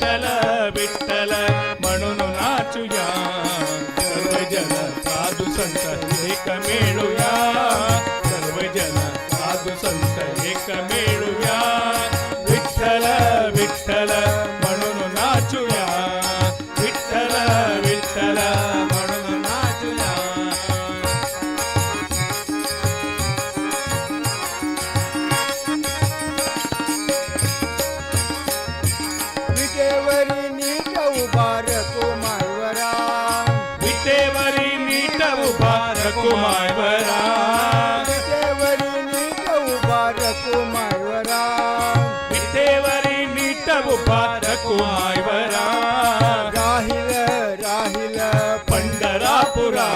विठ्ठल म्हणून नाचूया, सर्वजन साधू संत एक मिळूया, सर्वजन साधू संत एक मिळूया, विठ्ठल विठ्ठल म्हणून नाचूया, विठ्ठल विठ्ठल म्हणून नाचूया. विटेवरी नीट उभा रकुमारवरा, विटेवरी नीट उभा रकुमारवरा, विटेवरी नीट उभा रकुमारवरा, विटेवरी नीट उभा रकुमारवरा, राहिल राहिल पंढरापुरा,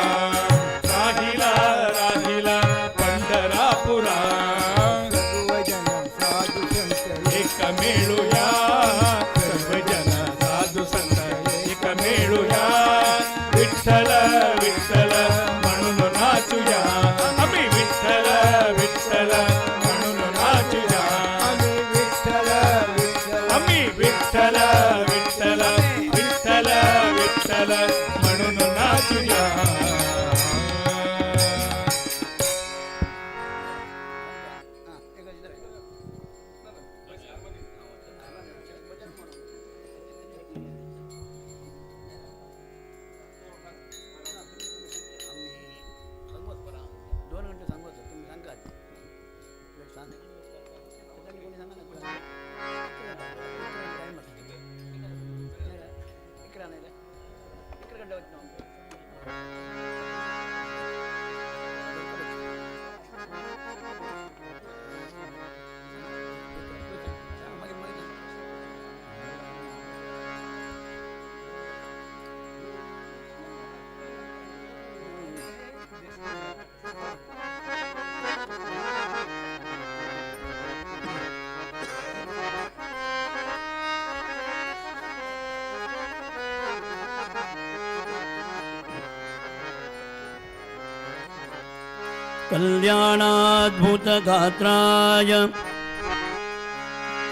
राहिला राहिला पंढरापुरा, सर्वजन साधू संत एक मिळूया, सर्वजन साधू संत एक मिळूया, विठ्ठल विठ्ठल म्हणून नाचूया, आम्ही विठ्ठल विठ्ठल म्हणून नाचूया, आम्ही विठ्ठल विठ्ठल आम्ही विठ्ठल विठ्ठल विठ्ठल विठ्ठल म्हणून नाचूया. कल्याणाद्भुतगात्राय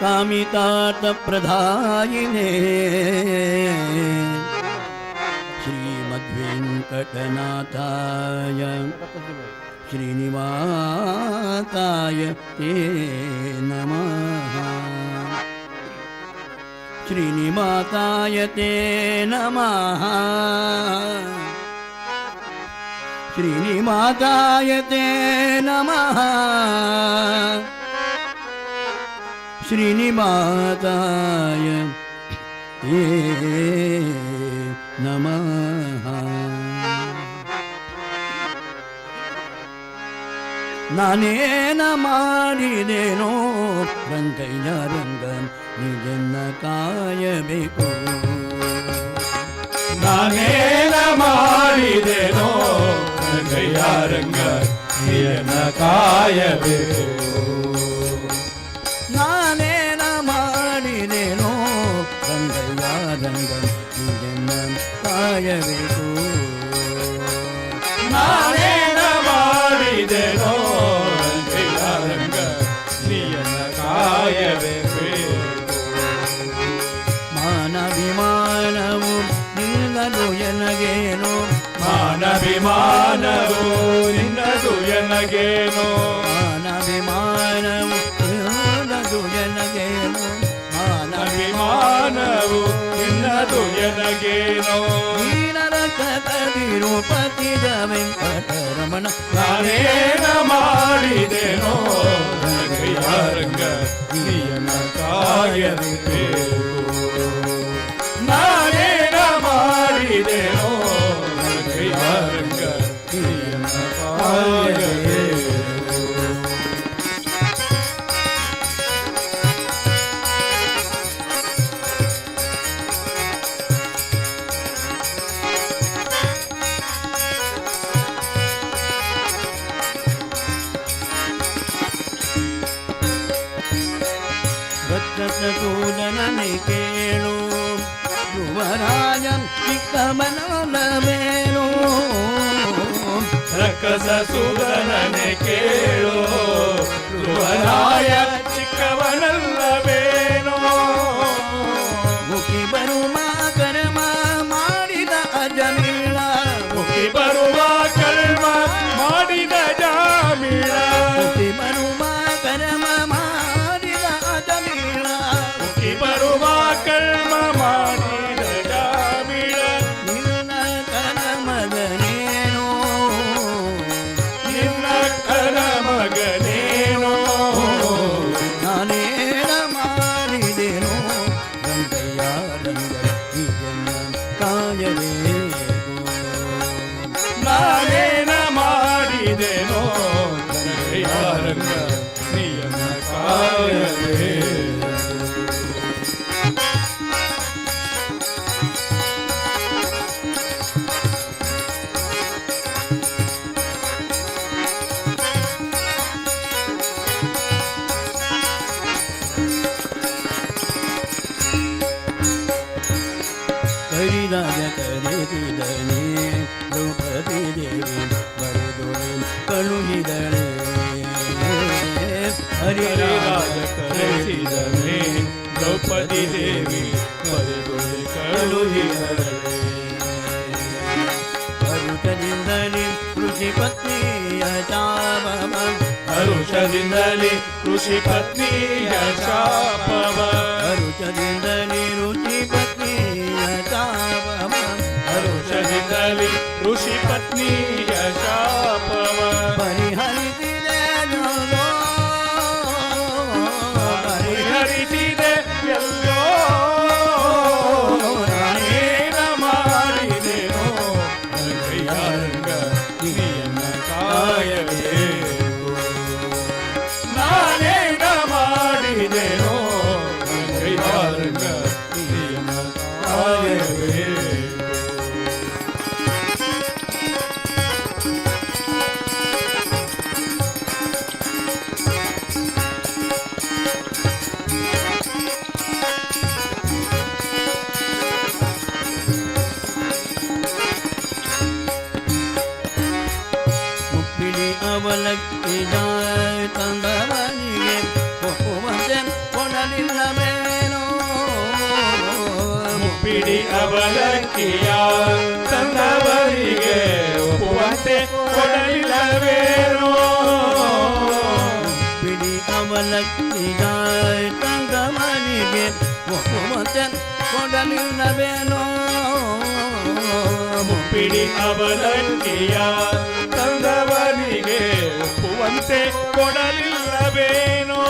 कामितार्थप्रदायिने श्रीमद्वेङ्कटनाथाय श्रीनिवासाय ते नमः, श्रीनिवासाय ते नमः, श्रीनिवासाय ते नमः, श्रीनिवासाय ते नमः. ನಾನೇನ ಮಾಡಿದೆನೋ ರಂಗಯ್ಯ ರಂಗ ನಿಜನ್ನ ಕಾಯಬೇಕು, ನಾನೇನ ಮಾಡಿದೆನೋ ರಂಗಯ್ಯ ರಂಗ ನಿಜನ್ನ ಕಾಯಬೇಕು, ನಾನೇನ ಮಾಡಿದೆನೋ ರಂಗಯ್ಯ ರಂಗ ನಿಜನ್ನ ಕಾಯಬೇಕು, ನಾನೇನ ಮಾಡಿದೆನೋ ರಂಗಯ್ಯ ರಂಗ ನಿಜನ್ನ ಕಾಯಬೇಕು, ಮಾನವಿಮಾನವು ನಿಲ್ಲದು ಎನಗೇನು, ಮಾನವಿಮಾನವು ನಿನ್ನದು ಎನಗೇನೋ, ಮಾನವಿಮಾನವು ನಿಲ್ಲದು ಎನಗೇನು, ಮಾನವಿಮಾನವು ನಿನ್ನದು ಎನಗೇನೋ, ತಿರುಪತಿಯ ವೆಂಕಟರಮಣ ನಾನೇನ ಮಾಡಿದೆನೋ ರಂಗಯ್ಯ ರಂಗ ನಿಜನ್ನ ಕಾಯಬೇಕು, ನಾನೇನ ಮಾಡಿದೆನೋ ರಂಗಯ್ಯ ರಂಗ ನಿಜನ್ನ ಕಾಯಬೇಕು. ಭಕ್ತಸೂದನನೆ ಕೇಳು, ಧ್ರುವರಾಜನ್ ಚಿಕ್ಕಮನಲ್ಲವೇನು, ರಕ್ಕಸ ಸೂದನನೆ ಕೇಳು, ಧ್ರುವರಾಯ ಚಿಕ್ಕವನಲ್ಲವೇನೋ, ಮುಖಿ ಬರುವ ಕರ್ಮ ಮಾಡಿದ ಅಜಮೀಳ ಮುಕ್ತಿ ಬರುವ ಕರ್ಮ ಮಾಡಿದ ಜಾಮೀಳ ಮುಕ್ತಿ ಬರುವ ಕರ್ಮ ಮಾಡಿದ ಅಜಮೀಳ ಮುಕ್ತಿ ಬರುವ ಕರ್ಮ ಮಾಡಿದ ಜಾಮೀಳ ನಿನ್ನ ಕರ್ಮಗನೇನೋ ನಿನ್ನ ಕರ ಮಗನೇನೋ ನಾನೇನ ಮಾಡಿದೆನೋ ರಂಗಯ್ಯ ರಂಗ ಇದನ್ನ ಕಾಯಬೇಕು ನಾನೇನ ಮಾಡಿದೆನೋ ರಂಗ ನಿಯಮ ಕಾಯಲೇ ಹರಿರಾಜ ಕರೆದಿದನೆ ದ್ರೌಪದಿ ದೇವಿ ಬರೆದೊಳೆ ಕಳುಹಿದಳೆ ಹರಿರಾಜ ಕರೆಸಿದನೆ ದ್ರೌಪದಿ ದೇವಿ ಬರೆದೊಳೆ ಕಳುಹಿದಳೆ ಹರುಷದಿಂದಲೇ ಋಷಿ ಪತ್ನಿಯ ಚಾಪವ ಹರುಷದಿಂದಲೇ ಋಷಿ ಪತ್ನಿಯ ಶಾಪವ ಹರುಷದಿಂದಲೇ ಋಷಿ ಪತ್ನಿಯ ಚಾಪವ ಹರುಷದಿಂದಲೇ ಋಷಿ ಪತ್ನಿಯ ಶಾಪವ ಪರಿಹರಿಸಿದೆ ಜಗೋ ಪರಿಹರಿಸಿದೆ ಎಲ್ಲೋ ನಾನೇನ ಮಾಡಿದೆನೋ ರಂಗ ನಿಯಮ ಕಾಯಬೇಕು ನಾನೇನ ಮಾಡಿದೆನೋ ರಂಗ ನಿಯಮ ಕಾಯಬೇಕು ಮುಪ್ಪಿಡಿ ಅವಲಕ್ಕಿದ ತಂದವನಿಗೆ ಒಪ್ಪುವಂತೆ ಕೊಡಲಿಲ್ಲವೇನೋ ಮುಪ್ಪಿಡಿ ಅವಲಕ್ಕಿಯ ತಂದವರಿಗೆ ಒಪ್ಪುವಂತೆ ಕೊಡಲಿಲ್ಲವೇನೋ ಮುಪ್ಪಿಡಿ ಅವಲಕ್ಕಿದ ತಂದವನಿಗೆ ಒಪ್ಪುವಂತೆ ಕೊಡಲಿಲ್ಲವೇನೋ ಮುಪ್ಪಿಡಿ ಅವಲಕ್ಕಿಯ ತಂದವರಿಗೆ ಒಪ್ಪುವಂತೆ ಕೊಡಲಿಲ್ಲವೇನೋ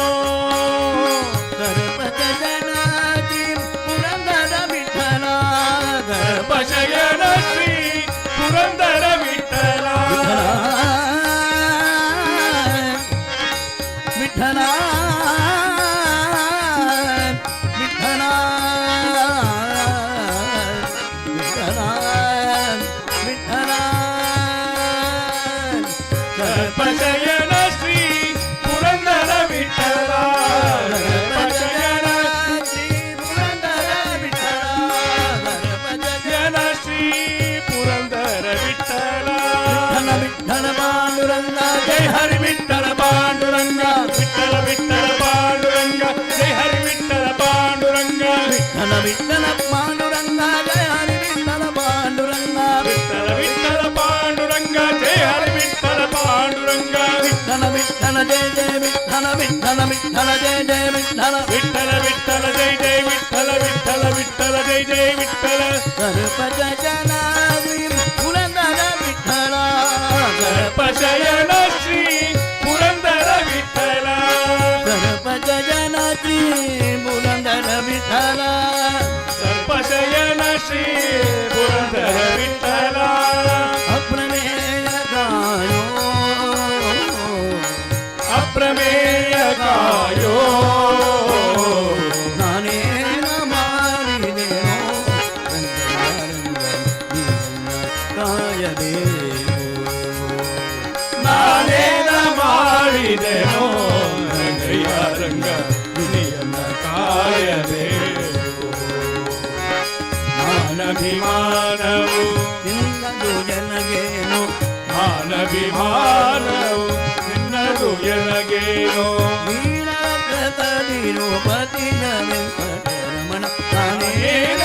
ಗರ್ಭದ ಜನಾದಿ ಪುರಂದರ ವಿಠಲ ಗರ್ಭಶಯನ ಶ್ರೀ ಪುರಂದರ ವಿಠಲ ವಿಠಲ ವಿಠಲ ವಿಠಲ ವಿಠಲ ಗರ್ಭಶಯನ ಶ್ರೀ ಪುರಂದರ ವಿಠಲ ಗರ್ಭಶಯನ ಶ್ರೀ ಪುರಂದರ ವಿಠಲ ಜನ ಶ್ರೀ ಪುರಂದರ ವಿಠಲ ವಿಠಲ ಪಾಂಡುರಂಗ ಜೈ ಹರಿ ವಿಠಲ ಪಾಂಡುರಂಗ ವಿಠಲ ವಿಠಲ ಪಾಂಡುರಂಗ ಜೈ ಹರಿ ವಿಠಲ ಪಾಂಡುರಂಗ ವಿಠಲ ವಿಠಲ ಪಾಂಡುರಂಗ ಜಯ ಹರಿ ವಿಠಲ ಪಾಂಡುರಂಗ ವಿಠಲ ವಿಠಲ ಪಾಂಡುರಂಗ ಜೈ ಹರಿ ವಿಠಲ ಪಾಂಡುರಂಗ ವಿಠಲ ವಿಠಲ ಜಯ ಜಯ ವಿಠಲ ವಿಠಲ ವಿಠಲ ಜಯ ಜಯ ವಿಠಲ ವಿಠಲ ವಿಠಲ ಜೈ ಜೈ ವಿಠಲ ವಿಠಲ ವಿಠಲ ಜೈ ಜೈ ವಿಠಲ ಗರ್ಭದ ಜನಾದಿ ಪುರಂದರ ವಿಠಲ ಗರ್ಭಶಯನ ಶ್ರೀ ಪುರಂದರ ವಿಠಲ ಗರ್ಭದ ಜನಾದಿ ಪುರಂದರ ವಿಠಲ ಗರ್ಭಶಯನ ಶ್ರೀ ಪುರಂದರ ವಿಠಲ ಅಪ್ರಮೇಯ ಗಾಯೋ ಅಪ್ರಮೇಯ ಕಾಯೋ ನಾನೇನ ಮಾಡಿದೆನೋ ರಂಗ ನಿನ್ನ ಕಾಯಬೇಕು ನಾನೇನ ಮಾಡಿದೆನೋ ರಂಗಯ್ಯ ರಂಗ ನಿನ್ನ ಕಾಯಬೇಕು ಮಾನಭಿಮಾನವು ನಿನ್ನದು ಜನಗೇನು ಮಾನಭಿಮಾನವು ನಿನ್ನದು ಎನಗೇನೋ ವೀರಕೃತ ನಿರೂಪತಿಯ ವೆಂಕಟರಮಣ ನಾನೇನ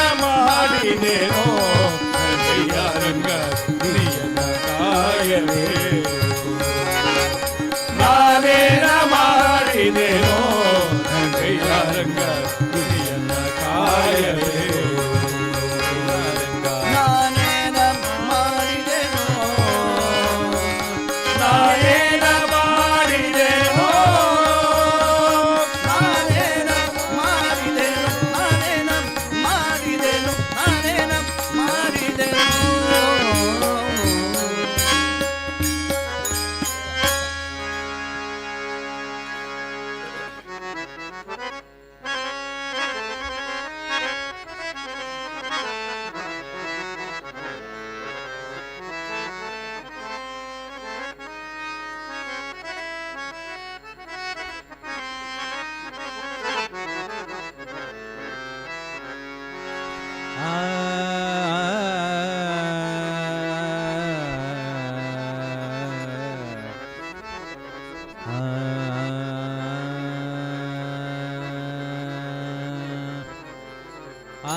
ಆ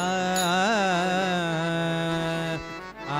ಆ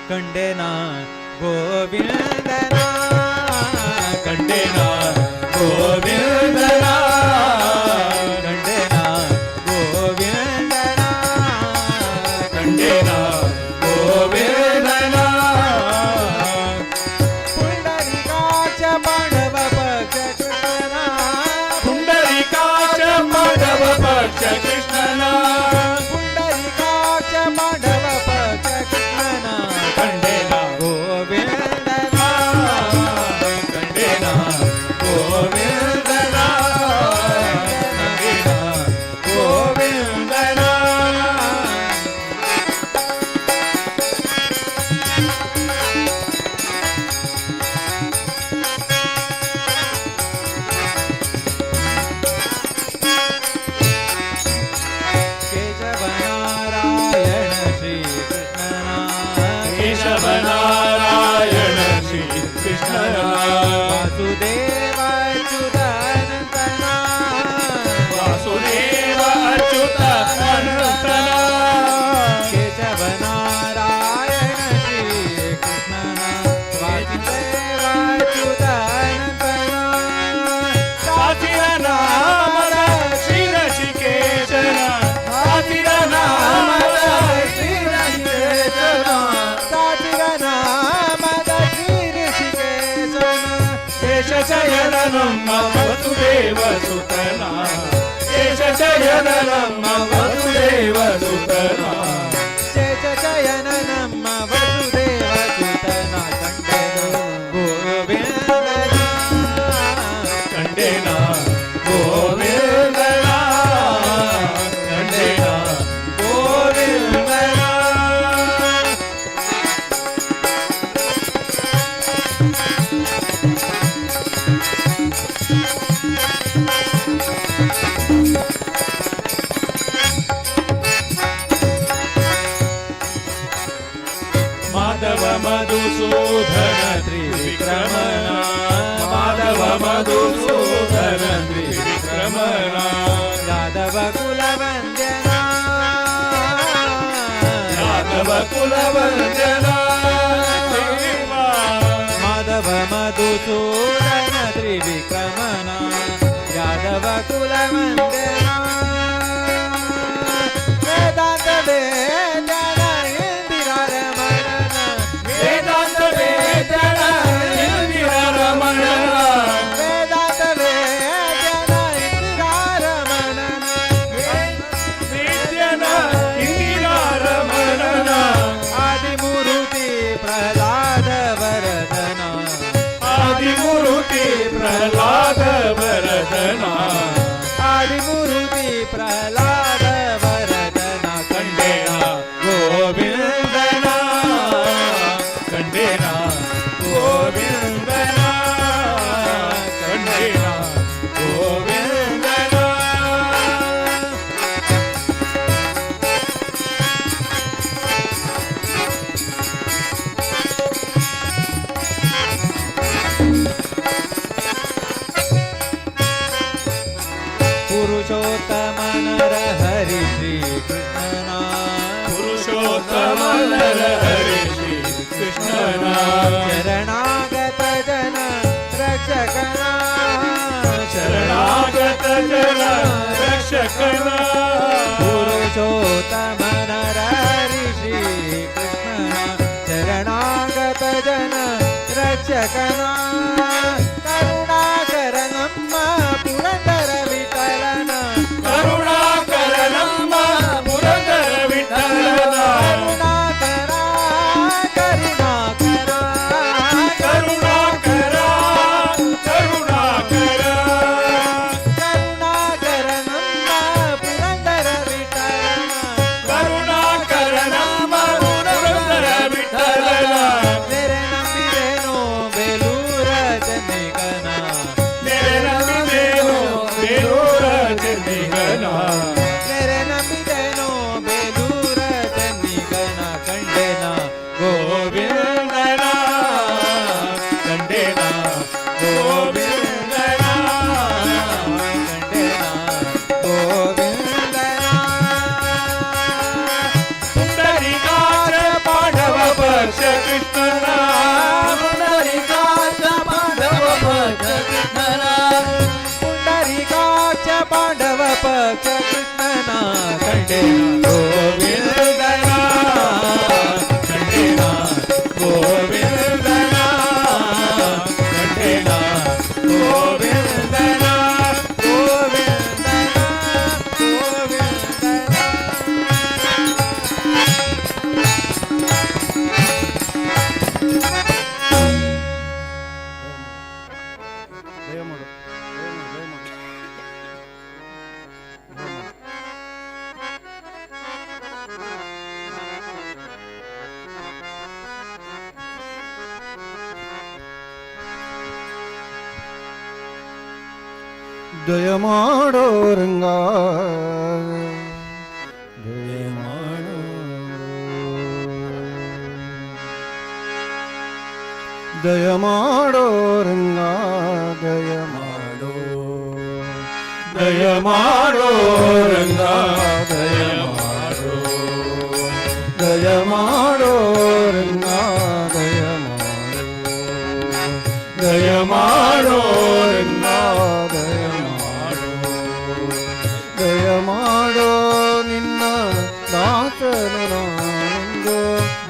ಕಂಡೆನ ಗೋವಿಂದನ ಕಂಡೆನ ಗೋವಿಂದನ ಕಂಡೆನ ಗೋವಿಂದನ ಕಂಡೆನ ಗೋವಿಂದನ ಪುಂಡರೀಕಾಕ್ಷ ಪಾಂಡವ ಪಕ್ಷ ಕೃಷ್ಣನ ಪುಂಡರೀಕಾಕ್ಷ ಮಾಧವ ಪಕ್ಷ ಕೃಷ್ಣನ ಪುಂಡರೀಕಾಕ್ಷ ಪಾಂಡವ ಪಕ್ಷ ಕೃಷ್ಣನ ಕಂಡೆನ ಗೋವಿಂದನ ಕಂಡೆನ ಗೋವಿಂದನ ಕಂಡೆನ ಗೋವಿಂದನ ಕೇಶವನಾರಾಯಣ ಶ್ರೀ ಕೃಷ್ಣನ ಕೇಶವನಾರಾಯಣ ಶ್ರೀ ಕೃಷ್ಣನ ವಾಸುದೇವ ಅಚ್ಯುತಾನಂದನ ವಾಸುದೇವ ಅಚ್ಯುತ ಅನಂತನ ಕೇಶವನಾರಾಯಣ ಶ್ರೀ ಕೃಷ್ಣನ ವಾಸುದೇವ ಅಚ್ಯುತಾನಂದನ ಸಾಚಿರ ನಾಮದ ಶ್ರೀ ಋಷಿಕೇಶನ ಸಾಚಿರ ನಾಮದ ಶ್ರೀ ಋಷಿಕೇಶನ ಸಾಚಿರ ನಾಮದ ಶ್ರೀ ಋಷಿಕೇಶನ ಶೇಷ ಶಯನ ನಮ್ಮ ವಸುದೇವ ಸುತನ ಶೇಷ ಶಯನ ನಮ್ಮ ವಸುದೇವ ಸುತನ ಶೇಷ ಶಯನ ನಮ್ಮ ವಸುದೇವ ಸುತನ ಕಂಡೆನು ಗೋವಿಂದನ ಕಂಡೆನ ಗೋವಿಂದನ ಕಂಡೆನ ಗೋವಿಂದನ ಮಾಧವ ಮಧುಸೂದನ ತ್ರಿವಿಕ್ರಮನ ಮಾಧವ ಮಧುಸೂದನ ತ್ರಿವಿಕ್ರಮನ ಯಾದವ ಕುಲವಂದ್ಯನ ಯಾದವ ಕುಲವಂದನ ಮಾಧವ ಮಧುಸೂದನ ತ್ರಿವಿಕ್ರಮನ ಯಾದವ ಕುಲವಂದ್ಯನ ವೇದಾಂತ ವೇದನ ಇಂದಿರಾರಮಣನ ವೇದಾಂತ ವೇದನ ಇಂದಿರ ರಮಣನ ವೇದಾಂತ ವೇದನ ಇಂದಿರಾರಮಣನ ವೇದ್ಯನ ಇಂದಿರ ರಮಣನ ಆದಿಮೂರುತಿ ಪ್ರಹ್ಲಾದ ವರದನ ಆದಿಮೂರುತಿ ಪ್ರಹ್ಲಾದ ವರದನ ಆದಿಮೂರುತಿ ಪ್ರಹ್ಲಾದ ವರದನ ಕಂಡೆನ ಗೋವಿಂದನ ಕಂಡೆನ ಗೋವಿಂದನ ಕಂಡೆನ ಗೋವಿಂದನ ಪುರುಷೋತ್ತಮನರ ಹರಿ ಶ್ರೀ ಕೃಷ್ಣನ ಪುರುಷೋತ್ತಮನರ ಹರಿ ಶ್ರೀ ಕೃಷ್ಣನ ಶರಣಾಗತ ಜನ ರಕ್ಷಕನ ಶರಣಾಗತ ಜನ ರಕ್ಷಕನ ಪುರುಷೋತ್ತಮನರ ಹರಿ ಶ್ರೀ ಕೃಷ್ಣನ ಶರಣಾಗತ ಜನ ರಕ್ಷಕನ ಕರುಣಾಕರ ನಮ್ಮ ಪುರಂದರ ವಿಠಲನ ಕರುಣಾಕರ ನಮ್ಮ ಪುರಂದರ ವಿಠಲನ ಕರುಣಾಕರ ಕರುಣಾಕರ ಕರುಣಾಕರ ಕರುಣಾಕರ ಪಾಂಡವ ಪಕ್ಷ ಕೃಷ್ಣನ ಕಂಡೆನ ಗೋವಿಂದನ ಕಂಡೆನ ಗೋವಿಂದನ ಕಂಡೆನ ಗೋವಿಂದನ ಗೋವಿಂದನ ಗೋವಿಂದನ ದಯ ಮಾಡೋ ರಂಗ ದಯ ಮಾಡೋ ದಯ ಮಾಡೋ ರಂಗ ದಯ ಮಾಡೋ ದಯ ಮಾಡೋ ರಂಗ ದಯ ಮಾಡೋ ದಯ ಮಾಡೋ ರಂಗ ದಯ ಮಾಡೋ ದಯ ಮಾಡೋ ರಂಗ ದಯ ದಯ ಮಾಡೋ ನಿನ್ನ ದಾಸನು ನಾನೆಂದು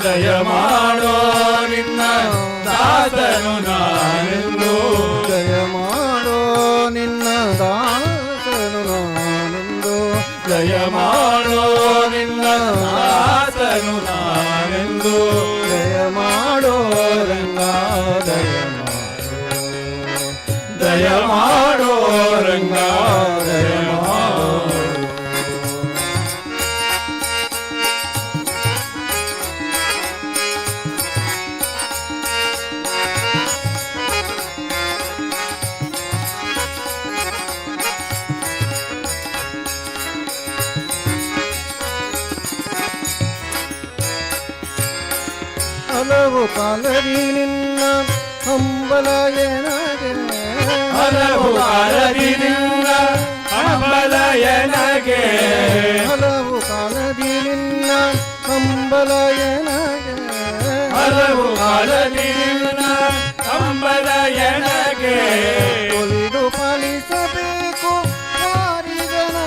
ದಯ ಮಾಡೋ ನಿನ್ನ ದಾಸನು ನಾನೆಂದು ದಯ ಮಾಡೋ ನಿನ್ನ ದಾಸನು ನಾನೆಂದು ದಯ ಮಾಡೋ ನಿನ್ನ ದಾಸನು ನಾನೆಂದು ದಯ ಮಾಡೋ ರಂಗ ದಯ ದಯ ಮಾಡೋ ರಂಗ ದಯ ಮಾಡೋ ಹಲವು ಕಾಲದಿ ನಿನ್ನ ಹಂಬಲ ಎನಗೆ ಹಲವು ಕಾಲದಿ ನಿನ್ನ ಹಂಬಲ ಎನಗೆ ಹಲವು ಕಾಲದಿ ನಿನ್ನ ಹಂಬಲ ಎನಗೆ ಹಲವು ಕಾಲದಿ ನಿನ್ನ ಹಂಬಲ ಎನಗೆ ಒಲಿದು ಪಾಲಿಸಬೇಕು ಮಾರಿದನ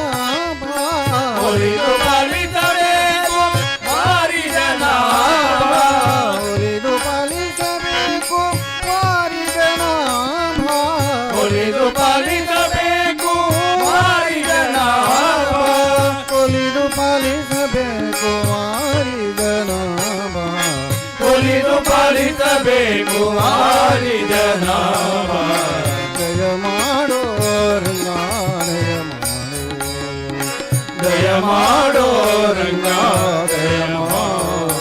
ಒಲಿದು ಪಾಲಿಸಬೇಕು ಮಾರಿದನ ಒಲಿದು ಪಾಲಿಸಬೇಕು ಮಾರಿದನ ಒಲಿದು ಪಾಲಿಸಬೇಕು ಮಾರಿದನ ಒಲಿದು ಪಾಲಿಸಬೇಕು ಮಾರಿದನ ಒಲಿದು ಪಾಲಿಸಬೇಕು ಮಾರಿದನ ಜಯ ಮಾಡೋ ರಂಗ ದಯ ಮಾಡೋ ರಂಗ ದಯ ಮಾಡೋ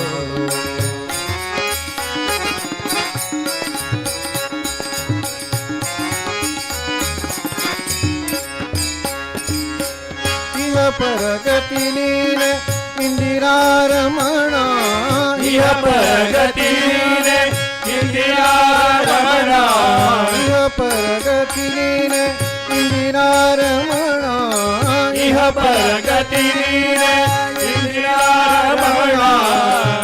ಇಹ ಪರಗತಿ ನೀನೆ ಇಂದಿರಾ ರಮಣ ಇಹ ಪ್ರಗತಿ ನೀನೆ ಇಂದಿರಾ ರಮಣ ಇಹ ಪರಗತಿ ನೀನೆ ಇಂದಿರಾ ರಮಣ ಇಹ ಪ್ರಗತಿ ನೀನೆ ಇಂದಿರಾ ರಮಣ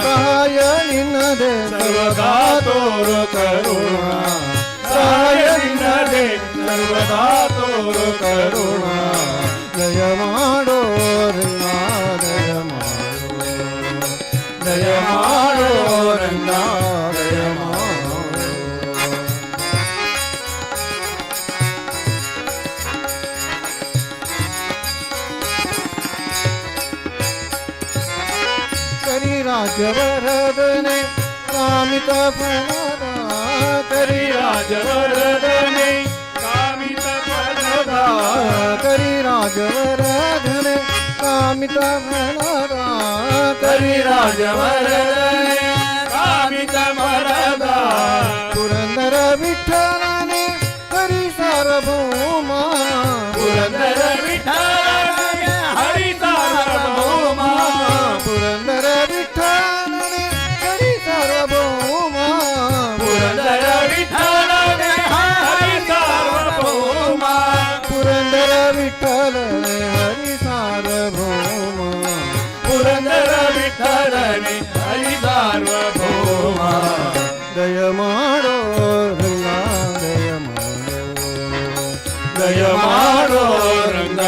ಸಹಾಯ ನಿನ್ನದೆ ಸರ್ವದಾ ತೋರು ಕರುಣ ಸಹಾಯ ನಿನ್ನದೆ ಸರ್ವದಾ ತೋರು ಕರುಣ ಜಯ ಮಾಡೋ ರಂಗ ದಯ ಮಾಡೋ ದಯ ಮಾಡೋ ರಂಗ ದಯ ಮಾಡೋ ಕರಿರಾಜವರದನೆ ಕಾಮಿತ ಫಲದ ರಾಜವರದನೆ ಕಾಮಿತ ಫಲದ ಕರಿರಾಜವರದನೆ ಕಾಮಿತ ಫಲದ ರಾಜವರದನೆ ಕಾಮಿತ ಫಲದ ಪುರಂದರ ವಿಠಲನೆ ಹರಿ ಸಾರ್ವಭೌಮ ಪುರಂದರ ವಿಠಲನೆ ಹರಿ ಸಾರ್ವಭೌಮ ಪುರಂದರ ವಿಠಲನೆ ಹರಿ ಸಾರ್ವಭೌಮ ಪುರಂದರ ವಿಠಲನೆ ಹರಿ ಸಾರ್ವಭೌಮ ಪುರಂದರ ವಿಠಲನೆ ಹರಿ ಸಾರ್ವಭೌಮ ಪುರಂದರ ವಿಠಲನೆ ಹರಿ ಸಾರ್ವಭೌಮ ದಯ ಮಾಡೋ ರಂಗ ದಯ ಮಾಡೋ ದಯ ಮಾಡೋ ರಂಗ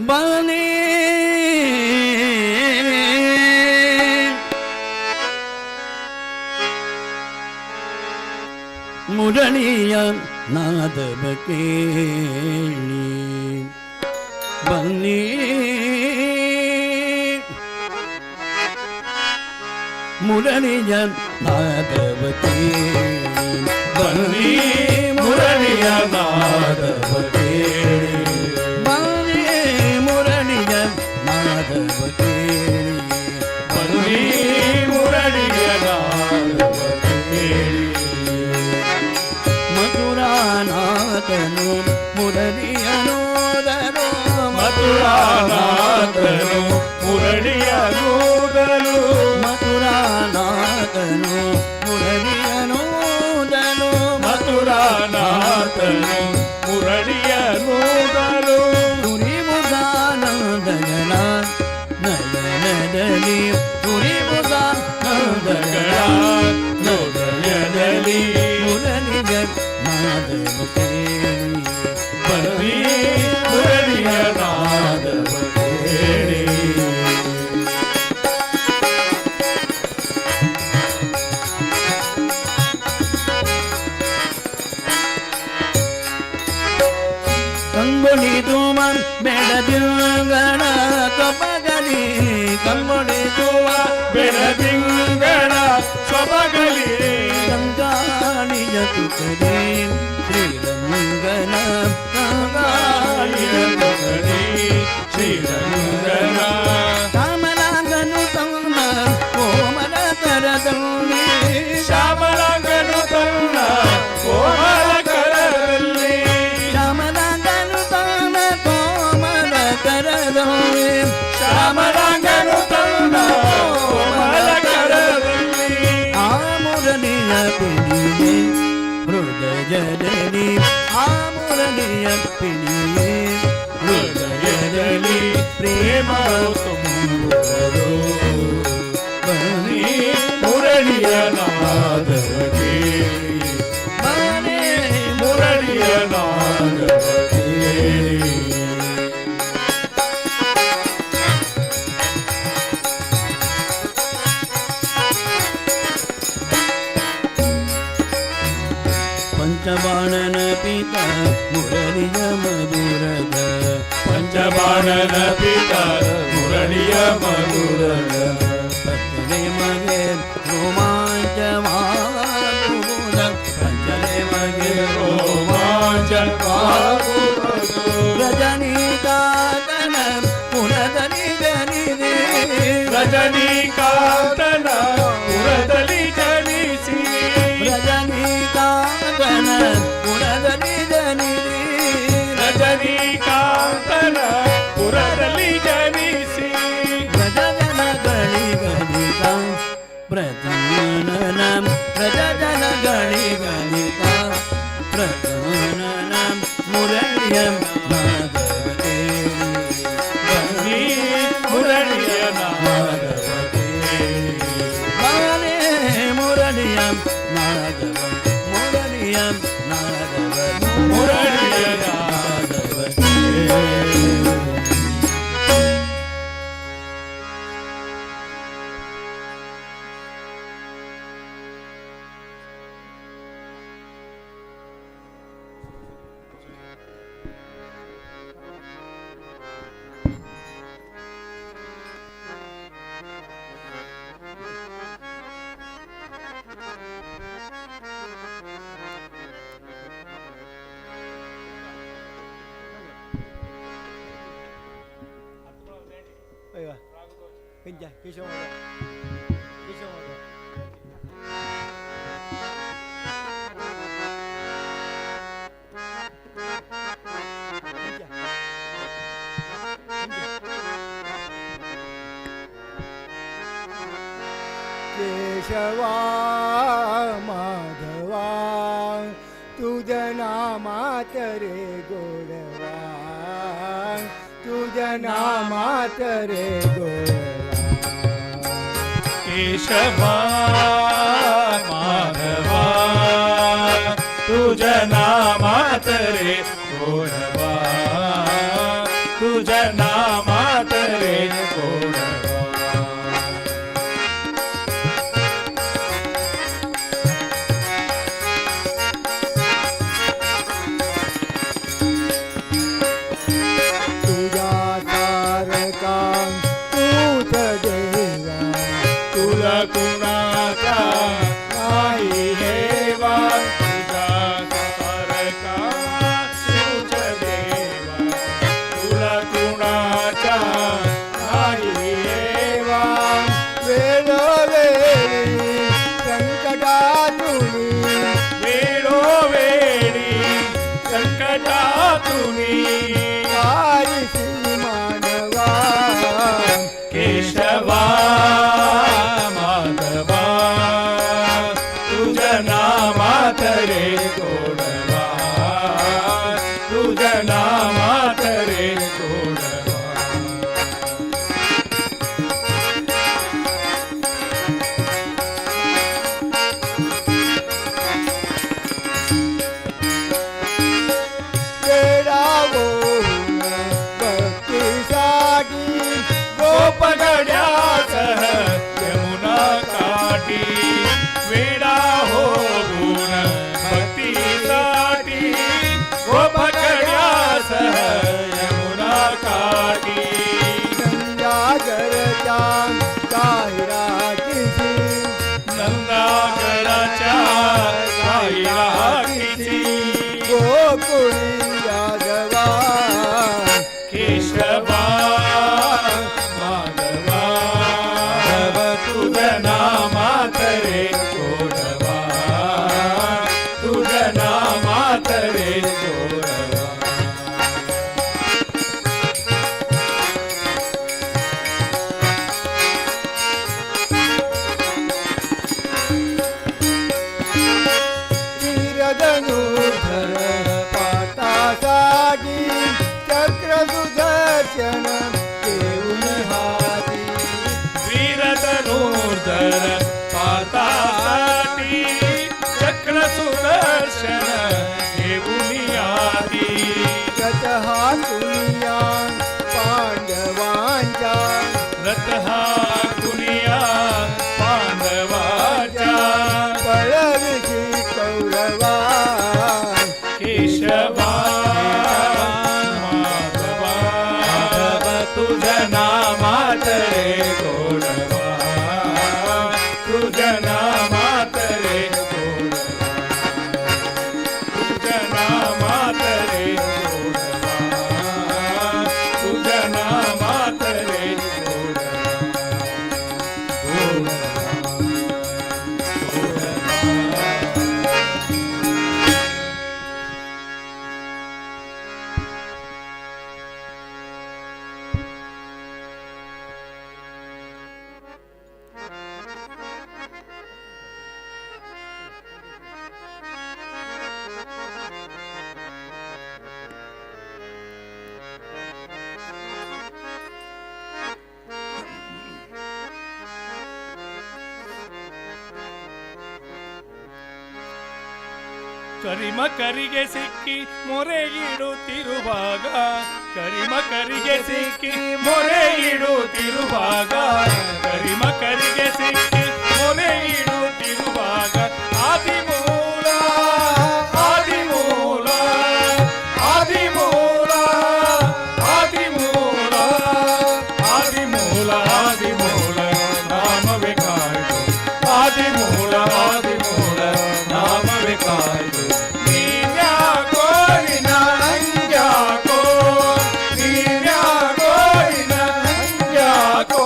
ಬನ್ನಿ ಮುರಳಿಯ ನಾದವ ಕೇಳಿ ಬನ್ನಿ ಮುರಳಿಯ ನಾದವ ಕೇಳಿ ಬನ್ನಿ ಮುರಳಿಯ ನಾದವ ಕೇಳಿ ಬನ್ನಿ ಮುರಳಿಯ ನಾದವ ಕೇಳಿ ಬನ್ನಿ ಮುರಳಿಯ ನಾದವ ಕೇಳಿ ಮಧುರಾನಾಥನು ಮುರಳಿಯನೋದನು ಮಧುರಾನಾಥನು ಮುರಳಿಯನೋದನು ಮಧುರಾನಾಥನು ಮುರಳಿಯನೋದನು ಮಧುರಾನಾಥನು ಮುರಳಿಯನೋದನು ತುರಿಮುಗಾನಂದಗಳ ನಯನದಲ್ಲಿ ತುರಿಮುಗಾನಂದಗಳ ನಯನದಲ್ಲಿ ಮುರಳಿಯ ನಾದವ ಕೇಳಿ ಬನ್ನಿ ಮುರಳಿಯ ನಾದವ ಕೇಳಿ ಕಂಗೊಳಿದು ಬೆಳದಿಂಗಳ ಕಪಗಲಿ ಕಂಗೊಳಿದುವ ಬೆಳದಿಂಗಳ ಸೊಬಗಲಿ ಗಂಗಾಳಿಯ ತುಕಡಿ ಶ್ರೀರಂಗನ ಗಂಗಾಳಿಯ ತುಕಡಿ ಶ್ರೀರಂಗನ ಕಾಮಲಾಂಗನು ತನ್ನ ಕೋಮಲ ಕರದಲ್ಲಿ ಶ್ಯಾಮಲಾಂಗನು ತನ್ನ ಕೋಮಲ ಕರದಲ್ಲಿ ಶ್ಯಾಮಲಾಂಗನು ತನ್ನ ಕೋಮಲ ಕರದಲ್ಲಿ ಶ್ಯಾಮಲಾಂಗನು ತನ್ನ ಕೋಮಲ ಕರದಲ್ಲಿ ಆ ಮುರಳಿಯ ಪಿಡಿಯೇ ಹೃದಯದಲ್ಲಿ ಆ ಮುರಳಿಯ ಪಿಡಿಯೇ ಹೃದಯದಲ್ಲಿ ಪ್ರೇಮ ತುಂಬುವುದು ಬನ್ನಿ ಮುರಳಿಯ ನಾದವ ಕೇಳಿ ಬನ್ನಿ ಮುರಳಿಯ ನಾದವ ಕೇಳಿ ಪಂಚಬಾಣನ ಪಿತ ಮುರಳಿಯ ಮಧುರದ ಪಂಚಬಾಣನ ಪಿತ ಮುರಳಿಯ ಮಧುರದ ಪಂಚಲೆ ಮಗೆ ರೋಮಾಂಚವಾಗುವುದ ಪಂಚಲೆ ಮಗೆ ರೋಮಾಂಚವಾಗುವುದು ರಜನೀಕಾಂತನ ಪುರದಲ್ಲಿ ಜನಿದೆ ರಜನೀಕಾಂತನ ಪುರದಲ್ಲಿ ಜನಿಸಿ ರಜನೀಕಾಂತನ ಪುರದಲ್ಲಿ ಜನಿದೆ ರಜನೀಕಾಂತನ ಪುರದಲ್ಲಿ ಜನಿಸಿ ಪ್ರಜನಗಳಿಗನಿಕ ಪ್ರಧಾನನ ಪ್ರಜನಗಳಿಗನಿಕ ಪ್ರಧಾನನ ಮುರಳಿಯ ಮಾಧವ ಕೇಳಿ ಬನ್ನಿ ಮುರಳಿಯ ನಾದವ ಕೇಳಿ ಬಾಲೆ ಮುರಳಿಯ ನಾದವ ಮುರಳಿಯ ನಾದವ ಮುರಳಿಯ ನಾದವ ಕೇಳಿ Pinja, kisah mana? Kisah mana? Pinja. केशवा माधवा तुझ्या नामात रे गोडवा तुझ्या नामात रे गोडवा केशवा माधवा तुझ्या नामात रे गोडवा तुझ्या कुणाचा नाही हेवा तुझा सारखा तुझ देवा तुला कुणाचा नाही हेवा वेळोवेळी संकटातून वेळोवेळी संकटातून तारीशी मानवा केशवा माधवा तुझ नामात रे गोडवा तुझ नामात रे गोडवा वेडावून भक्तीसाठी गोपगड्यासह यमुना काठी वेडा होऊन भक्तीसाठी गोपगड्यासह यमुना काठी नंदागरच्या जाहिरातीची नंदागराच्या जाहिरातीची गोकुळी यादवा केशवा माधवा तुझ नामात रे गोडवा तुझ नामात रे गोडवा वीरधनुर्धर पातासाठी चक्र सुदर्शन देऊन हाती वीरधनुर्धर पातासाठी चक्र सुदर्शन घेऊन आदी रथ हातुनिया पांडवांच्या रथ हा कुनिया पांडवाच्या पळविशी कौरवा केशवा माधवा तुझ नामात रे गोडवा तुझ नामात रे गोडवा तुझ नामात रे गोडवा तुझ नामात रे ಕರಿಮ ಕರಿಗೆ ಸಿಕ್ಕಿ ಮೊರೆ ಇಡುತ್ತಿರುವಾಗ ಕರಿಮ ಕರಿಗೆ ಸಿಕ್ಕಿ ಮೊರೆ ಇಡುತ್ತಿರುವಾಗ ಕರಿಮ ಕರಿಗೆ ಸಿಕ್ಕಿ ಮೊರೆ ಇಡುತ್ತಿರುವಾಗ ಆದಿಮೂಲ ಆದಿಮೂಲ ಆದಿಮೂಲ ಆದಿಮೂಲ ಆದಿಮೂಲ ಆದಿಮೂಲ ನಾಮವೇ ಕಾಯ್ದು ಆದಿಮೂಲ ಆದಿಮೂಲ ನಾಮವೇ ಕಾಯ್ದು ನೀನ್ಯಾಕೋ ನಿನ್ನ ಹಂಗ್ಯಾಕೋ ನೀನ್ಯಾಕೋ ನಿನ್ನ ಹಂಗ್ಯಾಕೋ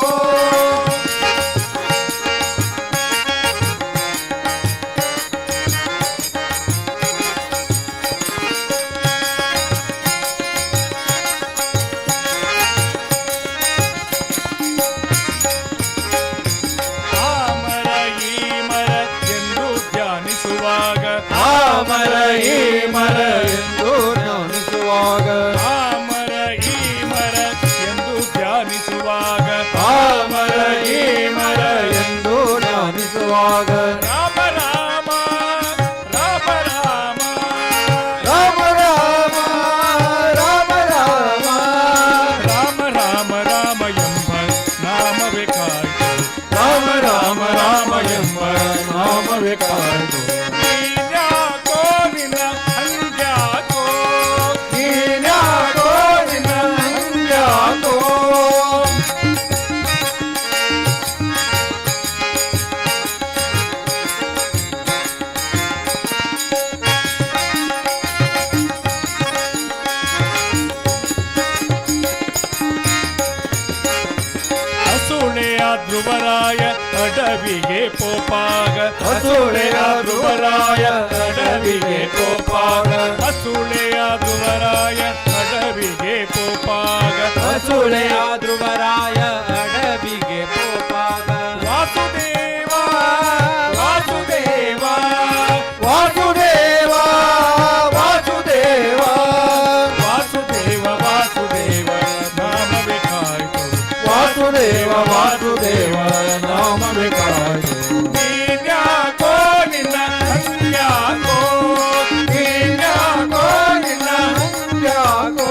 ಮರ ಈ ಮರ ಎಂದು ಧ್ಯಾನಿಸುವಾಗ ಆ ಮರ ಈ ಮರ ಎಂದು ಧ್ಯಾನಿಸುವಾಗ ಆ ಮರ ಈ ಮರ ಎಂದು ಧ್ಯಾನಿಸುವಾಗ ರಾಮ ರಾಮ ರಾಮ ರಾಮ ರಾಮ ರಾಮ ರಾಮ ರಾಮ ರಾಮ ರಾಮ ರಾಮ ಎಂಬ ನಾಮವೇ ಕಾಯ್ದು ರಾಮ ರಾಮ ರಾಮ ಎಂಬ ನಾಮವೇ ಕಾಯ್ದು ಹಸುಳೆಯ ಧ್ರುವರಾಯ ಅಡವಿಗೆ ಪೋಪಾಗ ಹಸುಳೆಯ ಧ್ರುವರಾಯ ಅಡವಿಗೆ ಪೋಪಾಗ ಹಸುಳೆಯ ಧ್ರುವರಾಯ ಅಡವಿಗೆ ಪೋಪಾಗ ಹಸುಳೆಯ ಧ್ರುವರಾಯ ಅಡವಿಗೆ ಪೋಪಾಗ ವಾಸುದೇವ ವಾಸುದೇವ ವಾಸುದೇವ ವಾಸುದೇವ ವಾಸುದೇವ ವಾಸುದೇವ ನಾಮವೇ ಕಾಯ್ತು ವಾಸುದೇವ ವಾಸುದೇವ ನಾಮ ಬೇಕಾಯ್ತು ನೀನ್ಯಾಕೋ ನಿನ್ನ ಹಂಗ್ಯಾಕೋ ನೀನ್ಯಾಕೋ ನಿನ್ನ ಹಂಗ್ಯಾಕೋ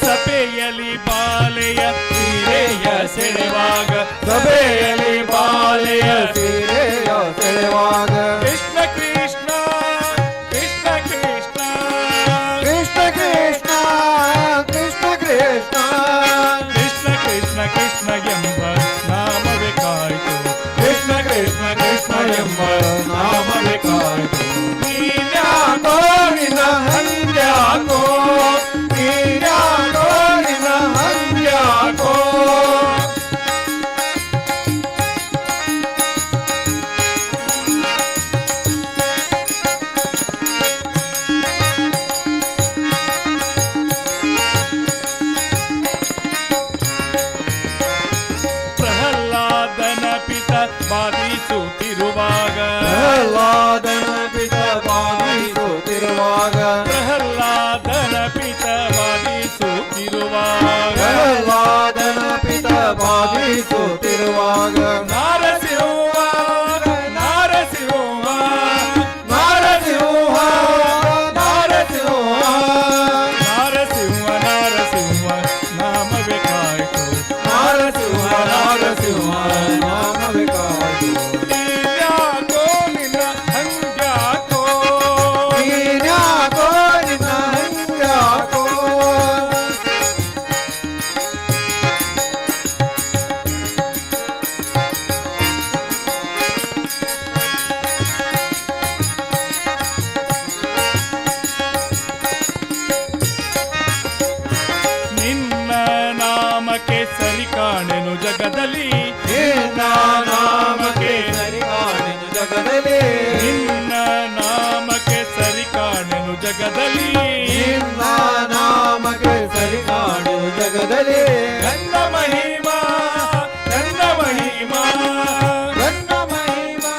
ಸಭೆಯಲ್ಲಿ ಬಾಲೆಯ ಸೀರೆಯ ಸೆಳೆವಾಗ ಸಭೆಯಲ್ಲಿ ಬಾಲೆಯ ಸೀರೆಯ ಸೆಳೆವಾಗ ಕೃಷ್ಣ ಕೃಷ್ಣ ಕೃಷ್ಣ ಕೃಷ್ಣ ಕೃಷ್ಣ ಕೃಷ್ಣ ಕೃಷ್ಣ ಕೃಷ್ಣ ಕೃಷ್ಣ ಕೃಷ್ಣ ಕೃಷ್ಣ ಎಂಬ ನಾಮವೇ ಕಾಯ್ತು ಕೃಷ್ಣ ಕೃಷ್ಣ ಕೃಷ್ಣ ಎಂಬ ನಾಮ ಬೇಕಾಯ್ತು ನೀನ್ಯಾಕೋ ನಿನ್ನ ಹಂಗ್ಯಾಕೋ ನೀನ್ಯಾಕೋ ನಿನ್ನ ಹಂಗ್ಯಾಕೋ ಪ್ರಹ್ಲಾದನ ಪಿತ ಬಾಧಿಸುತ್ತಿರುವಾಗ ಪ್ರಹ್ಲಾದನ ಪಿತ ಬಾಧಿಸುತ್ತಿರುವಾಗ ಪ್ರಹ್ಲಾದನ ಪಿತ ಬಾಧಿಸುತ್ತಿರುವಾಗ ಪ್ರಹ್ಲಾದನ ಪಿತ ಬಾಧಿಸುತ್ತಿರುವಾಗ ನಾರಸಿಂಹ ನಾರಸಿಂಹ ನಾರಸಿಂಹ ನಾರಸಿಂಹ ನಾರಸಿಂಹ ನಾರಸಿಂಹ ನಾಮವೇ ಕಾಯ್ತು ನಾರಸಿಂಹ ನಾರಸಿಂಹ ನಾಮ ಬೇಕಾಯ್ತು ನೀನ್ಯಾಕೋ ನಿನ್ನ ಹಂಗ್ಯಾಕೋ ನೀನ್ಯಾಕೋ ನಿನ್ನ ಹಂಗ್ಯಾಕೋ ನಿನ್ನ ನಾಮಕ್ಕೆ ಸರಿ ಕಾಣೆನು ಜಗದಲ್ಲಿ ನಿನ್ನ ನಾಮಕ್ಕೆ ಸರಿ ಕಾಣೆನು ಜಗದಲ್ಲಿ ನಿನ್ನ ನಾಮಕ್ಕೆ ಸರಿ ಕಾಣೆನು ಜಗದಲ್ಲಿ ನಿನ್ನ ನಾಮಕ್ಕೆ ಸರಿ ಕಾಣೆನು ಜಗದಲ್ಲಿ ಗಂಧ ಮಹಿಮಾ ಗಂಧ ಮಹಿಮಾ ಗನ್ನ ಮಹಿಮಾ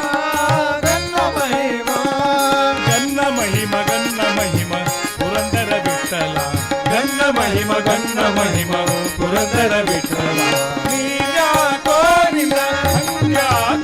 ಗನ್ನ ಮಹಿಮಾ ಗನ್ನ ಮಹಿಮ ಗನ್ನ ಮಹಿಮ ಪುರಂದರ ವಿಠಲ ಗನ್ನ ಮಹಿಮ ಗನ್ನ ಮಹಿಮ ಪುರಂದರ ವಿಠಲ ನೀನ್ಯಾಕೋ ನಿನ್ನ ಹಂಗ್ಯಾಕೋ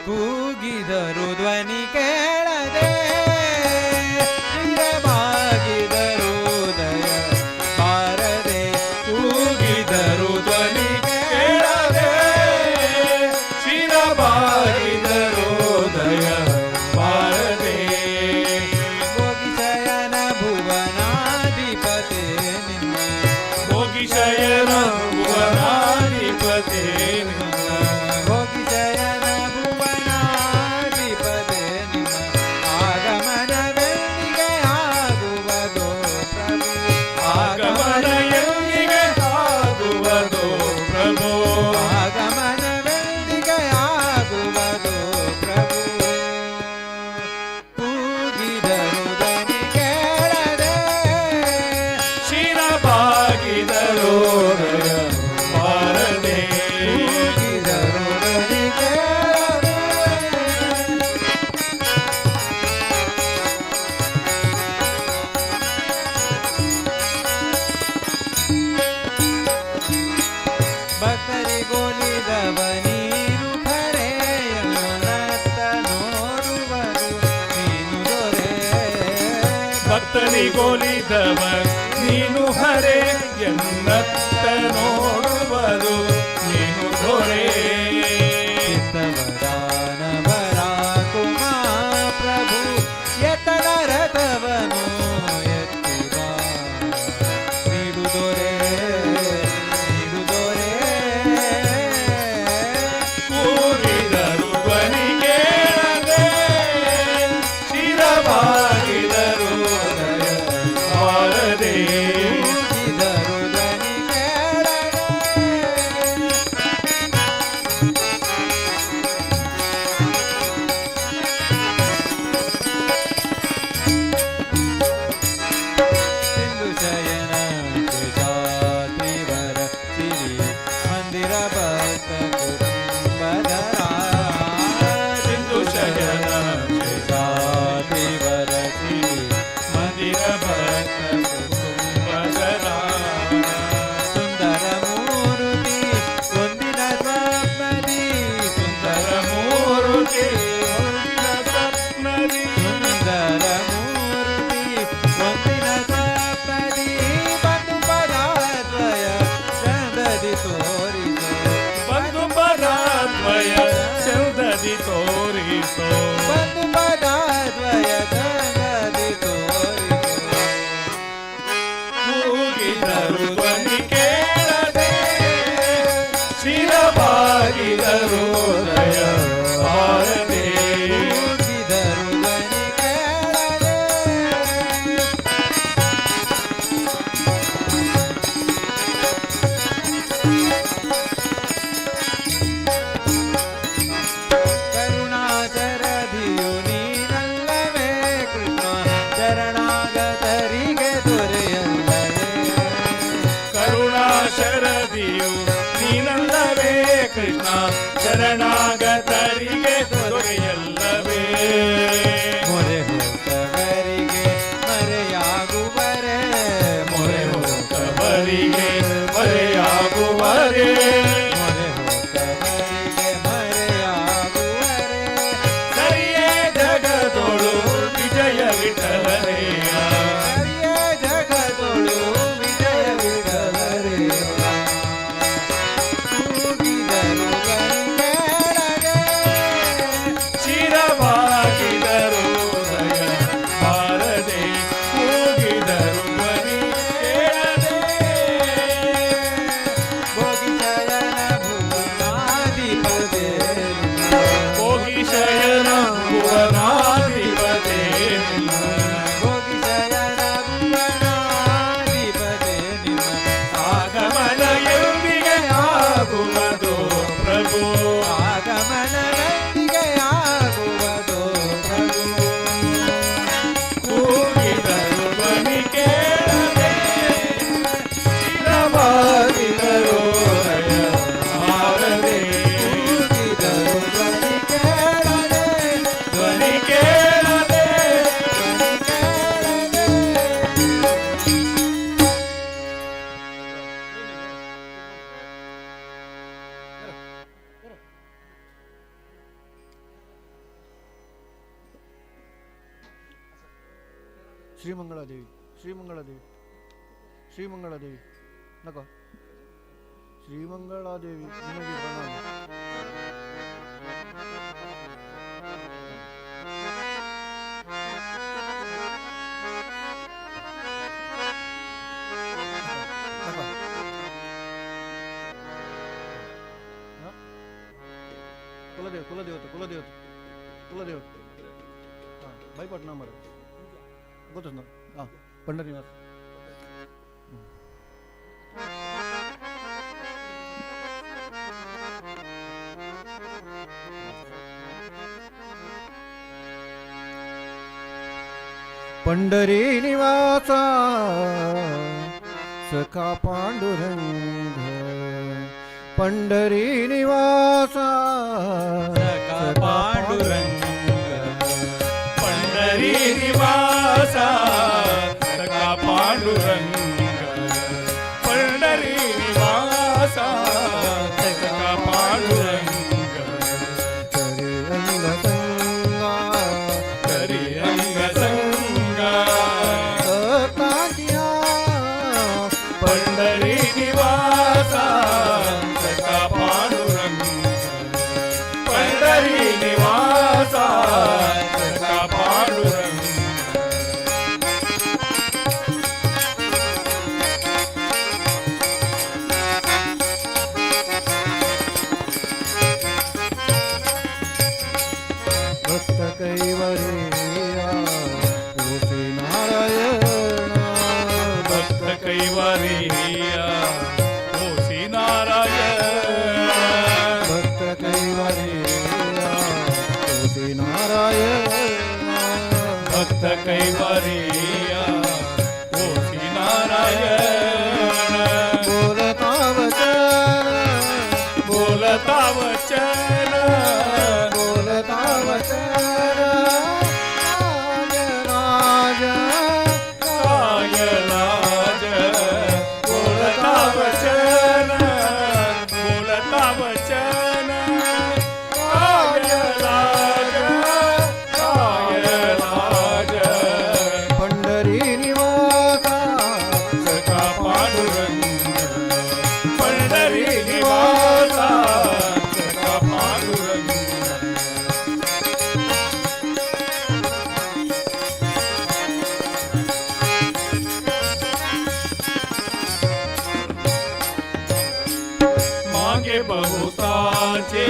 ಕೂಗಿದರು ಧ್ವನಿ ಕೇಳದೆ ಬಾಗಿದರು ದಯ ಬಾರದೆ ಕೂಗಿದರು ಧ್ವನಿ ಕೇಳದೆ ಶಿರಬಾಗಿದರು ದಯ ಬಾರದೆ ಭೋಗಿಶಯನ ಭುವನಾಧಿಪತೆ ನಿನ್ನ ಭೋಗಿಶಯನ ಭುವನಾಧಿಪತೆ ನಿನ್ನ ಭೋಗಿಶಯನ ಭುವನಾಧಿಪತೆ ನಿನ್ನ ಆಗಮನವೆಲ್ಲಿಗೆ ಆಗುವುದೋ ಪ್ರಭು ಆಗಮನ ಎಲ್ಲಿಗೆ ಆಗುವುದೋ ಪ್ರಭು ಆಗಮನವೆಲ್ಲಿಗೆ ಆಗುವುದೋ ಪ್ರಭು ಕೂಗಿದರು ದನಿ ಕೇಳದೆ ಶಿರಬಾಗಿದರು ದಯ ಬಾರದೆ ಕೂಗಿದರು ದನಿ ಕೇಳದೆ ಭಕ್ತರಿಗೊಲಿದವ ನೀರು ಕರೆಯನ್ನತ್ತ ನೋಡುವರು ನೀನು ದೊರೆ ಭಕ್ತರಿಗೊಲಿದವ ನೀನು ಹರೆ ಎನ್ನತ್ತ ನೋಡುವರು ನೀನು ದೊರೆ ಚಿತ್ತವದಾನವರ ಕುಮಾ ಪ್ರಭು ಯತನ ರಥವನು ಎತ್ತಿವ ನೀಡು ದೊರೆ ನೀಡು ದೊರೆ ಕೂಗಿದರು ಧ್ವನಿ ಕೇಳದೆ ಶಿರಬಾಗಿದರು ದಯ ಬಾರದೆ ಕೂಗಿದರು ಧ್ವನಿ ಕೇಳದೆ ಸಿಂಧು ಶಯನ ಜಾತಿವರ ಸಿರಿ ಮಂದಿರ ಭಕ್ತ ಕುಟುಂಬಧರ ಸಿಂಧು ಶಯನ ಜಾತಿವರ ಸಿರಿ ಮಂದಿರ ಭಕ್ತ ಕುಟುಂಬದರ ಸುಂದರ ಮೂರುತಿ ಒಂದಿನ ಸ್ವಪ್ನದಿ ಸುಂದರ ಮೂರುತಿ ಹೊರಟಿನ ಸ್ವಪ್ನದಿ ಸುಂದರ ಮೂರುತಿ ಒಂದಿನ ಸ್ವಪ್ನದಿ ಬಂದು ಪದಾದ್ವಯ ಚಂದದಿ ತೋರಿಸೋ ಬಂದು ಪರಾದ್ವಯ ಚಂದದಿ ತೋರಿಸೋ ಬಂದು ಪದಾದ್ವಯ ಚಂದದಿ ತೋರಿಸೋ ಕೂಗಿದರು ಧ್ವನಿ ಕೇಳದೆ ಶಿರಬಾಗಿದರು ದಯ ಬಾರದೆ ಕೂಗಿದರು ಧ್ವನಿ ಕೇಳದೆ ಕರುಣಾಚರಧಿಯು ನೀನಲ್ಲವೇ ಕೃಷ್ಣ ಶರಣಾಗತರಿಗೆ ದೊರೆಯಲ್ಲವೇ ಕರುಣಾಶರದಿಯು ನೀನಲ್ಲವೇ ಕೃಷ್ಣ ಶರಣಾಗತರಿಗೆ ದೊರೆಯಲ್ಲವೇ ಮೊರೆ ಹೋದವರಿಗೆ ಮರೆಯಾಗುವರೆ ಮೊರೆ ಹೋದವರಿಗೆ ಮರೆಯಾಗುವರೆ ಮೊರೆ ಹೋದವರಿಗೆ ಮರೆಯಾಗುವರೆ ಸರಿಯೇ ಜಗದೊಳು ವಿಜಯ ವಿಠಲನೆಯ ಹರಿಯ ಜಗದೊಳು ವಿಜಯ ವಿಠಲರೆ ಕೂಗಿದರು ಗಂಗೆಳಗೆ ಶಿರವಾಗಿದರು ದಯ ಬಾರದೆ श्रीमंगळादेवी श्रीमंगळादेवी श्रीमंगळादेवी नका श्रीमंगळादेवी ನಿಮಗೆ ಪ್ರಣಾಮ ನका. ಹ? ಕುಲದೇವತೆ ಕುಲದೇವತೆ ಕುಲದೇವತೆ ಹಾಂ ಬೈಪಾಟ್ ನಂಬರ್ ಗೊತ್ತದ ना हां पंढरीनाथ पंढरी निवासा सखा पांडुरंग पंढरी निवासा सखा पांडुरंग पंढरी निवासा सखा पांडुरंग पंढरी निवासा सखा पांडुरंग करी करी अंग संगा अंग संगा सखातिया पंढरी निवासा सखा पांडुरंग पंढरी निवासा सखा पांडुरंग भक्त कैवरिया तुळसी नारायण भक्त कैवरिया तुळसी नारायण भक्त कैवरिया तुळसी नारायण भक्त कैवरिया तुळसी नारायण बोलता वचन बोलता वचन बोलता वचन राज काय लाज बोलता वचन बोलता वचन काय लाज काय लाज पंढरी निवासा सखा पांडुरंग पंढरी निवासा सखा पांडुरंग मागे बहुताचे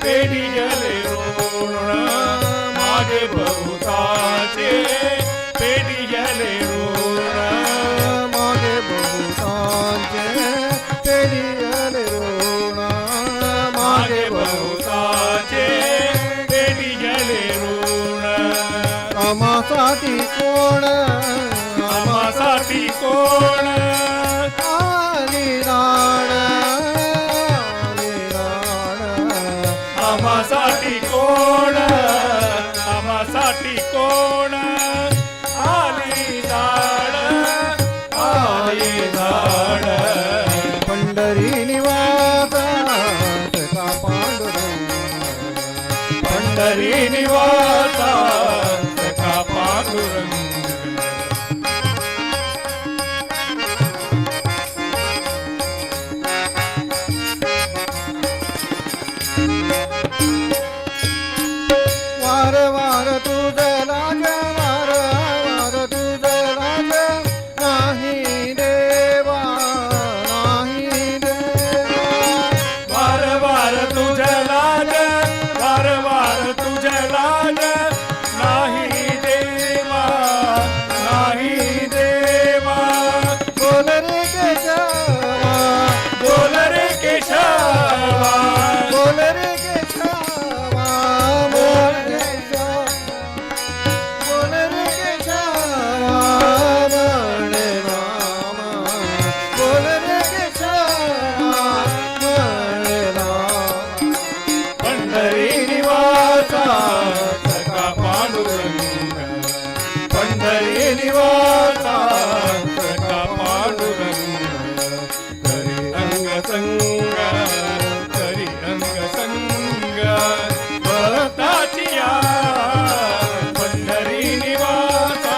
पेढी गेले ऋण मागे बहुताचे पेढी गेले ऋण मागे बहुतांचे पेढियले ऋण मागे मागे बहुताचे पेढी गेले ऋण आमासाठी कोण आम्हासाठी कोण आली राण आली राण आम्हासाठी कोण आम्हासाठी कोण आली झाड आली झाड पंढरी निवासा सखा पांडुरंग पंढरी निवासा सखा पांडुरंग वार वार तुझं लाज वार वार तुझं लाज नाही देवा नाही देवा वार वार तुझ्या लाज वार वार तुझ्या लाज नाही देवा नाही देवा बोल रे केशवा बोल रे केशवा बोल रे केशवा बोल केशवा बोल रे केशवा म्हणे रामा बोल रे केशवा म्हणे रामा पंढरी निवासा सखा पांडुरंग पंढरी निवासा सखा पांडुरंग करी अंग संग करी अंग संग भक्ताची या पंढरी निवासा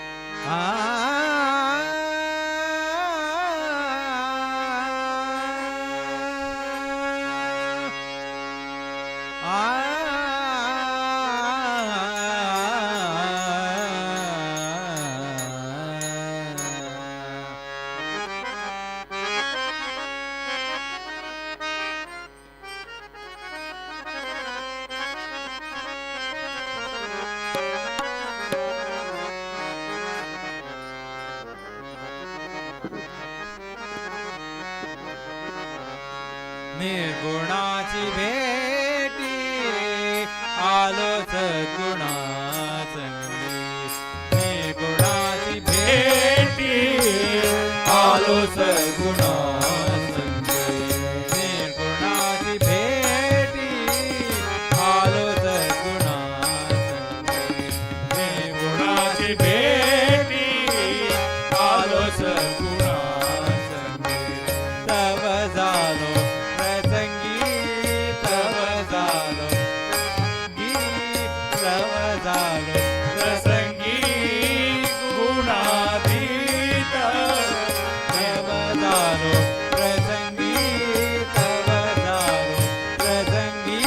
निर्गुणाची भेटी आलो सद्गुणा संगी निर्गुणाची भेटी आलो सद्गुणा संगी निर्गुणाची भेटी आलो सद्गुणा संगी निर्गुणाची भेटी आलो सद्गुणा संगी तव झालो प्रसंगी तव झालो तव झालो प्रसंगी गुणातीत तव झालो प्रसंगी तव झालो प्रसंगी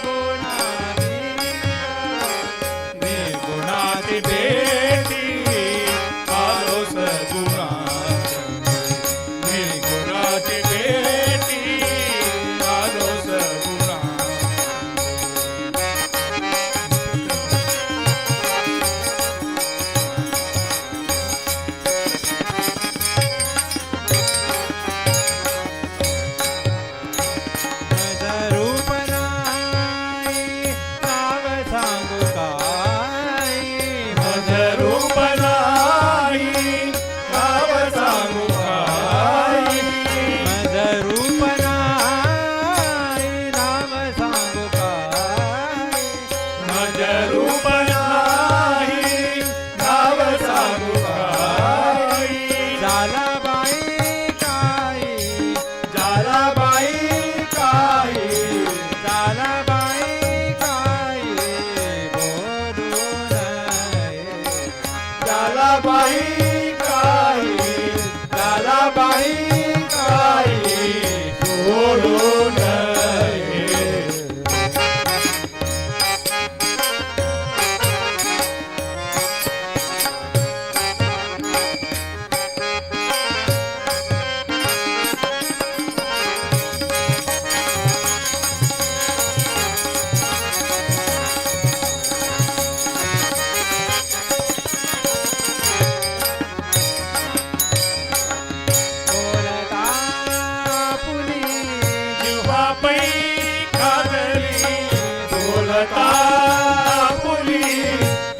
गुणातीत निर्गुणाची भेटी आलो सद्गुणा निर्गुणाची भेटी आलो सद्गुणा मज रूप नाही नाव सांगू काय मज रूप नाही नाव सांगू काय मज रूप नाही नाव सांगू काय मज रूप नाही नाव सांगू काय झाला बाई काय जाला बाई काय झाला बाई काय बोलून जाला बाई काय जाला बाई काय सोडून बोलता पुली जिव्हा पै खादली बोलता पुली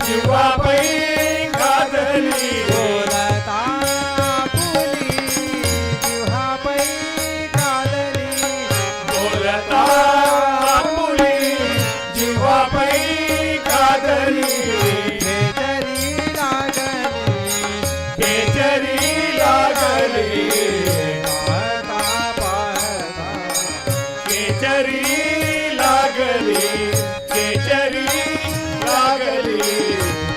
जिव्हा पै खादली बोलता पुली जिव्हा पै कादली बोलता पुली जिव्हा पै खादली खेचरी लागली केचरी लागली पाहता पाहता केचरी लागली केचरी लागली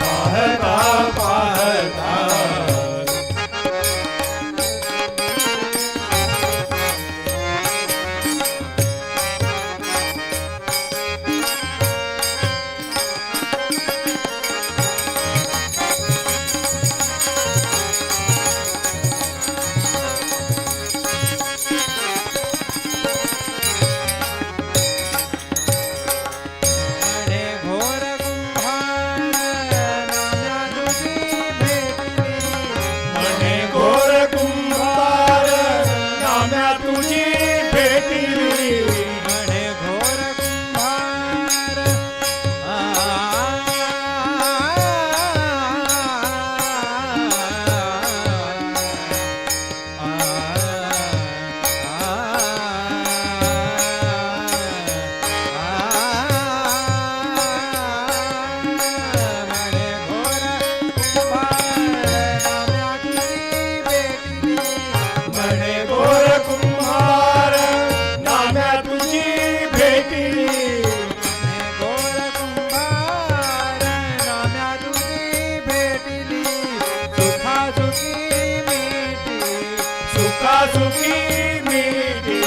पाहता पाहता म्हणे घोर कुंभार नाम्या तुझी भेटली म्हणे घोर कुंभार नाम्या तुझी भेटली म्हणे घोर कुंभार म्हणे घोर कुंभार नाम्या तुझी भेटली म्हणे घोर कुंभार नाम्या तुझी भेटली घोर कुंभार नाम्या तुझी भेटली सुखासुखी मिठी सुखासुखी मिठी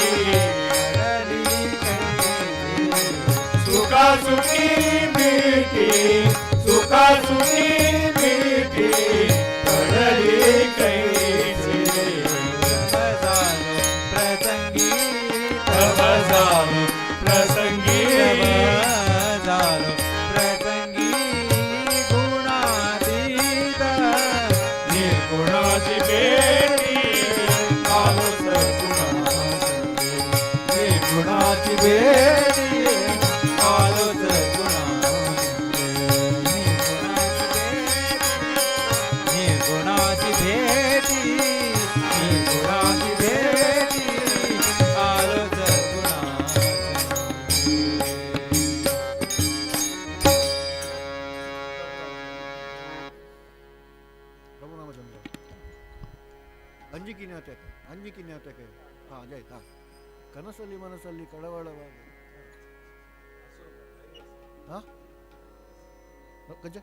रली कैसी सुखासुखी मिठी सुखासुखी मिठी पडली कैसी समजालो प्रसंगी तव जाऊ प्रसंगी समजालो प्रसंगी गुणातीत निर्गुणाची भेटी आलो सद्गुणा गुणाची भेटी आलोच गुणाची भेटी गुणाची भेटी आलोच गुणाची ರಘುರಾಮಚಂದ್ರ ಅಂಜಿಕಿನ ಯಾತಕ್ಕೆ ಹಾಂ ಅದಾಯ್ತಾ ಕನಸಲ್ಲಿ ಮನಸ್ಸಲ್ಲಿ ಕಳವಳವಾಗ ಹಾಂ ಗಜ್ಜ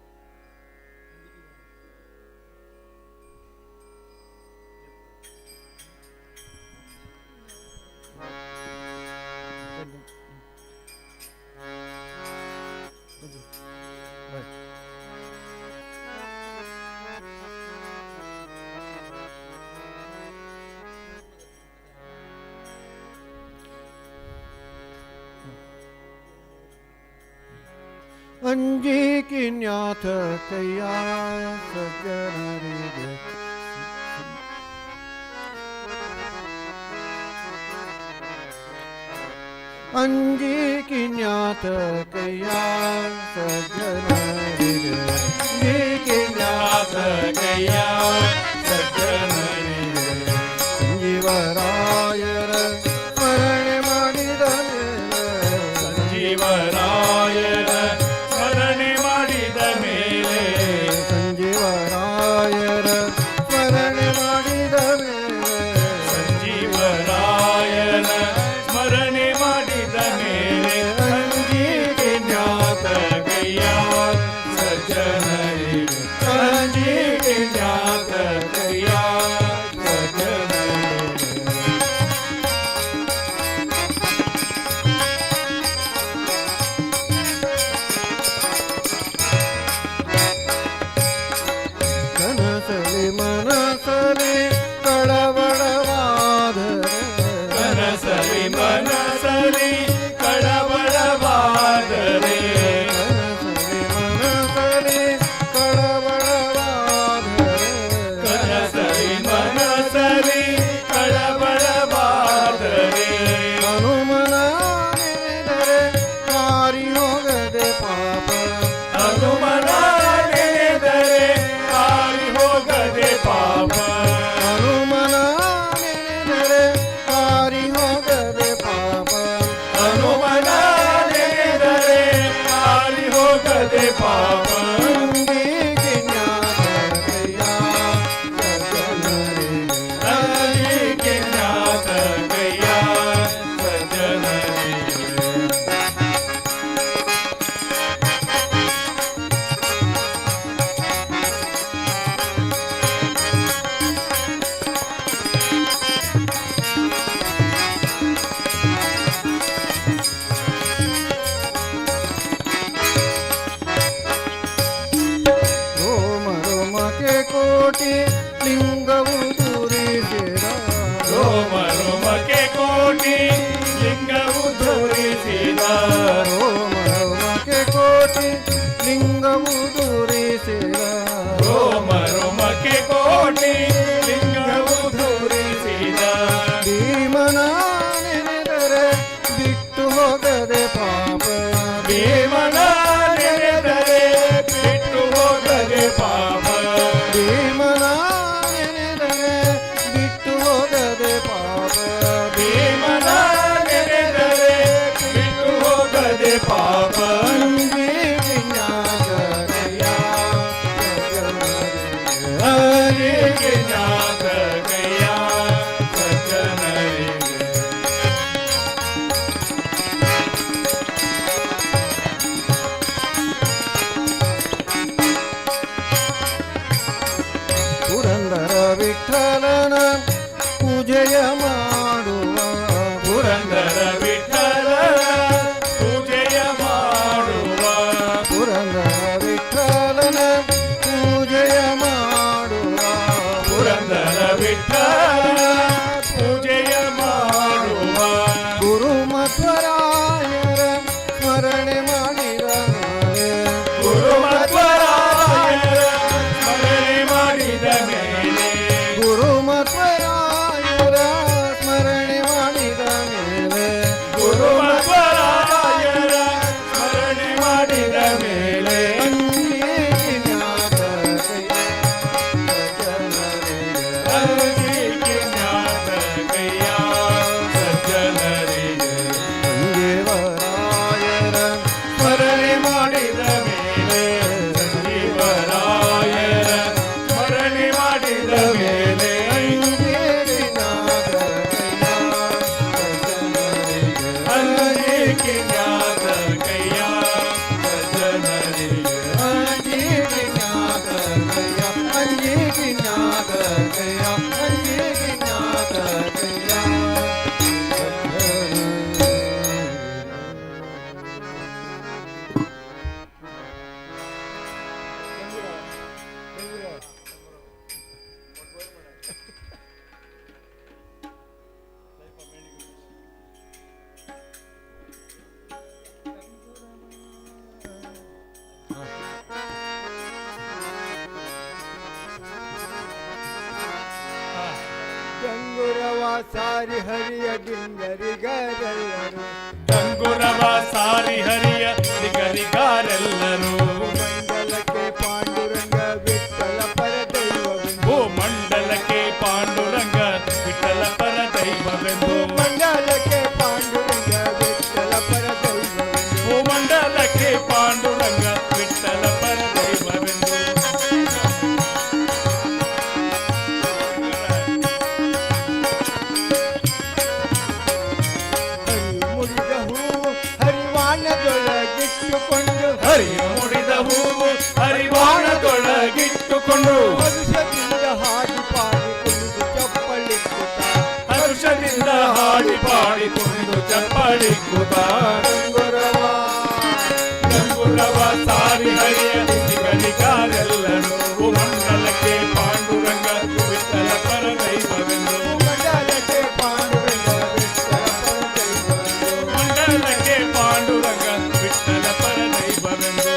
ಅಂಜಿಕಿನ್ಯಾಥ ಕೈಯ ಸಜ್ಜನರಿಗೆ ಅಂಜಿಕಿನ್ಯಾಥ ಕೈಯ ಸಜ್ಜನರಿಗೆ ಅಂಜಿಕಿನ್ಯಾಥ ಕೈಯ ಸಜ್ಜನರಿಗೆ ಸಂಜೀವರಾಯರ ಸ್ಮರಣೆ ಮಾಡಿದ ಸಂಜೀವರಾಯರ ಸ್ಮರಣೆ ಮಾಡಿದ ಮೇಲೆ ಸಂಜೀವರಾಯರ ಸ್ಮರಣೆ ಮಾಡಿದ ಮೇಲೆ ಸಂಜೀವರಾಯರ ಸ್ಮರಣೆ ಮಾಡಿದ ಮೇಲೆ ಅಂಜಿಗೆ ಜ್ಞಾತ ಕೈಯ ಸಜ್ಜನರಿಗೆ ಅಂಜಿಗೆ ಜ್ಞಾತ ಕೈಯ ಸಜ್ಜನರಿಗೆ ಕನಸಲಿ ಮನಸಲಿ ಕಳವಳವಾದರೆ ಕನಸಲಿ ಮನಸಲಿ ಕಳವಳವಾದರೆ ಕನಸಲಿ ಮನಸಲಿ ಕಳವಳವಾದರೆ ಕನಸಲಿ ಮನಸಲಿ ಕಳವಳವಾದರೆ ಹನುಮನ ನೆನೆದರೆ ಮಾರಿ ಹೋಗದೆ ಪಾಪ ಹನುಮನ ನೆನೆದರೆ ಹಾರಿ ಹೋಗದೆ ಪಾಪ ಹನುಮನ ನೆನೆದರೆ ಮಾರಿ ಹೋಗದೆ ಪಾಪ ಹನುಮನ ನೆನೆದರೆ ಹಾರಿ ಹೋಗದೆ ಪಾಪ ಅಂಬಿಗೆ ಜ್ಞಾತ ಕೈಯ ಸಜ್ಜನರಿಗೆ ಅಂಜಿಗೆ ಜ್ಞಾತ ಕೈಯ ಸಜ್ಜನರಿಗೆ ರೋಮ ರೋಮಕ್ಕೆ ಕೋಟಿ ಲಿಂಗವು ದೂರಿಸಿದ ರೋಮ ರೋಮಕ್ಕೆ ಕೋಟಿ ಲಿಂಗವು ಧೂರಿಸಿದ ರೋಮ ರೋಮಕ್ಕೆ ಕೋಟಿ ಲಿಂಗವು ದೂರಿಸಿದ ರೋಮ ರೋಮಕ್ಕೆ ಕೋಟಿ ಲಿಂಗವು ಧೂರಿಸಿದ ಭೀಮನ ನೆನೆದರೆ ಬಿಟ್ಟು ಹೋಗದೆ ಪಾಪ ಭೀಮನ ನೆನೆದರೆ ಬಿಟ್ಟು ಹೋಗದೆ ಪಾಪ ಭೀಮನ ನೆನೆದರೆ ಬಿಟ್ಟು ಹೋಗದೆ ಪಾಪ ಭೀಮನ ನೆನೆದರೆ ಬಿಟ್ಟು ಹೋಗದೆ ಪಾಪ ಅಂಜಿಗೆ ಜ್ಞಾತ ಕೈಯ ಸಜ್ಜನರಿಗೆ ಹರಿಗೆ ಜ್ಞಾತ ಕೈಯ ಸಜ್ಜನರಿಗೆ ಪುರಂದರ ವಿಠಲನ ಪೂಜೆಯ ಮಾಡುವ ಪುರಂದರ ವಿಠಲ ಪೂಜೆಯ ಮಾಡುವ ಪುರಂದರ ವಿಠಲನ ಪೂಜೆಯ ಮಾಡುವ ಪುರಂದರ ವಿಠಲ ಪೂಜೆಯ ಮಾಡುವ ಗುರುಮಧ್ವರಾಯರ ಸ್ಮರಣೆ ಮಾಡಿದ ನಾಳೆ ಗುರುಮಧ್ವರಾಯರ ಸ್ಮರಣೆ ಮಾಡಿದ ಮೇಲೆ ಗುರುಮಧ್ವರಾಯರ ಸ್ಮರಣೆ ಮಾಡಿದ ಮೇಲೆ ಸಾರಿ ಹರಿಯ ಡಿಂಗರಿಗರೆಲ್ಲರೂ ಡಂಗುರವ ಸಾರಿ ಹರಿಯ ದಿಗರಿಗಾರೆಲ್ಲರೂ ಮಂಡಲಕ್ಕೆ ಪಾಂಡುರಂಗ ವಿಠಲ ಪರ ದೈವವೆಂದು ಓ ಮಂಡಲಕ್ಕೆ ಪಾಂಡುರಂಗ ವಿಠಲ ಪರ ದೈವವೆಂದು ಮಂಡಲಕ್ಕೆ ಪಾಂಡುರಂಗ ವಿಠಲ ಪರ ದೈವವೆಂದು ಓ ಮಂಡಲಕ್ಕೆ ಪಾಂಡುರಂಗ ವಿಠಲ ಪರ ದೈವವೆಂದು ಮುಡಿದ ಹೂವು ಹರಿವಾಣದೊಳಗಿಟ್ಟುಕೊಂಡು ಹರಿಯ ಮುಡಿದ ಹೂವು ಹರಿವಾಣದೊಳಗಿಟ್ಟುಕೊಂಡು ಹರುಷದಿಂದ ಹಾಡಿ ಪಾಡಿ ಕುಣಿದು ಚಪ್ಪಳಿಸುತ್ತ ಹರುಷದಿಂದ ಹಾಡಿ ಪಾಡಿ ಕುಣಿದು ಚಪ್ಪಾಳಿ ಕೂತ ಡಂಗುರವ ಸಾರಿ ಹರಿಯ ದಿಗರಿಗಾರೆಲ್ಲರೂ ಓ ಮಂಡಲಕ್ಕೆ ಪಾಂಡುರಂಗ ವಿಠಲ ಪರ ದೈವವೆಂದು ಮಂಡಲಕ್ಕೆ ಪಾಂಡುರಂಗ ವಿಠಲ ಪರ ದೈವವೆಂದು ಮಂಡಲಕ್ಕೆ ಪಾಂಡುರಂಗ ವಿಠಲ ಪರ ದೈವವೆಂದು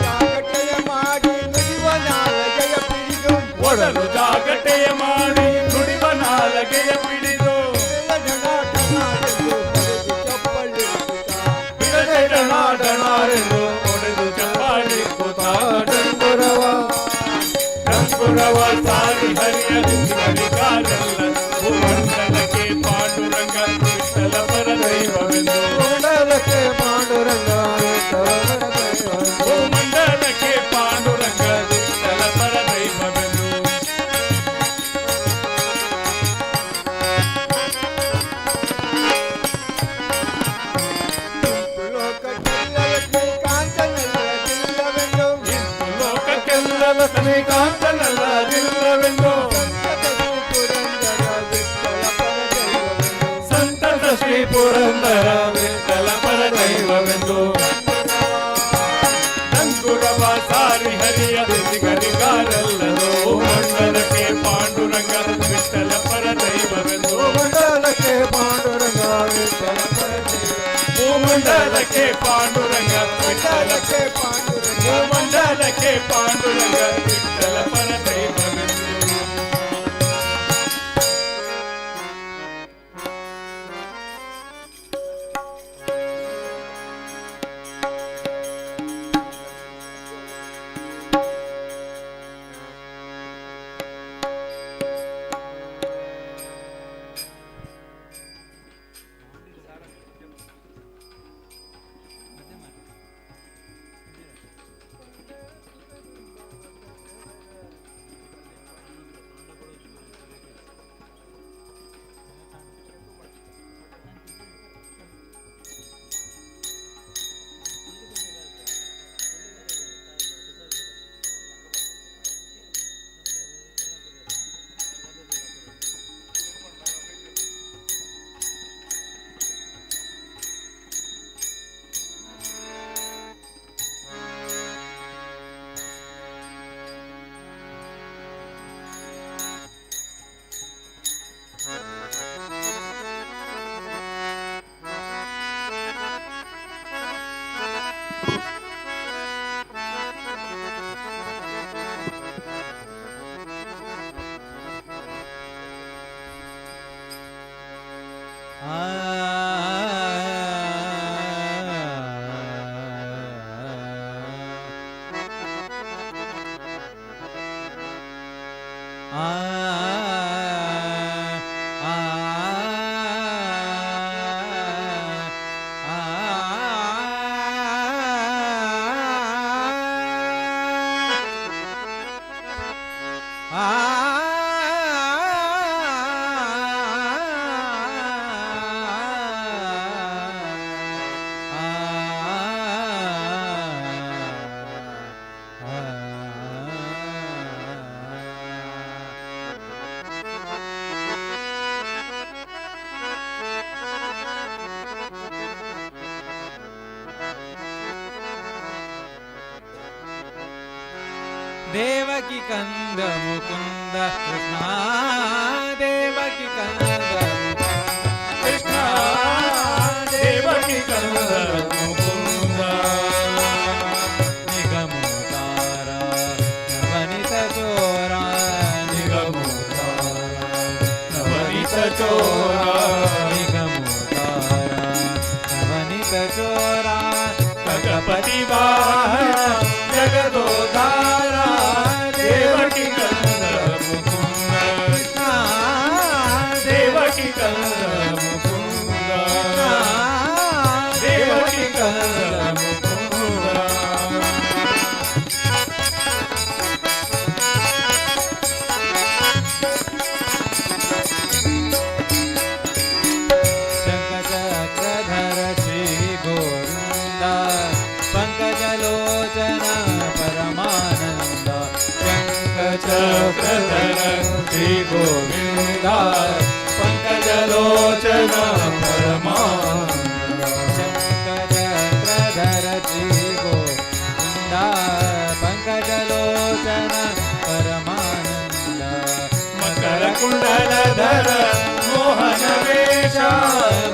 ಜಾಗಟೆಯ ಮಾಡಿ ನುಡಿವ ನಾಲಗೆಯ ಪಿಡಿದು ಒಡಲು ಜಾಗಟೆಯ ಮಾಡಿ ನುಡಿವ ನಾಲಗೆಯ ಪಿಡಿದು ಢಣಾಢಣಾಡೆಂದು ಹೊಡೆದು ಚಪ್ಪಳಿಸುತ್ತ ಡಣಾಡಣಾರೆಂದು ಹೊಡೆದು ಚಪ್ಪಾಳಿ ಕೂತ ಡಂಗುರವ ಸಾರಿ ಹರಿಯ ದಿಗರಿಗಾರೆಲ್ಲ ಓ ಮಂಡಲಕ್ಕೆ ಪಾಂಡುರಂಗ ವಿಠಲ ಪರ ದೈವವೆಂದು ಮಂಡಲಕ್ಕೆ ಪಾಂಡುರಂಗ ವಿಠಲ ಪರ ದೈವವೆಂದು ಓ ಮಂಡಲಕ್ಕೆ ಪಾಂಡುರಂಗ ವಿಠಲ ಪರ ದೈವವೆಂದು ಲೋಕಕ್ಕೆಲ್ಲ ಶ್ರೀಕಾಂತನೆಲ್ಲದಿಲ್ಲವೆಂದು ಇಂದು ಲೋಕಕ್ಕೆಲ್ಲ ಲಕ್ಷ್ಮೀಕಾಂತನಲ್ಲದಿಲ್ಲವೆಂದು ಸಂತತ ಶ್ರೀ ಪುರಂದರ ವಿಠಲ ಪರ ದೈವವೆಂದು ಸಂತತ ಶ್ರೀ ಪುರಂದರ ವಿಠಲ ಪರ ದೈವವೆಂದು ಡಂಗುರವ ಸಾರಿ ಹರಿಯ ದಿಗರಿಗಾರೆಲ್ಲರೂ ಮಂಡಲಕ್ಕೆ ಪಾಂಡುರಂಗ ವಿಠಲ ಪರ ದೈವವೆಂದು ಮಂಡಲಕ್ಕೆ ಪಾಂಡುರಂಗ ವಿಠಲ ಪರ ದೈವವೆಂದು ಓ ಮಂಡಲಕ್ಕೆ ಪಾಂಡುರಂಗ ವಿಠಲ ಮಂಡಲಕ್ಕೆ ಪಾಂಡುರಂಗ ಓ ಮಂಡಲಕ್ಕೆ ಪಾಂಡುರಂಗ ವಿಠಲ ಪರ ದೈವವೆಂದು ದೇವಕಿ ಕಂದ ಮುಕುಂದ ಕೃಷ್ಣ ದೇವಕಿ ಕಂದ ಕೃಷ್ಣ ದೇವಕಿ ಕಂದ ಮುಕುಂದ ಚೋರ ನಿಗಮೋದಾರ ನವನಿತ ಚೋರ ಗಣಪತಿ ವಾಹನ ಜಗದೋಧಾರ ದೇವಕಿ ಕಂದ ಮುಕುಂದ ದೇವಕಿ ಕಂದ ಮುಕುಂದ ದೇವಕಿ ಕಂದ ಮುಕುಂದ ಶಂಖಚಕ್ರಧರ ಶ್ರೀ ಗೋವಿಂದ ಪಂಕಜಲೋಚನ ಪರಮಾನಂದ ಚಕ್ರಧರ ಶ್ರೀ ಗೋವಿಂದ ಪಂಕಜಲೋಚನ ಪರಮಾನಂದ ಶಂಖಚಕ್ರಧರ ಶ್ರೀ ಗೋವಿಂದ ಪಂಕಜಲೋಚನ ಪರಮಾನಂದ ಮಕರ ಕುಂಡಲಧರ ಮೋಹನ ವೇಷ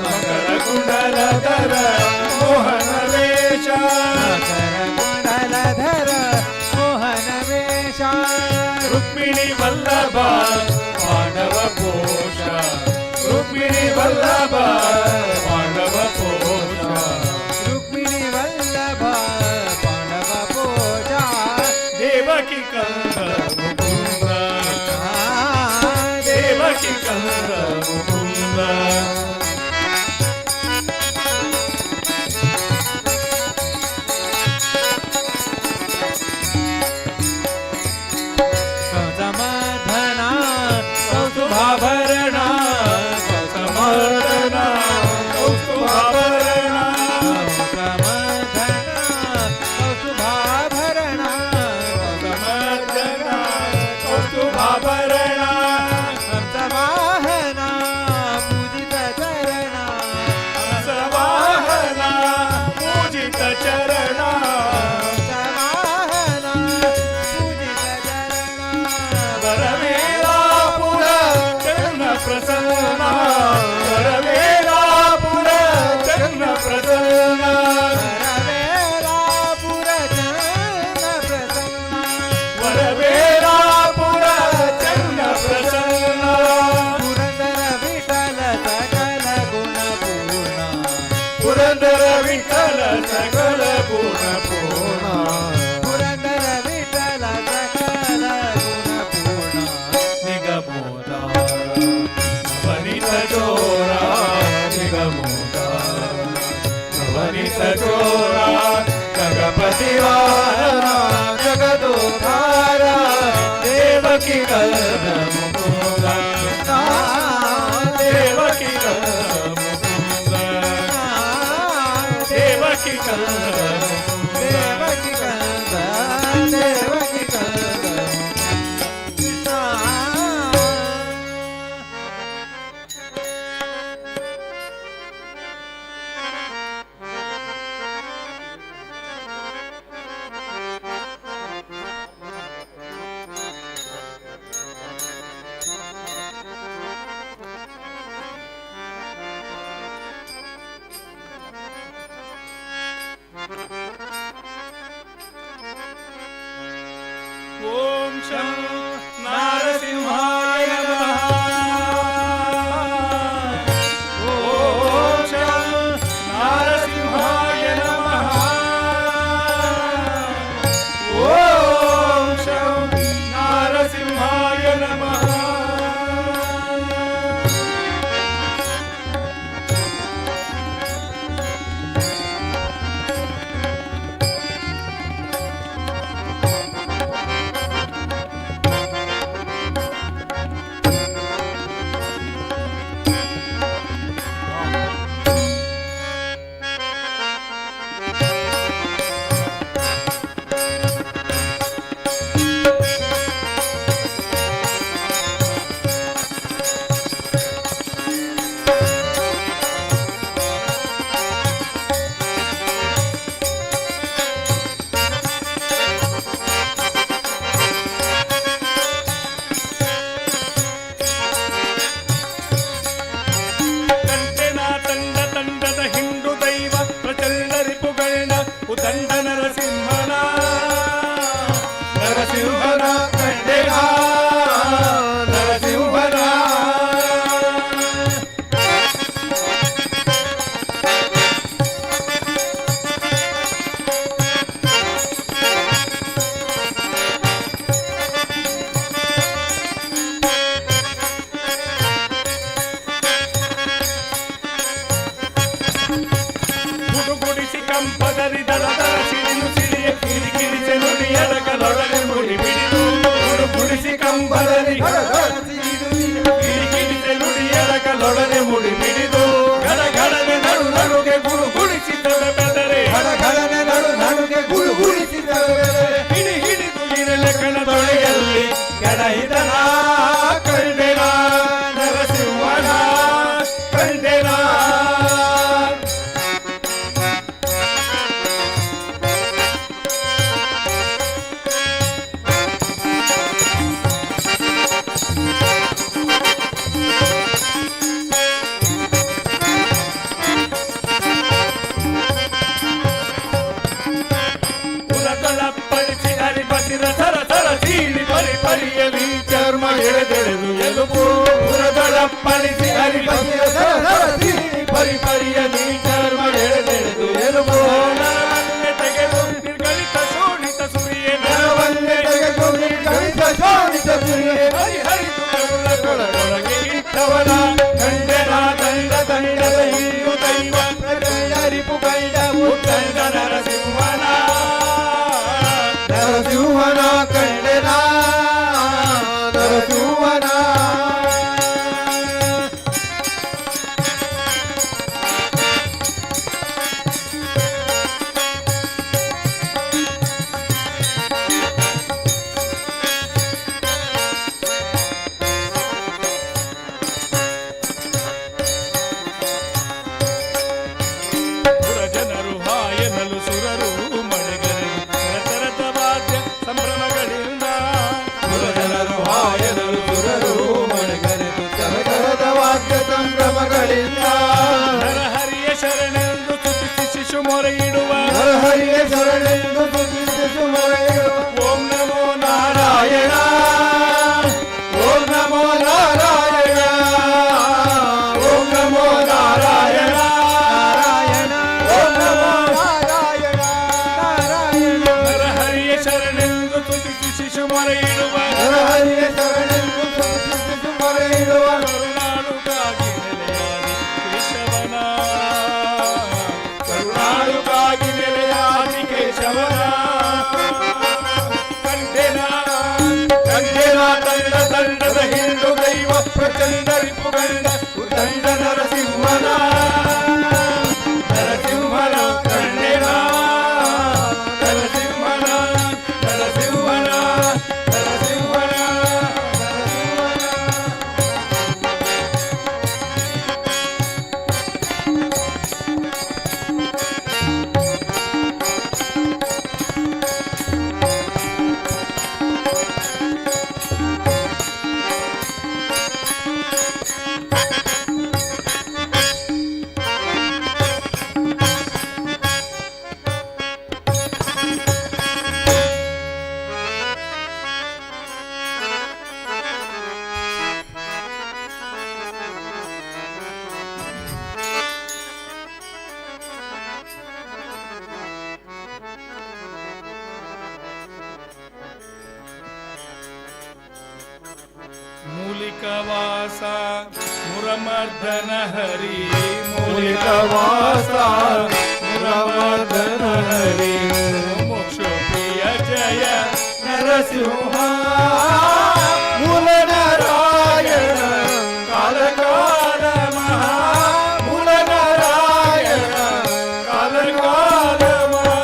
ಮಕರ ಕುಂಡಲಧರ ಮೋಹನ ವೇಷ ಮಕರ ಕುಂಡಲಧರ ಮೋಹನ ವೇಷ ರುಕ್ಮಿಣಿ ವಲ್ಲಭ ಪಾಂಡವ ಪೋಷ ರುಕ್ಮಿಣಿ ವಲ್ಲಭ ಪಾಂಡವ ಪೋಷ ರುಕ್ಮಿಣಿ ವಲ್ಲಭ ಪಾಂಡವ ಪೋಷ ದೇವಕಿ ಕಂದ ಮುಕುಂದ ದೇವಕಿ ಕಂದ ಮುಕುಂದ ಸಮಧನ ಕೌಸ್ತುಭಾಭರಣ ಕೌಸ್ತುಭಾಭರಣ ಕೌಸ್ತುಭಾಭರಣ ಸಮಧನ ಕೌಸ್ತುಭಾಭರಣ ಸಮರ್ದನ ಕೌಸ್ತುಭಾಭರಣ ಹಂಸವಾಹನ ಪೂಜಿತ ಚರಣ ಸವಾಹನ ಪೂಜಿತ ಚರಣ ಹಂಸವಾಹನ ಪೂಜಿತ ಚರಣ ವರವೇಲಾಪುರ ಚನ್ನ ಪ್ರಸನ್ನ ವರವೇಲಾಪುರ ಚನ್ನ ಪ್ರಸನ್ನ ವರವೇಲಾಪುರ ಚನ್ನ ಪ್ರಸನ್ನ ವರವೇಲಾಪುರ ಚನ್ನ ಪ್ರಸನ್ನ ಪುರಂದರ ವಿಠಲ ಸಕಲ ಗುಣಪೂರ್ಣ ಪುರಂದರ ವಿಠಲ ಸಕಲ ಗುಣ ಪೂರ್ಣ ಪುರಂದರ ವಿಠಲ ಸಕಲ ಗುಣಪೂರ್ಣ ನಿಗಮೋದಾರ ನವನಿತ ಚೋರ ನಿಗಮೋದಾರ ನವನಿತ ಚೋರ ಗಣಪತಿ ವಾಹನ ಜಗದೋಧಾರ ದೇವಕಿ ಕಂದ ಮುಕುಂದ ದೇವಕಿ ಕಂದ ಮುಕುಂದ ದೇವಕಿ ಕಂದ ದೇವಕಿ ಕಂದ ದೇವಕಿ ಕಂದ ಓಂ ಶಂ ನಾರಸಿಂಹಾಯ ನಮಃ ಓಂ ಶಂ ನಾರಸಿಂಹಾಯ ನಮಃ ಓಂ ಶಂ ನಾರಸಿಂಹಾಯ ನಮಃ ಪರಿಪರಿಯಲಿ ಚರ್ಮ ಎಳೆದೆಳೆದು ಎಲುಬು ಪುರದೊಳಪ್ಪಳಿಸಿ ಹರಿಪತಿಯ ಸರಸಿ ಪರಿಪರಿಯಲಿ ಚರ್ಮ ಎಳೆದೆಳೆದು ಎಲುಬು ನರವನ್ನೇ ತೆಗೆದು ನಿರ್ಗಳಿತ ಶೋಣಿತ ಸುರಿಯೇ ನರವನ್ನೇ ತೆಗೆದು ನಿರ್ಗಳಿತ ಶೋಣಿತ ಸುರಿಯೇ ಹರಿಹರಿದು ಕರುಳಗೊಳಗೊಳಗೆ ಇಟ್ಟವನ ಕಂಡೆನ ದಂಡ ದಂಡದ ಹಿಂದು ದೈವ ಅರಿಪು ಕಂಡ ಉತ್ತಂಡ ನರಸಿಂಹನ ನರಸಿಂಹನ ಕಂಡೆನ ನರಸಿಂಹನ ಸುರಜನರು ಹಾಯನಲು ಸುರರು ಮಳೆಗರೆದು ತರತರದ ವಾದ್ಯ ಸಂಭ್ರಮಗಳಿಂದ ಸುರಜನರು ಹಾಯನಲು ಸುರರು ಮಳೆಗರೆದು ತರತರದ ವಾದ್ಯ ಸಂಭ್ರಮಗಳಿಂದ ನರಹರಿಯ ಶರಣೆಂದು ತುತಿಸಿ ಶಿಶು ಮೊರೆಯಿಡುವ ನರಹರಿಯ ಶರಣೆಂದು ತುತಿಸಿ ಮೊರೆಯಿಡುವ ಓಂ ನಮೋ ನಾರಾಯಣ ಓಂ ನಮೋ ನಾರಾಯಣ ಓಂ ನಮೋ ನಾರಾಯಣ ನಾರಾಯಣ ಓಂ ನಮೋ ನಾರಾಯಣ ನಾರಾಯಣ ನರಹರಿಯ ಶರಣೆಂದು ತುತಿಸಿ ಶಿಶು ಮೊರೆಯಿಡುವ ನರಹರಿಯ ಶರಣೆಂದು ತುತಿಸಿ ಮೊರೆಯಿಡುವ ಕರುಣಾಳುಗಾಗಿ ನೆಲೆಯಾದಿ ಕೇಶವನ ಕರುಣಾಳುಗಾಗಿ ನೆಲೆಯಾದಿ ಕೇಶವನ ಕಂಠೆನ ಕಂಠೆನ ದಂಡ ದಂಡದ ಹಿಂಡು ದೈವ ಪ್ರಚಂಡ ರಿಪುಗಂಡ ಉದಂಡ ನರಸಿಂಹನ ನರಸಿಂಹನ ಕಂಠೆನ ನರಸಿಂಹನ ನರಸಿಂಹನ ನರಸಿಂಹನ ಮೂಲಿಕವಾಸ ಮುರಮರ್ದನ ಹರಿ ಮೂಲಿಕವಾಸ ಮುರಮರ್ದನ ಹರಿ ಮೋಕ್ಷ ಪ್ರಿಯ ಜಯ ನರಸಿಂಹ ಮೂಲ ನಾರಾಯಣ ಕಾಲ ಕಾಲ ಮಹಾ ಮೂಲ ನಾರಾಯಣ ಕಾಲ ಕಾಲ ಮಹಾ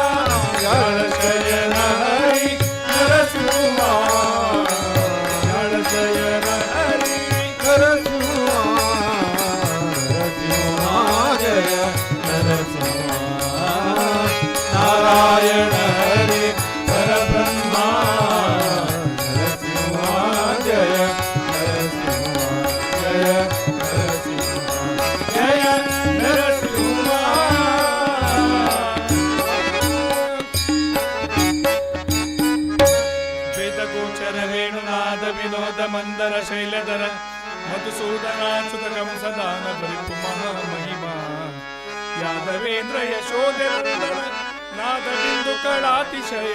ಶಯನ ಹರಿ ನರಸಿಂಹ ಶಯನ ಹರಿ ನರಸಿಂಹ ನರಸಿಂಹ ಜಯ ನರಸಿಂಹ ನಾರಾಯಣ ಹರಿ ಪರಬ್ರಹ್ಮ ನರಸಿಂಹ ಜಯ ನರಸಿಂಹ ಜಯ ನರಸಿಂಹ ಜಯ ನರಸಿಂಹ ವೇದಗೋಚರ ವೇಣುನಾದ ವಿನೋದ ಮಂದರ ಶೈಲಧರ ಮಧುಸೂದನಾಚ್ಯುತ ಕಂಸದಾನ ಬರಿಪು ಮಹಾಮಹಿಮಾ ಯಾದವೇಂದ್ರ ಯಶೋಧರಂದನ ನಾದ ಬಿಂದು ಕಳಾತಿಶಯ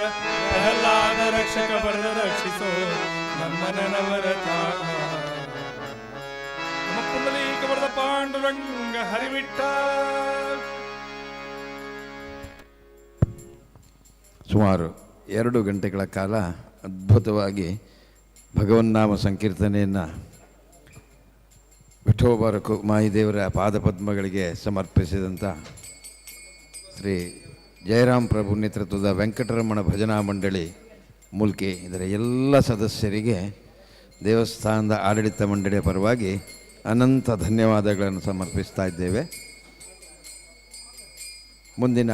ಪ್ರಹ್ಲಾದ ರಕ್ಷಕ ಬರದ ರಕ್ಷಿಸೋ ನಮ್ಮನ ನವರತ ನಮ್ಮ ಪುಂಡಲೀಕ ಬರದ ಪಾಂಡುರಂಗ ಹರಿವಿಟ್ಟ. ಸುಮಾರು 2 ಗಂಟೆಗಳ ಕಾಲ ಅದ್ಭುತವಾಗಿ ಭಗವನ್ನಾಮ ಸಂಕೀರ್ತನೆಯನ್ನು ವಿಠೋಬಾರಕು ಮಾಯಿದೇವರ ಪಾದಪದ್ಮಗಳಿಗೆ ಸಮರ್ಪಿಸಿದಂಥ ಶ್ರೀ ಜಯರಾಮ್ ಪ್ರಭು ನೇತೃತ್ವದ ವೆಂಕಟರಮಣ ಭಜನಾ ಮಂಡಳಿ ಮೂಲ್ಕಿ ಇದರ ಎಲ್ಲ ಸದಸ್ಯರಿಗೆ ದೇವಸ್ಥಾನದ ಆಡಳಿತ ಮಂಡಳಿಯ ಪರವಾಗಿ ಅನಂತ ಧನ್ಯವಾದಗಳನ್ನು ಸಮರ್ಪಿಸ್ತಾ ಇದ್ದೇವೆ. ಮುಂದಿನ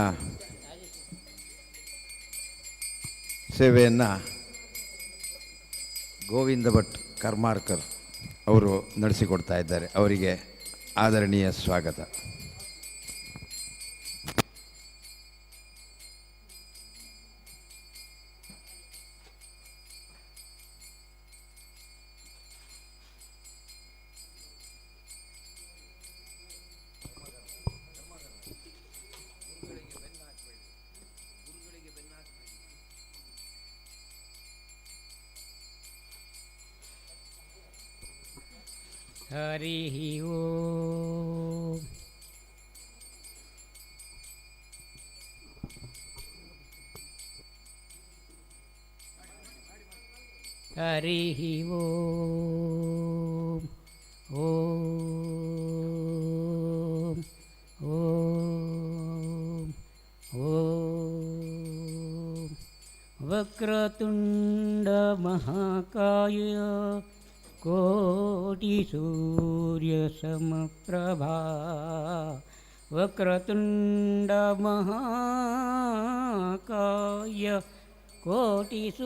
ಸೇವೆಯನ್ನು ಗೋವಿಂದ ಭಟ್ ಕರ್ಮಾರ್ಕರ್ ಅವರು ನಡೆಸಿಕೊಡ್ತಾ ಇದ್ದಾರೆ. ಅವರಿಗೆ ಆದರಣೀಯ ಸ್ವಾಗತ. हरिः ओम् हरिः ओम् ॐ वक्रतुण्डमहाकाय कोटिसूर्यसमप्रभा वक्रतुण्डमहाकाय कोटिसूर्यसमप्रभा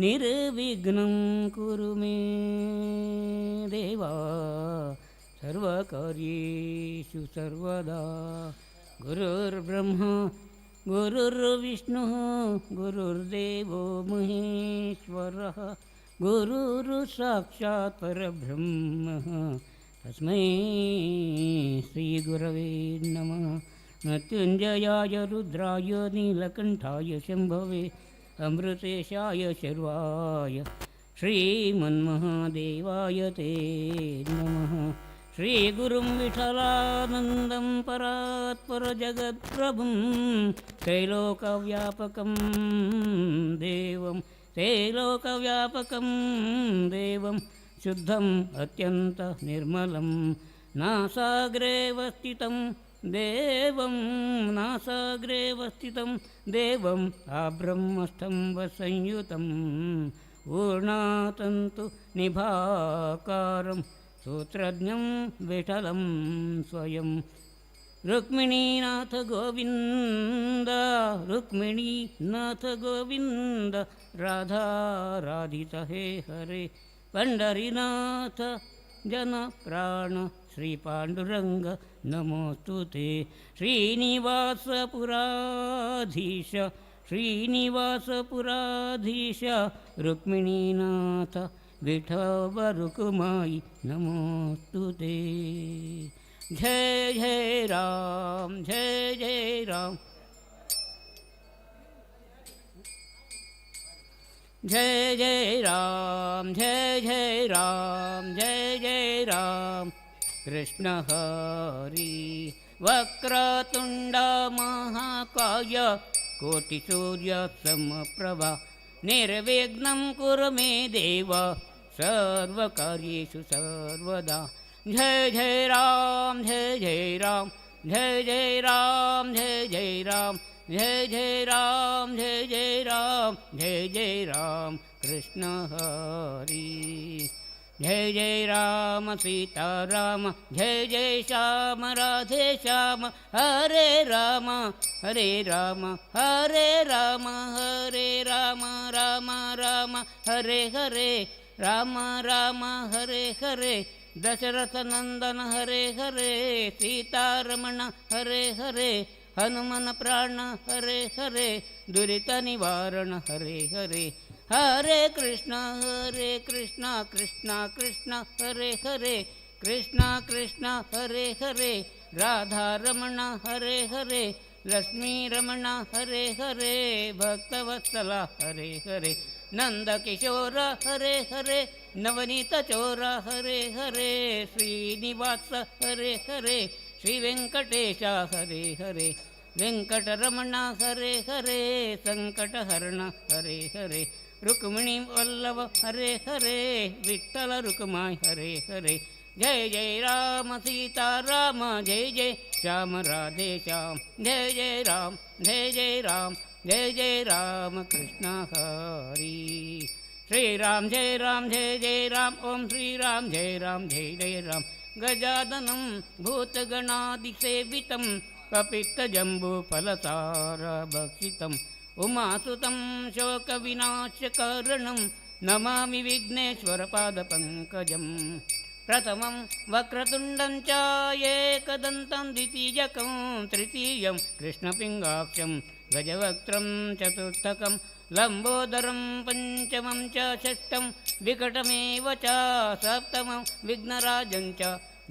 निर्विघ्नं कुरु मे देवा सर्वकार्येषु सर्वदा गुरुर्ब्रह्मा गुरुर्विष्णुः गुरुर्देवो महेश्वरः गुरुर्साक्षात् परब्रह्मः तस्मै श्रीगुरवे नमः मृत्युञ्जयाय रुद्राय नीलकण्ठाय शम्भवे अमृतेशाय शर्वाय श्रीमन्महादेवाय ते नमः श्रीगुरुं विठलानन्दं परात्परजगत्प्रभुं त्रैलोकव्यापकं देवं शुद्धम् अत्यन्तनिर्मलं नासाग्रे वस्थितं देवम् आब्रह्मस्तम्भसंयुतं ऊर्णातन्तु निभाकारं सूत्रज्ञं विठलं स्वयं रुक्मिणीनाथ गोविन्द राधा राधित हे हरे पंडरीनाथ जन प्राण श्री पांडुरंग नमोस्तु ते श्रीनिवासपुराधीश रुक्मिणीनाथ विठवरुकुमाई नमोस्तु ते जय जय राम जय जय राम जय जय राम जय जय राम जय जय राम कृष्ण हरि वक्रतुंड महाकाय कोटिसूर्य समप्रभा निर्विघ्नं कुरु मे देव सर्वकार्येषु सर्वदा जय जय राम जय जय राम जय जय राम जय जय राम जय जय राम जय जय राम जय जय राम कृष्ण हरि जय जय राम सीताराम जय जय श्याम राधे श्याम हरे राम हरे राम हरे राम हरे राम राम राम हरे हरे राम राम हरे हरे दशरथ नंदन हरे हरे सीतारमण हरे हरे हनुमन प्राण हरे हरे दुरित निवारण हरे हरे हरे कृष्ण कृष्ण कृष्ण हरे हरे कृष्ण कृष्ण हरे हरे राधा रमण हरे हरे लक्ष्मी रमण हरे हरे भक्तवत्सला हरे हरे नंद किशोर हरे हरे नवनीत चोर हरे हरे श्रीनिवास हरे हरे श्री वेंकटेश हरे हरे वेंकटरमण हरे हरे संकटहरण हरे हरे रुक्मिणी वल्लभ हरे हरे विठ्ठल रुक्माई हरे हरे जय जय राम सीता राम जय जय श्याम राधे श्याम जय जय राम जय जय राम जय जय राम कृष्ण हरि श्री राम जय जय राम ओम श्री राम जय राम गजाननं भूतगणादिसेवितं कपित्तजम्बूफलसारभक्षितम् उमासुतं शोकविनाशकारणं नमामि विघ्नेश्वरपादपङ्कजं प्रथमं वक्रतुण्डं च एकदन्तं द्वितीयकं तृतीयं कृष्णपिङ्गाक्षं गजवक्त्रं चतुर्थकं लम्बोदरं पञ्चमं च षष्ठं विकटमेव च सप्तमं विघ्नराजं च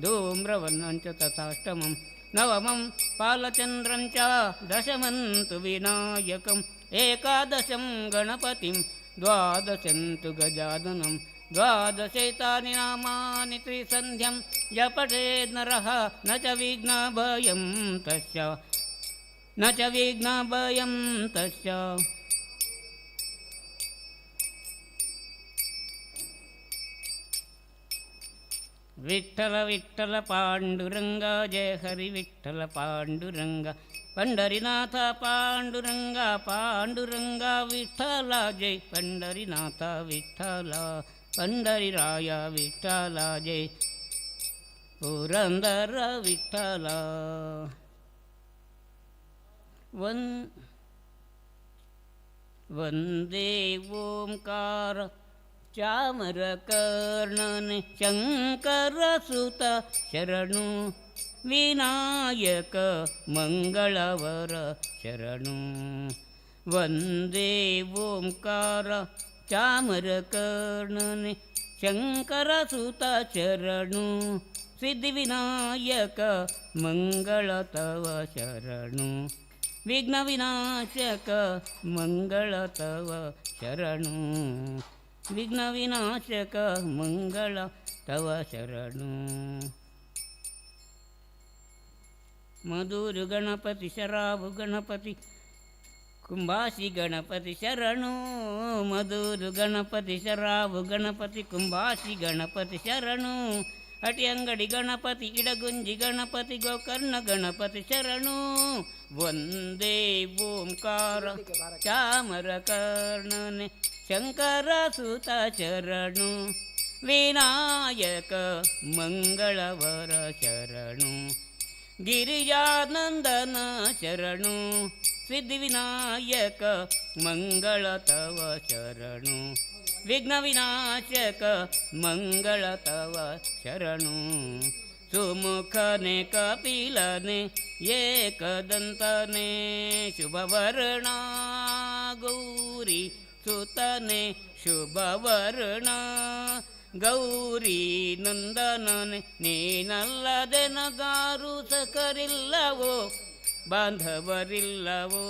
धूम्रवर्णं च तथाष्टमं नवमं पालचन्द्रं च दशमं तु विनायकम् एकादशं गणपतिं द्वादशन्तु गजाननं द्वादशैतानि नामानि त्रिसन्ध्यं जपठेत् नरः न च विघ्नभयं तस्य न च विघ्नभयं तस्य विठ्ठल विठ्ठल पांडुरंग जय हरि विठ्ठल पांडुरंग पंढरीनाथ पांडुरंग पांडुरंग विठ्ठल जय पंढरीनाथ विठ्ठल पंढरीराय विठ्ठल जय पुरंदर विठ्ठल वंदे ओंकार चामरकर्णने शंकरसुत शरणु विनायक मंगलवर शरणु वंदे ओंकार चामरकर्णने शंकरसुत शरणु सिद्धिविनायक मंगल तव शरणु विघ्नविनाशक मंगल तव शरणु विघ्नविनाशक मंगल तव शरणु मधुर गणपति शराबु गणपति कुंभासी गणपति शरणु मधुर गणपति शराबु गणपति कुंभासी गणपति शरणु अटियंगड़ी गणपति इडगुंजी गणपति गोकर्ण गणपति शरणु वंदे ओंकार चामरकर्णने शंकरसुत शरणु विनायक मंगलवर शरणु गिरिजानंदन शरणु सिद्धिविनायक मंगल तव शरणु विघ्नविनाशक मंगल तव शरणु सुमुखने कपिलने एकदंतने शुभवर्णा गौरी सुतने शुभवर्ण गौरी ನಂದನನೆ ನೀನಲ್ಲದೆ ನಗಾರು ಸಕರಿಲ್ಲವೋ ಬಾಂಧವರಿಲ್ಲವೋ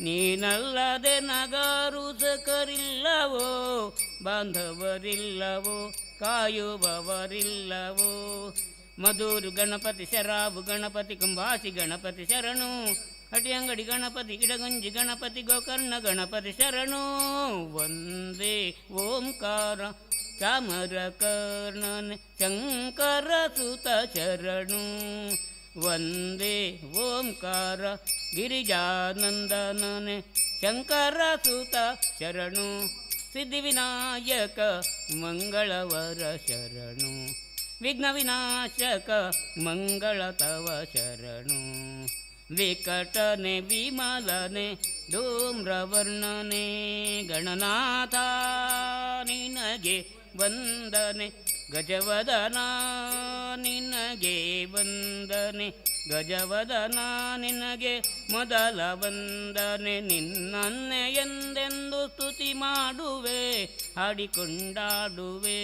ನೀನಲ್ಲದೆ ನಗಾರು ಸಕರಿಲ್ಲವೋ ಬಾಂಧವರಿಲ್ಲವೋ ಕಾಯುವವರಿಲ್ಲವೋ ಮಧುರು ಗಣಪತಿ ಶರಾಬು ಗಣಪತಿ ಕುಂಭಾಸಿ ಗಣಪತಿ ಶರಣು ಅಟಿಯಂಗಡಿ ಗಣಪತಿ ಇಡಗುಂಜಿ ಗಣಪತಿ ಗೋಕರ್ಣ ಗಣಪತಿ ಶರಣು ವಂದೇ ಓಂಕಾರ ಚಾಮರಕರ್ಣನೆ ಶಂಕರಸುತ ಶರಣು ವಂದೇ ಓಂಕಾರ ಗಿರಿಜಾನಂದನನೆ ಶಂಕರಸುತ ಶರಣು ಸಿದ್ಧಿವಿನಾಯಕ ಮಂಗಳವರ ಶರಣು ವಿಘ್ನವಿನಾಶಕ ಮಂಗಳ ತವ ಶರಣು ವಿಕಟನೆ ವಿಮಲನೆ ಧೂಮ್ರವರ್ಣನೆ ಗಣನಾಥ ನಿನಗೆ ವಂದನೆ ಗಜವದನ ನಿನಗೆ ವಂದನೆ ಗಜವದನ ನಿನಗೆ ಮೊದಲ ವಂದನೆ ನಿನ್ನನ್ನೇ ಎಂದೆಂದು ಸ್ತುತಿ ಮಾಡುವೆ ಹಾಡಿಕೊಂಡಾಡುವೆ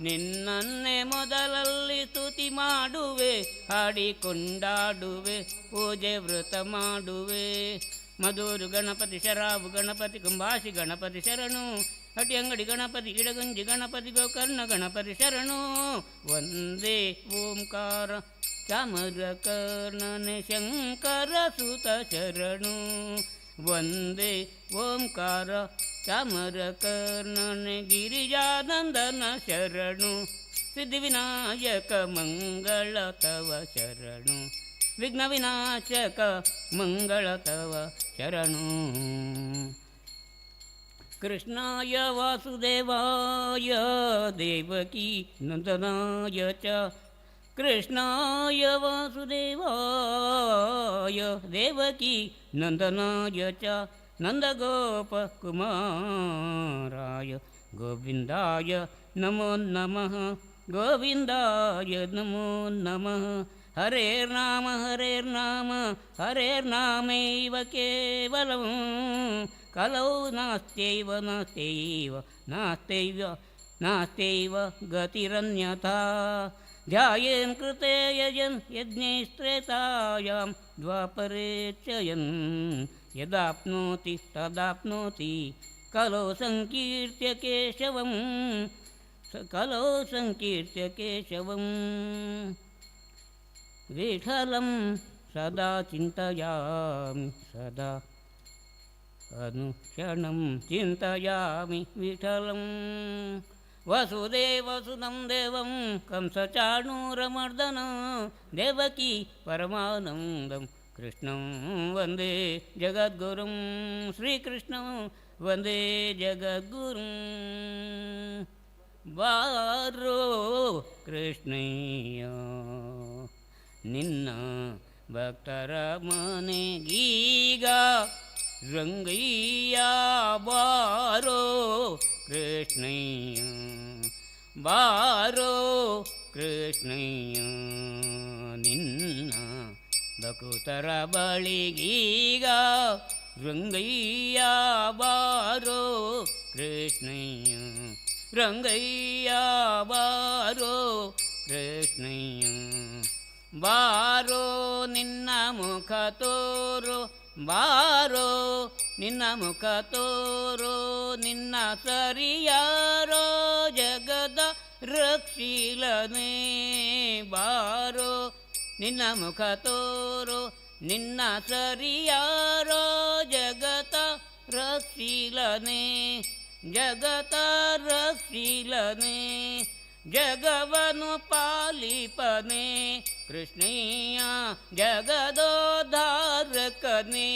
ನಿನ್ನನ್ನೇ ಮೊದಲಲ್ಲಿ ಸ್ತುತಿ ಮಾಡುವೆ ಹಾಡಿಕೊಂಡಾಡುವೆ ಪೂಜೆ ವ್ರತ ಮಾಡುವೆ ಮಧುರು ಗಣಪತಿ ಶರಾಬು ಗಣಪತಿ ಕುಂಭಾಸಿ ಗಣಪತಿ ಶರಣು ಅಟಿಯಂಗಡಿ ಗಣಪತಿ ಇಡಗುಂಜಿ ಗಣಪತಿ ಗೋಕರ್ಣ ಗಣಪತಿ ಶರಣು ವಂದೇ ಓಂಕಾರ ಚಾಮರಕರ್ಣನೆ ಶಂಕರಸುತ ಶರಣು ವಂದೇ ಓಂಕಾರ ಚಾಮರಕರ್ಣನೆ ಗಿರಿಜಾನಂದನ ಶರಣು ಸಿದ್ಧಿವಿನಾಯಕ ಮಂಗಳ ತವ ಶರಣು ವಿಘ್ನವಿನಾಶಕ ಮಂಗಳ ತವ ಶರಣು ಕೃಷ್ಣಾಯ ವಾಸುದೇವಾಯ ದೇವಕೀ ನಂದನಾಯ ಚ ಕೃಷ್ಣಾಯ ವಾಸುದೇವಾಯ ದೇವಕೀ ನಂದನಾಯ ಚ ನಂದಗೋಪಕುಮಾರಾಯ ಗೋವಿಂದಾಯ ನಮೋ ನಮಃ ಗೋವಿಂದಾಯ ನಮೋ ನಮಃ ಹರೇರ್ನಾಮ ಹರೇರ್ನಾಮ ಹರೇರ್ನಾಮೈವ ಕೇವಲಂ ಕಲೌ ನಾಸ್ತ್ಯೈವ ನಾಸ್ತ್ಯೈವ ನಾಸ್ತ್ಯೈವ ನಾಸ್ತ್ಯೈವ ಗತಿರನ್ಯಥಾ ಧ್ಯಾಯೇನ್ ಕೃತೆ ಯಜನ್ ಯಜ್ಞೈಸ್ತ್ರೇತಾಯಾಂ ದ್ವಾಪರೆ ಚ ಯನ್ ಯದಾಪ್ನೋತಿ ತದಾಪ್ನೋತಿ ಕಲೋ ಸಂಕೀರ್ತ್ಯ ಕೇಶವಂ ಕಲೋ ಸಂಕೀರ್ತ್ಯ ಕೇಶವಂ ವಿಠಲಂ ಸದಾ ಚಿಂತಯಾಮಿ ಸದಾ ಅನುಕ್ಷಣಂ ಚಿಂತಯಾಮಿ ವಿಠಲಂ ವಸುದೇವಸುತಂ ದೇವಂ ಕಂಸಚಾಣೂರಮರ್ದನ ದೇವಕಿ ಪರಮಾನಂದಂ ಕೃಷ್ಣಂ ವಂದೇ ಜಗದ್ಗುರುಂ ಶ್ರೀಕೃಷ್ಣಂ ವಂದೇ ಜಗದ್ಗುರುಂ ಬಾರೋ ಕೃಷ್ಣಯ್ಯ ನಿನ್ನ ಭಕ್ತರ ಮನೆಗೀಗ ರಂಗಯ್ಯ ಬಾರೋ ಕೃಷ್ಣಯ್ಯ ಬಾರೋ ಕೃಷ್ಣಯ್ಯ ನಿನ್ನ ಭಕ್ತರ ಬಳಿಗೀಗ ರಂಗಯ್ಯ ಬಾರೋ ಕೃಷ್ಣಯ್ಯ ರಂಗಯ್ಯ ಬಾರೋ ಕೃಷ್ಣಯ್ಯ ಬಾರೋ ನಿನ್ನ ಮುಖ ತೋರೋ ಬಾರೋ ನಿನ್ನ ಮುಖ ತೋರೋ ನಿನ್ನ ಸರಿಯಾರೋ ಜಗದ ರಕ್ಷಿಲನೆ ಬಾರೋ ನಿನ್ನ ಮುಖ ತೋರೋ ನಿನ್ನ ಸರಿಯಾರೋ ಜಗತ ರಕ್ಷಿಲನೆ ಜಗತ ರಕ್ಷಿಲನೆ ಜಗವನು ಪಾಲಿಪನೆ ಕೃಷ್ಣಯ್ಯ ಜಗದೋದ್ಧಾರಕನೆ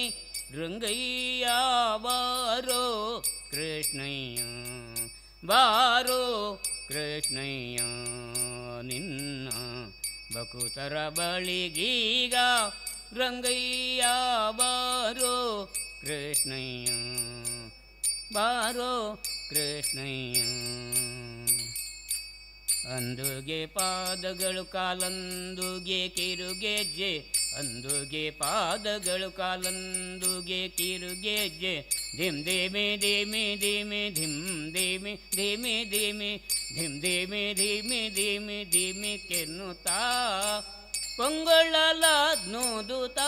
ರಂಗಯ್ಯ ಬಾರೋ ಕೃಷ್ಣಯ್ಯ ಬಾರೋ ಕೃಷ್ಣಯ್ಯ ನಿನ್ನ ಭಕ್ತರ ಬಳಿಗೀಗ ರಂಗಯ್ಯ ಬಾರೋ ಕೃಷ್ಣಯ್ಯ ಬಾರೋ ಕೃಷ್ಣಯ್ಯ ಅಂದುಗೆ ಪಾದಗಳು ಕಾಲಂದುಗೆ ಕಿರುಗೆಜ್ಜೆ ಅಂದುಗೆ ಪಾದಗಳು ಕಾಲಂದುಗೆ ಕಿರುಗೆಜ್ಜೆ ಧಿಮ್ ದೇಮೆ ದೇಮೆ ದೇಮೆ ಧಿಮ್ ದೇಮೆ ದೇಮೆ ದೇಮೆ ಧಿಮ್ ದೇಮೆ ಧೀಮೆ ಧೀಮೆ ಧೀಮೆ ಕೆನ್ನುತ್ತಾ ಪೊಂಗೊಳಲದ್ನುದುತ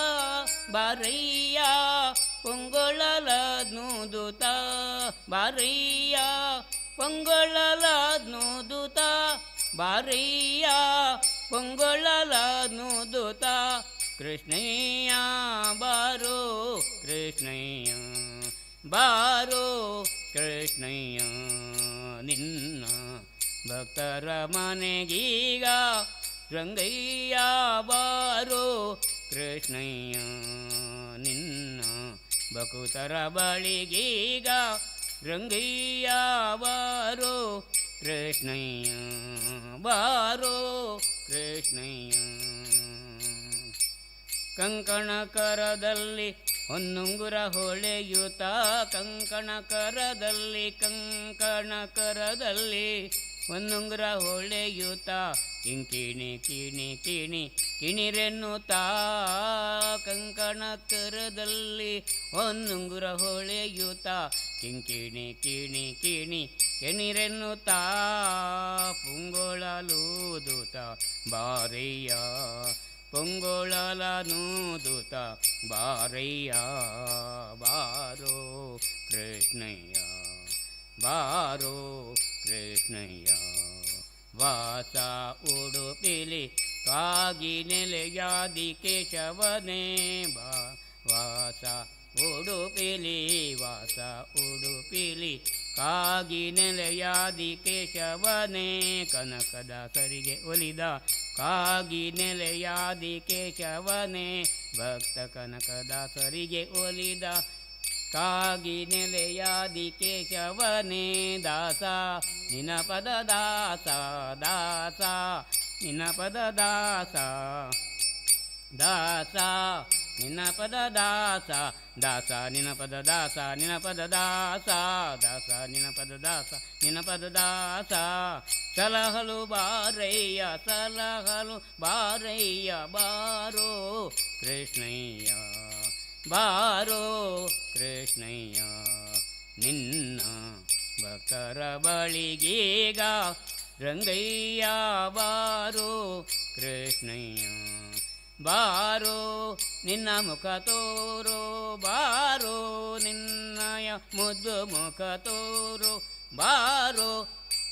ಬಾರಯ್ಯ ಪೊಂಗೊಳಲದ್ನುದುತ ಬಾರಯ್ಯ ಪೊಂಗೊಳಲದ್ನುದುತ ಬಾರಯ್ಯ ಪೊಂಗೊಳಲದ್ನುದುತ ಕೃಷ್ಣಯ್ಯ ಬಾರೋ ಕೃಷ್ಣಯ್ಯ ಬಾರೋ ಕೃಷ್ಣಯ್ಯ ನಿನ್ನ ಭಕ್ತರ ಮನೆಗೀಗ ರಂಗಯ್ಯ ಬಾರೋ ಕೃಷ್ಣಯ್ಯ ನಿನ್ನ ಭಕ್ತರ ಬಳಿಗೀಗ ರಂಗಯ್ಯ ಬಾರೋ ಕೃಷ್ಣಯ್ಯ ಬಾರೋ ಕೃಷ್ಣಯ್ಯ ಕಂಕಣ ಕರದಲ್ಲಿ ಹೊನ್ನುಂಗುರ ಹೊಳೆಯುತ್ತ ಕಂಕಣ ಕರದಲ್ಲಿ ಹೊನ್ನುಂಗುರ ಹೊಳೆಯುತ್ತ ಕಿಂಕಿಣಿ ಕಿಣಿ ಕಿಣಿ ಕಿಣಿರೆನ್ನುತ್ತಾ ಕಂಕಣ ಕರದಲ್ಲಿ ಹೊನ್ನುಂಗುರ ಹೊಳೆಯುತ್ತ ಕಿಂಕಿಣಿ ಕಿಣಿ ಕಿಣಿ ಕೆಣಿರೆನ್ನುತ್ತಾ ಪುಂಗೊಳಲೂದುತ ಬಾರಯ್ಯ ಪೊಂಗೊಳಲನೂದುತ ಬಾರಯ್ಯ ಬಾರೋ ಕೃಷ್ಣಯ್ಯ ಬಾರೋ ಕೃಷ್ಣಯ್ಯ ವಾಸ ಉಡುಪಿಲಿ ಕಾಗಿ ನೆಲೆಯಾದಿ ಕೇಶವನೇ ವಾಸ ಉಡುಪಿಲಿ ಕಾಗಿ ನೆಲೆಯಾದಿ ಕೇಶವನೇ ಕನಕದಾಸರಿಗೆ ಒಲಿದ ಕಾಗಿ ನೆಲೆಯಾದಿ ಕೇಶವನೇ ಭಕ್ತ ಕನಕದಾಸರಿಗೆ ಒಲಿದ ಕಾಗಿ ನೆಲೆಯಾದಿ ಕೇಶವನೇ ದಾಸ ನಿನ ಪದ ದಾಸ ದಾಸ ನಿನ ಪದ ದಾಸ ದಾಸ ನಿನ ಪದ ದಾಸ ದಾಸ ನಿನ ಪದ ದಾಸ ನಿನ ಪದ ದಾಸ ದಾಸ ನಿನ ಪದ ದಾಸ ನಿನ ಪದ ದಾಸ ಸಲಹಲು ಬಾರಯ್ಯ ಬಾರೋ ಕೃಷ್ಣಯ್ಯ ಬಾರೋ ಕೃಷ್ಣಯ್ಯ ನಿನ್ನ ಭಕ್ತರ ಬಳಿಗೀಗ ರಂಗಯ್ಯ ಬಾರೋ ಕೃಷ್ಣಯ್ಯ ಬಾರೋ ನಿನ್ನ ಮುಖ ತೋರೋ ಬಾರೋ ನಿನ್ನಯ ಮುದ್ದು ಮುಖ ತೋರು ಬಾರೋ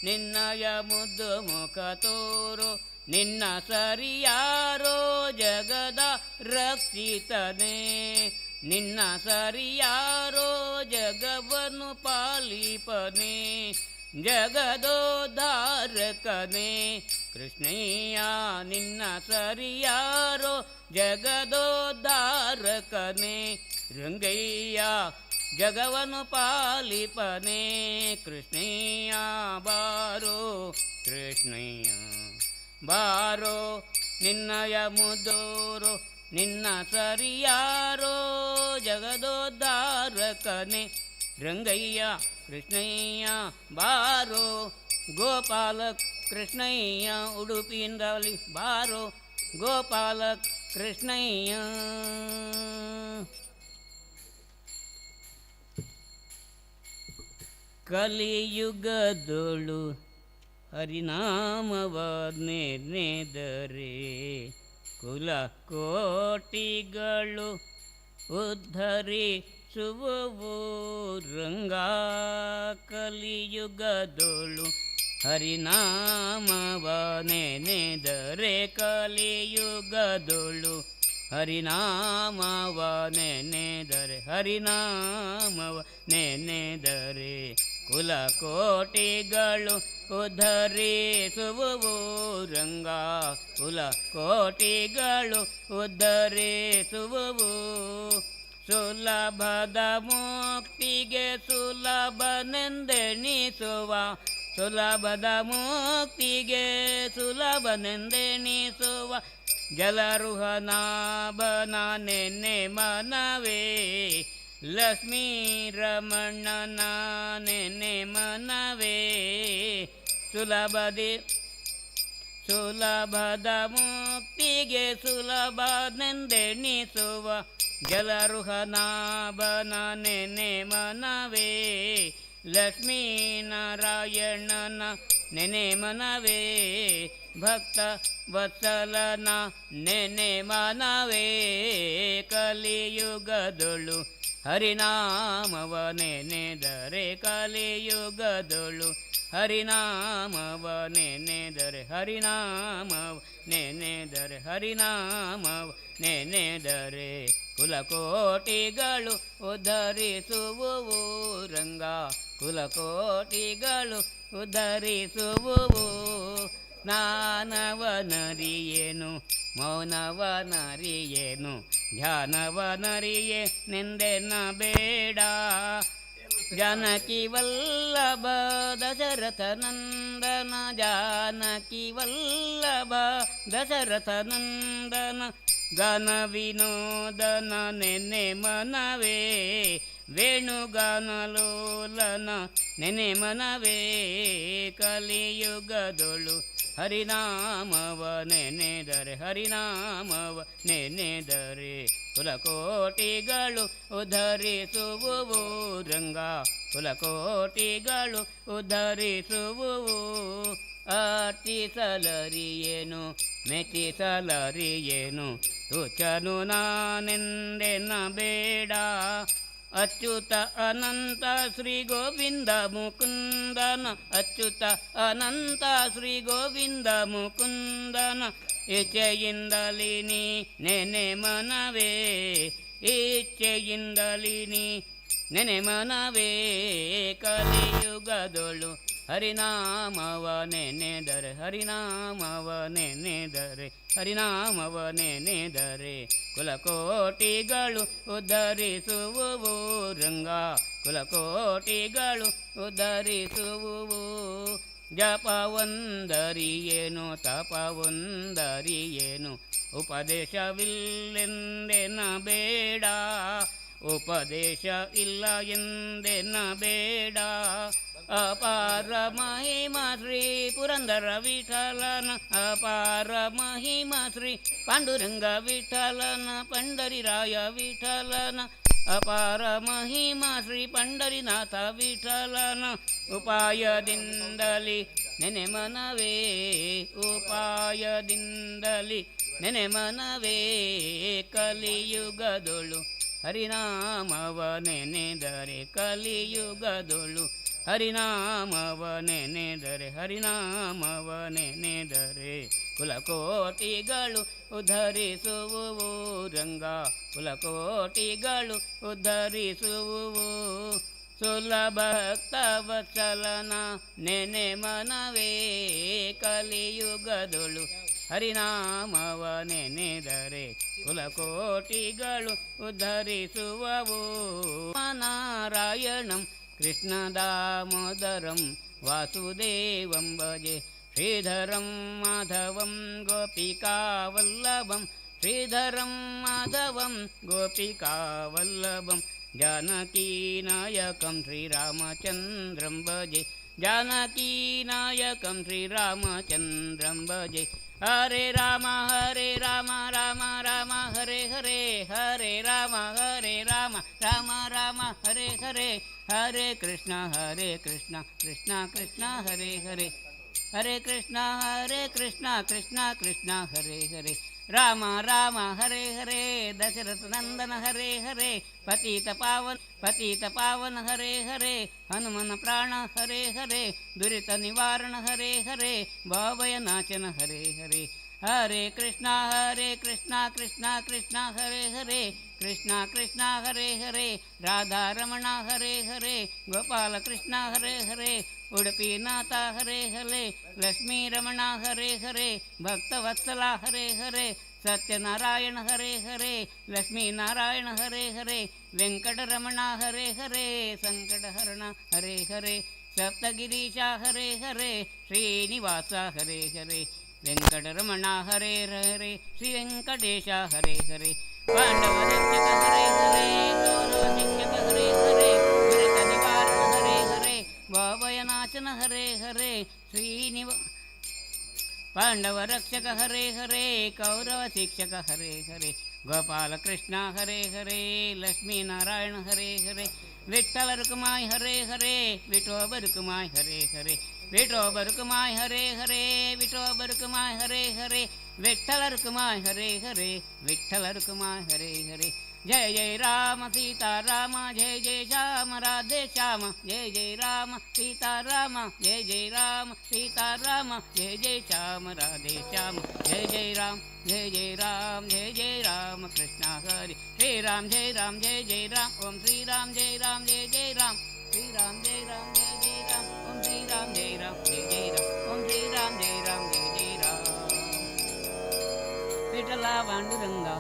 ನಿನ್ನಯ ಮುದ್ದು ಮುಖ ತೋರು ನಿನ್ನ ಸರಿಯಾರೋ ಜಗದ ರಕ್ಷಿತನೇ ನಿನ್ನ ಸರಿಯಾರೋ ಜಗವನ್ನು ಪಾಲಿಪನೇ ಜಗದೋದ್ಧಾರಕನೇ ಕೃಷ್ಣಯ್ಯ ನಿನ್ನ ಸರಿಯಾರೋ ಜಗದೋದ್ಧಾರಕನೇ ರಂಗಯ್ಯ ಜಗವನ್ನು ಪಾಲಿಪನೇ ಕೃಷ್ಣಯ್ಯ ಬಾರೋ ಕೃಷ್ಣಯ್ಯ ಬಾರೋ ನಿನ್ನಯ ಮುದೋರು ನಿನ್ನ ಸರಿಯಾರೋ ಜಗದೋದ್ಧಾರಕನೇ ರಂಗಯ್ಯ ಕೃಷ್ಣಯ್ಯ ಬಾರೋ ಗೋಪಾಲ ಕೃಷ್ಣಯ್ಯ ಉಡುಪಿಯಿಂದಲಿ ಬಾರೋ ಗೋಪಾಲ ಕೃಷ್ಣಯ್ಯ ಕಲಿಯುಗದೊಳು ಹರಿನಾಮವ ನೆನೆದರೆ ಕುಲ ಕೋಟಿಗಳು ಉದ್ಧರಿಸುವವು ರಂಗ ಕಲಿಯುಗದೊಳು ಹರಿನಾಮವ ನೆನೆದರೆ ಕಲಿಯುಗದೊಳು ಹರಿನಾಮವ ನೆನೆದರೆ ಹರಿನಾಮವ ನೆನೆದರೆ ಕುಲ ಕೋಟಿಗಳು ಉದ್ಧರಿಸುವವು ರಂಗ ಕುಲ ಕೋಟಿಗಳು ಉದ್ಧರಿಸುವವು ಸುಲಭದ ಮುಕ್ತಿಗೆ ಸುಲಭನೆಂದೆಣಿಸುವ ಸುಲಭದ ಮುಕ್ತಿಗೆ ಸುಲಭನೆಂದೆಣಿಸುವ ಜಲರುಹನಾಭನ ನೆನೆ ಮನವೇ ಲಕ್ಷ್ಮೀ ರಮಣನ ನೆನೆ ಮನವೇ ಸುಲಭದ ಮುಕ್ತಿಗೆ ಸುಲಭನೆಂದೆಣಿಸುವ ಜಲರುಹನಾಭನ ನೆನೆ ಮನವೇ ಲಕ್ಷ್ಮೀನಾರಾಯಣನ ನೆನೆ ಮನವೇ ಭಕ್ತ ವತ್ಸಲನ ನೆನೆ ಮನವೇ ಕಲಿಯುಗದೊಳು ಹರಿನಾಮವ ನೆನೆದರೆ ಕಲಿಯುಗದೊಳು ಹರಿನಾಮವ ನೆನೆದರೆ ಹರಿನಾಮವ ನೆನೆದರೆ ಹರಿನಾಮವ ನೆನೆದರೆ ಕುಲಕೋಟಿಗಳು ಉದ್ಧರಿಸುವುವು ರಂಗ ಕುಲಕೋಟಿಗಳು ಉದ್ಧರಿಸುವುವು ಜ್ಞಾನವನರಿಯೇನು ಮೌನವನರಿಯೇನು ಧ್ಯಾನವನರಿಯೇ ನೆಂದೆನ ಬೇಡ ಜಾನಕಿ ವಲ್ಲಭ ದಶರಥ ನಂದನ ಜಾನಕಿ ವಲ್ಲಭ ದಶರಥ ನಂದನ ಗಾನ ವಿನೋದನ ನೆನೆ ಮನವೇ ವೇಣುಗಾನಲೋಲನ ನೆನೆ ಮನವೇ ಕಲಿಯುಗದೊಳು ಹರಿನಾಮವ ನೆನೆದರೆ ಹರಿನಾಮವ ನೆನೆದರೆ ಕುಲಕೋಟಿಗಳು ಉದ್ಧರಿಸುವುವು ರಂಗ ಕುಲಕೋಟಿಗಳು ಉದ್ಧರಿಸುವುವು ಅರ್ಚಿಸಲರಿಯೇನು ಮೆಚ್ಚಿಸಲರಿಯೇನು ತುಚನು ನಾನೆಂದೆನ ಬೇಡ ಅಚ್ಯುತ ಅನಂತ ಶ್ರೀ ಗೋವಿಂದ ಮುಕುಂದನ ಅಚ್ಯುತ ಅನಂತ ಶ್ರೀ ಗೋವಿಂದ ಮುಕುಂದನ ಇಚ್ಛೆಯಿಂದಲಿ ನೀ ನೆನೆ ಮನವೇ ಇಚ್ಛೆಯಿಂದಲಿ ನೀ ನೆನೆ ಮನವೇ ಕಲಿಯುಗದೊಳು ಹರಿನಾಮವ ನೆನೆದರೆ ಹರಿನಾಮವ ನೆನೆದರೆ ಹರಿನಾಮವ ನೆನೆದರೆ ಕುಲಕೋಟಿಗಳು ಉದ್ಧರಿಸುವುವು ರಂಗ ಕುಲಕೋಟಿಗಳು ಉದ್ಧರಿಸುವುವು ಜಪವೊಂದರಿಯೇನು ತಪವೊಂದರಿಯೇನು ಉಪದೇಶವಿಲ್ಲೆಂದೆನ ಬೇಡ ಉಪದೇಶ ಇಲ್ಲ ಎಂದೆನ ಬೇಡ ಅಪಾರ ಮಹಿಮಾ ಶ್ರೀ ಪುರಂದರ ವಿಠಲನ ಅಪಾರ ಮಹಿಮಾ ಶ್ರೀ ಪಾಂಡುರಂಗ ವಿಠಲನ ಪಂಡರಿರಾಯ ವಿಠಲನ ಅಪಾರ ಮಹಿಮಾ ಶ್ರೀ ಪಂಡರಿನಾಥ ವಿಠಲನ ಉಪಾಯದಿಂದಲಿ ನೆನೆ ಮನವೇ ಉಪಾಯದಿಂದಲಿ ನೆನೆ ಮನವೇ ಕಲಿಯುಗದೊಳು ಹರಿನಾಮವ ನೆನೆದರೆ ಕಲಿಯುಗದೊಳು ಹರಿನಾಮವ ನೆನೆದರೆ ಹರಿನಾಮವ ನೆನೆದರೆ ಕುಲಕೋಟಿಗಳು ಉದ್ಧರಿಸುವುವು ರಂಗ ಕುಲಕೋಟಿಗಳು ಉದ್ಧರಿಸುವುವು ಸುಲಭಕ್ತವತ್ಸಲನ ನೆನೆ ಮನವೇ ಕಲಿಯುಗದೊಳು ಹರಿನಾಮವ ನೆನೆದರೆ ಕುಲಕೋಟಿಗಳು ಉದ್ಧರಿಸುವವು ನಾರಾಯಣಂ ಕೃಷ್ಣ ದಾಮೋದರಂ ವಾಸುದೇವಂ ಭಜೆ ಶ್ರೀಧರಂ ಮಾಧವಂ ಗೋಪಿಕಾವಲ್ಲಭಂ ಶ್ರೀಧರಂ ಮಾಧವಂ ಗೋಪಿಕಾವಲ್ಲಭಂ जानकीनायकं श्रीरामचन्द्रं भजे जानकीनायकं श्रीरामचन्द्रं भजे हरे राम राम राम हरे हरे हरे राम राम राम हरे हरे हरे कृष्ण कृष्ण कृष्ण हरे हरे हरे कृष्ण कृष्ण कृष्ण हरे हरे राम राम हरे हरे दशरथ नंदन हरे हरे पतित पावन हरे हरे हनुमन प्राण हरे हरे दुरित निवारण हरे हरे भवभय नाशन हरे हरे हरे कृष्ण कृष्ण कृष्ण हरे हरे कृष्ण कृष्ण हरे हरे राधा रमण हरे हरे गोपाल कृष्ण हरे हरे उडुपी नाथ हरे हरे लक्ष्मी रमण हरे हरे भक्तवत्सला हरे हरे सत्यनारायण हरे हरे लक्ष्मी नारायण हरे हरे वेंकटरमण हरे हरे संकटहरण हरे हरे सप्तगिरीशा हरे हरे श्रीनिवास हरे हरे वेंकटरमण हरे हरे श्री वेंकटेश हरे हरे पांडव रक्षक हरे हरे गौरव शिक्षक हरे हरे दुरित निवारण हरे हरे भवभयनाशन हरे हरे पांडव रक्षक हरे हरे कौरव शिक्षक हरे हरे गोपाल कृष्ण हरे हरे लक्ष्मी नारायण हरे हरे विठ्ठल रुक्माई हरे हरे विठोबा रुक्माई हरे हरे विठोबा रुक्माई हरे हरे विठोबा रुक्माई हरे हरे विठ्ठल रुक्माई हरे हरे विठ्ठल रुक्माई हरे हरे जय जय राम सीता राम जय जय श्याम राधे श्याम जय जय राम सीता राम जय जय राम सीता राम जय जय श्याम राधे श्याम जय जय राम जय जय राम जय जय राम कृष्ण हरि श्री राम जय जय राम ओम श्री राम जय जय राम श्री राम जय जय राम ओम श्री राम जय जय राम ओम श्री राम जय जय राम विठला पांडुरंगा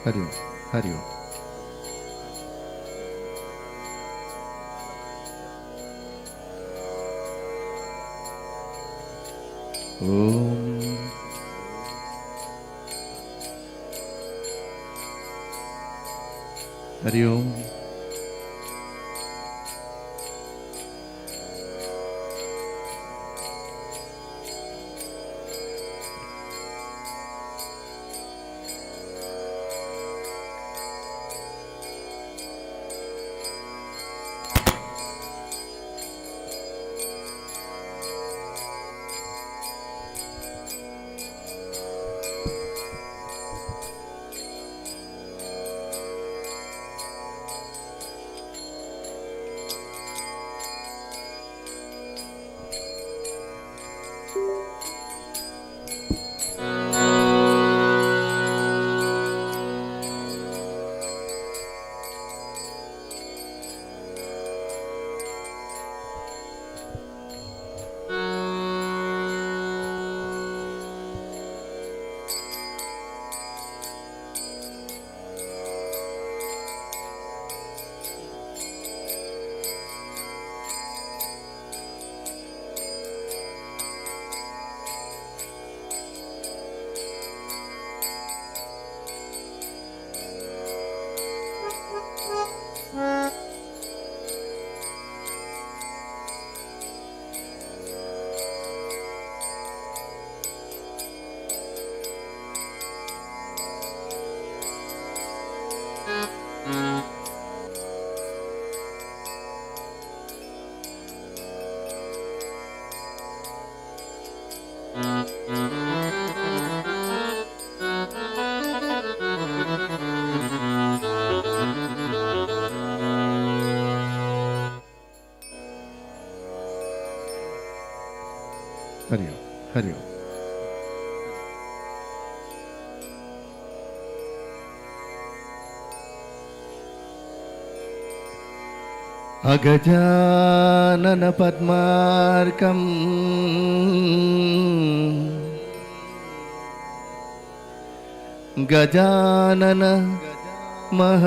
हरि ओम हरि ओम ओम हरि ओम ಹರಿ ಓಂ. ಅಗಜಾನನ ಪದ್ಮಾರ್ಕಂ ಗಜಾನನ ಮಹರ್ನಿಶಂ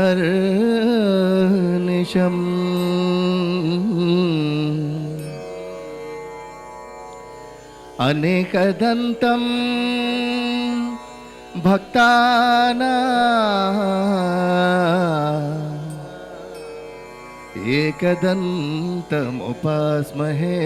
ಅನೇಕದಂತಂ ಭಕ್ತಾನಾಂ एकदन्तमुपास्महे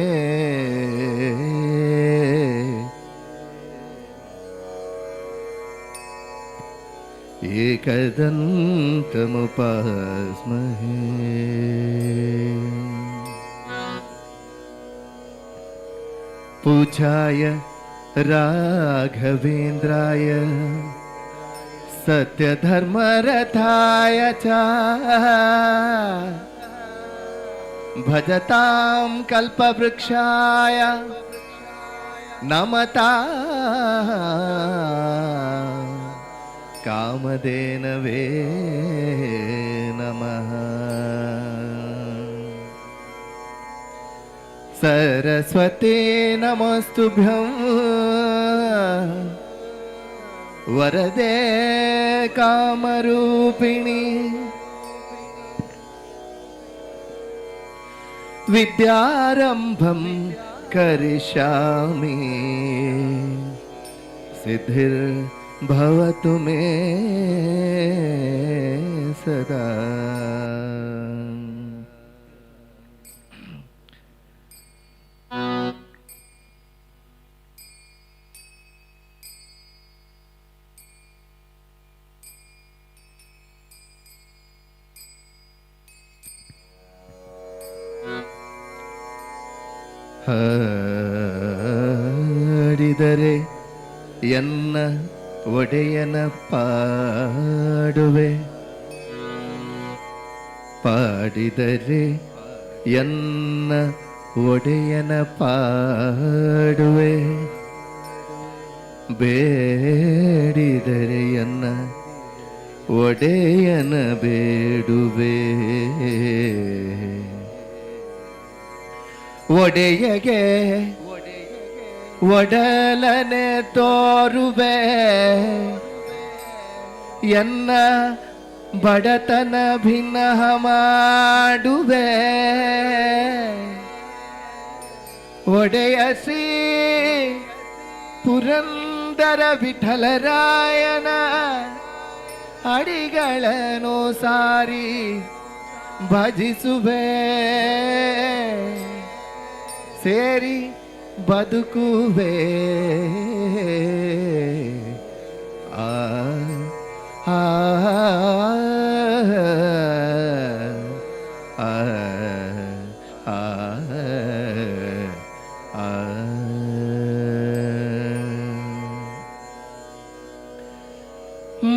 एकदन्तमुपास्महे पूजाय राघवेन्द्राय सत्यधर्मरथाय च भजतां कल्पवृक्षाय नमता कामधेनवे नमः सरस्वती नमस्तुभ्यं वरदे कामरूपिणी विद्यारंभं करिष्यामि सिद्धिर्भवतु मे सदा. ಹಾಡಿದರೆ ಎನ್ನ ಒಡೆಯನ ಪಾಡುವೆ, ಪಾಡಿದರೆ ಎನ್ನ ಒಡೆಯನ ಪಾಡುವೆ, ಬೇಡಿದರೆ ಎನ್ನ ಒಡೆಯನ ಬೇಡುವೆ. ಒಡೆಯಗೆ ಒಡಲನೆ ತೋರುವೆ, ಎನ್ನ ಬಡತನ ಭಿನ್ನಹ ಮಾಡುವೆ. ಒಡೆಯ ಶ್ರೀ ಪುರಂದರ ವಿಠಲರಾಯನ ಅಡಿಗಳನ್ನು ಸಾರಿ ಭಜಿಸುವೆ, ಸೇರಿ ಬದುಕುವೆ. ಆ ಆ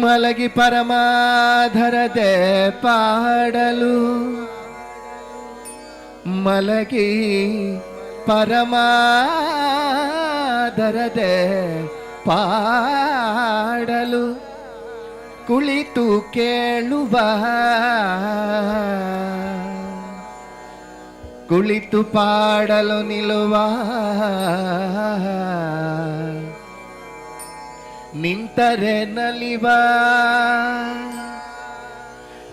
ಮಲಗಿ ಪರಮಾಧರದೆ ಪಾಡಲು, ಮಲಗಿ ಪರಮಾಧರದೆ ಪಾಡಲು, ಕುಳಿತು ಕೇಳುವ, ಕುಳಿತು ಪಾಡಲು ನಿಲ್ಲುವ, ನಿಂತರೆ ನಲಿವ,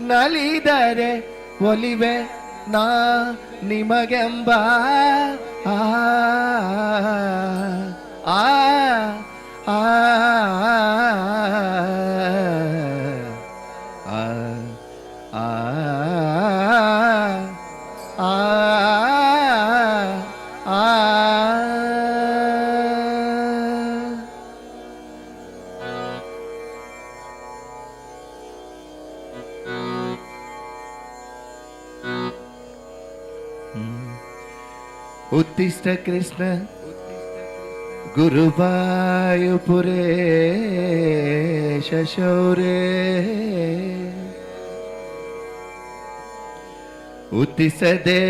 ನಲಿದರೆ ಒಲಿವೆ ನಾ ನಿಮಗೆಂಬ. ಆ ಆ ಆ ಆ उत्तिष्ठ कृष्ण गुरुवायुपुरेश शौरे, उत्तिष्ठ देव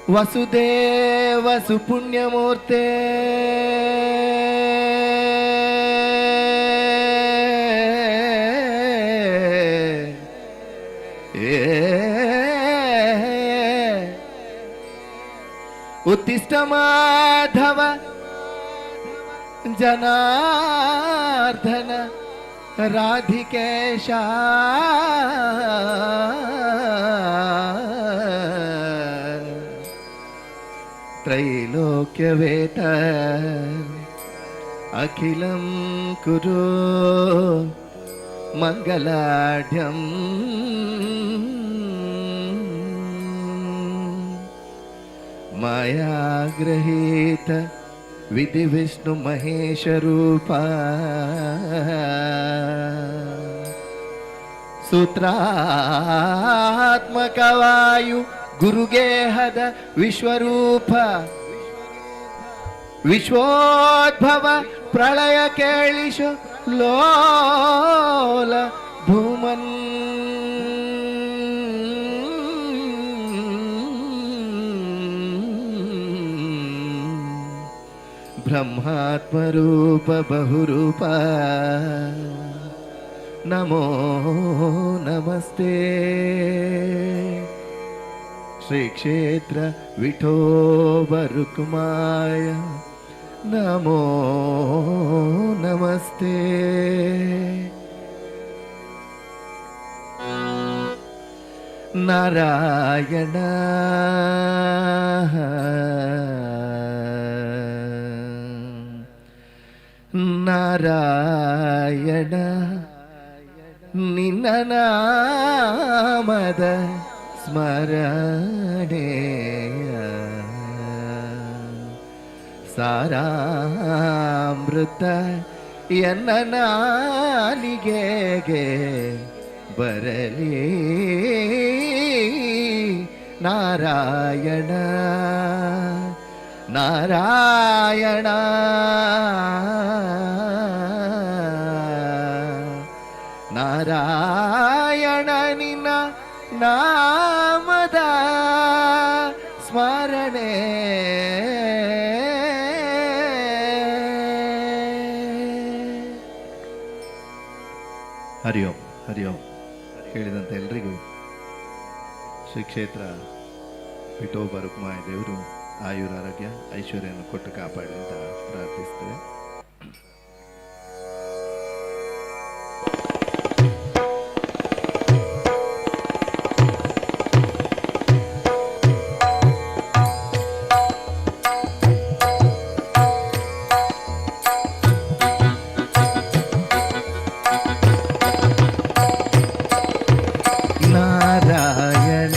ವಸುದೇವ ಸುಪುಣ್ಯಮೂರ್ತೆ ಉತ್ತಿಷ್ಟ ಮಾಧವ ಜನಾರ್ದನ ರಾಧಿಕೇಶ ತ್ರೈಲೋಕ್ಯವೇತ ಅಖಿಲಂ ಕುರು ಮಂಗಲಾಢ್ಯಂ ಮಾಯಾಗ್ರಹೀತ ವಿಧಿ ವಿಷ್ಣು ಮಹೇಶ ರೂಪ ಸೂತ್ರಾತ್ಮಕ ವಾಯು ಗುರುಗೇಹದ ವಿಶ್ವರೂಪ ವಿಶ್ವೋದ್ಭವ ಪ್ರಳಯ ಕೇಳಿಶು ಲೋಲ ಭೂಮನ್ ಬ್ರಹ್ಮಾತ್ಮರೂಪ ಬಹುರೂಪ ನಮೋ ನಮಸ್ತೆ ಶ್ರೀ ಕ್ಷೇತ್ರ ವಿಠೋಬ ರುಕ್ಮಾಯ ನಮೋ ನಮಸ್ತೆ ನಾರಾಯಣ ನಾರಾಯಣ ನಿನ್ನ ನಾಮದ ಸ್ಮರಣೆಯ ಸಾರಾಮೃತ ಎನ್ನ ನಾಲಿಗೆಗೆ ಬರಲಿ ನಾರಾಯಣ ನಾರಾಯಣ ನಾರಾಯಣ ನಿನ್ನ ನಾಮದ ಸ್ಮರಣೆ ಹರಿ ಓಂ ಹರಿ ಓಂ. ಕೇಳಿದಂತೆ ಎಲ್ರಿಗೂ ಶ್ರೀ ಕ್ಷೇತ್ರ ವಿಠೋಬ ರುಕ್ಮಾಯ ದೇವರು ಆಯುರ ಆರೋಗ್ಯ ಐಶ್ವರ್ಯವನ್ನು ಕೊಟ್ಟು ಕಾಪಾಡಲಿ ಅಂತ ಪ್ರಾರ್ಥಿಸ್ತೇವೆ. ನಾರಾಯಣ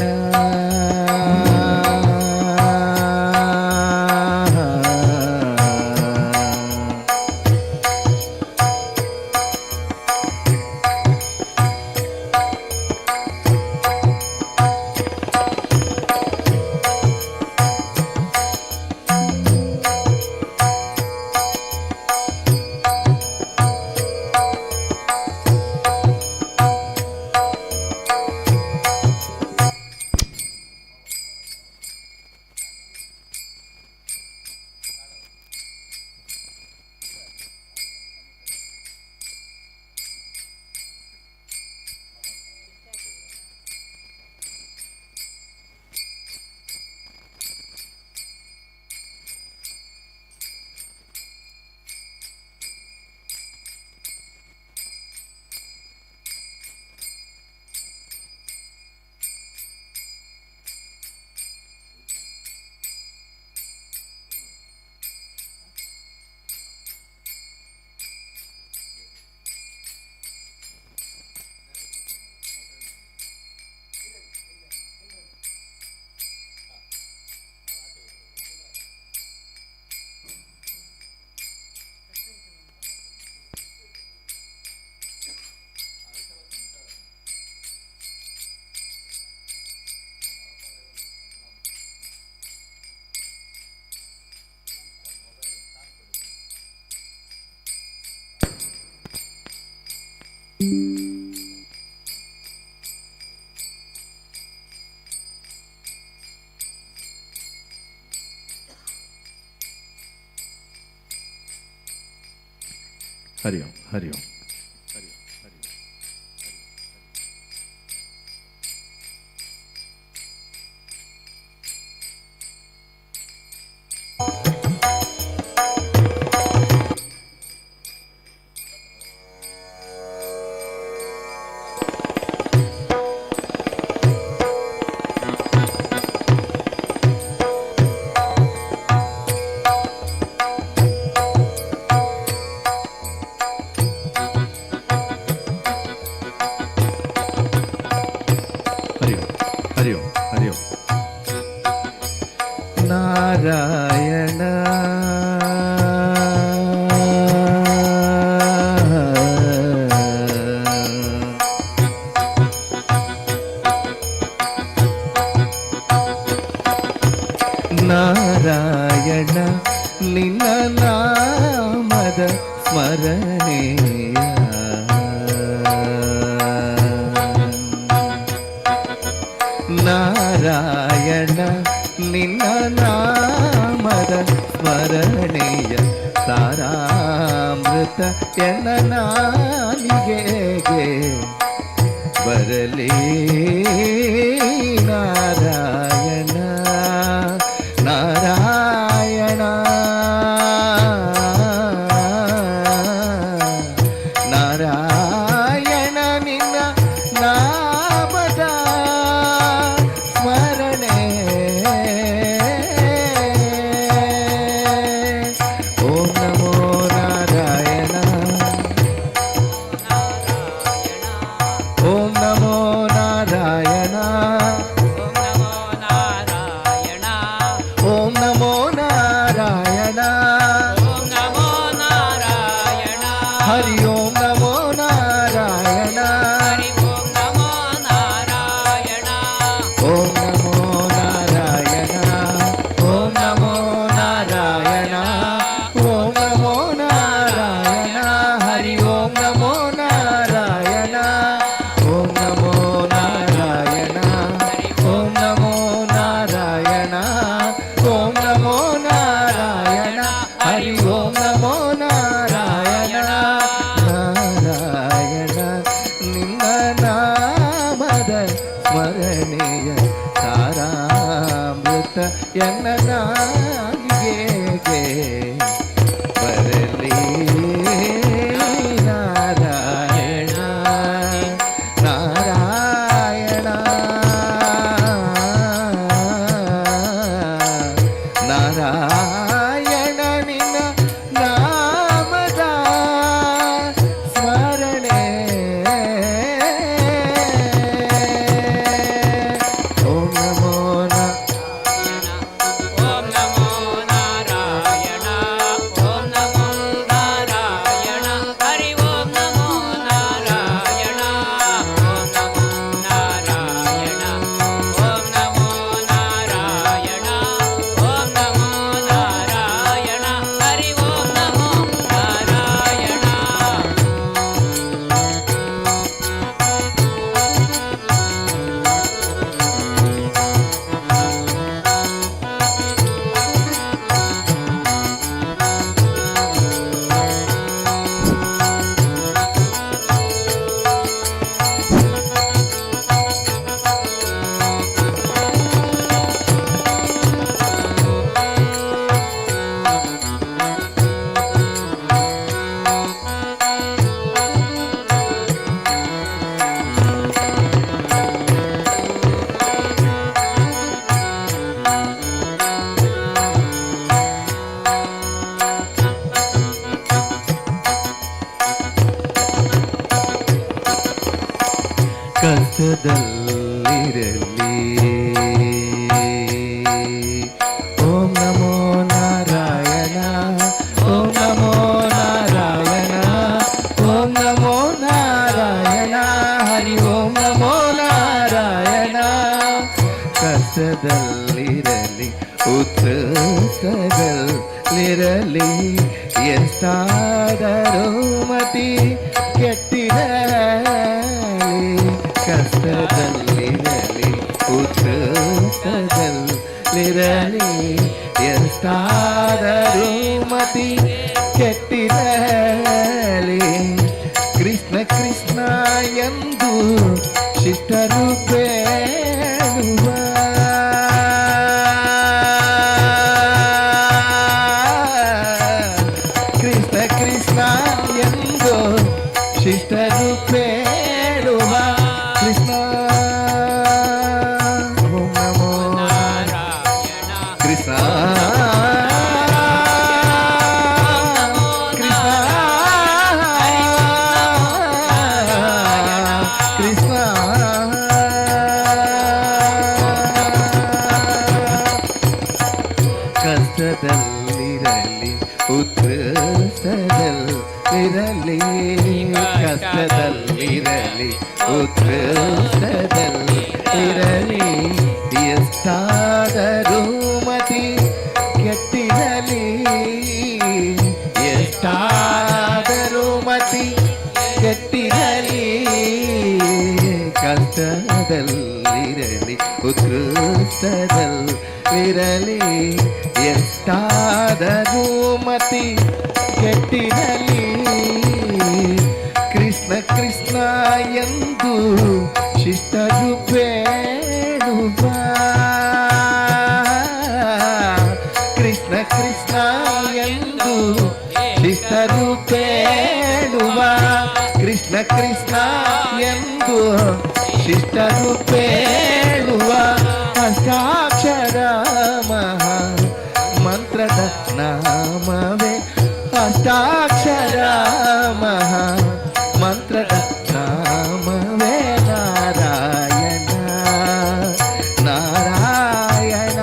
ಹರಿ ಓಂ ಹರಿ ಓಂ. ಹರಿ ಓಂ ಹರಿ ಓಂ. ನಾರಾಯಣ ನಾರಾಯಣ ನಿನ್ನ ನಾಮದ ಸ್ಮರಣೆಯ ನಾರಾಯಣ ನಿನ್ನ ನಾಮದ ಸ್ಮರಣೆಯ ಸಾರಾಮೃತ ಎನ್ನ ನಾಲಿಗೆಗೆ ಬರಲಿ ನಾರಾಯಣ ನಾರಾಯಣ ನಾರಾಯಣ ನಿನ್ನ ನಾಮದ ಸ್ಮರಣೆ ಓಂ ನಮೋ ನಾರಾಯಣ ಓಂ ನಮೋ ನಾರಾಯಣ ಓಂ ನಮೋ ನಾರಾಯಣ ಹರಿ ಓಂ ನಮೋ ನಾರಾಯಣ ಓಂ ನಮೋ ನಾರಾಯಣ ಓಂ ನಮೋ ನಾರಾಯಣ ಓಂ ನಮೋ ನಾರಾಯಣ ಹರಿ ಓಂ ನಮೋ ನಾರಾಯಣ ಓಂ ನಮೋ ನಾರಾಯಣ ಓಂ ನಮೋ ನಾರಾಯಣ ಓಂ ನಮೋ ನಾರಾಯಣ ಹರಿ ಓಂ ನಮೋ ನಾರಾಯಣ ನಾರಾಯಣ ನಿನ್ನ ನಾಮದ ಸ್ಮರಣೆಯ ಸಾರಾಮೃತ ಎನ್ನ ನಾಲಿಗೆಗೆ ಬರಲಿ ನಾರಾಯಣ ನಾರಾಯಣ ನಾರಾಯಣ ನಿನ್ನ ನಾಮದ ಸ್ಮರಣೆ ಓಂ ನಮೋ ಕಷ್ಟದಲ್ಲಿರಲಿ ಓಂ ನಮೋ ನಾರಾಯಣ ಓಂ ನಮೋ ನಾರಾಯಣ ಓಂ ನಮೋ ನಾರಾಯಣ ಹರಿ ಓಂ ನಮೋ ನಾರಾಯಣ ಕಷ್ಟದಲ್ಲಿರಲಿ ಉತ್ಕೃಷ್ಟದಲ್ಲಿರಲಿ ಎಷ್ಟಾದರೂ ಮತಿ ಕೆಟ್ಟಿರಲಿ ಕಷ್ಟದಲ್ಲಿರಲಿ ಉತ್ಕೃಷ್ಟದಲ್ಲಿರಲಿ ಎಷ್ಟಾದರೂ ಮತಿ ಕೆಟ್ಟಿರಲಿ ಕೃಷ್ಣ ಎಂದು ಶಿಷ್ಟರು ಬೇಡುವ ಕೃಷ್ಣ. ಓಂ ನಮೋ ಕೃಷ್ಣ ಕಷ್ಟದಲ್ಲಿರಲಿ ಉತ್ಕೃಷ್ಟದಲ್ಲಿರಲಿ, ಕಷ್ಟದಲ್ಲಿರಲಿ ಉತ್ಕೃಷ್ಟದಲ್ಲಿರಲಿ, ಎಷ್ಟಾದರೂ ಮತಿ ಕೆಟ್ಟಿರಲಿ, ಎಷ್ಟಾದರೂ ಮತಿ ಕೆಟ್ಟಿರಲಿ, ಕಷ್ಟದಲ್ಲಿರಲಿ ಉತ್ಕೃಷ್ಟದಲ್ಲಿರಲಿ, ಎಷ್ಟಾದರೂ ಮತಿ ಕೆಟ್ಟಿರಲಿ, ಕೃಷ್ಣ ಕೃಷ್ಣ ಎಂದು ಶಿಷ್ಟರು ಬೇಡುವ, ಕೃಷ್ಣ ಕೃಷ್ಣ ಎಂದು ಶಿಷ್ಟರು ಬೇಡುವ, ಕೃಷ್ಣ ಕೃಷ್ಣ ಎಂದು ಶಿಷ್ಟರು ಬೇಡುವ, ಅಷ್ಟಾಕ್ಷರ ಮಹಾ ಮಂತ್ರದ ನಾಮವೇ, ಅಷ್ಟಾಕ್ಷರ ಮಹಾ ಮಂತ್ರದ ನಾಮವೇ ನಾರಾಯಣ ನಾರಾಯಣ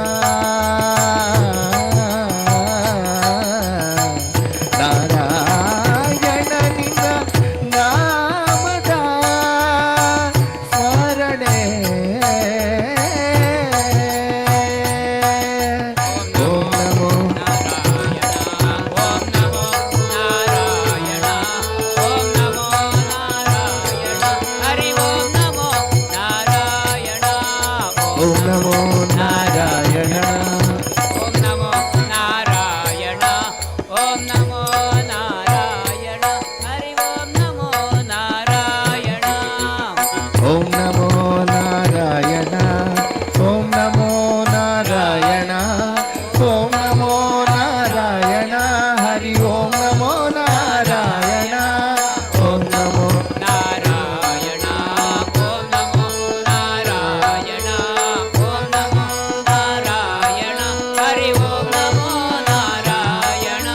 ನಾರಾಯಣ, ನಿನ್ನ ನಾಮದ ಸ್ಮರಣೆ. ಓಂ ನಮೋ ಓಂ ನಮೋ ನಾರಾಯಣ. ಓಂ ನಮೋ ನಾರಾಯಣ, ಓಂ ನಮೋ ನಾರಾಯಣ, ಹರಿ ಓಂ ನಮೋ ನಾರಾಯಣ. ಓಂ ನಮೋ ನಾರಾಯಣ, ಓಂ ನಮೋ ನಾರಾಯಣ, ಓಂ ನಮೋ ನಾರಾಯಣ, ಹರಿ ಓಂ ನಮೋ ನಾರಾಯಣ, ಓಂ ನಮೋ ನಾರಾಯಣ, ಓಂ ನಮೋ ನಾರಾಯಣ, ಓಂ ನಮೋ ನಾರಾಯಣ, ಹರಿ ಓಂ ನಮೋ ನಾರಾಯಣ.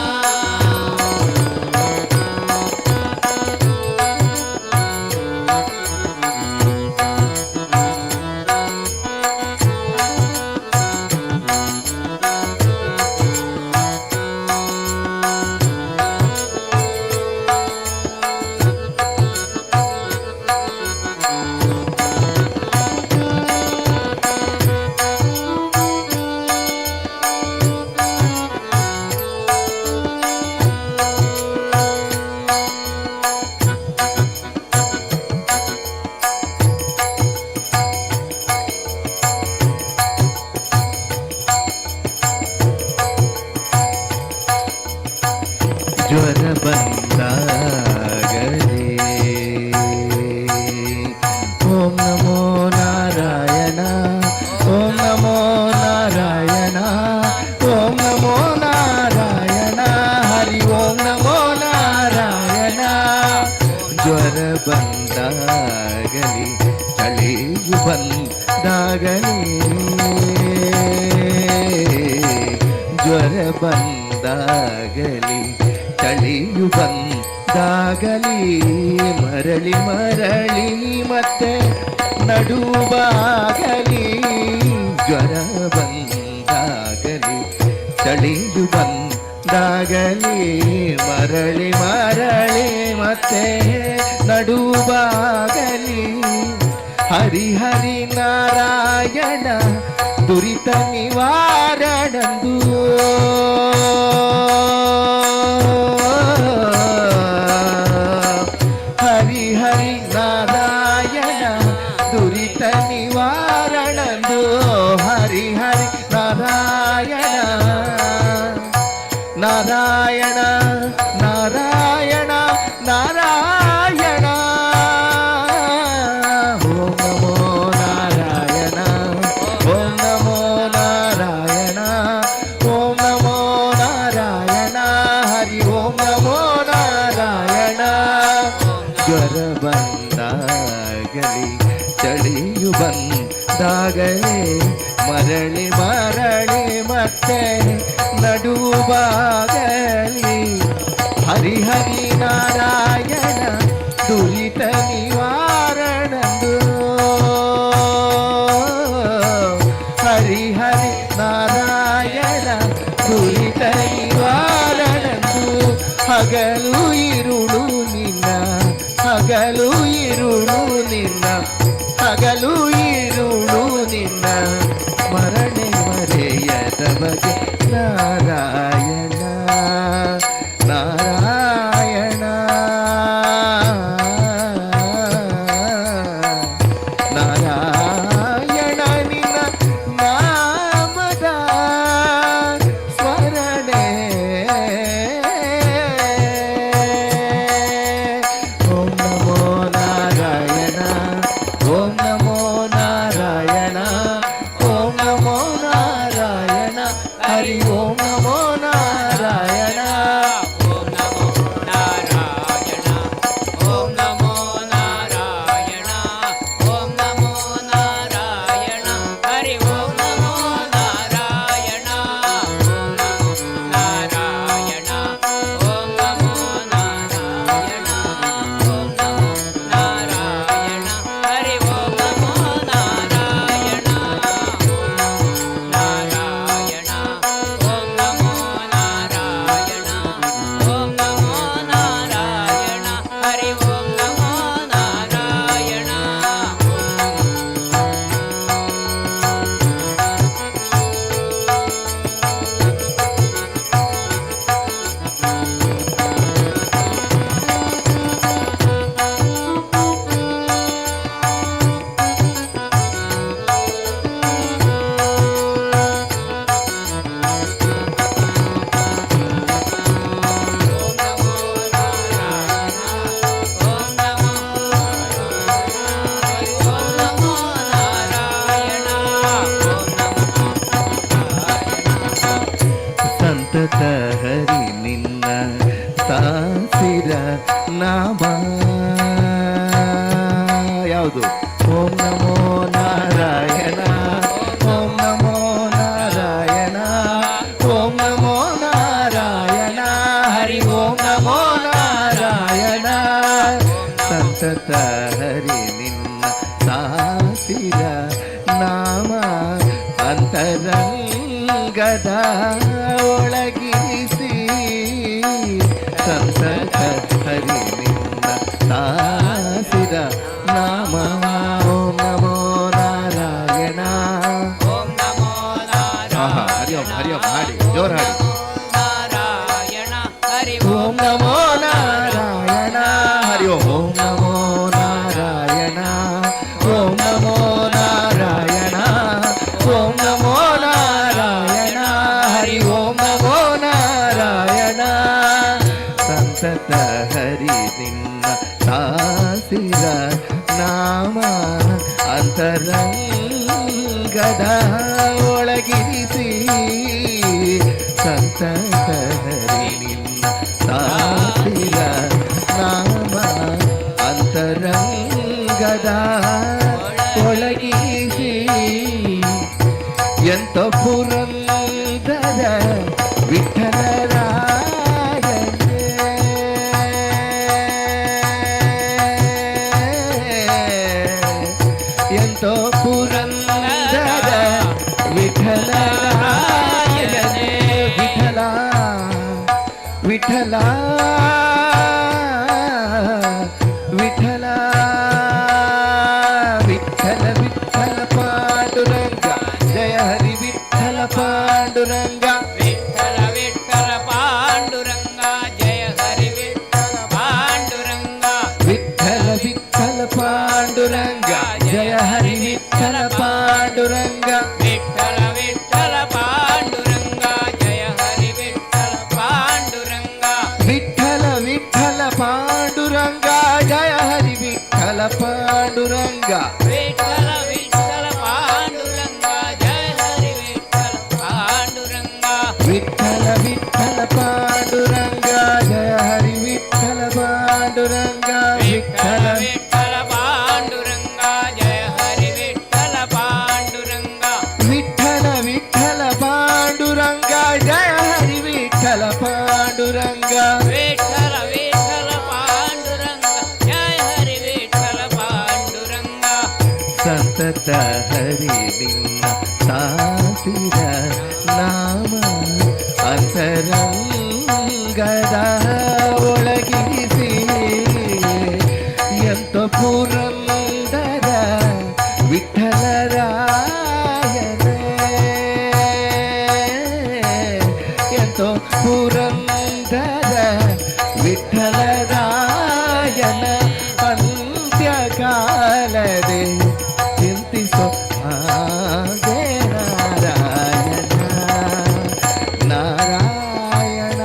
ಜ್ವರ ಬಂದಾಗಲೇ ಓಂ ನಮೋ ನಾರಾಯಣ, ಓಂ ನಮೋ ನಾರಾಯಣ, ಓಂ ನಮೋ ನಾರಾಯಣ, ಹರಿ ಓಂ ನಮೋ ನಾರಾಯಣ, ಜ್ವರ ಬಂದಾಗಲಿ ಚಳಿಯು ಬಂದಾಗಲಿ, ಜ್ವರ ಬಂದಾಗಲಿ ಚಳಿಯು ಬಂದಾಗಲಿ, ಮರಳಿ ಮರಳಿ ಮತ್ತೆ ನಡುವಾಗಲಿ, ಜ್ವರ ಬಂದಾಗಲಿ ಚಳಿಯು ಬಂದಾಗಲಿ, ಮರಳಿ ಮರಳಿ ಮತ್ತೆ ನಡುವಾಗಲಿ, ಹರಿ ಹರಿ ನಾರಾಯಣ ದುರಿತ ನಿವಾರಣಂದು, ಹರಿ ಹರಿ ನಾರಾಯಣ ದುರಿತ ನಿವಾರಣಂದು, ಹರಿ ಹರಿ ನಾರಾಯಣ ನಾರಾಯಣ ನಾರಾಯಣ ನಾರಾಯಣ. ಓಂ ನಮೋ ನಾರಾಯಣ, ಓಂ ನಮೋ ನಾರಾಯಣ, ಓಂ ನಮೋ ಜ್ವರ ಬಂದಾಗಲಿ ಚಳಿಯು ಬಂದಾಗಲೇ ಮರಳಿ ಮರಳಿ ಮತ್ತೆ ನಡುವಾಗಲಿ ಹರಿಹರಿ ನಾರಾಯಣ ದುರಿತ ನಿವಾರಣಂದು ಹರಿಹರಿ ನಾರಾಯಣ ದುರಿತ ನಿವಾರಣಂದು ಹಗಲು ಇರುಳು ನಿನ್ನ ಹಗಲು ಇರುಳು ನಿನ್ನ ಹಗಲು ಇರುಳು ನಿನ್ನ ಮರಣೆ ಮರೆಯದ ಬಗೆ ನಾರಾಯಣ ನಾರಾಯಣ ನಾರಾಯಣ ನಿನ್ನ ನಾಮದ ಸ್ಮರಣೆ ಓಂ ನಮೋ ನಾರಾಯಣ ಓಂ ನಮೋ ನಾರಾಯಣ ಓಂ ನಮೋ ನಾರಾಯಣ ಹರಿ ಓಂ ನಮೋ ನಾರಾಯಣ ಓಂ ನಮೋ ನಾರಾಯಣ ಓಂ ನಮೋ ನಾರಾಯಣ ಓಂ ನಮೋ ನಾರಾಯಣ ಹರಿ ಓಂ ನಮೋ ನಾರಾಯಣ ಓಂ ನಮೋ ನಾರಾಯಣ ಓಂ ನಮೋ ನಾರಾಯಣ ಓಂ ನಮೋ ನಾರಾಯಣ ಹರಿ ಓಂ ನಮೋ ನಾರಾಯಣ ನಾರಾಯಣ ಓಂ ನಮೋ ನಾರಾಯಣ ಓಂ ನಮೋ ನಾರಾಯಣ ಹರಿ ಓಂ ನಮೋ ನಾರಾಯಣ ಸಂತತ ಹರಿ ನಿನ್ನ ಸಾಸಿರ ನಾಮ ಯಾವುದು ಓಂ ನಮೋ ನಾರಾಯಣ ಓಂ ನಮೋ ನಾರಾಯಣ ಓಂ ನಮೋ ನಾರಾಯಣ ಹರಿ ಓಂ ನಮೋ ನಾರಾಯಣ ಸಂತತ ಹರಿ ನಿನ್ನ ಸಾಸಿರ ನಾಮ ಅಂತರಂಗದ ಒಳಗಿರಿಸಿ ಸಂತತ ಹರಿ ನಿನ್ನ ಸಾಸಿರ ನಾಮ ಓಂ ನಮೋ ನಾರಾಯಣ ಓಂ ನಮೋ ಹರಿ ಓಂ ಹಾಡಿ ಜೋರ್ ಹಾಡಿ ನಾರಾಯಣ ಹರಿ ಓಂ ನಮೋ ನಾರಾಯಣ ಹರಿ ಓಂ ನಮೋ ನಾರಾಯಣ ಓಂ ನಮೋ ನಾರಾಯಣ ಓಂ ನಮೋ ನಾರಾಯಣ ಹರಿ ಓಂ ನಮೋ ನಾರಾಯಣ ಸಂತತ ಹರಿ ನಿನ್ನ ಸಾಸಿರ ನಾಮ ಅಂತರಂಗದ ಒಳಗಿರಿಸಿ ಸಂತತ ಹರಿ ನಿನ್ನ ಸಾಸಿರ ನಾಮ ಅಂತರಂಗದ ಒಳಗಿರಿಸಿ ಎಂತ ಪುರಂದರ ವಿಠಲರಾಯನೇ ಎಂತೋ ಪುರಂದರ ವಿಠಲರಾಯನೇ ವಿಠಲ ವಿಠಲ ವಿಠಲ ವಿಠಲ ವಿಠಲ ಪಾಂಡುರಂಗ ಜಯ ಹರಿ ವಿಠಲ ಪಾಂಡುರಂಗ ವಿಠಲ ವಿಠಲ ಪಾಂಡುರಂಗ ಜಯ ಹರಿ ವಿಠಲ ಪಾಂಡುರಂಗ ವಿಠಲ ವಿಠಲ ಪಾಂಡುರಂಗ ಜಯ ಹರಿ ವಿಠಲ ಪಾಂಡುರಂಗ ವಿಠಲ ವಿಠಲ ಪಾಂಡುರಂಗ ಜಯ ಹರಿ ವಿಠಲ ಪಾಂಡುರಂಗ ವಿಠಲ ವಿಠಲ ಪಾಂಡುರಂಗ ಜಯ ಹರಿ ವಿಠಲ ಪಾಂಡುರಂಗ ವಿಠಲ ವಿಠಲ ಪಾಂಡುರಂಗ ಜಯ ಹರಿ ವಿಠಲ ಪಾಂಡುರಂಗ ವಿಠಲ ವಿಠಲ ಪಾಂಡುರಂಗ ಜಯ ಹರಿ ವಿಠಲ ಪಾಂಡುರಂಗ ವಿಠಲ ವಿಠಲರಾಯನ ಅಂತ್ಯಕಾಲದೆ ಚಿಂತಿಸೋ ಹಾಗೆ ನಾರಾಯಣ ನಾರಾಯಣ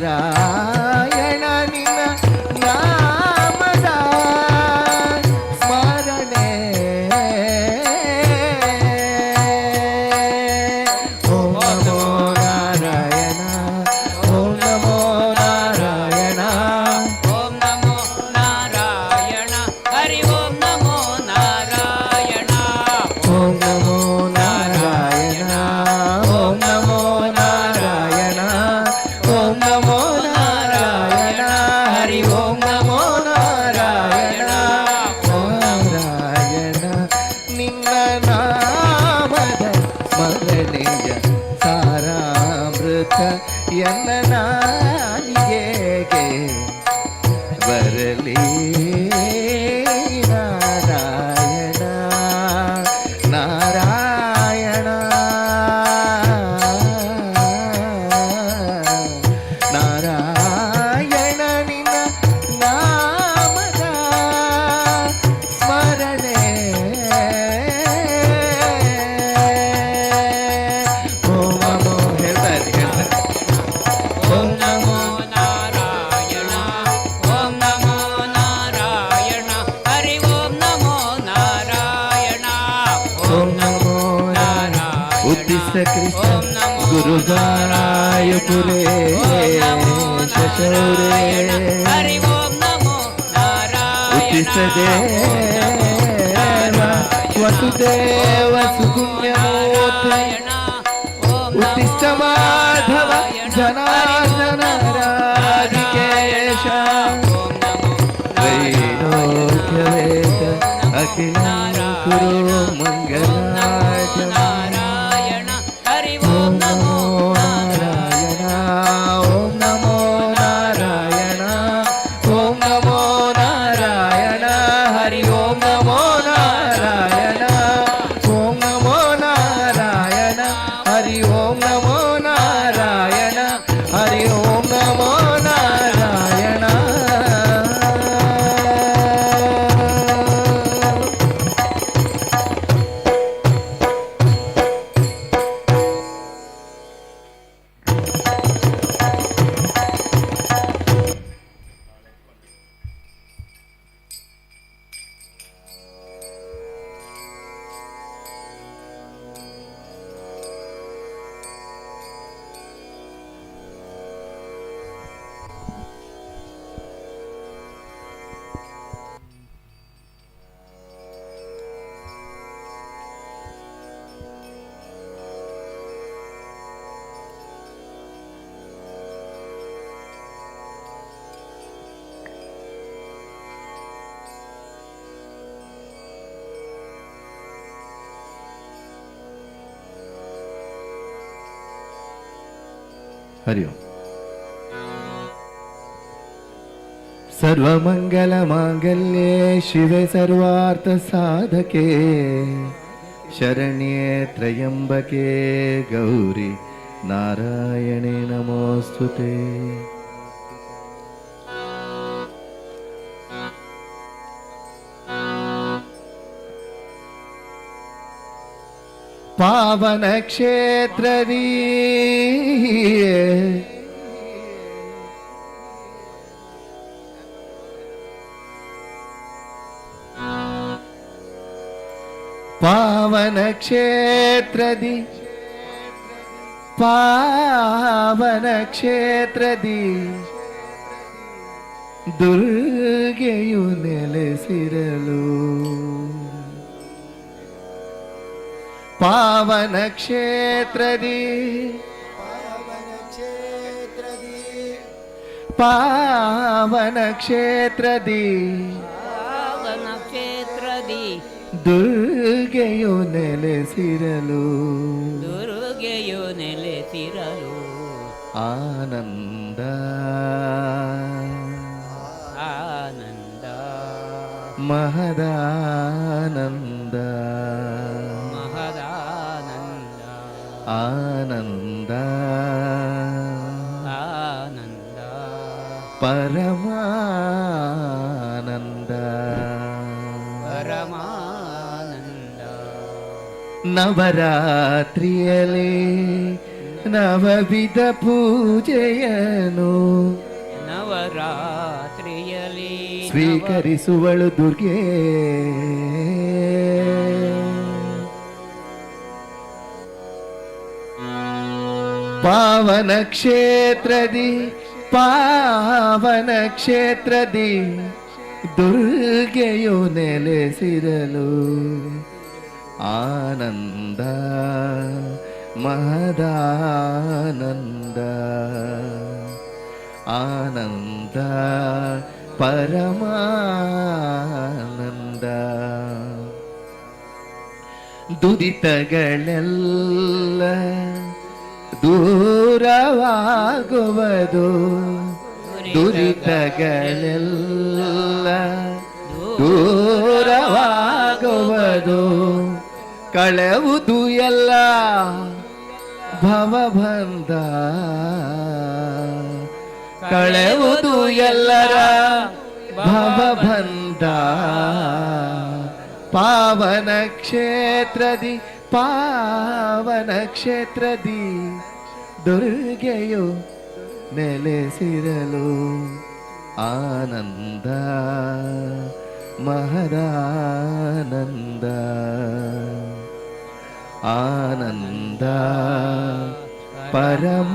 ನಾರಾಯಣ ನಿನ್ನ ನಾಮದ ಸ್ಮರಣೆ ಓಂ ನಮೋ ನಾರಾಯಣ ಓಂ ನಮೋ ನಾರಾಯಣ ಓಂ ನಮೋ ನಾರಾಯಣ ಹರಿ ಓಂ ನಮೋ ನಾರಾಯಣ ಓಂ ನಮೋ ನಾರಾಯಣ ಓಂ ನಮೋ ನಾರಾಯಣ ಓಂ ನಮೋ ನಾರಾಯಣ ಹರಿ ಓಂ ನಮೋ ನಾರಾಯಣ ನಾರಾಯಣ ನಿನ್ನ ನಾಮದ ಸ್ಮರಣೆಯ ಸಾರಾಮೃತ ಎನ್ನ ನಾಲಿಗೆಗೆ ಬರಲಿ ನಾರಾಯಣ ನಾರಾಯಣ ನಾರಾಯಣ ನಿನ್ನ ನಾಮದ ಸ್ಮರಣೆ ಓಂ ನಮೋ ಹೇಳ್ತಾರೆ ಓಂ ನಮೋ ನಾರಾಯಣ ಓಂ ನಮೋ ನಾರಾಯಣ ಹರಿ ಓಂ ನಮೋ ನಾರಾಯಣ ಓಂ ನಮೋ ನಾರಾಯಣ ಉದ್ದಿಷ್ಟ ಕೃಷ್ಣ ಗುರುಗಾರಾಯ ಪುರೇ ಶಶೌರೇ ಹರಿ ಓಂ ನಮೋ ನಾರಾಯಣ ಉದ್ದಿಷ್ಟ ದೇವ ವಸುದೇವ ಸುಪುಣ್ಯಮೂರ್ತಿ ಉದ್ದಿಷ್ಟ ಮಾಧವ ಜನಾರ್ದನ ರಾಧಿಕೇಶ ತ್ರೈಲೋಕ್ಯವೇದ ಅಖಿಲ ಕುರು ಮಂಗಲಾಯ ನಾರಾಯಣ ಹರಿ ಓಂ ನಮೋ ನಾರಾಯಣ ಓಂ ನಮೋ ನಾರಾಯಣ ಓಂ ನಮೋ ನಾರಾಯಣ ಹರಿ ಓಂ ನಮೋ ನಾರಾಯಣ ಓಂ ನಮೋ ನಾರಾಯಣ ಹರಿ ಓಂ ನಮೋ ನಾರಾಯಣ ಹರಿ ಓಂ ನಮೋ ನಾರಾಯಣ हरि ओम सर्वमंगलमांगल्ये शिवे सर्वार्थसाधके शरण्ये त्र्यंबके गौरी नारायणे नमोस्तुते पावन क्षेत्रदी पावन क्षेत्रदी पावन क्षेत्रदी दुर्ಗೆಯು ನೆಲೆಸಿರಲು पावन क्षेत्रदी पावन क्षेत्रदी ಪಾವನ ಕ್ಷೇತ್ರದಿ दुर्ಗೆಯು ನೆಲೆಸಿರಲು ದುರ್ಗೆಯು ನೆಲೆಸಿರಲು ಆನಂದ ಆನಂದ ಮಹದಾನಂದ ಮಹದಾನಂದ ಆನಂದ ಪರಮಾನಂದ ಪರಮಾನಂದ ನವರಾತ್ರಿಯಲೇ ನವವಿಧ ಪೂಜೆಯನು ನವರಾತ್ರಿಯಲ್ಲಿ ಸ್ವೀಕರಿಸುವಳು ದುರ್ಗೆ ಪಾವನ ಕ್ಷೇತ್ರದಿ ದುರ್ಗೆಯು ನೆಲೆಸಿರಲು ಆನಂದ ಮಹದಾನಂದ ಆನಂದ ಪರಮಾನಂದ ದುರಿತಗಳೆಲ್ಲ ದೂರವಾಗುವುದು ದುರಿತಗಳೆಲ್ಲ ದೂರವಾಗುವುದು ಕಳೆವುದು ಎಲ್ಲ ಭವಬಂಧ ಕಳೆವುದು ಎಲ್ಲರ ಭವಬಂಧ ಪಾವನ ಕ್ಷೇತ್ರದಿ ದುರ್ಗೆಯು ನೆಲೆಸಿರಲು ಆನಂದ ಮಹದಾನಂದ ಆನಂದ ಪರಮಾನಂದ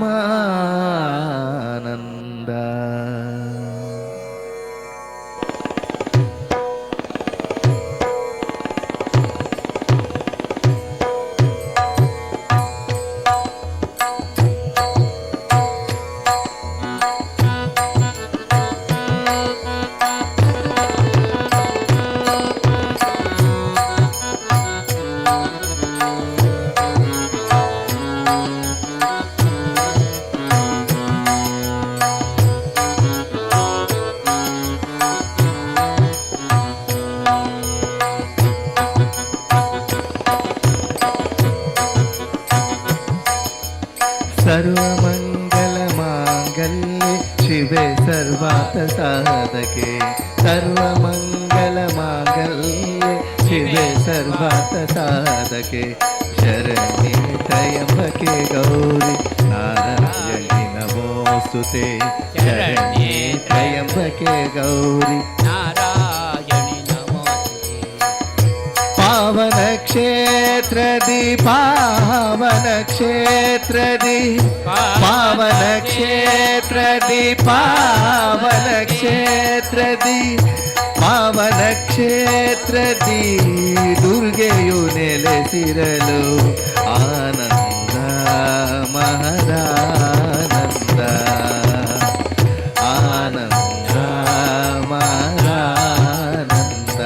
सर्वमङ्गलमाङ्गल्ये शिवे सर्वार्थसाधके सर्वमङ्गलमाङ्गल्ये शिवे सर्वार्थसाधके शरण्ये त्र्यम्बके गौरि नारायणि नमोऽस्तुते शरण्ये त्र्यम्बके गौरि ನಾರಾಯಣಿ ನಮೋಸ್ತುತೆ ಪಾವನ ಕ್ಷೇತ್ರದಿ ಪಾವನ ಕ್ಷೇತ್ರದಿ ಪಾವನ ಕ್ಷೇತ್ರದಿ ಪಾವನ ಕ್ಷೇತ್ರದಿ ಪಾವನ ಕ್ಷೇತ್ರದಿ ದುರ್ಗೆಯು ನೆಲೆಸಿರಲು ಆನಂದ ಮಹದಾನಂದ ಆನಂದ ಮಹದಾನಂದ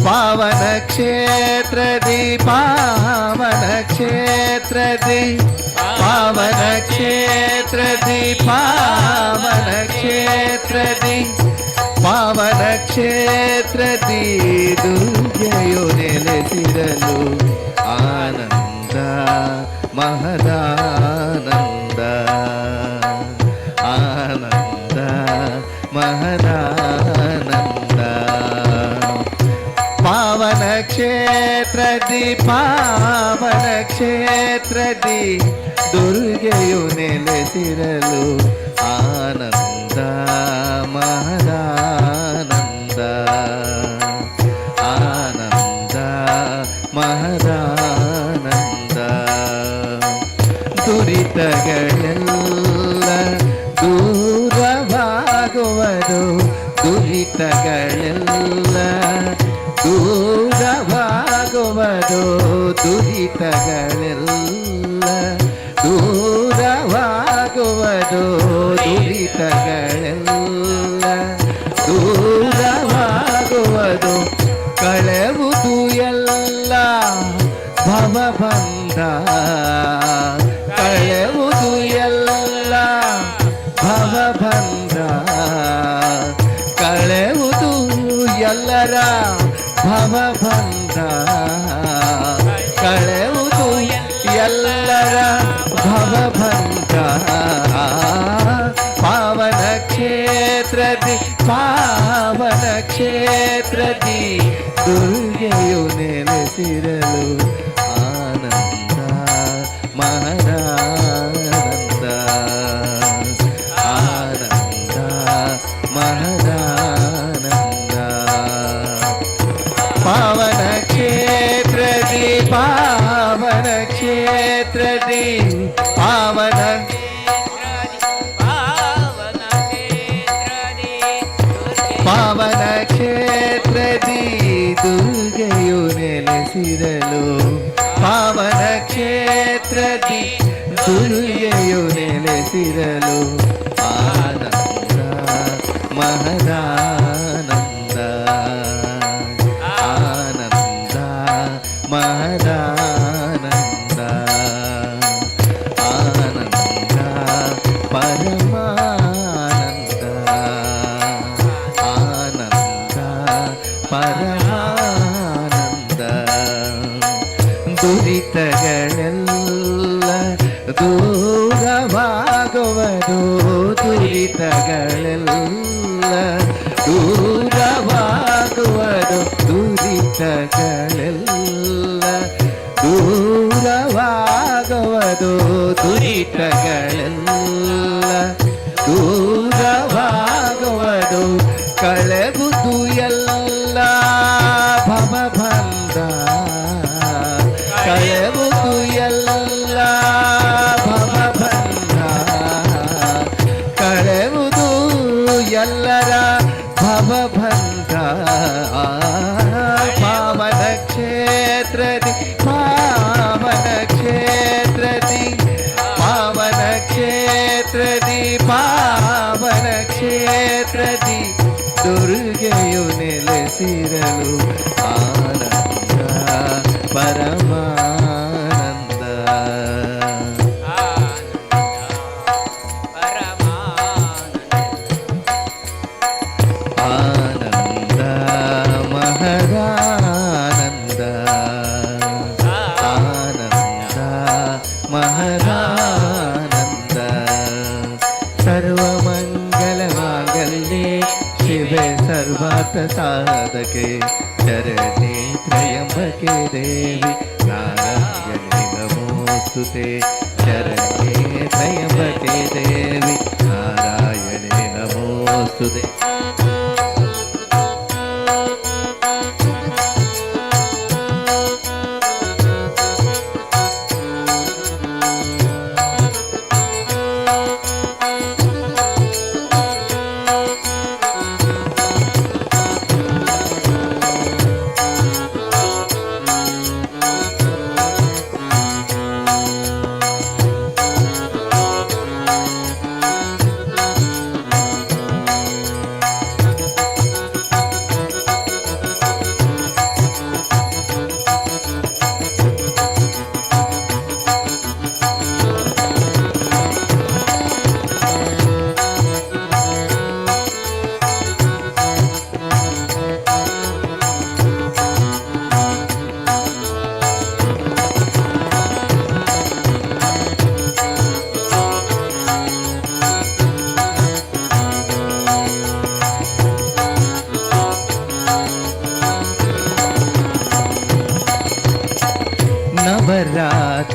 ಪಾವನ ಕ್ಷೇತ್ರದಿ ಪಾವನ ಕ್ಷೇತ್ರದಿ ಪಾವನ ಕ್ಷೇತ್ರದಿ ಪಾವನ ಕ್ಷೇತ್ರದಿ ಪಾವನ ಕ್ಷೇತ್ರದಿ ದುರ್ಗೆಯು ನೆಲೆಸಿರಲು ಆನಂದ ಮಹದಾನಂದ ಆನಂದ ಮಹದಾನಂದ ಪಾವನ ಕ್ಷೇತ್ರದಿ ಪಾವನ ಕ್ಷೇತ್ರದಿ ದುರ್ಗೆಯು ನೆಲೆಸಿರಲು ಆನಂದ ಮಹದಾನಂದ ಆನಂದ ಮಹದಾನಂದ ದುರಿತಗಳೆಲ್ಲ ದೂರವಾಗುವುದು ದುರಿತಗಳೆಲ್ಲ ದೂರವಾಗುವುದು ದುರಿತಗಳೆಲ್ಲ ದೂರವಾಗುವುದು ದುರಿತಗಳೆಲ್ಲ ದೂರವಾಗುವುದು ಕಳೆವುದು ಎಲ್ಲ ಭವಬಂಧ ಕಳೆವುದು ಎಲ್ಲ ಭವಬಂಧ ಕಳೆವುದು ಎಲ್ಲರ ಭವಬಂಧ ಕಳೆವುದು ಎಲ್ಲರ ಭವಬಂಧ ಪಾವನ ಕ್ಷೇತ್ರದಿ ಪಾವನ ಕ್ಷೇತ್ರದಿ ದುರ್ಗೆಯು ನೆಲೆಸಿರಲು ಆನಂದ ಮಹದಾನಂದ ಆನಂದ ಮಹದಾನಂದ ಪಾವನ ಕ್ಷೇತ್ರದಿ ಪಾವನ ಕ್ಷೇತ್ರದಿ ಪಾವನ ಪಾವನ ಕ್ಷೇತ್ರದಿ ದುರ್ಗೆಯು ನೆಲೆಸಿರಲು ಪಾವನ ಕ್ಷೇತ್ರದಿ ದುರ್ಗೆಯು ನೆಲೆಸಿರಲು ಆನಂದ ಮಹದಾನಂದ ಆನಂದ ಮಹದಾನಂದ ಆನಂದ ಪರಮಾನಂದ ಆನಂದ ಪರಮಾನಂದ ದುರಿತಗಳೆಲ್ಲ ದೂರವಾಗುವುದು ದುರಿತಗಳೆಲ್ಲ ದೂರವಾಗುವುದು ದುರಿತಗಳೆಲ್ಲ ದೂರವಾಗುವುದು ದುರಿತಗಳೆಲ್ಲ ದೂರವಾಗುವುದು ಕಳೆಬುದು ಎಲ್ಲ ಭವಬಂಧ ಕಳೆಬುದು ಎಲ್ಲ ಭವಬಂಧ ಕಳೆಬುದು ಎಲ್ಲರ ಭವಬಂಧ ಪಾವನ ಕ್ಷೇತ್ರದಿ ಪಾವನ ಕ್ಷೇತ್ರದಿ ಪಾವನ ಕ್ಷೇತ್ರದಿ ಪಾವನ ಕ್ಷೇತ್ರದಿ ದುರ್ಗೆಯು ನೆಲೆಸಿರಲು ಆನಂದ ಪರಮಾನಂದ ಆನಂದ ಮಹದಾನಂದ ಆನಂದ ಮಹದಾನಂದ ಸರ್ವಮಂಗಲಮಾಂಗಲ್ಯೆ ಶಿವೆ ಸರ್ವಾರ್ಥ ಸಾಧಕೆ ಶರಣೆ ತ್ರಯಂಬಕೆ ದೇವಿ ನಾರಾಯಣಿ ನಮೋಸ್ತುತೆ ಶರಣೆ ತ್ರಯಂಬಕೆ ದೇವಿ ನಾರಾಯಣಿ ನಮೋಸ್ತುತೆ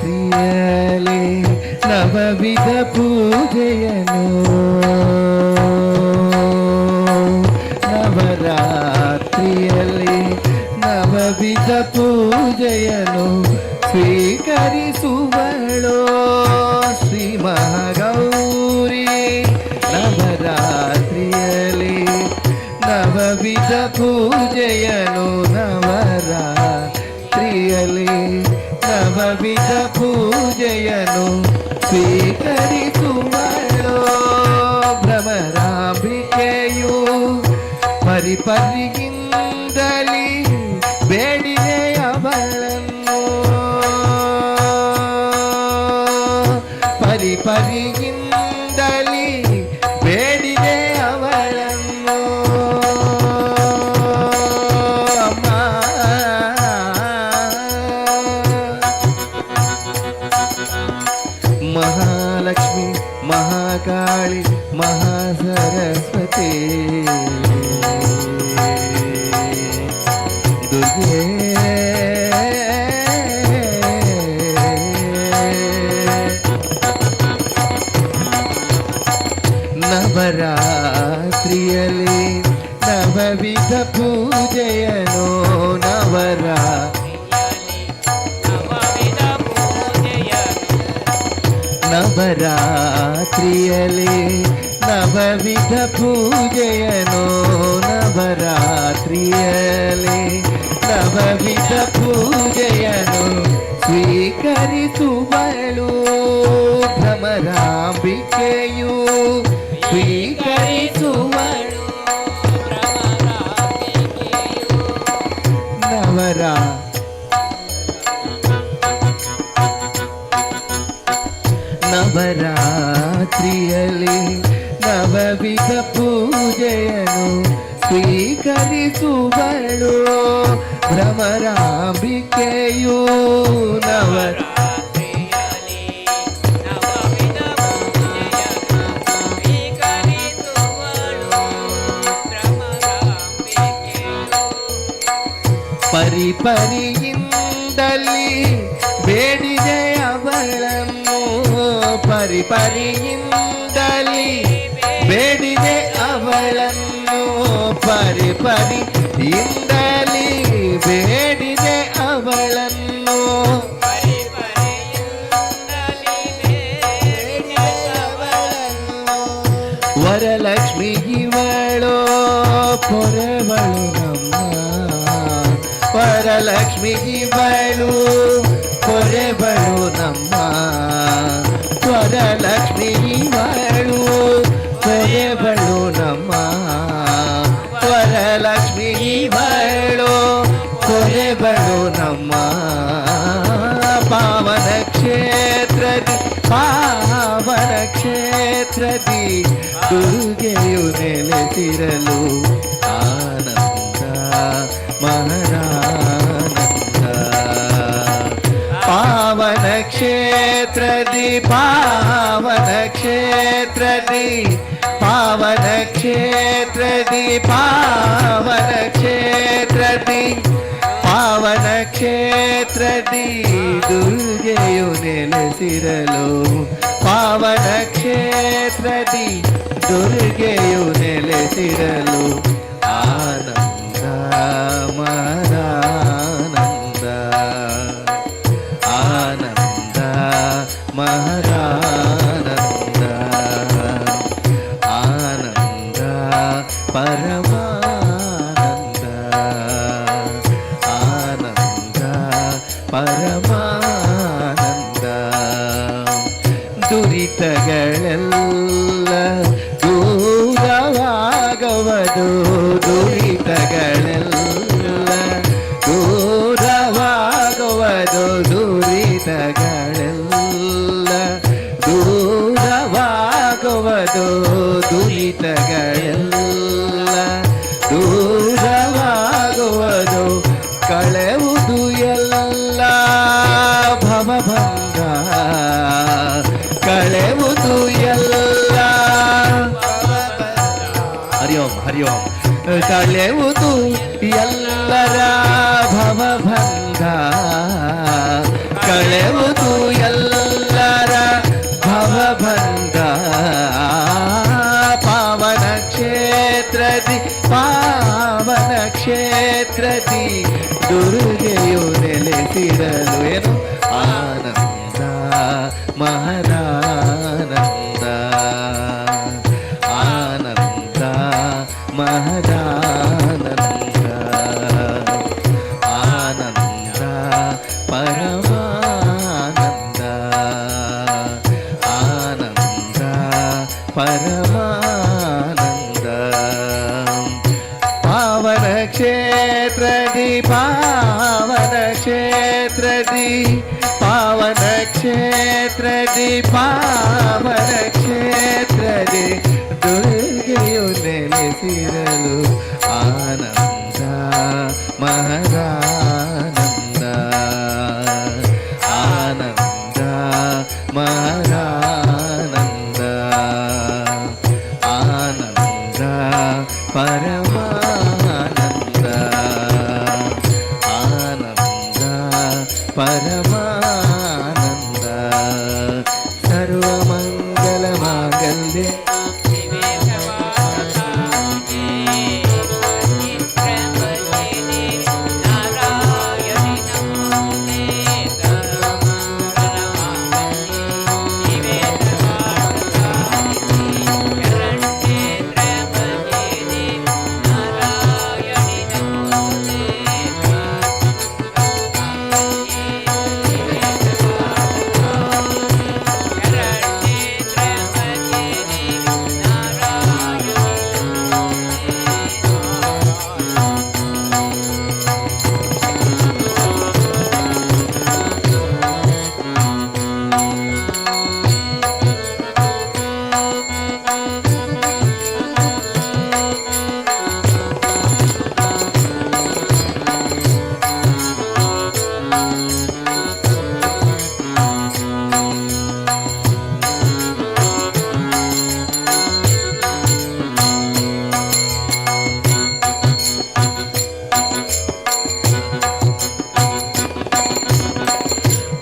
ನವರಾತ್ರಿಯಲಿ ನವವಿಧ ಪೂಜೆಯನು ನವರಾತ್ರಿಯಲಿ ನವವಿಧ ಪೂಜೆಯನು ಸ್ವೀಕರಿಸುವಳೋ ಶ್ರೀ ಮಹಾಗೌರಿ ನವರಾತ್ರಿಯಲಿ ನವವಿಧ ಪೂಜೆಯನು ನವರಾತ್ರಿಯಲಿ ನವವಿಧ ಪೂಜೆಯನು ಸ್ವೀಕರಿಸುವಳೋ ಭ್ರಮರಾಂಬಿಕೆಯು ಪರಿಪರಿಗಿಂದಲಿ ಬೇಡಿದೆ ಅವಳನ್ನು ಪರಿಪರಿಗಿಂದಲಿ ಬೇಡಿದೆ ಅವಳನ್ನು ಅಮ್ಮ ಮಹಾಲಕ್ಷ್ಮಿ ಮಹಾಲಕ್ಷ್ಮಿ ಮಹಾಕಾಳಿ ಮಹಾಸರಸ್ವತಿ ದುರ್ಗೆ ನವರಾತ್ರಿಯಲ್ಲಿ ನವವಿಧ ಪೂಜೆಯನು ನವರಾತ್ರಿಯಲ್ಲಿ ನವವಿಧ ಪೂಜೆಯನು ನವರಾತ್ರಿಯಲ್ಲಿ ನವವಿಧ ಪೂಜೆಯನು ಸ್ವೀಕರಿಸುವಳು ಭ್ರಮರಾಂಬಿಕೆಯು ಸ್ವೀಕರಿಸುವಳು ನವರಾತ್ರಿಯಲ್ಲಿ ನವವಿಧ ಪೂಜೆಯನು ಸ್ವೀಕರಿಸುವಳು ಭ್ರಮರಾಂಬಿಕೆಯು ಪರಿಪರಿಯಿಂದಲಿ ಬೇಡಿದೆ ಅವಳನ್ನು ಪರಿಪರಿಯಿಂದಲಿ ಬೇಡಿದೆ ಅವಳನ್ನು ಪರಿಪರಿಯಿಂದಲಿ ಬೇಡಿದೆ ಅವಳನ್ನು ವರಲಕ್ಷ್ಮಿ ಇವಳೋ ಪೊರೆವಳು ನಮ್ಮ ವರಲಕ್ಷ್ಮಿ ಇವಳು ಪೊರೆವಳು ನಮ್ಮ ವರಲಕ್ಷ್ಮಿ ಇವಳು ಪೊರೆವಳು ನಮ್ಮ ವರಲಕ್ಷ್ಮಿ ಇವಳು ಪೊರೆವಳು ನಮ್ಮ ಪಾವನ ಕ್ಷೇತ್ರದಿ ದುರ್ಗೆಯು ನೆಲೆಸಿರಲು ಆನಂದ ಮಹಾರಾನಂದ ಪಾವನ ಕ್ಷೇತ್ರದಿ ಪಾವನ ಕ್ಷೇತ್ರದಿ ಪಾವನ ಕ್ಷೇತ್ರದಿ ಪಾವನ ಕ್ಷೇತ್ರದಿ ಪಾವನ ಕ್ಷೇತ್ರದಿ ದುರ್ಗೆಯು ನೆಲೆಸಿರಲು ಪಾವನ ಕ್ಷೇತ್ರದಿ ದುರ್ಗೆಯು ನೆಲೆಸಿರಲು ಆನಂದ ಮಹಾರಾನಂದ ಆನಂದ ಮಹಾರಾನಂದ ಆನಂದ ಪರಮಾನಂದ ಆನಂದ ಪರಮಾನಂದ ದುರಿತಗಳೆಲ್ಲ ದೂರವಾಗವದು ದುರಿತಗಳೆಲ್ಲ ದೂರವಾಗವದು ದುರಿತಗಳೆಲ್ಲ ದೂರವಾಗವದು ದುರಿತಗಳೆಲ್ಲ ದೂರವಾಗುವುದು ಕಳೆವುದು ಎಲ್ಲ ಭವಭಂಗ ಕಳೆವುದು ಎಲ್ಲ ಹರಿ ಓಂ ಹರಿ ಓಂ ಕಳೆವುದು ಎಲ್ಲರ ಭವಭಂಗ ಕಳೆವುದು ಎಲ್ಲರ ಭವಭಂಗ ಪಾವನ ಕ್ಷೇತ್ರದಿ ಪಾವನ ಕ್ಷೇತ್ರದಿ ದುರ್ಗೆಯು ನೆಲೆಸಿರಲು ಏನು ಆನಂದ ಮಹಾರಾನಂದ ಆನಂದ ಮಹಾರಾನಂದ ಆನಂದ ಪರಮಾನಂದ ಆನಂದ ಪರಮಾನಂದ ಪಾವನ ಕ್ಷೇತ್ರದಿ ಪಾವನ ಕ್ಷೇತ್ರದಿ ಪಾವನ ಕ್ಷೇತ್ರದಿ ಪಾವನ ಕ್ಷೇತ್ರದಿ ದುರ್ಗೆಯು ನೆಲೆಸಿರಲು ಆನಂದ ಮಹಾರಾನಂದ ಆನಂದ ಮಹಾರಾನಂದ ಸರ್ವಮಂಗಲಮಾಂಗಲ್ಯೆ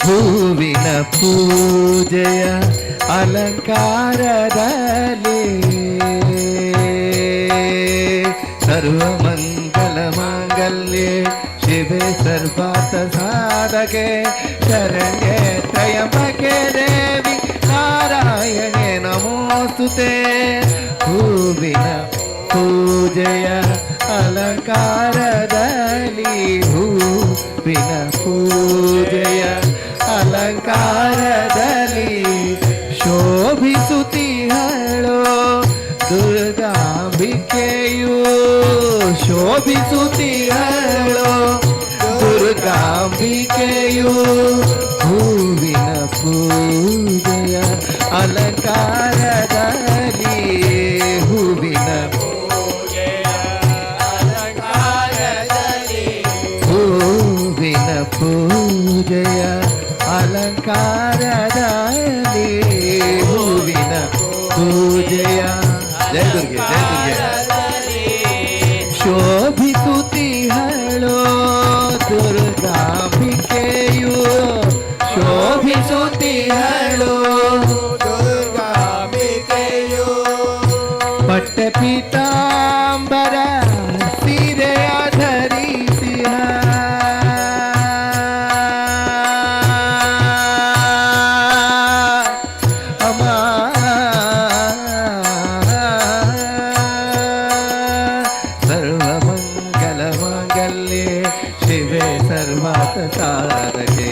ಹೂವಿನ ಪೂಜೆಯ ಅಲಂಕಾರದಲ್ಲಿ ಸರ್ವಮಂಗಲ ಮಾಂಗಲ್ಯೆ ಶಿವೆ ಸರ್ವಾರ್ಥ ಸಾಧಕೆ ಶರಣ್ಯೆ ತ್ರಯಂಬಕೆ ದೇವಿ ನಾರಾಯಣೆ ನಮೋಸ್ತುತೆ ಹೂವಿನ ಪೂಜೆಯ ಅಲಂಕಾರದಲ್ಲಿ ಹೂವಿನ ಪೂಜೆಯ ಅಲಂಕಾರದಲ್ಲಿ ಶೋಭಿಸುತ್ತಿಹಳೋ ದುರ್ಗಾಂಬಿಕೆಯು ಶೋಭಿಸುತ್ತಿಹಳೋ ದುರ್ಗಾಂಬಿಕೆಯು ಹೂವಿನ ಪೂಜೆಯ ಅಲಂಕಾರದಲ್ಲಿ ಹೂವಿನ ಹೂವಿನ ಪೂಜೆಯ ಅಲಂಕಾರದಲ್ಲಿ ಹೂವಿನ ಪೂಜೆಯ ಜಯ ದುರ್ಗೆ ಜಯ ದುರ್ಗೆ ಶೋಭಿಸುತ್ತಿಹಳೋ ದುರ್ಗಾಂಬಿಕೆಯು ಶೋಭಿಸುತ್ತಿಹಳೋ ದುರ್ಗಾಂಬಿಕೆಯು ಪಟ್ಟ ಪೀತಾಂಬರ ಸೀರೆಯ ಧರಿಸಿಹ ಸಾಧಕೆ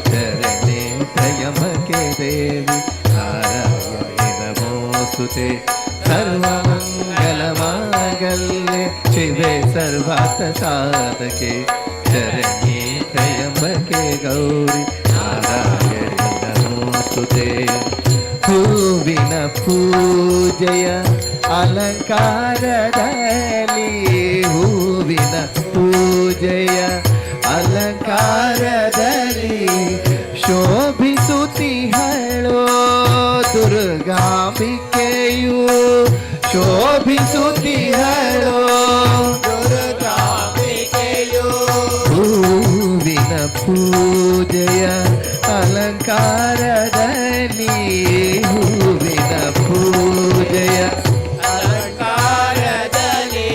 ಶರಣೆ ತ್ರಯಂಬಕೆ ದೇವಿ ನಾರಾಯಣಿ ನಮೋಸ್ತುತೆ ಸರ್ವಮಂಗಲ ಮಾಂಗಲ್ಯೆ ಶಿವೆ ಸರ್ವಾರ್ಥ ಸಾಧಕೆ ಶರಣೆ ತ್ರಯಂಬಕೆ ಗೌರಿ ನಾರಾಯಣಿ ನಮೋಸ್ತುತೆ ಹೂವಿನ ಪೂಜೆಯ ಅಲಂಕಾರದಲ್ಲಿ ಹೂವಿನ ಪೂಜೆಯ ಅಲಂಕಾರದಲ್ಲಿ ಶೋಭಿಸುತ್ತಿಹಳೋ ದುರ್ಗಾಂಬಿಕೆಯು ಶೋಭಿಸುತ್ತಿಹಳೋ ದುರ್ಗಾಂಬಿಕೆಯು ಹೂವಿನ ಪೂಜೆಯ ಅಲಂಕಾರದಲ್ಲಿ ಹೂವಿನ ಪೂಜೆಯ ಅಲಂಕಾರದಲ್ಲಿ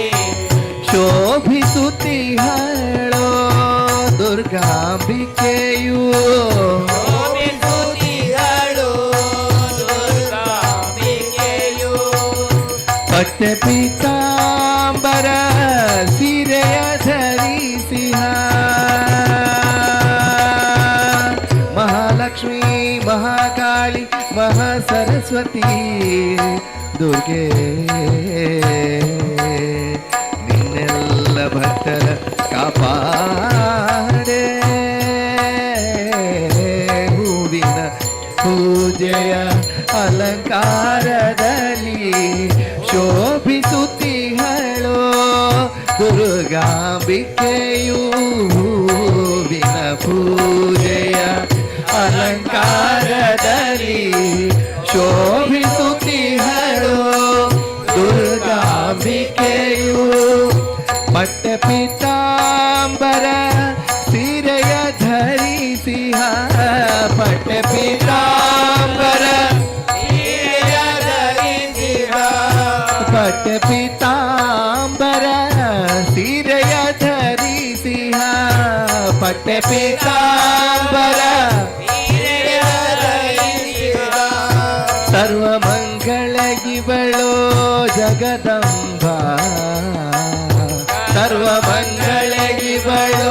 ಶೋಭಿಸುತ್ತಿಹಳೋ ದುರ್ಗಾಂಬಿಕೆಯು ಶೋಭಿಸುತ್ತಿಹಳೋ ದುರ್ಗಾಂಬಿಕೆಯು ಪಟ್ಟೆ ಪೀತಾಂಬರ ಸೀರೆಯ ಧರಿಸಿಹ ಮಹಾಲಕ್ಷ್ಮೀ ಮಹಾಕಾಳಿ ಮಹಾಸರಸ್ವತಿ ದುರ್ಗೆ ನಿನ್ನೆಲ್ಲ ಭಕ್ತರ ಕಾಪಾಡೆ ಹೂವಿನ ಪೂಜೆಯ ಅಲಂಕಾರದಲ್ಲಿ ಶೋಭಿಸುತ್ತಿಹಳೋ ದುರ್ಗಾಂಬಿಕೆಯು ಹೂವಿನ ಪೂಜೆಯ ಅಲಂಕಾರದಲ್ಲಿ ಶೋಭಿಸುತ್ತಿಹಳೋ ದುರ್ಗಾಂಬಿಕೆಯು ಪಟ್ಟ ಪೀತಾಂಬರ ಸೀರೆಯ ಧರಿಸಿಹ ಪಟ್ಟ ಪೀತಾಂಬರ ಸರ್ವಮಂಗಳ ಇವಳೋ ಜಗದಂಬ ಸರ್ವಮಂಗಳ ಇವಳೋ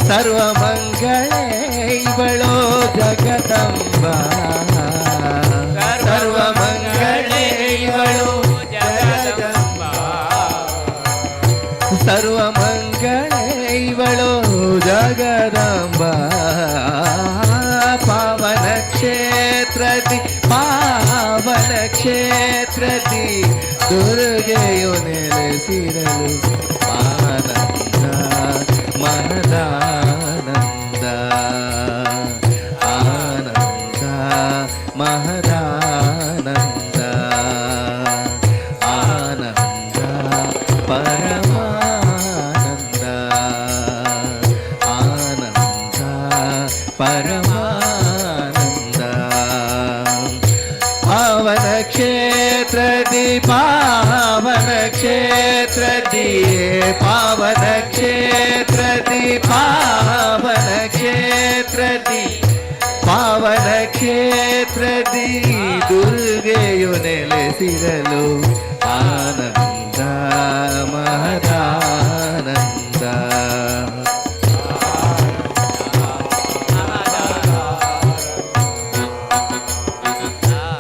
ಸರ್ವಮಂಗಳ ಇವಳೋ ಜಗದಂಬ ಸರ್ವಮಂಗಳ ಇವಳೋ ಸರ್ವಮಂಗಳ ಇವಳೋ ಜಗದಂಬ ಪಾವನ ಕ್ಷೇತ್ರದಿ ದುರ್ಗೆಯು ನೆಲೆಸಿರಲು ಆನಂದ ಮಹದಾನಂದ ಆನಂದ ಮಹದಾನಂದ ಆನಂದ ಪರಮಾನಂದ ಆನಂದ ಪರಮಾನಂದ ಪಾವನ ಕ್ಷೇತ್ರದಿ ಪಾವನ ಕ್ಷೇತ್ರದಿ ಪಾವನ ಕ್ಷೇತ್ರದಿ ಪಾವನ ಕ್ಷೇತ್ರದಿ ಪಾವನ ಕ್ಷೇತ್ರದಿ ದುರ್ಗೆಯು ನೆಲೆಸಿರಲು ಆನಂದ ಮಹದಾನಂದ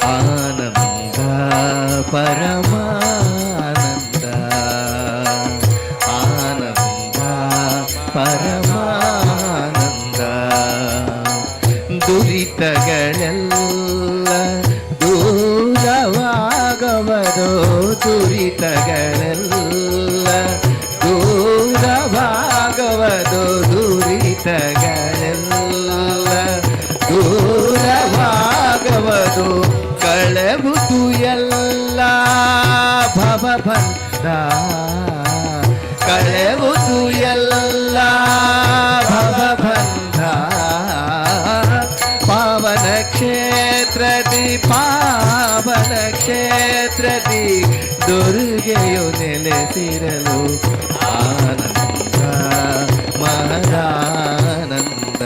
ಆನಂದ ಪರಮಾನಂದ ಆನಂದ ಪರಮಾನಂದ ದುರಿತಗಳೆಲ್ಲ ದೂರವಾಗವದೋ ದುರಿತಗಳೆಲ್ಲ ದೂರವಾಗವದೋ ದುರಿತಗಳೆಲ್ಲ ದೂರವಾಗವದು ಕಳೆಬುದು ಎಲ್ಲ ಭವಬಂಧ ಕಳೆಬುದು ಎಲ್ಲ ಭವಬಂಧ ಪಾವನ ಕ್ಷೇತ್ರದಿ ಪಾವನ ಕ್ಷೇತ್ರದಿ ದುರ್ಗೆಯು ನೆಲೆಸಿರಲು ಆನಂದ ಮಹದಾನಂದ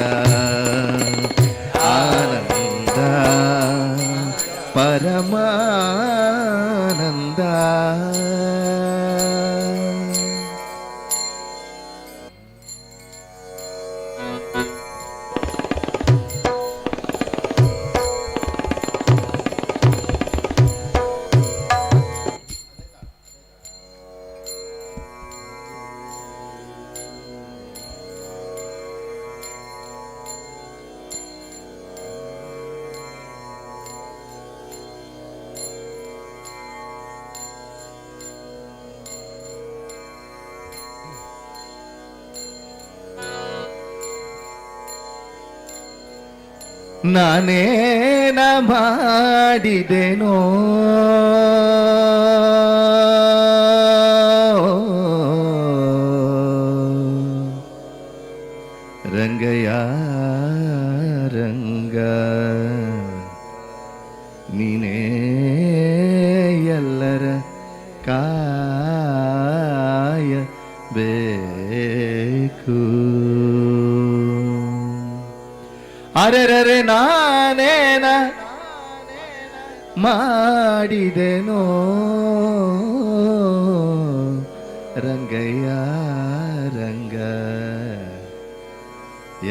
ಆನಂದ ಪರಮಾನಂದ ನಾನೇನ ಮಾಡಿದೆನೋ ರಂಗಯ್ಯ ರಂಗ ನೀನೇ ಎಲ್ಲರ ಕಾಯ ಬೇಕು ಅರೆರರೆ ನಾನೇನ ಮಾಡಿದೆನೋ ರಂಗಯ್ಯ ರಂಗ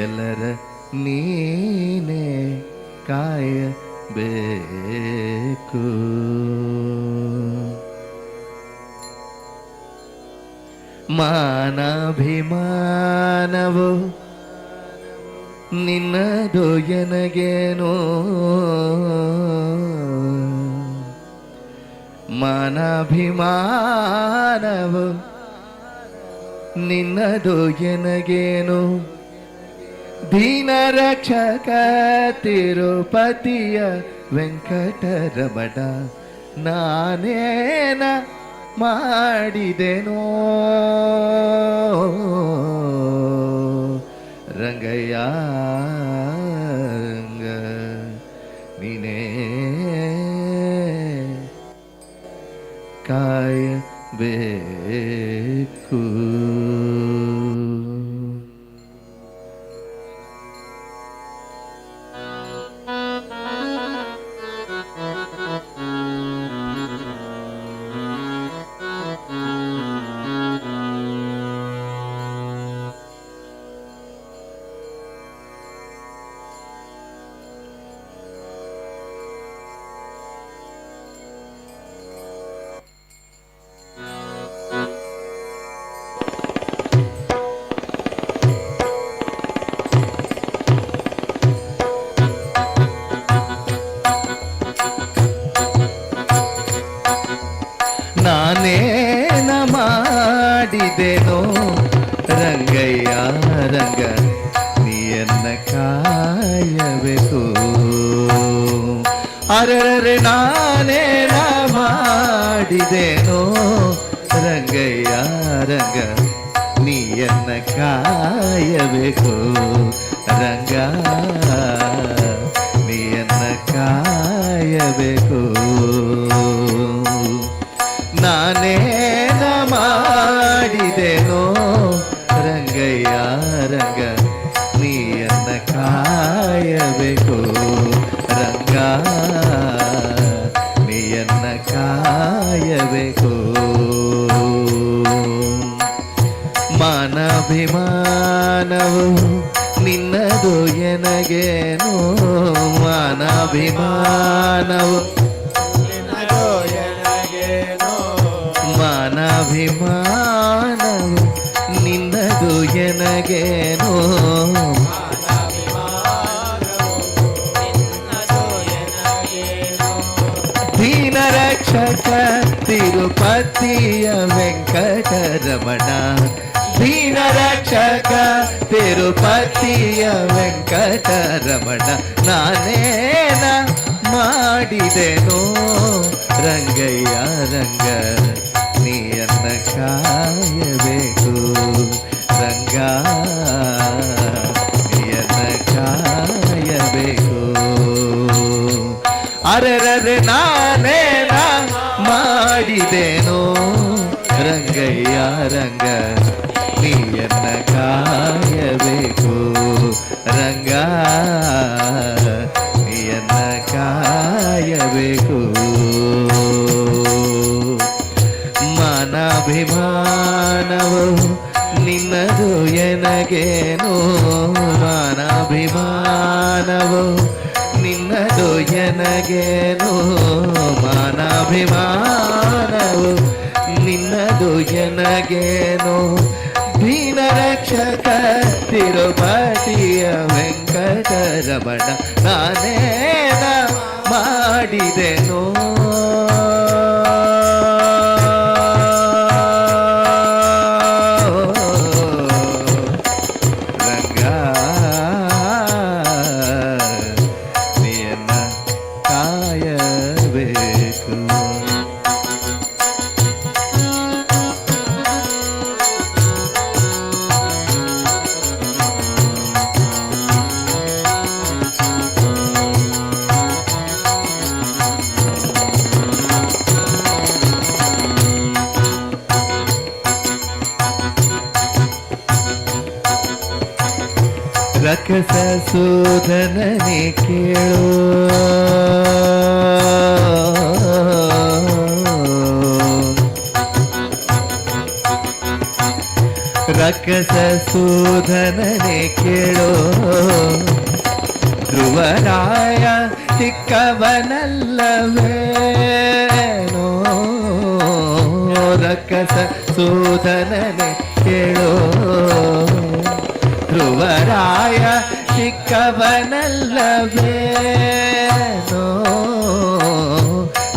ಎಲ್ಲರ ನೀನೇ ಕಾಯಬೇಕು ಮಾನಾಭಿಮಾನವು ನಿನ್ನದು ಎನಗೇನೋ ಮಾನಾಭಿಮಾನವು ನಿನ್ನದು ಎನಗೇನೋ ದೀನ ರಕ್ಷಕ ತಿರುಪತಿಯ ವೆಂಕಟರಮಣ ನಾನೇನ ಮಾಡಿದೆನೋ ರಂಗಯ್ಯ ರಂಗ ನೀನೇ ಕಾಯಬೇಕು ಅರರೆ ನಾನೇನ ಮಾಡಿದೆನೋ ರಂಗಯ್ಯ ರಂಗ ನೀಯನ್ನ ಕಾಯಬೇಕು ರಂಗ ನೀಯನ್ನ ಕಾಯಬೇಕು ನಾನೇನ ಮಾಡಿದೆನೋ ರಂಗಯ್ಯ ರಂಗ ನೀಯನ್ನ ಕಾಯಬೇಕು ರಂಗ ನೀಯನ್ನ ಕಾಯಬೇಕು ಮಾನಾಭಿಮಾನವು ನಿನ್ನದು ಎನಗೇನು ಮಾನಾಭಿಮಾನವು ಮಾನಾಭಿಮಾನವು ನಿನ್ನದು ಎನಗೇನು ದೀನ ರಕ್ಷಕ ತಿರುಪತಿಯ ವೆಂಕಟರಮಣ ದೀನ ರಕ್ಷಕ ತಿರುಪತಿಯ ವೆಂಕಟರಮಣ ನಾನೇನ ಮಾಡಿದೆನೋ ರಂಗಯ್ಯ ರಂಗ ನೀಯನ್ನ ಕಾಯಬೇಕು ರಂಗ ನೀಯನ್ನ ಕಾಯಬೇಕು ಅರೆರೆ ನಾನೇನ ಮಾಡಿದೆನೋ ರಂಗಯ್ಯ ರಂಗ ನೀಯನ್ನ ಕಾಯಬೇಕು ರಂಗ ನೀಯನ್ನ ಕಾಯಬೇಕು ಮಾನಾಭಿಮಾನವು ನಿನ್ನದು ಎನಗೇನು ಮಾನಾಭಿಮಾನವು ನಿನ್ನದು ಎನಗೇನು ಮಾನಾಭಿಮಾನವು ನಿನ್ನದು ಎನಗೇನು ದೀನ ರಕ್ಷಕ ತಿರುಪತಿಯ ವೆಂಕಟರಮಣ ನಾನೇನ ಮಾಡಿದೆನೋ ರಂಗ ನೀಯನ್ನ ಕಾಯಬೇಕು ರಕಸ ಸೂದನನೆ ಕೇಳೋ ರಕಸ ಸೂದನನೆ ಕೇಳೋ ಧ್ರುವರಾಯ ಚಿಕ್ಕವನಲ್ಲವೇನೋ ರಕಸ ಸೂದನನೆ ಕೇಳೋ ಧ್ರುವರಾಯ ಚಿಕ್ಕವನಲ್ಲವೇನೋ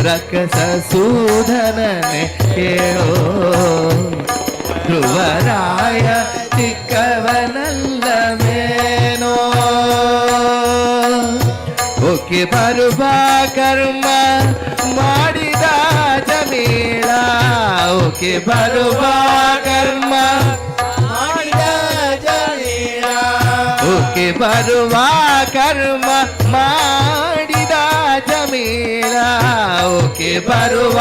ರಕಸ ಸೂದನನೆ ಕೇಳೋ ಧ್ರುವರಾಯ ಚಿಕ್ಕವನಲ್ಲವೇನೋ ಓಕೆ ಬರುವ ಕರ್ಮ ಮಾಡಿದ ಜಮೀಳ ಓಕೆ ಬರುವ ಕರ್ಮ ಓಕೆ ಬರುವ ಕರ್ಮ ಮಾಡಿದ ಜಮೀಲ ಓಕೆ ಬರುವ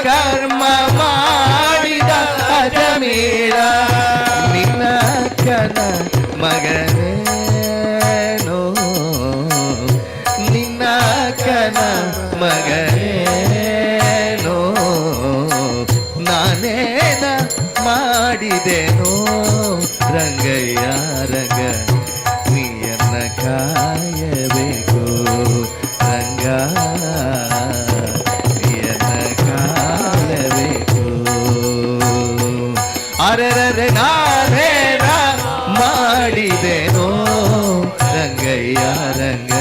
ಕರ್ಮ ಮಾಡಿದ ಜಮೀಲ ನಿನ್ನ ಕನ ಮಗನೇನೋ ನಿನ್ನ ಕನ ಮಗನೇನೋ ನಾನೇನ ಮಾಡಿದೆನೋ ರಂಗಯ್ಯ ರಂಗ ನೀಯನ್ನ ಕಾಯಬೇಕು ರಂಗ ನೀಯನ್ನ ಕಾಯಬೇಕು ಅರೆರೆ ನಾನೇನ ಮಾಡಿದೆನೋ ರಂಗಯ್ಯ ರಂಗ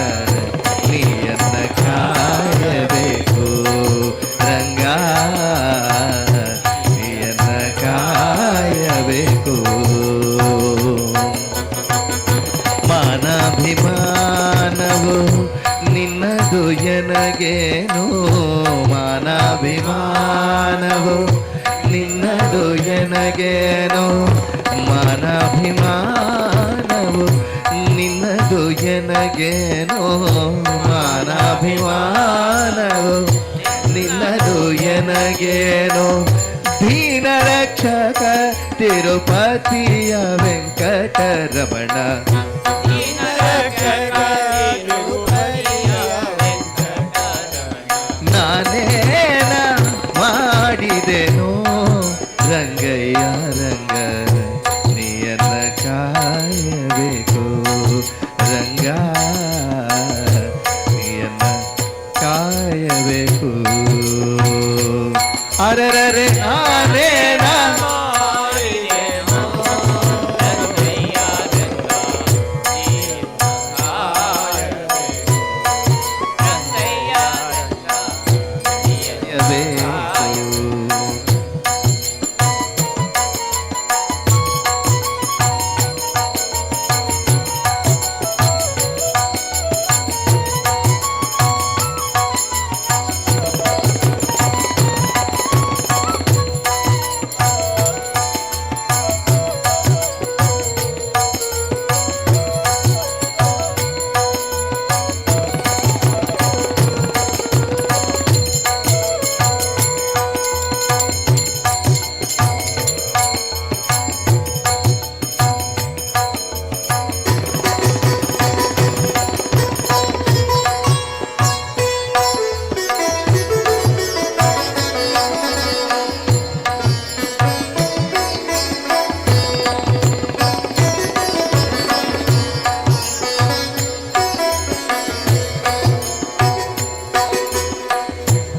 ನೀಯನ್ನ ಕಾಯಬೇಕು ರಂಗ ನೀಯನ್ನ ಕಾಯಬೇಕು ನಿನ್ನದು ಎನಗೇನೋ ಮಾನಾಭಿಮಾನವು ನಿನ್ನದು ಎನಗೇನೋ ಮಾನಾಭಿಮಾನವು ನಿನ್ನದು ಎನಗೇನೋ ಮಾನಾಭಿಮಾನವು ನಿನ್ನದು ಎನಗೇನೋ ದೀನ ರಕ್ಷಕ ತಿರುಪತಿಯ ವೆಂಕಟರಮಣ ನಾನೇನ ಮಾಡಿದೆನೋ ರಂಗಯ್ಯ ರಂಗ ನೀಯನ್ನ ಕಾಯಬೇಕು ರಂಗ ನೀಯನ್ನ ಕಾಯಬೇಕು ಅರರರೆ ನಾನೇನ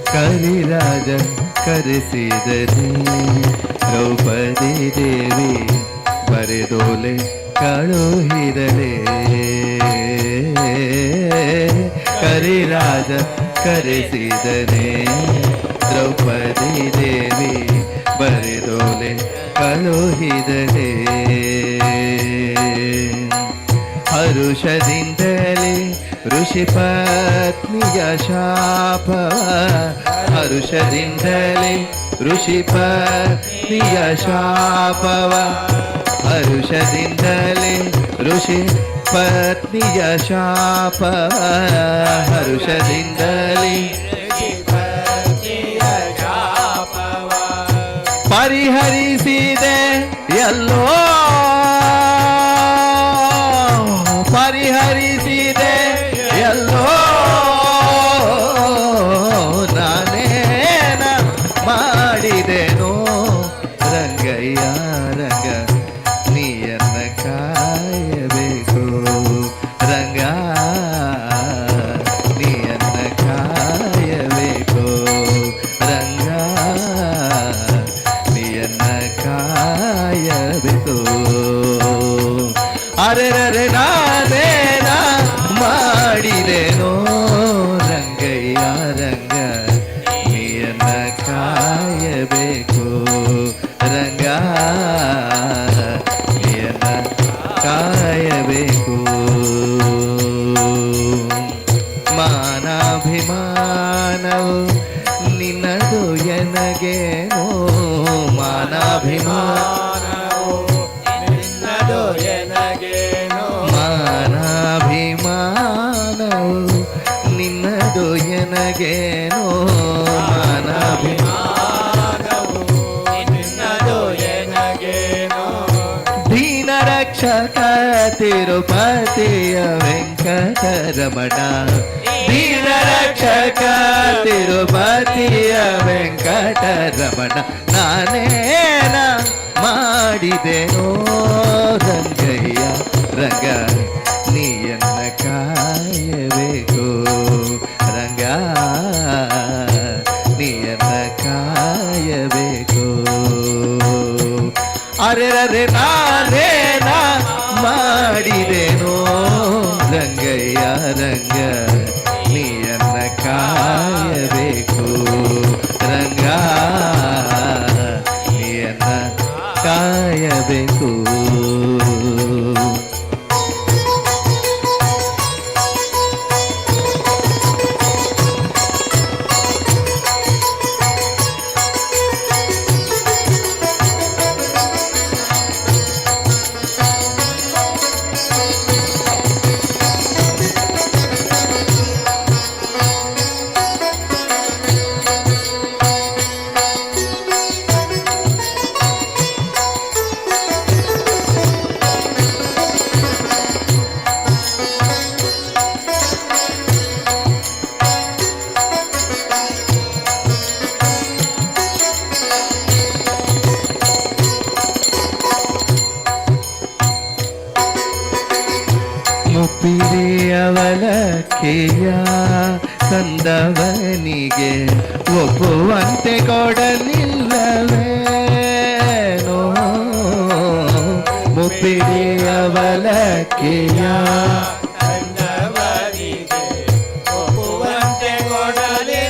ಕರಿರಾಜ ಕರೆಸಿದರೆ ದ್ರೌಪದಿ ದೇವಿ ಬರೆದೋಲೆ ಕಳುಹಿದಳೆ ಕರಿರಾಜ ಕರೆಸಿದರೆ ದ್ರೌಪದಿ ದೇವಿ ಬರೆದೋಲೆ ಕಳುಹಿದಳೆ ಹರುಷದಿಂದಲೇ ಋಷಿ ಪತ್ನಿಯ ಶಾಪವ ಹರುಷದಿಂದಲೇ ಋಷಿ ಪತ್ನಿಯ ಶಾಪವ ಹರುಷದಿಂದಲೇ ಋಷಿ ಪತ್ನಿಯ ಶಾಪವ ಹರುಷದಿಂದಲೇ ಪರಿಹರಿಸಿದೆ ಎಲ್ಲೋ ಪರಿಹರಿಸಿದೆ ಎಲ್ಲೋ ನಾನೇನ ಮಾಡಿದೆನೋ ರಂಗಯ್ಯ ರಂಗ ನೀಯನ್ನ ಕಾಯಬೇಕು ರಂಗ ನೀಯನ್ನ ಕಾಯಬೇಕು ರಂಗ ನೀಯನ್ನ ಕಾಯಬೇಕು ಅರೆರರೆ ನಾನೇನ ಮಾಡಿದೆನೋ ರಂಗಯ್ಯ ರಂಗ ನೀಯನ್ನ ಕಾಯಬೇಕು ರಂಗ ನೀಯನ್ನ ಕಾಯಬೇಕು ಮಾನಾಭಿಮಾನವು ನಿನ್ನದು ಎನಗೇನೋ ಮಾನಾಭಿಮಾನವು ನಿನ್ನದು ಎನಗೇನೋ ಮಾನಾಭಿಮಾನವು ನಿನ್ನದು ಎನಗೇನೋ ಮಾನಾಭಿಮಾನವು ನಿನ್ನದು ಎನಗೇನೋ ದೀನ ರಕ್ಷಕ ತಿರುಪತಿಯ ವೆಂಕಟರಮಣ ದೀನ ರಕ್ಷಕ ತಿರುಪತಿಯ ವೆಂಕಟರಮಣ ನಾನೇನ ಮಾಡಿದೆನೋ ರಂಗಯ್ಯ ರಂಗ ನೀಯನ್ನ ಕಾಯಬೇಕು ರಂಗ ನೀಯನ್ನ ಕಾಯಬೇಕು ಅರೆರರೆ ನಾನೇನ ಮಾಡಿದೆನೋ ರಂಗಯ್ಯ ರಂಗ ನೀಯನ್ನ ಕಾಯಬೇಕು ರಂಗ ನೀಯನ್ನ ಕಾಯಬೇಕು ತಂದವನಿಗೆ ಒಪ್ಪುವಂತೆ ಕೊಡಲಿಲ್ಲವೇನೋ ಮುಪ್ಪಿಡಿಯ ಬಲಕೆಯ ತಂದವನಿಗೆ ಒಪ್ಪುವಂತೆ ಕೊಡಲಿಲ್ಲವೇನೋ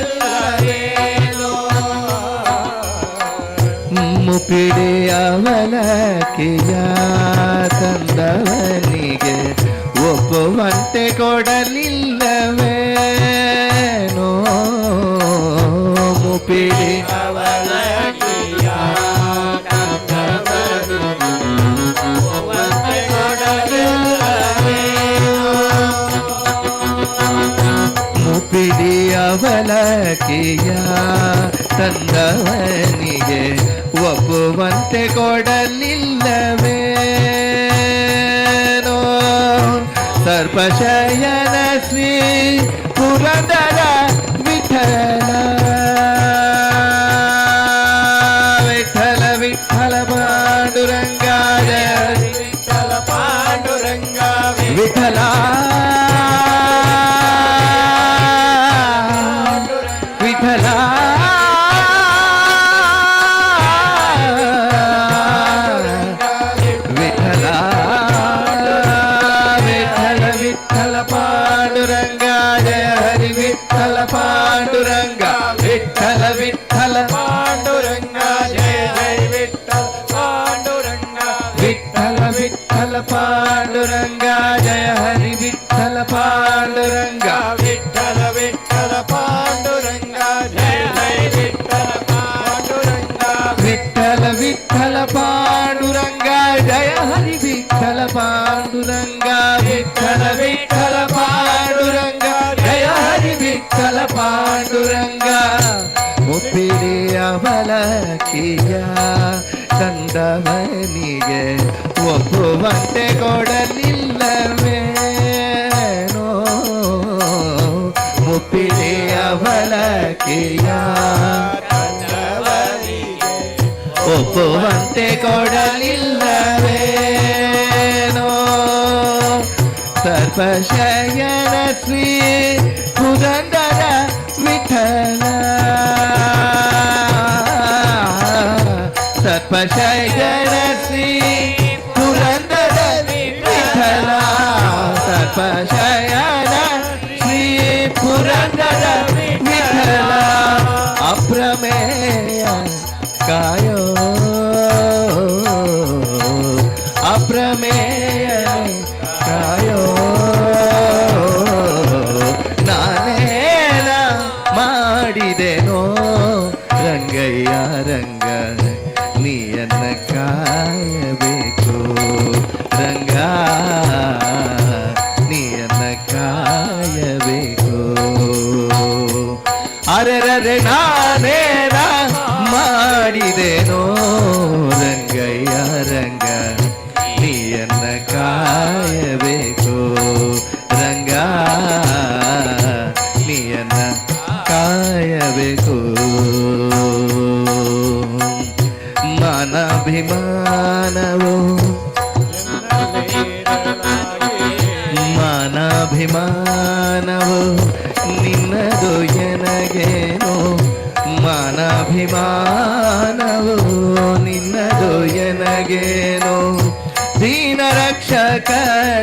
ಮುಪ್ಪಿಡಿಯ ಬಲಕೆಯ ತಂದವನಿಗೆ ಒಪ್ಪುವಂತೆ ಕೊಡಲಿಲ್ಲವೇನೋ ಮುಪ್ಪಿಡಿ ಅವಲಕಿಯ ಒಪ್ಪುವಂತೆ ಕೊಡಲಿಲ್ಲವೇನೋ ಮುಪ್ಪಿಡಿ ಅವಲಕಿಯ ತಂದವನಿಗೆ ಒಪ್ಪುವಂತೆ ಕೊಡಲಿಲ್ಲವೇನೋ ಸರ್ಪಶಯನ ಶ್ರೀ ಪುರಂದರ ವಿಠಲ ವಿಠಲ ವಿಠಲ ಪಾಂಡುರಂಗಾಯ ವಿಠಲ ಪಾಂಡುರಂಗ ವಿಠಲ ವಿಠಲ ವಿಠಲ ವಿಠಲ ವಿಠಲ ಪಾಂಡುರಂಗ ಜಯ ಹರಿ ವಿಠಲ ಪಾಂಡುರಂಗ ವಿಠಲ ವಿಠಲ ಪಾಂಡುರಂಗ ಜಯ ಜಯ ವಿಠಲ ಪಾಂಡುರಂಗ ವಿಠಲ ವಿಠಲ ಪಾಂಡುರಂಗ ಜಯ ಹರಿ ವಿಠಲ ಪಾಂಡುರಂಗ ವಿಠಲ ವಿಠಲ ಪಾಂಡುರಂಗ ಜಯ ಜಯ ವಿಠಲ ಪಾಂಡುರಂಗ ವಿಠಲ ವಿಠಲ ಪಾಂಡುರಂಗ ಜಯ ಹರಿ ವಿಠಲ ಪಾಂಡುರಂಗ ವಿಠಲ ವಿಠಲ ಪಾಂಡುರಂಗ ಜಯ ಹರಿ ವಿಠಲ ಪಾಂಡುರಂಗ ಮುಪ್ಪಿಡಿ ಅವಲಕಿಯ ತಂದವನಿಗೆ ಒಪ್ಪುವಂತೆ ಕೊಡಲಿಲ್ಲವೇನೋ ಮುಪ್ಪಿಡಿ ಅವಲಕಿಯ ಒಪ್ಪುವಂತೆ ಕೊಡಲಿಲ್ಲವೇನೋ ಸರ್ಪಶಯನ ಶ್ರೀ ಪುರಂದರ ವಿಠಲ ಸರ್ಪಶಯನ ಶ್ರೀ ಪುರಂದರ ವಿಠಲ ಸರ್ಪಶಯನ ಶ್ರೀ ಪುರಂದರ ವಿಠಲ ಅಪ್ರಮೇಯ ಕಾಯೋ ಅಪ್ರಮೇಯ ಕಾಯೋ ನಾನೇನ ಮಾಡಿದೆನೋ ರಂಗಯ್ಯ ರಂಗ ನೀಯನ್ನ ಕಾಯಬೇಕು ರಂಗ ನೀಯನ್ನ ಕಾಯಬೇಕು ಅರೆರರೆ ನಾನೇನ ಮಾಡಿದೆನೋ ರಂಗಯ್ಯ ರಂಗ ನೀಯನ್ನ ಕಾಯಬೇಕು ರಂಗ ನೀಯನ್ನ ಕಾಯಬೇಕು ಮಾನಾಭಿಮಾನವು ಮಾನಾಭಿಮಾನವು ನಿನ್ನದು ಎನಗೇನೋ ಮಾನಾಭಿಮಾನವು ನಿನ್ನದು ಎನಗೇನೋ ದೀನ ರಕ್ಷಕ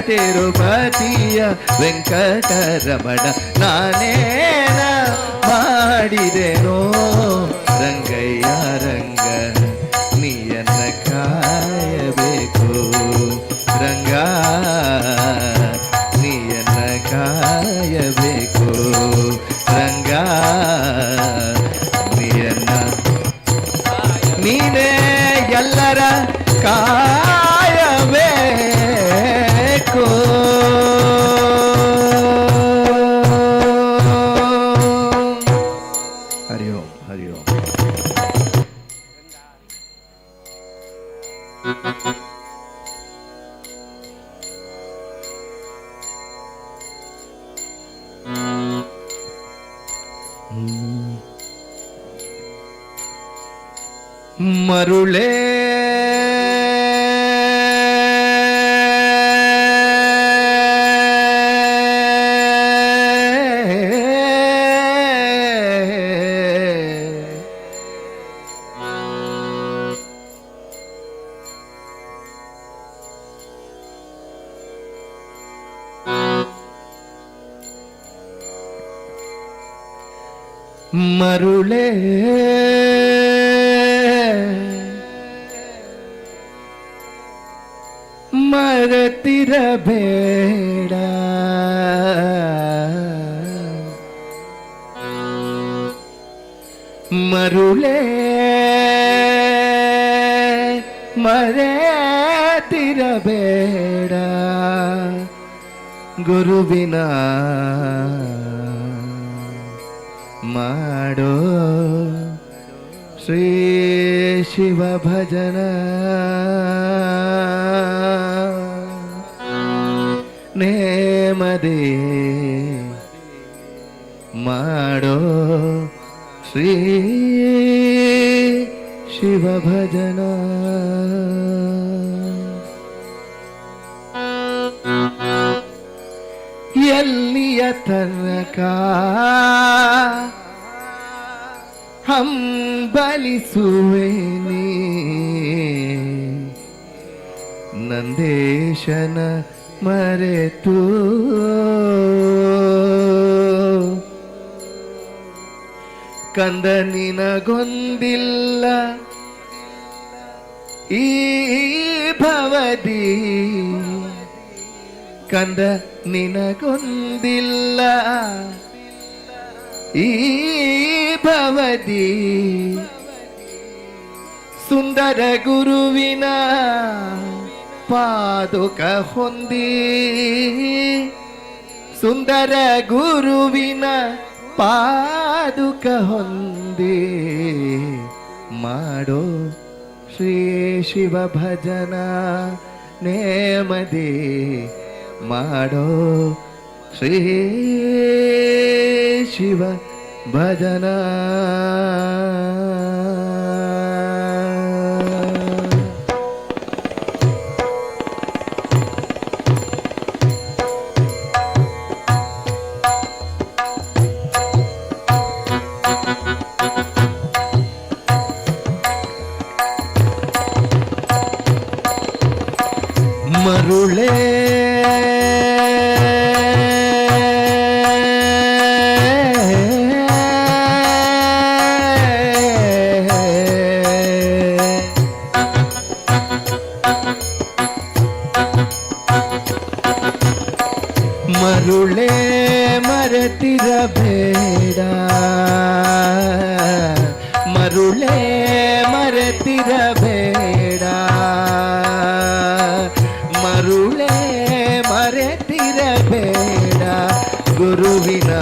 ತಿರುಪತಿಯ ವೆಂಕಟರಮಣ ನಾನೇನ ಮಾಡಿದೆನೋ ರಂಗಯ್ಯ ರಂಗ ನೀಯನ್ನ ಕಾಯಬೇಕು ರಂಗ ನೀಯನ್ನ ಕಾಯಬೇಕು ರಂಗ ನೀಯನ್ನ ನೀನೇ ಎಲ್ಲರ ಕಾಯಬೇಕು ಹರಿ ಓಂ ಹರಿ ಓಂ ಮರುಳೇ ಮರುಳೇ ಮರೆತಿರಬೇಡ ಮರುಳೇ ಮರೆತಿರಬೇಡ ಗುರುವಿನ ಮಾಡೋ ಶ್ರೀ ಶಿವ ಭಜನ ನೇಮದಿ ಮಾಡೋ ಶ್ರೀ ಶಿವ ಭಜನ ಎಲ್ಲಿಯ ತನಕ ಹಂಬಲಿಸುವೆ ನೀ ನಂದೇಶನ ಮರೆತು ಕಂದ ನಿನಗೊಂದಿಲ್ಲ ಈ ಭವದಿ ಕಂದ ನಿನಗೊಂದಿಲ್ಲ ಈ ಭವದಿ ಸುಂದರ ಗುರುವಿನ ಪಾದುಕ ಹೊಂದಿ ಸುಂದರ ಗುರುವಿನ ಪಾದುಕ ಹೊಂದಿ ಮಾಡೋ ಶ್ರೀ ಶಿವ ಭಜನ ನೇಮದಿ ಮಾಡೋ ಶ್ರೀ ಶಿವ ಭಜನ ಮರುಳೇ ಮರುಳೇ ಮರೆತಿರಬೇಡ ಮರುಳೇ ಮರೆತಿರಬೇಡ ಮರುಳೇ ಮರೆತಿರಬೇಡ ಗುರುವಿನ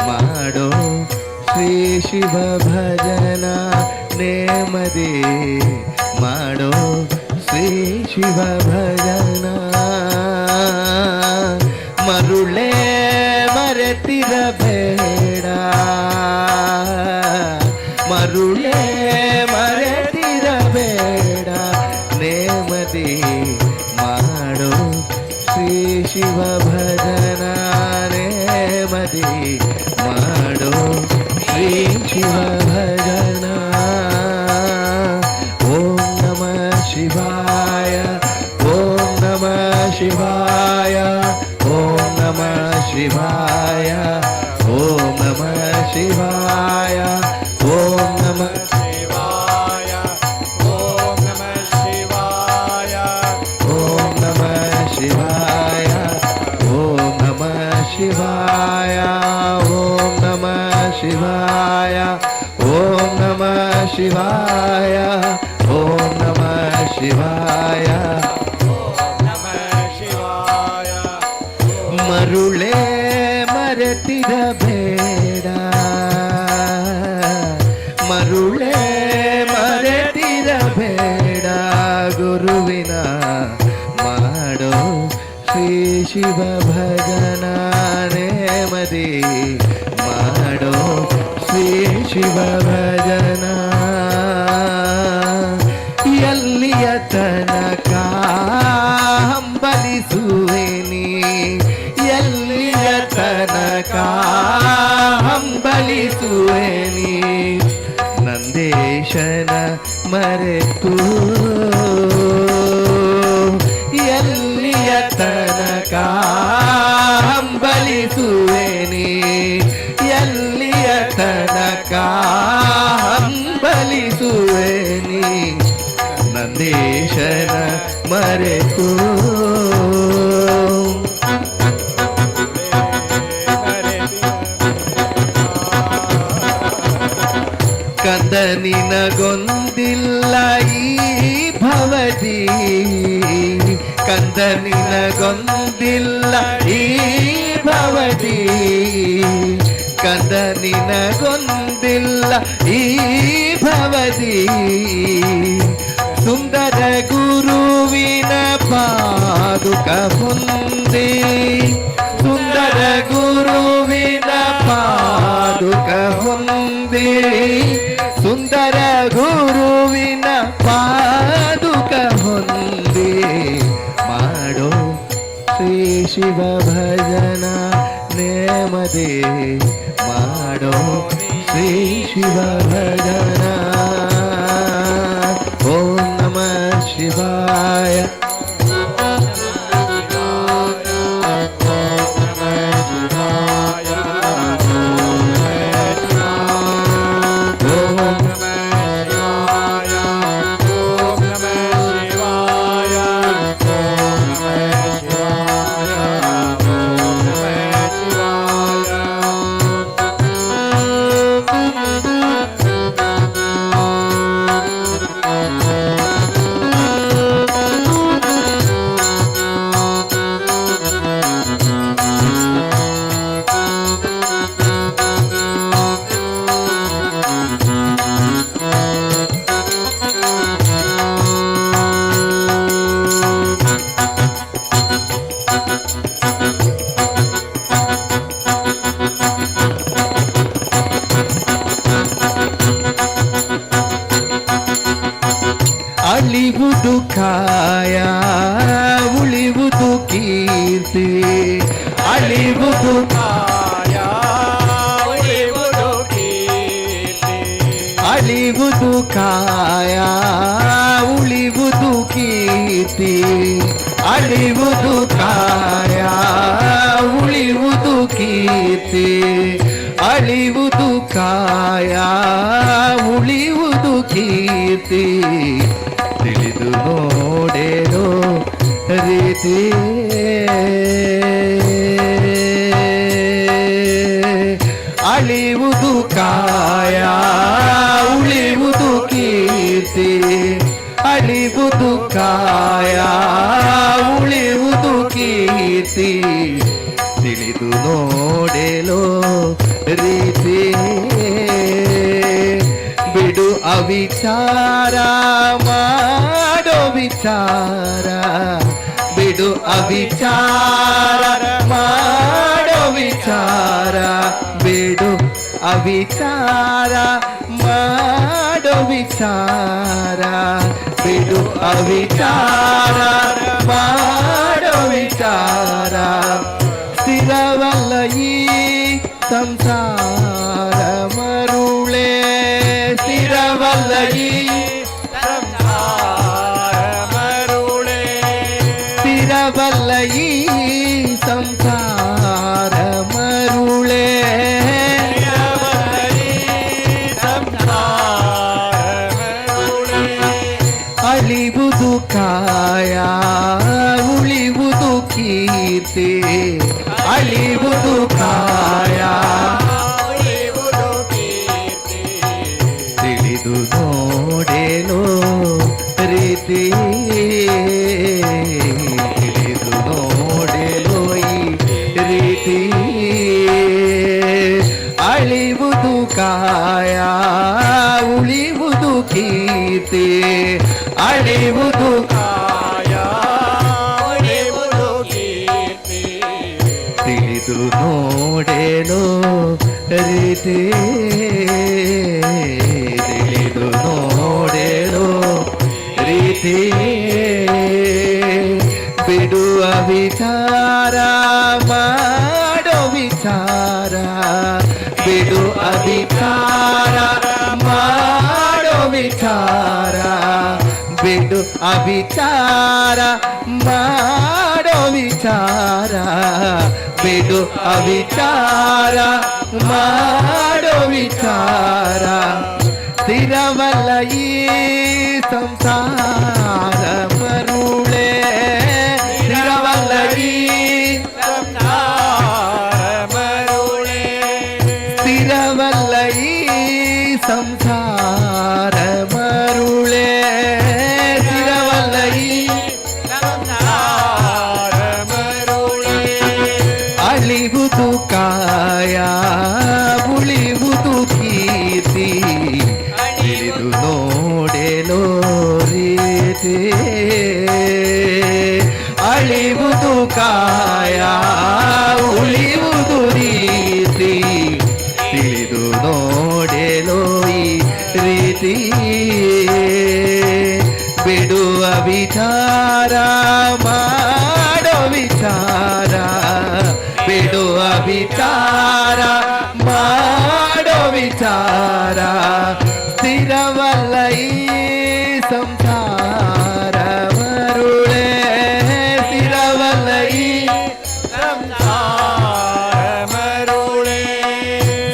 ಮಾಡೋ ಶ್ರೀ ಶಿವ ಭಜನ ನೇಮದಿ ಮಾಡೋ ಶ್ರೀ ಶಿವ ಭಜನ ಮರುಳೇ ಮರೆತಿರಬೇಡ ಮರುಳೇ ಮರೆತಿರಬೇಡ ನೇಮದಿ ಮಾಡೋ ಶ್ರೀ ಶಿವ ಭಜನ ನೇಮದಿ ಮಾಡೋ ಶ್ರೀ ಶಿವ ಭಜನ ಓಂ ನಮಃ ಶಿವಾಯ ಓಂ ನಮಃ ಶಿವಾಯ ಓಂ ನಮಃ ಶಿವಾಯ ಓಂ ನಮಃ ಶಿವಾಯ ಓಂ ನಮಃ ಶಿವಾಯ ಓಂ ನಮಃ ಶಿವಾಯ ಓಂ ನಮಃ ಶಿವಾಯ ಓಂ ನಮಃ ಶಿವಾಯ ಓಂ ನಮಃ ಶಿವಾಯ ಓಂ ನಮಃ ಶಿವಾಯ ಓಂ ನಮಃ ಶಿವಾಯ ನಮಃ ಶಿವಾಯ ಮರುಳೇ ಮರೆತಿರಬೇಡ ಮರುಳೇ ಮರೆತಿರಬೇಡ ಗುರುವಿನ ಮಾಡೋ ಶ್ರೀ ಶಿವ ಭಜನ ನೇಮದಿ ಮಾಡೋ ಶ್ರೀ ಶಿವ ಭಜನ ಎಲ್ಲಿಯ ತನಕ ಹಂಬಲಿಸುವೆ ನೀ ಎಲ್ಲಿಯ ತನಕ ಹಂಬಲಿಸುವೆ ನೀ ನಂದೇಶನ ಮರೆತು ಎಲ್ಲಿಯ ತನಕ ಹಂಬಲಿಸುವೆ ನೀ ಎಲ್ಲಿಯ ತನಕ ಹಂಬಲಿಸುವೆ ನೀ ನಂದೀಶನ ಮರೆತು ಕಂದ ನಿನಗೊಂದಿಲ್ಲ ಈ ಭವದಿ ಕಂದ ನಿನಗೊಂದಿಲ್ಲ ಈ ಭವದಿ ಕಂದ ನಿನಗೊಂದಿಲ್ಲ ಈ ಭವದಿ ಸುಂದರ ಗುರುವಿನ ಪಾದುಕ ಮುಂದೆ ಸುಂದರ ಗುರುವಿನ ಪಾದುಕ ಮುಂದೆ ಸುಂದರ ಗುರುವಿನ ಪಾದುಕ ಹೊಂದಿ ಮಾಡೋ ಶ್ರೀ ಶಿವ ಭಜನ ನೇಮದೇ ಮಾಡೋ ಶ್ರೀ ಶಿವ ಭಜನ ಓಂ ನಮಃ ಶಿವಾಯ ಅಳಿವುದು ಕಾಯ ಉಳಿವುದು ಕೀರ್ತಿ ಅಳಿವುದು ಕಾಯ ಉಳಿವುದು ಕೀರ್ತಿ ಅಳಿವುದು ಕಾಯ ಉಳಿವುದು ಕೀರ್ತಿ ಅಳಿವುದು ಕಾಯ ಉಳಿವುದು ಕೀರ್ತಿ ಅಳಿವುದು ಕಾಯ ಉಳಿವುದು ಕೀರ್ತಿ ತಿಳಿದು ನೋಡೇನೋ ರೀತಿ ಅಳಿವುದು ಕಾಯ ಉಳಿವುದು ಕೀರ್ತಿ ಅಳಿವುದು ಕಾಯ ಉಳಿವುದು ಕೀರ್ತಿ ತಿಳಿದು ನೋಡೇಲೋ ರೀತಿ ಬಿಡು ಅವಿಚಾರ ಮಾಡೋ ವಿಚಾರ ಬಿಡು ಅವಿಚಾರ ಮಾಡೋ ವಿಚಾರ ಬಿಡು ಅವಿಚಾರ ಮಾಡೋ ವಿಚಾರ ಬಿಡು ಅವಿಚಾರ ಮಾಡೋ ವಿಚಾರ ಸ್ಥಿರವಲ್ಲ ಈ ಸಂಸಾರ ಮರುಳೆ ಸ್ಥಿರವಲ್ಲ ಈ ಮರುಳೆ ಸ್ಥಿರವಲ್ಲ ಈ ಸಂಸಾರ ಮರುಳೆ ಅಳಿವುದು ಕಾಯ ಉಳಿವುದು ಕೀರ್ತಿ ಅಳಿವುದು ಕಾಯ ತಿಳಿದು ನೋಡೇನೋ ರೀತಿ ತಿಳಿದು ನೋಡೇನೋ ಈ ರೀತಿ ಅಳಿವುದು ಕಾಯ ಉಳಿವುದು ಕೀರ್ತಿ ಅಳಿವುದು ಕಾಯ ಉಳಿವುದು ಕೀರ್ತಿ ತಿಳಿದು ನೋಡೇನೋ ರೀತಿ ತಿಳಿದು ನೋಡೇನೋ ರೀತಿ ಬಿಡುವ ವಿಚಾರ ಮಾಡೋ ವಿಚಾರ ಬಿಡು ಅವಿಚಾರ ಮಾಡೋ ವಿಚಾರ ಬಿಡು ಅವಿಚಾರ ಮಾಡೋ ವಿಚಾರ ಬಿಡು ಅವಿಚಾರ ಮಾಡೋ ವಿಚಾರ ಈ ಸಂಸಾರ ಮರುಳೆ ಸ್ಥಿರವಲ್ಲ ಈ ಮರುಳೆ ಸ್ಥಿರವಲ್ಲ ಈ ಸಂಸಾರ ಮರುಳೆ ಸ್ಥಿರವಲ್ಲ ಈ ಮರುಳೆ ಅಳಿವುದು ಕಾಯ ಉಳಿವುದು ಕೀರ್ತಿ ತಿಳಿದು ನೋಡೆಲೋ ರೀತಿ ಅಳಿವುದು ಕಾಯ ಉಳಿವುದು ರೀತಿ ತಿಳಿದು ನೋಡೆಲೋ ಈ ರೀತಿ ಬಿಡುವ ವಿಚಾರ ಮಾಡೋ ವಿಚಾರ ಬಿಡುವ ವಿಚಾರ ಮಾಡೋ ವಿಚಾರ ಸ್ಥಿರವಲ್ಲ ಈ ಸಂಸಾರ ಮರುಳೆ ಸ್ಥಿರವಲ್ಲ ಈ ಮರುಳೆ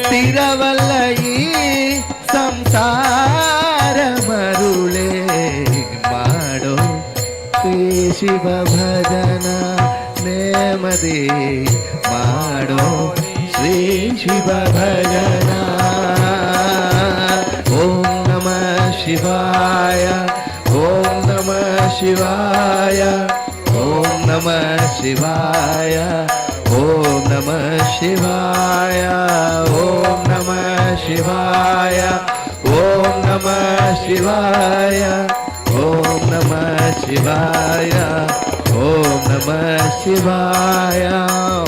ಸ್ಥಿರವಲ್ಲ ಈ ಸಂಸಾರ ಮರುಳೆ ಮಾಡೋ ಶ್ರೀ ಶಿವ ಭಜನ ನೇಮದಿ ಮಾಡೋ ಶ್ರೀ ಶಿವ ಭಜನ ಓಂ ನಮಃ ಶಿವಾಯ ಓಂ ನಮಃ ಶಿವಾಯ ಓಂ ನಮಃ ಶಿವಾಯ ಓಂ ನಮಃ ಶಿವಾಯ ಓಂ ನಮಃ ಶಿವಾಯ ಓಂ ನಮಃ ಶಿವಾಯ ಓಂ ನಮಃ ಶಿವಾಯ ಓಂ ನಮಃ ಶಿವಾಯ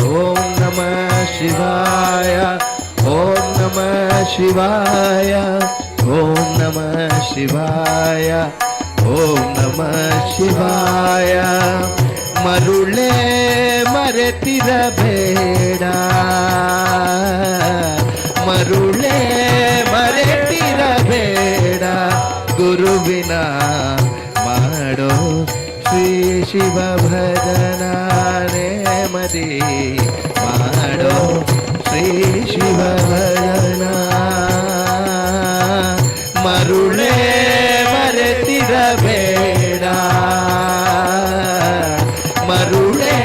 ಓಂ ನಮಃ ಶಿವಾಯ ಓಂ ನಮಃ ಶಿವಾಯ ಓಂ ನಮಃ ಶಿವಾಯ ಓಂ ನಮಃ ಶಿವಾಯ ಮರುಳೆ ಮರೆತಿರಬೇಡ ಮರುಳೆ ಮರೆತಿರಬೇಡ ಗುರುವಿನ ಮಾಡೋ ಶ್ರೀ ಶಿವ ಭಜನ ನೇಮದಿ ಮಾಡೋ ಶ್ರೀ ಶಿವ ಭಜನ ಮರುಳೆ ಮರೆತಿರಬೇಡ ಮರುಳೆ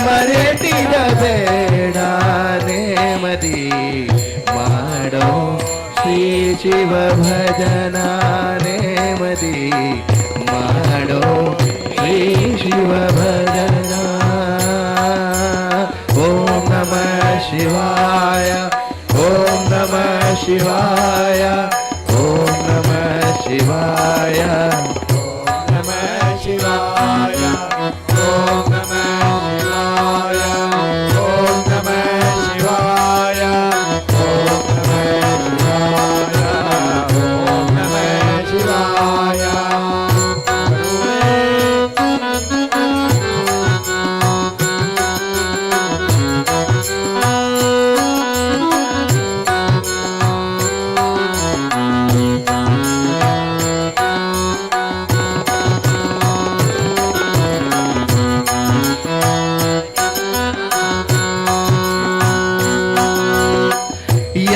ಮರೆತಿರಬೇಡ ನೇಮದಿ ಮಾಡೋ ಶ್ರೀ ಶಿವ ಭಜನ ನೇಮದಿ ಮಾಡೋ ಶ್ರೀ ಶಿವ ಭಜನ ಓಂ ನಮಃ ಶಿವಾಯ ಓಂ ನಮಃ ಶಿವಾಯ ಓಂ ನಮಃ ಶಿವಾಯ ಓಂ ನಮಃ ಶಿವಾಯ ಓಂ ನಮಃ ಶಿವಾಯ ಓಂ ನಮಃ ಶಿವಾಯ ಓಂ ನಮಃ ಶಿವಾಯ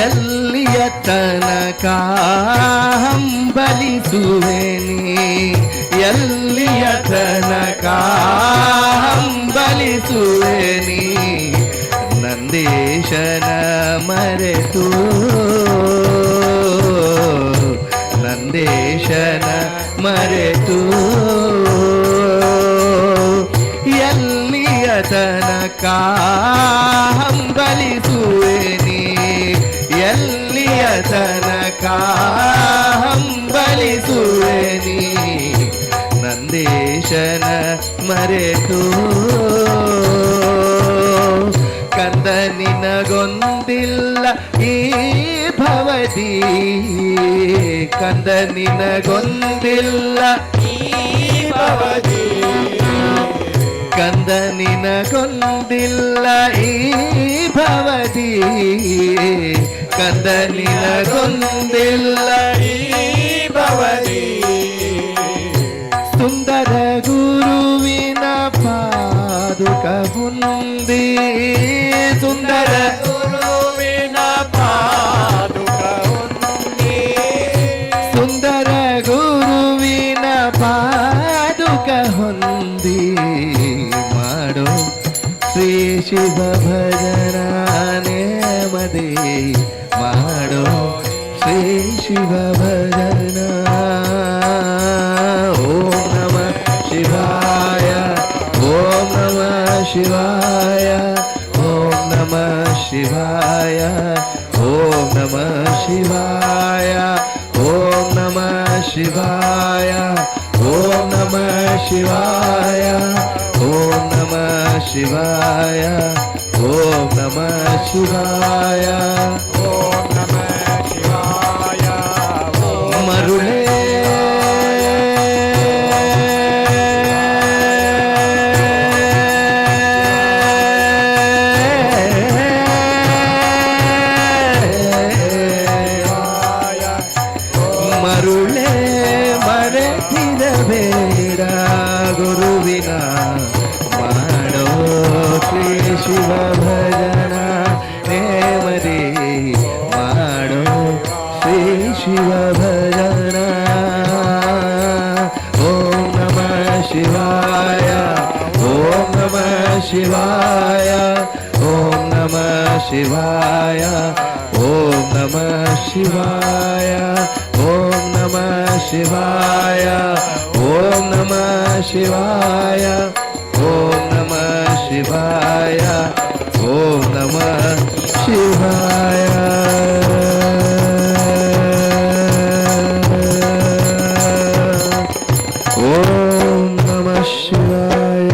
ಎಲ್ಲಿಯ ತನಕ ಹಂಬಲಿಸುವೆ ನೀ ಎಲ್ಲಿಯ ತನಕ ಹಂಬಲಿಸುವೆ ನೀ ನಂದೀಶನ ಮರೆತು ನಂದೀಶನ ಮರೆತು ಎಲ್ಲಿಯ ತನಕ ಹಂಬಲಿಸುವೆ ನೀ ಎಲ್ಲಿಯ ತನಕ ಹಂಬಲಿಸುವೆ ನೀ ನಂದೀಶನ ಮರೆತು ಕಂದ ನಿನಗೊಂದಿಲ್ಲ ಈ ಭವದಿ ಕಂದ ನಿನಗೊಂದಿಲ್ಲ ಈ ಭವದಿ ಕಂದ ನಿನಗೊಂದಿಲ್ಲ ಈ ಭವದಿ ಕಂದ ನಿನಗೊಂದಿಲ್ಲ ಈ ಭವದಿ ಸುಂದರ ಗುರುವಿನ ಪಾದುಕ ಹುಂದಿ ಸುಂದರ ಗುರುವಿನ ಪಾದುಕ ಹೊಂದಿ ಸುಂದರ ಮಾಡೋ ಶ್ರೀ ಶಿವ ಭಜನ. ಓಂ ನಮಃ ಶಿವಾಯ, ಓಂ ನಮಃ ಶಿವಾಯ, ಓಂ ನಮಃ ಶಿವಾಯ, ಓಂ ನಮಃ ಶಿವಾಯ, ಓಂ ನಮಃ ಶಿವಾಯ, ಓಂ ನಮಃ ಶಿವಾಯ, ಓಂ ನಮಃ ಶಿವಾಯ, ಓಂ ನಮಃ ಶಿವಾಯ, ಓಂ ನಮಃ ಶಿವಾಯ. ಮರುಳೇ ಮರುಳೇ ಮರೆತಿರಬೇಡ ಗುರುವಿನ ಮಾಡೋ ಶ್ರೀ ಶಿವ ಭಜನ. ನೇಮದಿ ಮಾಡೋ ಶ್ರೀ ಶಿವ ಭಜನ. ಓಂ ನಮಃ ಶಿವಾಯ, ಓಂ ನಮಃ ಶಿವಾಯ, ಓಂ ನಮಃ ಶಿವಾಯ, ಓಂ ನಮಃ ಶಿವಾಯ, ಓಂ ನಮಃ ಶಿವಾಯ, ಓಂ ನಮಃ ಶಿವಾಯ, ಓಂ ನಮಃ ಶಿವಾಯ, ಓಂ ನಮಃ ಶಿವಾಯ. ಓಂ ನಮಃ ಶಿವಾಯ.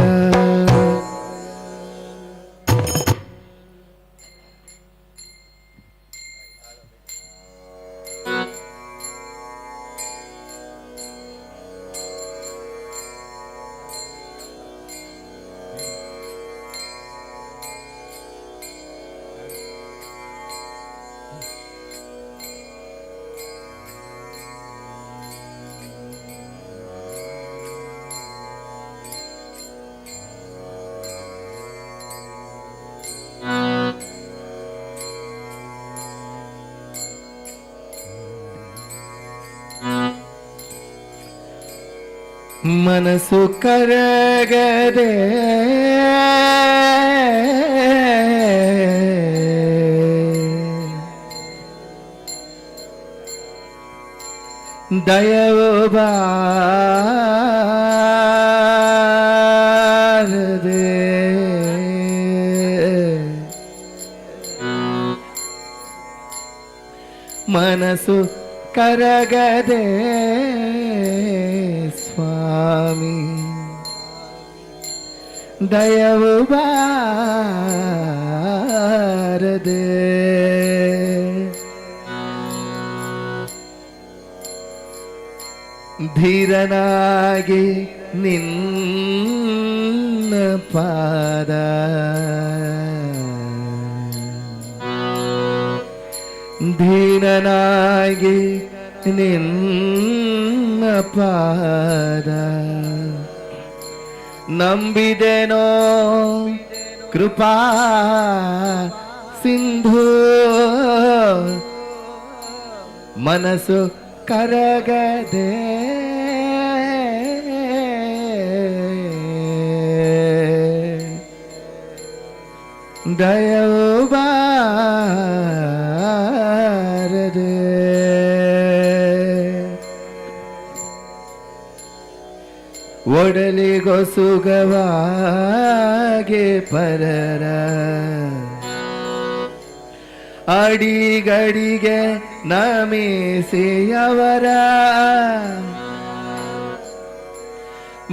ಮನಸ್ಸು ಕರಗದೆ ದಯವು ಬಾರದೆ ಮನಸ್ಸು ಕರಗದೆ ಸ್ವಾಮಿ ದಯವು ಬಾರದೆ ಧೀರನಾಗಿ ನಿನ್ನ ಪಾದ ಧೀರನಾಗಿ ನಿನ್ನ ಪಾದ ನಂಬಿದೆನೋ ಕೃಪಾ ಸಿಂಧು ಮನಸ್ಸು ಕರಗದೆ ದಯವು ಬಾರದೆ ಒಡಲಿಗೊಸುಗವಾಗಿ ಪರರ ಅಡಿಗಡಿಗೆ ನಮಿಸಿಯವರ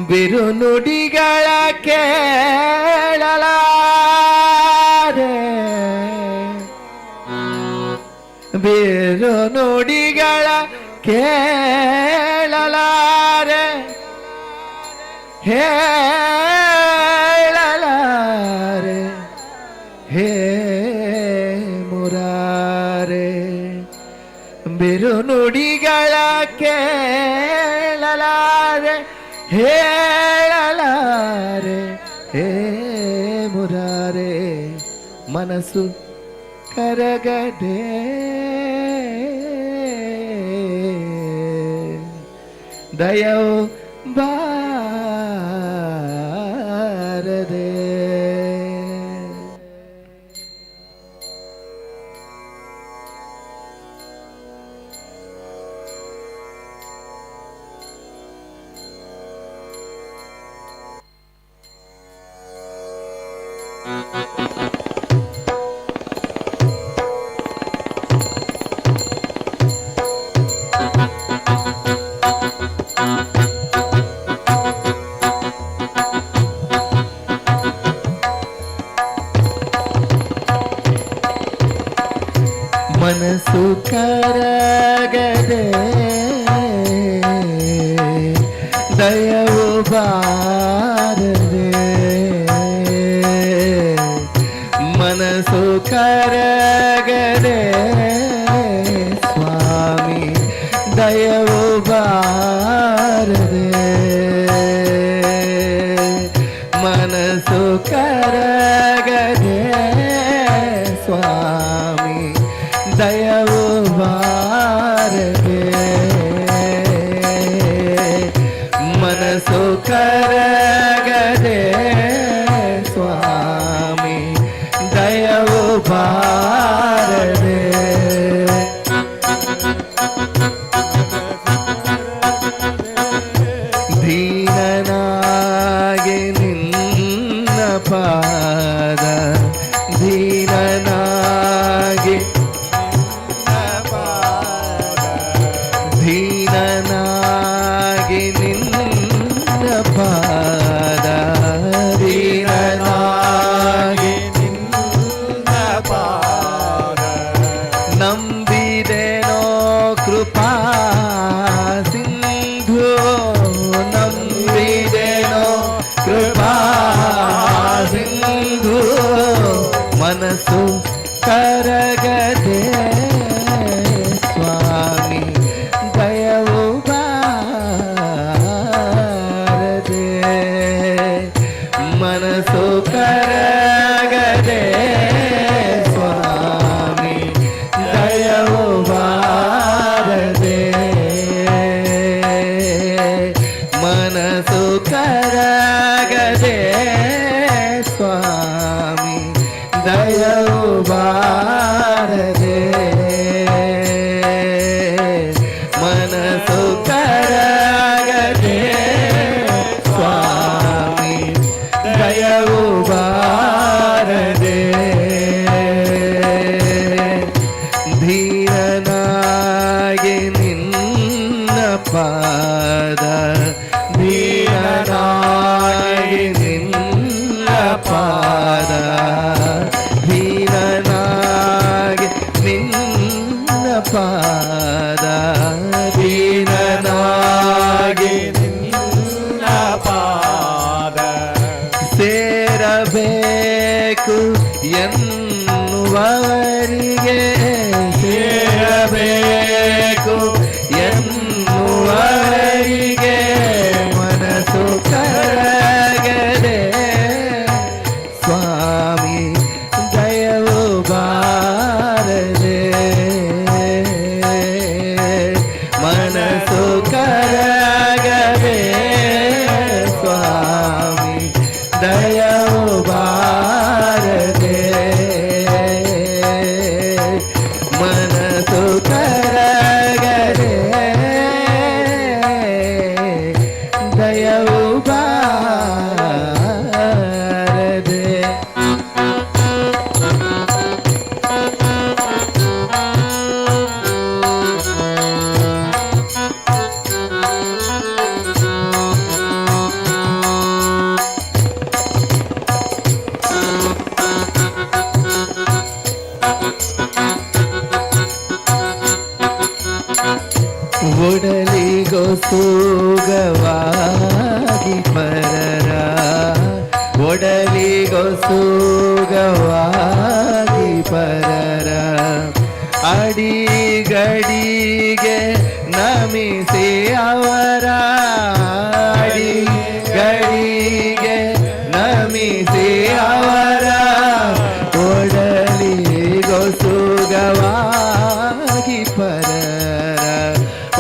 ಬಿರುನುಡಿಗಳ ಕೇಳಲಾರೆ ಬಿರುನುಡಿಗಳ ಕೇಳಲಾರೆ ಹೇಳಲಾರೆ ಹೇ ಮುರಾರೆ ಬಿರುನುಡಿಗಳ ಕೇಳಲಾರೆ ಹೇಳಲಾರೆ ಹೇ ಮುರಾರೆ ಮನಸ್ಸು ಕರಗದೆ ದಯವು ಬಾರದೆ ಮನಸ್ಸು ಕರಗದೆ ದಯವು ಬಾರದೆ ಮನಸ್ಸು ಕರಗದೆ ಸ್ವಾಮಿ ದಯವು ಬಾರದೆ ಮನಸ್ಸು ಕರಗದೆ ಸ್ವಾಮಿ ದಯವು ಬಾರದೆ ಮನಸ್ಸು ಕರಗದೆ ಸ್ವಾಮಿ ದಯವು ಬಾರದೆ ಧೀನನಾಗಿ ನಿನ್ನ ಪಾದ ಧೀನನಾಗಿ ಧೀನನಾಗಿ ನಿನ್ನ ಪಾದ ಧೀನನಾಗಿ ನಿನ್ನ ಪಾದ ನಂಬಿದೆನೋ ಕೃಪಾ ಸಿಂಧು ನಂಬಿದೆನೋ ಕೃಪಾ ಸಿಂಧು ಮನಸ್ಸು ಕರಗದೆ ಸ್ವಾಮಿ ದಯವು ಬಾರದೆ ಮನಸ್ಸು ಕರಗದೆ ಸ್ವಾಮಿ ದಯವು ಬಾರದೆ ಮನಸ್ಸು ಕರಗದೆ ಸ್ವಾಮಿ ದಯವು ಬಾರದೆ ಮನಸ್ಸು ಕರಗದೆ ಸ್ವಾಮಿ ದಯವು ಬಾರದೆ ಧೀರನಾಗಿ ನಿನ್ನ ಪಾದ ಧೀರನಾಗಿ ನಿನ್ನ ಪಾದ ಧೀರನಾಗಿ ನಿನ್ನ ಪಾದ ಧೀರನಾಗಿ ನಿನ್ನ ಪಾದ ಸೇರಬೇಕು ಎನ್ನುವವರಿಗೆ ಸೇರಬೇಕು ಎನ್ನುವವರಿಗೆ ಮನಸ್ಸು ಕರಗದೆ ಸ್ವಾಮಿ ದಯವು ಬಾರದೆ ಮನಸ್ಸು ಕರಗದೆ ಸ್ವಾಮಿ ದಯವು ಬಾರದೆ ಮನಸ್ಸು ಕರಗದೆ ದಯವು ಬಾರದೆ ಒಡಲಿಗೋ ಸುಗವಾಗಿ ಪರರ ಒಡಲಿಗೋ ಸುಗವಾಗಿ ಪರರ ಅಡಿಗಡಿಗೆ ನಮಿಸಿ ಅವರ ಅಡಿಗಡಿಗೆ ನಮಿಸಿ ಅವರ ಒಡಲಿಗೋ ಸುಗವಾಗಿ ಪರರ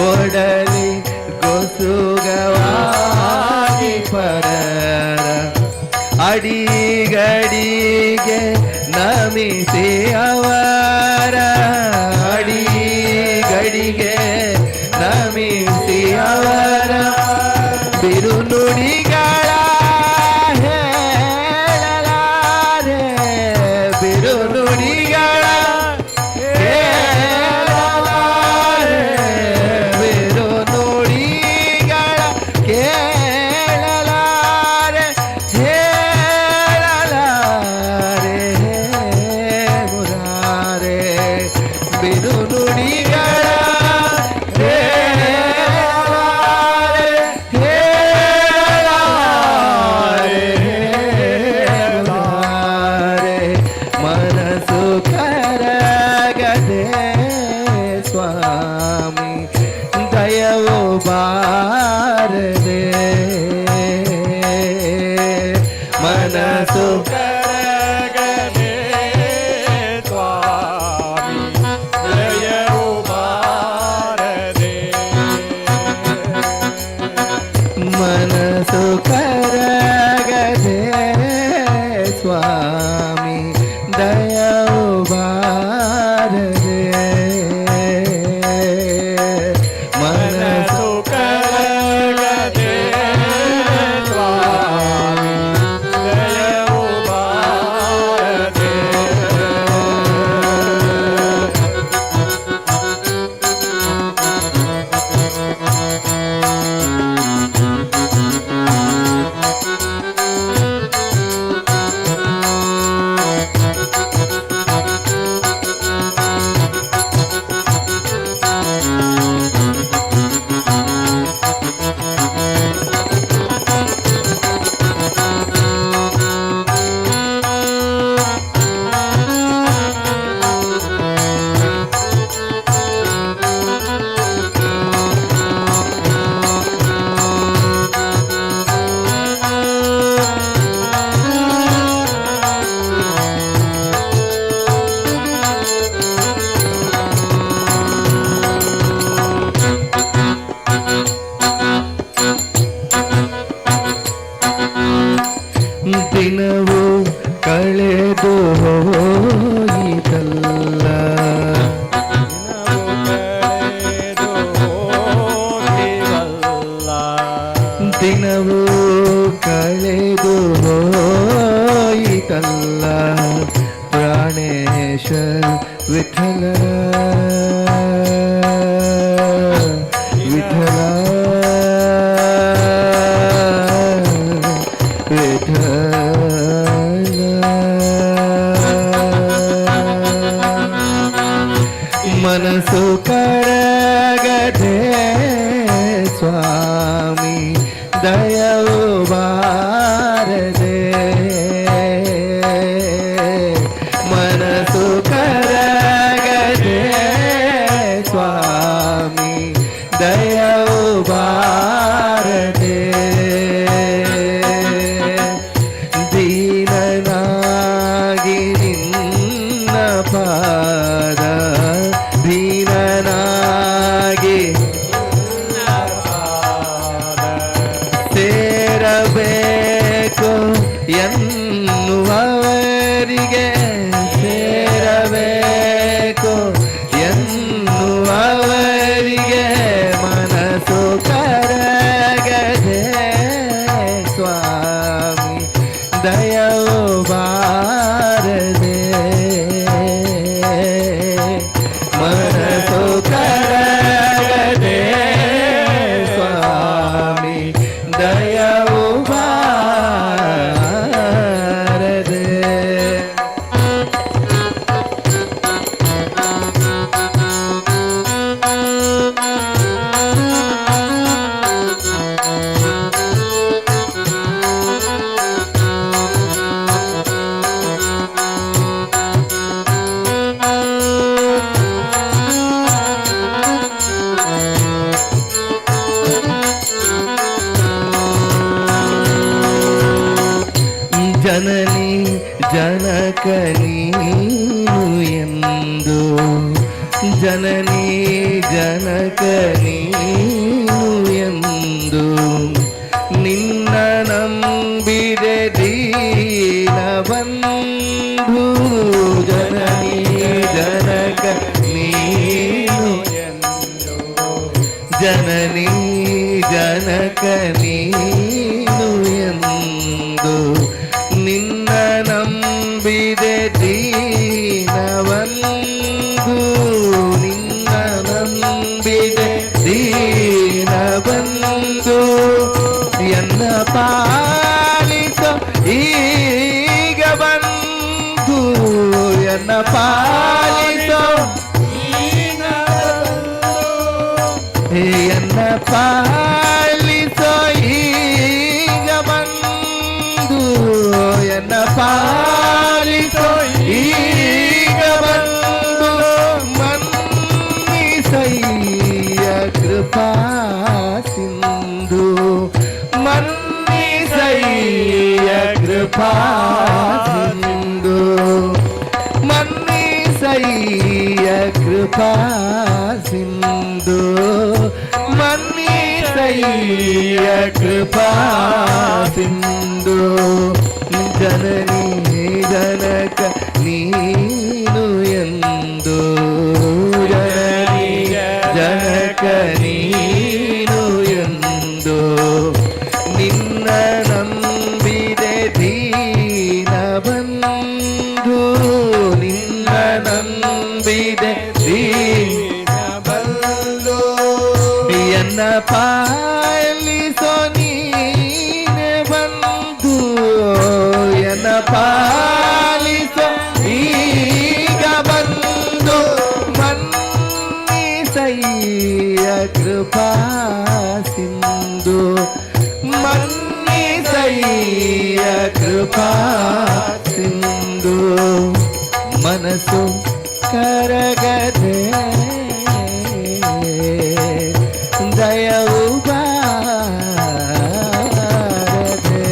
ಒಡಲಿ ಗೊಸುಗವಾಗಿ ಪರರ ಅಡಿಗಡಿಗೆ ನಮಿಸಿ ಅವರ ಅಡಿಗಡಿಗೆ ನಮಿಸಿ ಅವರ ಬಿರುನುಡಿಗಳ ಹೇಳಲಾರೆ ಬಿರುನುಡಿಗಳ ಹೇಳಲಾರೆ ಬಿರು ನುಡಿಗಳ ಮನಸ್ಸು ಕರಗದೆ ಸ್ವಾಮಿ ದಯವು ಬಾರದೆ ಮನಸ್ಸು ಕರಗದೆ ಸ್ವಾಮಿ ದಯವು ಬಾರದೆ ಮನಸ್ಸು ಕರಗದೆ ಸ್ವಾಮಿ ದಯವು ಬಾರದೆ ಮನಸ್ಸು ಕರಗದೆ ಸ್ವಾಮಿ ದಯವು ಬಾರದೆ ದಿನವು ಕಳೆದು ಹೋಯಿತಲ್ಲ ದಿನವು ಕಳೆದು ಹೋಯಿತಲ್ಲ ಪ್ರಾಣೇಶ ವಿಠಲ ವಿಠಲ ಮನಸ್ಸು ಕರಗದೆ ಸ್ವಾಮಿ ದಯವು ಬಾರದೆ ಮನಸ್ಸು ಕರಗದೆ ಸ್ವಾಮಿ ದಯವು ಬಾರದೆ ದೀನನಾಗಿ ನಿನ್ನ ಪಾದ ದೀನನಾಗಿ ಸೇರಬೇಕು ಎನ್ನುವವರಿಗೆ ಸೇರಬೇಕು ಎನ್ನುವವರಿಗೆ ಮನಸ್ಸು ಕರಗದೆ ಸ್ವಾಮಿ ದಯವು ಬಾರದೆ ಮನಸ್ಸು ಕರಗದೆ ಸ್ವಾಮಿ ದಯವು ಬಾರದೆ ಜನನಿ ಜನಕ ನೀನು ಎಂದು ಜನನಿ ಜನಕ ನೀನು ಎಂದು ನಿನ್ನ ನಂಬಿದೆ ದೀನ ಬಂಧು ಜನನಿ ಜನಕ ನೀನು ಜನನಿ ಜನಕ ನೀನು ಎಂದು ನಿನ್ನ ನಂಬಿದೆ ದೀನವಂದು ನಿನ್ನ ನಂಬಿದೆ ದೀನವಂದು ಎನ್ನ ಪಾಲಿಸೋ ಈಗ ಬಂದು ಎನ್ನ ಪಾಲಿಸೋ ಪಾಲಿಸೋ ಈಗ ಬಂದು ಎನ್ನ ಪಾಲಿಸೋ ಈಗ ಬಂದು ಮನ್ನಿಸಯ್ಯ ಕೃಪಾ ಸಿಂಧು ಮನ್ನಿಸಯ್ಯ ಕೃಪಾ ಸಿಂಧು ಮನ್ನಿಸಯ್ಯ ಕೃಪಾ ಸಿಂಧು ಮನ್ನಿಸಯ್ಯ ಕೃಪಾ ಸಿಂಧು ಜನನಿ ಜನಕ ನೀನು ಎಂದು ಜನನಿ ಜನಕ ನೀನು ಎಂದು ನಿನ್ನ ನಂಬಿದೆ ದೀನ ಬಂಧು ನಿನ್ನ ನಂಬಿದೆ ದೀನ ಬಂಧು ಎನ್ನ ಪಾಲಿಸೋ ನೀನೆ ಬಂಧು ಎನ್ನ ಪಾಲಿಸೋ ಈಗ ಬಂದು ಮನ್ನಿಸಯ್ಯ ಕೃಪಾ ಸಿಂಧು ಮನ್ನಿಸಯ್ಯ ಕೃಪಾ ಸಿಂಧು ಮನಸ್ಸು ಕರಗದೆ ದಯವು ಬಾರದೆ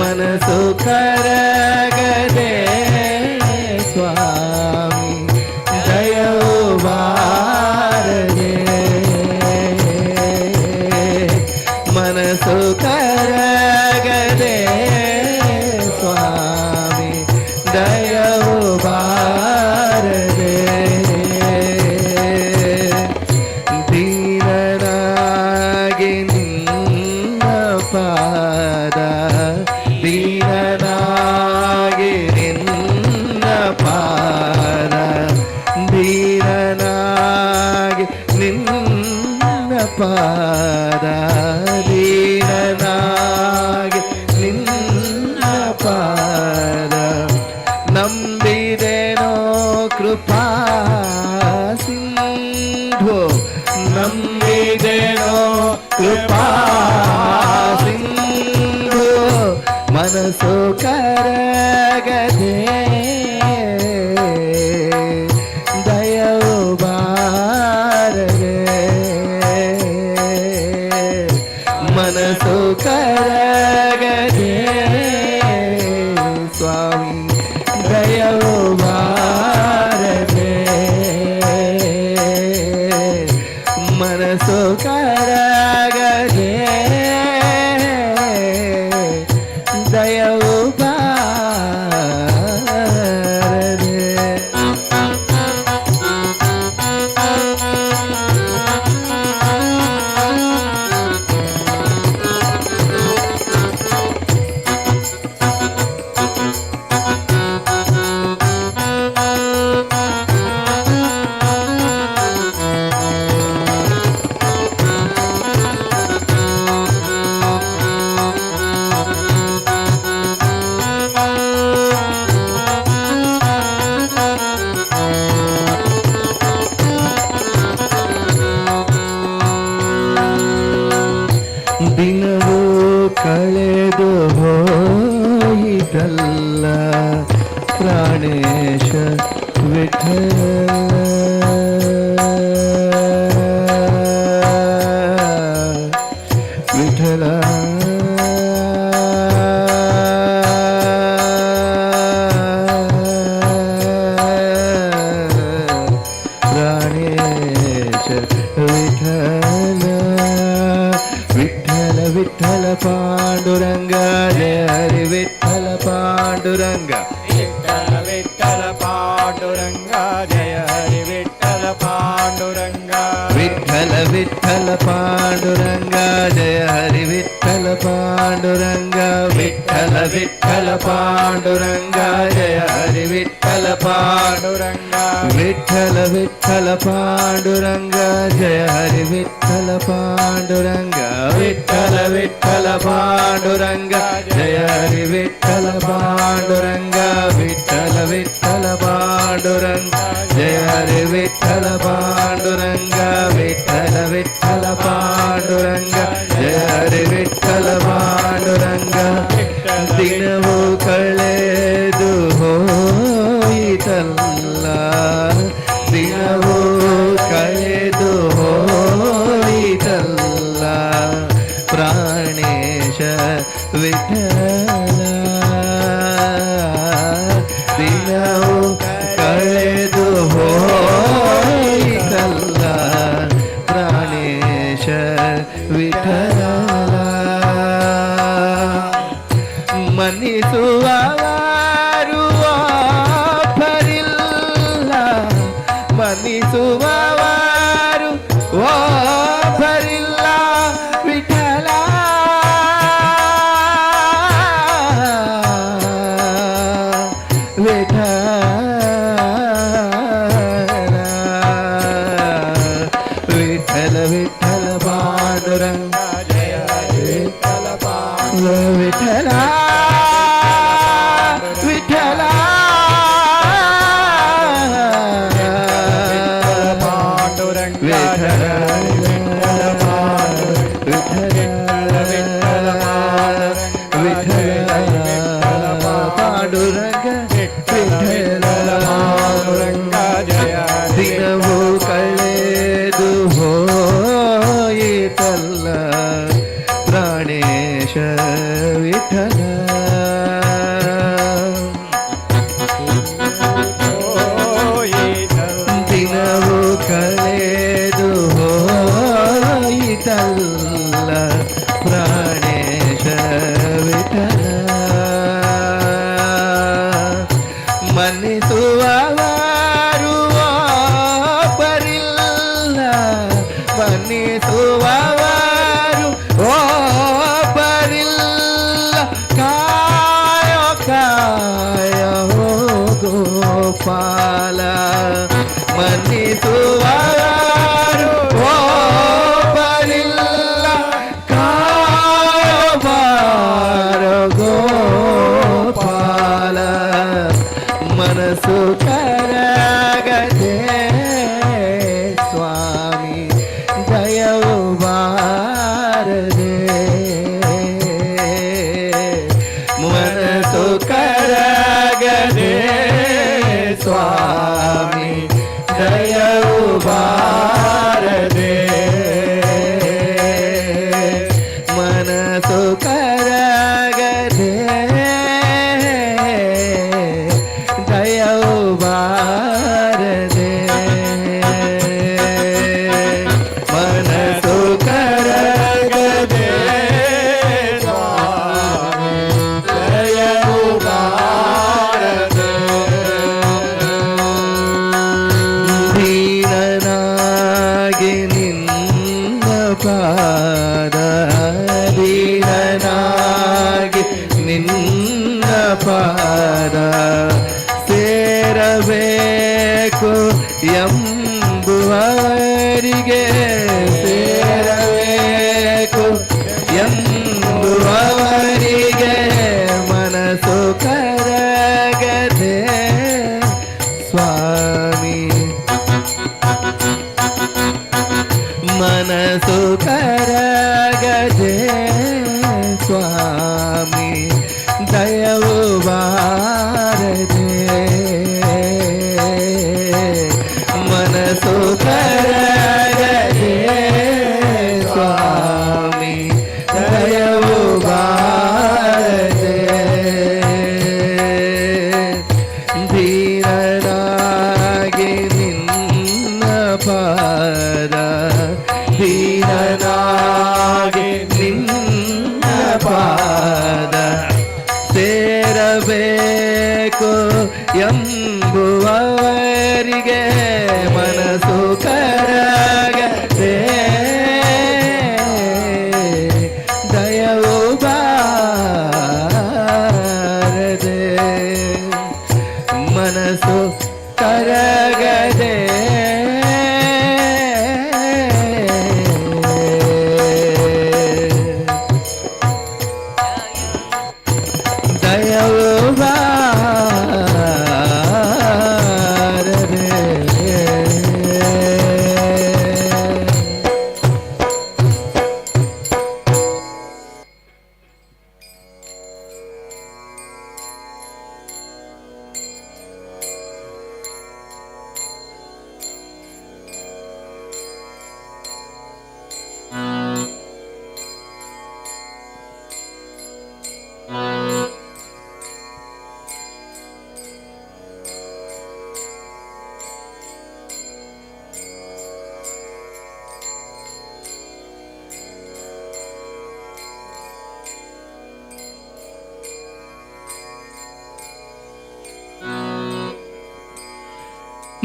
ಮನಸ್ಸು ಕರಗದೆ ಸ್ವಾಮಿ ದಯವು ಬಾರದೆ ಮನಸ್ಸು ಕರಗದೆ ಸ್ವಾಮಿ ದಯವು ಬಾರದೆ ದೀನನಾಗಿ ನಿನ್ನ ಪಾದ ದೀನನಾಗಿ ನಿನ್ನ ಪಾದ ದೀನನಾಗಿ ನಿನ್ನ ಪಾದ ದೀನನಾಗಿ ನಿನ್ನ ಪಾದ ನಂಬಿದೆನೋ ಕೃಪಾ ಸಿಂಧು ನಂಬಿದೆನೋ ಕೃಪಾ ಸಿಂಧು ಮನಸ್ಸು ಕರಗದೆ ದಯವು ಬಾರದೆ ಮನಸ್ಸು ಕರಗದೆ ಸ್ವಾಮಿ ದಯವು ಬಾರದೆ ಮನಸ್ಸು ಕರಗದೆ ದಯವು ಬಾರದೆ ದಿನವೂ ಕಳೆದು ಹೋಯಿತಲ್ಲ ಪ್ರಾಣೇಶ ವಿಠಲ ವಿಠಲ ಪ್ರಾಣೇಶ ವಿಠಲ ವಿಠಲ ವಿಠಲ ಪಾಂಡುರಂಗ ಜಯ ಹರಿ ವಿಠಲ ಪಾಂಡುರಂಗ ವಿಠಲ ವಿಠಲ ಪಾಂಡುರಂಗ ಜಯ ಹರಿ ವಿಠಲ ಪಾಂಡುರಂಗ ವಿಠಲ ವಿಠಲ ಪಾಂಡುರಂಗ ಜಯ ಹರಿ ವಿಠಲ ಪಾಂಡುರಂಗ ವಿಠಲ ವಿಠಲ ಪಾಂಡುರಂಗ ಜಯ ಹರಿ ವಿಠಲ ಪಾಂಡುರಂಗ ವಿಠಲ ವಿಠಲ ಪಾಂಡುರಂಗ ಜಯ ಹರಿ ವಿಠಲ ಪಾಂಡುರಂಗ ವಿಠಲ ವಿಠಲ ಪಾಂಡುರಂಗ ಜಯ ಹರಿ ವಿಠಲ ಪಾಂಡುರಂಗ ವಿಠಲ ವಿಠಲ ಪಾಂಡುರಂಗ ಜಯ ಹರಿ ವಿಠಲ ಪಾಂಡುರಂಗ ವಿಠಲ ವಿಠಲ ಪಾಂಡುರಂಗ ಜಯ ಹರಿ ವಿಠಲ ಪಾಂಡುರಂಗ ದಿನವೂ ಕಳೆದು ಹೋಯಿತಲ್ಲ ದಿನವೂ ಕಳೆದು ಹೋಯಿತಲ್ಲ ಪ್ರಾಣೇಶ ವಿಠಲ ದಿನವೂ ಕಳೆದು ಹೋಯಿತಲ್ಲ ಪ್ರಾಣೇಶ ವಿಠಲ ಮನ್ನಿಸುವವರು ಒಬ್ಬರಿಲ್ಲ ಮನ್ನಿಸುವವರು ಒಬ್ಬರಿಲ್ಲ ವಿಠಲ ವಿಠಲ ವಿಠಲ ಪಾಂಡುರಂಗ ಜಯ ವಿಠಲ ವಿಠಲ ವಿಠಲ ಪಾಂಡುರಂಗ ವಿಠಲ ಪಾಂಡುರಂಗ ಪಾಂಡುರಂಗ ಜಯ ದಿನವೂ ಕಳೆದು ಹೋಯಿತಲ್ಲ ಪ್ರಾಣೇಶ ವಿಠಲ ದಿನವೂ ಕಳೆದು ಹೋಯಿತಲ್ಲ ಪ್ರಾಣೇಶ ವಿಠಲ ಮನ್ನಿಸುವವರು ಒಬ್ಬರಿಲ್ಲ ಮನ್ನಿಸುವವರು ಒಬ್ಬರಿಲ್ಲ ಕಾಯೋ ಕಾಯೋ ಗೋಪಾಲ ಮನ್ನಿಸುವವರು ಒಬ್ಬರಿಲ್ಲ ಕಾಯೋ ಬಾರೋ ಗೋಪಾಲ ಮನಸ್ಸು ಕರಗದೆ ಸ್ವಾಮಿ ದಯವು ಬಾರದೆ ಮನಸ್ಸು ಕರಗದೆ ಸ್ವಾಮಿ ದಯವು ಬಾರದೆ ಮನಸ್ಸು ಕರಗದೆ ದಯವು ಬಾರದೆ ಮನಸ್ಸು ಕರಗದೆ ದಯವು ಬಾರದೆ ದೀನನಾಗಿ ನಿನ್ನ ಪಾದ ದೀನನಾಗಿ ನಿನ್ನ ಪಾದ ಸೇರಬೇಕು ಎಂಬುವವರಿಗೆ ಸೇರಬೇಕು ಎಂಬುವವರಿಗೆ ಮನಸ್ಸು ಕರಗದೆ ಸ್ವಾಮಿ ಮನಸ್ಸು ಕರಗದೆ ಸ್ವಾಮಿ ದಯವು ಬಾರದೆ ಮನಸ್ಸು ಕರಗದೆ ಸ್ವಾಮಿ ದಯವು ಬಾರದೆ ಧೀರನಾಗಿ ನಿನ್ನ ಪಾದ ಧೀರನಾಗಿ ನಿನ್ನ ಪಾದ ಸೇರಬೇಕು ಎಂಬುವವರಿಗೆ ಮನಸ್ಸು ಕರಗದೆ ದಯವು ಬಾರದೆ ಮನಸ್ಸು ಕರಗದೆ ದಯವು ಬಾರದೆ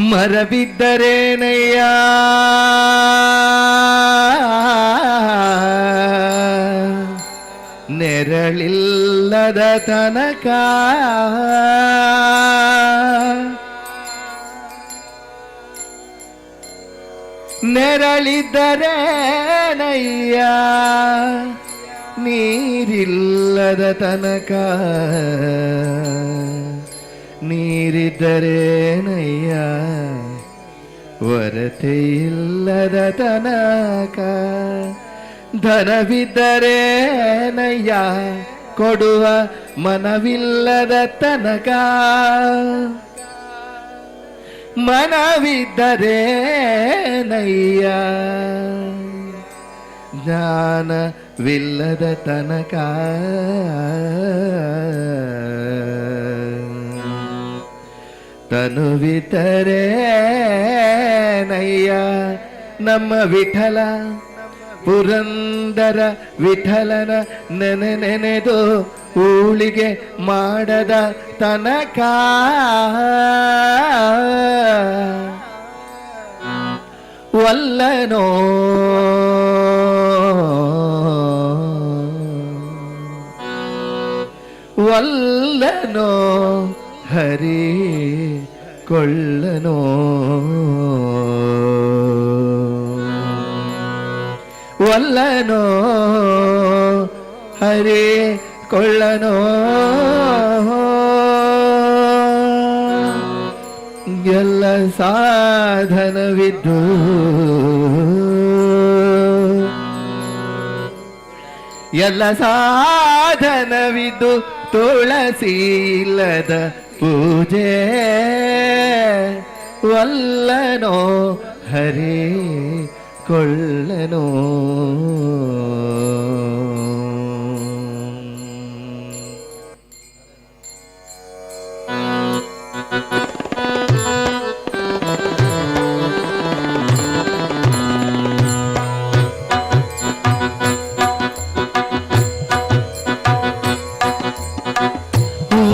ಮರಬಿದ್ದರೇನಯ್ಯ ನೆರಳಿಲ್ಲದ ತನಕ ನೆರಳಿದ್ದರೇನಯ್ಯ ನೀರಿಲ್ಲದ ತನಕ ನೀರಿದ್ದರೇನಯ್ಯ ವರತೆ ಇಲ್ಲದ ತನಕ ಧನವಿದ್ದರೇನಯ್ಯ ಕೊಡುವ ಮನವಿಲ್ಲದ ತನಕ ಮನವಿದ್ದರೇನಯ್ಯ ಜ್ಞಾನವಿಲ್ಲದ ತನಕ ತನುವಿದ್ದರೇನಯ್ಯ ನಮ್ಮ ವಿಠಲ ಪುರಂದರ ವಿಠಲನ ನೆನೆದು ಊಳಿಗೆ ಮಾಡದ ತನಕ ವಲ್ಲನೋ ವಲ್ಲನೋ ಹರಿ ಕೊಳ್ಳನೋ ವಲ್ಲನೋ ಹರಿ ಕೊಳ್ಳನೋ ಎಲ್ಲ ಸಾಧನವಿದ್ದು ಎಲ್ಲ ಸಾಧನವಿದ್ದು ತುಳಸಿ ಇಲ್ಲದ ಪೂಜೆ ವಲ್ಲನೋ ಹರಿ ಕೊಳ್ಳನೋ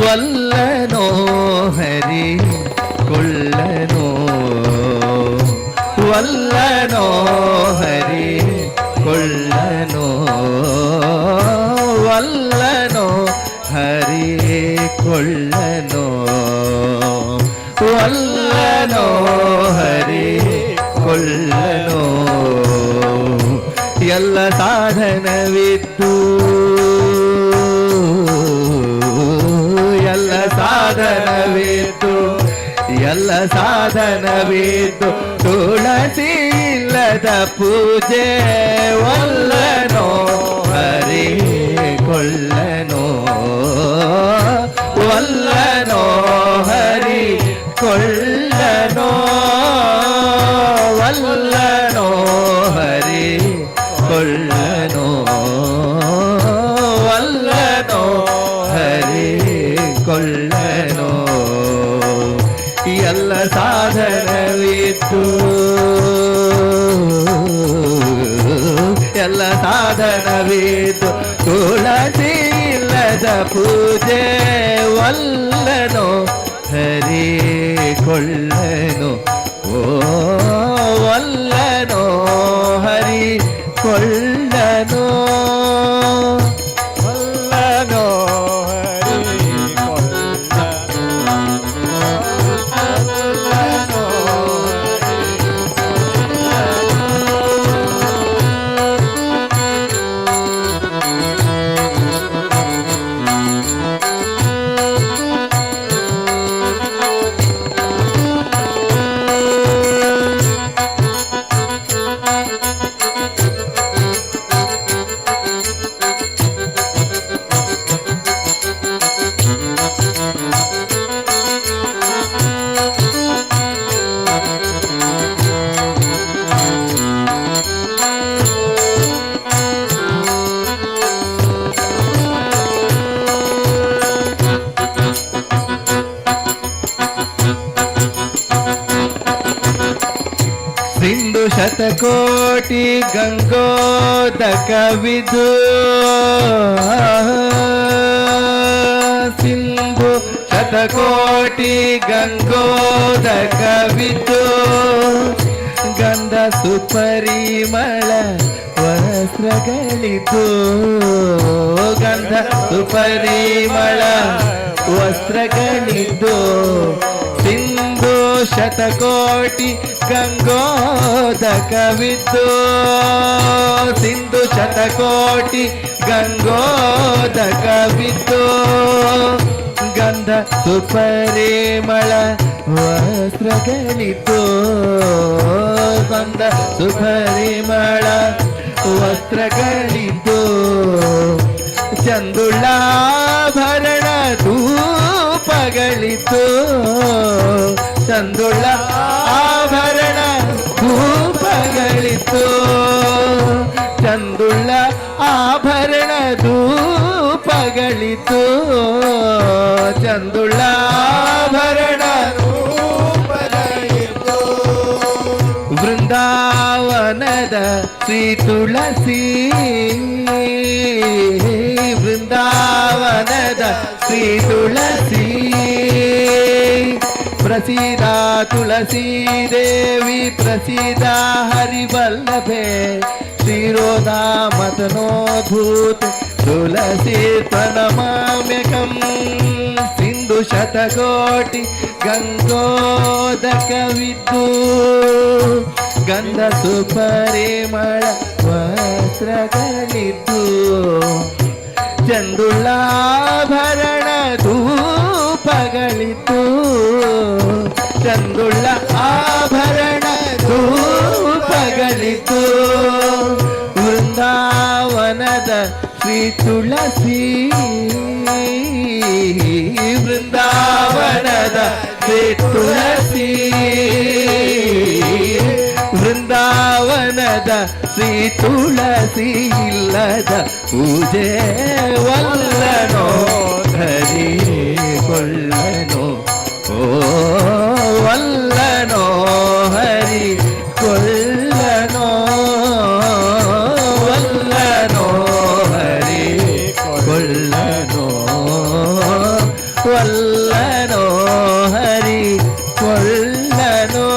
ವಲ್ಲನೋ ಹರಿ ಕೊಳ್ಳನೋ ವಲ್ಲನೋ ಹರಿ ಕೊಳ್ಳನೋ ವಲ್ಲನೋ ಹರಿ ಕೊಳ್ಳನೋ ವಲ್ಲನೋ ಹರಿ ಕೊಳ್ಳನೋ ಎಲ್ಲ ಸಾಧನವಿದ್ದು ಎಲ್ಲ ಸಾಧನವಿದ್ದು ಎಲ್ಲ ಸಾಧನವಿದ್ದು ತುಳಸಿ ಇಲ್ಲದ ಪೂಜೆ ವಲ್ಲನೋ ಹರಿ ಕೊಳ್ಳನೋ ವಲ್ಲನೋ ಹರಿ ಕೊಳ್ಳನೋ ವಲ್ಲನೋ ಹರಿ ಕೊಳ್ಳನೋ ವಲ್ಲನೋ ಹರಿ ಕೊಳ್ಳನೋ ಎಲ್ಲ ಸಾಧನವಿದ್ದು ಎಲ್ಲ ಸಾಧನವಿದ್ದು ತುಳಸಿ ಇಲ್ಲದ ಪೂಜೆ ವಲ್ಲನೋ ಹರಿ ಕೊಳ್ಳನೋ ಓ ವಲ್ಲನೋ ಹರಿ ಕೊಳ್ಳನೋ ವಲ್ಲನೋ ಹರಿ ಸಿಂಧು ಶತಕೋಟಿ ಗಂಗೋದಕವಿದು ಸಿಂಧು ಶತ ಶತಕೋಟಿ ಗಂಗೋದಕವಿದ್ದು ಗಂಧ ಸುಪರಿಮಳ ವಸ್ತ್ರಗಳಿದ್ದು ಗಂಧ ಸುಪರಿಮಳ ವಸ್ತ್ರಗಳಿದ್ದು ಸಿಂಧು ಶತಕೋಟಿ ಗಂಗೋದಕವಿದ್ದು ಸಿಂಧು ಶತಕೋಟಿ ಗಂಗೋದಕವಿದ್ದು ಗಂಧ ಸುಪರಿಮಳ ವಸ್ತ್ರಗಳಿದ್ದು ಗಂಧ ಸುಪರಿಮಳ ವಸ್ತ್ರಗಳಿದ್ದು ಚಂದುಳ್ಳಾಭರಣ ಧೂಪಗಳಿದ್ದು ಚಂದುಳ್ಳ ಆಭರಣ ಧೂಪಗಳಿತ್ತು ಚಂದುಳ್ಳ ಆಭರಣ ಧೂಪಗಳಿತ್ತು ಚಂದುಳ್ಳ ಆಭರಣ ಧೂಪಗಳಿತ್ತು ವೃಂದಾವನದ ಶ್ರೀ ತುಳಸಿ ವೃಂದಾವನದ ಶ್ರೀ ತುಳಸಿ ಪ್ರಸೀದ ತುಳಸಿ ದೇವಿ ಪ್ರಸೀದ ಹರಿವಲ್ಲಭೆ ಕ್ಷೀರೋದಾ ಮತನೋದ್ಭೂತ ತುಳಸಿ ತ್ವನಮಾಮ್ಯಕಂ ಸಿಂಧು ಶತಕೋಟಿ ಗಂಗೋದಕವಿದ್ದು ಗಂಧ ಸುಪರಿಮಳ ವಸ್ತ್ರಗಳಿದ್ದು ಚಂದುಳ್ಳಾಭರಣ ಧೂಪಗಳಿತ್ತು ಚಂದುಳ್ಳ ಆಭರಣ ಧೂಪಗಳಿತ್ತು ವೃಂದಾವನದ ಶ್ರೀ ತುಳಸಿ ವೃಂದಾವನದ ಶ್ರೀ ತುಳಸಿ ವೃಂದಾವನದ ಶ್ರೀ ತುಳಸಿ ಇಲ್ಲದ ಪೂಜೆ ವಲ್ಲನೋ ಹರಿ ಕೊಳ್ಳನೋ ಓ ವಲ್ಲನೋ ಹರಿ ಕೊಳ್ಳನೋ ವಲ್ಲನೋ ಹರಿ ಕೊಳ್ಳನೋ ವಲ್ಲನೋ ಹರಿ ಕೊಳ್ಳನೋ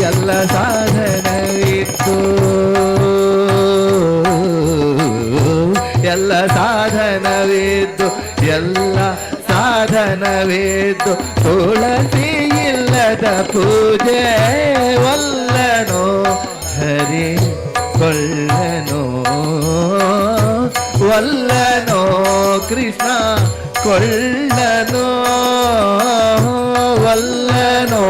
ಎಲ್ಲ ಸಾಧನವಿತ್ತು ಎಲ್ಲ ಸಾಧನವಿದ್ದು ಎಲ್ಲ ಸಾಧನವಿದ್ದು ತುಳಸಿ ಇಲ್ಲದ ಪೂಜೆ ವಲ್ಲನೋ ಹರಿ ಕೊಳ್ಳನೋ ವಲ್ಲನೋ ಕೃಷ್ಣ ಕೊಳ್ಳನೋ ವಲ್ಲನೋ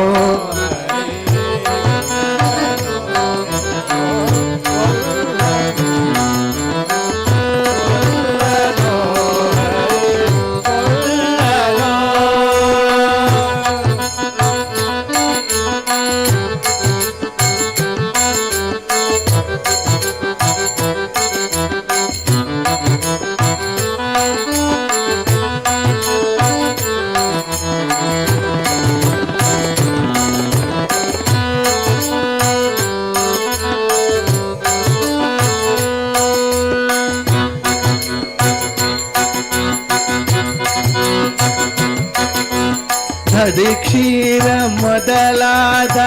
ಕ್ಷೀರ ಮೊದಲಾದ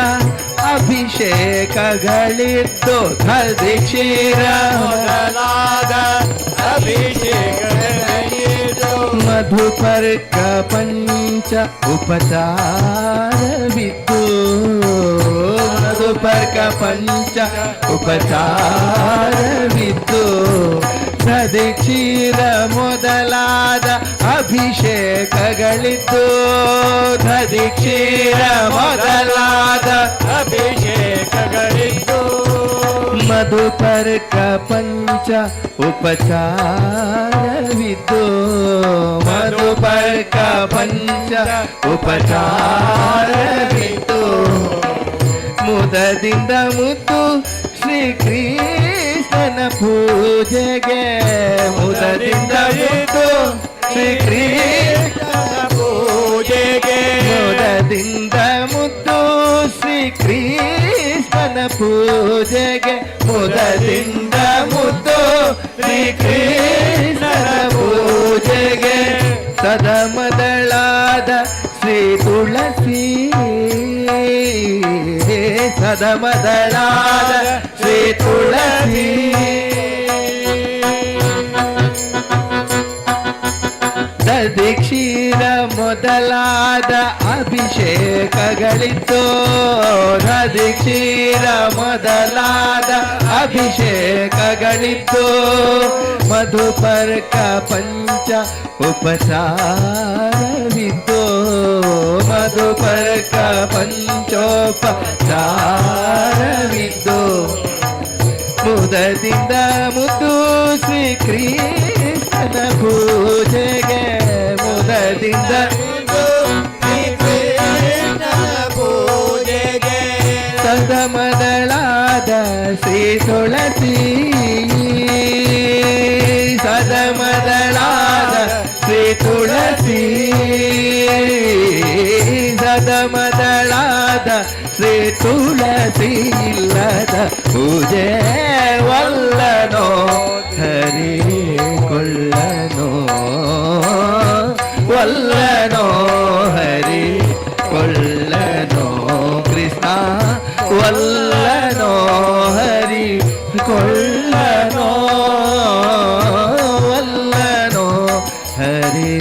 ಅಭಿಷೇಕಗಳಿದ್ದು ಕ್ಷೀರ ಮೊದಲಾದ ಅಭಿಷೇಕಗಳಿದ್ದು ಮಧುಪರ್ಕ ಪಂಚ ಉಪಚಾರವಿದ್ದು ಮಧುಪರ್ಕ ಪಂಚ ಉಪಚಾರವಿದ್ದು ಕ್ಷೀರ ಮೊದಲಾದ ಅಭಿಷೇಕಗಳಿದ್ದು ಕ್ಷೀರ ಮೊದಲಾದ ಅಭಿಷೇಕಗಳಿದ್ದು ಮಧುಪರ್ಕ ಪಂಚ ಉಪಚಾರವಿದ್ದು ಮಧುಪರ್ಕ ಪಂಚ ಉಪಚಾರವಿದ್ದು ಮುದದಿಂದ ಮುದ್ದು ಶ್ರೀ ಕೃಷ್ಣನ ಪೂಜೆಗೆ ಮುದದಿಂದ ಮುದ್ದು ಶ್ರೀ ಕೃಷ್ಣನ ಪೂಜೆಗೆ ಮುದದಿಂದ ಮುದ್ದು ಶ್ರೀ ಕೃಷ್ಣನ ಪೂಜೆಗೆ ಮುದದಿಂದ ಮುದ್ದು ಶ್ರೀ ಕೃಷ್ಣನ ಪೂಜೆಗೆ ಸದಮದಳಾದ ಶ್ರೀ ತುಳಸಿ ಸದಮದಳಾದ ಶ್ರೀ ತುಳಸಿ ದೀಕ್ಷೀರ ಮೊದಲಾದ ಅಭಿಷೇಕಗಳಿತ್ತು ದೀಕ್ಷೀರ ಮೊದಲಾದ ಅಭಿಷೇಕಗಳಿತ್ತು ಮಧುಪರ್ಕ ಪಂಚ ಉಪಚಾರವಿದ್ದು ಮಧುಪರ್ಕ ಪಂಚೋಪಚಾರವಿದ್ದು ಮುದದಿಂದ ಮುದ್ದು ಶ್ರೀ ಕೃಷ್ಣನ ಪೂಜೆಗೆ ಮುದದಿಂದ ಸದಮದಳಾದ ಶ್ರೀ ತುಳಸಿ ಸದಮದಳಾದ ಶ್ರೀ ತುಳಸಿ ಸದಮದಳಾದ ಶ್ರೀ ತುಳಸಿ ಇಲ್ಲದ ಪೂಜೆ ವಲ್ಲನೋ ಹರಿ ಕೊಳ್ಳನೋ ವಲ್ಲನೋ ಹರಿ ಕೊಳ್ಳನೋ ಕೃಷ್ಣ ವಲ್ಲನೋ ಹರಿ ಕೊಳ್ಳನೋ ವಲ್ಲನೋ ಹರಿ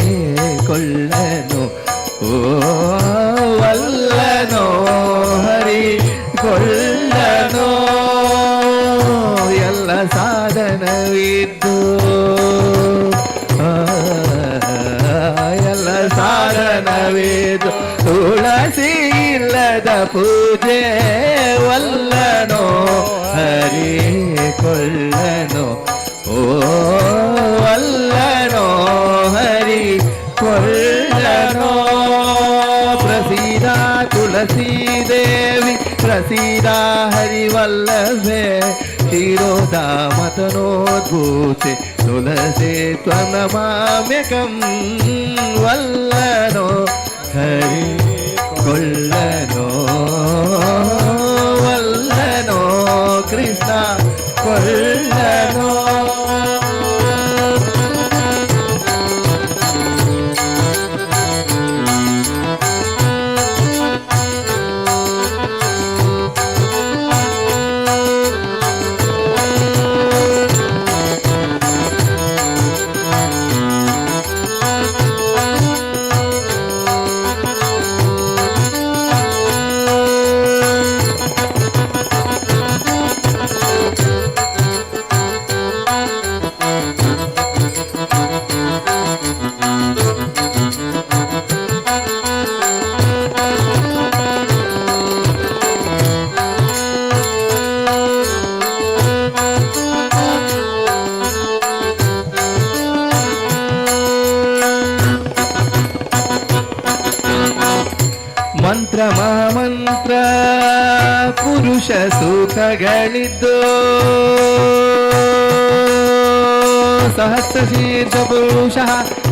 ಕೊಳ್ಳನೋ ಓ ವಲ್ಲನೋ ಹರಿ ಕೊಳ್ಳನೋ ಎಲ್ಲ ಸಾಧನವಿದ್ದು ಎಲ್ಲ ಸಾಧನವಿದ್ದು ತುಳಸಿ ಇಲ್ಲದ ಪೂಜೆ ವಲ್ಲನೋ ಹರಿ ಕೊಳ್ಳನೋ ಓ ವಲ್ಲನೋ ಹರಿ ಕೊಳ್ಳನೋ ಪ್ರಸೀದ ತುಳಸಿ ದೇವಿ ಪ್ರಸೀದ ಹರಿವಲ್ಲಭೆ ಶಿರೋಧಾಮತನೋದ್ಭೂತೆ ತುಳಸಿ ತ್ವನಮಾಮ್ಯಕಂ ವಲ್ಲನೋ ಹರಿ ಕೊಳ್ಳನೋ ವಲ್ಲನೋ ಕೃಷ್ಣ ಕೊಳ್ಳನೋ ಮಂತ್ರ ಮಹಾಮಂತ್ರ ಪುರುಷ ಸೂತ್ರಗಳಿದ್ದು ಸಹಸ್ರ ಶೀರ್ಷ ಪುರುಷ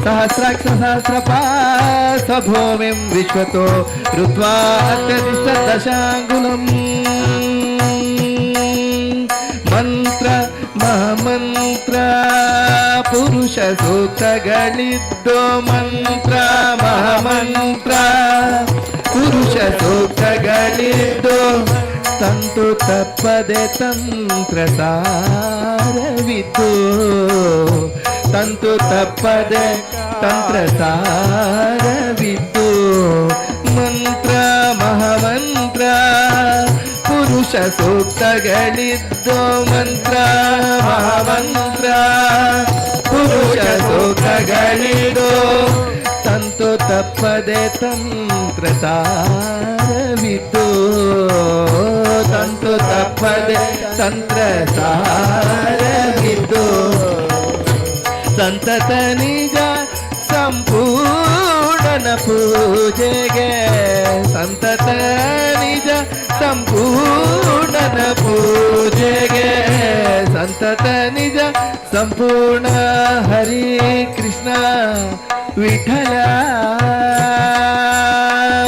ಸಹಸ್ರಾಕ್ಷ ಸಹಸ್ರಪಾಸ ಭೂಮಿಂ ವಿಶ್ವತೋ ಋತ್ವಾ ಅತ್ಯತಿಷ್ಠ ದಶಾಂಗುಲಂ ಮಂತ್ರ ಮಹಾಮಂತ್ರ ಪುರುಷ ಸೂತ್ರಗಳಿದ್ದು ಮಂತ್ರ ಮಹಾಮಂತ್ರ ಪುರುಷ ಸೂತ್ರಗಳಿದ್ದು ತಂತು ತಪ್ಪದೆ ತಂತ್ರ ಸಾರವಿದ್ದು ತಂತು ತಪ್ಪದೆ ತಂತ್ರ ಸಾರವಿದ್ದು ಮಂತ್ರ ಮಹಾಮಂತ್ರ ಪುರುಷ ಸೂಕ್ತಗಳಿದ್ದು ಮಂತ್ರ ಮಹಾಮಂತ್ರ ಪುರುಷ ಸೂಕ್ತಗಳಿದ್ದು ತಂತು ತಪ್ಪದೆ ತಂತ್ರ ಸಾರವಿದ್ದು ತಂತು ತಪ್ಪದೆ ತಂತ್ರ ಸಾರವಿದ್ದು ಸಂತತ ನಿಜ ಸಂಪೂರ್ಣನ ಪೂಜೆಗೆ ಸಂತತ ನಿಜ ಸಂಪೂರ್ಣನ ಪೂಜೆಗೆ ಸಂತತ ನಿಜ ಸಂಪೂರ್ಣ ಹರಿ ಕೃಷ್ಣ ವಿಠಲ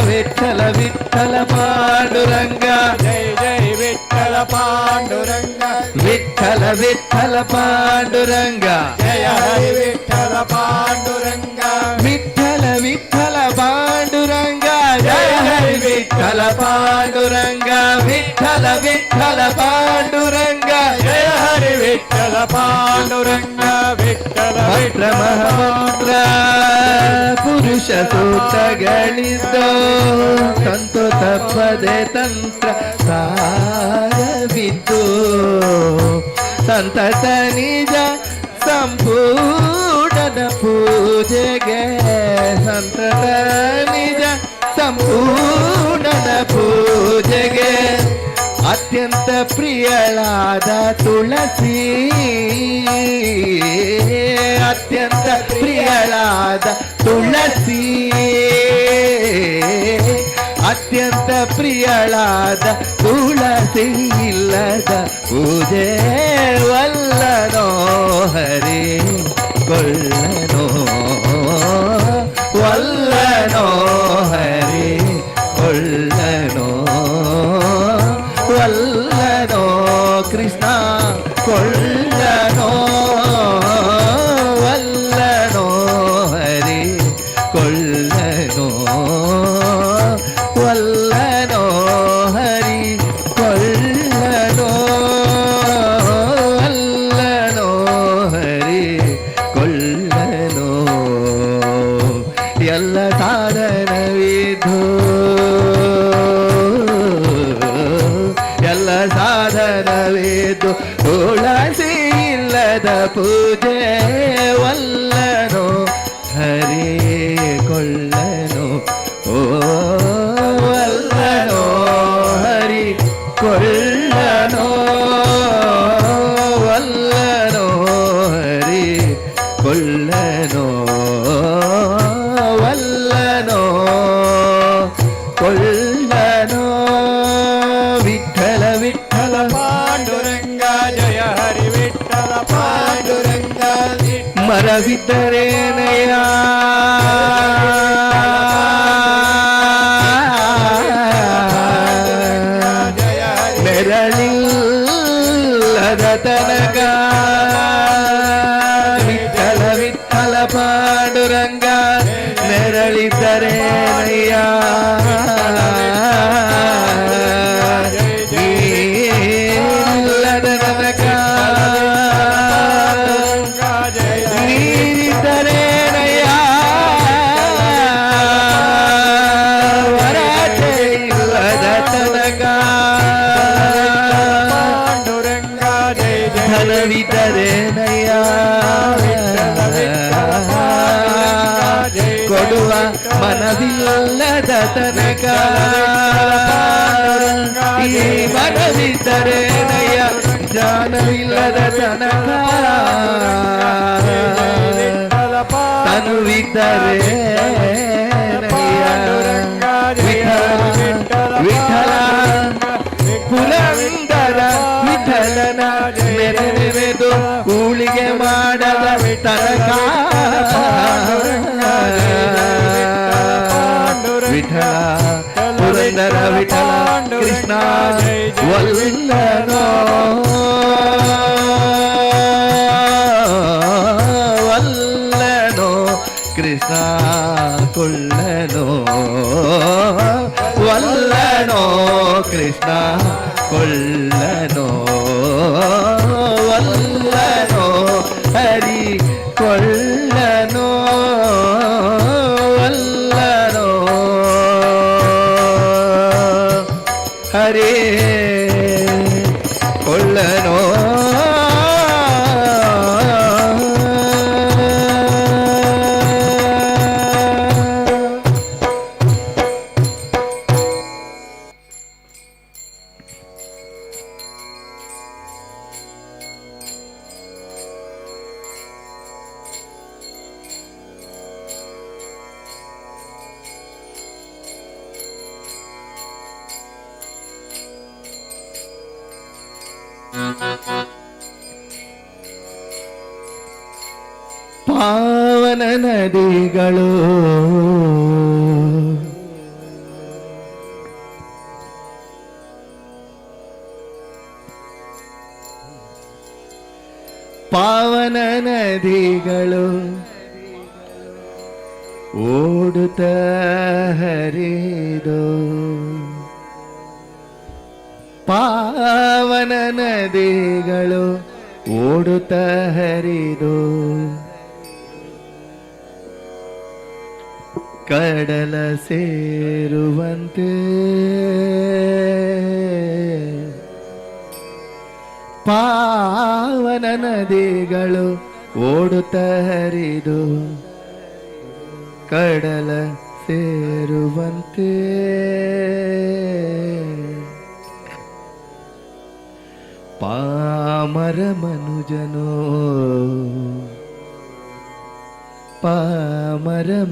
ವಿಠಲ ವಿಠಲ ಪಾಂಡುರಂಗ ಜಯ ಜಯ ವಿಠಲ ಪಾಂಡುರಂಗ ವಿಠಲ ವಿಠಲ ಪಾಂಡುರಂಗ ಜಯ ಹರಿ ವಿಠಲ ಪಾಂಡುರಂಗ ವಿಠಲ ವಿಠಲ ಪಾಂಡುರಂಗ ವಿಠಲ ವಿಠಲ ಪಾಂಡುರಂಗ ಜಯ ಹರಿ ವಿಠಲ ಪಾಂಡುರಂಗ ವಿಠಲ ಮಂತ್ರ ಮಹಾಮಂತ್ರ ಪುರುಷ ಸೂತ್ರಗಳಿದ್ದೋ ತಂತು ತಪ್ಪದೆ ತಂತ್ರ ಸಾರವಿದ್ದು ಸಂತತ ನಿಜ ಸಂಪೂರ್ಣದ ಪೂಜೆಗೆ ಸಂತತ ನಿಜ ಸಂಪೂರ್ಣದ ಪೂಜೆಗೆ ಅತ್ಯಂತ ಪ್ರಿಯಳಾದ ತುಳಸಿ ಅತ್ಯಂತ ಪ್ರಿಯಳಾದ ತುಳಸಿ ಅತ್ಯಂತ ಪ್ರಿಯಳಾದ ತುಳಸಿ ಇಲ್ಲದ ಪೂಜೆ ವಲ್ಲನೋ ಹರಿ ಕೊಳ್ಳನೋ ವಲ್ಲನೋ ಹರಿ ಕೊಳ್ಳನೋ ವಲ್ಲನೋ ಕೃಷ್ಣ ಕೊಳ್ಳನೋ ವಲ್ಲನೋ ಹರಿ ಕೊಳ್ಳನೋ ವಲ್ಲನೋ ಹರಿ ಕೊಳ್ಳನೋ ವಲ್ಲನೋ ಹರಿ ಕೊಳ್ಳನೋ ಎಲ್ಲ ಸಾಧನವಿದು ಎಲ್ಲ ಸಾಧನವಿದು ತುಳಸಿ ಇಲ್ಲದ ಪೂಜೆ ವಲ್ಲನೋ ಹರಿ ಕೊಳ್ಳನೋ ಓ ವಲ್ಲನೋ ಹರಿ ಕೊಳ್ಳನೋ ವಲ್ಲನೋ ಹರಿ ಕೊಳ್ಳನೋ ವಲ್ಲನೋ ಕೊಳ್ಳನೋ ವಿಠಲ ವಿಠಲ ಪಾಂಡುರಂಗ ಜಯ ಹರಿ ವಿಠಲ ಪಾಂಡುರಂಗ ಮರವಿದ್ದರೇನಯ್ಯ ನೆರಳಿಲ್ಲದ ತನಕ ವಿಠಲ ವಿಠಲ ಪಾಂಡುರಂಗ ನೆರಳಿದ್ದರೇನಯ್ಯ ನೀನಿಲ್ಲದ ತನಕ ನೀನಿದ್ದರೇನಯ್ಯ ವರತೆ ಇಲ್ಲದ ತನಕ ಪಾಂಡುರಂಗ ಜಯ ಜಯ ಧನವಿದ್ದರೇನಯ್ಯ ಕೊಡುವ ಮನವಿಲ್ಲದ ತನಕ ಈ ಮನವಿದ್ದರೇನಯ್ಯ ಜ್ಞಾನವಿಲ್ಲದ ತನಕ ತನುವಿದ್ದರೇನಯ್ಯ ವಿಠಲ ಪುರಂದರ ವಿಠಲನ ನೆನೆದು ಕೂಳಿಗೆ ಮಾಡದ ತನಕ ವಿಠಲ ಪುರಂದರ ವಿಠಲ ಕೃಷ್ಣ ವಲ್ಲನೋ ವಲ್ಲನೋ ಕೃಷ್ಣ ಕೊಳ್ಳನೋ ವಲ್ಲನೋ ಕೃಷ್ಣ ಕೊಳ್ಳನೋ ವಲ್ಲನೋ ಹರಿ ಕೊಳ್ಳನೋ ವಲ್ಲನೋ ಹರಿ ಕೊಳ್ಳನೋ ಪಾವನ ನದಿಗಳು ಪಾವನ ನದಿಗಳು ಓಡುತ್ತ ಹರಿದು ಪಾವನ ನದಿಗಳು ಓಡುತ್ತ ಹರಿದು ಕಡಲ ಸೇರುವಂತೆ ಪಾವನ ನದಿಗಳು ಓಡುತ್ತ ಹರಿದು ಕಡಲ ಸೇರುವಂತೆ ಪಾಮರ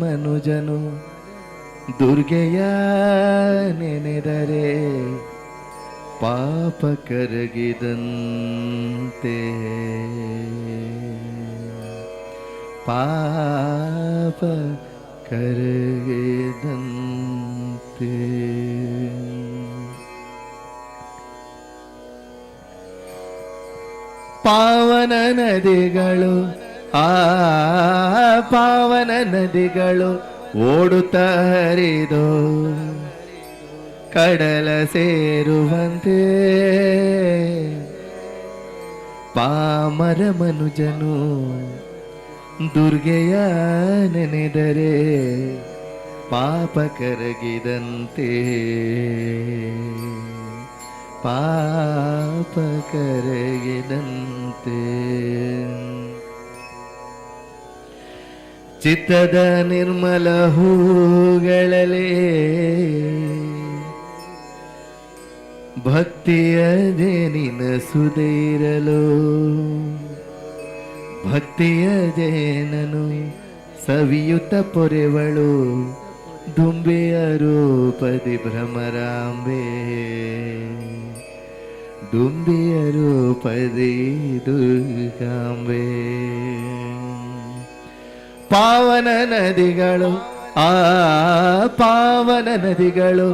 ಮನುಜನು ದುರ್ಗೆಯ ನೆನೆದರೆ ಪಾಪ ಕರಗಿದಂತೆ ಪಾಪ ಕರಗಿದಂತೆ ಪಾವನ ನದಿಗಳು ಪಾವನ ನದಿಗಳು ಓಡುತ್ತ ಹರಿದು ಕಡಲ ಸೇರುವಂತೆ ಪಾಮರ ಮನುಜನು ದುರ್ಗೆಯ ನೆನೆದರೆ ಪಾಪ ಕರಗಿದಂತೆ ಪಾಪ ಕರಗಿದಂತೆ ಚಿತ್ತದ ನಿರ್ಮಲ ಹೂಗಳೇ ಭಕ್ತಿಯದೇ ನಿನ ಸುಧೈರಲು ಭಕ್ತಿಯದೇ ನನು ಸವಿಯುತ ಪೊರೆವಳು ದುಂಬೆಯ ರೂಪದಿ ಭ್ರಮರಾಂಬೆ ದುಂಬಿಯ ರೂಪದಿ ದುರ್ಗಾಂಬೆ ಪಾವನ ನದಿಗಳು ಪಾವನ ನದಿಗಳು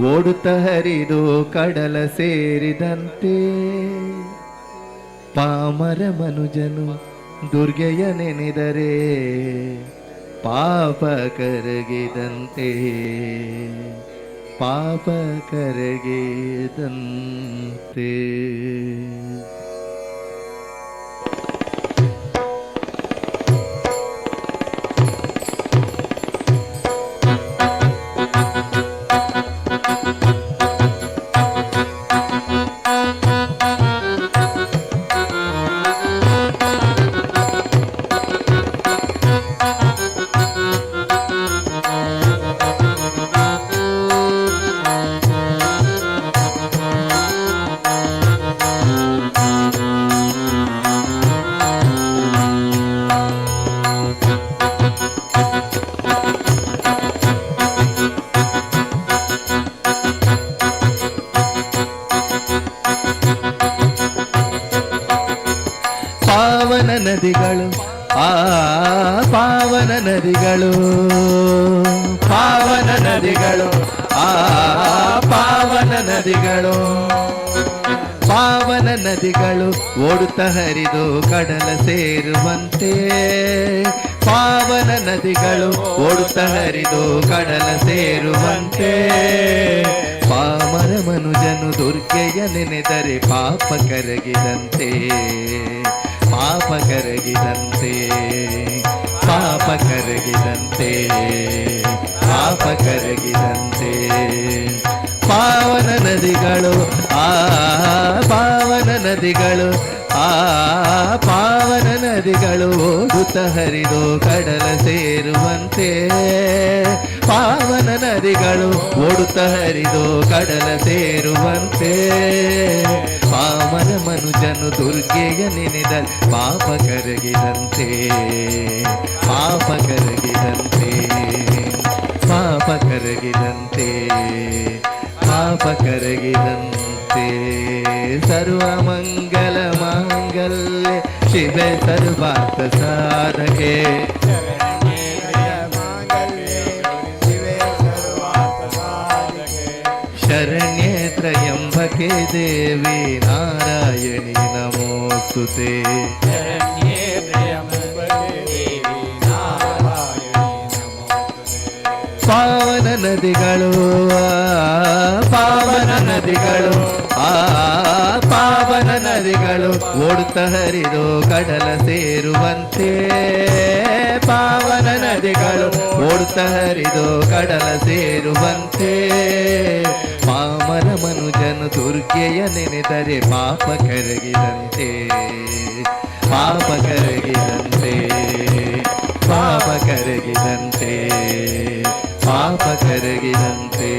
ಓಡುತ್ತ ಹರಿದು ಕಡಲ ಸೇರಿದಂತೆ ಪಾಮರ ಮನುಜನು ದುರ್ಗೆಯ ನೆನೆದರೆ ಪಾಪ ಕರಗಿದಂತೆ ಪಾಪ ಕರಗಿದಂತೆ ಪಾವನ ನದಿಗಳು ಪಾವನ ನದಿಗಳು ಪಾವನ ನದಿಗಳು ಪಾವನ ನದಿಗಳು ಪಾವನ ನದಿಗಳು ಓಡುತ್ತ ಹರಿದು ಕಡಲ ಸೇರುವಂತೆ ಪಾವನ ನದಿಗಳು ಓಡುತ್ತ ಹರಿದು ಕಡಲ ಸೇರುವಂತೆ ಪಾಮರ ಮನುಜನು ದುರ್ಗೆಯ ನೆನೆದರೆ ಪಾಪ ಕರಗಿದಂತೆ ಪಾಪ ಕರಗಿದಂತೆ ಪಾಪ ಕರಗಿದಂತೆ ಪಾಪ ಕರಗಿದಂತೆ ಪಾವನ ನದಿಗಳು ಪಾವನ ನದಿಗಳು ಪಾವನ ನದಿಗಳು ಓಡುತ್ತ ಹರಿದು ಕಡಲ ಸೇರುವಂತೆ ಪಾವನ ನದಿಗಳು ಓಡುತ್ತ ಹರಿದು ಕಡಲ ಸೇರುವಂತೆ ಪಾಮರ ಮನುಜನು ದುರ್ಗೆಯ ನೆನೆದ ಪಾಪ ಕರಗಿದಂತೆ ಪಾಪ ಕರಗಿದಂತೆ ಪಾಪ ಕರಗಿದಂತೆ ಪಾಪ ಕರಗಿದಂತೆ ಸರ್ವ ಮಂಗಲ ಮಾಂಗಲ್ಯ ಶಿವೆ ಸರ್ವಾರ್ಥ ಸಾಧಕೆ ಶರಣ್ಯೇ ತ್ರಯಂಬಕೆ ದೇವಿ ನಾರಾಯಣಿ ನಮೋಸ್ತುತೆ ಪಾವನ ನದಿಗಳು ಪಾವನ ನದಿಗಳು ಆ ಪಾವನ ನದಿಗಳು ಓಡುತ್ತ ಹರಿದು ಕಡಲ ಸೇರುವಂತೆ ಪಾವನ ನದಿಗಳು ಓಡುತ್ತ ಹರಿದು ಕಡಲ ಸೇರುವಂತೆ ಪಾಮರ ಮನುಜನು ದುರ್ಗೆಯ ನೆನೆದರೆ ಪಾಪ ಕರಗಿದಂತೆ ಪಾಪ ಕರಗಿದಂತೆ ಪಾಪ ಕರಗಿದಂತೆ ಪಾಪ ಕರಗಿದಂತೆ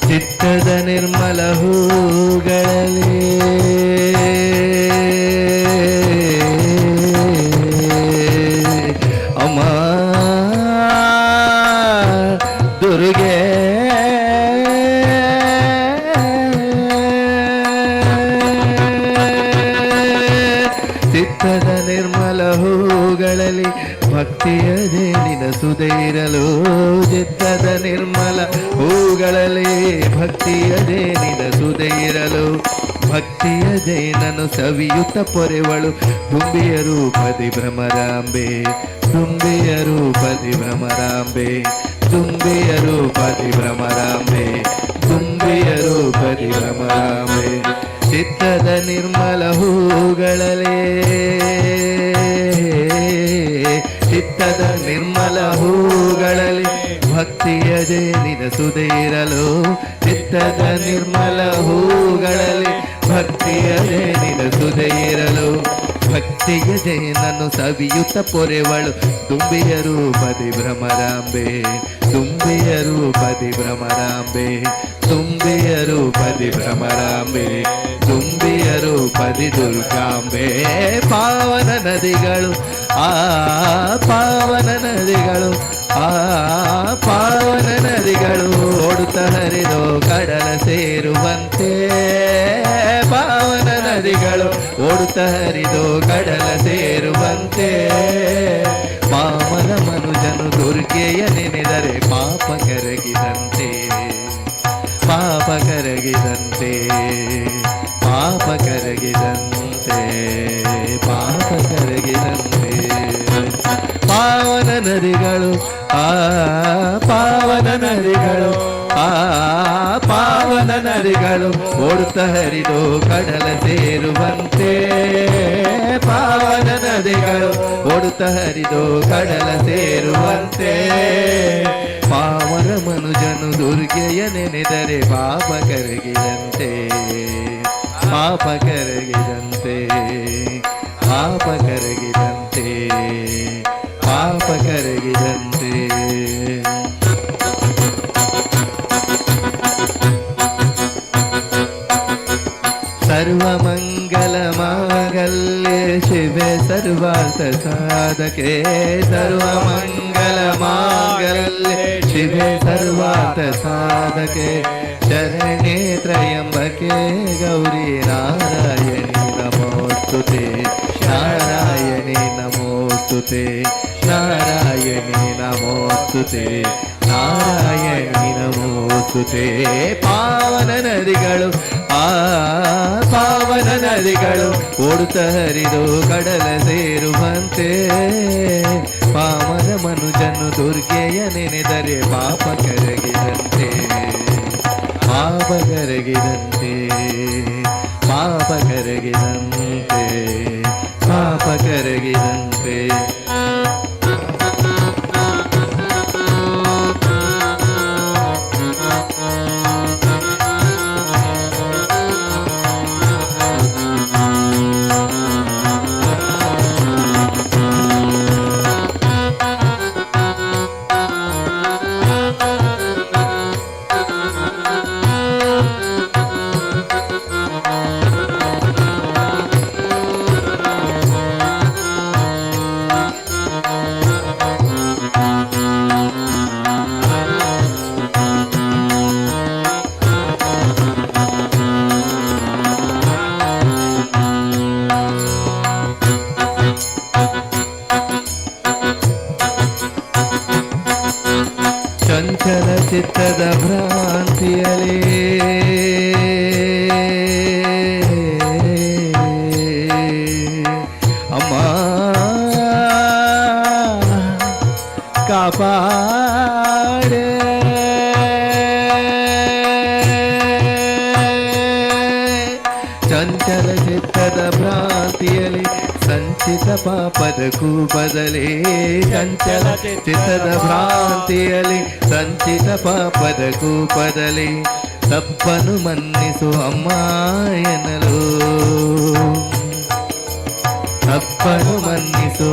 ಚಿತ್ತದ ನಿರ್ಮಲ ಹೂಗಳಲ್ಲಿ ಅಮ್ಮ ದುರ್ಗೆ ಚಿತ್ತದ ನಿರ್ಮಲ ಹೂಗಳಲ್ಲಿ ಭಕ್ತಿಯದೇ ನಿನ ಸುಧೈರಲು ಚಿತ್ತದ ನಿರ್ಮಲ ಹೂಗಳಲ್ಲಿ ಭಕ್ತಿಯದೇ ನಿನ ಸುಧೈರಲು ಭಕ್ತಿಯ ಜೈನನು ಸವಿಯುತ್ತ ಪೊರೆವಳು ತುಂಬಿಯ ರೂಪದಿ ಭ್ರಮರಾಂಬೆ ತುಂಬಿಯ ರೂಪದಿ ಭ್ರಮರಾಂಬೆ ತುಂಬಿಯ ರೂಪದಿ ಭ್ರಮರಾಂಬೆ ತುಂಬಿಯ ರೂಪದಿ ಭ್ರಮರಾಂಬೆ ಚಿತ್ತದ ನಿರ್ಮಲ ಹೂಗಳಲೇ ಚಿತ್ತದ ನಿರ್ಮಲ ಹೂಗಳಲ್ಲಿ ಭಕ್ತಿಯದೇ ನಿನ ಸುಧೈರಲು ಚಿತ್ತದ ನಿರ್ಮಲ ಹೂಗಳಲ್ಲಿ ಭಕ್ತಿಯದೇ ನಿನ ಸುಧೈರಲು ಭಕ್ತಿಯ ಜೈನನು ಸವಿಯುತ್ತ ಪೊರೆವಳು ತುಂಬಿಯ ರೂಪದಿ ಭ್ರಮರಾಂಬೆ ತುಂಬಿಯ ರೂಪದಿ ಭ್ರಮರಾಂಬೆ ತುಂಬಿಯ ರೂಪದಿ ಭ್ರಮರಾಂಬೆ ತುಂಬಿಯ ರೂಪದಿ ದುರ್ಗಾಂಬೆ ಪಾವನ ನದಿಗಳು ಆ ಪಾವನ ನದಿಗಳು ಆ ಪಾವನ ನದಿಗಳು ಓಡುತ್ತ ಹರಿದು ಕಡಲ ಸೇರುವಂತೆ ಪಾವನ ನದಿಗಳು ಓಡುತ್ತ ಹರಿದು ಕಡಲ ಸೇರುವಂತೆ ಪಾವನ ಮನುಜನು ದುರ್ಗೆಯ ನೆನೆದರೆ ಪಾಪ ಕರಗಿದಂತೆ ಪಾಪ ಕರಗಿದಂತೆ ಪಾಪ ಕರಗಿದಂತೆ ಪಾಪ ಕರಗಿದಂತೆ ಪಾವನ ನದಿಗಳು ಆ ಪಾವನ ನದಿಗಳು ಆ ಪಾವನ ನದಿಗಳು ಓಡುತ್ತ ಹರಿದು ಕಡಲ ಸೇರುವಂತೆ ಪಾವನ ನದಿಗಳು ಓಡುತ್ತ ಹರಿದು ಕಡಲ ಸೇರುವಂತೆ ಪಾವನ ಮನುಜನು ದುರ್ಗೆಯ ನೆನೆದರೆ ಪಾಪ ಕರಗಿದಂತೆ ಪಾಪ ಕರಗಿದಂತೆ ಪಾಪ ಕರಗಿದಂತೆ ಪಾಪ ಕರಗಿದಂತೆ ಸರ್ವಮಂಗಲ ಮಾಂಗಲ್ಯೆ ಶಿವೆ ಸರ್ವಾರ್ಥ ಸಾಧಕೆ ಸರ್ವಮಂಗಲ ಮಾಂಗಲ್ಯೆ ಶಿವೆ ಸರ್ವಾರ್ಥ ಸಾಧಕೆ ಶರಣೆ ತ್ರಯಂಬಕೆ ಗೌರಿ ನಾರಾಯಣಿ ನಮೋಸ್ತುತೆ ನಾರಾಯಣಿ ನಮೋಸ್ತುತೆ ನಾರಾಯಣಿ ನಮೋಸ್ತುತೆ ನಾರಾಯಣಿ ನಮೋಸ್ತುತೆ ಪಾವನ ನದಿಗಳು ಆ ಪಾವನ ನದಿಗಳು ಓಡುತ್ತ ಹರಿದು ಕಡಲ ಸೇರುವಂತೆ ಪಾವನ ಮನುಜನು ದುರ್ಗೆಯ ನೆನೆದರೆ ಪಾಪ ಕರಗಿದಂತೆ ಪಾಪ ಕರಗಿದಂತೆ ಪಾಪ ಕರಗಿದಂತೆ ಪಾಪ ಕರಗಿದಂತೆ ಭ್ರಾಂತಿಯಲೇ ಅಮ್ಮ ಕಾಪಾಡೆ ಚಂಚಲ ಚಿತ್ತದ ಭ್ರಾಂತಿಯಲಿ ಸಂಚಿತ ಪಾಪದ ಕೂಪದಲ್ಲಿ ಚಂಚಲ ಚಿತ್ತದ ಭ್ರಾಂತಿಯಲಿ ಸಂಚಿತ ಪಾಪದ ಕೂಪದಲ್ಲಿ ತಪ್ಪನು ಮನ್ನಿಸು ಅಮ್ಮ ಎನ್ನಲು ತಪ್ಪನು ಮನ್ನಿಸು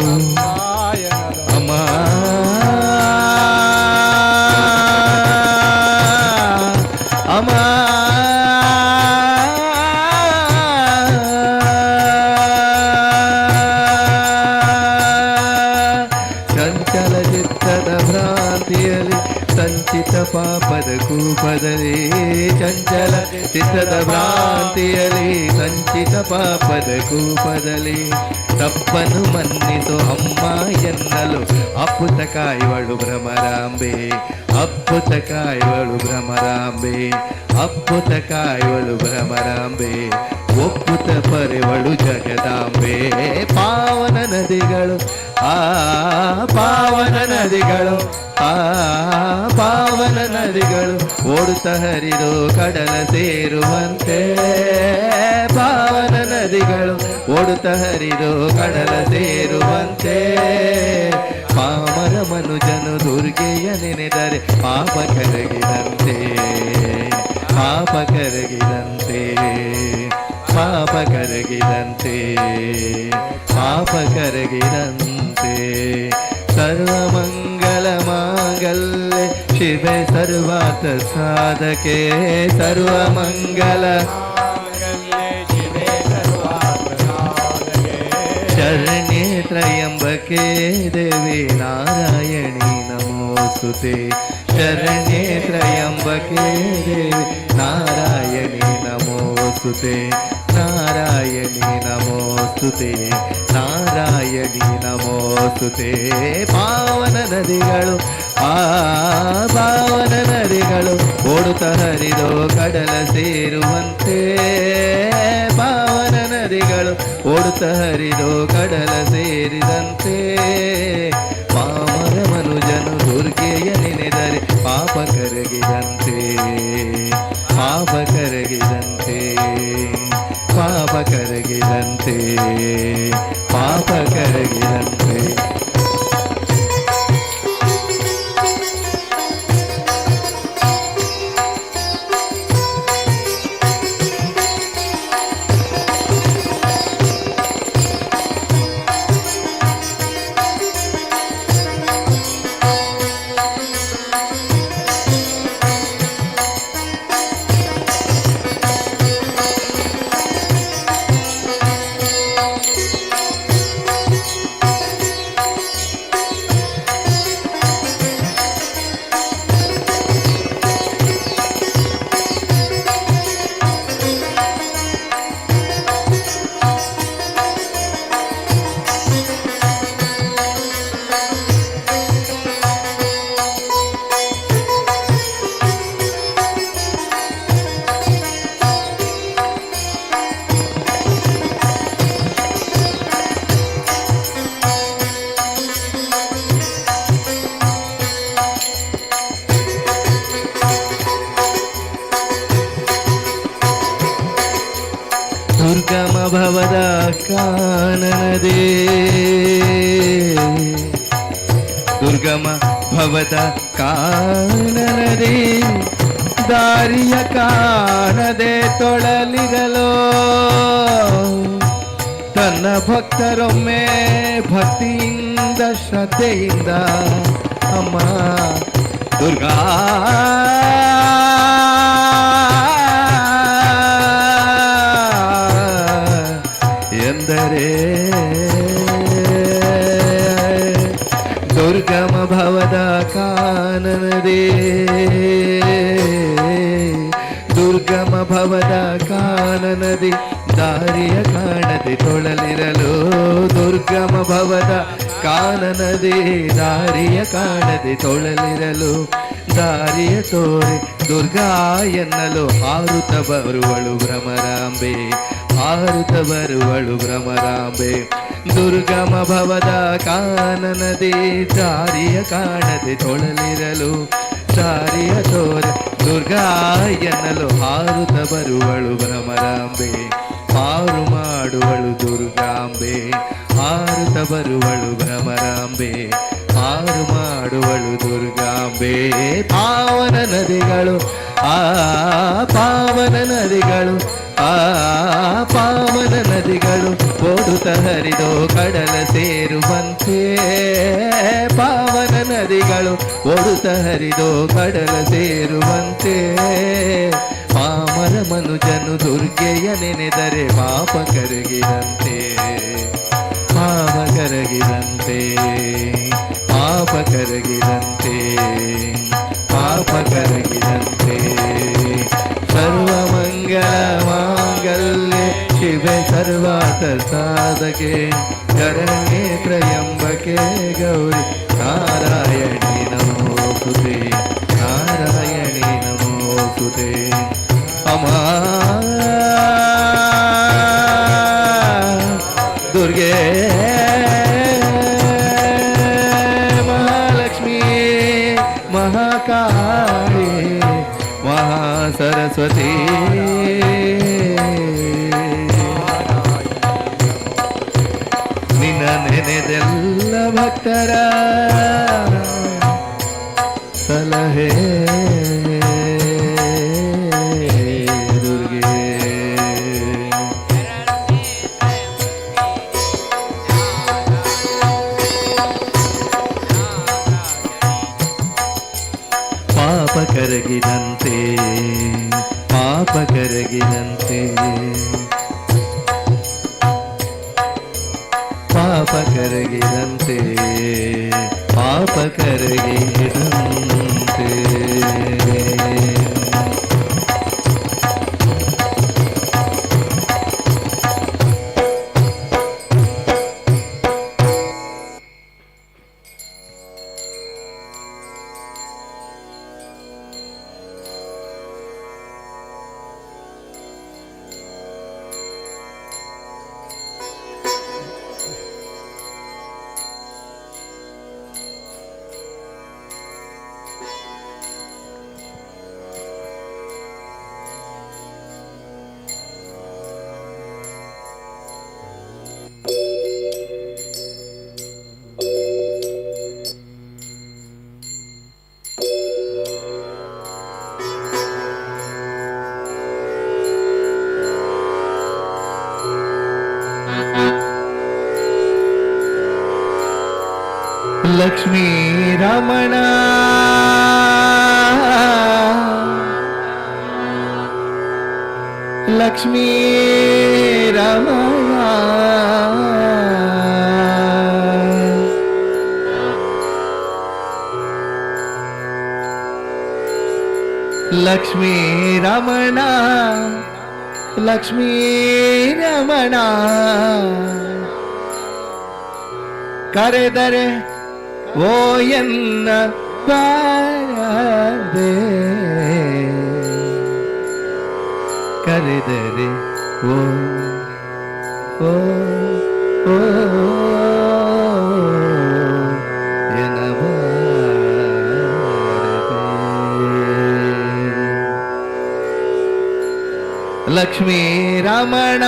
ಅಮ್ಮ ಅಮ್ಮ ಚಂಚಲ ಚಿತ್ತದ ಭ್ರಾಂತಿಯಲ್ಲಿ ಸಂಚಿತ ಪಾಪದ ಕೂಪದಲ್ಲಿ ಚಂಚಲ ಚಿತ್ತದ ಭ್ರಾಂತಿಯಲ್ಲಿ ಸಂಚಿತ ಪಾಪದ ಕೂಪದಲ್ಲಿ ತಪ್ಪನು ಮನ್ನಿಸು ಅಮ್ಮ ಎನ್ನಲು ಅಪ್ಪುತ ಕಾಯುವಳು ಭ್ರಮರಾಂಬೆ ಅಪ್ಪುತ ಕಾಯುವಳು ಭ್ರಮರಾಂಬೆ ಅಪ್ಪುತ ಕಾಯುವಳು ಭ್ರಮರಾಂಬೆ ಒಪ್ಪುತ ಪರೆವಳು ಜಗದಾಂಬೆ ಪಾವನ ನದಿಗಳು ಆ ಪಾವನ ನದಿಗಳು ಆ ಪಾವನ ನದಿಗಳು ಓಡುತ್ತ ಹರಿದು ಕಡಲ ಸೇರುವಂತೆ ಪಾವನ ನದಿಗಳು ಓಡುತ್ತ ಹರಿದು ಕಡಲ ಸೇರುವಂತೆ ಪಾಮರ ಮನುಜನು ದುರ್ಗೆಯ ನೆನೆದರೆ ಪಾಪ ಕರಗಿದಂತೆ ಪಾಪ ಕರಗಿದಂತೆ ಪಾಪ ಕರಗಿದಂತೆ ಪಾಪ ಕರಗಿದಂತೆ ಸರ್ವಮಂಗಲ ಮಾಂಗಲ್ಯ ಶಿವೆ ಸರ್ವಾರ್ಥ ಸಾಧಕೆ ಸರ್ವಮಂಗಲ ಶರಣ್ಯೇ ತ್ರಯಂಬಕೆ ದೇವಿ ನಾರಾಯಣಿ ನಮೋಸ್ತುತೆ ಶರಣ್ಯೇ ತ್ರಯಂಬಕೆ ದೇವಿ ನಾರಾಯಣಿ ನಮೋಸ್ತುತೆ ನಾರಾಯಣಿ ನಮೋಸ್ತುತೆ ನಾರಾಯಣಿ ನಮೋಸ್ತುತೆ ಪಾವನ ನದಿಗಳು ಆ ಪಾವನ ನದಿಗಳು ಓಡುತ್ತ ಹರಿದು ಕಡಲ ಸೇರುವಂತೆ ಪಾವನ ನದಿಗಳು ಓಡುತ್ತ ಹರಿದು ಕಡಲ ಸೇರಿದಂತೆ ಪಾಮರ ಮನುಜನು ದುರ್ಗೆಯ ನೆನೆದರೆ ಪಾಪ ಕರಗಿದಂತೆ ಪಾಪ ಕರಗಿದಂತೆ ಪಾಪ ಕರಗಿದಂತೆ ಪಾಪ ಕರಗಿದಂತೆ ದುರ್ಗಮ ಭವದ ಕಾನನದೇ ದುರ್ಗಮ ಭವದ ಕಾನನದೇ ದಾರಿಯ ಕಾಣದೆ ತೊಳಲಿರಲು ತನ್ನ ಭಕ್ತರೊಮ್ಮೆ ಭಕ್ತಿಯಿಂದ ಶ್ರದ್ಧೆಯಿಂದ ಅಮ್ಮ ದುರ್ಗಾ ಎಂದರೆ ದುರ್ಗಮ ಭವದ ಕಾನನದೇ ದುರ್ಗಮ ಭವದ ಕಾನನದಿ ದಾರಿಯ ಕಾಣದೆ ತೊಳಲಿರಲು ದುರ್ಗಮ ಭವದ ಕಾನನದಿ ದಾರಿಯ ಕಾಣದೆ ತೊಳಲಿರಲು ದಾರಿಯ ತೋರೆ ದುರ್ಗಾ ಎನ್ನಲು ಹಾರುತ್ತ ಬರುವಳು ಭ್ರಮರಾಂಬೆ, ಹಾರುತ್ತ ಬರುವಳು ಭ್ರಮರಾಂಬೆ. ದುರ್ಗಮ ಭವದ ಕಾನನದಿ ದಾರಿಯ ಕಾಣದೆ ತೊಳಲಿರಲು, ದಾರಿಯ ತೋರೆ ದುರ್ಗಾ ಎನ್ನಲು ಹಾರುತ್ತ ಬರುವಳು ಭ್ರಮರಾಂಬೆ, ಹಾರು ಮಾಡುವಳು ದುರ್ಗಾಂಬೆ, ಹಾರುತ್ತ ಬರುವಳು ಭ್ರಮರಾಂಬೆ, ಹಾರು ಮಾಡುವಳು ದುರ್ಗಾಂಬೆ. ಪಾವನ ನದಿಗಳು ಪಾವನ ನದಿಗಳು ಪಾವನ ನದಿಗಳು ಓಡುತ್ತ ಹರಿದೋ ಕಡಲ ಸೇರುವಂತೆ, ಪಾವನ ನದಿಗಳು ಓಡುತ್ತ ಹರಿದೋ ಕಡಲ ಸೇರುವಂತೆ. ಪಾಮರ ಮನುಜನು ದುರ್ಗೆಯ ನೆನೆದರೆ ಪಾಪ ಕರಗಿದಂತೆ, ಪಾಪ ಕರಗಿದಂತೆ, ಪಾಪ ಕರಗಿದಂತೆ, ಪಾಪ ಕರಗಿದಂತೆ. ಸರ್ವಮಂಗಳ ಮಾಂಗಲ್ಯ ಶಿವೆ ಸರ್ವಾರ್ಥ ಸಾಧಕೆ, ಶರಣ್ಯೆ ತ್ರ್ಯಂಬಕೆ ಗೌರಿ ನಾರಾಯಣಿ ನಮೋಸ್ತುತೆ, ನಾರಾಯಣಿ ನಮೋಸ್ತುತೆ. ಅಮ್ಮ ದುರ್ಗೆ ಮಹಾಲಕ್ಷ್ಮೀ ಮಹಾಕಾಳಿ ಮಹಾಸರಸ್ವತಿ, ನಿನ್ನ ನೆನೆದೆಲ್ಲ ಭಕ್ತರ ಸಲಹೆ ದುರ್ಗೆ. ಪಾಪ ಕರಗಿದಂತೆ, ಪಾಪ ಕರಗಿದಂತೆ, ಪಾಪ ಕರಗಿದಂತೆ, ಪಾಪ ಕರಗಿದಂತೆ. ಲಕ್ಷ್ಮೀ ರಮಣ ಲಕ್ಷ್ಮೀ ರಮಣ ಲಕ್ಷ್ಮೀ ರಮಣ ಲಕ್ಷ್ಮೀ ರಮಣ ಕರೆದರೆ ಓ ಎನ್ನ ಬಾರದೆ ಕರೆದರೆ ಓ ಓ ಓ ಎನ್ನ ಬಾರದೆ. ಲಕ್ಷ್ಮೀ ರಮಣ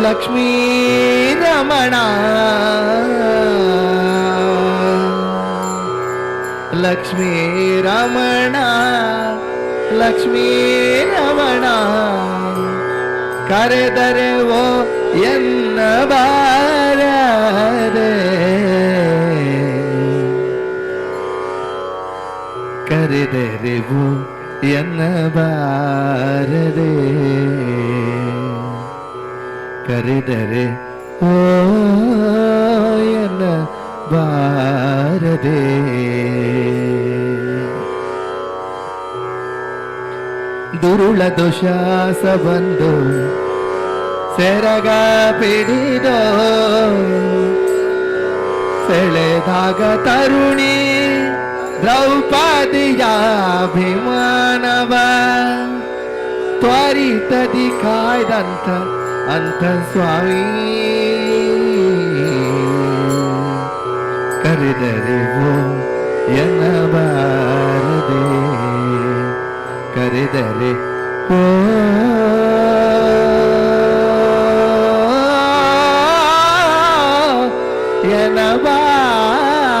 ಲಕ್ಷ್ಮೀ ರಮಣ ಲಕ್ಷ್ಮೀ ರಮಣ ಲಕ್ಷ್ಮೀ ರಮಣ ಕರೆದರೆ ಓ ಎನ್ನ ಬಾರದೆ ಕರೆದರೆ ಓ ಎನ್ನ ಬಾರದೆ ಕರೆದರೆ ಓ ಎನ್ನ ಬಾರದೆ. ದುರುಳ ದೋಷಾಸ ಬಂದು ಸೆರಗ ಪಿಡಿದೋ ಸೆಳೆದಾಗ ತರುಣಿ ದ್ರೌಪದಿಯ ಅಭಿಮಾನವ ತ್ವರಿತದಿ ಕಾಯ್ದಂತ ಅಂತ ಸ್ವಾಮಿ ಕರೆದರೆವೋ ಎನ್ನಬಾರದೆ ಕರೆದರೆ ಓ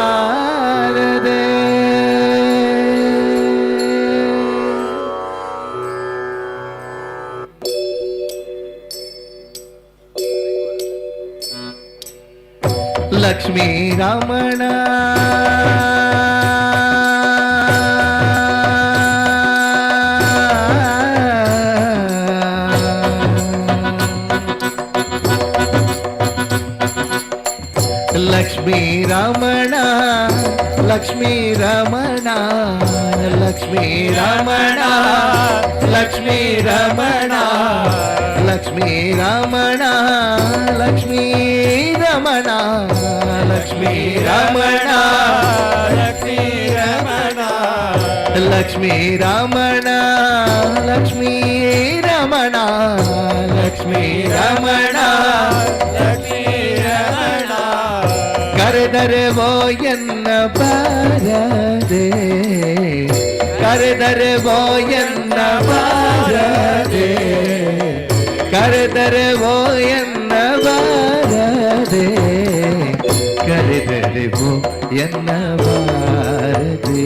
ಎನ್ನಬಾರದೆ ಲಕ್ಷ್ಮೀ ರಮಣ ಲಕ್ಷ್ಮೀ ರಮಣ ಲಕ್ಷ್ಮೀ ರಮಣ ಲಕ್ಷ್ಮೀ ರಮಣ ಲಕ್ಷ್ಮೀ ರಮಣ ಲಕ್ಷ್ಮೀ ರಮಣ ಲಕ್ಷ್ಮೀ ರಮಣ ಲಕ್ಷ್ಮೀ ರಮಣ ಲಕ್ಷ್ಮೀ ರಮಣ ಲಕ್ಷ್ಮೀ ರಮಣ ಲಕ್ಷ್ಮೀ ರಮಣ ಲಕ್ಷ್ಮೀ ರಮಣ ಲಕ್ಷ್ಮೀ ರಮಣ ಕರೆದರೆ ಓ ಎನ್ನ ಬಾರದೆ ಕರೆದರೆ ಓ ಎನ್ನ ಬಾರದೆ ಕರೆದರೆ ಓ ಎನ್ನ ಬಾರದೆ ಕರೆದರೆ ಓ ಎನ್ನ ಬಾರದೆ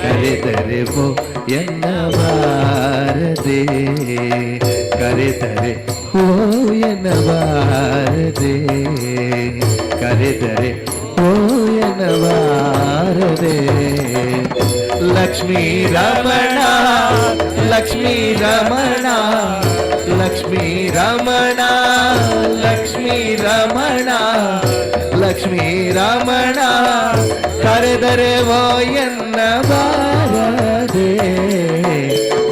ಕರೆದರೆ ಓ ಎನ್ನ ಬಾರದೆ ಕರೆದರೆ ಓ ಎನ್ನ ಬಾರದೆ ಕರೆದರೆ ಓ ಎನ್ನ ಬಾರದೆ ಲಕ್ಷ್ಮೀ ರಮಣ ಲಕ್ಷ್ಮೀ ರಮಣ ಲಕ್ಷ್ಮೀ ರಮಣ ಲಕ್ಷ್ಮೀ ರಮಣ ಲಕ್ಷ್ಮೀ ರಮಣ ಕರೆದರೆ ಓ ಎನ್ನ ಬಾರದೆ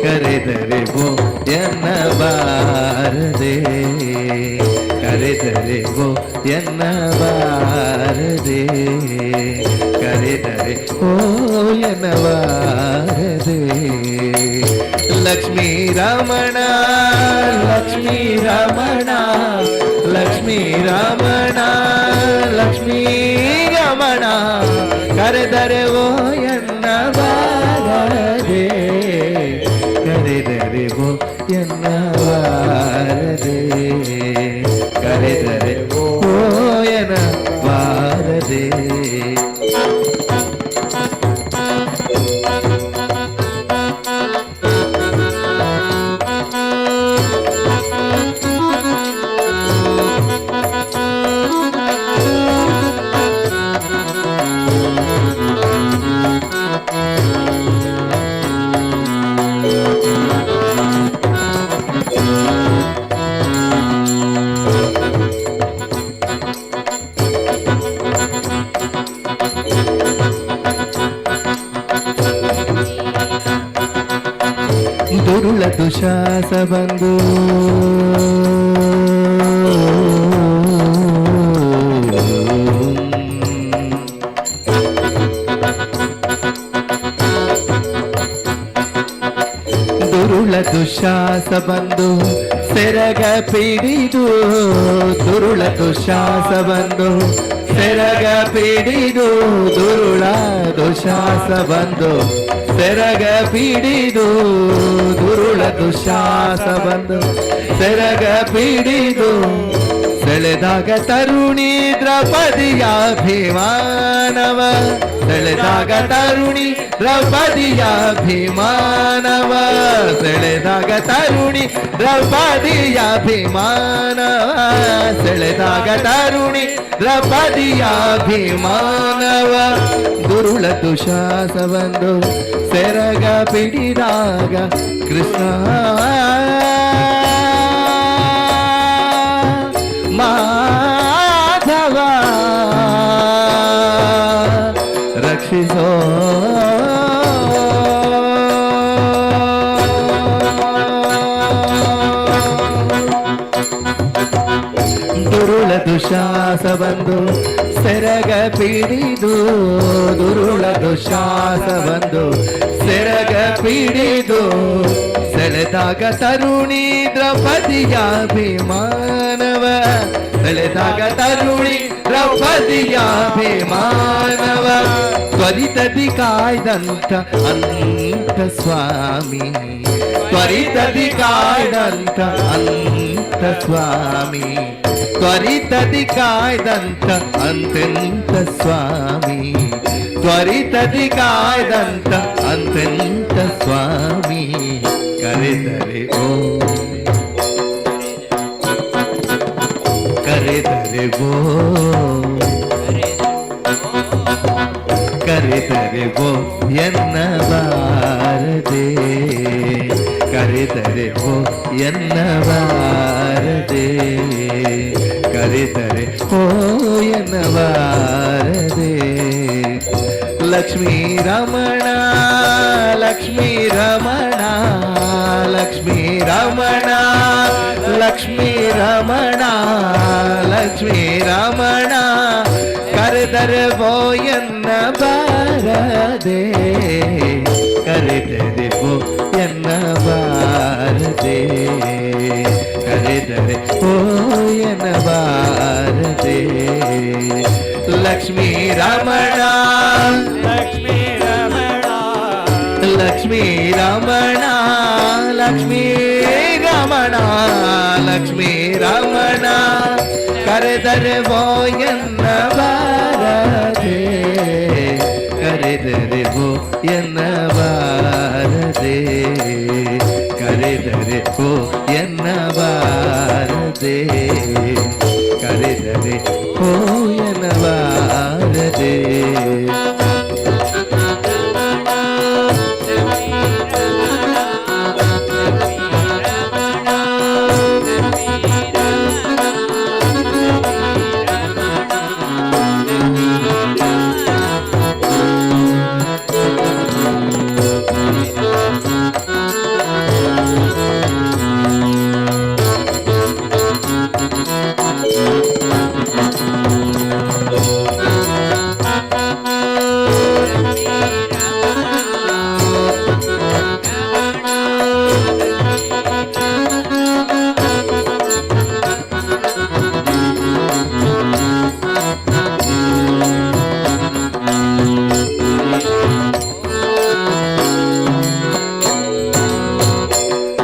ಕರೆದರೆ ಓ ಎನ್ನ ಬಾರದೆ ಕರೆದರೆ ಓ ಎನ್ನ ಬಾರದೆ ಕರೆದರೆ ಓ ಎನ್ನ ಬಾರದೆ ಲಕ್ಷ್ಮೀ ರಮಣ ಲಕ್ಷ್ಮೀ ರಮಣ ಲಕ್ಷ್ಮೀ ರಮಣ ಲಕ್ಷ್ಮೀ ರಮಣ ಕರೆದರೆ ಓ ಎನ್ನ ಬಾರದೆ ಕರೆದರೆ ಓ ಎನ್ನ ಬಾರದೆ ಕರೆದರೆ ಓ ಎನ್ನ ಬಾರದೆ ದುರುಳ ದುಶಾಸ ಬಂದು ದುರುಳ ದುಶಾಸ ಬಂದು ಸೆರಗ ಪಿಡಿದು ದುರುಳ ದುಶಾಸ ಬಂದು ಸೆರಗ ಪಿಡಿದು ದುರುಳ ದುಶಾಸ ಬಂದು ಸೆರಗ ಪಿಡಿದು ದುರುಳ ದುಶಾಸ ಬಂದು ಸೆರಗ ಪಿಡಿದು ಸೆಳೆದಾಗ ತರುಣಿ ದ್ರೌಪದಿಯ ಅಭಿಮಾನವ ಸೆಳೆದಾಗ ತರುಣಿ ದ್ರೌಪದಿಯ ಅಭಿಮಾನವ ಸೆಳೆದಾಗ ತರುಣಿ ದ್ರೌಪದಿಯ ಅಭಿಮಾನವ ಸೆಳೆದಾಗ ತರುಣಿ ದ್ರೌಪದಿಯ ಅಭಿಮಾನವ ದುರುಳ ದುಶಾಸ ಬಂದು ಸೆರಗ ಪಿಡಿದಾಗ ಕೃಷ್ಣ ಮಾಧವ ರಕ್ಷಿಸೋ ದುಶ್ವಾಸ ಬಂದು ಸೆರಗ ಪಿಡಿದು ದುರುಳ ದುಶ್ವಾಸ ಬಂದು ಸೆರಗ ಪಿಡಿದು ಸೆಳೆದಾಗ ತರುಣಿ ದ್ರೌಪದಿಯ ಅಭಿಮಾನವ ಸೆಳೆದಾಗ ತರುಣಿ ದ್ರೌಪದಿಯ ಅಭಿಮಾನವ ತ್ವರಿತದಿ ಕಾಯ್ದಂತ ಅಂತ ಸ್ವಾಮಿ ತ್ವರಿತದಿ ಕಾಯ್ದಂತ ಅಂತ ಸ್ವಾಮಿ ತ್ವರಿತದಿ ಕಾಯ್ದಂತ ಅಂತೆಂತ ಸ್ವಾಮಿ ತ್ವರಿತದಿ ಕಾಯ್ದಂತ ಅಂತೆಂತ ಸ್ವಾಮಿ ಕರೆದರೆ ಓ ಕರೆದರೆ ಓ ಕರೆದರೆ ಓ ಎನ್ನಬಾರದೆ ಕರೆದರೆ ಓ ಎನ್ನಬಾರದೆ ಕರೆದರೆ ಓ ಎನ್ನಬಾರದೆ ಲಕ್ಷ್ಮೀ ರಮಣ ಲಕ್ಷ್ಮೀ ರಮಣ ಲಕ್ಷ್ಮೀ ರಮಣ ಲಕ್ಷ್ಮೀ ರಮಣ ಲಕ್ಷ್ಮೀ ರಮಣ ಕರೆದರೆ ಓ ಎನ್ನಬಾರದೆ ಕರೆದರೆ ಓ ಎನ್ನಬಾರದೆ ಕರೆದರೆ ಓ ಎನ್ನಬಾರದೆ ಲಕ್ಷ್ಮೀ ರಮಣ ಲಕ್ಷ್ಮೀ ರಮಣ ಲಕ್ಷ್ಮೀ ರಮಣ ಲಕ್ಷ್ಮೀ ರಮಣ ಲಕ್ಷ್ಮೀ ರಮಣ ಕರೆದರೆ ಓ ಎನ್ನಬಾರದೆ ಕರೆದರೆ ಓ ಎನ್ನಬಾರದೆ ಕರೆದರೆ ಓ ಎನ್ನಬಾರದೆ ಕರೆದರೆ ಓ ಎನ್ನಬಾರದೆ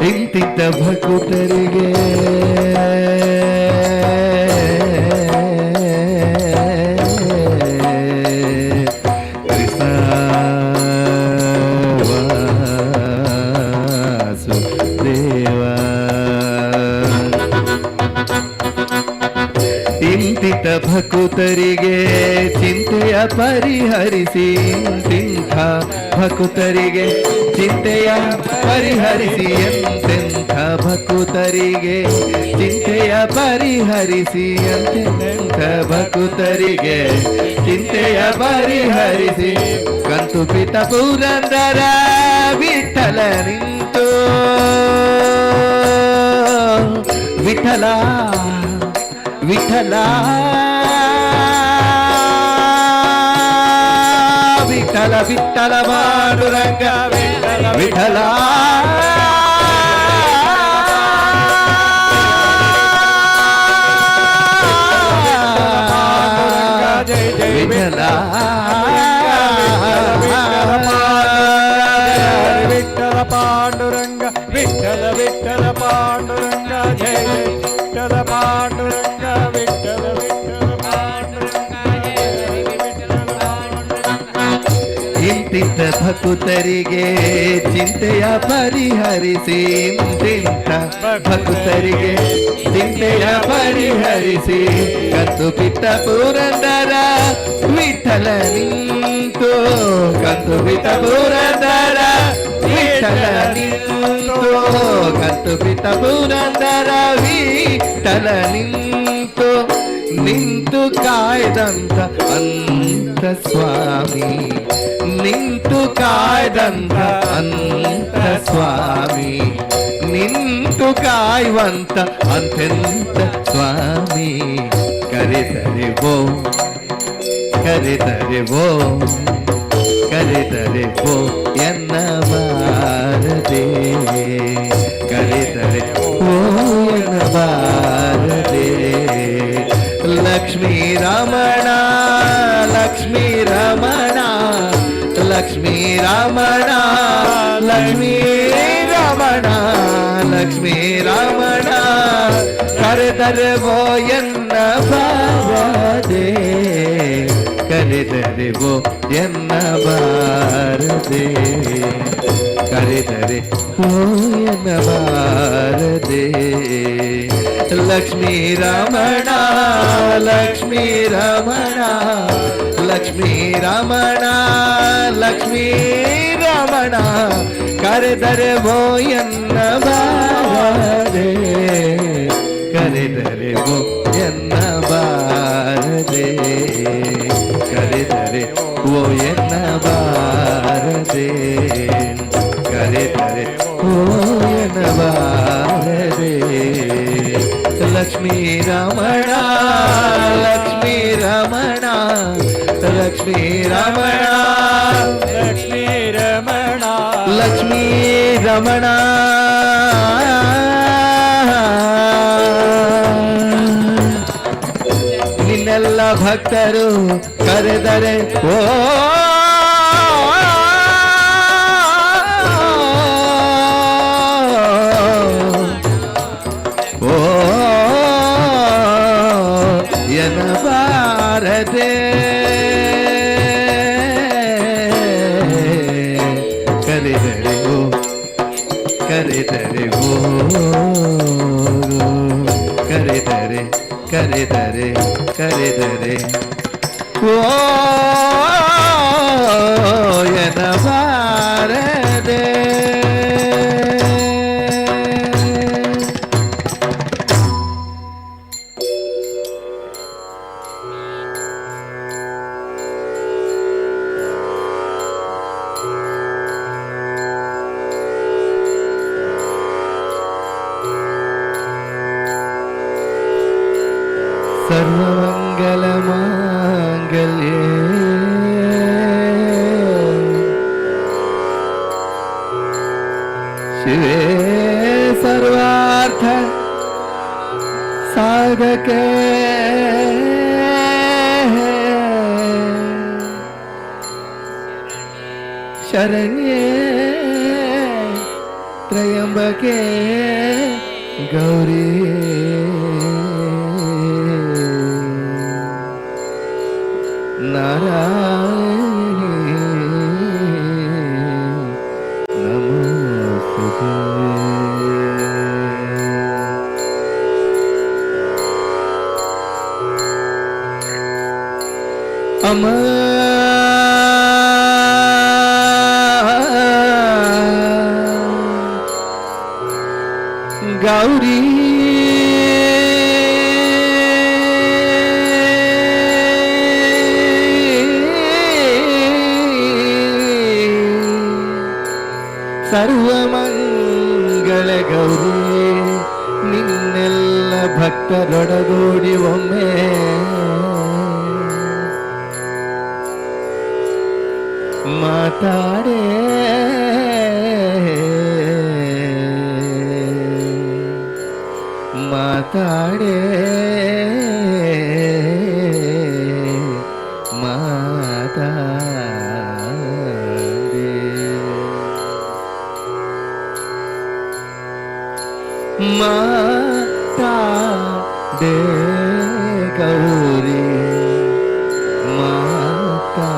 ಇಂತಿದ್ದ ಭಕ್ತರಿಗೆ ದೇವ ಇಂತಿದ್ದ ಭಕ್ತರಿಗೆ ಚಿಂತೆಯ ಪರಿಹರಿಸಿ ಇಂತಿಂಥ ಭಕ್ತರಿಗೆ ಚಿಂತೆಯ ಪರಿಹರಿಸಿ ಎಂತೆಂಥ ಭಕ್ತರಿಗೆ ಚಿಂತೆಯ ಪರಿಹರಿಸಿ ಎಂತೆಂಥ ಭಕ್ತರಿಗೆ ಚಿಂತೆಯ ಪರಿಹರಿಸಿ ಕಂತು ಪಿತ ಪುರಂದರ ವಿಠಲ ನಿಂತು ವಿಠಲ ವಿಠಲ ವಿಠಲ ವಿಠಲ ಪಾಂಡುರಂಗ ವಿಠಲ ಜಯ ಜಯ ವಿಠಲ ವಿಠಲ ಪಾಂಡುರಂಗ ವಿಠಲ ವಿಠಲ ಪಾಂಡುರಂಗ ಜಯ ಜಯ ವಿಠಲ ಪಾಂಡುರಂಗ ವಿಠಲ ವಿಠಲ ಪಾಂಡುರಂಗ ಜಯ ವಿಠಲ ಪಾಂಡುರಂಗ ಇಂತಿಂತ ಭಕ್ತರಿಗೆ ಚಿಂತೆಯ ಪರಿಹರಿಸಿ ಇಂತಿಂತ ಭಕ್ತರಿಗೆ ಚಿಂತೆಯ ಪರಿಹರಿಸಿ ಕಂತು ಪಿತ್ತ ಪುರಂದರ ವಿಠಲ ನಿಂತು ಕಂತು ಪಿತ್ತ ಪುರಂದರ ವಿಠಲ ನಿಂತು ಕಂತು ಪಿತ್ತ ಪುರಂದರ ವಿಠಲ ನಿಂತು ನಿಂತು ಕಾಯ್ದಂತ ಅಂತ ಸ್ವಾಮಿ ನಿಂತು ಕಾಯ್ದಂತ ಅಂತ ಸ್ವಾಮಿ ನಿಂತು ಕಾಯುವಂತ ಅಂತೆಂತ ಸ್ವಾಮಿ ಕರೆ ಕರೆದರೆವೋ ಕರೆದರೆವೋ ಕರೆದರೆವೋ ಎನ್ನಬಾರದೆ ಕರೆದರೆ ಓ ಎನ್ನಬಾರದೆ ಲಕ್ಷ್ಮೀ ರಮಣ ಲಕ್ಷ್ಮೀ ರಮಣ ಲಕ್ಷ್ಮೀ ರಮಣ ಲಕ್ಷ್ಮೀ ರಮಣ ಲಕ್ಷ್ಮೀ ರಮಣ ಕರೆದರೆವೋ ಎನ್ನಬಾರದೆ ಕರೆದರೆವೋ ಎನ್ನಬಾರದೆ ಕರೆದರೆ ಓ ಎನ್ನಬಾರದೆ ಲಕ್ಷ್ಮೀ ರಮಣ ಲಕ್ಷ್ಮೀ ರಮಣ ಲಕ್ಷ್ಮೀ ರಮಣ ಲಕ್ಷ್ಮೀ ರಮಣ ಕರೆದರೆ ಓ ಎನ್ನಬಾರದೆ ಕರೆದರೆ ಓ ಎನ್ನಬಾರದೆ ಕರೆದರೆ ಓ ಎನ್ನಬಾರದೆ ಕರೆದರೆ ಓ ಎನ್ನಬಾರದೆ ಲಕ್ಷ್ಮೀ ರಮಣ ಲಕ್ಷ್ಮೀ ರಮಣ ಲಕ್ಷ್ಮೀ ರಮಣ ಲಕ್ಷ್ಮೀ ರಮಣ ಲಕ್ಷ್ಮೀ ರಮಣ ನಿನ್ನೆಲ್ಲ ಭಕ್ತರು ಕರೆದರೆ ಓ ಓ ಎನ್ನಬಾರದೆ ಕರೆದರೆ ಓ ಕರೆದರೆ ಓ ಕರೆದರೆ ಕರೆದರೆ ಕರೆದರೆ ಓ ಎನ್ನಬಾರದೆ सर्वमङ्गलमाङ्गल्ये शिवे सर्वार्थ साधके शरण्ये त्र्यंबके गौरी नारायणी नमोस्तुते अमा गौरी ಸರ್ವಮಂಗಳ ಗೌರಿ ನಿನ್ನೆಲ್ಲ ಭಕ್ತರೊಡಗೂಡಿ ಒಮ್ಮೆ ಮಾತಾಡೆ ಮಾತಾಡೆ माता दे गौरी माता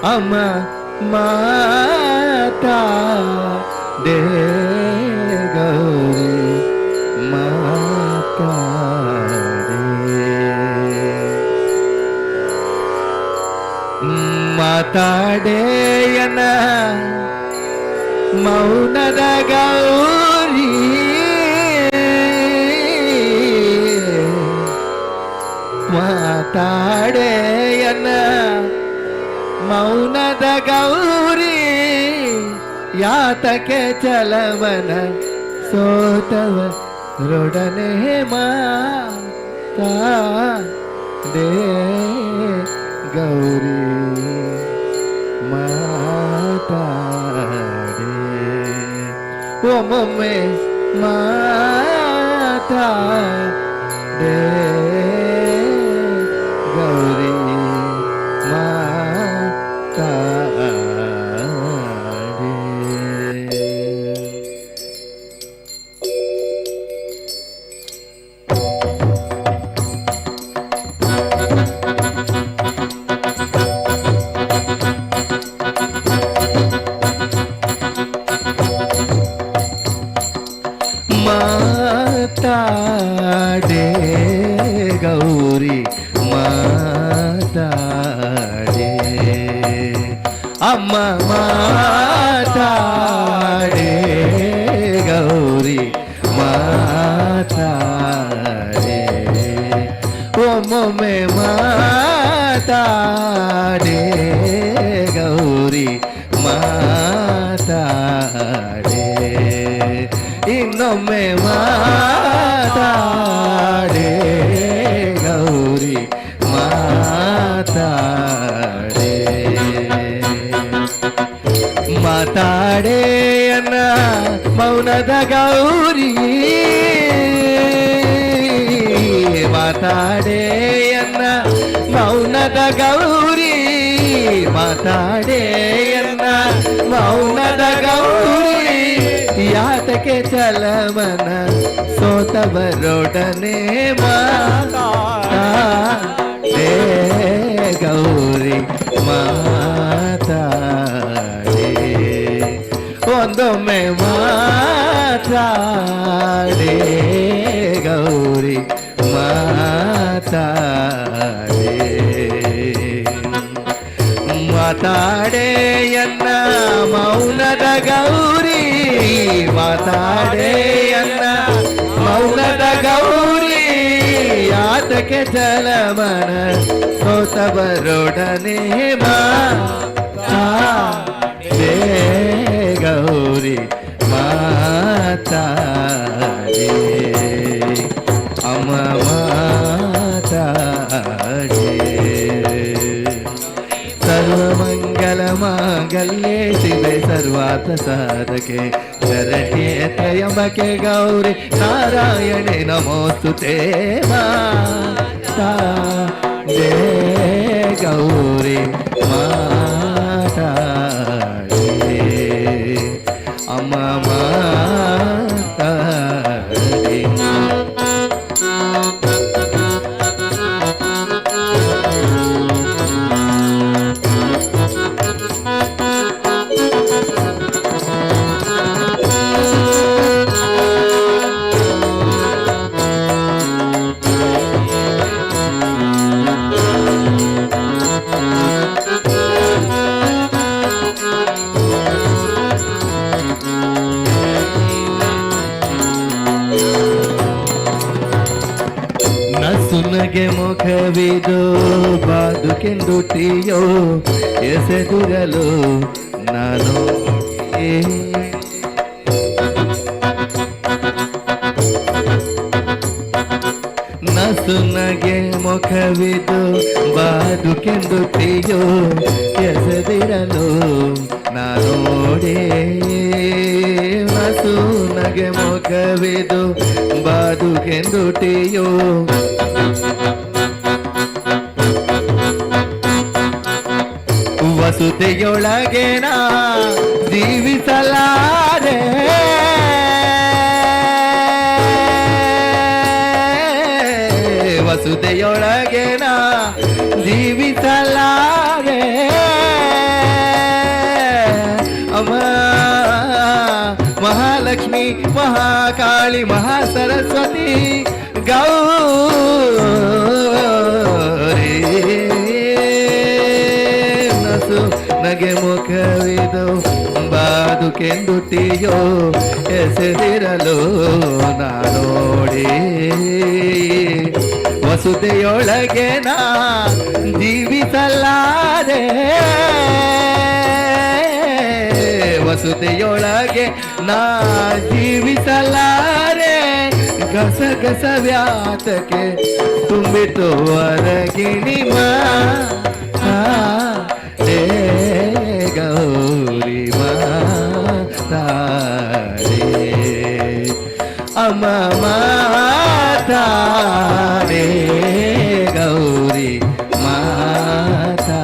अम्मा माता दे गौरी माता ಮಾತಾಡೇಯನ ಮೌನದ ಗೌರಿ ಮಾತಾಡೇಯನ ಮೌನದ ಗೌರಿ ಯಾತಕ್ಕೆ ಚಲವನ ಸೋತವರೊಡನೆ ಮಾತಾಡೆ ಗೌರಿ ಮಾತಾಡೆ ಒಮ್ಮೊಮ್ಮೆ ಮಾತಾಡೆ ಗೌರಿ ಮಾತಾಡೆ ಗೌರಿ ಮಾತಾಡೆ ಅಮ್ಮ ಮಾತಾಡೆ ಗೌರಿ ಮಾತಾಡೆ ಒಮ್ಮೊಮ್ಮೆ ಮಾತಾಡೆ ಗೌರಿ ಮಾತಾಡೆ ಇನ್ನೊಮ್ಮೆ ಮಾತಾಡೆ ಗೌರಿ ಮಾತಾಡೆ ಮಾತಾಡೆ ಅನ್ನ ಮೌನದ ಗೌರಿ ಮಾತಾಡೆ ಅನ್ನ ಮೌನದ ಗೌರಿ ಮಾತಾಡೆ ಅನ್ನ ಮೌನದ ಗೌರಿ ಯಾತಕ್ಕೆ ಚಲಮನ ಸೋತವರೊಡನೆ ಮಾತಾಡೆ ಗೌರಿ ಮಾತಾಡೆ ಒಂದೊಮ್ಮೆ ಮಾತಾಡೆ ಗೌರಿ ಮಾತಾಡೆ ಮಾತಾಡೆ ಎನ್ನ ಮೌನದ ಗೌರಿ ಮಾತಾಡೆ ಎನ್ನ ಮೌನದ ಗೌರಿ ಯಾತಕ್ಕೆ ಜಲಮನ ಸೋತವರೊಡನೆ ಮಾತಾಡೆ ಗೌರಿ ಮಾತಾಡೆ ಅಮ್ಮ ಮಾತಾಡೆ ಸರ್ವಮಂಗಲ ಮಾಂಗಲ್ಯೆ ಶಿವೆ ಸರ್ವಾರ್ಥ ಸಾಧಕೆ ಶರಣ್ಯೆ ತ್ರಯಂಬಕೆ ಗೌರಿ ನಾರಾಯಣೆ ನಮೋಸ್ತುತೆ ಮಾತಾಡೆ ಗೌರಿ ಮಾತಾಡೆ ಅಮ್ಮ ಮಾತಾಡೆ ನಸುನಗೆ ಮುಖವಿದು ಬಾದುಕೆಂದುಟಿಯೋ ಎಸೆದುರಲು ನಾನು ನಸುನಗೆ ಮುಖವಿದು ಬಾದುಕೆಂದುಟಿಯೋ ಎಸೆದಿರಲು ನಾನೋಡೆ ನಸುನಗೆ ಮುಖವಿದು ಬಾದುಕೆಂದುಟಿಯೋ ವಸುತೆಯೊಳಗೆ ನಾ ಜೀವಿಸಲಾರೆ ವಸುತೆಯೊಳಗೆ ನಾ ಜೀವಿಸಲಾರೆ ಅಮ್ಮ ಮಹಾಲಕ್ಷ್ಮಿ ಮಹಾಕಾಳಿ ಮಹಾಸರಸ್ವತಿ ಗೌರಿ ನಸು ನಗೆ ಮುಖವಿದು ಬಾದುಕೆಂದುಟಿಯೋ ಎಸೆದಿರಲು ನಾನೋಡಿ ವಸುದೆಯೊಳಗೆ ನಾ ಜೀವಿಸಲಾರೆ ವಸುತೆಯೊಳಗೆ ನಾ ಜೀವಿಸಲಾರೆ ಗಸಗಸ ವ್ಯಾತಕ್ಕೆ ತುಂಬಿತು ಹೊರಗಿಣಿ ಮಾತಾಡೆ ಗೌರಿ ಮಾತಾಡೆ ಅಮ್ಮ ಮಾತಾಡೆ ಗೌರಿ ಮಾತಾಡೆ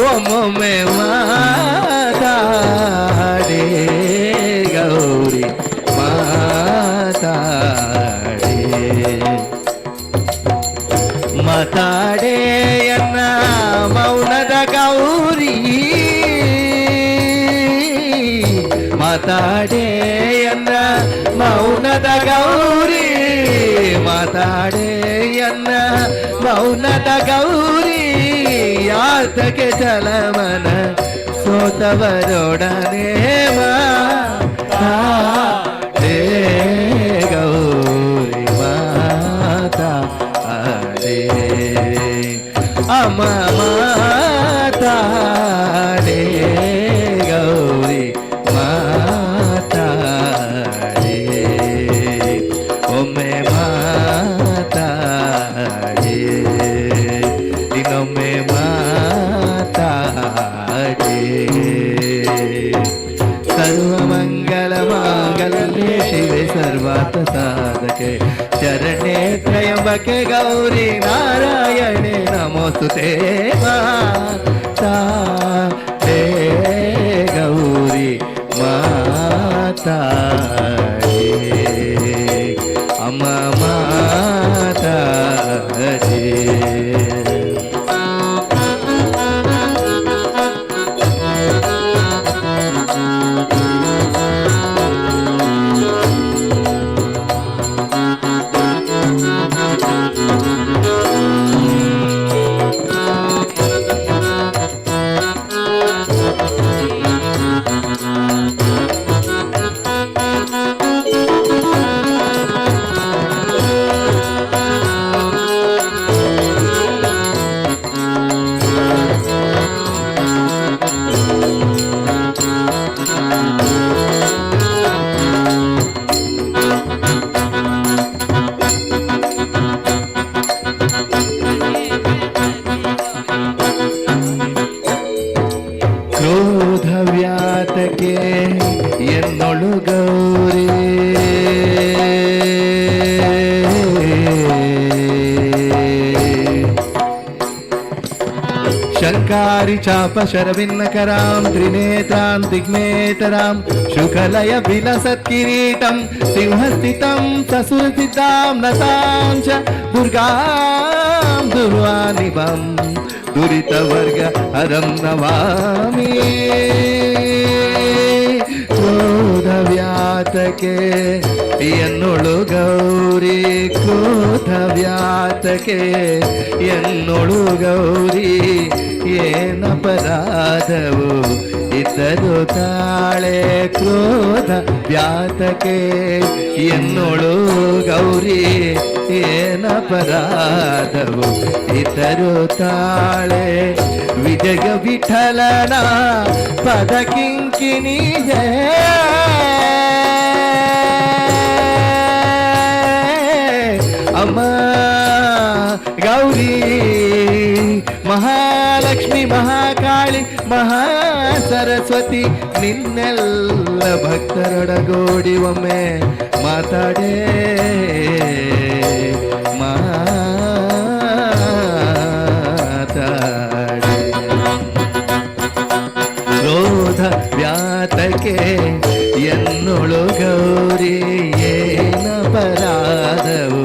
ಒಮ್ಮೊಮ್ಮೆ ಮಾತಾಡೆ ಗೌರಿ ಮಾತಾಡೆ ಮಾತಾಡೆಯನ್ನ ಮೌನದ ಗೌರಿ ಮಾತಾಡೆಯನ್ನ ಮೌನದ ಗೌರಿ ಮಾತಾಡೆಯನ್ನ ಮೌನದ ಗೌರಿ ಯಾತಕ್ಕೆ ಚಲಮನ ಸೋತವರೊಡನೆ ಮಾತಾಡೆ ಗೌರಿ ಮಾತಾಡೆ ಅಮ್ಮ ಮಾತಾಡೆ ಗೌರಿ ಮಾತಾಡೆ ಒಮ್ಮೆ ಮಾತಾಡೆ ಇನ್ನೊಮ್ಮೆ ಮಾತಾಡೆ ಸರ್ವಮಂಗಲ ಮಾಂಗಲ್ಯೆ ಶಿವೆ ಸರ್ವಾರ್ಥ ಸಾಧಕೆ ಶರಣ್ಯೆ ತ್ರಯಂಬಕೆ ಗೌರಿ ನಾರಾಯಣೆ ನಮೋಸ್ತುತೆ ಮಾತಾಡೆ ಗೌರಿ ಮಾತಾಡೆ ಅಮ್ಮ ಮಾತಾಡೆ ಕ್ರೋಧವ್ಯಾತಕ್ಕೆ ಎನ್ನೊಳು ಗೌರಿ ಶಂಕಾರಿ ಚಾಪ ಶರವಿನ್ನಕರಾಂ ತ್ರಿನೇತಾಂ ದಿಗ್ನೇತರಾಂ ಶುಕಲಯ ವಿಲಸತ್ಕಿರೀಟಂ ಸಿಂಹಸ್ಥಿತಂ ಸಸುರಸಿತಾಂ ನತಾಂ ಚ ದುರ್ಗಾಂ ದುರ್ವಾನಿಭಂ ದುರಿತವರ್ಗ ಹರಂ ನಮಾಮಿ ಕ್ರೋಧವ್ಯಾತಕ್ಕೆ ಎನ್ನೊಳು ಗೌರಿ ಕ್ರೋಧವ್ಯಾತಕ್ಕೆ ಎನ್ನೊಳು ಗೌರಿ ಏನಪರಾಧವು ಇದ್ದರು ತಾಳೆ ಕ್ರೋಧ ವ್ಯಾತಕ್ಕೆ ಎನ್ನೊಳು ಗೌರಿ ಏನಪರಾಧವು ಇದ್ದರು ತಾಳೆ ವಿಜಯ ವಿಠಲನ ಪದ ಕಿಂಕಿಣಿಯೇ ಅಮ್ಮ ಗೌರಿ ಮಹಾಲಕ್ಷ್ಮಿ ಮಹಾಕಾಳಿ ಮಹಾಸರಸ್ವತಿ ನಿನ್ನೆಲ್ಲ ಭಕ್ತರೊಡಗೂಡಿ ಒಮ್ಮೆ ಮಾತಾಡೇ ಮಾತಾಡೆ ಕ್ರೋಧ ವ್ಯಾತಕ್ಕೆ ಎನ್ನೊಳು ಗೌರಿ ಏನಪರಾಧವು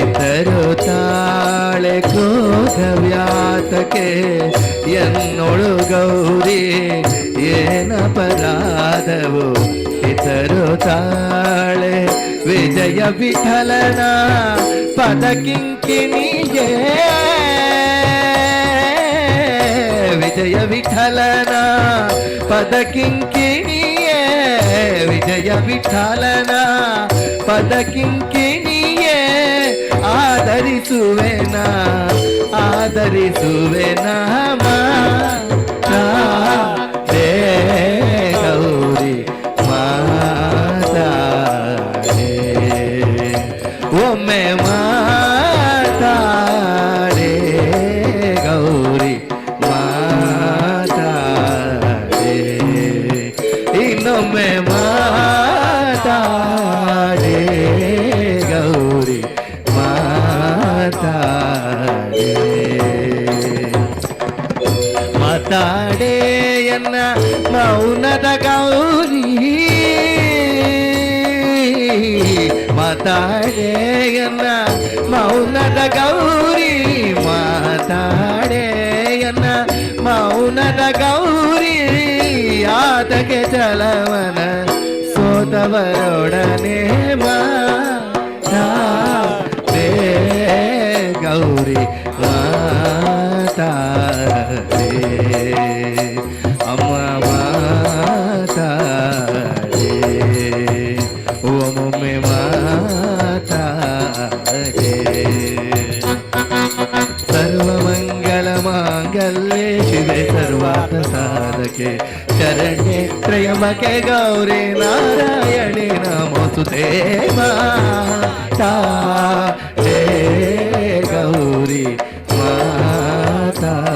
ಇದ್ದರು ತಾಳೆ ಕ್ರೋಧ ವ್ಯಾತಕ್ಕೆ ಎನ್ನೊಳು ಗೌರಿ ಏನಪರಾಧವು ಇದ್ದರು ತಾಳೆ ವಿಜಯ ವಿಠಲನ ಪದ ಕಿಂಕಿಣಿಯೇ ವಿಜಯ ವಿಠಲನ ಪದ ಕಿಂಕಿಣಿಯೇ ವಿಜಯ ವಿಠಲನ ಪದ ಕಿಂಕಿಣಿಯೇ ಆದರಿಸುವೆನ ಆದರಿಸುವೆನ ಮಾತಾಡೆ ಗೌರಿ ಮಾತಾಡೆ ಮಾತಾಡೆ ಎನ್ನ ಮೌನದ ಗೌರಿ ಮಾತಾಡೆ ಎನ್ನ ಮೌನದ ಗೌರಿ ಮಾತಾಡೆ ಎನ್ನ ಮೌನದ ಗೌರಿ ಯಾತಕ್ಕೆ ಚಲವನ ಸೋತವರೊಡನೆ ಮಾತಾಡೆ ಗೌರಿ ಮಾತಾಡೆ ಅಮ್ಮ ಮಾತಾಡೆ ಒಮ್ಮೊಮ್ಮೆ ಮಾತಾಡೆ ಸರ್ವಮಂಗಲ ಮಾಂಗಲ್ಯೆ ಶಿವೆ ಸರ್ವಾರ್ಥ ಸಾಧಕೆ ಶರಣ್ಯೆ ತ್ರಯಂಬಕೆ ಗೌರಿ ನಾರಾಯಣಿ ನಮೋಸ್ತುತೆ ಮಾತಾಡೆ ಗೌರಿ ಮಾತಾಡೆ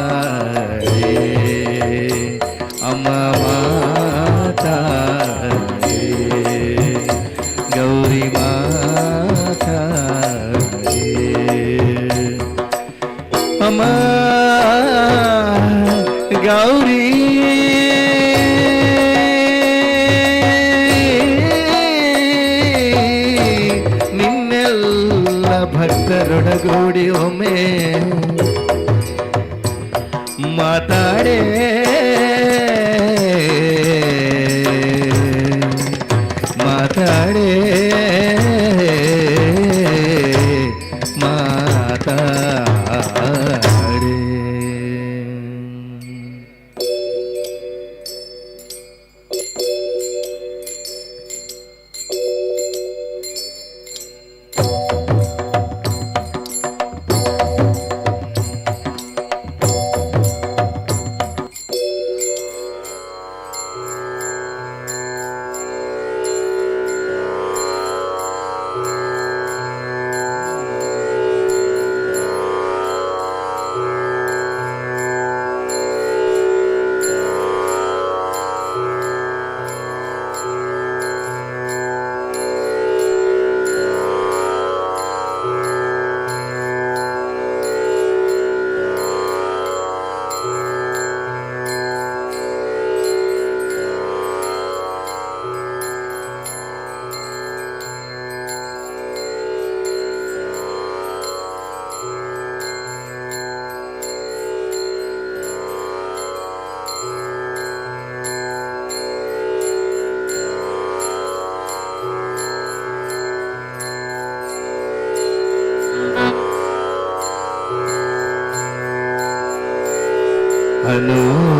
ಅಮ್ಮ ಮಾತಾಡೆ ಗೌರಿ ಮಾತಾಡೆ ಅಮ್ಮ ಗೌರಿ ನಿನ್ನೆಲ್ಲ ಭಕ್ತರೊಡಗೂಡಿ ಒಮ್ಮೆ ಮಾತಾಡೆ ಮಾತಾಡೆ ಮಾತಾಡೆ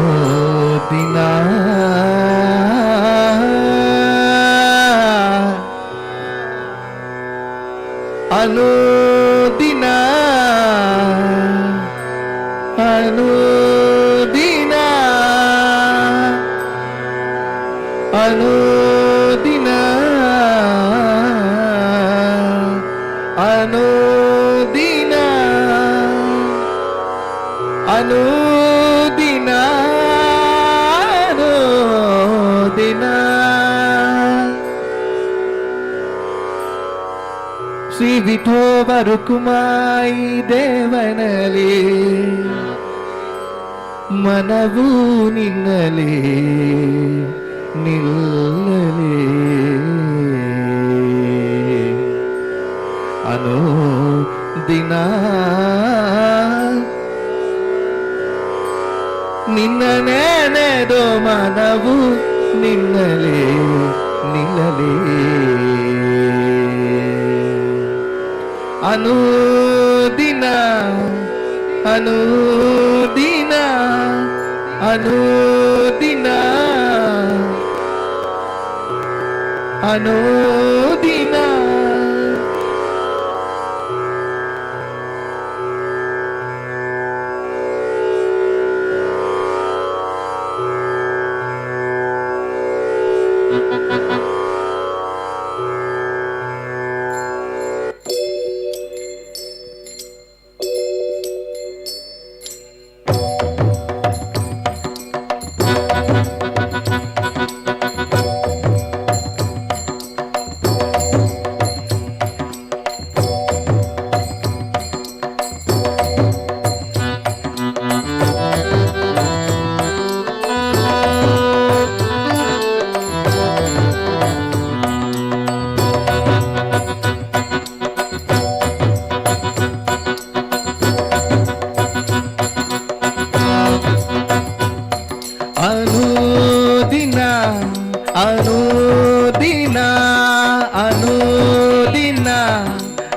ಅನುದಿನ ಅನುದಿನ ಅನುದಿನ ಅನುದಿನ ಅನುದಿನ ಅನುದಿನ ಅನುದಿನ ಶ್ರೀ ವಿಠೋಬರು ಕುಮಾಯಿ ದೇವನಲಿ ಮನವು ನಿನ್ನಲಿ ನಿಲ್ಲಲಿ ಅನುದಿನ ನಿನ್ನ ನೆನೆದು ಮನವು ನಿನ್ನಲಿ ನಿಲ್ಲಲಿ ಅನುದಿನ ಅನುದಿನ ಅನುದಿನ ಅನುದಿನ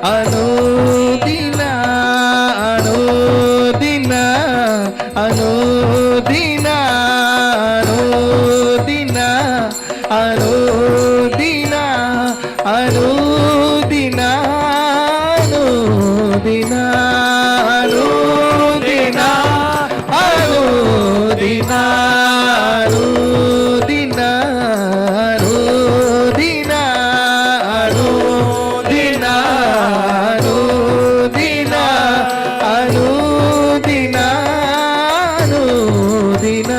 ಅನುದಿನ ಅನುದಿನ ಅನುದಿನ ಅನುದಿನ ಅನುದಿನ ಅನುದಿನ ಅನುದಿನ ಅನುದಿನ ಅನುದಿನ ಅನುದಿನ ಅನುದಿನ ಅನುದಿನ ಅನುದಿನ ಅನುದಿನ ಅನುದಿನ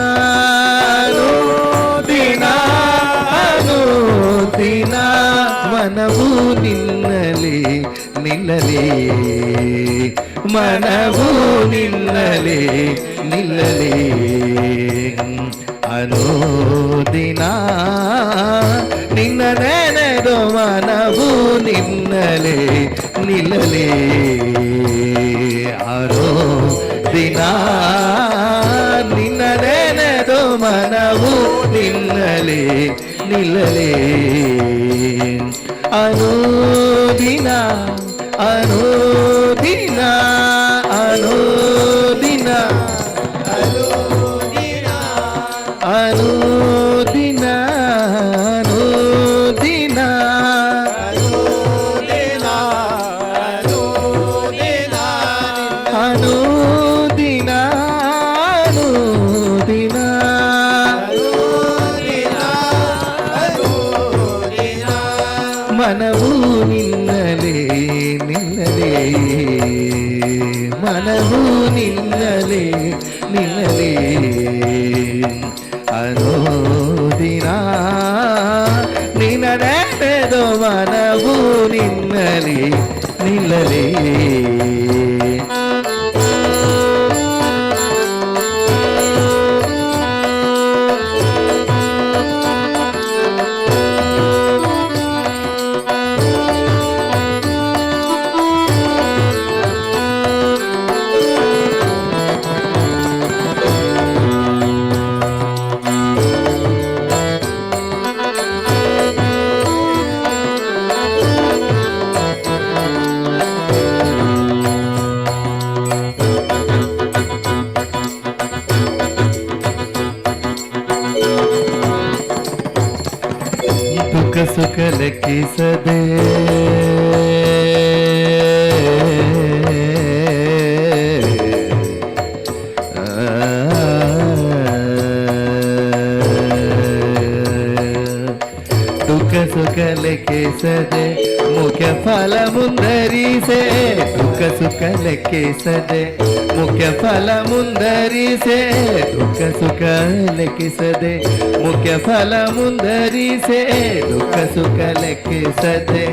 ಅನುದಿನ ಅನುದಿನ ಮನವು ನಿನ್ನಲಿ ನಿಲ್ಲಲಿ ಮನವು ನಿನ್ನಲಿ ನಿಲ್ಲಲಿ ಅನುದಿನ ನಿನ್ನ ನೆನೆದು ಮನವು ನಿನ್ನಲೆ ನಿಲ್ಲಲಿ ಅನುದಿನ ನಿನ್ನ ನೆನೆದು ಮನವು ನಿನ್ನಲೆ ನಿಲ್ಲಲಿ ಅನುದಿನ ಅನುದಿನ ಅನುದಿನ ಅನುದಿನ ಅನುದಿನ ಅನುದಿನ ಅನುದಿನ ಮನವು ನಿನ್ನಲೇ ನಿನ್ನಲೇ ಮನವು ನಿನ್ನಲೇ ನಿನ್ನಲೇ ಅನುದಿನ ನಿನ್ನ ನೆನೆದು ಮನವು ನಿನ್ನಲೇ ನಿಲ್ಲಲೇ ದುಃಖ ಸುಖ ಲೆಕ್ಕಿಸದೆ ದುಃಖ ಸುಖ ಲೆಕ್ಕಿಸದೆ ಮುಖ್ಯ ಫಲ ಮುಂದರಿಸೆ ದುಃಖ ಸುಖ ಲೆಕ್ಕಿಸದೆ ಮುಖ್ಯ ಫಲ ಮುಂದರಿಸೆ ದುಃಖ ಸುಖ ಲೆಕ್ಕಿಸದೆ ಮುಖ್ಯ ಫಲ ಮುಂದರಿಸೆ ದುಃಖ ಸುಖ ಲೆಕ್ಕಿಸದೆ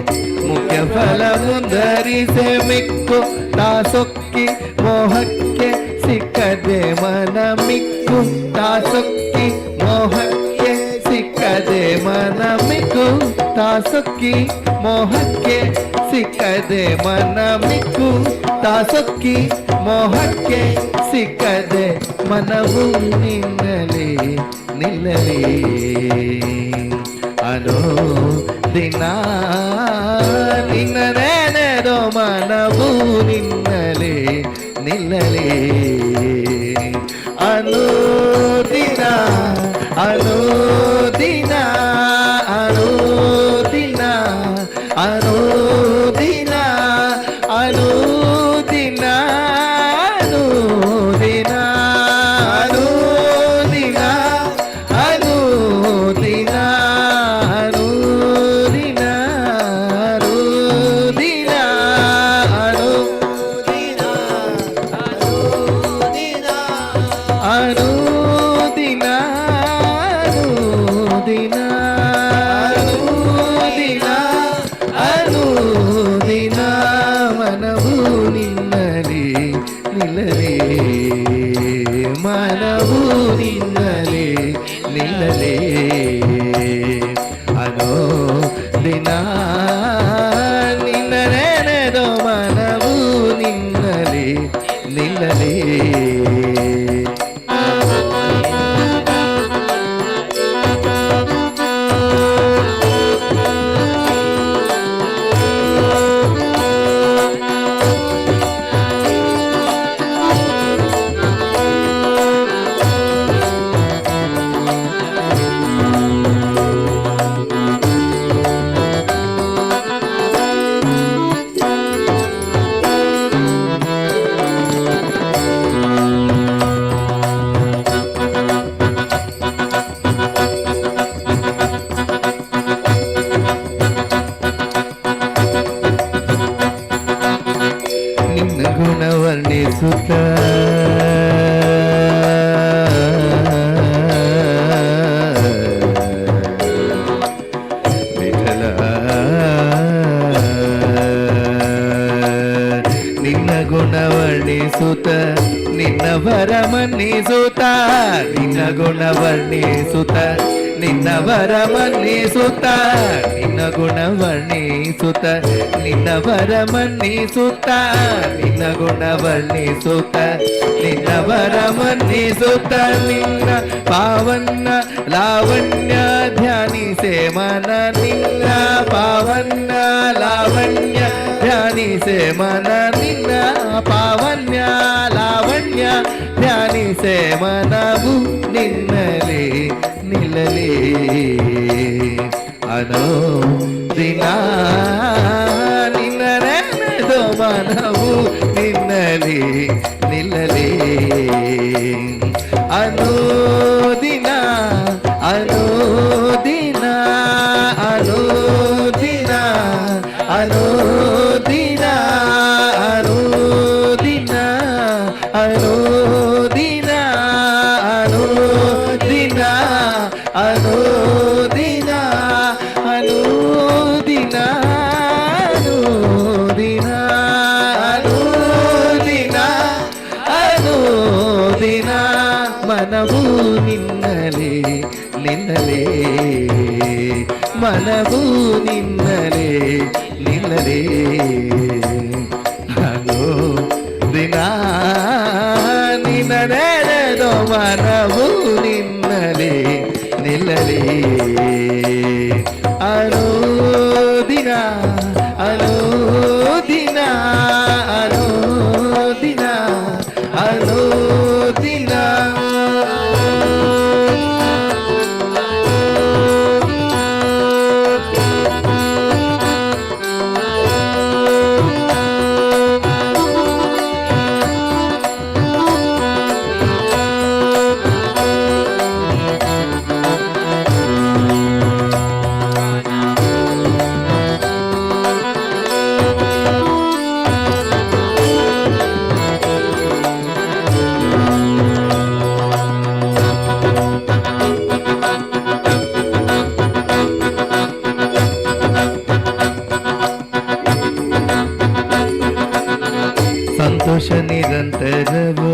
ಮುಖ್ಯ ಫಲ ಮುಂದರಿಸೆ ಮಿಕ್ಕು ತಾಸೊಕ್ಕಿ ಮೋಹಕ್ಕೆ ಸಿಕ್ಕದೆ ಮನ ಮಿಕ್ಕು ತಾಸೊಕ್ಕಿ ಮೋಹಕ್ಕೆ ಸಿಕ್ಕದೆ ಮನ ಮಿಕ್ಕು ತಾಸೊಕ್ಕಿ ಮೋಹಕ್ಕೆ ಸಿಕ್ಕದೆ ಮನ ಮಿಕ್ಕು ತಾಸೊಕ್ಕಿ ಮೋಹಕ್ಕೆ ಸಿಕ್ಕದೆ ಮನವು ನಿನ್ನಲೇ ನಿಲ್ಲಲೇ ಅನುದಿನ ನಿನ್ನ ನೆನೆದು ಮನವು ನಿನ್ನಲೇ ನಿಲ್ಲಲೇ ಅನುದಿನ ಅನುದಿನ ಅನುದಿನ ಅನುದಿನ ಅನುದಿನ ಅನುದಿನ ಅನುದಿನ ಅನುದಿನ ಅನುದಿನ ಅನುದಿನ ಅನುದಿನ ಸುತ ವಿಠಲ ನಿನ್ನ ಗುಣವರ್ಣಿಸುತ್ತ ನಿನ್ನ ವರ ಮನ್ನಿಸುತ್ತ ನಿನ್ನ ಗುಣವರ್ಣಿಸುತ್ತ ನಿನ್ನ ವರ ಮನ್ನಿಸುತ್ತ ನಿನ್ನ ಗುಣ ವರ್ಣಿಸುತ್ತ ನಿನ್ನ ವರ ಮನ್ನಿಸುತ್ತ ನಿನ್ನ ಗುಣ ವರ್ಣಿಸುತ್ತ ನಿನ್ನ ವರ ಮನ್ನಿಸುತ್ತ ನಿನ್ನ ಪಾವನ ಲಾವಣ್ಯ ಧ್ಯಾನಿಸೆ ಮನ ನಿನ್ನ ಪಾವನ ಲಾವಣ್ಯ ಧ್ಯಾನಿಸೆ ಮನ ನಿನ್ನ ಪಾವನ್ಯ ಲಾವಣ್ಯ ಧ್ಯಾನಿಸೆ ಮನವು ನಿನ್ನಲೇ ನಿಲ್ಲಲೇ ಅನೋ ದಿನ ನಿನ್ನ ನೆನೆದು ಮನವು ನಿನ್ನಲೇ ನಿಲ್ಲಲೇ ಅನೋ ದಿನ ಅನೋ ದಿನ ಅನೋ ದಿನ ಅನೋ ದಿನ ಅನೋ ದಿನ ಅನೋ ದಿನ ಅನೋ ದಿನ ಅನೋ ದಿನ ಅನೋ ದಿನ ಅನೋ ದಿನ ಅನೋ ದಿನ ಅನೋ ದಿನ ಮನವು ನಿನ್ನಲೇ ನಿನ್ನಲೇ ಮನವು ನಿನ್ನಲೇ ನಿನ್ನಲೇ ಅನೋ ದಿನ ನಿನ್ನ ನೆನೆದೋ ಮನವು ನಿನ್ನಲೇ ನಿಲ್ಲಲೇ ಅನೋ ದಿನ ಅನೋ ದಿನ ಅನೋ ದಿನ ಅನೋ ದಿನ ಸಂತೋಷ ನಿರಂತರವೋ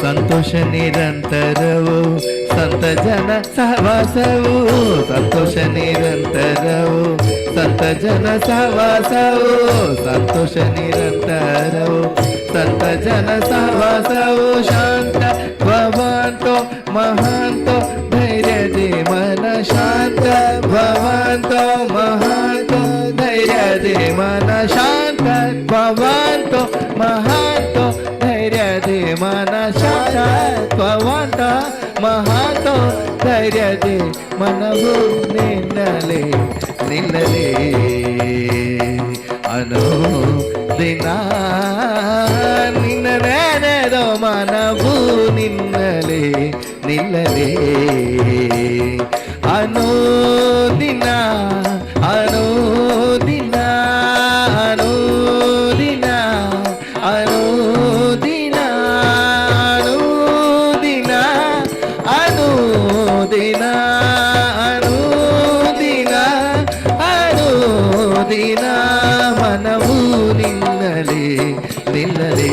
ಸಂತೋಷ ನಿರಂತರವು ಸಂತ ಜನ ಸಹವಾಸವು ಸಂತೋಷ ನಿರಂತರವು ಸಂತ ಜನ ಸಹವಾಸವು ಸಂತೋಷ ನಿರಂತರವು ಸಂತ ಜನ ಸಹವಾಸವು ಶಾಂತ ಭವಂತೋ ಮಹಾಂತೋ ಧೈರ್ಯದಿ ಮನ ಶಾಂತ ಭವಂತೋ ಮಹಾಂತೋ ಧೈರ್ಯದಿ ಮನ ಶಾಂತ ಭವಂತೋ ಮಹಾಂತೋ ಧೈರ್ಯದಿ ಮನ ಶಾಂತ ಭವಂತ ಮಹಾಂತೋ ಧೈರ್ಯದಿ ಮನವು ನಿನ್ನಲೇ ನಿಲ್ಲಲೇ ಅನೋ ದಿನ ನಿನ್ನ ನೆನೆದೋ ಮನವು ನಿನ್ನಲೇ ನಿಲ್ಲಲೇ ಅನೋ ದಿನ ಅನೋ ದಿನ ಅನೋ ದಿನ ಅನೋ ದಿನ ಅನೋ ದಿನ ಅನೋ ದಿನ ಅನೋ ದಿನ ಅನೋ ದಿನ ಮನವು ನಿನ್ನಲೇ ನಿಲ್ಲಲೇ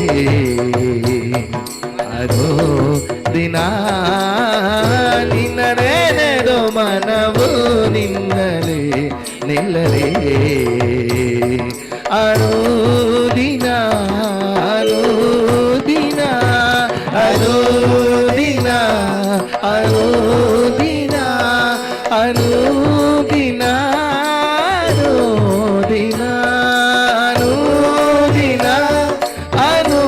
ಅನೋ ದಿನ ನಿನ್ನ ನೆನೆದೋ ಮನವು ನಿನ್ನಲೇ ನಿಲ್ಲಲೇ ಅನೋ ದಿನ ಅನೋ ದಿನ ಅನೋ ದಿನ ಅನೋ ದಿನ ಅನೋ ದಿನ ಅನೋ ದಿನ ಅನೋ ದಿನ ಅನೋ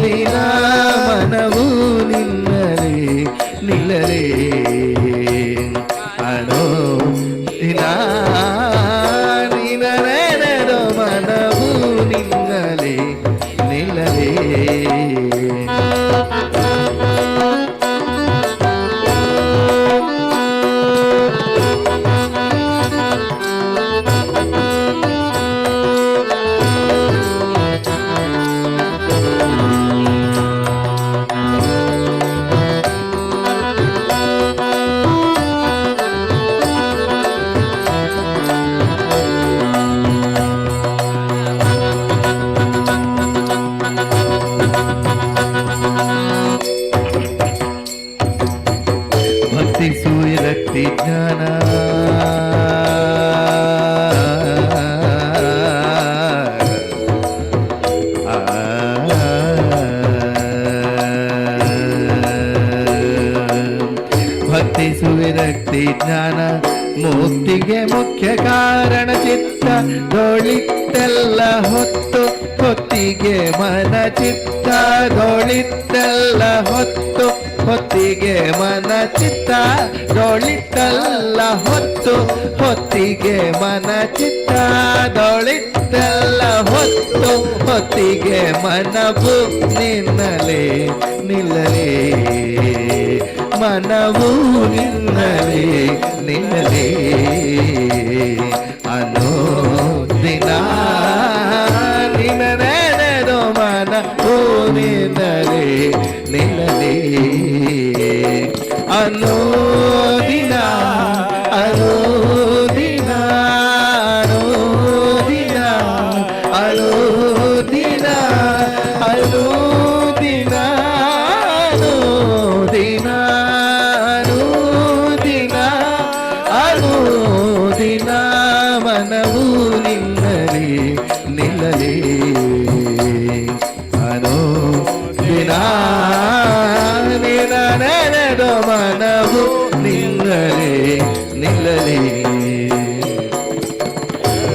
ದಿನ ಮನವು ನಿನ್ನಲೇ ಜ್ಞಾನ ಮುಕ್ತಿಗೆ ಮುಖ್ಯ ಕಾರಣ ಚಿತ್ತ ದೊಳಿತೆಲ್ಲ ಹೊತ್ತು ಹೊತ್ತಿಗೆ ಮನ ಚಿತ್ತ ದೊಳಿತೆಲ್ಲ ಹೊತ್ತು ಹೊತ್ತಿಗೆ ಮನ ಚಿತ್ತ ದೊಳಿತೆಲ್ಲ ಹೊತ್ತು ಹೊತ್ತಿಗೆ ಮನ ಚಿತ್ತ ದೊಳಿತೆಲ್ಲ ಹೊತ್ತು ಹೊತ್ತಿಗೆ ಮನವು ನಿನ್ನಲೇ ನಿಲ್ಲಲೇ ಮನವು ನಿನ್ನಲೇ ನಿನ್ನಲೇ ಅನುದಿನ ನಿನ್ನ ನೆನೆದು ಮನವು ನಿನ್ನಲೇ ನಿಲ್ಲಲೇ ಅನುದಿನ ಅನುದಿನ ಅನುದಿನ ಅನುದಿನ ಅನುದಿನ ಅನುದಿನ ಅನುದಿನ ಅನುದಿನ ಮನವು ನಿನ್ನಲೇ ನಿಲ್ಲಲೇ ಅನುದಿನ ನಿನ್ನ ನೆನೆದು ಮನವು ನಿನ್ನಲೇ ನಿಲ್ಲಲೇ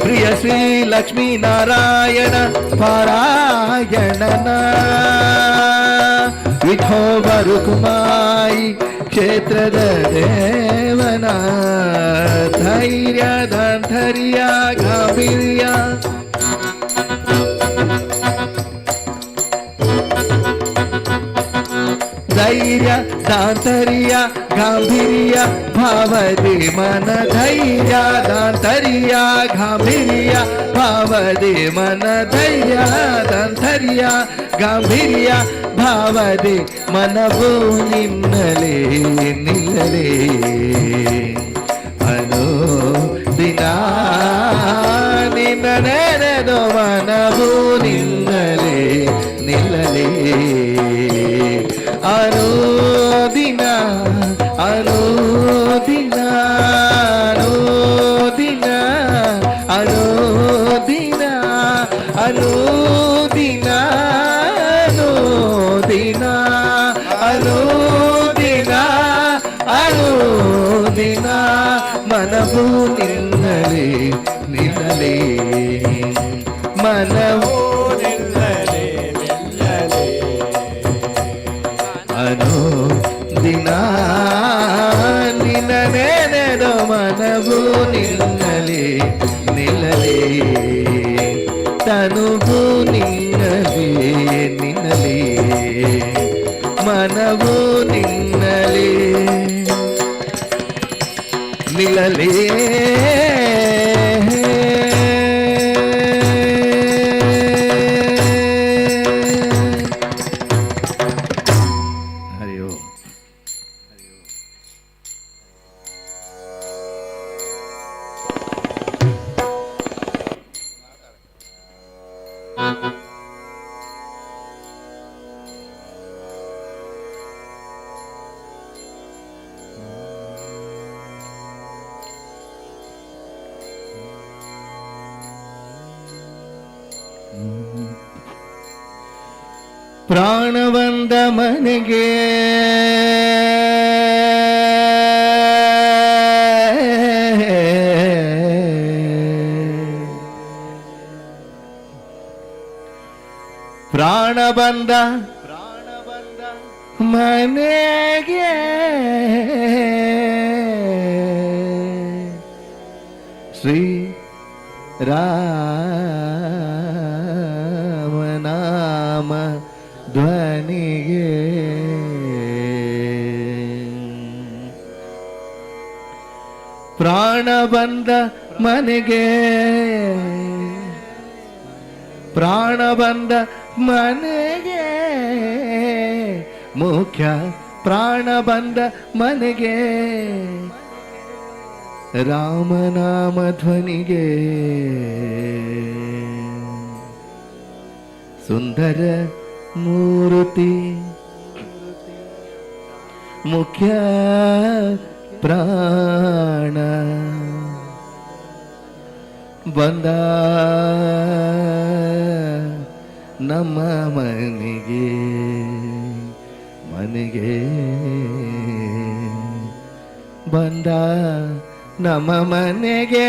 ಪ್ರಿಯ ಶ್ರೀ ಲಕ್ಷ್ಮೀ ನಾರಾಯಣ ಪಾರಾಯಣನ ವಿಠೋಬರು ಕುಮಾಯಿ ಕ್ಷೇತ್ರದ ದೇವನ ಧೈರ್ಯ ಧೈರ್ಯ ಗಾಂಭೀರ್ಯ ಧೈರ್ಯ ದಾಂತರ್ಯ ಗಾಂಭೀರ್ಯ ಭಾವದಿ ಮನ ಧೈರ್ಯ ದಾಂತರ್ಯ ಗಾಂಭೀರ್ಯ ಭಾವದಿ ಮನ ಧೈರ್ಯ ದಾಂತರ್ಯ ಗಾಂಭೀರ್ಯ ಭಾವದಿ ಮನವು ನಿನ್ನಲೇ ನಿಲ್ಲಲೇ ಅನುದಿನ ನಿನ್ನ ನೆನೆದು ಮನವು ನಿನ್ನಲೇ ನಿಲ್ಲಲೇ ಅನುದಿನ ಅನುದಿನ ಅನುದಿನ ಅನುದಿನ ಅನುದಿನ ಅನುದಿನ ಅನುದಿನ ಅನುದಿನ ಮನವು ನಿನ್ನಲೇ ನಿಲ್ಲಲೇ ಮನವು ನಿಲ್ಲಲೇ ನಿಲ್ಲಲೇ ಅನುದಿನ ನಿನ್ನ ನೆನೆದು ಮನವು ನಿನ್ನಲೇ ನಿಲ್ಲಲೇ ತನುವು ನಿನ್ನಲೇ ನಿನ್ನಲೇ ಮನವು ನಿನ್ನಲೇ ನಿಲ್ಲಲೇ ಹರಿ ಓಂ ಪ್ರಾಣ ಬಂದ ಮನೆಗೆ ಪ್ರಾಣ ಬಂದ ಮನೆಗೆ ಶ್ರೀ ರಾಮನಾಮ ಧ್ವನಿಗೆ ಪ್ರಾಣ ಬಂದ ಮನೆಗೆ ಪ್ರಾಣ ಬಂದ ಮನೆಗೆ ಮುಖ್ಯ ಪ್ರಾಣ ಬಂದ ಮನೆಗೆ ರಾಮನಾಮ ಧ್ವನಿಗೆ ಸುಂದರ ಮೂರ್ತಿ ಮುಖ್ಯ ಪ್ರಾಣ ಬಂದ ನಮ್ಮ ಮನೆಗೆ ಮನೆಗೆ ಬಂದ ನಮ್ಮ ಮನೆಗೆ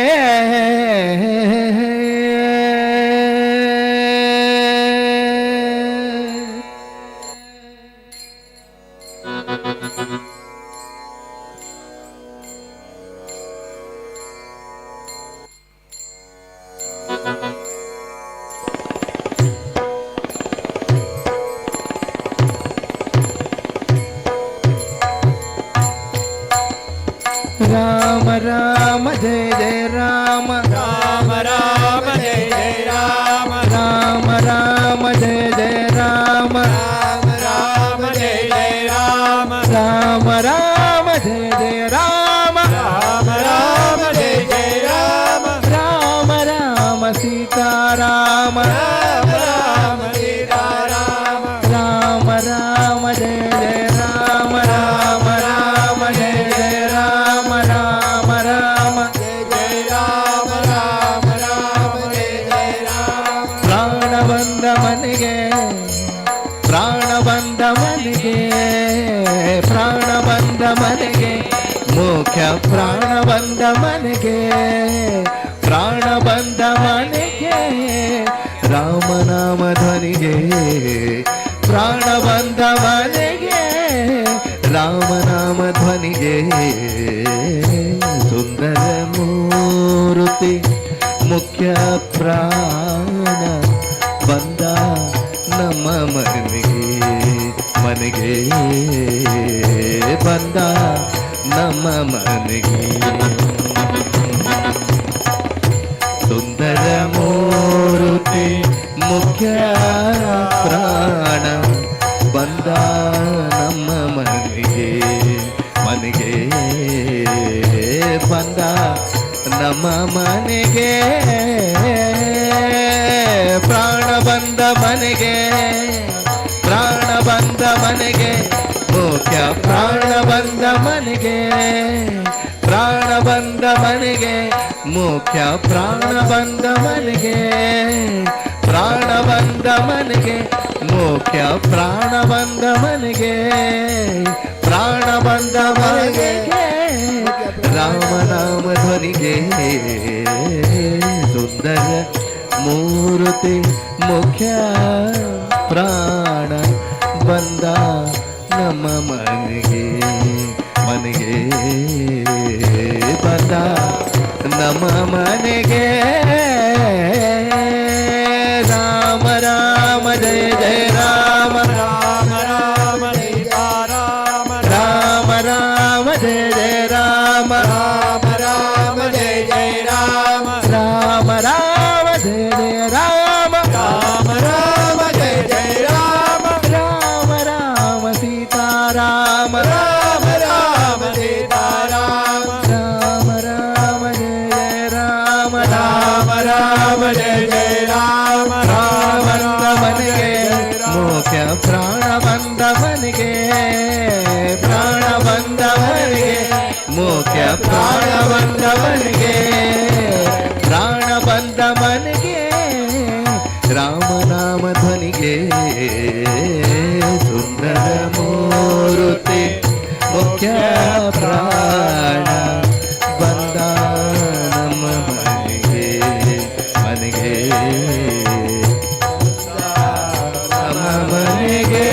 ರಾಮ ರಾಮ ಜಯ ಜಯ ರಾಮ ರಾಮ ರಾಮ ಜಯ ಜಯ ರಾಮ ರಾಮ ರಾಮ ಜಯ ಜಯ ರಾಮ ರಾಮ ಜಯ ಜಯ ರಾಮ ರಾಮ ರಾಮ ಜಯ ಜಯ ರಾಮ ರಾಮ ರಾಮ ಜಯ ಜಯ ರಾಮ ರಾಮ ರಾಮ ಸೀತಾರಾಮ ರಾಮ ರಾಮ ಸೀತಾರಾಮ ರಾಮ ರಾಮ ಜಯ ಜಯ ರಾಮ ರಾಮ ರಾಮ ಜಯ ಜಯ ರಾಮ ರಾಮ ರಾಮ ಜಯ ಜಯ ರಾಮ ರಾಮ ರಾಮ ಜಯ ಜಯ ರಾಮ ಪ್ರಾಣ ಬಂದ ಮನೆಗೆ ಪ್ರಾಣ ಬಂದ ಮನೆಗೆ ಪ್ರಾಣ ಬಂದ ಮನೆಗೆ ಮುಖ್ಯ ಪ್ರಾಣ ಬಂದ ಮನೆಗೆ ಪ್ರಾಣ ಬಂದ ಮನೆಗೆ ರಾಮನಾಮ ಧ್ವನಿಗೆ ಪ್ರಾಣ ಬಂದ ಮನೆಗೆ ರಾಮನಾಮ ಧ್ವನಿಗೆ ಸುಂದರ ಮೂರ್ತಿ ಮುಖ್ಯ ಪ್ರಾಣ ಬಂದ ನಮ್ಮ ಮನೆಗೆ ಬಂದ ನಮ್ಮ ಮನೆಗೆ ಸುಂದರ ಮೂರ್ತಿ ಮುಖ್ಯ ಪ್ರಾಣ ಬಂದ ನಮ್ಮ ಮನೆಗೆ ಬಂದ ನಮ್ಮ ಮನೆಗೆ ಪ್ರಾಣ ಬಂದ ಮನೆಗೆ ಪ್ರಾಣ ಬಂದ ಮನೆಗೆ ಮುಖ್ಯ ಪ್ರಾಣ ಬಂದ ಮನೆಗೆ ಪ್ರಾಣ ಬಂದ ಮನೆಗೆ ಮುಖ್ಯ ಪ್ರಾಣ ಬಂದ ಮನೆಗೆ ಪ್ರಾಣ ಬಂದ ಮನೆಗೆ ಮುಖ್ಯ ಪ್ರಾಣ ಬಂದ ಮನೆಗೆ ಪ್ರಾಣ ಬಂದ ಮನೆಗೆ ರಾಮನಾಮ ಧ್ವನಿಗೆ ಸುಂದರ ಮೂರ್ತಿ ಮುಖ್ಯ ಪ್ರಾಣ ಬಂದ ನಮ್ಮ ಮನೆಗೆ ಬಂದ ನಮ್ಮ ಮನೆಗೆ ರಾಮ ರಾಮ ಜಯ ಜಯ ರಾಮ ರಾಮ ರಾಮ ಸೀತಾರಾಮ ರಾಮ ರಾಮ ಜಯ ಜಯ ರಾಮ ರಾಮ ರಾಮ ಜಯ ಜಯ ರಾಮ ರಾಮ ರಾಮ ಜಯ ಜಯ ರಾಮ ರಾಮ ರಾಮ ಜಯ ಜಯ ರಾಮ ರಾಮ ರಾಮ ಸೀತಾರಾಮ ರಾಮ ರಾಮ ಸೀತಾರಾಮ ರಾಮ ರಾಮ ಜಯ ಜಯ ರಾಮ ರಾಮ ರಾಮ ಜಯ ಜಯ ರಾಮ ಪ್ರಾಣ ಬಂದ ಮನೆಗೆ ಮುಖ್ಯ ಪ್ರಾಣ ಬಂದ ಮನೆಗೆ ಪ್ರಾಣ ಬಂದ ಮನೆಗೆ ಮುಖ್ಯ ಪ್ರಾಣ ಬಂದ ಮನೆಗೆ ಪ್ರಾಣ ಬಂದ ಮನೆಗೆ ರಾಮನಾಮ ಧ್ವನಿಗೆ ಸುಂದರ ಮೂರ್ತಿ ಮುಖ್ಯ ಪ್ರಾಣ ಬಂದ ನಮ್ಮ ಮನೆಗೆ ನಮ್ಮ ಮನೆಗೆ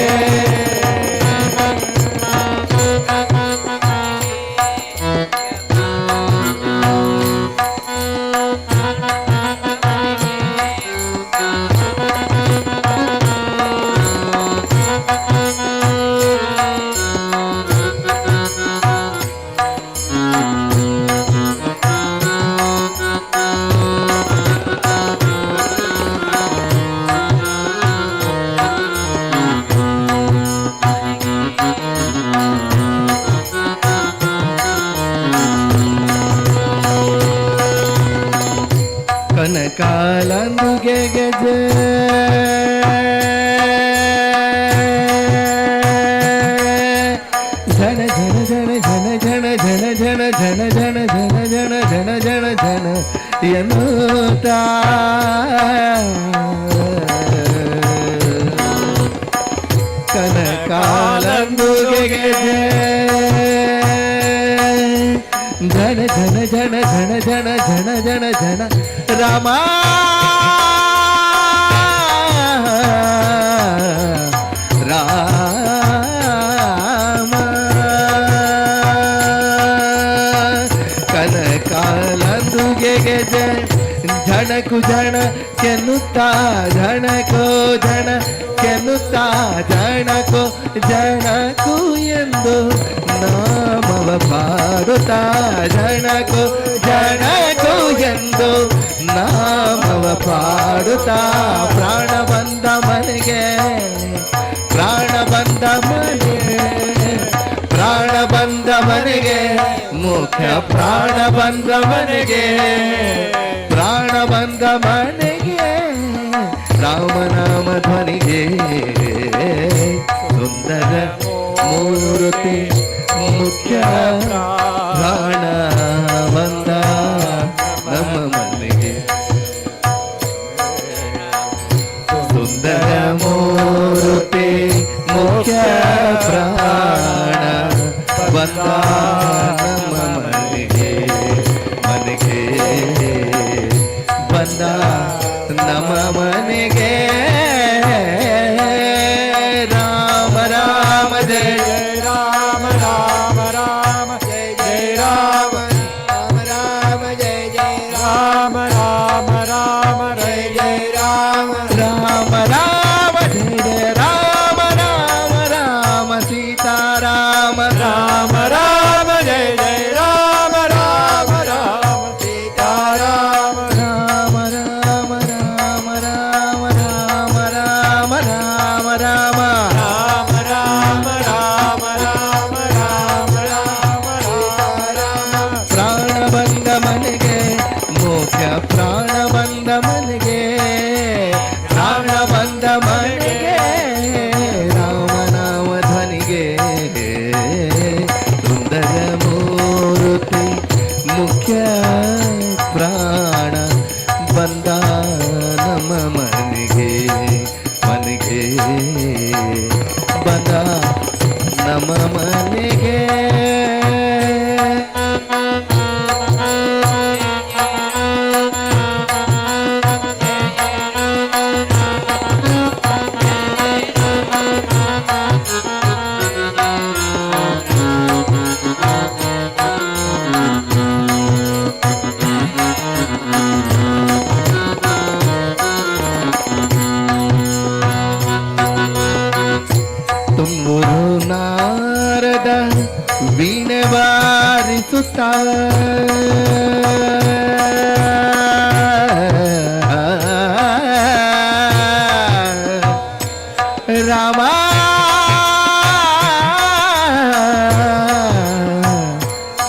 ಕನಕಾಲಂದುಗೆ ಗಜ ಝಣ ಝಣ ಝಣ ಝಣ ಝಣ ಝಣ ಝಣ ಝಣ ಝಣ ಝಣ ಝಣ ಝಣ ಝಣ ಎನ್ನುತ್ತಾ ಕನಕಾಲಂದುಗೆ ಗಜ ಜನ ಜನ ಜನ ಜನ ರಾಮ ರಾಮ ಕನಕಾಲಂದುಗೆಗೆ ಝಣಕು ಝಣ ಕೆನ್ನುತ್ತಾ ಝಣಕೋ ಝಣ ಕೆನ್ನುತ್ತಾ ಝಣಕೋ ಝಣಕು ಎಂದು ನಾಮವ ಪಾಡುತ್ತಾ ಝಣಕು ಝಣಕು ಎಂದು ನಾಮವ ಪಾಡುತ್ತಾ ಪ್ರಾಣ ಬಂದ ಮನೆಗೆ ಪ್ರಾಣ ಬಂದ ಮನೆಗೆ ಪ್ರಾಣ ಬಂದ ಮನೆಗೆ ಮುಖ್ಯ ಪ್ರಾಣ ಬಂದ ಮನೆಗೆ ಪ್ರಾಣ ಬಂದ ಮನೆಗೆ ರಾಮನಾಮ ಧ್ವನಿಗೆ ಸುಂದರ ಮೂರ್ತಿ ಮುಖ್ಯ ಪ್ರಾಣ ಬಂದ ನಮ್ಮ ಮನೆಗೆ ಸುಂದರ ಮೂರ್ತಿ ಮುಖ್ಯ ಪ್ರಾಣ ಬಂದ ನಮ್ಮ ಮನೆಗೆ ಮನೆಗೆ ಬಂದ ನಮ್ಮ ಮನೆಗೆ ರಾಮ ರಾಮ ಜಯ ರಾಮ ರಾಮ ರಾಮ ಜಯ ಜಯ ರಾಮ ರಾಮ ರಾಮ ಜಯ ಜಯ ರಾಮ ರಾಮ ರಾಮ ಜಯ ಜಯ ರಾಮ ರಾಮ ರಾಮ ಜಯ ಜಯ ರಾಮ ರಾಮ ರಾಮ ಸೀತಾರಾಮ ರಾಮ ರಾಮ ಜಯ ಜಯ ರಾಮ ರಾಮ ರಾಮ ಸೀತಾರಾಮ ರಾಮ ರಾಮ ರಾಮ ರಾಮ ರಾಮ ರಾಮ ರಾಮ ರಾಮ ರಾಮ ರಾಮ ರಾಮ ರಾಮ ರಾಮ ರಾಮ ಸೀತಾರಾಮ ಪ್ರಾಣ ಬಂದ ಮನೆಗೆ ಮೋಕ್ಷ ಪ್ರಾಣ ಬಂದ ಮನೆಗೆ ಪ್ರಾಣ ಬಂದ ಮನೆಗೆ ರಾಮನಾಮ ಧ್ವನಿಗೆ ಸುಂದರ ಮೂರ್ತಿ ಮುಖ್ಯ ಪ್ರಾಣ ಬಂದ ನಮ್ಮ ಮನೆಗೆ ಮನೆಗೆ ಬಂದ ನಮ್ಮ ಮನೆಗೆ ತುಂಬುರು ನಾರದ ವೀಣೆ ಬಾರಿಸುತ್ತ ರಾಮ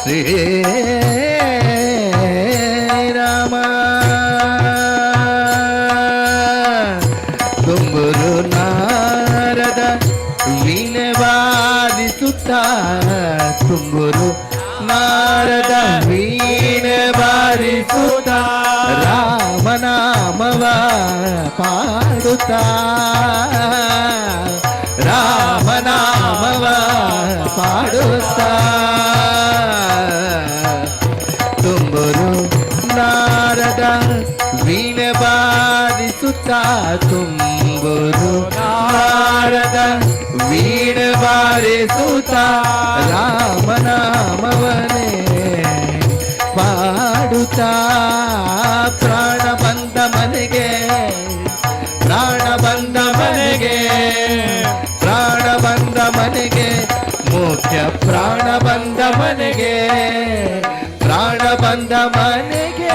ಶ್ರೀ ರಾಮ ತುಂಬುರು ನಾರದ ವೀಣೆ ಬಾರಿಸುತ್ತ ತುಂಬುರು ನಾರದ ವೀಣೆ ಬಾರಿಸುತ್ತ ರಾಮನಾಮವ ಪಾಡುತ್ತ ರಾಮನಾಮವ ಪಾಡುತ್ತ ತುಂಬುರು ನಾರದ ವೀಣೆ ಬಾರಿಸುತ್ತ ತುಂಬುರು ನಾರದ ವೀಣೆ ಬಾರಿಸುತ್ತ ರಾಮನಾಮವನೇ ಪಾಡುತ್ತ ಪ್ರಾಣ ಬಂದ ಮನೆಗೆ ಪ್ರಾಣ ಬಂದ ಮನೆಗೆ ಪ್ರಾಣ ಬಂದ ಮನೆಗೆ ಮುಖ್ಯ ಪ್ರಾಣ ಬಂದ ಮನೆಗೆ ಪ್ರಾಣ ಬಂದ ಮನೆಗೆ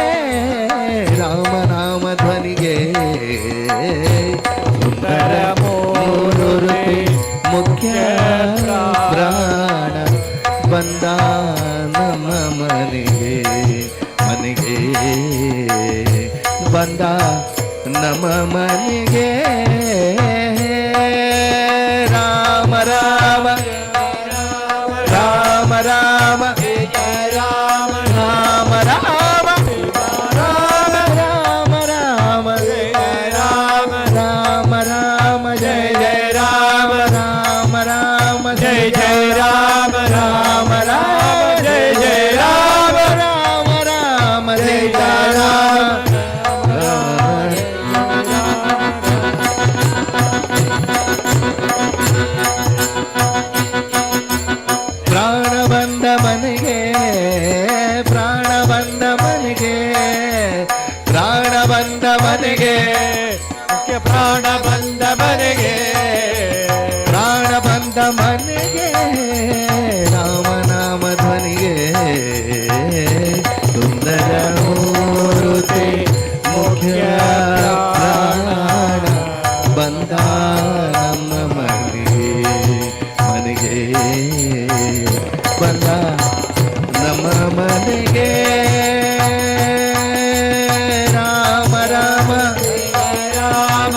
ರಾಮನಾಮ ಧ್ವನಿಗೆ ಸುಂದರ ಮೂರ್ತಿ ಮುಖ್ಯ ಪ್ರಾಣ ಬಂದ ನಮ್ಮ ಮನೆಗೆ ಮನೆಗೆ ಬಂದ ನಮ್ಮ ಮನೆಗೆ ರಾಮ ರಾಮ ರಾಮ ರಾಮ ರಾಮ ರಾಮ ರಾಮ ರಾಮ ರಾಮ ರಾಮ ರಾಮ ರಾಮ ರಾಮ ಪ್ರಾಣ ಬಂದ ಮನೆಗೆ ಪ್ರಾಣ ಬಂದ ಮನೆಗೆ ರಾಮನಾಮ ಧ್ವನಿಗೆ ಸುಂದರ ಮೂರುತಿ ಮುಖ್ಯ ಪ್ರಾಣ ಬಂದ ನಮ್ಮ ಮನೆಗೆ ಮನೆಗೆ ಬಂದ ನಮ್ಮ ಮನೆಗೆ ರಾಮ ರಾಮ ರಾಮ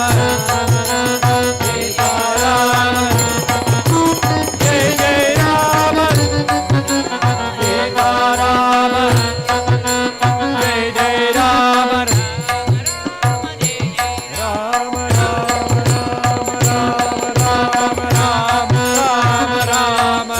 ಜಯ ಜಯ ರಾಮ ಸೀತಾರಾಮ ಜಯ ಜಯ ರಾಮ ರಾಮ ರಾಮ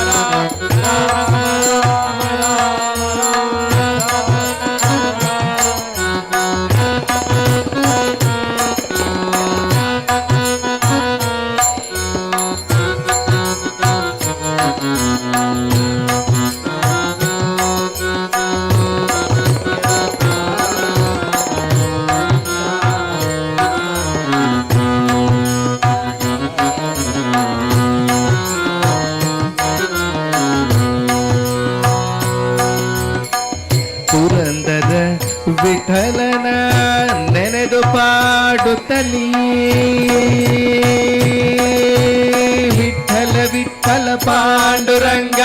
ಪುರಂದರ ವಿಠಲನ ನೆನೆದು ಪಾಡುತ್ತಲೀ ವಿಠಲ ವಿಠಲ ಪಾಂಡುರಂಗ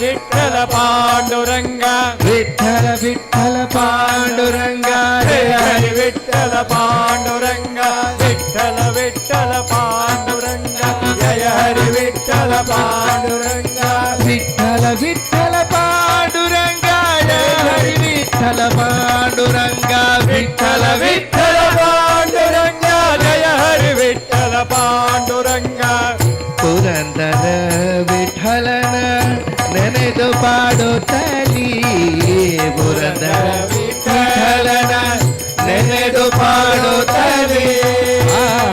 ವಿಠಲ ಪಾಂಡುರಂಗ ವಿಠಲ ವಿಠಲ ಪಾಂಡುರಂಗ ಜಯ ಹರಿ ವಿಠಲ ಪಾಂಡುರಂಗ ವಿಠಲ ವಿಠಲ ಪಾಂಡುರಂಗ ಜಯ ಹರಿ ವಿಠಲ ಪಾಂಡುರಂಗ ವಿಠಲ ವಿಠಲ ಪಾಂಡುರಂಗ ಜಯ ಹರಿ ವಿಠಲ ಪಾಂಡುರಂಗ ವಿಠಲ ವಿಠಲ ಪಾಂಡುರಂಗ ಜಯ ಹರಿ ವಿಠಲ ಪಾಂಡುರಂಗ ಪುರಂದರ ವಿಠಲನ ನೆನೆದು ಪಾಡುತ್ತಲೀ ಪುರಂದರ ವಿಠಲನ ನೆನೆದು ಪಾಡುತ್ತಲೀ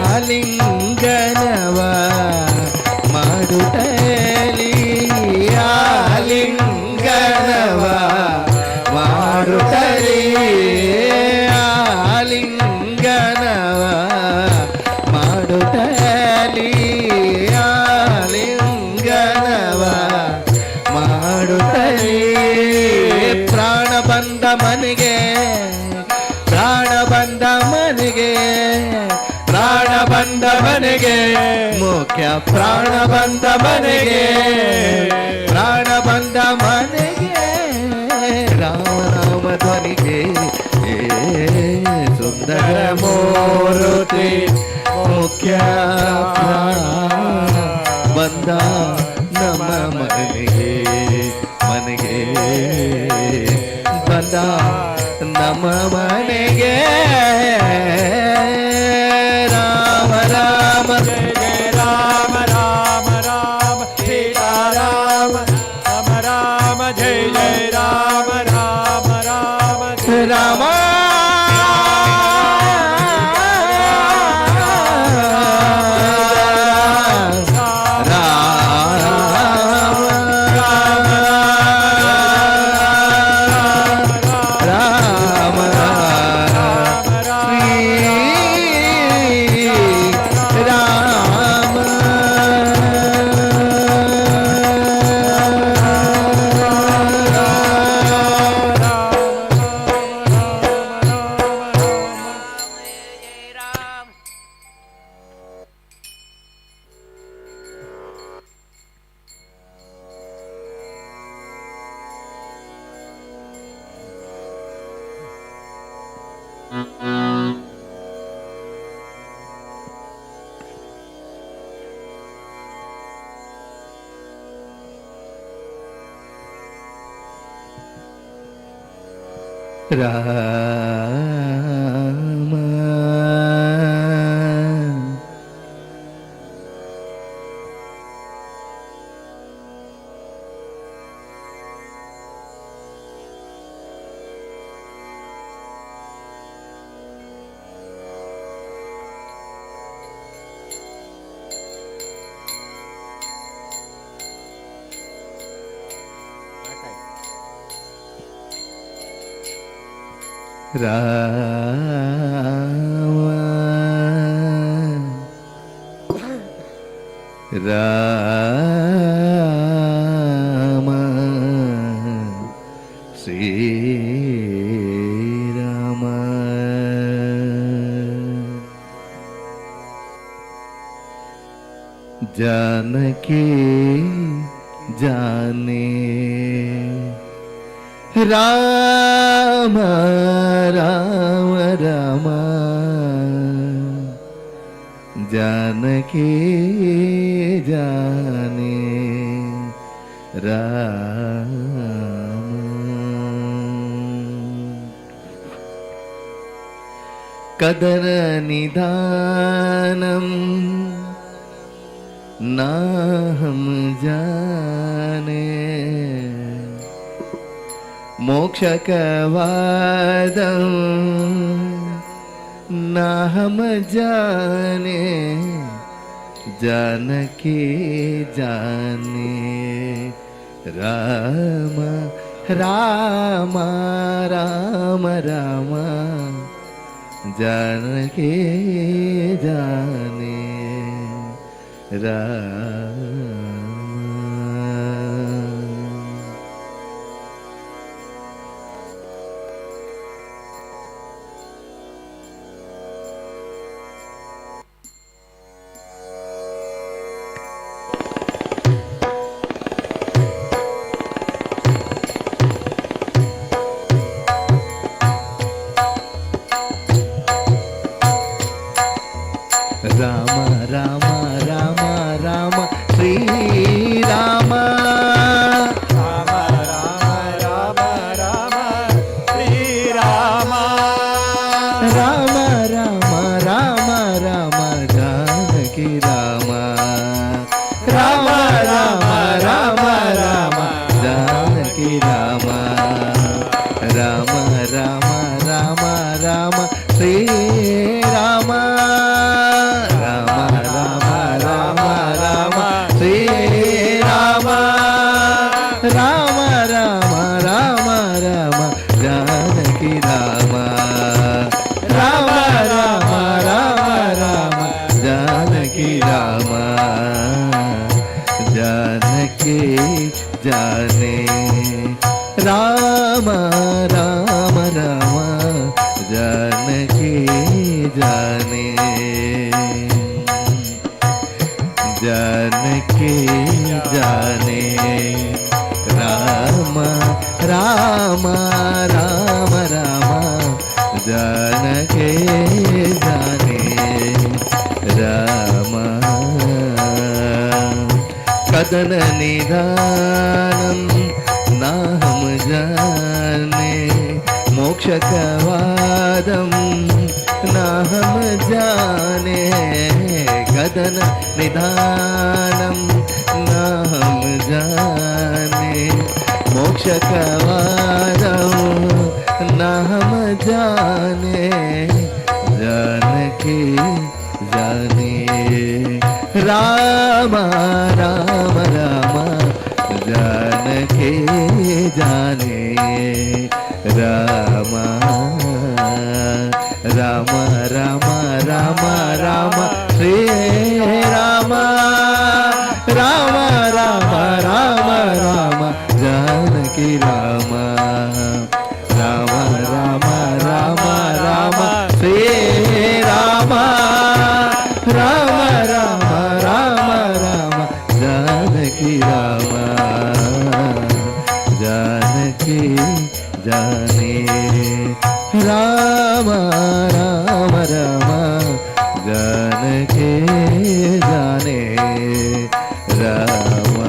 ಆಲಿಂಗನವ ಮಾಡುತ್ತಲೀ ಆಲಿಂಗನವ ಮಾಡುತ್ತಲೀ ಆಲಿಂಗನವ ಮಾಡುತ್ತಲೀ ಆಲಿಂಗನವ ಮಾಡುತ್ತಲೀ ಪ್ರಾಣ ಬಂದ ಮನೆಗೆ ಪ್ರಾಣ ಬಂದ ಮನೆಗೆ ಪ್ರಾಣ ಬಂದ ಮನೆಗೆ ಮುಖ್ಯ ಪ್ರಾಣ ಬಂದ ಮನೆಗೆ ಪ್ರಾಣ ಬಂದ ಮನೆಗೆ ರಾಮ ಧ್ವನಿಗೆ ಸುಂದರ ಮೂರುತಿ ಮುಖ್ಯ ಪ್ರಾಣ ಬಂದ ನಮ್ಮ ಮನೆಗೆ ಮನೆಗೆ ಬಂದ ನಮ್ಮ ಮನೆಗೆ ರಾಮ ರಾಮ ಜಯ ಜಯ ರಾಮ ರಾಮ ರಾಮ ಸೀತಾರಾಮ ರಾಮ ರಾಮ ಜಯ ಜಯ ರಾಮ ರಾಮ ರಾಮ ರಾಮ ರಾಮ ರಾಮ ರಾಮ ಶ್ರೀರಾಮ जानकी जाने राम राम राम जानकी जाने राम कदर निधानम ना हम जाने मोक्ष कवादम ना हम जाने जानकी जाने राम राम राम राम जानकी जाने राम राम राम राम श्री राम राम राम राम राम श्री राम राम राम राम राम जानकी राम राम राम राम राम जानकी राम राम राम राम राम श्री राम राम राम राम राम श्री राम राम राम राम राम जानकी राम राम राम राम राम जानकी राम जानकी जाने राम राम राम जानकी जाने जानकी जाने राम राम राम राम जानकी जाने राम कदन निधानम ना हम जाने मोक्ष कवादम ना हम जाने कदन निधानम ना हम जाने मोक्ष कवादम ना हम जाने जानकी जाने राम राम राम जानकी जाने राम राम राम राम राम श्री राम राम राम राम राम जानकी राम राम राम राम राम श्री राम राम राम राम राम जानकी राम जानकी जाने राम राम राम जानकी जाने राम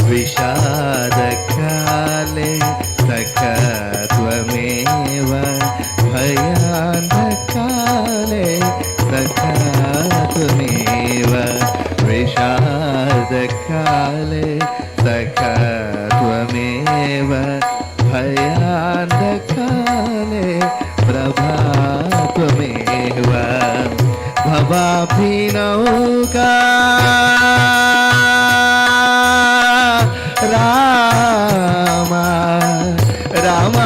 विषाद काले भयान्धकाले प्रभात्वमेव भवाभिनौका राम राम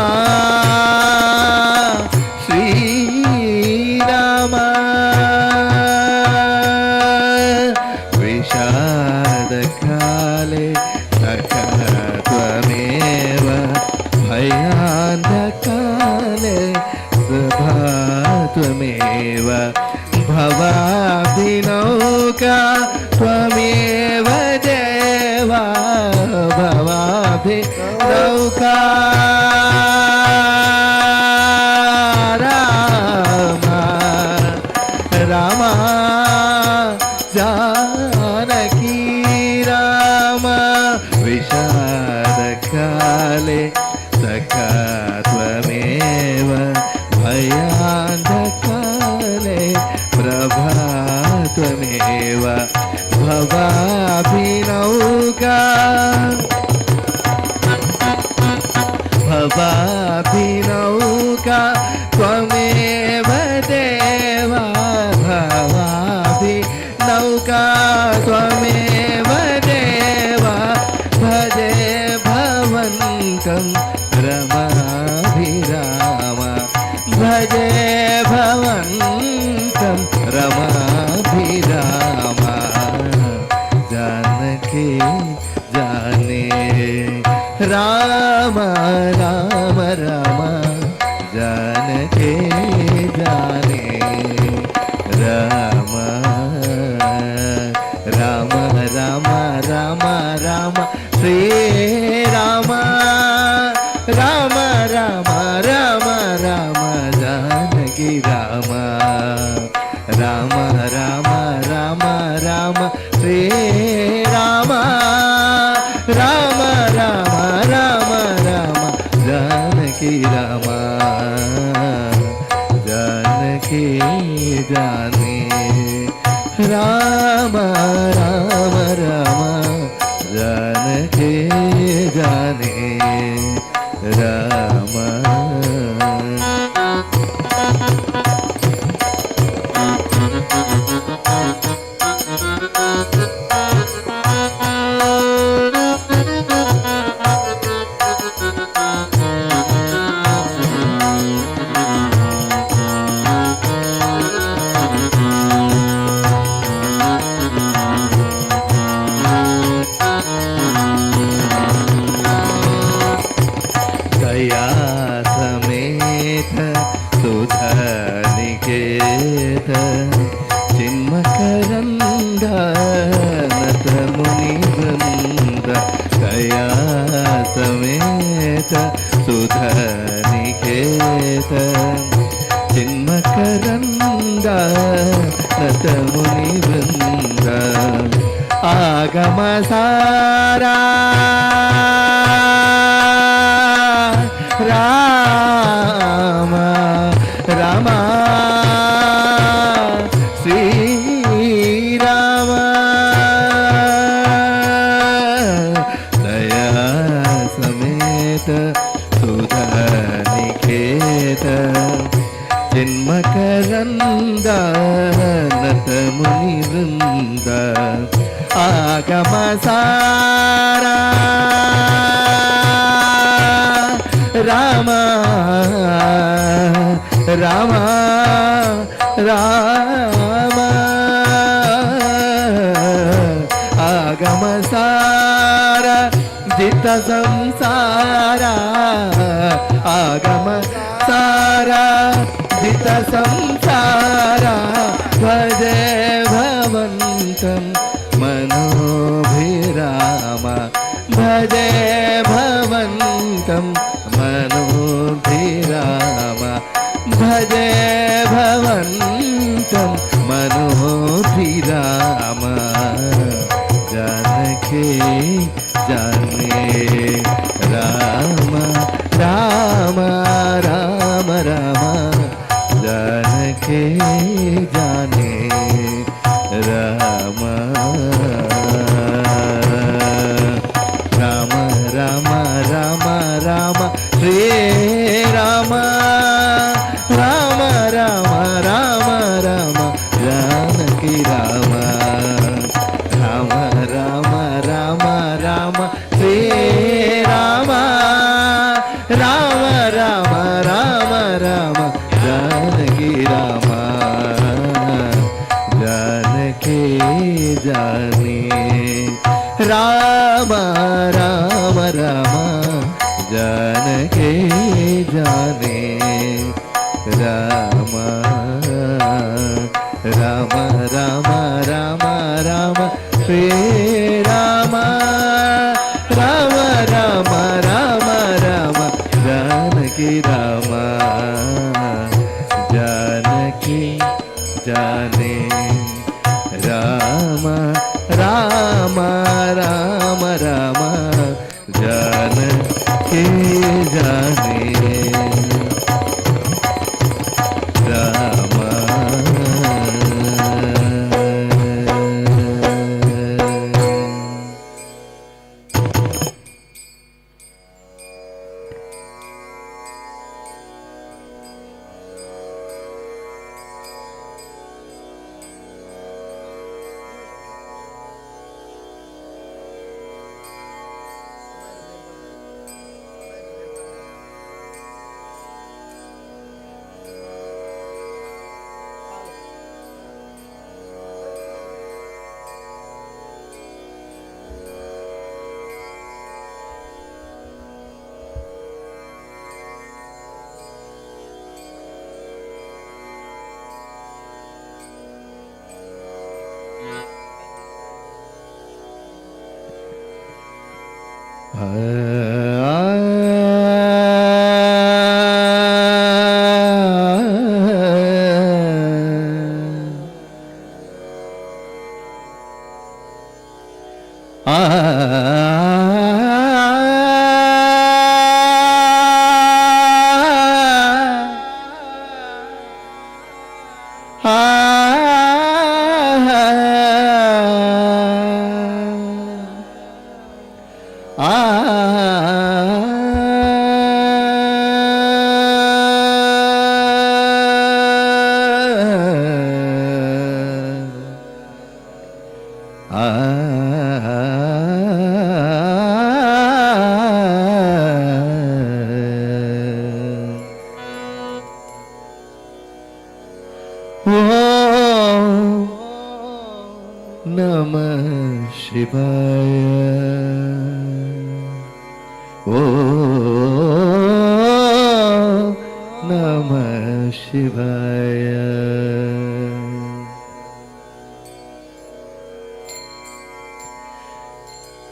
श्रीराम विषादकाले त्वमेव भयान्धकाले प्रभात्वमेव भवाभिनौका त्वमेव देवा भवाभिनौका राम राम जानकी राम विषादकाले सखा त्वमेव भयान्धकाले प्रभात्वमेव भवाभिनौका भवाभिनौका त्वमेव देवा भवाभिनौका त्वमेव देवा भजे भवन्तं रमाभिराम भजे भवन्तं रमाभिराम जानकी जाने राम राम राम जानकी जाने राम राम राम राम राम श्री राम राम राम राम राम जानकी राम राम राम राम राम श्री राम राम राम राम राम जानकी राम जानकी जाने राम राम राम जानकी जाने राम दया समेत सुधनिकेत चिन्मकरन्द नत मुनिवृन्द दया समेत सुधनिकेत चिन्मकरन्द नत मुनिवृन्द आगम सारा राम राम श्री राम दया समेत सुधनिकेत चिन्मकरन्द नत मुनिवृन्द आगम सारा राम राम राम आगम सारा जित संसारा आगम सारा जित संसारा भजे भवन्तं मनोभिराम भजे भवन्तं मनोभिराम भजे भवन्तं मनोभिराम जानकी जाने राम राम राम राम जानकी जाने राम राम राम राम राम ಶ್ರೀ ರಾಮ ರಾಮ ರಾಮ ರಾಮ ರಾಮ ಜಾನಕಿ ರಾಮ ರಾಮ ರಾಮ ರಾಮ ರಾಮ ಶ್ರೀ ರಾಮ ರಾಮ ರಾಮ ರಾಮ ರಾಮ ಜಾನಕಿ ರಾಮ जानकी जाने राम राम राम जानकी जाने राम राम राम राम राम श्री राम राम राम राम राम जानकी राम जानकी जाने राम राम राम राम जानकी जाने राम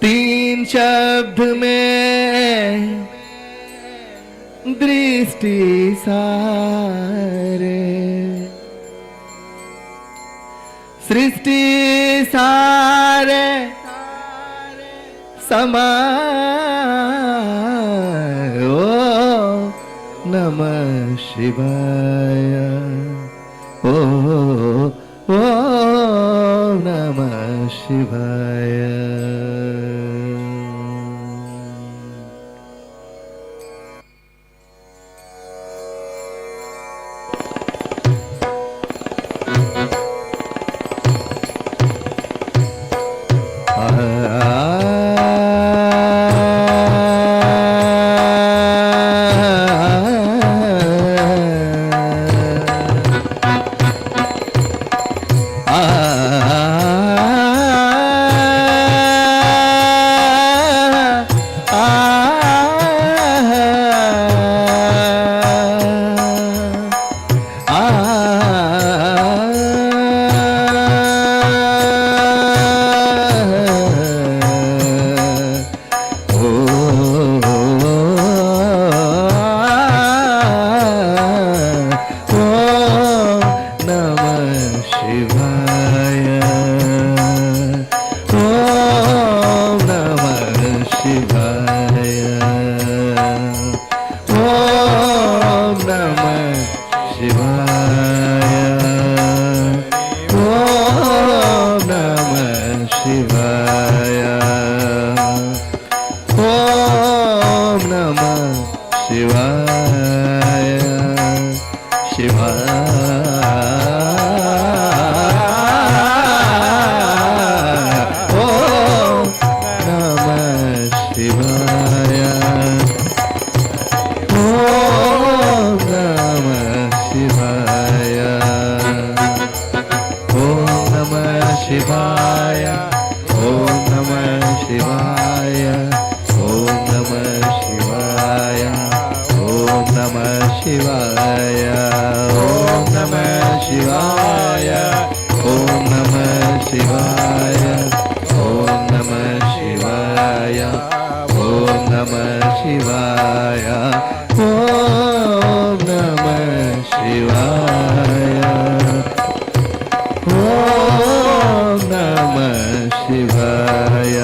तीन शब्द में दृष्टि सारे सृष्टि सारे समाय ओ नमः शिवाय ओ नमः शिवाय शिवाय शिवाय शिवाय ओम नमः शिवाय ओम नमः शिवाय ओम नमः शिवाय ओम नमः शिवाय ओम नमः शिवाय ओम नमः शिवाय ओम नमः शिवाय ओम नमः शिवाय ओम नमः शिवाय ओम नमः शिवाय ओम नमः शिवाय ओम नमः शिवाय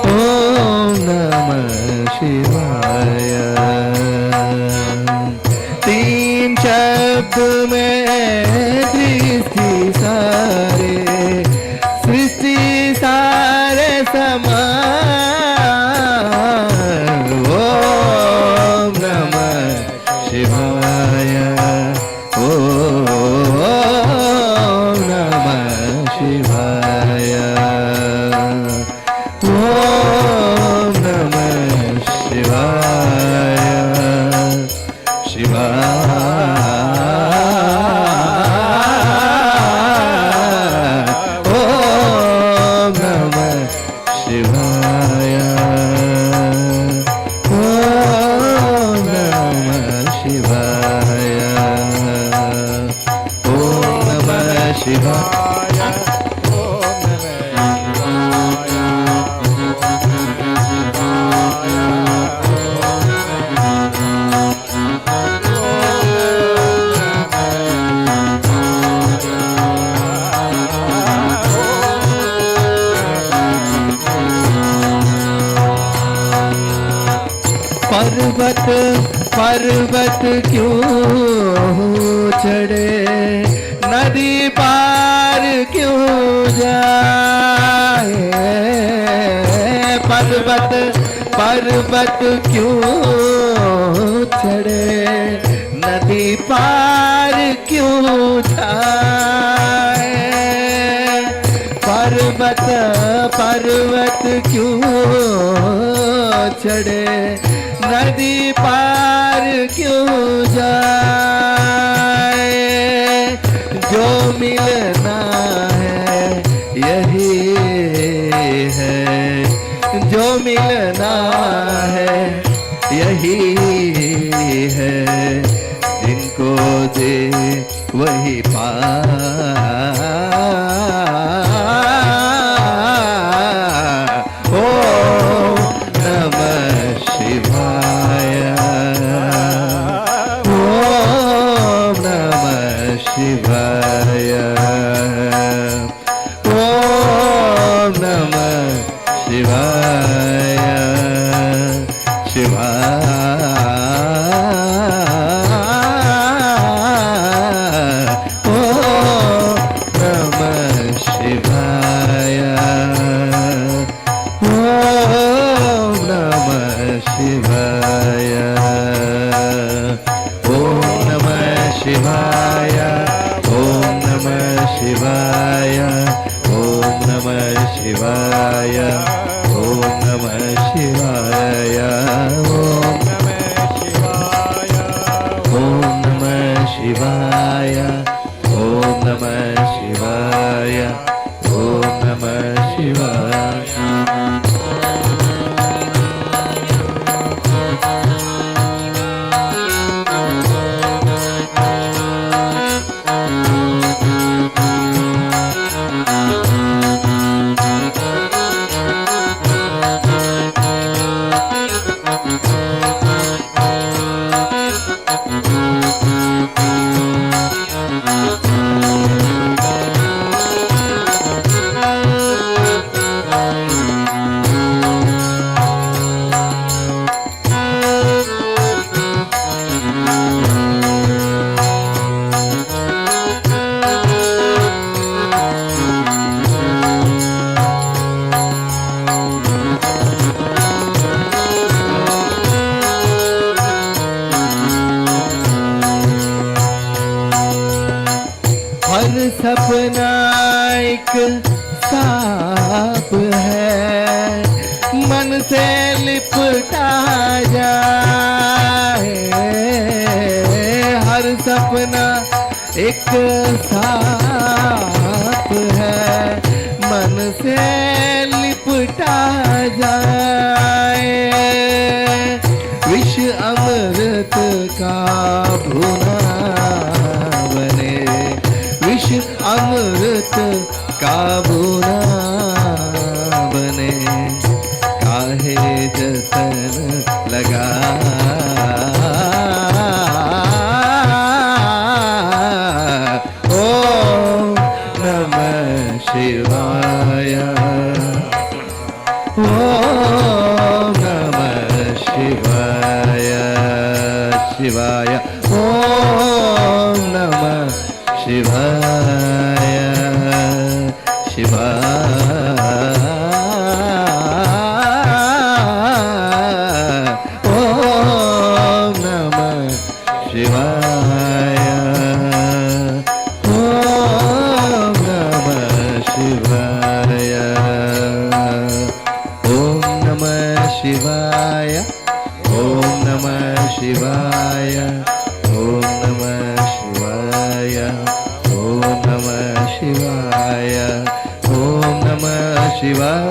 ओम नमः शिवाय तीन शब्द में दृष्टि सारे सृष्टि सारे समान ओम नमः शिवाय ओम नमः शिवाय ओम नमः शिवाय शिवाय ओम नमः शिवाय ओम नमः शिवाय ओम नमः शिवाय पर्वत पर्वत क्यों चढ़े नदी पार क्यों जाए पर्वत पर्वत क्यों चढ़े नदी पार क्यों जाए पर्वत पर्वत क्यों चढ़े नदी पार क्यों जाए जो मिलना है यही है जो मिलना है यही है जिनको दे वही पा शिवाय ओम नमः शिवाय शिवाय ओम नमः शिवाय ओम नमः शिवाय ओम नमः शिवाय ओम नमः शिवाय ओम नमः शिवाय ओम नमः शिवाय ओम नमः शिवाय ओम नमः शिवाय ओम नमः शिवाय एक सांप है मन से लिपटा जाए, हर सपना एक सांप है मन से लिपटा जाए, विष अमृत का भुना बने, विष अमृत का भुना बने, काहे जतन लगा ओम नमः शिवाय, ओम नमः शिवाय, शिवाय ओम नमः शिवाय, शिवाय ओम नमः शिवाय, ओम नमः शिवाय, ओम नमः शिवाय, ओम नमः शिवाय, ओम नमः शिवाय, ओम नमः शिवाय, ओम नमः शिवाय, ओम नमः शिवाय,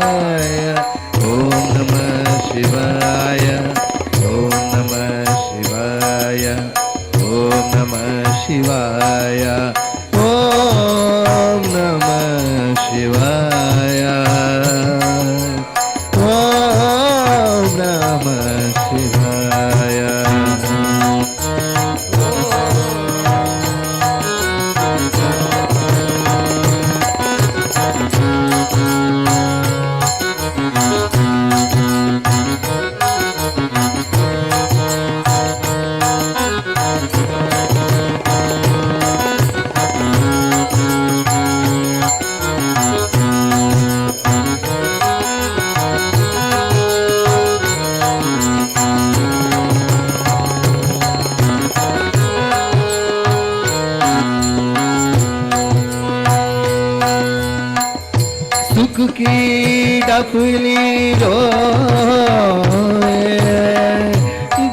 ओम नमः शिवाय, ओम नमः शिवाय, ओम नमः शिवाय, ओम नमः शिवाय। सुख की डफली रोए,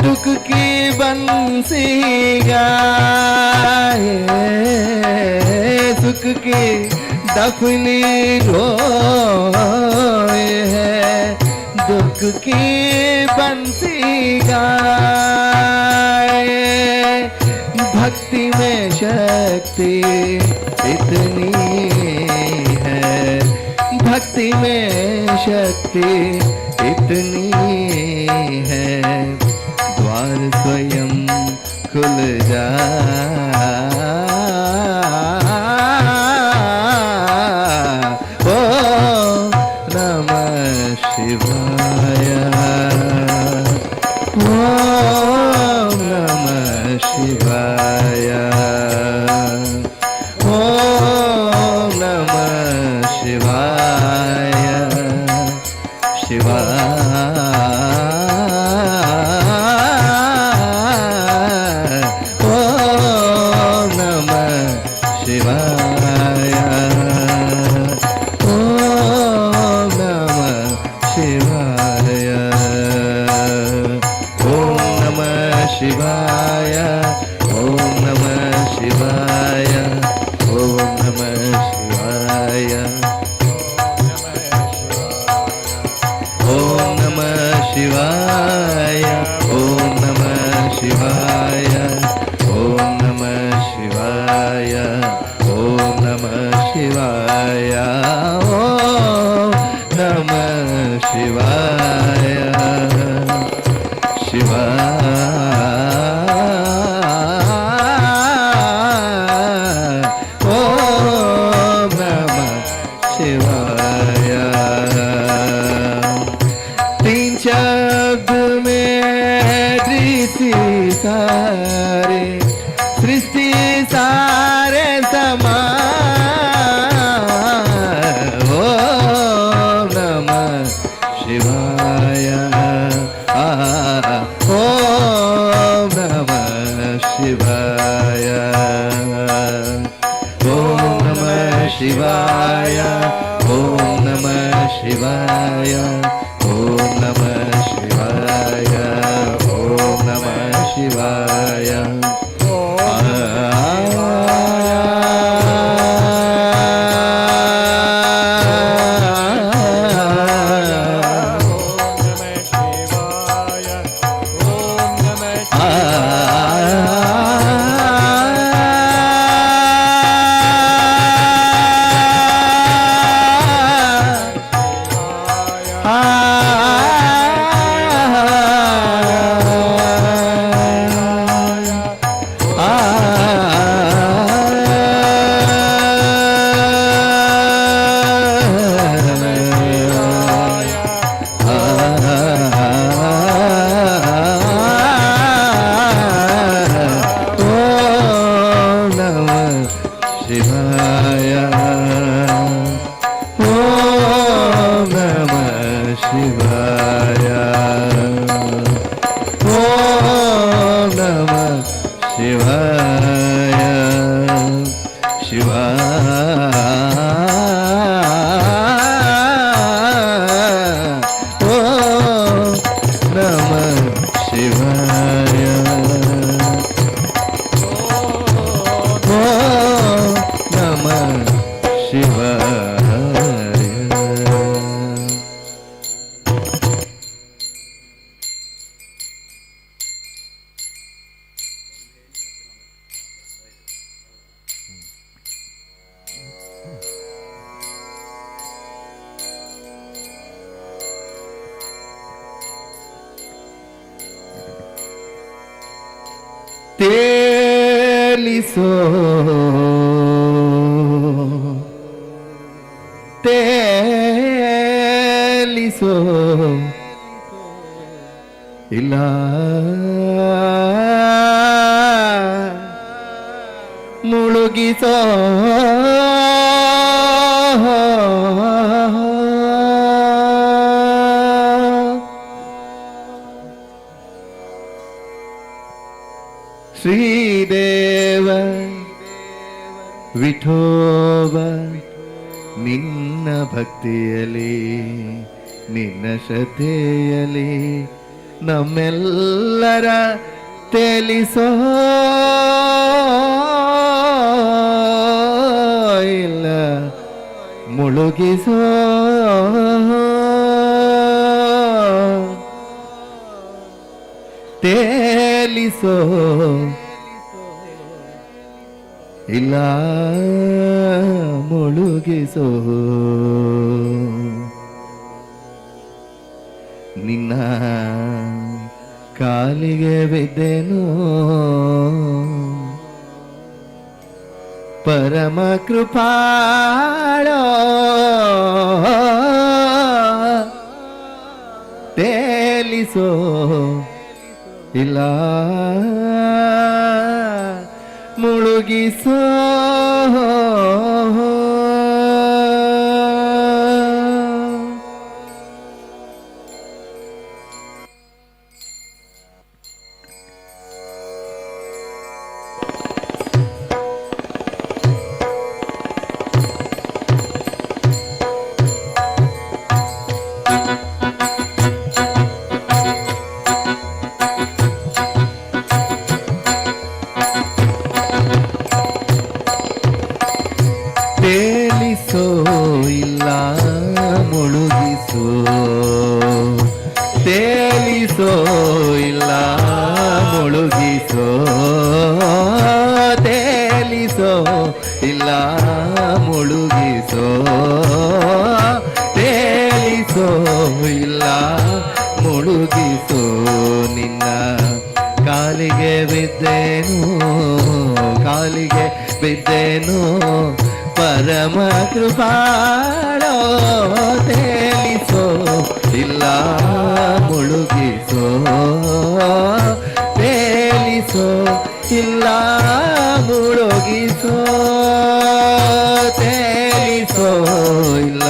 दुख की बंसी गाए, सुख की डफली रोए है, दुख की बंसी गाए, भक्ति में शक्ति इतनी है, भक्ति में शक्ति इतनी है, द्वार स्वयं खुल जाए, ओ नमः शिवाय, ओम नमः शिवाय, ओम नमः शिवाय, शिवाय ओम नमः शिवाय, ओम नमः शिवाय, ओम नमः शिवाय, ओम नमः शिवाय, ओम नमः शिवाय, ओम नमः शिवाय, ओम नमः शिवाय, ओम नमः शिवाय, ओम नमः शिवाय, ओम नमः शिवाय, शिवाय ओम नमः शिवाय। तीन शब्द में दृष्टि सारे सृष्टि सारे समान, ओम नमः शिवाय, ओम नमः शिवाय, ओम नमः शिवाय, ಶಿವಾಯ ಓಂ ನಮಃ ಶಿವಾಯ ಓಂ ನಮಃ ಶಿವಾಯ ಓಂ ನಮಃ ಶಿವಾಯ ತೇಲಿಸೋ ತೇಲಿಸೋ ಇಲ್ಲ ಮುಳುಗಿಸೋ ಶ್ರೀದೇವ ವಿಠೋಬ ನಿನ್ನ ಭಕ್ತಿಯಲಿ ನಿನ್ನ ಶ್ರದ್ಧೆಯಲಿ ನಮ್ಮೆಲ್ಲರ ತೇಲಿಸೋ ಇಲ್ಲ ಮುಳುಗಿಸೋ ತೇಲಿಸೋ ಇಲ್ಲ ಮುಳುಗಿಸೋ ನಿನ್ನ ಕಾಲಿಗೆ ಬಿದ್ದೆನು ಪರಮ ಕೃಪಾಳೋ ತೇಲಿಸೋ ಇಲ್ಲ ಮುಳುಗಿಸೋ ತೇಲಿಸೋ ಇಲ್ಲ ಮುಳುಗಿಸೋ ತೇಲಿಸೋ ಇಲ್ಲ ಮುಳುಗಿಸೋ ತೇಲಿಸೋ ಇಲ್ಲ ಮುಳುಗಿಸೋ ತೇಲಿಸೋ ಇಲ್ಲ ಮುಳುಗಿಸೋ ನಿನ್ನ ಕಾಲಿಗೆ ಬಿದ್ದೇನು ಕಾಲಿಗೆ ಬಿದ್ದೇನು ಪರಮ ಕೃಪಾಳೋ ತೇಲಿಸೋ ಇಲ್ಲ ಮುಳುಗಿಸೋ ತೇಲಿಸೋ ಇಲ್ಲ ಮುಳುಗಿಸೋ ತೇಲಿಸೋ ಇಲ್ಲ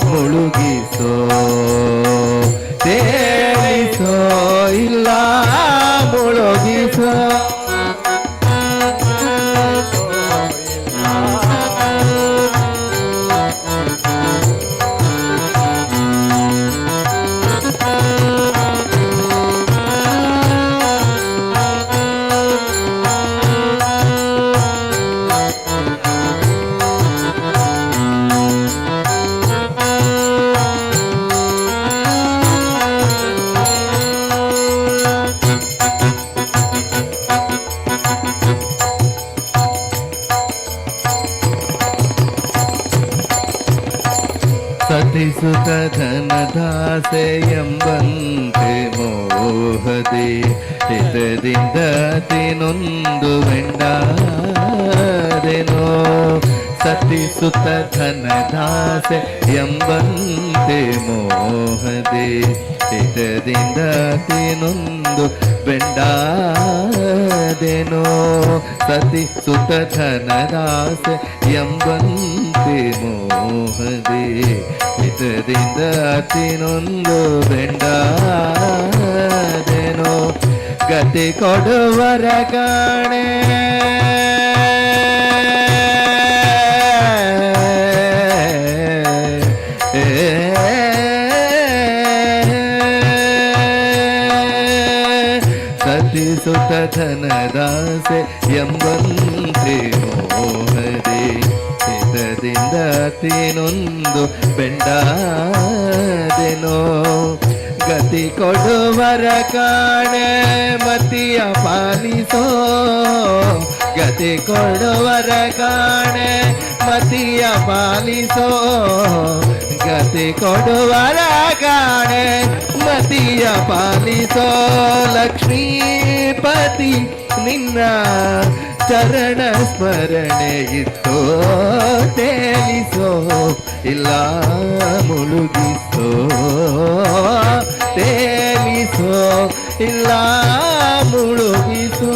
ಮುಳುಗಿಸೋ ತೇಲಿಸೋ ಇಲ್ಲ ಮುಳುಗಿಸೋ ಸತಿಸುತ ಧನದಾಸೆ ಎಂಬಂತೆ ಮೋಹದೆ ಹಿತದಿಂದ ತಿನೊಂದು ವೆಂಡಾದೆನೋ ಸತಿಸುತ ಧನದಾಸೆ ಎಂಬಂತೆ ಮೋಹದೆ ಹಿತದಿಂದ ತಿನೊಂದು ಬೆಂಡಾದೆನೋ ಸತಿಸುತ ಧನದಾಸೆ ಎಂಬಂತೆ ಮೋಹದೆ ಹಿತದಿಂದ ತಿನೊಂದು ಬೆಂಡಾದೆನೋ ಗತಿ ಕೊಡುವರ ಕಾಣೆ ಸತಿಸುತ ಧನದಾಸೆ ಎಂಬಂತೆ ಮೋಹದೆ ಹಿತದಿಂದ ತಿನೊಂದು ಬೆಂಡಾದೆನೋ ಗತಿ ಕೊಡುವರ ಕಾಣೆ ಮತಿಯ ಪಾಲಿಸೋ ಗತಿ ಕೊಡುವರ ಕಾಣೆ ಮತಿಯ ಪಾಲಿಸೋ ಗತಿ ಕೊಡುವರ ಕಾಣೆ ಮತಿಯ ಪಾಲಿಸೋ ಲಕ್ಷ್ಮೀಪತಿ ನಿನ್ನ ಚರಣ ಸ್ಮರಣೆ ಇತ್ತೋ ತೇಲಿಸೋ ಇಲ್ಲ ಮುಳುಗಿಸೋ ತೇಲಿಸೋ ಇಲ್ಲ ಮುಳುಗಿಸೋ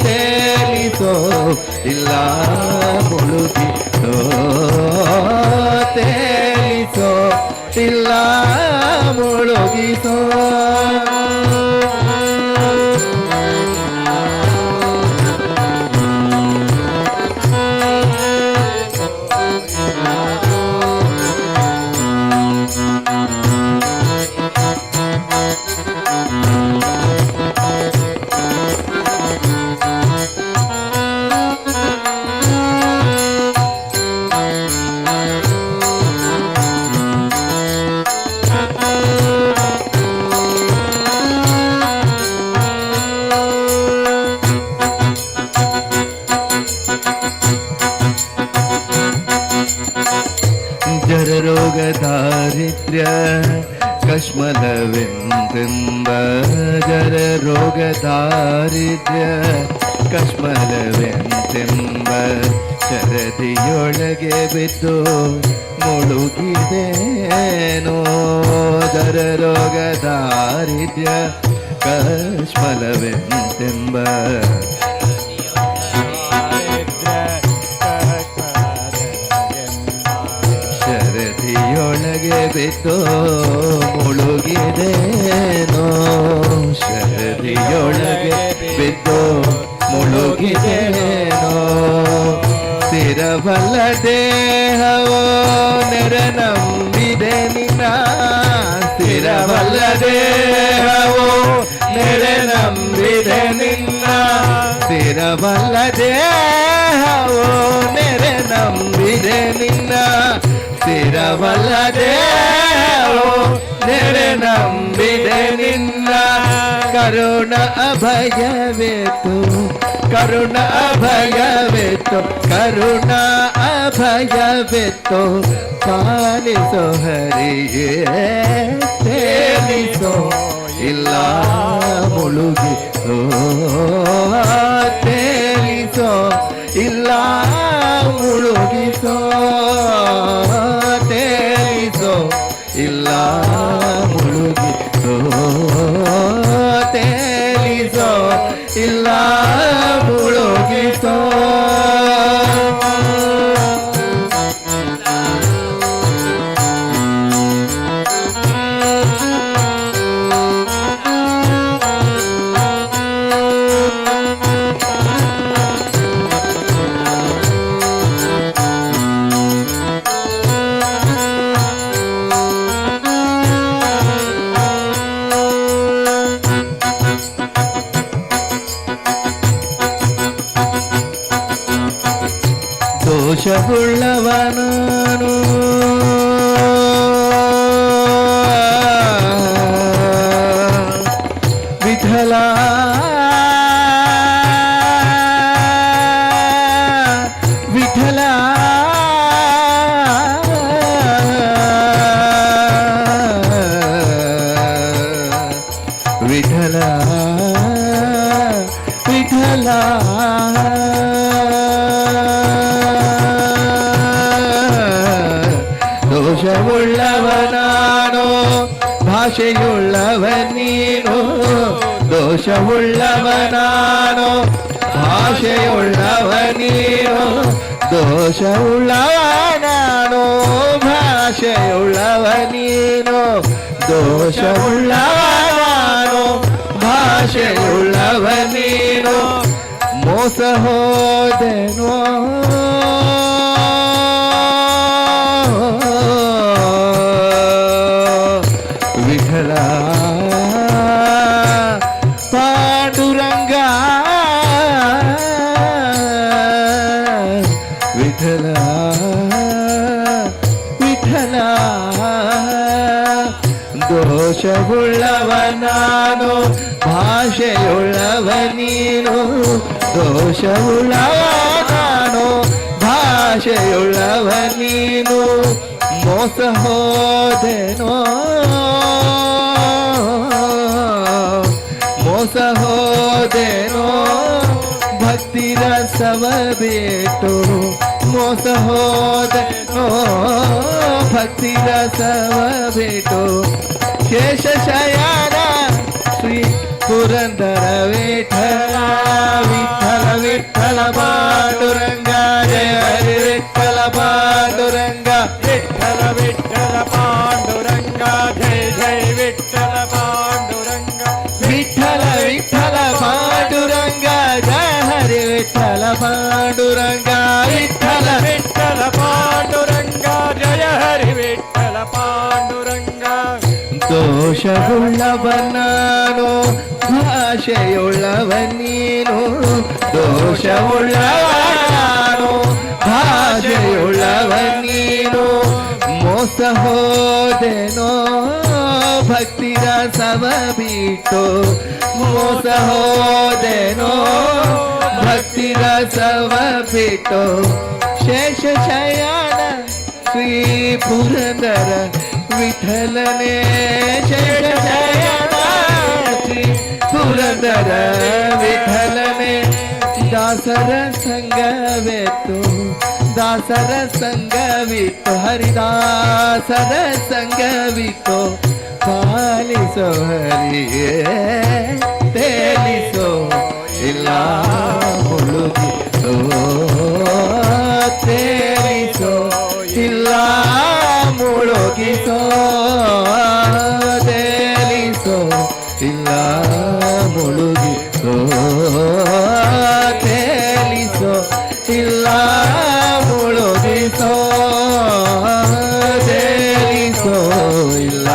ತೇಲಿಸೋ ಇಲ್ಲ ಮುಳುಗಿಸೋ ತೇಲಿಸೋ ಇಲ್ಲ ಮುಳುಗಿಸೋ ಜರರೋಗ ದಾರಿದ್ರ್ಯ ಕಶ್ಮಲವೆಂದೆಂಬ ಜರರೋಗ ದಾರಿದ್ರ್ಯ ಕಶ್ಮಲವೆಂದೆಂಬ ಶರದಿಯೊಳಗೆ ಬಿದ್ದು ಮುಳುಗಿದೇನೋ ಜರರೋಗ ದಾರಿದ್ರ್ಯ ಕಶ್ಮಲವೆಂದೆಂಬ ಶರದಿಯೊಳಗೆ ಬಿದ್ದು ಮುಳುಗಿದೇನೋ ಶರದಿಯೊಳಗೆ ಬಿದ್ದು ಮುಳುಗಿದೇನೋ ಸ್ಥಿರವಲ್ಲ ದೇಹವೋ ನೆರನಂಬಿದೆ ನಿನ್ನ ಸ್ಥಿರವಲ್ಲ ದೇಹವೋ ನೆರನಂಬಿದೆ ನಿನ್ನ ಸ್ಥಿರವಲ್ಲ ದೇಹವೋ ನೆರನಂಬಿದೆ ನಿನ್ನ ಸ್ಥಿರವಲ್ಲ ದೇಹವೋ ನೆರನಂಬಿದೆ ನಿನ್ನ ಕರುಣ ಅಭಯವೇತು ಕರುಣ ಅಭಯವೇತು ಕರುಣ ಅಭಯವೇತು ಪಾಲಿಸೋ ಹರಿಯೇ ತೇಲಿಸೋ ಇಲ್ಲ ಮುಳುಗಿಸೋ ತೇಲಿಸೋ ಇಲ್ಲ ಮುಳುಗಿಸೋ ತೇಲಿಸೋ ಇಲ್ಲ ಮುಳುಗಿಸೋ ತೇಲಿಸೋ ಇಲ್ಲ ಮುಳುಗಿಸೋ ದೋಷವುಳ್ಳವನಾನೋ ಭಾಷೆಯುಳ್ಳವ ನೀನು ದೋಷವುಳ್ಳವನಾನೋ ಭಾಷೆಯುಳ್ಳವ ನೀನು ದೋಷವುಳ್ಳವನಾನೋ ಭಾಷೆಯುಳ್ಳವ ನೀನು ದೋಷವುಳ್ಳವನಾನೋ ಭಾಷೆಯುಳ್ಳವ ನೀನು ಮೋಸ ಹೋದೆನೋ ವಿಠಲ ಪಾಂಡುರಂಗ ವಿಠಲ ವಿಠಲ ದೋಷವುಳ್ಳವ ನಾನು ಭಾಷೆಯುಳ್ಳವ ನೀನು ದೋಷವುಳ್ಳವ ನಾನು ಭಾಷೆಯುಳ್ಳವ ನೀನು ಮೋಸ ಹೋದೆನೋ ಮೋಸ ಹೋದೆನೋ ಭಕ್ತಿ ರಸವ ಬಿಟ್ಟು ಮೋಸ ಹೋದೆನೋ ಭಕ್ತಿ ರಸವ ಬಿಟ್ಟು ಶೇಷ ಶಯನ ಶ್ರೀ ಪುರಂದರ ವಿಠಲ ವಿಠಲ ವಿಠಲ ಪಾಂಡುರಂಗ ಜಯ ಹರಿ ವಿಠಲ ಪಾಂಡುರಂಗ ವಿಠಲ ವಿಠಲ ಪಾಂಡುರಂಗ ಜಯ ಜಯ ವಿಠಲ ಪಾಂಡುರಂಗ ವಿಠಲ ವಿಠಲ ಪಾಂಡುರಂಗ ಜಯ ಹರಿ ವಿಠಲ ಪಾಂಡುರಂಗ ವಿಠಲ ವಿಠಲ ಪಾಂಡುರಂಗ ಜಯ ಹರಿ ವಿಠಲ ಪಾಂಡುರಂಗ ದೋಷವುಳ್ಳವ ನಾನು ಭಾಷೆಯುಳ್ಳವ ನೀನು ದೋಷವುಳ್ಳವ ನಾನು ಭಾಷೆಯುಳ್ಳವ ನೀನು ಮೋಸ ಹೋದೆನೋ ಭಕ್ತಿ ರಸವ ಬಿಟ್ಟು ಮೋಸ ಹೋದೆನೋ ಭಕ್ತಿ ರಸವ ಬಿಟ್ಟು ಶೇಷ ಶಯನ ಶ್ರೀ ಪುರಂದರ ವಿಠಲನೆ ಶೇಷ ಶಯನ ಶ್ರೀ ಪುರಂದರ ವಿಠಲನೆ ದಾಸರ ಸಂಗವೆತ್ತು ದಾಸರ ಸಂಗವಿತ್ತು ಹರಿದಾಸರ ಸಂಗವಿತ್ತು ಪಾಲಿಸೋ ಹರಿಯೇ ತೇಲಿಸೋ ಇಲ್ಲ ಮುಳುಗಿಸೋ ತೇಲಿಸೋ ಇಲ್ಲ ಮುಳುಗಿಸೋ ತೇಲಿಸೋ ಇಲ್ಲ ಮುಳುಗಿಸೋ ತೇಲಿಸೋ ಇಲ್ಲ ಮುಳುಗಿಸೋ ತೇಲಿಸೋ ಇಲ್ಲ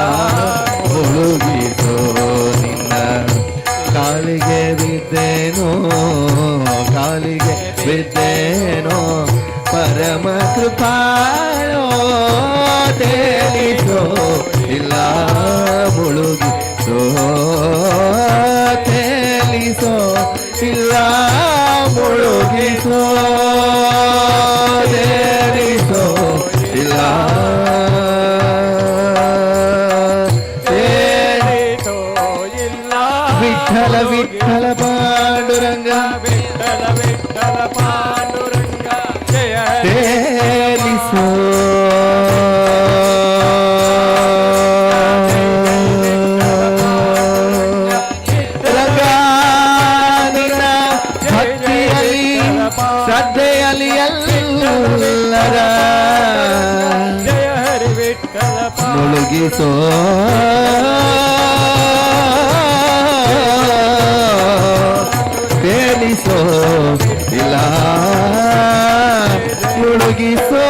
ಮುಳುಗಿಸೋ ನಿನ್ನ ಕಾಲಿಗೆ ಬಿದ್ದೇನೋ ಕಾಲಿಗೆ ಬಿದ್ದೇನೋ ಪರಮ ಕೃಪಾಳೋ ತೇಲಿಸೋ ಇಲ್ಲ ಮುಳುಗಿಸೋ ತೇಲಿಸೋ ಇಲ್ಲ ಮುಳುಗಿಸೋ ತೇಲಿಸೋ ಇಲ್ಲ ತೇಲಿಸೋ ಇಲ್ಲ ವಿಠಲ ವಿಠಲ ಪಾಂಡುರಂಗ ವಿಠಲ ವಿಠಲ ಪಾಂಡುರಂಗ ಜಯ ತೇಲಿಸೋ ರಂಗ ನಿನ್ನ ಭಕ್ತಿಯಲ್ಲಿ ಶ್ರದ್ಧೆಯಲ್ಲಿ ಎಲ್ಲರ ಜಯ ಹರಿ ವಿಠಲ ಮುಳುಗಿಸೋ ತೇಲಿಸೋ ಇಲ್ಲ ಮುಳುಗಿಸೋ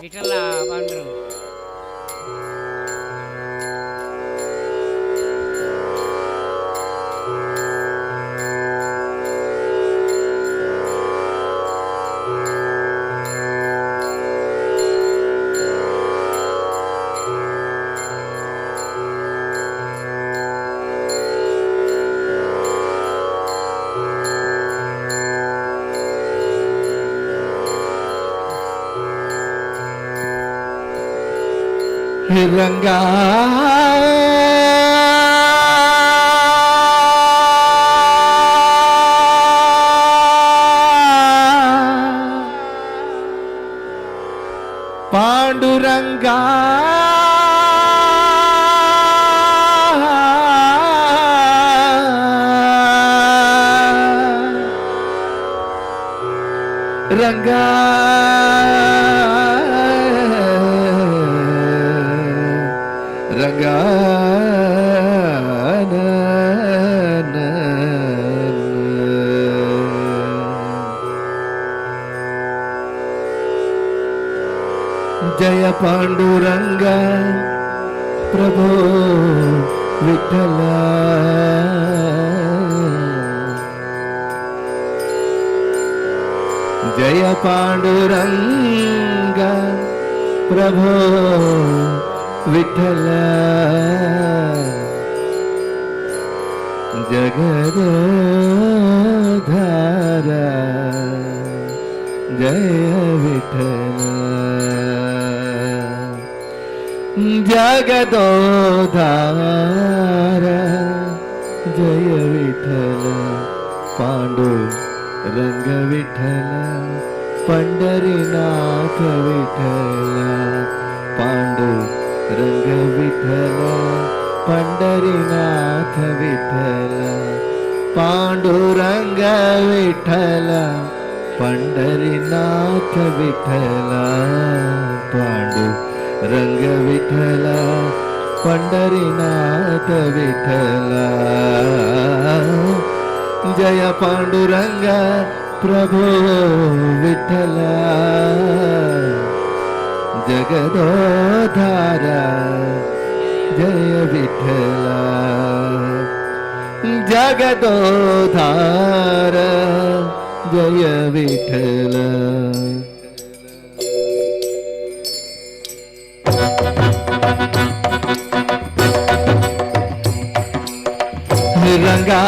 ವಿಠಲ ಪಾಂಡುರಂಗ रंगा पांडुरंगा रंगा रंगा जय पांडुरंगा प्रभो विठ्ठल जय पांडुरंगा प्रभो विठ्ठल जगदोधारा जय विठ्ठल जगदोधारा जय विठ्ठल पांडुरंग विठ्ठल पंढरीनाथ विठ्ठल पांडुरंग विठ्ठल पंढरीनाथ विठ्ठल पांडुरंग विठ्ठल पंढरीनाथ विठ्ठल पांडुरंग विठ्ठल पंढरीनाथ विठ्ठल जय पांडुरंग प्रभो विठ्ठल जगदोधारा जय विठ्ठल जगदोधारा जय विठ्ठल रंगा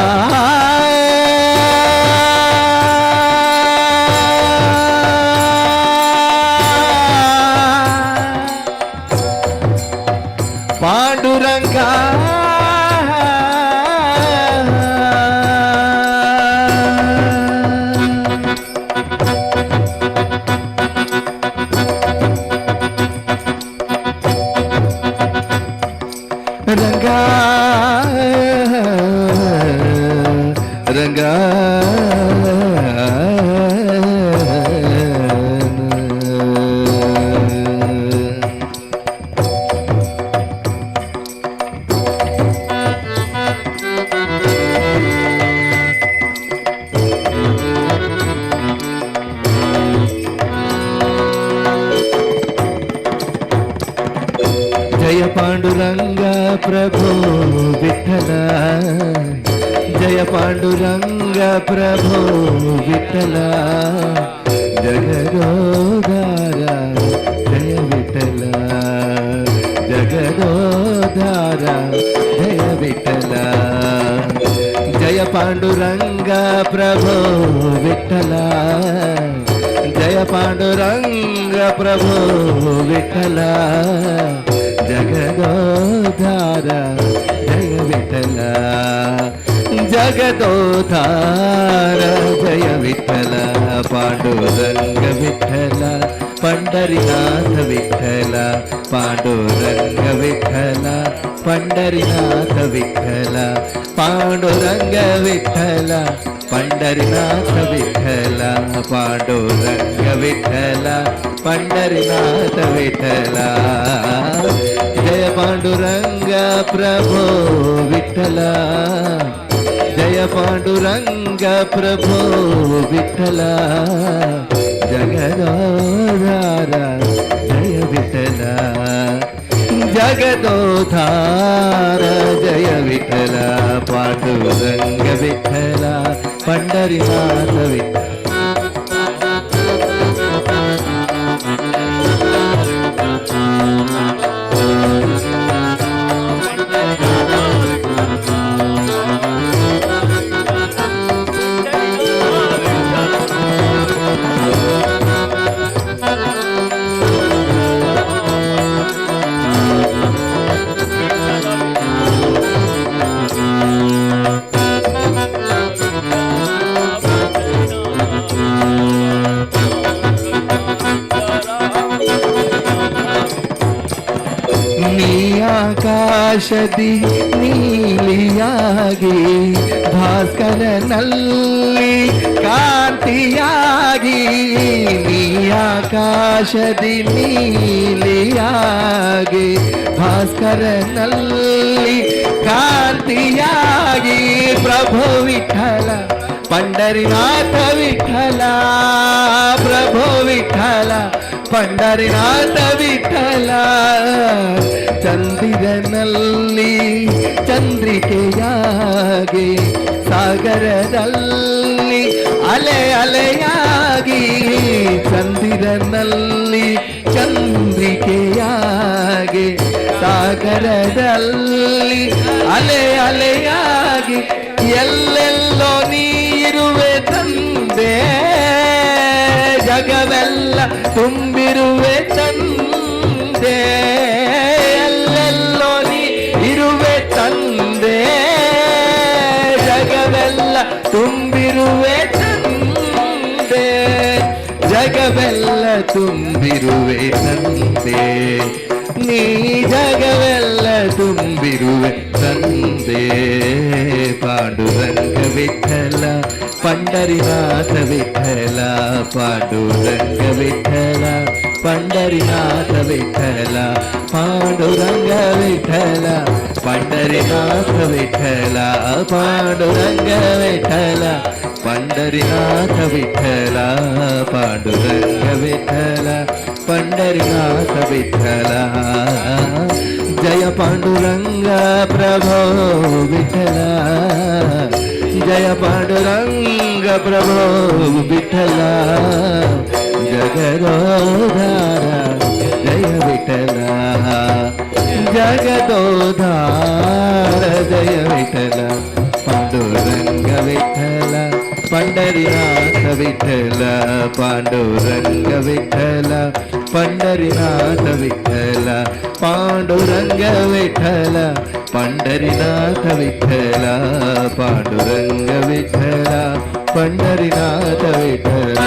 पांडुरंगा रंगा रंगा जय पांडुरंग प्रभो विठ्ठल जय पांडुरंग प्रभो विठ्ठल जगदोधारा जय विठ्ठल जगदोधारा जय विठ्ठल जय पांडुरंग प्रभो विठ्ठल जय पांडुरंग प्रभो विठ्ठल जगदोधारा जय विठ्ठल जगदोधारा जय विठ्ठल पांडुरंग विठ्ठल पंढरीनाथ विठ्ठल पांडुरंग विठ्ठल पंढरीनाथ विठ्ठल पांडुरंग विठ्ठल पंढरीनाथ विठ्ठल पांडुरंग विठ्ठल पंढरीनाथ विठ्ठल जय पांडुरंग प्रभो विठ्ठल जय पांडुरंग प्रभो विठ्ठल जगदोधारा जय विठ्ठल जगदोधारा जय विठ्ठल पांडुरंग विठ्ठल पंढरीनाथ विठ्ठल ಆಕಾಶದಿ ನೀಲಿಯಾಗಿ ಭಾಸ್ಕರನಲ್ಲಿ ಕಾಂತಿಯಾಗಿ ನೀ ಆಕಾಶದಿ ನೀಲಿಯಾಗಿ ಭಾಸ್ಕರನಲ್ಲಿ ಕಾಂತಿಯಾಗಿ ಪ್ರಭು ವಿಠಲ ಪಂಡರಿನಾಥ ವಿಠಲ ಪ್ರಭು ವಿಠಲ ಪಂಡರಿನಾಥ ವಿಠಲ ಚಂದಿರನಲ್ಲಿ ಚಂದ್ರಿಕೆಯಾಗಿ ಸಾಗರದಲ್ಲಿ ಅಲೆ ಅಲೆಯಾಗಿ ಚಂದಿರನಲ್ಲಿ ಚಂದ್ರಿಕೆಯಾಗಿ ಸಾಗರದಲ್ಲಿ ಅಲೆ ಅಲೆಯಾಗಿ ಎಲ್ಲೆಲ್ಲೋ ನೀರುವೆ ತಂದೆ ಜಗವೆಲ್ಲ ತುಂಬಿರುವೆ ತಂದೆ ಎಲ್ಲೆಲ್ಲೋ ನೀ ಇರುವೆ ತಂದೆ ಜಗವೆಲ್ಲ ತುಂಬಿರುವೆ ತಂದೆ ಜಗವೆಲ್ಲ ತುಂಬಿರುವೆ ತಂದೆ ನೀ ಜಗವೆಲ್ಲ ತುಂಬಿರುವೆ ತಂದೆ ಪಾಂಡುರಂಗ ವಿಠಲ ಪಂಡರಿನಾಥ ವಿಠಲ ಪಾಂಡುರಂಗ ವಿಠಲ ಪಂಡರಿನಾಥ ವಿಠಲ ಪಾಂಡುರಂಗ ವಿಠಲ ಪಂಡರಿನಾಥ ವಿಠಲ ಪಾಂಡುರಂಗ ವಿಠಲ ಪಂಡರಿನಾಥ ವಿಠಲ ಪಾಂಡುರಂಗ ವಿಠಲ ಪಂಡರಿನಾಥ ವಿಠಲ ಜಯ ಪಾಂಡುರಂಗ ಪ್ರಭೋ ವಿಠಲ ಜಯ ಪಾಂಡುರಂಗ ಪ್ರಭೋ ವಿಠಲ ಜಗದೋಧಾರ ಜಯ ವಿಠಲ ಜಗದೋಧಾರ ಜಯ ವಿಠಲ ಪಾಂಡುರಂಗ ವಿಠಲ ಪಂಡರಿನಾಥ ವಿಠಲ ಪಾಂಡುರಂಗ ವಿಠಲ ಪಂಡರಿನಾಥ ವಿಠಲ ಪಾಂಡುರಂಗ ವಿಠಲ ಪಂಡರಿನಾಥ ವಿಠಲ ಪಾಂಡುರಂಗ ವಿಠಲ ಪಂಡರಿನಾಥ ವಿಠಲ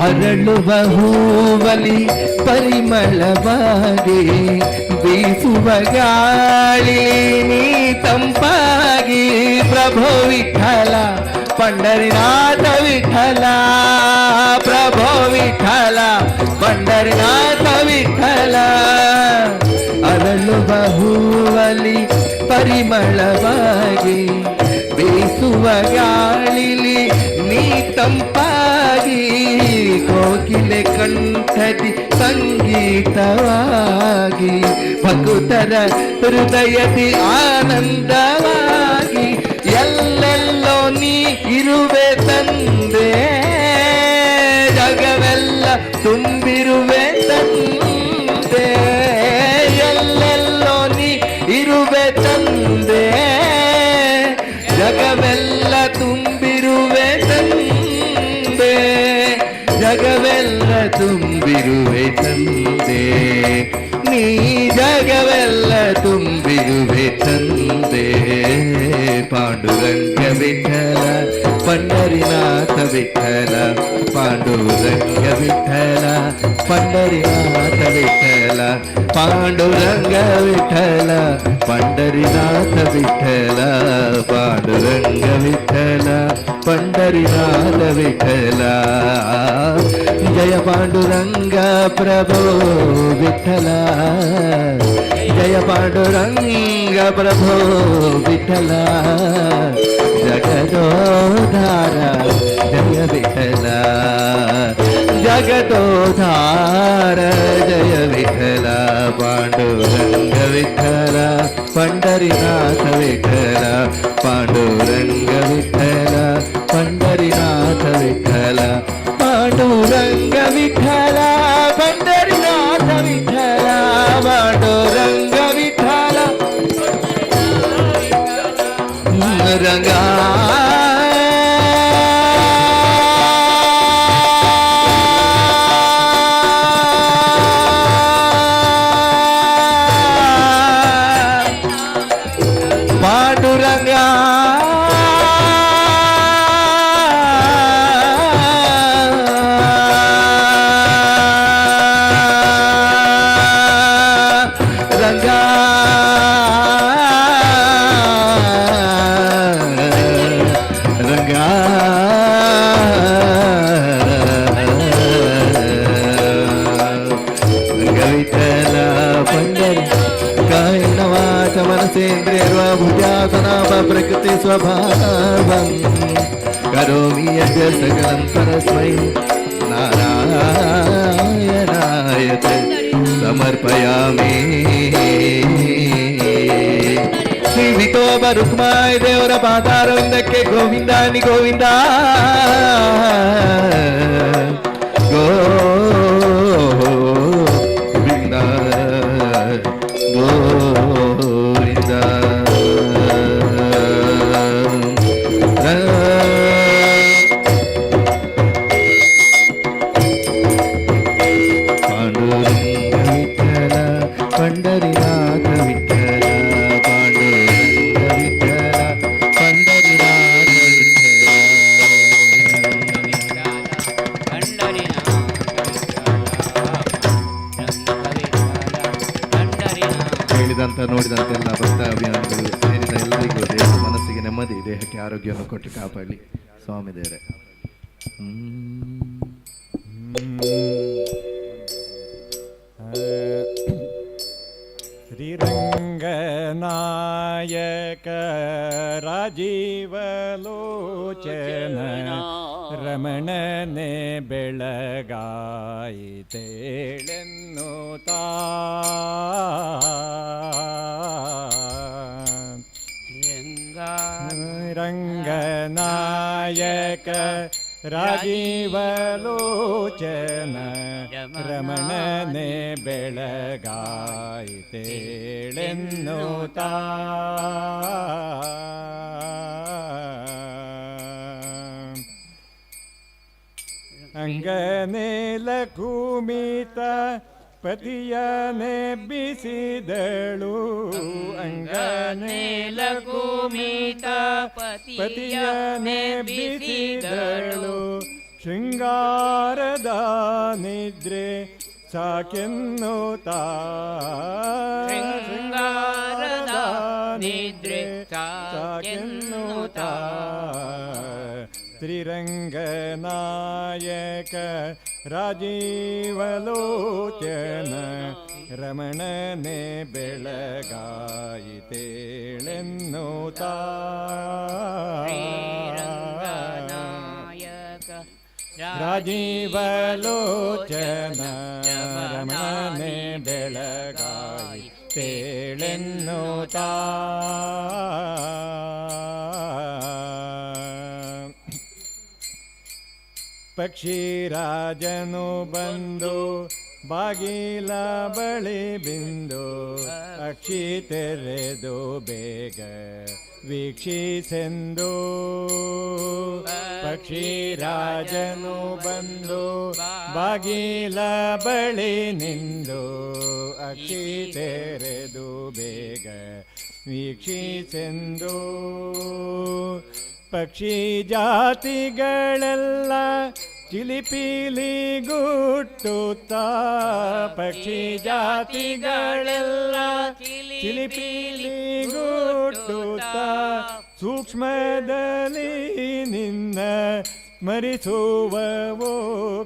ಅರಳುವ ಹೂವಲಿ ಪರಿಮಳವಾಗಿ ಬೀಸುವ ಗಾಳಿ ನೀ ತಂಪಾಗಿ ಪ್ರಭು ವಿಠಲ ಪಂಡರಿನಾಥ ವಿಠಲ ಪ್ರಭು ವಿಠಲ ಪಂಡರಿನಾಥ ವಿಠಲ ಅರಳುವ ಹೂವಲಿ ಪರಿಮಳವಾಗಿ ಬೀಸುವ ಗಾಳಿಲಿ ನೀ ತಂಪಾಗಿ ಕೋಕಿಲೆ ಕಂಠದಿ ಸಂಗೀತವಾಗಿ ಭಕ್ತರ ಹೃದಯದಿ ಆನಂದವಾಗಿ ಎಲ್ಲೆಲ್ಲೋ ನೀ ಇರುವೆ ತಂದೆ ಜಗವೆಲ್ಲ ತುಂಬಿರುವೆ ತಂದೆ ಎಲ್ಲೆಲ್ಲೋ ನೀ ಇರುವೆ ತಂದೆ ಜಗವೆಲ್ಲ ತುಂಬಿರುವೆ ತಂದೆ ಜಗವೆಲ್ಲ ತುಂಬಿರುವೆ ತಂದೆ ನೀ ಜಗವೆಲ್ಲ ತುಂಬಿರುವೆ ತಂದೆ ಪಾಂಡುರಂಗ ವಿಠಲ ಪಂಡರಿನಾಥ ವಿಠಲ ಪಾಂಡುರಂಗ ವಿಠಲ ಪಂಡರಿನಾಥ ವಿಠಲ ಪಾಂಡುರಂಗ ವಿಠಲ ಪಂಡರಿನಾಥ ವಿಠಲ ಪಾಂಡುರಂಗ ವಿಠಲ ಪಂಡರಿನಾಥ ವಿಠಲ ಜಯ ಪಾಂಡುರಂಗ ಪ್ರಭೋ ವಿಠಲ ಜಯ ಪಾಂಡುರಂಗ ಪ್ರಭೋ ವಿಠಲ ಜಗದೋಧಾರ ಜಯ ವಿಠಲ ಜಗದೋಧಾರ ಜಯ ವಿಠಲ ಪಾಂಡುರಂಗ ವಿಠಲ ಪಂಡರಿನಾಥ ವಿಠಲ ಪಾಂಡುರಂಗ ವಿಠಲ ಪಂಡರಿನಾಥ ವಿಠಲ ಪಾಂಡುರಂಗ ವಿಠಲ ಪಂಡರಿನಾಥ ವಿಠಲ ಪಾಂಡುರಂಗ ವಿಠಲ प्रकृति स्वभावं करोमि यज्ञ सकलं परस्मै नारायणाय समर्पयामि ಶ್ರೀ ವಿಠೋಬ ರುಕ್ಮಾಯ ದೇವರ ಪಾದಾರವಿಂದಕ್ಕೆ ಗೋವಿಂದ ನಿ ಗೋವಿಂದ ಗೋವಿಂದ ಗೋವಿಂದ ಪಾಂಡುರಂಗ ವಿಠಲ ಪಂಡರಿನಾಥ ವಿಠಲ ಪಾಂಡುರಂಗ ವಿಠಲ ಪಂಡರಿನಾಥ ಹೇಳಿದಂತ ನೋಡಿದಂತೆಲ್ಲ ಭಕ್ತ ಅಭಿಯಾನಗಳು ಸೇರಿದ ಎಲ್ಲರಿಗೂ ದೇವರ ಮನಸ್ಸಿಗೆ ನೆಮ್ಮದಿ, ದೇಹಕ್ಕೆ ಆರೋಗ್ಯವನ್ನು ಕೊಟ್ಟು ಕಾಪಾಡಲಿ ಸ್ವಾಮಿ ದೇವರೇ. ಶ್ರೀರಂಗನಾಯಕ ರಾಜೀವಲೋಚನ ರಮಣನೆ ಬೆಳಗಾಯಿತೇಳೆನ್ನುತ್ತಾ ರಂಗನಾಯಕ ರಾಜೀವಲೋಚನ ರಮಣನೆ ಬೆಳಗಾಯಿತೇಳೆನ್ನುತ್ತಾ ಅಂಗನೇಲ ಕುಮಿತ ಪತಿಯನೆ ಬಿಸಿದಳು ಅಂಗನೇಲ ಕುಮಿತ ಪತಿಯನೆ ಬಿಸಿದಳು ಶೃಂಗಾರದ ನಿದ್ರೆ ಸಾಕೆನ್ನುತ್ತಾ ಶೃಂಗಾರದ ನಿದ್ರೆ ಸಾಕೆನ್ನುತ್ತಾ ಶ್ರೀರಂಗನಾಯಕ ರಾಜೀವಲೋಚನ ರಮಣನೆ ಬೆಳಗಾಯಿತೇಳೆನ್ನುತ್ತಾ ರಾಜೀವಲೋಚನ ರಮಣನೆ ಬೆಳಗಾಯಿತೇಳೆನ್ನುತ್ತಾ ಪಕ್ಷಿರಾಜನು ಬಂದು ಬಾಗಿಲ ಬಳಿ ಬಿಂದು ಅಕ್ಷಿ ತೆರೆದು ಬೇಗ ವೀಕ್ಷಿಸೆಂದು ಪಕ್ಷಿರಾಜನು ಬಂದು ಬಾಗಿಲ ಬಳಿ ನಿಂದು ಅಕ್ಷಿ ತೆರೆದು ಬೇಗ ವೀಕ್ಷಿಸೆಂದು ಪಕ್ಷಿ ಜಾತಿಗಳೆಲ್ಲ ಚಿಲಿಪಿಲಿ ಗುಟ್ಟುತ್ತಾ ಪಕ್ಷಿ ಜಾತಿಗಳೆಲ್ಲ ಚಿಲಿಪಿಲಿ ಗುಟ್ಟುತ್ತಾ ಸೂಕ್ಷ್ಮದಲ್ಲಿ ನಿನ್ನ ಸ್ಮರಿಸುವವೋ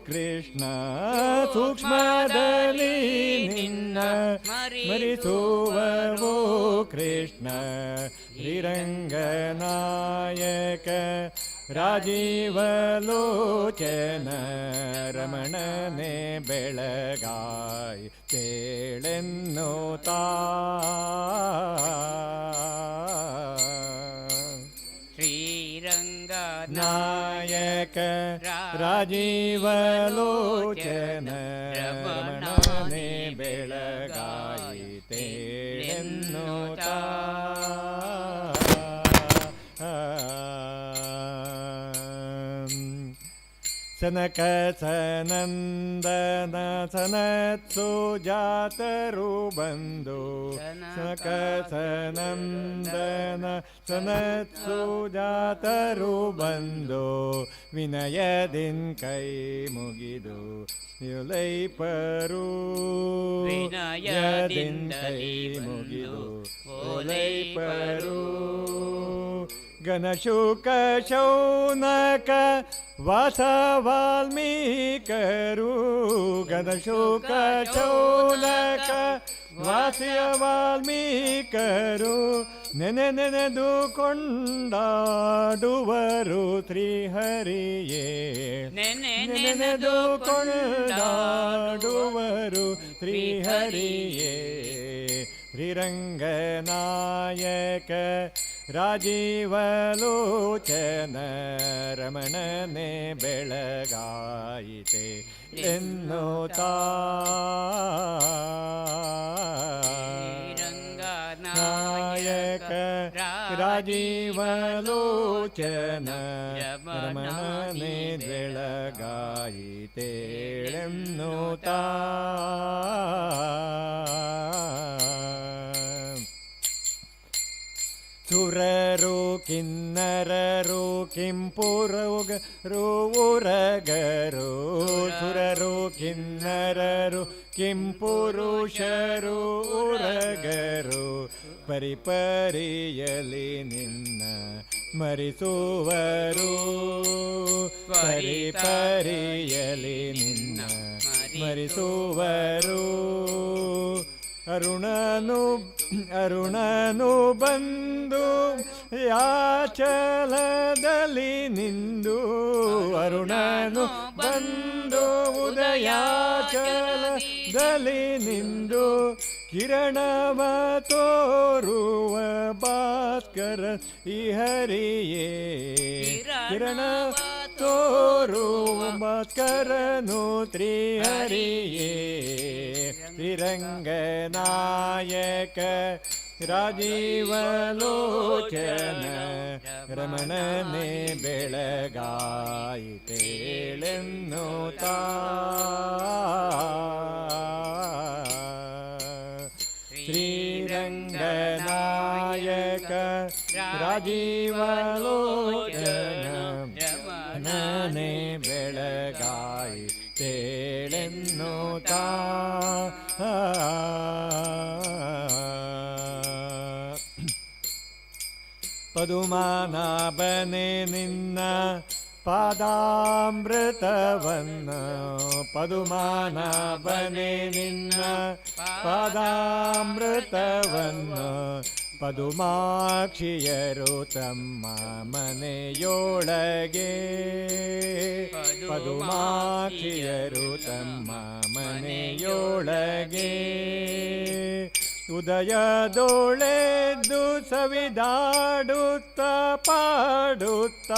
ಕೃಷ್ಣ ಸೂಕ್ಷ್ಮದಲ್ಲಿ ನಿನ್ನ ಸ್ಮರಿಸುವವೋ ಕೃಷ್ಣ ಶ್ರೀರಂಗನಾಯಕ ರಾಜೀವಲೋಚನ ರಮಣನೆ ಬೆಳಗಾಯಿತೇಳೆನ್ನುತ್ತಾ ಶ್ರೀರಂಗನಾಯಕ ರಾಜೀವಲೋಚನ ರಮಣನೆ ಬೆಳಗಾಯಿತೇಳೆನ್ನುತ್ತಾ ಸನಕ ಸನಂದನ ಸನತ್ಸು ಜಾತರು ಬಂದು ಸನಕ ಸನಂದನ ಸನತ್ಸು ಜಾತರು ಬಂದು ವಿನಯದಿನ್ ಕೈ ಮುಗಿದು ಯುಲೈಪರು ವಿನಯದಿನ್ ಕೈ ಮುಗಿದು ಯುಲೈಪರು ಗಣಶುಕ ಶೌನಕ ವಾಸ ವಾಲ್ಮೀಕರು ಗದಶೋಕ ಚೌನಕ ವಾಸಿಯ ವಾಲ್ಮೀಕರು ನೆನೆದು ಕೊಂಡಾಡುವರು ಶ್ರೀಹರಿಯೇ ನೆನೆದು ಕೊಂಡಾಡುವರು ಶ್ರೀಹರಿಯೇ ಶ್ರೀರಂಗನಾಯಕ ರಾಜೀವಲೋಚನ ರಮಣನೆ ಬೆಳಗಾಯಿತೆ ಎನ್ನುತ್ತಾ ನಾಯಕ ರಾಜೀವಲೋಚನ ರಮಣನೆ ಬೆಳಗಾಯಿತೇಳೆನ್ನುತ್ತಾ ಸುರರು ಕಿನ್ನರರು ಕಿಂಪುರಗರು ಉರಗರು ಸುರರು ಕಿನ್ನರರು ಕಿಂಪುರುಷರು ಉರಗರು ಪರಿಪರಿಯಲಿ ನಿನ್ನ ಮರಿಸುವರು ಪರಿಪರಿಯಲಿ ನಿನ್ನ ಮರಿಸುವರು ಅರುಣನು ಬಂದು ಯಾಚಲದಲ್ಲಿ ನಿಂದು ಅರುಣನು ಬಂದು ಉದಯಾಚಲದಲ್ಲಿ ನಿಂದು ಕಿರಣವ ತೋರುವ ಭಾಸ್ಕರ ಈ ಹರಿಯೇ ಕಿರಣ ತೋರುವ ಭಾಸ್ಕರನು ಶ್ರೀಹರಿಯೇ ಶ್ರೀರಂಗನಾಯಕ ರಾಜೀವಲೋಚನ ರಮಣನೆ ಬೆಳಗಾಯಿತೇಳೆನ್ನುತ್ತಾ ಶ್ರೀರಂಗನಾಯಕ ರಾಜೀವಲೋಚನ ರಮಣನೆ ಬೆಳಗಾಯಿತೇಳೆನ್ನುತ್ತಾ ಪದುಮಾನಾಭನೆ ನಿನ್ನ ಪಾದಾಮೃತವನ್ನು ಪದುಮಾನಾಭನೆ ನಿನ್ನ ಪಾದಾಮೃತವನ್ನು ಪದುಮಾಕ್ಷಿಯರು ತಮ್ಮ ಮನೆಯೊಳಗೆ ಪದುಮಾಕ್ಷಿಯರು ತಮ್ಮ ಮನೆಯೊಳಗೆ ಉದಯದೊಳೆದ್ದು ಸವಿದಾಡುತ್ತ ಪಾಡುತ್ತ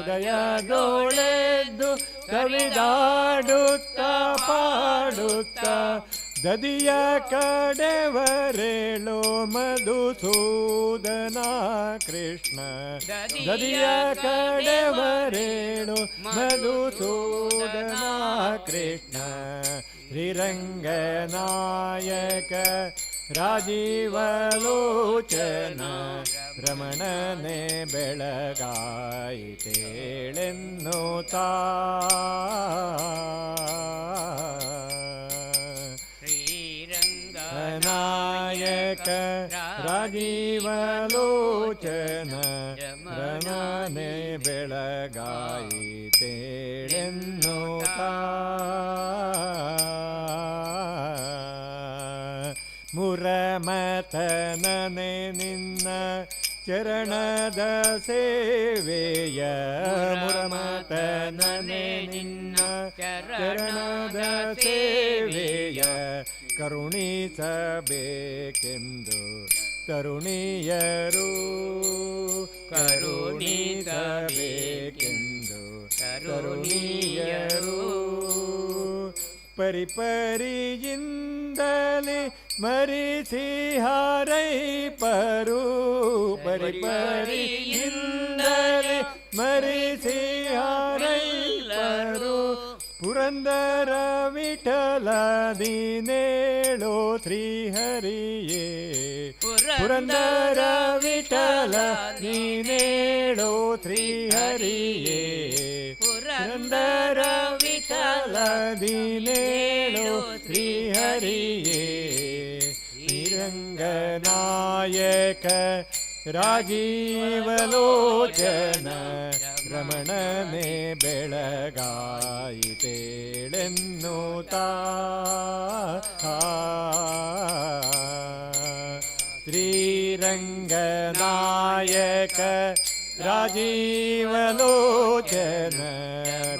ಉದಯದೊಳೆದ್ದು ಸವಿದಾಡುತ್ತ ಪಾಡುತ್ತ ದದಿಯ ಕಡೆವರೇಳೋ ಮಧುಸೂದನ ಕೃಷ್ಣ ದದಿಯ ಕಡೆವರೇಳೋ ಮಧುಸೂದನ ಕೃಷ್ಣ ಶ್ರೀರಂಗನಾಯಕ ರಾಜೀವಲೋಚನ ರಮಣನೆ ಬೆಳಗಾಯಿತೇಳೆನ್ನುತ್ತಾ ನಾಯಕ ರಾಜೀವಲೋಚನ ರಮಣನೆ ಬೆಳಗಾಯಿತೇಳೆನ್ನುತ್ತಾ ಮುರಮಥನನೆ ನಿನ್ನ ಚರಣದ ಸೇವೆಯ ಮುರಮಥನನೆ ನಿನ್ನ ಚರಣದ ಸೇವೆಯ ಕರುಣಿಸಬೇಕೆಂದು ತರುಣಿಯರು ಕರುಣಿಸಬೇಕೆಂದು ತರುಣಿಯರು ಪರಿಪರಿಯಿಂದಲೇ ಮರಿಸಿ ಹಾರೈಪರು ಪರಿಪರಿಯಿಂದಲೇ ಮರಿಸಿ ಹಾರೈಪರು ಪುರಂದರ ವಿಠಲ ದೀನೇಳೋ ಶ್ರೀಹರಿಯೇ ಪುರಂದರ ವಿಠಲ ನೀನೇಳೋ ಶ್ರೀಹರಿಯೇ ಪುರಂದರ ವಿಠಲ ದೀನೇಳೋ ಶ್ರೀಹರಿಯೇ ಶ್ರೀರಂಗನಾಯಕ ರಾಜೀವಲೋಚನ ರಮಣನೆ ಬೆಳಗಾಯಿತೇಳೆನ್ನುತ್ತಾ ಶ್ರೀರಂಗನಾಯಕ ರಾಜೀವಲೋಚನ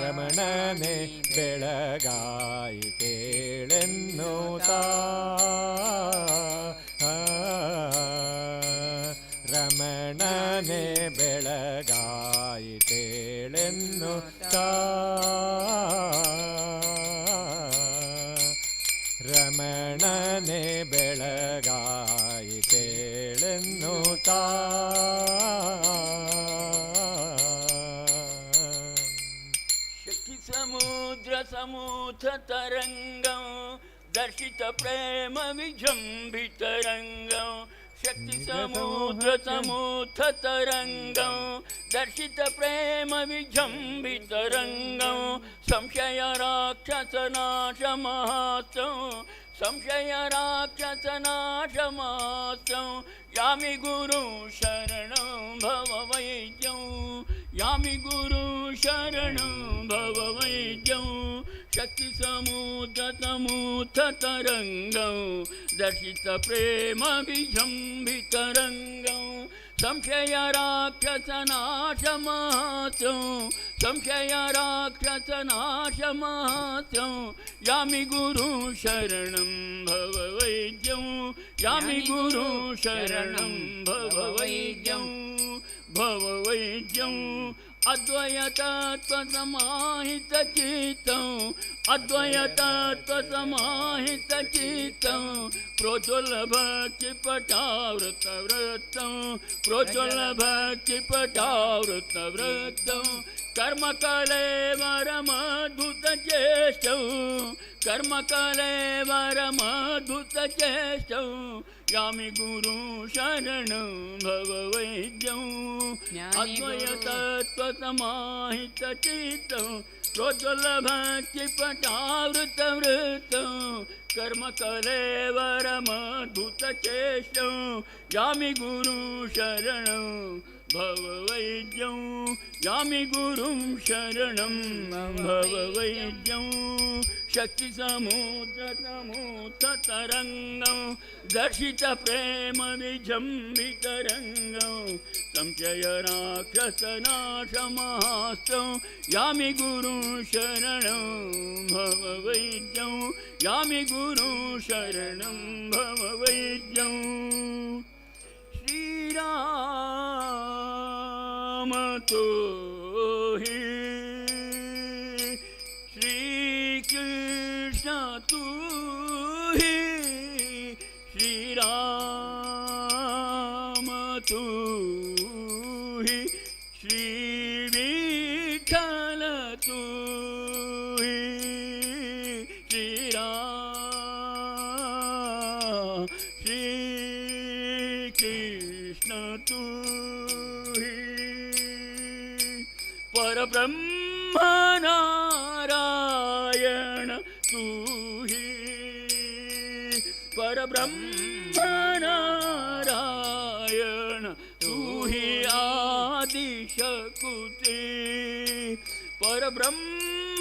ರಮಣನೆ ಬೆಳಗಾಯಿತೇಳೆನ್ನುತ್ತಾ ರಮಣನೆ ಬೆಳಗಾಯಿತೇಳೆನ್ನುತ್ತಾ ರಮಣನೆ ಬೆಳಗಾಯಿತೇಳೆನ್ನುತ್ತಾ ಶಕ್ತಿ ಸಮುದ್ರ ಸಮೂಥ ತರಂಗಂ ದರ್ಶಿತ ಪ್ರೇಮ ವಿಜೃಂಭಿತರಂಗಂ ಶಕ್ತಿ ಸಮುದ್ರ ಸಮೂಥ ತರಂಗಂ ದರ್ಶಿತ ಪ್ರೇಮ ವಿಜೃಂಭಿತರಂಗಂ ಸಂಶಯ ರಾಕ್ಷಸ ನಾಶ ಮಹಾತ್ಸಂ ಸಂಶಯ ರಾಕ್ಷಸ ನಾಶ ಮಹಾತ್ಸಂ ಯಾಮಿ ಗುರು ಶರಣಂ ಭವ ವೈದ್ಯಂ ಯಾಮಿ ಗುರು ಶರಣಂ ಭವ ವೈದ್ಯಂ ಶಕ್ತಿ ಸಮುದ್ರ ಸಮೂಥ ತರಂಗಂ ದರ್ಶಿತ ಪ್ರೇಮ ವಿಜೃಂಭಿತರಂಗಂ ಸಂಶಯ ರಾಕ್ಷಸ ನಾಶ ಮಹಾತ್ಸಂ ಸಂಶಯ ರಾಕ್ಷಸ ನಾಶ ಮಹಾತ್ಸಂ ಯಾಮಿ ಗುರು ಶರಣಂ ಭವ ವೈದ್ಯಂ ಯಾಮಿ ಗುರು ಶರಣಂ ಭವ ವೈದ್ಯಂ ಭವ ವೈದ್ಯಂ ಅದ್ವಯತತ್ವ ಸಮಾಹಿತ ಚಿತ್ತಂ ಅದ್ವಯತತ್ವ ಸಮಾಹಿತ ಚಿತ್ತಂ ಪ್ರೋಜ್ವಲ ಭಕ್ತಿ ಪಟಾವೃತ ವೃತ್ತಂ ಪ್ರೋಜ್ವಲ ಭಕ್ತಿ ಪಟಾವೃತ ವೃತ್ತಂ ಕರ್ಮ ಕಲೇವರಮದ್ಭುತ ಚೇಷ್ಟಂ ಕರ್ಮ ಕಲೇವರಮದ್ಭುತ ಚೇಷ್ಟಂ ಯಾಮಿ ಗುರು ಶರಣಂ ಭವ ವೈದ್ಯಂ ಅದ್ವಯತತ್ವ ಸಮಾಹಿತ ಚಿತ್ತಂ ಪ್ರೋಜ್ವಲ ಭಕ್ತಿ ಪಟಾವೃತ ವೃತ್ತಂ ಕರ್ಮ ಕಲೇವರಮದ್ಭುತ ಚೇಷ್ಟಂ ಯಾಮಿ ಗುರು ಶರಣಂ ಭವ ವೈದ್ಯಂ ಯಾಮಿ ಗುರುಂ ಶರಣಂ ಭವ ವೈದ್ಯಂ ಶಕ್ತಿ ಸಮುದ್ರ ಸಮೂಥ ತರಂಗಂ ದರ್ಶಿತ ಪ್ರೇಮ ವಿಜೃಂಭಿತರಂಗಂ ಸಂಶಯ ರಾಕ್ಷಸ ನಾಶ ಮಹಾಸ್ತ್ರಂ ಯಾಮಿ ಗುರು ಶರಣಂ ಭವ ವೈದ್ಯಂ ಯಾಮಿ ಗುರು ಶರಣಂ ಭವ ವೈದ್ಯಂ श्रीराम तो ही श्री कृष्ण तू ही श्री राम तू ही श्री विठ्ठल तू ही श्री राम श्री कृष्ण तू ही परब्रह्म नारायण तू ही परब्रह्म नारायण तू ही आदिशक्ति परब्रह्म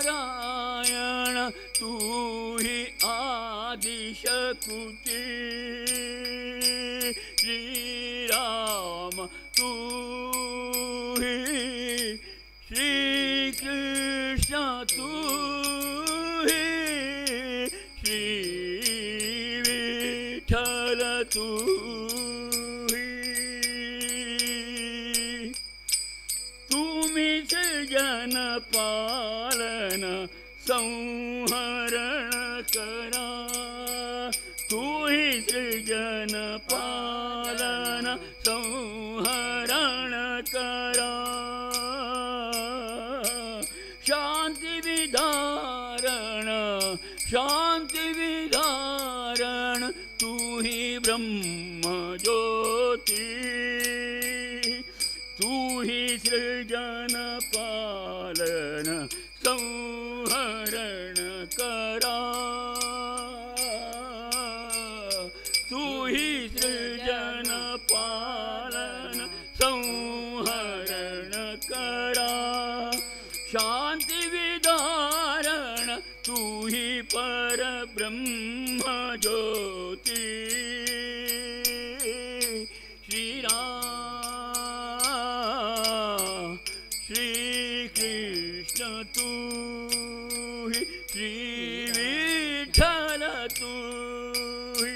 नारायण तू ही आदिशक्ति श्री राम तू ही श्री कृष्ण तू ही श्री विठ्ठल तू ही तुम्ही सृजन पालन संहरण करा तू ही सृजन पालन संहरण करा शांति विधारण तू ही ब्रह्म ज्योति तू ही सृजन पालन संहरण करा तू ही सृजन पालन संहरण ही पर ब्रह्म ज्योति श्री राम श्री कृष्ण तू ही श्री विठ्ठल तू ही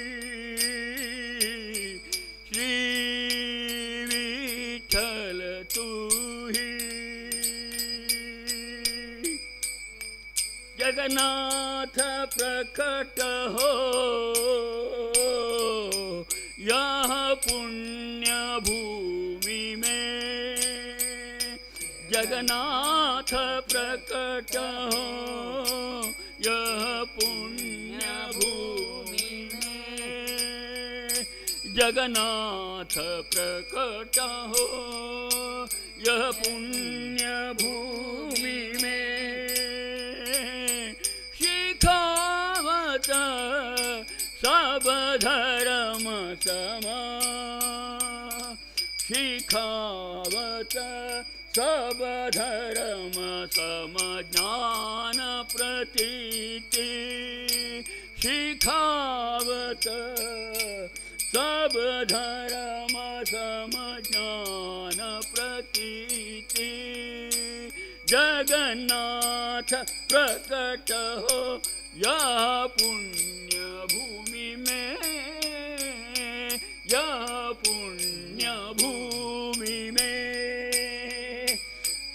श्री विठ्ठल तू ही जगन्नाथ प्रकट हो यह पुण्य भूमि में जगन्नाथ प्रकट हो यह पुण्य भूमि में जगन्नाथ प्रकट हो यह पुण्य भूमि में शिखावत सब धर्म समा शिखावत सब धर्म सम ज्ञान प्रतीति शिखावत सब धर्म सम ज्ञान प्रतीति जगन्नाथ प्रकट हो यह पुण्य भूमि में यह पुण्य भूमि में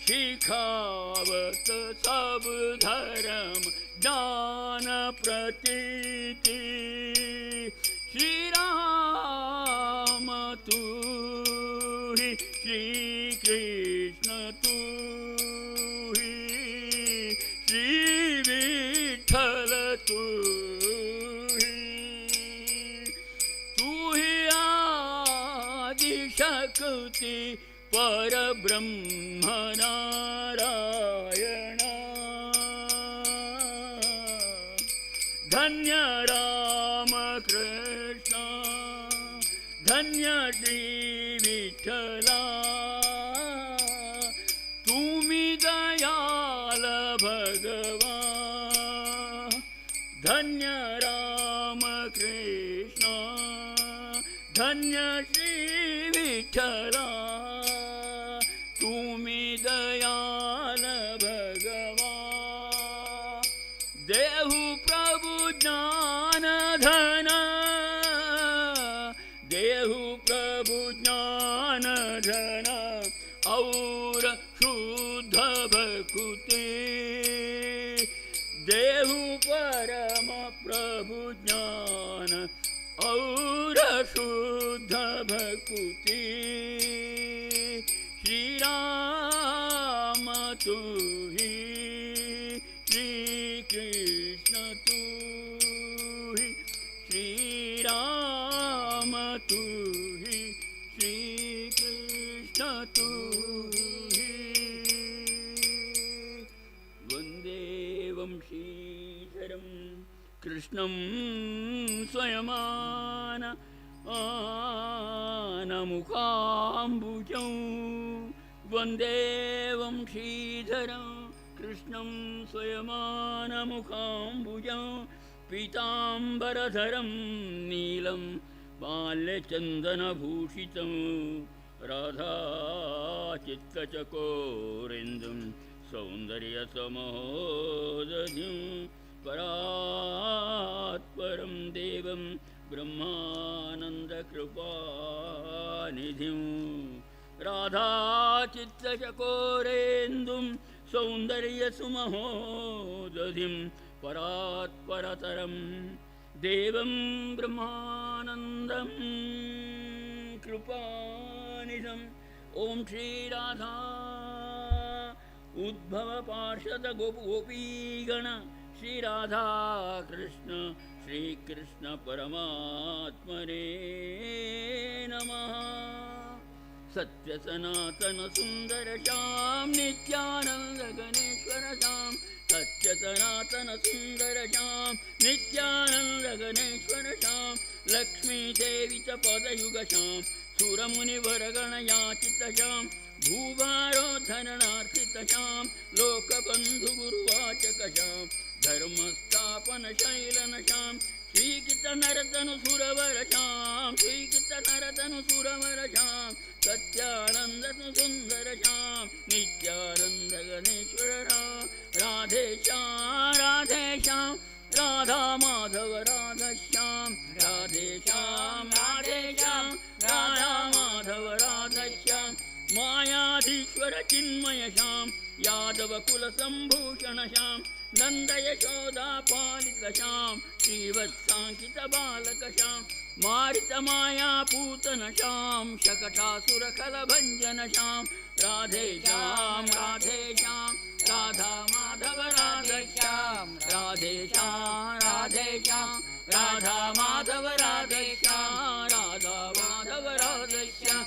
शिखावत सब धर्म ज्ञान प्रतीति श्री राम तू ही श्री कृष्ण तू ही श्री विठ्ठल तू ही आदि शक्ति पर ब्रह्म नारायण धन्य राम कृष्ण धन्य श्री विठ्ठला तुम्ही दयाल भगवान धन्य राम कृष्ण धन्य श्री विठ्ठला तुम्ही दयाल भगवान देहु प्रभु ज्ञान धन देहु प्रभु ज्ञान धन और शुद्ध भक्ति देहु परम प्रभु ज्ञान और शुद्ध भक्ति श्री राम तू ही श्री कृष्ण तू ही श्री राम तू ही श्री कृष्ण तू ही वन्दे वंशीधरं कृष्णं स्वयमान आनमुखाम्बुजं वन्दे वंशीधरं कृष्णं स्वयमानमुखाम्बुजं पीताम्बरधरं नीलं बाल्यचन्दनभूषितं राधाचित्तचकोरेन्दुं सौन्दर्यसमहोदधिं परात्परं देवं ब्रह्मानन्दकृपानिधिं राधाचित्तचकोरेन्दुं सौन्दर्यसुमहोदधिं परात्परतरं देवं ब्रह्मानन्दं कृपानिधम् ॐ श्री राधा उद्भव पार्षद गोपीगण श्री राधा कृष्ण श्री कृष्ण परमात्मने नमः सत्य सनातन सुंदर श्याम नित्यानंद गणेश्वर श्याम सत्य सनातन सुंदर श्याम नित्यानंद गणेश्वर श्याम लक्ष्मी देवी च पदयुग श्याम सुरमुनिवर गणयाचित श्याम भूभारो धननार्थित श्याम लोकबंधु गुरुवाचक श्याम धर्मस्थापनशैलनशां श्रीकृतनरतनुसुरवरशां श्रीकृतनरतनुसुरवरशां सत्यानन्दसुन्दरशां नित्यानन्दगणेश्वररां राधेशां राधेशां राधा माधव राधश्याम राधेश्याम राधेश्याम राधा माधव राधश्याम मायाधीश्वर चिन्मय श्याम यादव कुल संभूषण श्याम नंद यशोदा पालित श्याम श्रीवत्सांकित बालक श्याम मारित माया पूतन श्याम शकटासुर खल भंजन श्याम राधेश्याम राधेश्याम राधा माधव राधेश्याम राधेश्याम राधेश्याम राधा माधव राधेश्याम राधा माधव राधेश्याम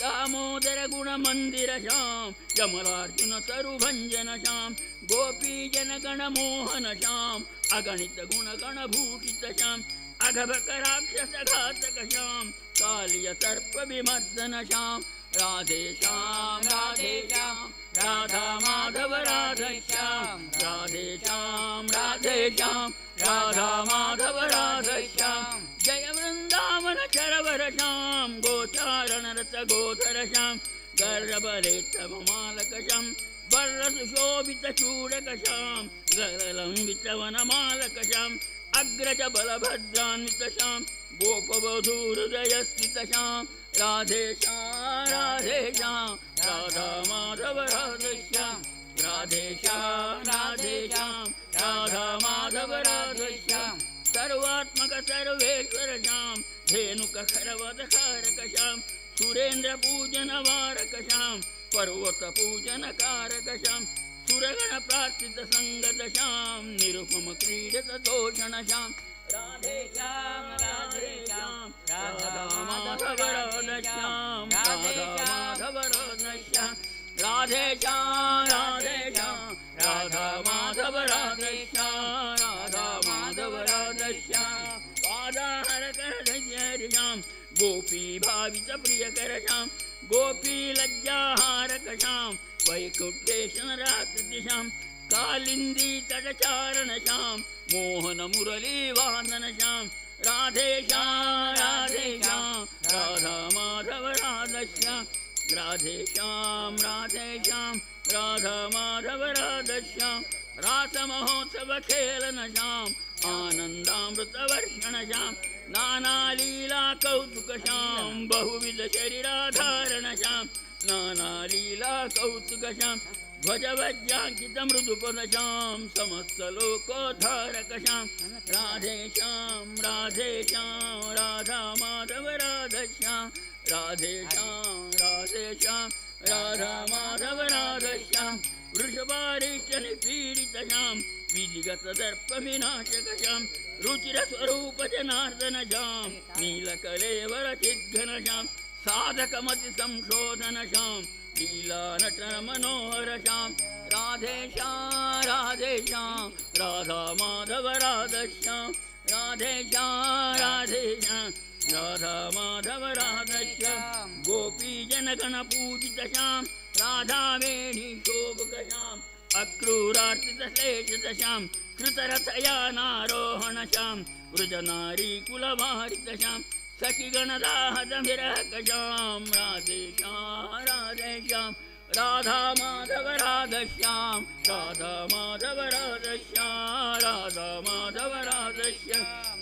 दामोदर गुण मंदिर श्याम कमलार्जुन तरुभंजन श्याम गोपी जन गण मोहन श्याम अगणित गुण गण भूषित श्याम अघभक राक्षस घातक श्याम कालिय सर्प विमर्दन श्याम राधेश्याम राधेश्याम राधा माधव राधेश्याम राधेश्याम राधेश्याम राधा माधव राधेश्याम जय वृंदावन चरवर श्याम गोचारण रस गोधर श्याम गर्भरे तव मालक श्याम वर्रसुशोभित चूडक श्याम गरलंबित वन मालक श्याम अग्रज बलभद्रान्वित श्याम गोपवधूहृदय स्थित श्याम राधेश्याम राधेश्याम राधा माधव राधेश्याम राधेश्याम राधेश्याम राधा माधव राधेश्याम सर्वात्मक सर्वेश्वर श्याम धेनुक खरवद कारक श्याम सुरेंद्र पूजन वारक श्याम पर्वत पूजन कारक श्याम सुरगण प्रार्थित संगत श्याम निरुपम क्रीडत दोषण श्याम राधेश्याम राधेश्याम राधा माधव राधेश्याम राधा माधव राधेश्याम राधेश्याम राधेश्याम राधा माधव राधेश्याम राधा माधव राधेश्याम पादाहर कर श्याम गोपी भावित प्रिय कर श्याम गोपी लज्जाहारक श्याम वैकुंठेशन रात्रि श्याम कालिंदी तटचारण श्याम मोहन मुरली वादन श्याम राधेश्याम राधेश्याम राधा माधव राधेश्याम राधेश्याम राधेश्याम राधा माधव राधेश्याम रास महोत्सव खेलन श्याम आनंदामृत वर्षण श्याम नाना लीला कौतुक श्याम बहुविध शरीराधारण श्याम नाना लीला कौतुक श्याम ध्वजवज्रांकित मृदुपद श्याम समस्त लोकोद्धारक श्याम राधेश्याम राधेश्याम राधा माधव राधेश्याम राधेश्याम राधेश्याम राधा माधव राधेश्याम वृषभारीश्च निपीडित श्याम विधिगत दर्प विनाशक श्याम रुचिर स्वरूप जनार्दन श्याम नीलकलेवर चिद्घन श्याम साधक मति संशोधन श्याम लीला नटन मनोहर श्याम राधेश्याम राधेश्याम राधा माधव राधेश्याम राधेश्याम राधेश्याम राधा माधव राधेश्याम गोपी जनगण पूजित श्याम राधा वेणी शोभक श्याम अक्रूरार्चित श्लेषित श्याम कृतरथयानारोहण श्याम वृजनारी कुलवारित श्याम सखिगणदाहदभिरहक श्याम राधेश्याम राधेश्याम राधा माधव राधेश्याम राधा माधव राधेश्याम राधा माधव राधेश्याम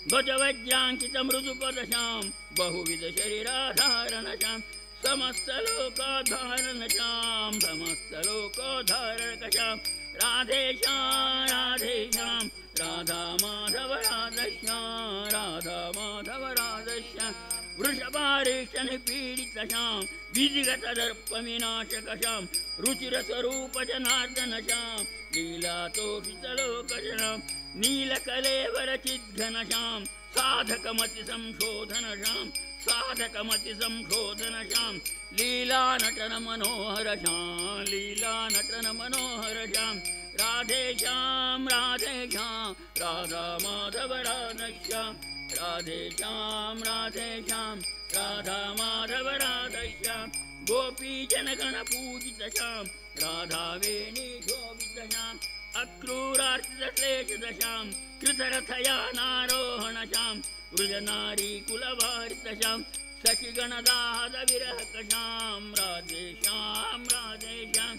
ध्वजवज्रांकित मृदुपद श्याम बहुविध शरीराधारण श्याम समस्त लोकोद्धारण श्याम समस्त लोकोद्धारक श्याम राधेश्याम राधेश्याम राधा माधव राधेश्याम राधा माधव राधेश्याम वृषभारीश्च निपीडित श्याम विधिगत दर्प विनाशक श्याम रुचिर स्वरूप जनार्दन श्याम लीलातोषित लोक श्याम नीलकलेवर चिद्घन श्याम साधक मति संशोधन श्याम साधक मति संशोधन श्याम लीला नटन मनोहर श्याम लीला नटन मनोहर श्याम राधेश्याम राधेश्याम राधा माधव राधेश्याम राधेश्याम राधेश्याम राधा माधव राधेश्याम गोपी जनगण पूजित श्याम राधा वेणी शोभित श्याम अक्रूरार्चितश्लेषदशां कृतरथयानारोहणशां वृजनारीकुलवारितशां सखिगणदाहदविरहकशां राधेशां राधेशां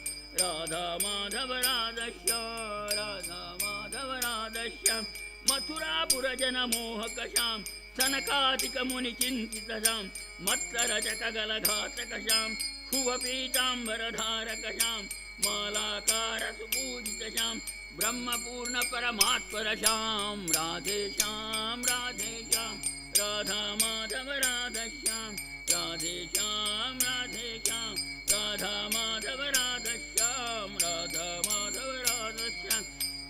राधा माधव राधश्या राधा माधव राधश्यां मथुरापुरजनमोहकशां सनकादिकमुनिचिन्तितशां मत्सरजकगलघातकशां शुभपीताम्बरधारकशां मालाकारसुपूजितशां ब्रह्मपूर्णपरमात्परशां राधेशां राधेशां राधा माधव राधश्यां राधेशां राधेशां राधा माधव राधश्यां राधा माधव राधश्यां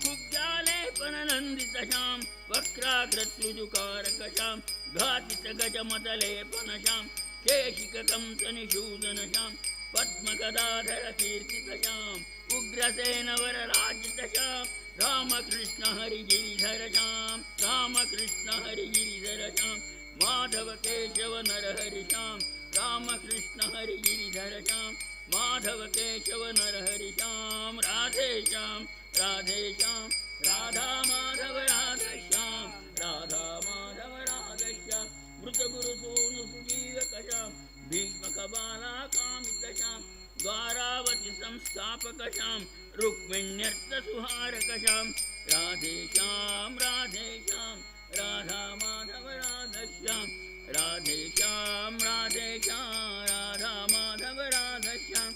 कुब्जालेपननन्दितशां वक्राग्रसृजुकारकशां घातितगजमदलेपनशां केशिककंसनिषूदनशां पद्मगदाधरकीर्तितशां उग्रसेनवरराजितशां रामकृष्ण हरिगिरिधरशां रामकृष्ण हरिगिरिधरशां माधव केशव नरहरिशां रामकृष्ण हरिगिरिधरशां माधव केशव नरहरिशां राधेशां राधेशां राधा माधव राधश्यां राधा माधव राधश्यां मृतगुरुसूनुसुजीवकशां भीष्मकबालाकामितशां द्वारावति संस्थापकशां रुक्मिण्यर्थसुहारकशां राधेशां राधेशां राधा माधव राधश्यां राधेशां राधेशां राधा माधव राधश्यां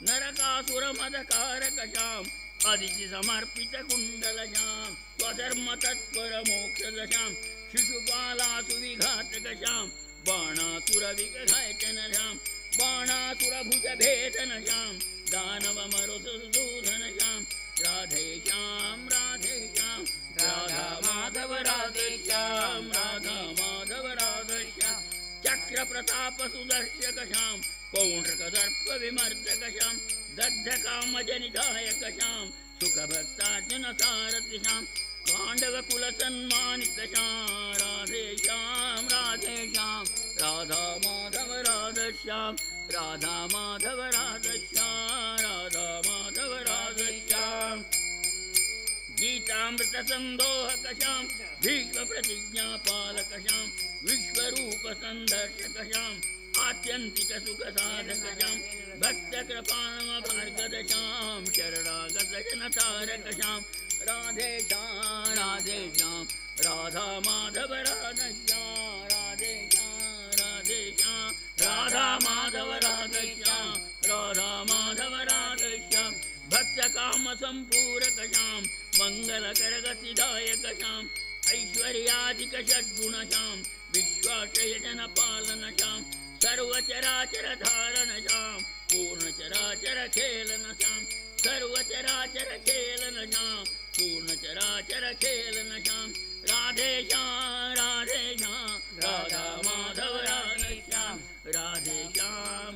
नरकासुरमदकारकशां अदितिसमर्पितकुण्डलशां स्वधर्मतत्परमोक्षदशां शिशुपालासुविघातकशां बाणासुरविघायतनशां बाणासुरभुजभेदनशां दानवमरुसुसूदनशां राधेशां राधेशां राधा माधव राधेशां राधा माधव राधश्यां चक्रप्रतापसुदर्शकशां पौण्ड्रकदर्पविमर्दकशां दग्धकामजनिदायकशां सुखभक्तार्जुनसारथिशां काण्डवकुलसन्मानितशां राधेशां राधेशां राधा माधव राधश्यां राधा माधव राधश्यां राधा माधव राधश्यां गीतामृतसन्दोहकशां भीष्मप्रतिज्ञापालकशां विश्वरूपसन्दर्शकशां आत्यन्तिकसुखसाधकशां भक्तकृपाणमभार्गदशां शरणागतजनतारकशां राधेशां राधेशां राधा माधव राधश्यां राधेशां राधेशां राधा माधव राधश्यां राधा माधव राधश्यां भक्तकामसम्पूरकशां मङ्गलकरगतिदायकशां ऐश्वर्यादिकषड्गुणशां विश्वाशयजनपालनशां सर्वचराचरधारणशां पूर्णचराचरखेलनशां सर्वचराचरखेलनशां पूर्णचराचरखेलनशां राधेशां राधेशां राधा माधव राधश्यां राधेशां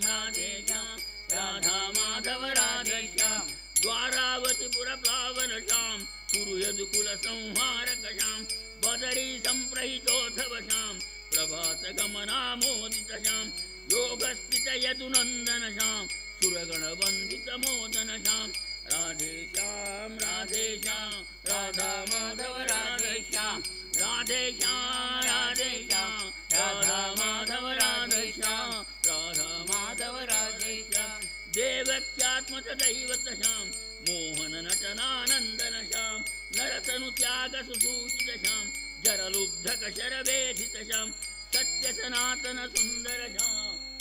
राधेशां राधा माधव राधश्यां द्वारावतिपुरप्लावनशां कुरुयदुकुलसंहारकशां बदरी सम्प्रहितोऽथवशां प्रभासगमनामोदितशां योगस्थितयदुनन्दनशां सुरगणवन्दितमोदनशां राधेशां राधेशां राधा माधव राधेशां राधेशां राधेशां राधा माधव राधेशां राधा माधव राधेशां देवक्यात्मतदैवतशां मोहननटनानन्दनशां नरतनुत्यागसुसूचितशां जरलुब्धकशरवेधितशां सत्यसनातनसुन्दरशां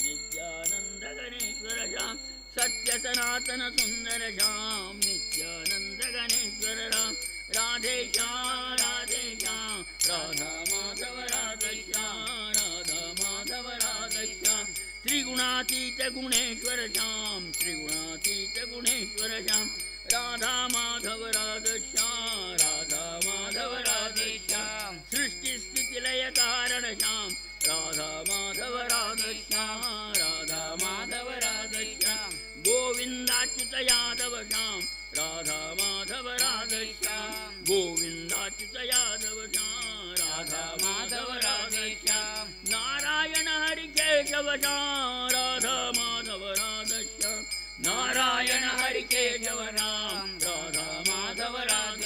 नित्यानन्दगणेश्वरशां सत्यसनातनसुन्दरशां नित्यानन्दगणेश्वरशां राधेशां राधेशां राधा माधव राधश्यां राधा माधव राधश्यां त्रिगुणातीतगुणेश्वरशां त्रिगुणातीतगुणेश्वरशां राधा माधव राधश्यां राधा माधव राधेश्यां सृष्टिस्थितिलयकारणशां राधा माधव राधश्यां राधा माधव राधश्यां गोविन्दाच्युत यादवशां राधा माधव राधश्यां गोविन्दाच्युत यादवशां राधा माधव राधश्यां नारायण हरि केशवशां राधा माधव राधश्यां नारायण हरि केशव राम राधा माधव राधा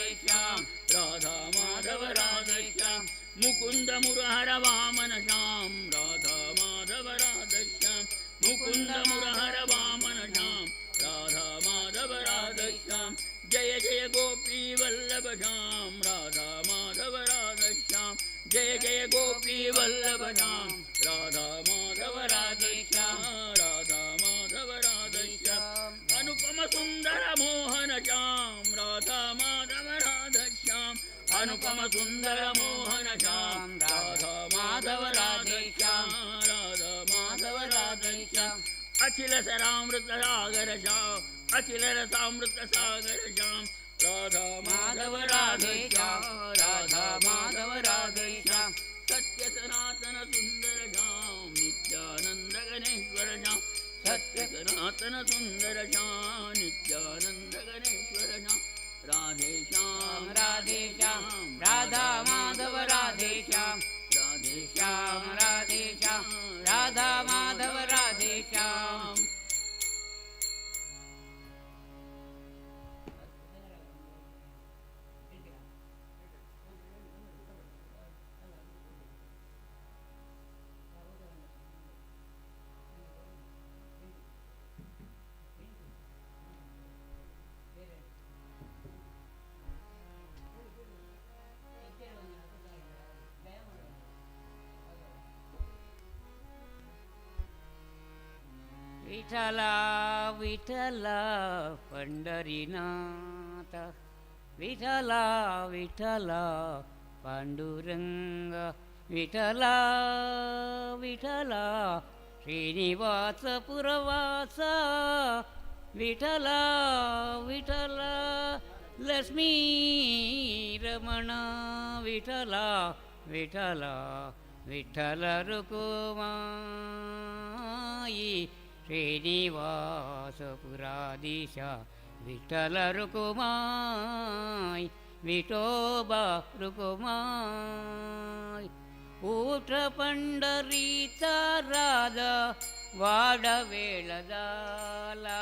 मुकुंद मुरहर वामन श्याम राधा माधव राधश्याम मुकुंद मुरहर वामन श्याम राधा माधव राधश्याम जय जय गोपी वल्लभ श्याम राधा माधव राधश्याम जय जय गोपी वल्लभ श्याम राधा माधव राधश्याम राधा माधव राधश्याम अनुपम सुंदर मोहन श्याम राधा माधव राधश्याम अनुपम सुंदर मोहन श्याम राधा माधव राधश्याम राधा माधव राधश्याम अखिल सरामृत सागर श्याम अखिल रसामृत सागर श्याम राधा माधव राधश्याम राधा माधव राधश्याम सत्य सनातन सुंदर श्याम नित्यानंद गणेश्वर श्याम सत्य सनातन सुंदर श्याम नित्यानंद गणेश्वर श्याम राधे श्याम राधा माधव राधे श्याम राधे श्याम राधा माधव राधे श्याम विठला विठला पंढरीनाथ विठला विठला पांडुरंग विठला विठला श्रीनिवास पुरवासा विठला विठला लक्ष्मी रमण विठला विठला विठ्ठल रुकुमाई श्रीनिवासपुराधीशा विठ्ठल रुकुमाई विठोबा रुकुमाई ऊठ पंढरीचा राजा वाडवेळ झाला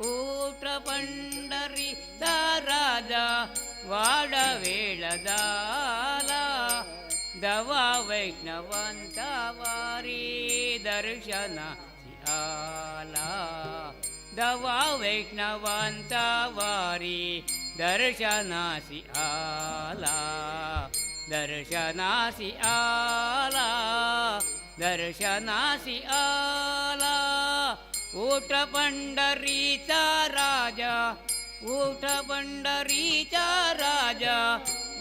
ऊठ पंढरीचा राजा वाडवेळ झाला दवा वैष्णवांचा वारी दर्शनाची आला दवा वैष्णवांचा वारी दर्शनासी आला दर्शनासी आला दर्शनासी आला ऊठ पंढरीचा राजा ऊठ पंढरीचा राजा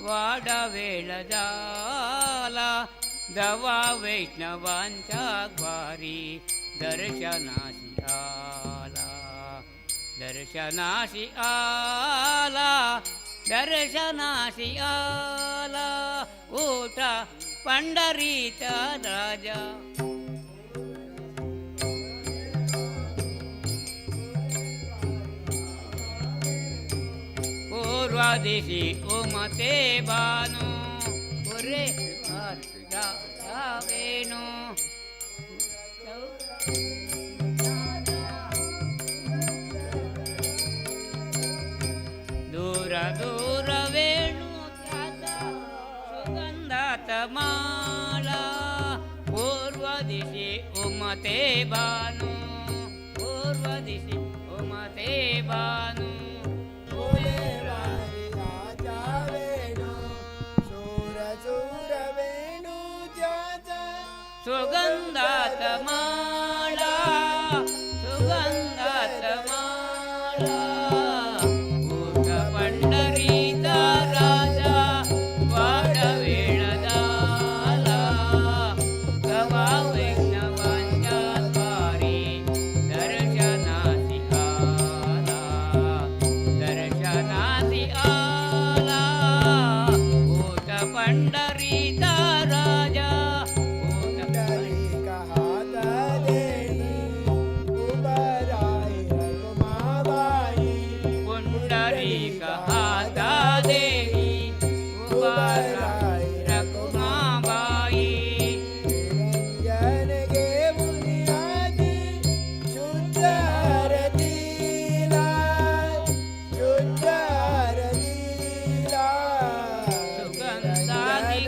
वाडवेळ झाला दवा वैष्णवांच्या ग्वारी दर्शनासी आला दर्शनासी आला दर्शनासी आला ऊठ पंढरीचा राजा पूर्वादिशी उमते बानो पुरे वेणू दूर दूर वेणू त्याचा सुगंधात माळा पूर्व दिशी उमते बानू पूर्व दिशी उमते बानू सुगंधात माळा सुगंधात माळा ऊठ पंढरीचा राजा वाडवेळ झाला दवा वैष्णवांच्या द्वारी दर्शनासी आला दर्शनासी आला ऊठ पंढरीचा राजा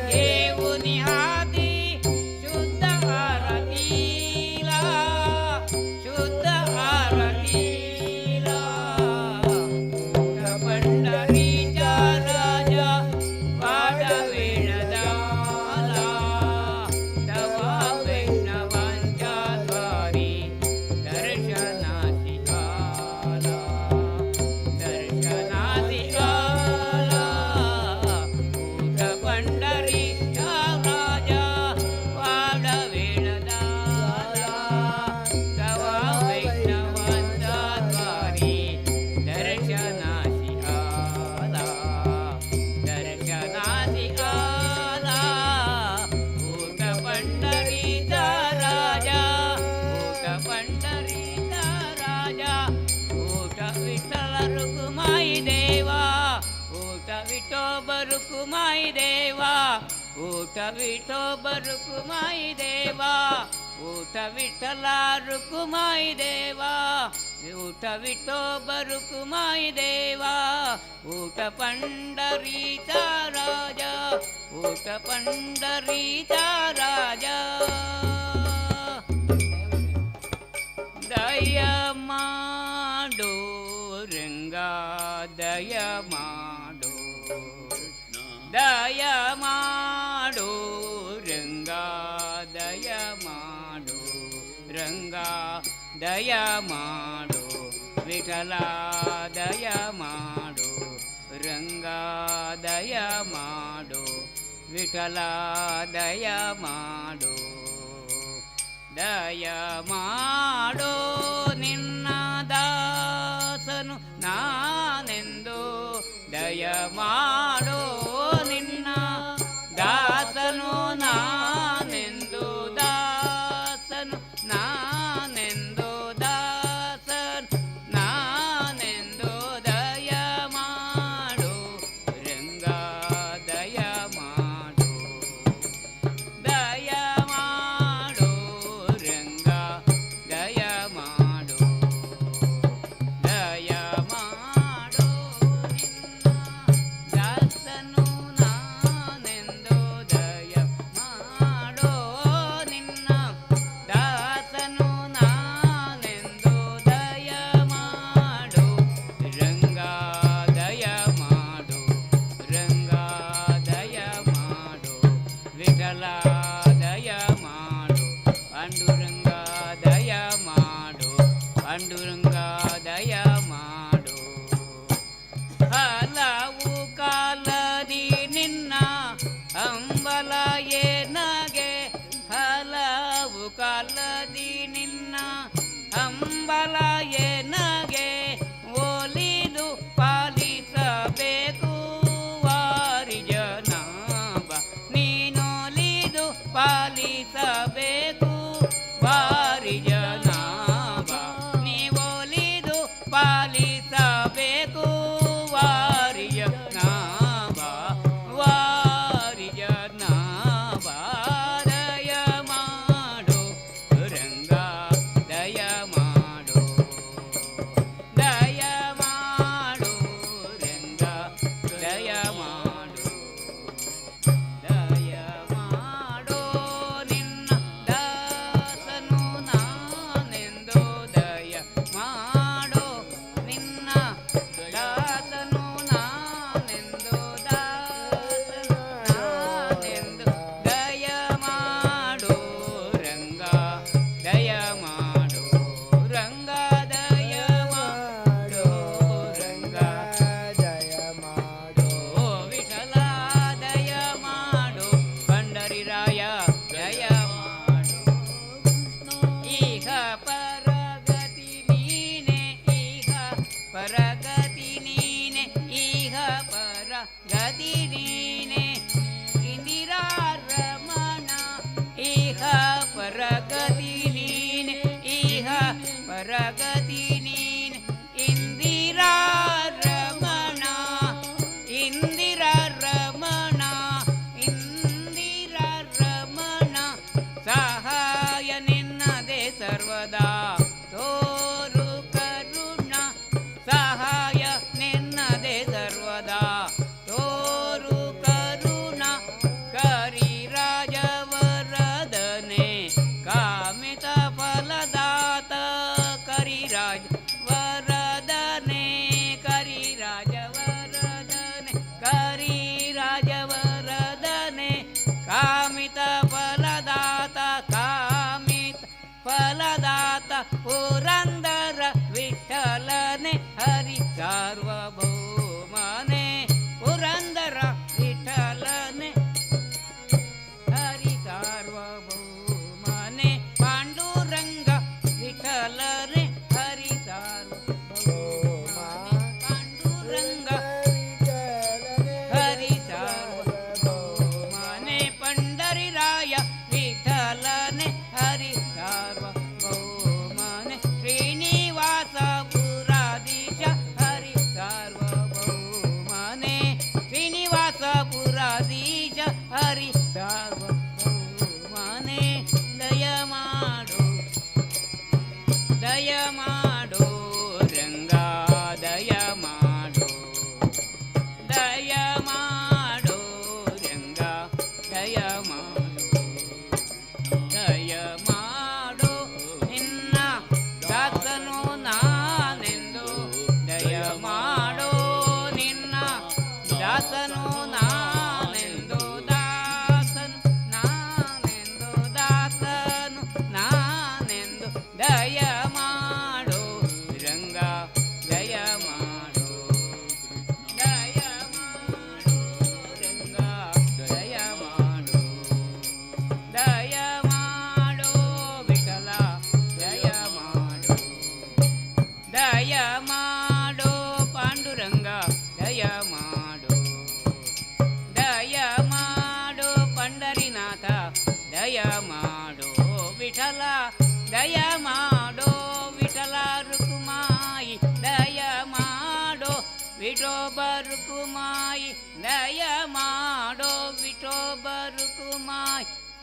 घेऊ ಮಾಯಿ ದೇವ ಊಟವಿಟ್ಟೋ ಬರುಕು ಮಾಯಿ ದೇವ ಊಟವಿಟ್ಟಲ ರುಕು ಮಾಯಿ ದೇವ ಊಟವಿಟ್ಟೋ ಬರುಕು ಮಾಯಿ ದೇವ ಊಟ ಪಂಡರೀತ ರಾಜ ಊಟ ಪಂಡರೀತ ರಾಜ ದಯ ಮಾಡು ರಂಗ ದಯ ಮಾಡು ದಯ ಮಾಡು ರಂಗ ದಯ ಮಾಡು ರಂಗ ದಯ ಮಾಡು ವಿಠಲ ದಯ ಮಾಡು ರಂಗ ದಯ ಮಾಡು ವಿಠಲ ದಯ ಮಾಡು ದಯ ಮಾಡೋ ನಿನ್ನ ದಾಸನು ನಾನೆಂದು ದಯ ಮಾಡೋ ನಿನ್ನ ದಾಸನು ನಾನೆಂದು ದಾಸನು ನಾನೆಂದು ದಾಸನು ನಾನೆಂದು ದಯ ಮಾಡು ರಂಗ ದಯ ಮಾಡು ದಯ ಮಾಡು ರಂಗ ದಯ ಮಾಡು ದಯ ಮಾಡು ನಿನ್ನ ದಾಸನು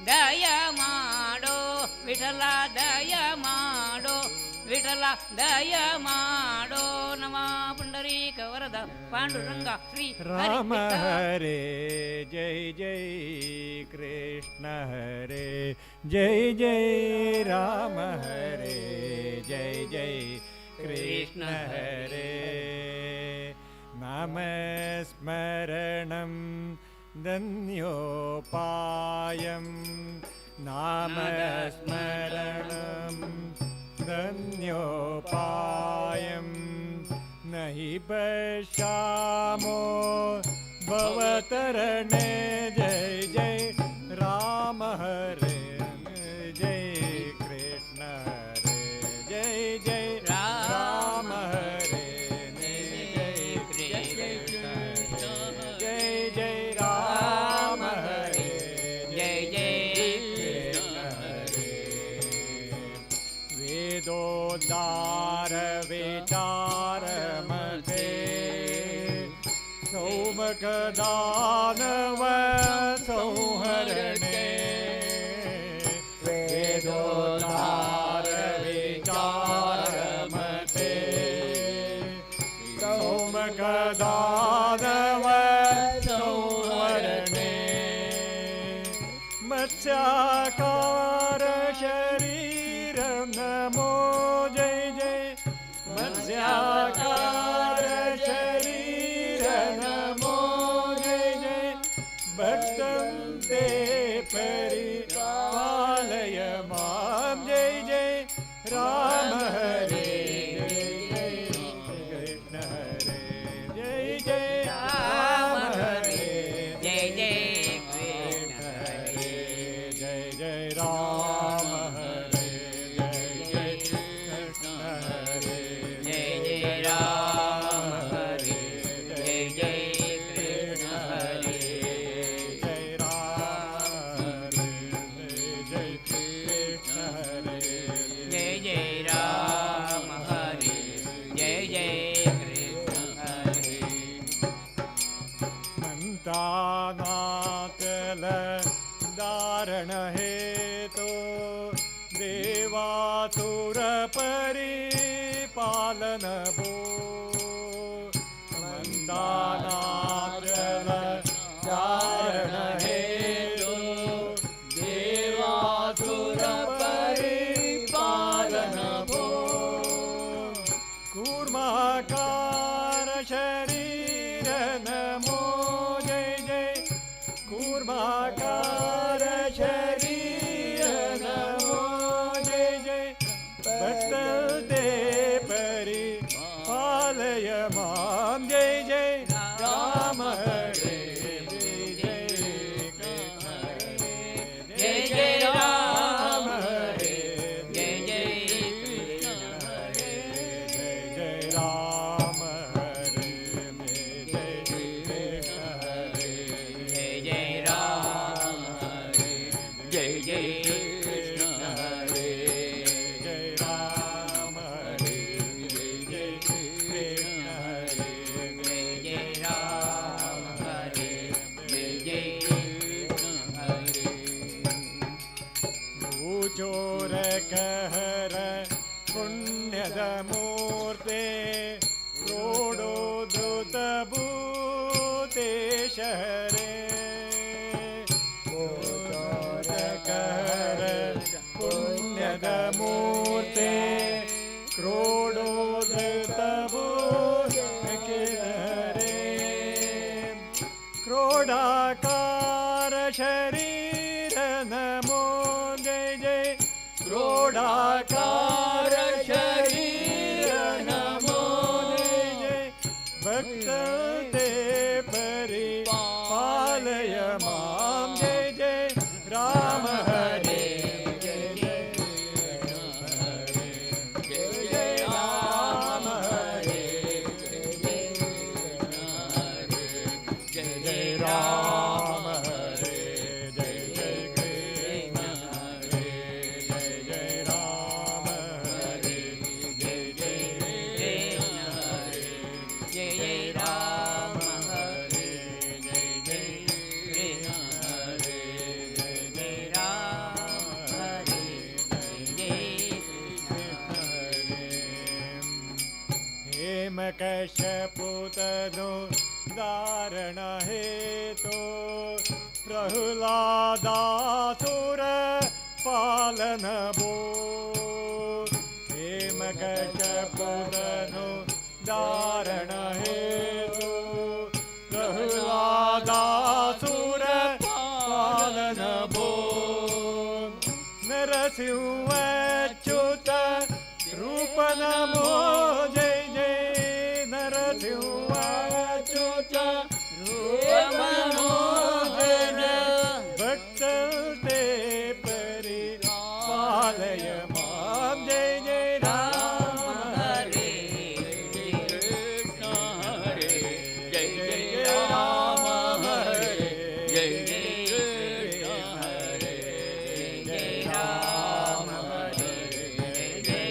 ದಯ ಮಾಡೋ ವಿಠಲ ದಯ ಮಾಡೋ ವಿಠಲ ದಯ ಮಾಡೋ ನಮ ಪುಂಡರೀಕ ವರದ ಪಾಂಡುರಂಗ ಶ್ರೀ ರಾಮ ಹರೇ ಜೈ ಜೈ ಕೃಷ್ಣ ಹರೇ ಜೈ ಜೈ ರಾಮ ಹರೇ ಜೈ ಜೈ ಕೃಷ್ಣ ಹರೇ ನಾಮಸ್ಮರಣಂ ಧನ್ಯೋಪಾಯಂ ನಾಮಸ್ಮರಣಂ ಧನ್ಯೋಪಾಯಂ नहि पश्यामो भवतरणे जय जय राम हरे जय कृष्ण हरे जय जय राम हरे जय कृष्ण जय जय राम हरे जय जय कृष्ण हरे वेदोद्धार विचार सौमकदानव संहरणे वेदोद्धार विचार मते सौमकदानव संहरणे मत्स्याकार शरीर नमो जय जय मत्स्याकार शरीर नमो जय जय भक्तं ते परिपालय मां जय जय राम हरे जय कृष्ण हरे जय जय राम हरे जय जय कृष्ण हरे जय जय राम हरे जय जय कृष्ण हरे जय जय राम हरे जय जय कृष्ण हरे जय राम हरे जय कृष्ण हरे जय जय राम हरे जय जय कृष्ण हरे संतानाचल धारण हेतु देवासुर परिपालन भो मंदानाचल धारण हेतु देवासुर परिपालन भो कूर्माकार शरीर नमो जय जय कूर्माकार शरीर नमो जय जय भक्तते परिपालय मां जय जय राम हरे जय जय कृष्ण हरे जय जय राम हरे जय जय कृष्ण हरे जय जय राम हरे जय कृष्ण हरे जय जय राम हरे जय जय कृष्ण हरे जय राम हरे जय जय कृष्ण हरे जय जय राम हरे जय जय कृष्ण हरे भूचोर कहर पुण्यद मूर्ते क्रोडो द्रुत भूतेश हरे भूचोर कहर पुण्यद मूर्ते क्रोडो द्रुत भूतेश हरे क्रोडाकार शरीर नमो जय जय क्रोडाकार शरीर नमो जय जय भक्त ते परिपालय मां जय जय राम हरे जय जय कृष्ण हरे जय जय राम हरे जय जय कृष्ण हरे जय जय राम हरे जय हिरण्यकश्यपुतनु दारण हेतो प्रह्लादासुर पालन भो हिरण्यकश्यपुतनु दारण हेतो प्रह्लादासुर पालन भो नरसिंहच्युत रूप नमो जय जय नरसिंहच्युत रूप नमो भक्त ते परिपालय मां जय जय राम हरे कृष्ण हरे जय जय राम हरे जय जय कृष्ण हरे जय राम हरे जय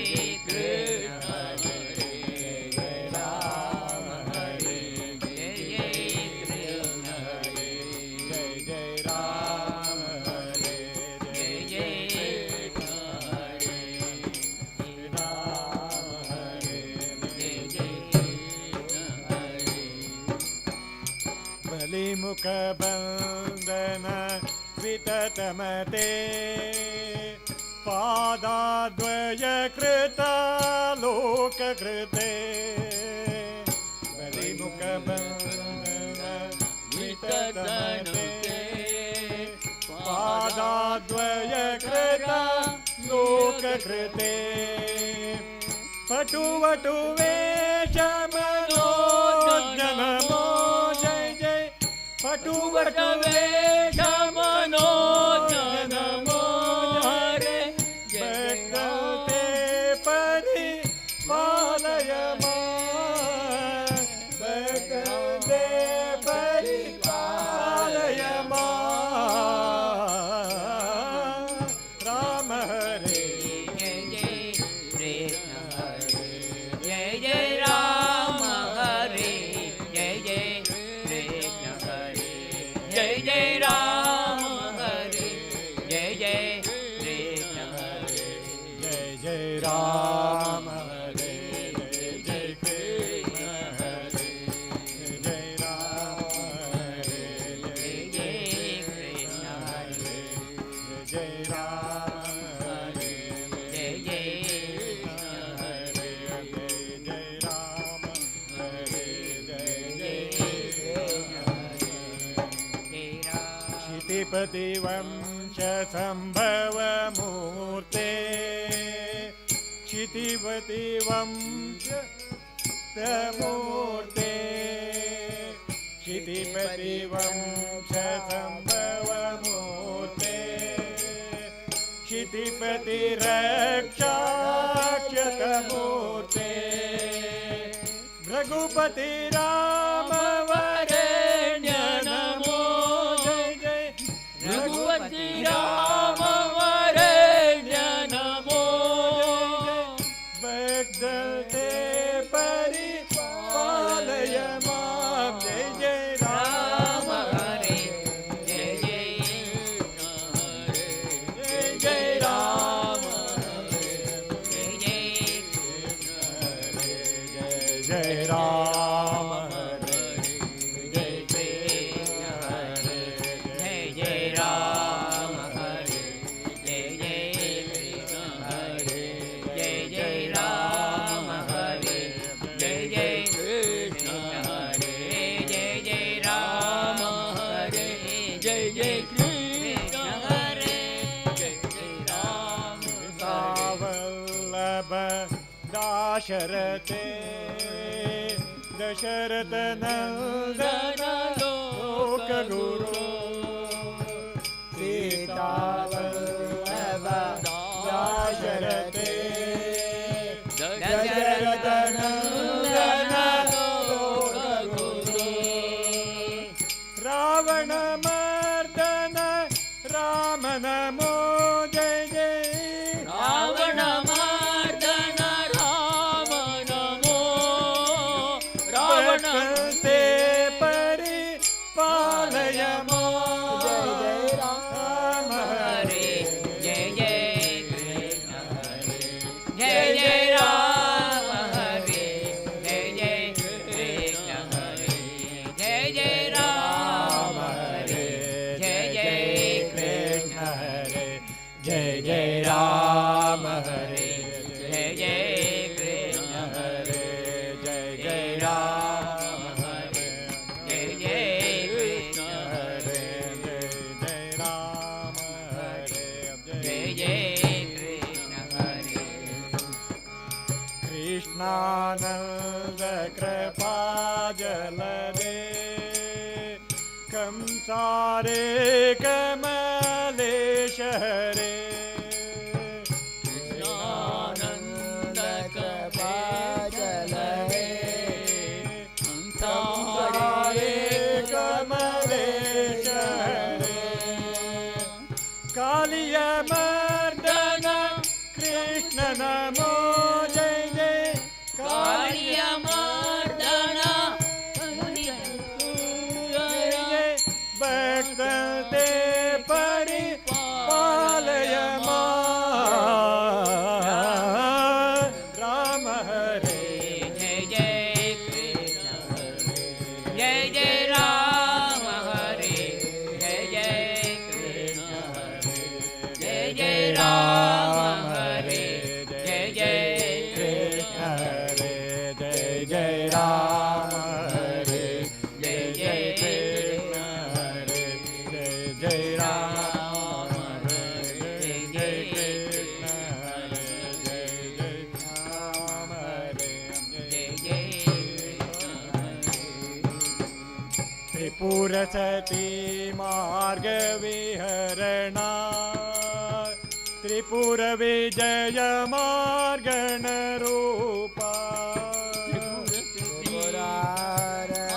कृष्ण हरे जय राम हरे जय कृष्ण हरे जय जय राम हरे जय जय कृष्ण हरे राम हरे जय जय कृष्ण हरे बलिमुख बंदन विततमते पादाद्वय कृत लोककृते बलिमुख बंदन विततमते पादाद्वय कृत लोककृते पटुवटु वेशमनोज्ञनमो जय जय पटुवटु वेशमनोज्ञनमो हरे भक्ते परिपालय मां भक्ते परिपालय मां राम हरे जय जय कृष्ण हरे जय जय राम हरे जय जय कृष्ण हरे जय जय राम हरे जय जय कृष्ण हरे जय जय राम हरे जय जय कृष्ण हरे जय राम हरे जय जय कृष्ण हरे जय राम हरे जय जय कृष्ण हरे जय राम हरे जय जय क्षितिपति वंश संभव मूर्ते क्षितिपति वंश मूर्ते क्षितिपति वंश संभव मूर्ते क्षितिपति रक्षाक्षत मूर्ते भृगुपति राम वरेण्य नमो जय जय रघुपति राम वरेण्य नमो भक्ते परिपालय मां जय जय राम राम हरे जय जय कृष्ण हरे जय जय राम जय जय कृष्ण हरे जय जय राम हरे जय कृष्ण हरे जय जय राम हरे जय जय कृष्ण हरे जय जय राम हरे जय जय कृष्ण हरे जय जय राम हरे जय जय कृष्ण हरे जय जय राम वल्लभ दाशरथे दशरथ नंदन लोक गुरु सीता वल्लभ दाशरथे दशरथ नंदन लोक गुरु रावण मर्दन राम नमो जय जय रावण मर्दन राम नमो रावण भक्ते परिपालय मां जय जय राम हरे हरे जय जय कृष्ण हरे कृष्णानन्द कृपा जलदे कंसारे कमलेश हरे कृष्णानन्द कृपा जलदे कंसारे कमलेश हरे कालिय मर्दन कृष्ण नमो जय जय कालियमर्दन जय जय भक्त ते परिपालय राम हरे जय जय कृष्ण हरे जय जय राम हरे जय जय कृष्ण हरे जय जय राम हरे जय जय कृष्ण हरे जय जय राम हरे जय जय कृष्ण हरे जय जय राम हरे जय जय कृष्ण हरे जय जय राम हरे जय जय त्रिपुर सती मार्ग विहरणा त्रिपुर विजय मार्गण रूपा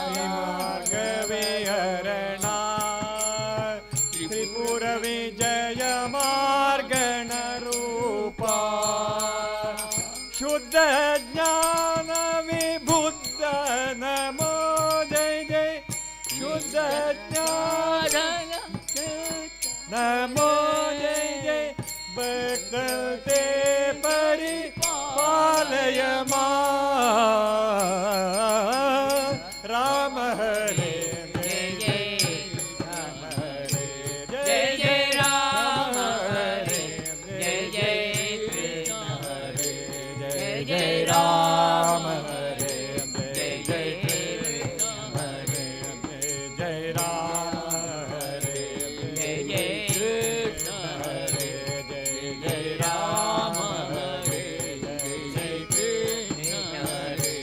मार्ग विहरणा त्रिपुर विजय मार्गण रूपा शुद्ध ज्ञान विबुद्ध नमो जय जय शुद्ध ज्ञान नमो जय जय भक्त ते परिपालय राम हरे जय जय राम हरे जय जय राम हरे जय जय कृष्ण हरे जय जय राम हरे जय जय कृष्ण हरे जय राम हरे जय जय कृष्ण हरे जय जय राम हरे जय जय कृष्ण हरे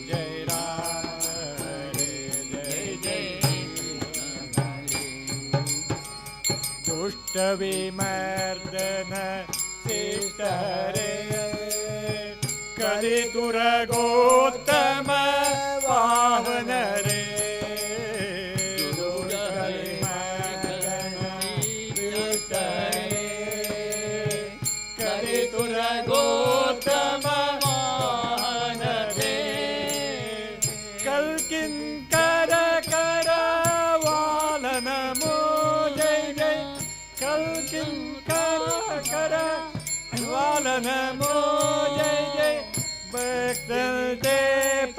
जय राम हरे जय जय दुष्ट विमर्दन शिष्ट हरे कलितुर गोत्तम वाहन रे दुष्ट विमर्दन शिष्ट हरे कलितुर गोत्तम वाहन रे कल्किंकर कर वालन मो जय जय कल्किंकर कर वालन मो जय जय भक्त ते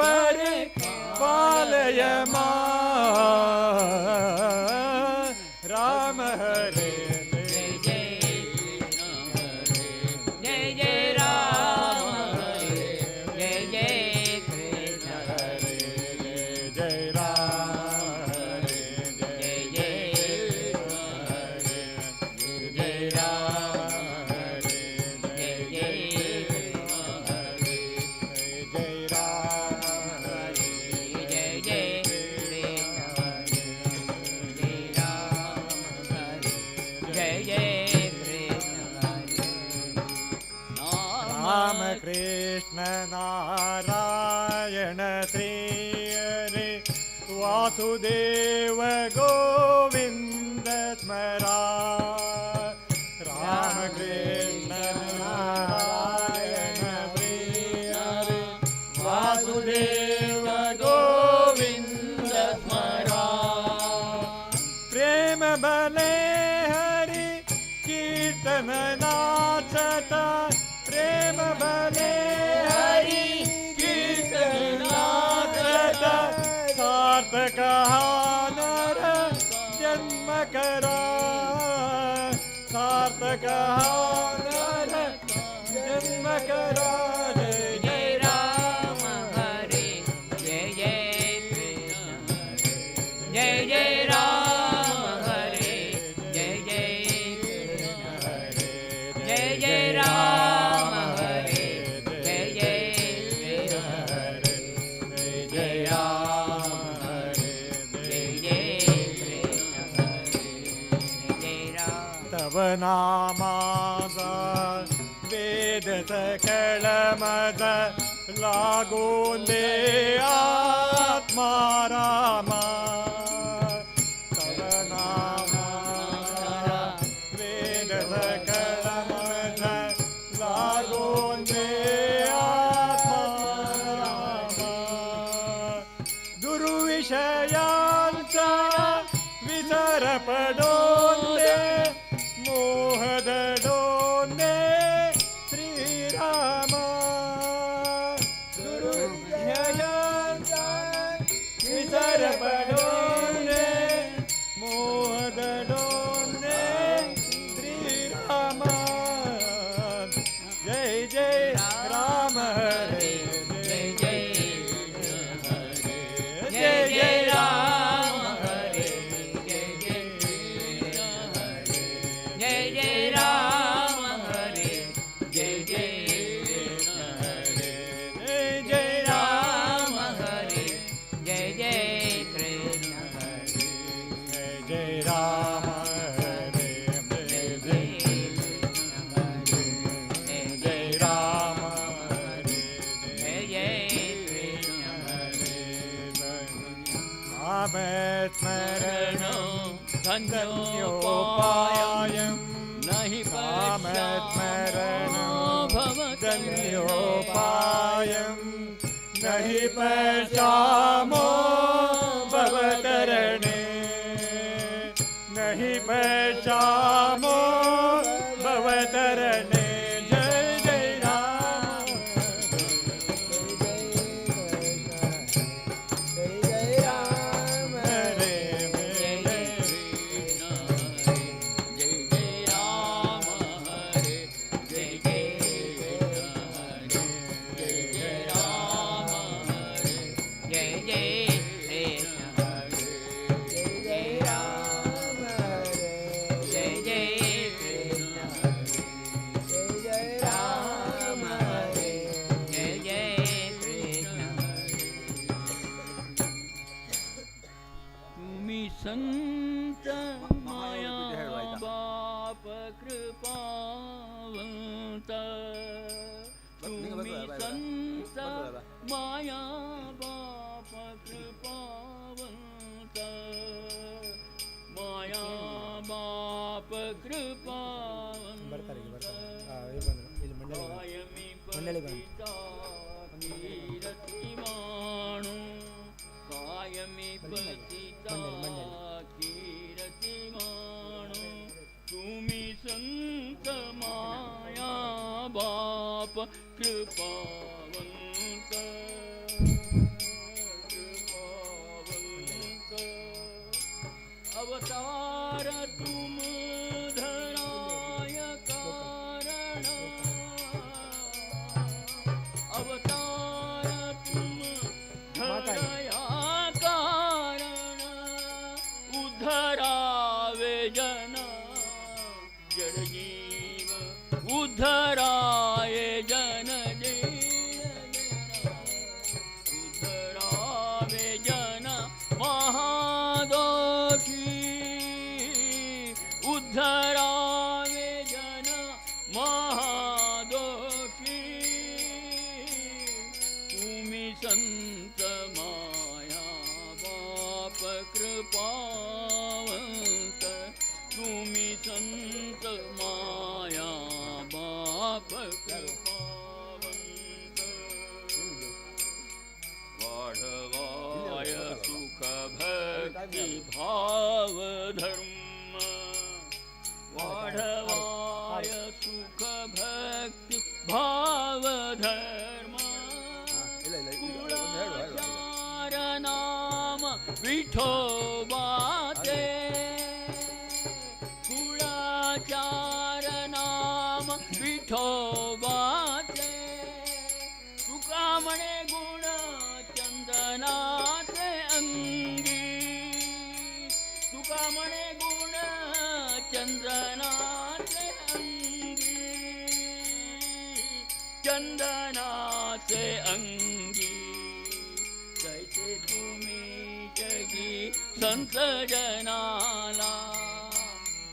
परिपालय राम हरे जय जय कृष्ण हरे जय जय राम हरे जय जय कृष्ण हरे जय राम हरे जय जय कृष्ण हरे जय राम हरे जय जय कृष्ण हरे जय राम हरे जय जय कृष्ण हरे जय राम हरे जय जय कृष्ण हरे राम कृष्ण नारायण श्री हरे वासुदेव गोविंद स्मरा राम कृष्ण नारायण श्री हरे वासुदेव गोविंद स्मरा प्रेम बले हरि कीर्तन नाचता प्रेम बले हरि कीर्तन नाचता सार्थक नर जन्म करा सार्थक नर जन्म करा जय जय राम हरे जय जय कृष्ण हरे जय जय राम हरे जय जय कृष्ण हरे जय जय राम हरे जय जय तव नामाचा वेद सकळ मज लागून दे आत्मा रामा तव नामाचा वेद सकळ मज लागून दे आत्मा रामा दुर्विषयांचा विसर पडून दे मोह दडून दे श्रीरामा दुर्विषयांचा विसर पडून दे मोह दडून दे श्रीरामा जय जय राम हरे जय जय जय जय राम हरे जय जय राम हरे जय जय हरे जय जय राम हरे जय जय कृष्ण हरे जय जय राम हरे जय जय जय जय राम हरे जय जय कृष्ण नाम स्मरण धन्योपायं नहि नाम स्मरण भवतः धन्योपायं नहि पश्यामो भवतरणे नहि पश्यामो भवतरणे जय जय राम हरे जय जय कृष्ण हरे जय जय राम हरे जय जय कृष्ण हरे जय जय राम हरे जय जय कृष्ण हरे जय जय राम हरे जय जय कृष्ण हरे जय जय राम हरे जय जय कृष्ण हरे तुम्ही संत माया बाप कृपावंत तुम्ही संत माया बाप कृपावंत माया बाप कृपावंत कायमी पतिता कीर्ती माणू कायमी पतिता कीर्ती माणू तुम्ही संत माया बाप कृपावंत कृपावंत अवतार तुम धराय कारण अवतार तुम धराया कारण उद्धरावे जन जड जीव उद्धराये जन उद्धरावे जन महादोषी उद्धरावे जन महादोषी तुम्ही संत माया बाप कृपावंत तुम्ही संत माया बाप कृपावंत वाढवाय सुख भक्ती भाव धर्म वाढवाय सुख भक्ती भाव धर्म कुळाचार नाम विठोबाचे कुळाचार नाम विठोबाचे तुका म्हणे गुण चंदनाचे अंगी तुका म्हणे गुण चंदनाचे अंगी चंदनाचे अंगी जैसे तुम्ही जगी संत जनाला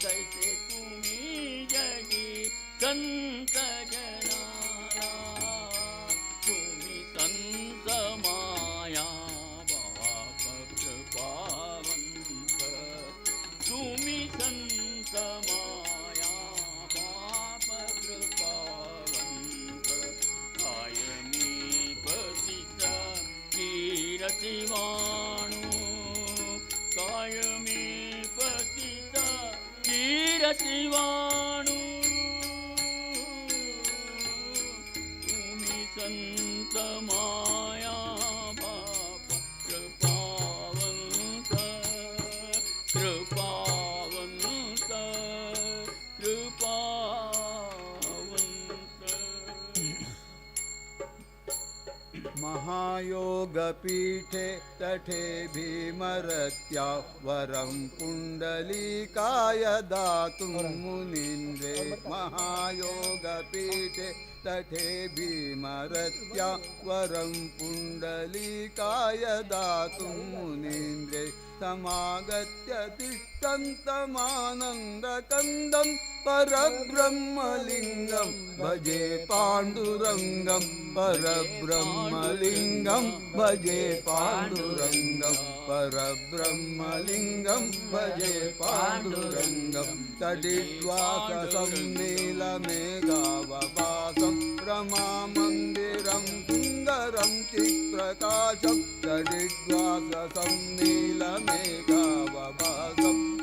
जैसे तुम्ही संत जनाला तुम्ही संत माया बाप कृपावंत तुम्ही संत माया बाप कृपावंत कायमी पतिता कीरती वाणू कायमी पतिता कीरती वाणू तुम्ही संत माया बाप कृपावंत कृपावंत कृपावंत महायोगपीठे तटे भीमरत्या वरं पुण्डलीकाय दातुं मुनीन्द्रे महायोगपीठे तटे भीमरत्या वरं पुण्डलीकाय दातुं मुनीन्द्रे समागत्य तिष्ठन्तमानन्दकन्दं परब्रह्मलिङ्गं भजे पाण्डुरङ्गं परब्रह्मलिङ्गं भजे पाण्डुरङ्गं परब्रह्मलिङ्गं भजे पाण्डुरङ्गं तडिद्वासं नीलमेघावभासं रमामन्दिरं सुन्दरं चित्प्रकाशं तडिद्वासं नीलमेघावभासं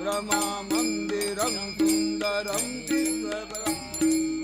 रमामन्दिरं सुन्दरं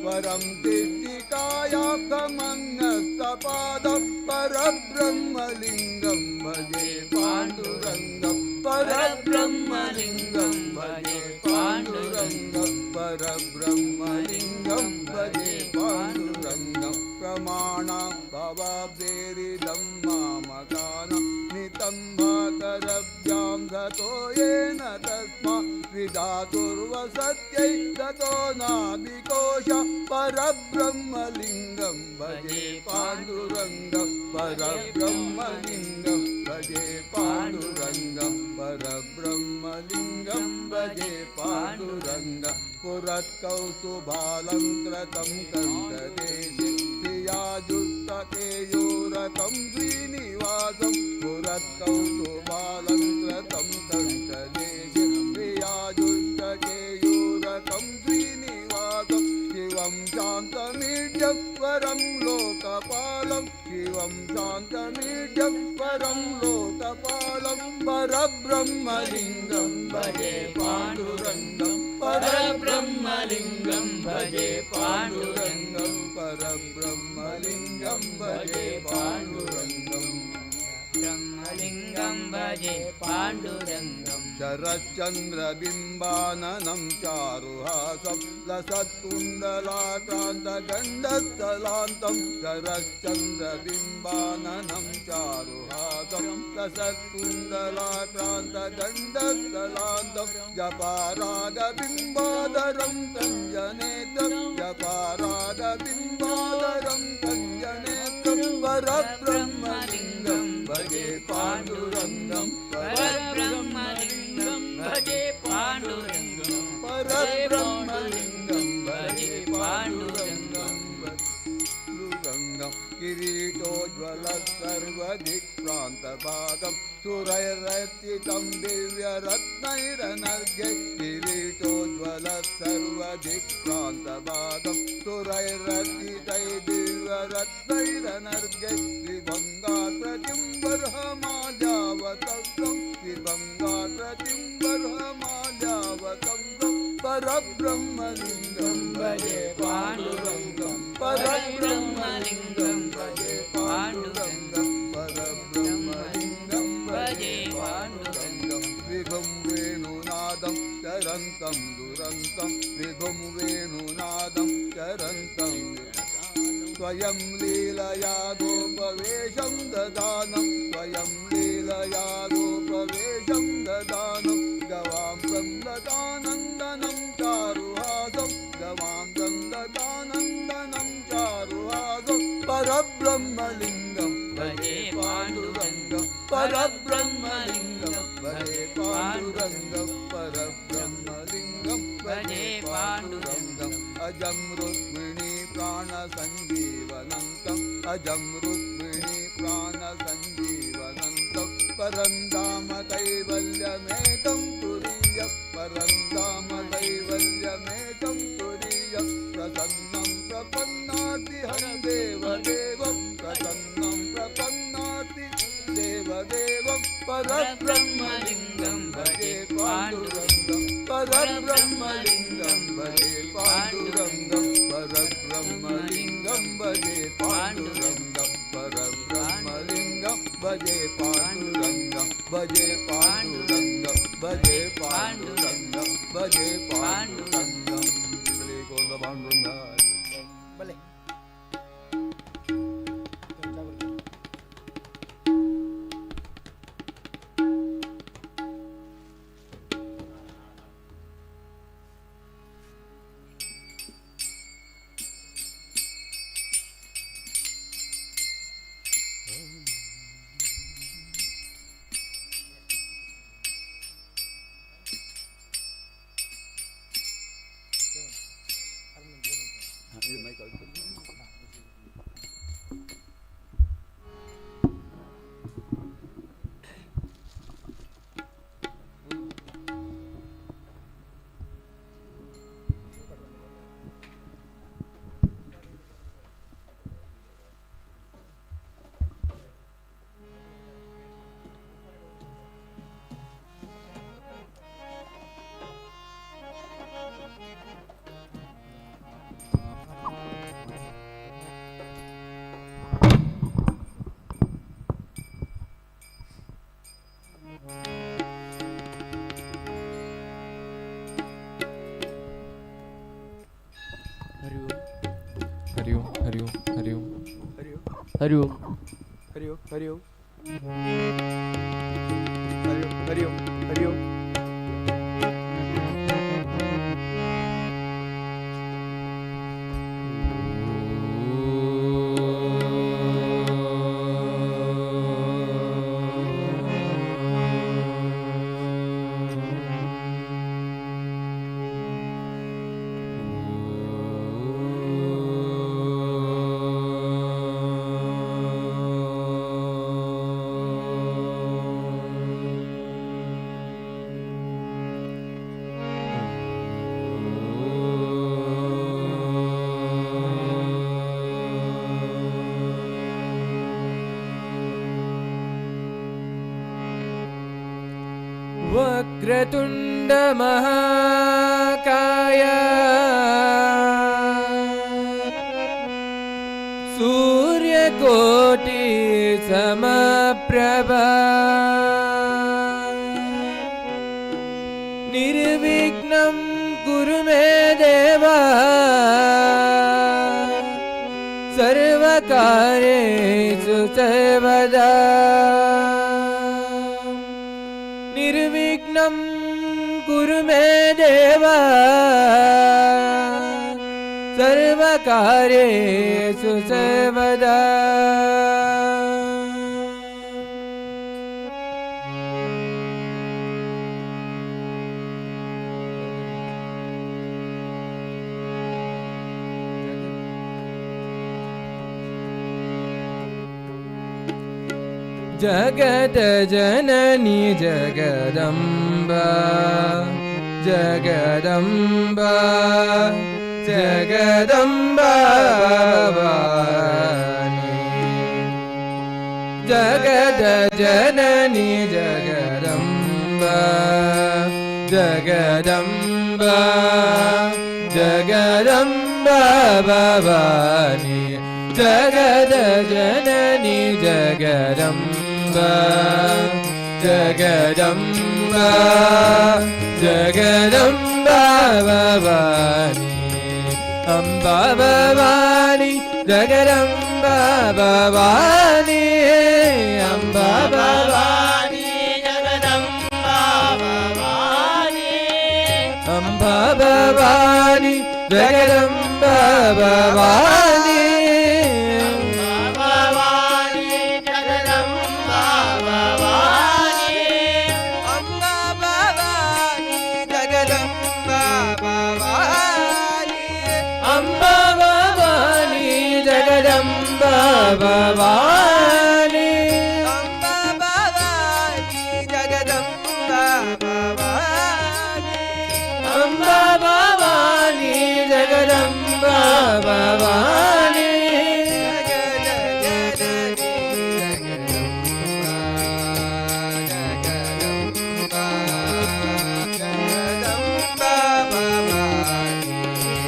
वरं तिष्ठिकायाब्धमन्यस्तपादं परब्रह्मलिङ्गं भजे पाण्डुरङ्गं परब्रह्मलिङ्गं भजे पाण्डुरङ्गं परब्रह्मलिङ्गं भजे पाण्डुरङ्गं प्रमाणं भवाब्धेरिदं मामकानं नितं भाकरब्जां धतो येन तस्मा विधातुर्वसत्यै ततो नाभिकोश परब्रह्मलिङ्गं भजे पाण्डुरङ्गं परब्रह्मलिङ्गं भजे पाण्डुरङ्गं परब्रह्मलिङ्गं भजे पाण्डुरङ्गं पुरत्कौतुभालङ्कृतं कण्ठदेशे प्रियाजुष्टकेयूरकं श्रीनिवासं पुरत्कौतुभालङ्कृतं कण्ठदेशे प्रियाजुष्टकेयूरकं श्रीनिवासं शिवं शान्तमीड्यं वरं लोकपालं शिवं शान्तमीड्यं वरं लोकपालं परब्रह्मलिङ्गं भजे पाण्डुरङ्गं परब्रह्मलिङ्गं भजे पाण्डुरङ्गं परब्रह्मलिङ्गं भजे पाण्डुरङ्गं ब्रह्मलिङ्गं भजे पाण्डुरङ्गं शरच्चन्द्रबिम्बाननं चारुहासं लसत्कुण्डलाक्रान्तगण्डस्थलान्तं शरच्चन्द्रबिम्बाननं चारुहासं लसत्कुण्डलाक्रान्तगण्डस्थलान्तं जपारागबिम्बाधरं तञ्जनेत्रं जपारागबिम्बाधरं तञ्जनेत्रं परब्रह्मलिङ्गं भजे पाण्डुरङ्गं परब्रह्मलिङ्गं भजे पाण्डुरङ्गं परब्रह्मलिङ्गं भजे पाण्डुरङ्गं किरीटोज्ज्वलः सर्वदिक्प्रान्तभागं सुरैरर्चितं दिव्यरत्नैरनर्घ्यै किरीटोज्ज्वलः सर्वदिक्प्रान्तभागं सुरैरर्चितै दिव्यरत्नैरनर्घ्यै विभङ्गाकृतिं बर्हमाल्यावतंसं विभङ्गाकृतिं बर्हमाल्यावतंसं परब्रह्मलिङ्गं भजे पाण्डुरङ्गं परब्रह्मलिङ्गं भजे पाण्डुरङ्गं परब्रह्मलिङ्गं भजे पाण्डुरङ्गं विभुं वेणुनादं चरन्तं दुरन्तं विभुं वेणुनादं चरन्तं स्वयं लीलया गोपवेशं ददानं स्वयं लीलया गोपवेशं ददानं गवां सन्ददानन्दनं चारुहासं गवां सन्ददानन्दनं चारुहासं परब्रह्मलिङ्गं भजे पाण्डुरङ्गं परब्रह्मलिङ्गं भजे पाण्डुरङ्गं परब्रह्मलिङ्गं भजे पाण्डुरङ्गं अजं रुक्मिणी प्राणसञ्जीवनन्तम् अजं रुक्मिणी प्राणसञ्जीवनन्तं परं धाम कैवल्यमेकं तुरीयं परं धाम कैवल्यमेकं तुरीयं प्रसन्नं प्रपन्नाति हं देवदेवं प्रसन्नं प्रपन्नाति देवदेवं परब्रह्मलिङ्गं भजे पाण्डुरङ्गं परब्रह्मलिङ्गं भजे पाण्डुरङ्गं परब्रह्मलिङ्गं भजे पाण्डुरङ्गं परब्रह्मलिङ्गं भजे पाण्डुरङ्गं भजे पाण्डुरङ्गं भजे पाण्डुरङ्गं भजे पाण्डुरङ्गं श्री गोल पाण्डुरङ्ग भले हरि ओम हरि ओम हरि ओम हरि ओम हरि ओम वक्रतुंड महाकाय सूर्यकोटि समप्रभा निर्विघ्नं कुरु मे देव सर्वकार्येषु सर्वदा निर्विघ्नं कुरु मे देव सर्वकार्येषु सर्वदा जगत जननी जगदम्बा जगदम्बा जगदम्बा भवानी जगत जननी जगदम्बा जगदम्बा जगदम्बा भवानी जगत जननी जगदम्बा जगदम्बा जगदम्बा भवानी अम्बा भवानी जगदम्बा भवानी अम्बा भवानी जगदम्बा भवानी अम्बा भवानी जगदम्बा भवानी ಭವಾನಿ ಅಂಬಾ ಭವಾನಿ ಜಗದಂಬಾ ಭವಾನಿ ಅಂಬಾ ಭವಾನಿ ಜಗದಂಬಾ ಭವಾನಿ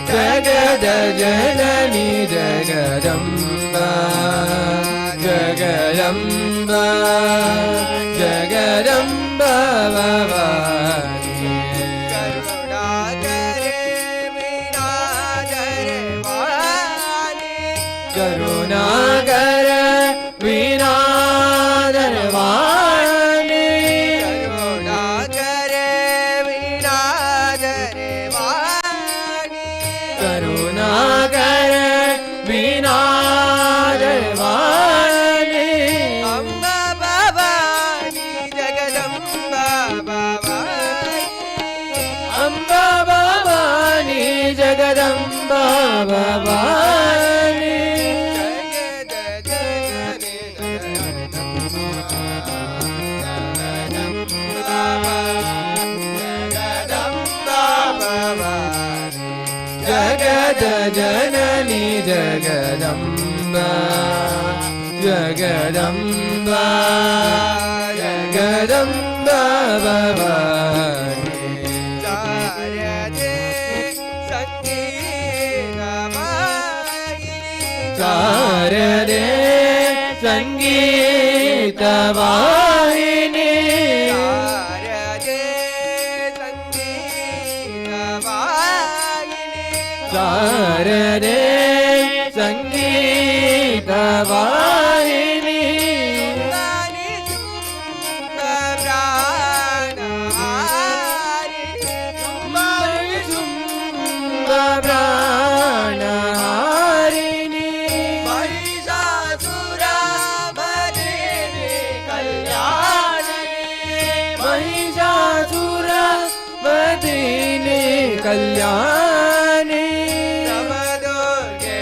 ಜಗದ ಜನನಿ ಜಗದಂಬಾ ಜಗದಂಬಾ ಜಗದಂಬಾ ಭವಾನಿ ಕರುಣಾಕರೆ ವಿನಾಜರೆ ವಾಣಿ ಕರುಣಾಕರ ವಿನಾದರ ವಾಣಿ ಕರುಣಾಕರೆ ವಿನಾಜರೆ ವಾಣಿ ಕರುಣಾಕರ ವಿನಾದರ ವಾಣಿ ಅಂಬಾ ಭವಾನಿ ಜಗದಂಬಾ ಭವಾನಿ ಅಂಬಾ ಭವಾನಿ ಜಗದಂಬಾ ಭವಾನಿ ಜಗದ ಜನನಿ ಜಗದಂಬಾ ಭವಾನಿ ಜಗದ ಜನನಿ ಜಗದಂಬಾ ಜಗದಂಬಾ ಜಗದಂಬಾ ಭವಾನಿ ಚಾರ್ಯತೆ ಸಂಗೀತವಾಹಿನಿ ಶಾರದೆ ಸಂಗೀತ ವಾಹಿನಿ ಚಾರ್ಯತೆ ಸಂಗೀತವಾಹಿನಿ ಶಾರದೆ ಸಂಗೀತ ವಾಹಿನಿ ವಾಣಿ ಸುಂದ ಪ್ರಾಣಹಾರಿಣಿ ಸುಂದ ಪ್ರಾಣಹಾರಿಣಿ ಮಹಿಷಾಸುರಮರ್ದಿನಿ ಕಲ್ಯಾಣಿ ಮಹಿಷಾಸುರ ಮದಿನಿ ಕಲ್ಯಾಣಿ ನವದುರ್ಗೆ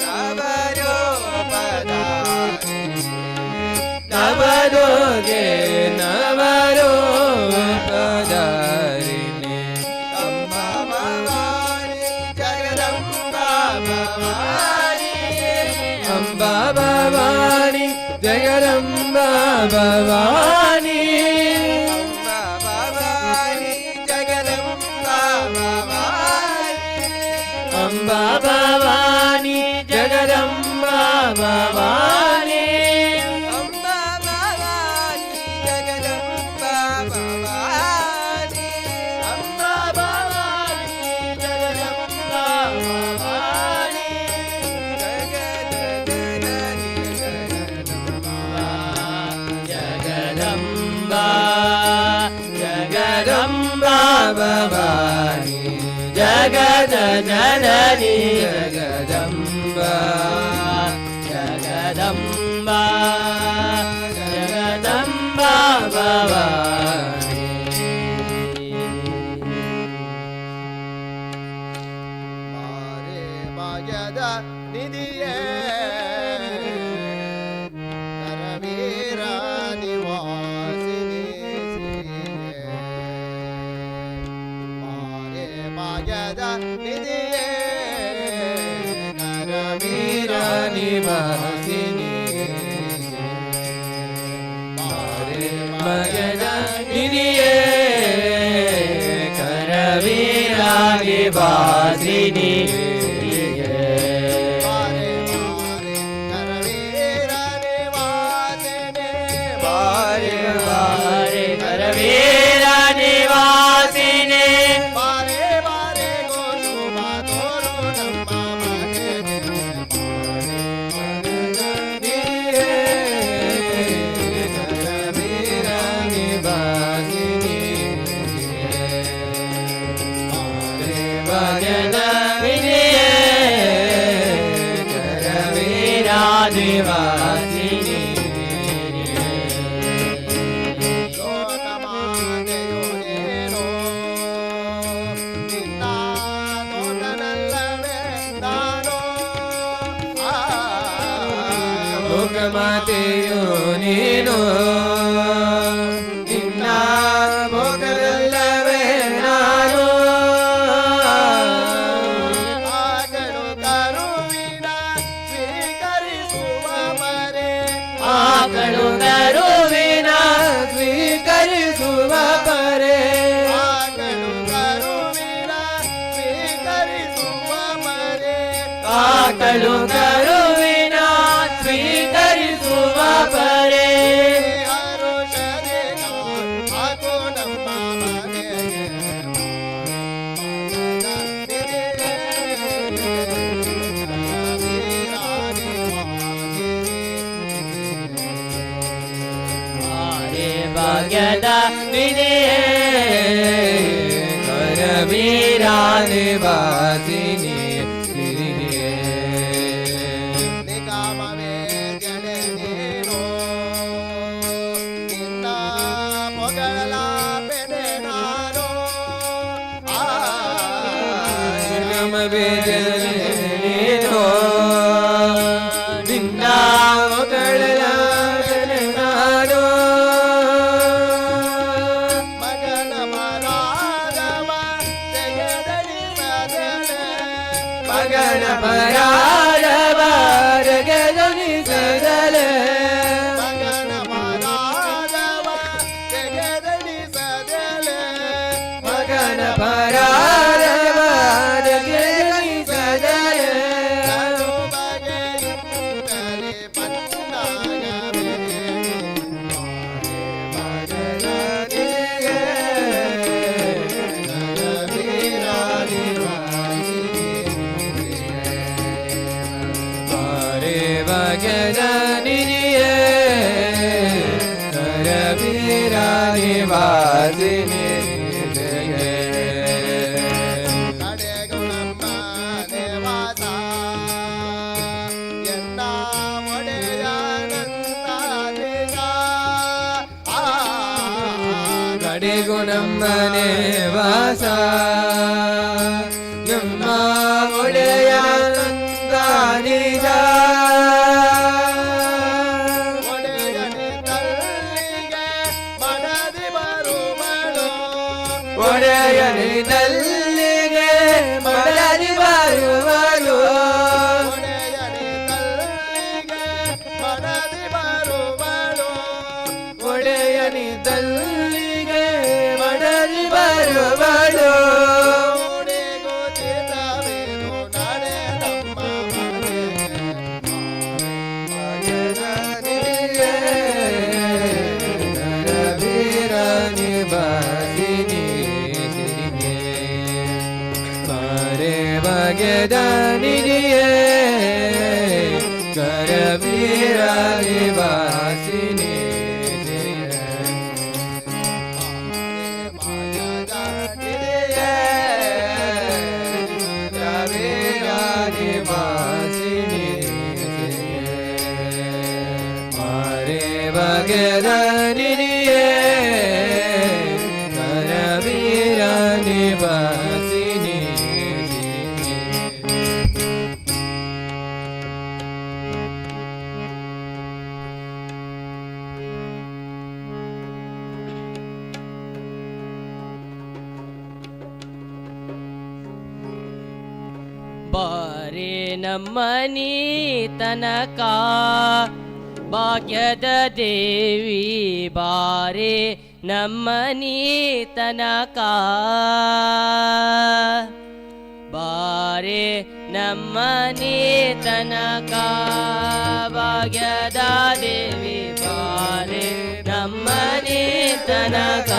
ನವರೂಪಧಾರಿಣಿ ನವದೋಗೆ ನವರೂಪಧಾರಿಣಿ ಅಂಬಾ ಭವಾನಿ ಜಗದಂಬಾ ಭವಾನಿ ಅಂಬಾ ಭವಾನಿ ಜಗದಂಬಾ ಭವಾನಿ ಅಂಬಾ ಭವಾನಿ ಜಗದಂಬಾ ಭವಾನಿ ಅಂಬಾ ಭವಾನಿ ಜಗದಂಬಾ ಭವಾನಿ ಅಂಬಾ ಭವಾನಿ ಜಗದಂಬಾ ಭವಾನಿ ಅಂಬಾ ಭವಾನಿ ಜಗದಂಬಾ ಭವಾನಿ ಜಗದ ಜನನಿ ಜಗದಂಬಾ ಜಗದಂಬಾ ಭವಾನಿ ಜಗದ ಜನನಿ ಜಗದಂಬಾ ಜಗದಂಬಾ ಜಗದಂಬಾ ಭವಾನಿ ಮಾರೆ ಭಾಗ್ಯದ ನಿಧಿಯೇ ಕರವೀರ ನಿವಾಸಿನಿ ಶ್ರೀಯೇ ಮಾರೆ ಭಾಗ್ಯದ ನಿಧಿಯೇ ವೀರ ನಿವಾಸಿನಿ ಮಗದ ಹಿರಿಯೇ ಕರವೀರ ನಿವಾಸಿನಿ ಮಾರೆ ಮಾರೆ ಕರವೀರ ನಿವಾಸಿನಿ ಮಾರೆ ಬಾರೆ ಕರವೀರ ನಿವಾಸಿನಿ ಬಾರೆ ಬಾರೆ ಗೋಸುಮ ತೋರು ನಮ್ಮ ಮನೆಗೆ ಕರವೀರ ನಿವಾಸಿನಿ ಭಜನ ವಿಜಯ ಕರವೀರ ನಿವಾಸಿನಿ ಲೋಕಮಾತೆಯು ನೀನು ನಿನ್ನ ನೋಟನಲ್ಲವೇ ನಾನು ಲೋಕಮಾತೆಯು ನೀನು ನಿನ್ನ ಮೋಕದಲ್ಲವೇ ನಾನು ಆಕಳು ಕರುವಿನ ಸ್ವೀಕರಿಸುವ ಮರೆ ಆಕಳು ಕರುವಿನ ಸ್ವೀಕರಿಸುವ ಪರೆ ಆಕಳು ಕರುವಿನ ಸ್ವೀಕರಿಸುವ ಮರೆ ಆಕಳು ಕರುವಿನ ಸ್ವೀಕರಿಸುವ ಪರೆ ಹರುಷದೆ ಹಾಕೋ ನಮ್ಮ ಮನೆಗೆ ಮಾರೆ ಭಾಗ್ಯದ ನಿಧಿಯೇ ಕರವೀರ ನಿವಾಸಿನಿ ಸಿರಿಯೇ ನಿಗಮವೇ ಜಡೆ ನೀನು ನಿನ್ನ ಮೊಗಳ ಬೆಡೆ ನಾನು ನೀನು ನಿನ್ನ ಮಗಳ ನಾನು ಮಗನ ಮರಾದವ ತೆಗೆದಳಿಸದೆ ಮಗನ ಪರಾರವಾರಗೆ ಧ್ವನಿಸದಲೆ ಮಗನ ಮರಾದವ ತೆಗೆದಳಿಸದಲೆ ಮಗನ ಪರಾರವಾರಗೆ ಧ್ವನಿಸದಲೆ ಕರು ಬಗೆಯುತ್ತಲೇ ಪನ್ನಾಗವೇ ಬಗೆದ ನಿಧಿಯೇ ಕರವೀರ ನಿವಾಸಿನಿ ಕಡೆಗುಣಮ್ಮ ದೇವಾಸ ಎನ್ನ ಒಡೆಯಾನಂದ ನಿಜ ಕಡೆಗುಣಮ್ಮನೆ ವಾಸ ನಮ್ಮ ಒಡೆಯಾನಂದ ನಿಜ ಒಡೆಯನಿ ತಲ್ಲಿಗೆ ಮನದಿ ಬರುವಳು ಒಡೆಯನಿದಲ್ಲಿಗೆ ಮಡದಿ ಬರುವಳು ಒಡೆಯನಿ ತಲ್ಲಿಗೆ ಮನದಿ ಬರುವಳು ಒಡೆಯನಿದಲ್ಲಿಗೆ ಮಡದಿ ಬರುವಳು ನುಡಿಗುತ್ತಿದ್ದವೇನು ನಡೆ ನಮ್ಮ ಮನೆಗೆ ಕರವೀರ ನಿವಾಸಿನಿ ಸಿರಿಯೇ ಮಾರೆ ಬಗೆದ ನಿಧಿಯೇ ಕರವೀರ ನಿವಾಸಿನಿ ಸಿರಿಯೇ ಕರವೀರ ನಿವಾಸಿನಿ ಮಾರೆ ಬಗೆದ ನಿಧಿಯೇ ಕರವೀರ ನಿವಾಸಿನಿ ಬಾರೆ ನಮ್ಮನಿ ತನಕ ಭಾಗ್ಯದ ದೇವಿ ಬಾರೆ ನಮ್ಮನಿ ತನಕ ಬಾರೆ ನಮ್ಮನಿ ತನಕ ಭಾಗ್ಯದ ದೇವಿ ಬಾರೆ ನಮ್ಮನಿ ತನಕ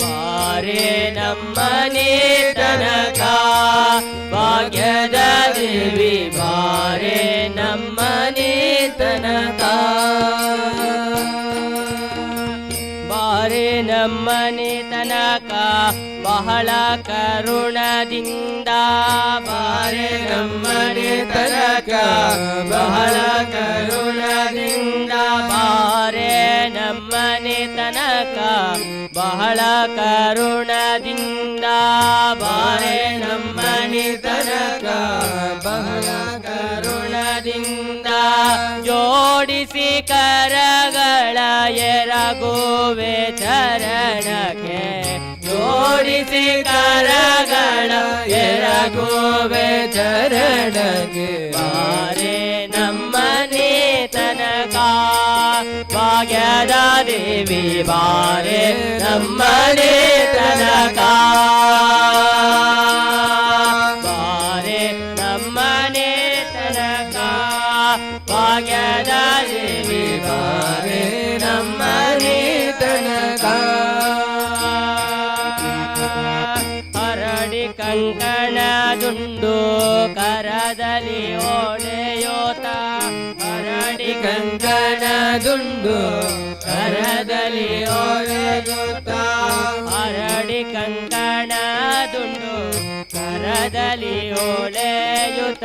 ಬಾರೆ ನಮ್ಮನಿ ತನಕ ಭಾಗ್ಯದ ದೇವಿ ಬಾರೆ ನಮ್ಮನಿ ತನಕ ಬಾರೆ ನಮ್ಮನೆ ತನಕ ಬಹಳ ಕರುಣದಿಂದ ಬಾರೆ ನಮ್ಮನೆ ತನಕ ಬಹಳ ಕರುಣದಿಂದ ಬಾರೆ ನಮ್ಮನೆ ತನಕ ಬಹಳ ಕರುಣದಿಂದ ಬಾರೆ ನಮ್ಮನೆ ತನಕ ಬಹಳ ಕರುಣ ಕರಗಳ ಎರಗುವೆ ಚರಣಕ್ಕೆ ಜೋಡಿಸಿ ಕರಗಳ ಎರಗುವೆ ಚರಣಕ್ಕೆ ಬಾರೆ ನಮ್ಮನೆ ತನಕ ಭಾಗ್ಯದ ದೇವಿ ಬಾರೆ ನಮ್ಮನೆ ತನಕ ಬಾರೆ ನಮ್ಮನೆ ತನಕ ಭಾಗ್ಯದ ದೇವಿ ಬಾರೆ ನಮ್ಮನೆ ತನಕ ಹರಡಿ ಕಂಕಣದುಂಡು ಕರದಲ್ಲಿ ಓಡೆಯೋತ ಹರಡಿ ಕಂಕಣದುಂಡು ಕರದಲ್ಲಿ ಓಡೆಯೋತ ಹರಡಿ ಕಂಕಣದುಂಡು ಕರದಲ್ಲಿ ಓಳೆಯುತ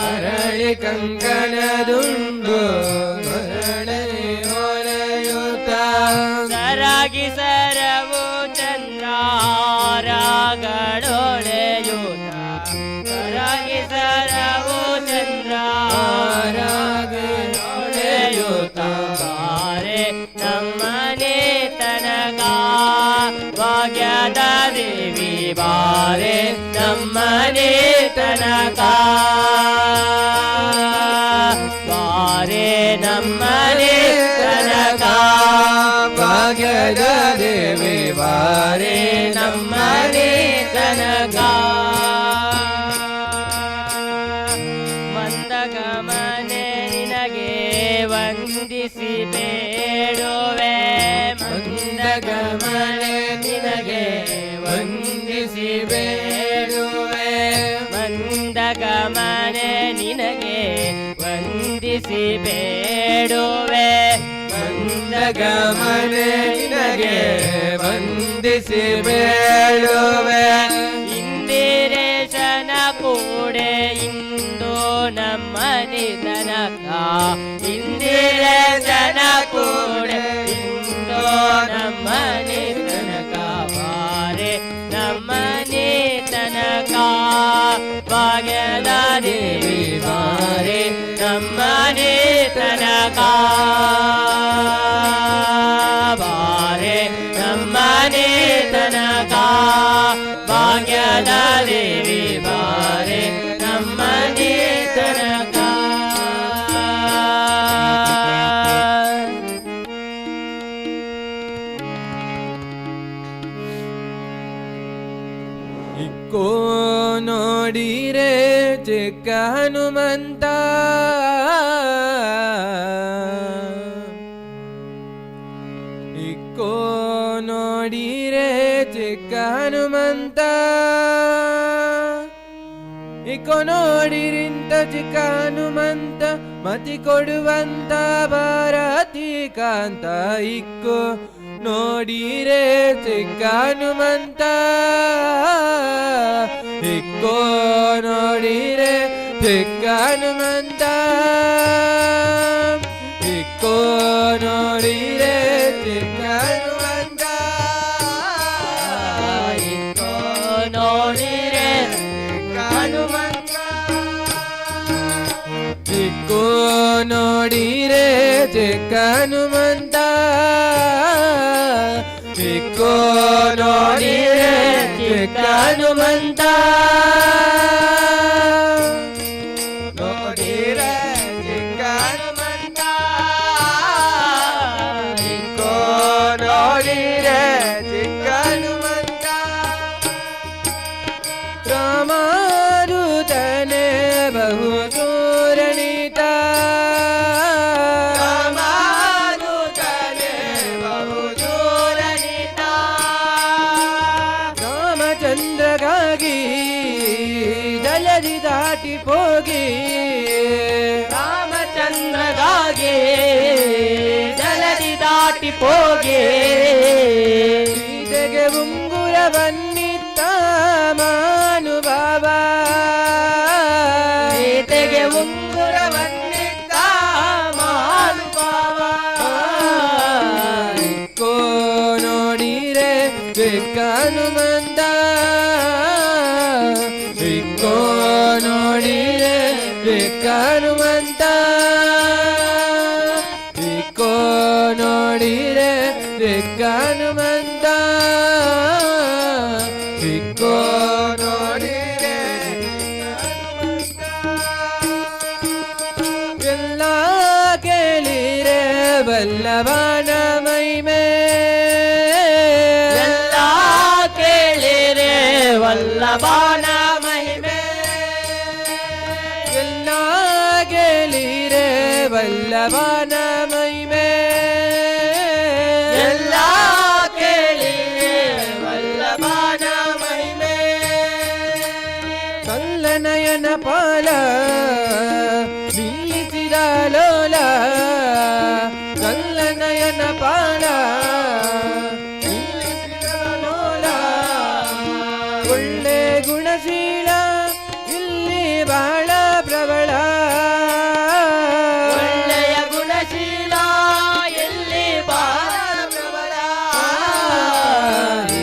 ಹರಡಿ ಕಂಕಣದುಂಡು ಕರದಲ್ಲಿ ಓಳೆಯುತ ಸರಾಗಿ ಸರವು ಚಂದ್ರಾರಗಳೊಳೆಯುತ ಸರಾಗಿ ಸರವು ಚಂದ್ರಾರಗಳೊಳೆಯುತ ಬಾರೆ ನಮ್ಮನೆ ತನಕ ಭಾಗ್ಯದ ದೇವಿ ಬಾರೆ ನಮ್ಮನೆ ತನಕ ಬಾರೆ ನಮ್ಮನೆ ತನಕ ಭಾಗ್ಯದ ದೇವಿ ಬಾರೆ ನಮ್ಮನೆ ತನಕ ಮಂದಗಮನೆ ನಿನಗೆ ವಂದಿಸಿ ಬೇಡುವೆ ಮಂದಗಮನೆ ನಿನಗೆ ವಂದಿಸಿ ಬೇಡುವೆ ಮಂದಗಮನೆ ನಿನಗೆ ವಂದಿಸಿ ಬೇಡುವೆ ಮಂದಗಮನೆ ನಿನಗೆ ವಂದಿಸಿ ಬೇಡುವೆ ಇಂದಿರೇಶನ ಕೂಡೆ ಇಂದು ನಮ್ಮನೆ ತನಕ ಇಂದಿರೇಶನ ಕೂಡೆ ಇಂದು ನಮ್ಮನೆ ತನಕ ಬಾರೆ ನಮ್ಮನೆ ತನಕ ಭಾಗ್ಯದ ದೇವಿ ಬಾರೆ ನಮ್ಮನೆ ತನಕ ಬಾರೆ ನಮ್ಮನೆ ತನಕ ಭಾಗ್ಯದ ದೇವಿ ಬಾರೆ ನಮ್ಮನೆ ತನಕ ಇಕ್ಕೋ ನೋಡಿರೆ ಚಿಕ್ಕ ಹನುಮಂತ ಇಕ್ಕೋ ನೋಡಿರೆ ಚಿಕ್ಕ ಹನುಮಂತ ಇಕ್ಕೋ ನೋಡಿರಿಂತ ಚಿಕ್ಕ ಹನುಮಂತ ಮತಿ ಕೊಡುವಂತ ಭಾರತಿ ಕಾಂತ ಇಕ್ಕೋ ನೋಡಿರೆ ಚಿಕ್ಕ ಹನುಮಂತ ಇಕ್ಕೋ ನೋಡಿರೆ ಚಿಕ್ಕ ಹನುಮಂತ ಇಕ್ಕೋ ನೋಡಿರೆ ಚಿಕ್ಕ ಹನುಮಂತ ಇಕ್ಕೋ ನೋಡಿರೆ ಚಿಕ್ಕ ಹನುಮಂತ ಇಕ್ಕೋ ನೋಡಿರೆ ಚಿಕ್ಕ ಹನುಮಂತ ಇಕ್ಕೋ ನೋಡಿರೆ ಚಿಕ್ಕ ಹನುಮಂತ ನೋಡಿರೆ ಚಿಕ್ಕ ಹನುಮಂತ ಇಕ್ಕೋ ನೋಡಿರೆ ಚಿಕ್ಕ ಹನುಮಂತ ರಾಮಾನುಜನೆ ಬಹು ದೂರಣಿತ ರಾಮಾನುಜನೆ ಬಹು ದೂರಣಿತ ರಾಮಚಂದ್ರಗಾಗಿ ಜಲದಿ ದಾಟಿ ಹೋಗಿ ರಾಮಚಂದ್ರಗಾಗಿ ಜಲದಿ ದಾಟಿ ಹೋಗಿ ಸೀತೆಗೆ ಉಂಗುರವನ್ನಿತ್ತ ಮಾನುಭಾವ ಸೀತೆಗೆ ಉಂಗುರವನ್ನಿತ್ತ ಮಾನುಭಾವ ಇಕ್ಕೋ ನೋಡಿರೆ ಚಿಕ್ಕ ಹನುಮಂತ ಇಕ್ಕೋ ನೋಡಿರೆ ಚಿಕ್ಕ ಹನುಮಂತ ಇಕ್ಕೋ ನೋಡಿರೆ ಎಲ್ಲ ಕೇಳಿರೆ ವಲ್ಲಭನ ಮಹಿಮೆ ಎಲ್ಲ ಕೇಳಿರೆ ವಲ್ಲಭನ ಮಹಿಮೆ ಎಲ್ಲ ಕೇಳಿರೆ ವಲ್ಲಭನ ಮಹಿಮೆ ಎಲ್ಲ ಕೇಳಿರೆ ವಲ್ಲಭನ ಮಹಿಮೆ ಕಲ್ಲನಯನ ಪಾಲ ನಿಲ್ಲಿಸಿದ ಲೋಲ ಕಲ್ಲನಯನ ಪಾಲ ನಿಲ್ಲಿಸಿದ ಲೋಲ ಒಳ್ಳೆ ಗುಣಶೀಲ ಇಲ್ಲಿ ಬಹಳ ಪ್ರಬಲ ಒಳ್ಳೆಯ ಗುಣಶೀಲ ಎಲ್ಲಿ ಬಹಳ ಪ್ರಬಲ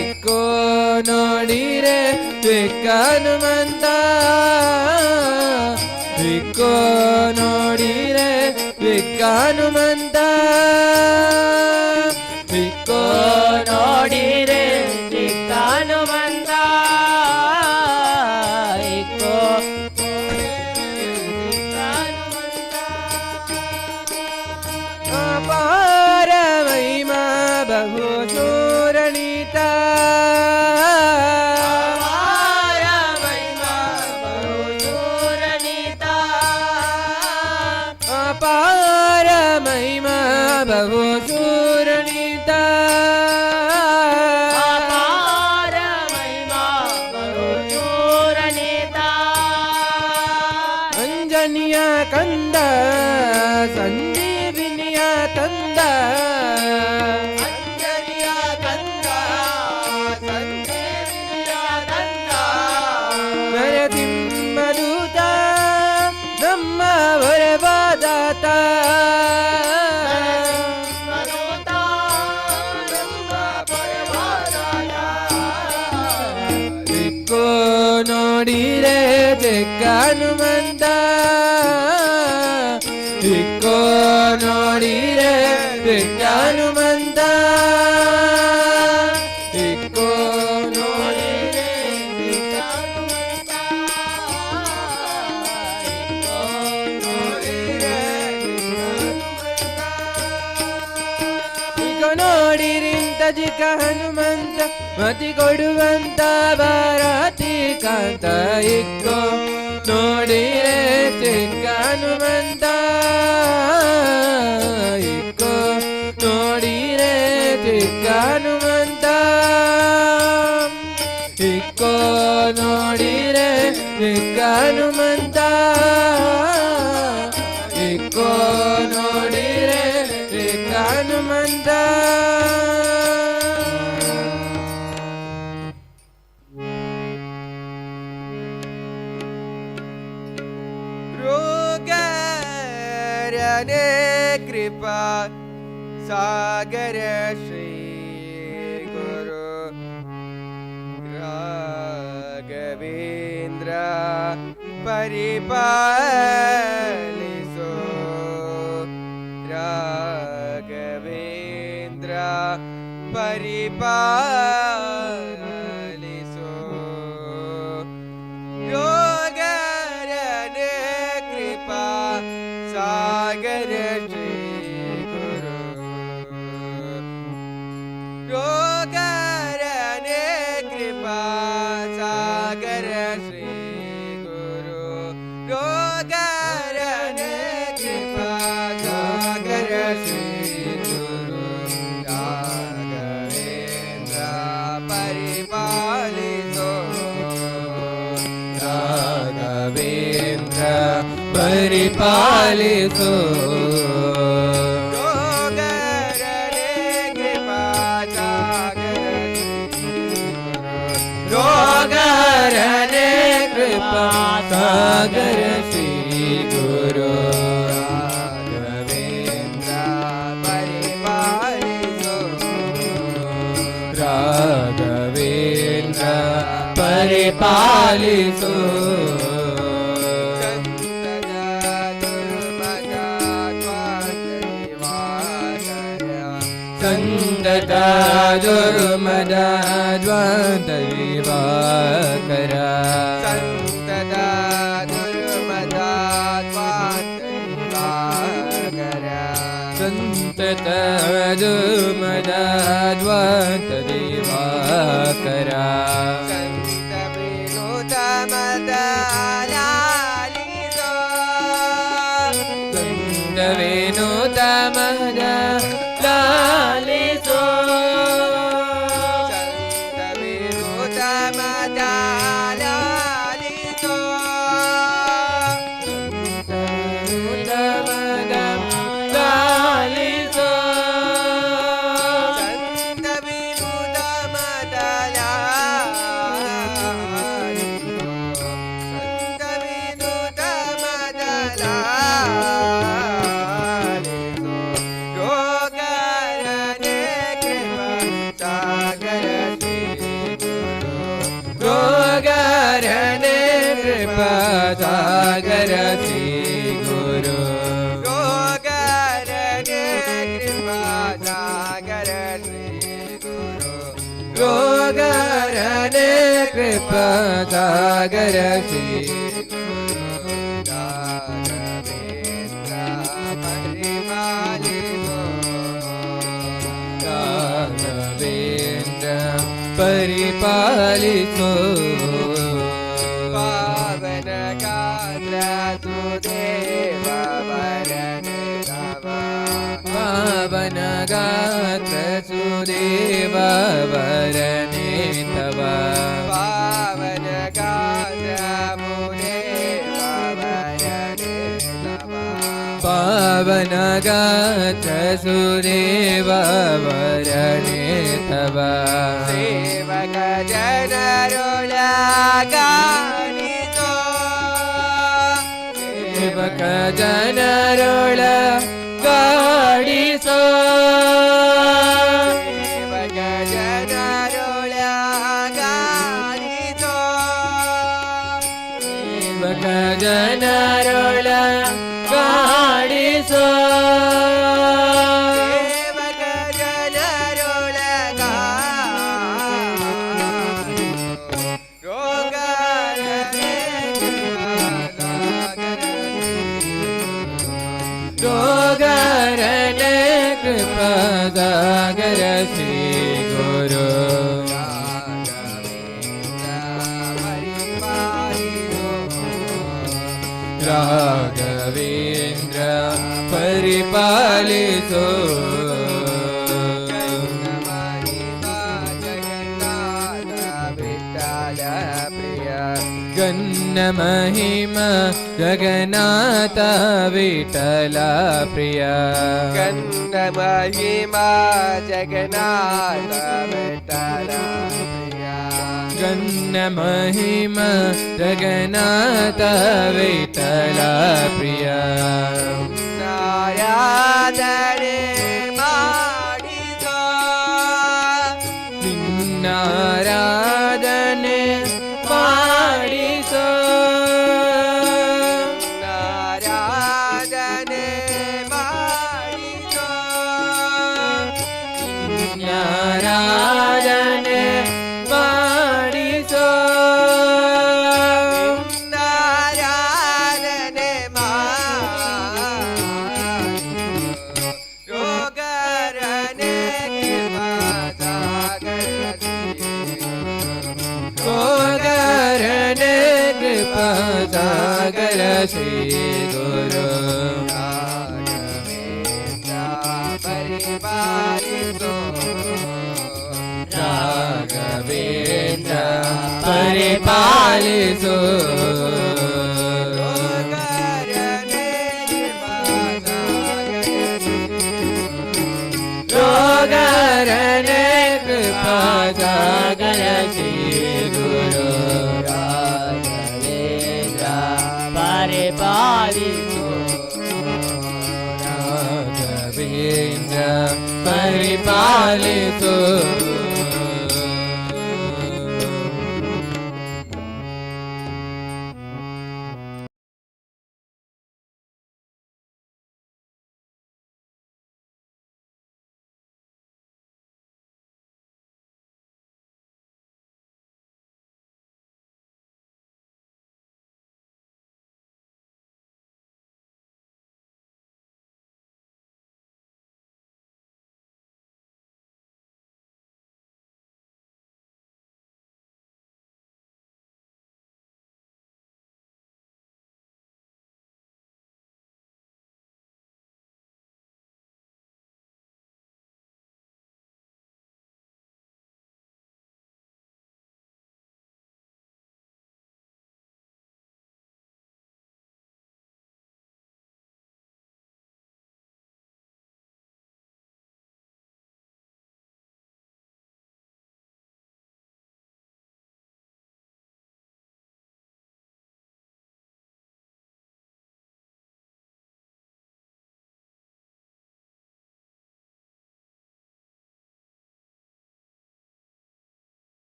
ಇಕ್ಕೋ ನೋಡಿರೆ ಬೆಕ್ಕ ಹನುಮಂತ ಇಕ್ಕೋ ನೋಡಿರೆ ಬೆಕ್ಕ ಹನುಮಂತ ಇಕ್ಕೋ ನೋಡಿರೆ ಚಿಕ್ಕ ಹನುಮಂತ ಇಕ್ಕೋ ಅಪಾರ ಮಹಿಮಾ ಬಹು ಚೂರಣಿತ ಅಪಾರ ಮಹಿಮಾ ಬಹು ಚೂರಣಿತ ಅಪಾರ ಮಹಿಮಾ ಬಹು ಚೂರಣಿತ ಅಪಾರ ಮಹಿಮಾ ಬಹು ಚೂರಣಿತ ಅಂಜನಿಯ ಕಂದ ಸಂಜೀವಿನಿಯ ತಂದ ಅಂಜನಿಯ ಕಂದ ಸಂಜೀವಿನಿಯ ಕಂದ ನರಸಿಂಹದೂತ ನಮ್ಮ ವರವಾದಾತ ಮರುತ ನಮ್ಮ ಪರವಾದಾತ ಇಕ್ಕೋ ನೋಡಿರೆ ಬೆಕ್ಕ ಹನುಮಂತ ಇಕ್ಕೋ ನೋಡಿರೆ ಬೆಕ್ಕ ಹನುಮಂತ ಇಕ್ಕೋ ನೋಡಿರೆ ಬೆಕ್ಕ ಹನುಮಂತ ಇಕ್ಕೋ ನೋಡಿರೆ ಇಕ್ಕೋ ನೋಡಿರಿಂತ ಚಿಕ್ಕ ಹನುಮಂತ ಮತಿ ಕೊಡುವಂತ ಭಾರತಿ ಕಾಂತ ಇಕ್ಕೋ ನೋಡಿರೆ ಚಿಕ್ಕ ಹನುಮಂತ ಇಕ್ಕೋ ನೋಡಿರೆ ಚಿಕ್ಕ ಹನುಮಂತ ಇಕ್ಕೋ ನೋಡಿರೆ ಚಿಕ್ಕ ಹನುಮಂತ ಇಕ್ಕೋ ನೋಡಿರೆ ಚಿಕ್ಕ ಹನುಮಂತ ರೋಗರನೆ ಕೃಪಾ ಸಾಗರ ಶ್ರೀ ಗುರು ರಾಘವೇಂದ್ರ ಪರಿಪಾಲಿಸೋ ರಾಘವೇಂದ್ರ ಪರಿಪಾಲಿಸೋ ಯೋಗರನೆ ಕೃಪಾ ಸಾಗರ ಶ್ರೀ ಗುರು ಯೋಗರನೆ ಕೃಪಾ ಸಾಗರ ಶ್ರೀ ಗುರು ಯೋಗರನೆ ಕೃಪಾ ಸಾಗರ ಶ್ರೀ ಗುರು ರಾಘವೇಂದ್ರ ಪರಿಪಾಲಿಸೋ ರಾಘವೇಂದ್ರ ಪರಿಪಾಲಿಸೋ ಯೋಗರನೆ ಕೃಪಾ ಸಾಗರ ಯೋಗರನೆ ಕೃಪಾ ಸಾಗರ ಶ್ರೀ ಗುರು ರಾಘವೇಂದ್ರ ಪರಿಪಾಲಿಸೋ ರಾಘವೇಂದ್ರ ಪರಿಪಾಲಿಸೋ ಸಂದತ ದುರ್ಮದ ದ್ವಂದ್ವ ದಿವಾಕರ ಸಂತತ ದುರ್ಮದ ದ್ವಾಂತರಿವಾಕರ ಸಂತತ ಮದ ದಿವಾಕರ ಸಂತ ವಿನುತ ಮದ ಲಾಲಿಸೋ ವೇಣುತ ಮದ ಲಾಲಿಸೋ ಸಂತ ವಿನುತ ಮದ ಲಾಲಿಸೋ ಮದ ಲಾಲಿಸೋ ಸಂತ ವಿನುತ ಮದ ಲಾಲಿಸೋ ಸಂತ ವಿನುತ ಮದ ಲಾಲಿಸೋ ಯೋಗರನೆ ಕೃಪಾ ಸಾಗರ ಶ್ರೀ ಗುರು ರೋಗರನೆ ಕೃಪಾ ಸಾಗರ ಶ್ರೀ ಗುರು ಯೋಗರನೆ ಕೃಪಾ ಸಾಗರ ಶ್ರೀ ಗುರು ರೋಗರನೆ ಕೃಪಾ ಸಾಗರ ಶ್ರೀ ರಾಘವೇಂದ್ರ ಪರಿಪಾಲಿಸೋ ರಾಘವೇಂದ್ರ ಪರಿಪಾಲಿಸೋ ಪಾವನ ಗಾತ್ರ ಸುದೇವ ವರನೆ ತವ ಪಾವನ ಗಾತ್ರ ಸುದೇವ ವರನೆ ತವ ಪಾವನ ಗಾತ್ರ ಮುದೇವ ವರನೆ ತವ ಪಾವನ ಗಾತ್ರ ಸುದೇವ ವರನೆ ತವ ಸೇವಕ ಜನರೊಳಗಾಣಿತೋ ಸೇವಕ ಜನರೊಳ ಗಾಡಿಸೋ ಸೇವಕ ಜನರೊಳಗಾಣಿತೋ ಸೇವಕ ಜನರೊಳ ಗಾಡಿಸೋ ಸೇವಕ ಜನರೊಳಗಾಣಿತೋ ರೋಗರನೆ ರೋಗರನೆ ಕೃಪಾ ಸಾಗರ ಶ್ರೀ ಗುರು ರಾಘವೇಂದ್ರ ಪರಿಪಾಲಿಸೋ ಗನ್ನ ಮಹಿಮ ಜಗನ್ನಾಥ ವಿಠಲ ಪ್ರಿಯ ಗಂಡ ಮಹಿಮಾ ಜಗನ್ನಾಥ ವಿಠಲ ಪ್ರಿಯ ಗನ್ನ ಮಹಿಮ ಜಗನ್ನಾಥ ವಿಠಲ ಪ್ರಿಯ ನಾರಾಧನೆ ಮಾಡಿದೋ ನಿನ್ನಾರಾಧನೆ ಮಾಡಿಸೋ ನಾರಾಧನೆ ಮಾಡಿದೋ ಆರಾಧನೆ ಮಾಡಿಸೋ ನಾರಾಧನೆ ಮಾಡಿದೋ ರೋಗರನೆ ಗೋಗರನೆ ಕೃಪಾ ಸಾಗರ ಶ್ರೀ ಗುರು ಪರಿಪಾಲಿಸೋ ರಾಘವೇಂದ್ರ ಪರಿಪಾಲಿಸೋ ರೋಗರನೆ ಕೃಪಾ ಸಾಗರ ಶ್ರೀ ಗುರು ರಾಘವೇಂದ್ರ ಪರಿಪಾಲಿಸೋ ರಾಘವೇಂದ್ರ ಪರಿಪಾಲಿಸೋ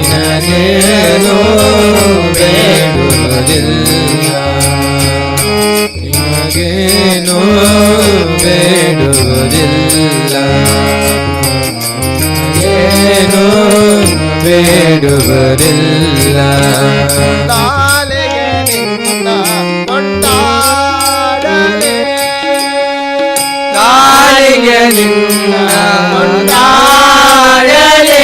ನಿನಗೇನು ಬೇಡುವುದಿಲ್ಲ, ನಿನಗೇನು ಬೇಡುವುದಿಲ್ಲ, ಏನು ಬೇಡುವುದಿಲ್ಲ. ನಾಲಿಗೆ ನಿನ್ನ ಕೊಂಡಾಡಲೆ, ನಾಲಿಗೆ ನಿನ್ನ ಕೊಂಡಾಡಲೆ,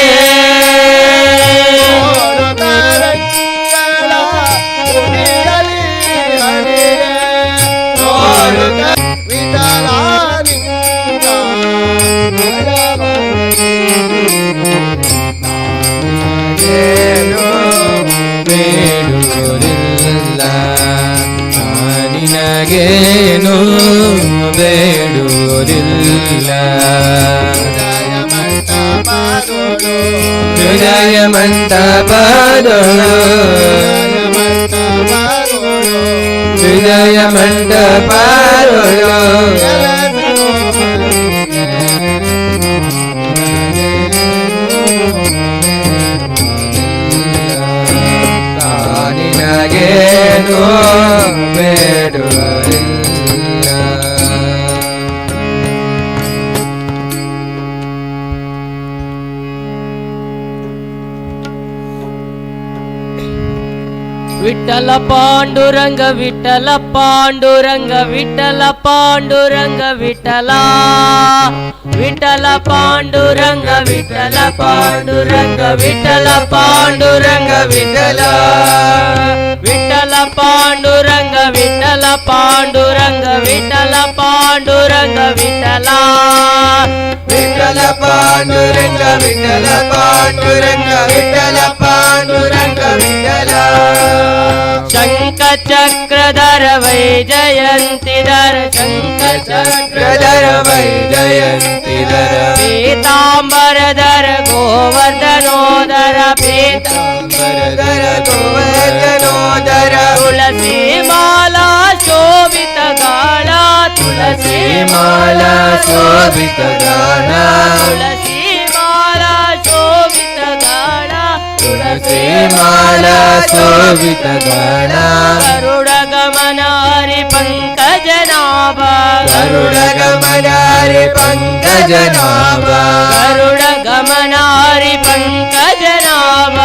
ಏನು ಬೇಡುವುದಿಲ್ಲ, ನಿನಗೇನು ಬೇಡುವುದಿಲ್ಲ. ಹೃದಯ ಮಂಟಪದೊಳು, ಹೃದಯ ಮಂಟಪದೊಳು, ನಿನಗೇನು ಬೇಡುವುದಿಲ್ಲ. ವಿಠಲ ಪಾಂಡುರಂಗ ವಿಠಲ ಪಾಂಡುರಂಗ ವಿಠಲ ಪಾಂಡುರಂಗ ವಿಠಲ ವಿಠಲ ಪಾಂಡುರಂಗ ವಿಠಲ ಪಾಂಡುರಂಗ ವಿಠಲ ಪಾಂಡುರಂಗ ವಿಠಲ ವಿಠಲ ಪಾಂಡುರಂಗ ವಿಠಲ ಪಾಂಡುರಂಗ ವಿಠಲ ಪಾಂಡುರಂಗ ವಿಠಲ ವಿಠಲ ಪಾಂಡುರಂಗ ವಿಠಲ ಪಾಂಡುರಂಗ ವಿಠಲ ಪಾಂಡುರಂಗ ವಿಠಲ ಶಂಖ ಚಕ್ರಧರ ವೈಜಯಂತಿಧರ ಶಂಖ ಚಕ್ರಧರ ವೈಜಯಂತಿಧರ ಪೀತಾಂಬರಧರ ಗೋವರ್ಧನೋದರ ಪೀತಾಂಬರಧರ ಗೋವರ್ಧನೋದರ ತುಳಸಿ ಮಾಲಾ ಶೋಭಿತ ಗಾಳ ತುಳಸಿ ಮಾಲಾ ಶೋಭಿತ ಗಾನ, ತುಳಸಿ ಮಾಲಾ ಶೋಭಿತ ಗಾಳ ತುಳಸಿ ಮಾಲಾ ಶೋಭಿತ ಗಾನ, ಗರುಡ ಗಮನ ಹರಿ ಪಂಕಜನಾಭ ಗರುಡ ಗಮನ ಹರಿ ಪಂಕಜನಾಭ ಗರುಡ ಗಮನ ಹರಿ ಪಂಕಜನಾಭ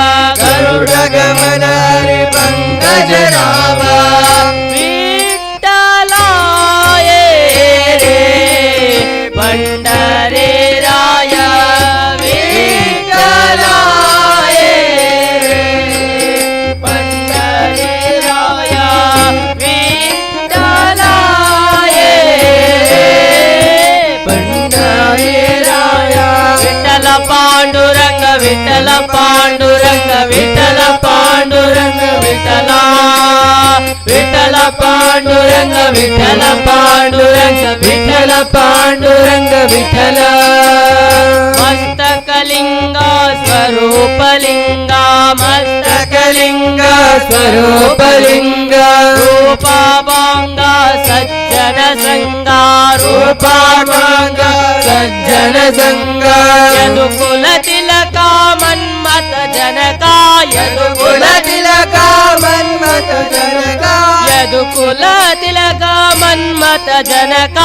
ಗರುಡ ಗಮನ ಹರಿ ಪಂಕಜನಾಭ ವಿಠಲಾಯೇ ರೇ ಪಂಡರೇ ರಾಯ ವಿಠಲಾಯೇ ರೇ ಪಂಡರೇ ರಾಯ ವಿಠಲಾಯೇ ರೇ ಪಂಡರೇ ರಾಯ ವಿಠಲ ಪಾಂಡುರಂಗ ವಿಠಲ ಪಾಂಡುರಂಗ ವಿಠಲ ಪಾಂಡುರಂಗ ವಿಠಲ ವಿಠಲ ಪಾಂಡುರಂಗ ವಿಠಲ ಪಾಂಡುರಂಗ ವಿಠಲ ಪಾಂಡುರಂಗ ವಿಠಲ ಮಸ್ತಕಲಿಂಗ ಸ್ವರೂಪಲಿಂಗ ಮಸ್ತಕಲಿಂಗ ಸ್ವರೂಪಲಿಂಗ ರೂಪಭಂಗ ಸಜ್ಜನ ಸಂಗ ರೂಪಭಂಗ ಸಜ್ಜನ ಸಂಗ ಯದುಕುಲ ತಿಲಕ ಮನ್ಮತ ಜನಕ ಯದುಕುಲ ತಿಲಕ ಮನ್ಮಥ ಜನಕ ಯದುಕುಲ ತಿಲಕ ಮನ್ಮತ ಜನಕ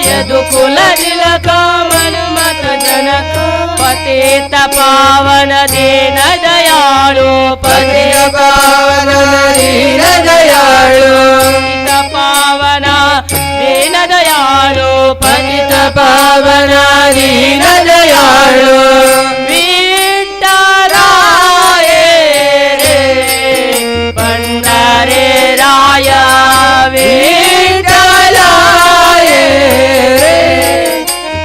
ಯದುಕುಲ ತಿಲಕ ಮನ್ಮತ ಜನಕ ಪತಿತ ಪಾವನ ದೀನ ದಯಾಳು ಪತಿಯ ಪಾವನ ದೀನ ದಯಾಳು ಪತಿತ ಪಾವನ ದೀನ ದಯಾಳು ಪತಿತ ಪಾವನ ದೀನ ದಯಾಳು ವಿಠಲಾಯೇ ರೇ ಪಂಡರೇ ರಾಯ ವಿಠಲಾಯೇ ರೇ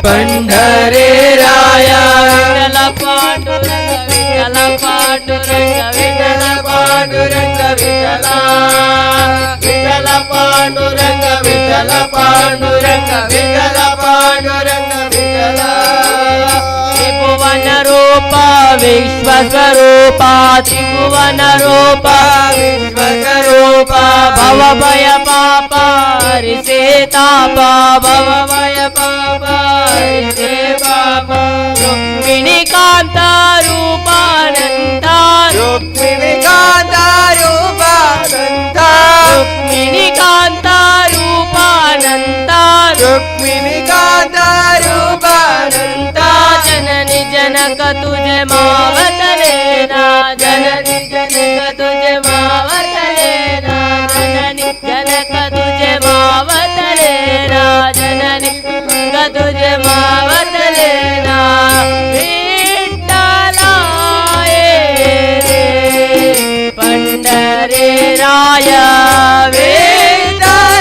ಪಂಡರೇ ರಾಯ ವಿಠಲ ಪಾಂಡುರಂಗ ವಿಠಲ ಪಾಂಡುರಂಗ ವಿಠಲ ಪಾಂಡುರಂಗ ವಿಠಲ ವಿಠಲ ಪಾಂಡುರಂಗ ವಿಠಲ ಪಾಂಡುರಂಗ ವಿಠಲ ಪಾಂಡುರಂಗ ವಿಠಲ ತ್ರಿಭುವನ ರೂಪ ವಿಶ್ವಸ್ವರೂಪ ತ್ರಿಭುವನ ರೂಪ ವಿಶ್ವಸ್ವರೂಪ ಭವ ಭಯ ಪಾಪ ಹರಿ ಹರಿಸೇ ತಾಪ ಭವಮಯ ಪಾಪ ಹರಿಸೇ ಪಾಪ ರುಕ್ಮಿಣಿ ಕಾಂತ ರೂಪಾನಂದ ರುಕ್ಮಿಣಿ ಕಾಂತ ರೂಪಾನಂದ ರುಕ್ಮಿಣಿ ಕಾಂತ ರೂಪಾನಂದ ರುಕ್ಮಿಣಿ ಕಾಂತ ರೂಪಾನಂದ ಜನನಿ ಜನಕ ತುझे मावत लेना जननी जनक तुझे मावत लेना जननी जनक तुझे मावत लेना जननी जनक तुझे मावत लेना विठ्ठलाए रे पंढरी राय विठ्ठलाए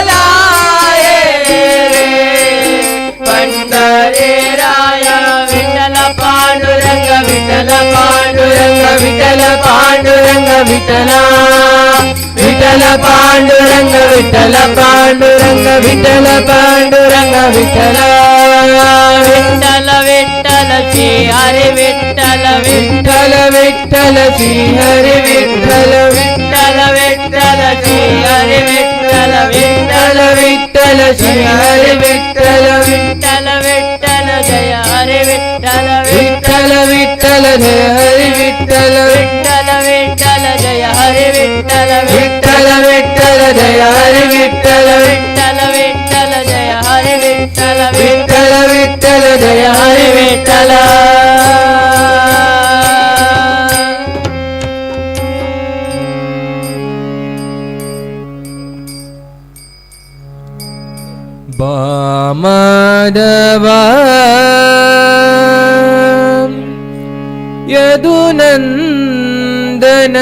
रे पंढरी राय विठ्ठल पांडुरंग विठ्ठल पांडुरंग विठ्ठल पांडुरंग विठ्ठल विठ्ठल पांडुरंग विठ्ठल पांडुरंग विठ्ठल पांडुरंग विठ्ठल विठ्ठल विठ्ठल श्री हरि विठ्ठल विठ्ठल विठ्ठल श्री हरि विठ्ठल विठ्ठल विठ्ठल श्री हरि विठ्ठल विठ्ठल विठ्ठल श्री हरि विठ्ठल विठ्ठल विठ्ठल जय हरि विठ्ठल विठ्ठल विठ्ठल जय हरि विठ्ठल विठ्ठल विठ्ठल जय हरि विठ्ठल विठ्ठल विठ्ठल जय हरि विठ्ठल विठ्ठल विठ्ठल जय हरि विठ्ठल विठ्ठल विठ्ठल जय हरि विठ्ठल ಮಾಧವಾ ಯದುನಂದನ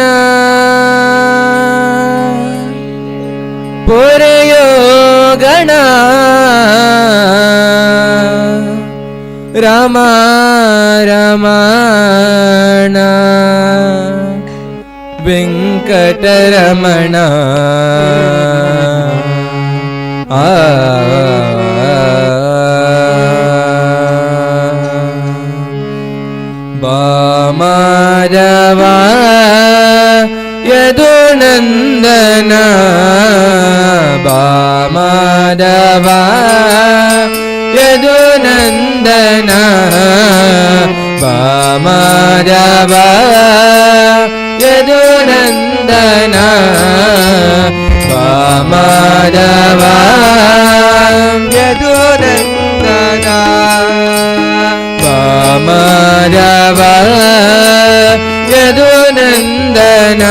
ಪೊರೆಯೋಗಣ ರಾಮ ರಮಣ ವೆಂಕಟರಮಣ ಮಾಧವಾ ಯದುನಂದನ ಮಾಧವಾ ಯದುನಂದನ ಮಾಧವಾ ಯದುನಂದನ ಮಾಧವಾ ಯದುನಂದನ ಮಾಧವಾ ಯದುನಂದನ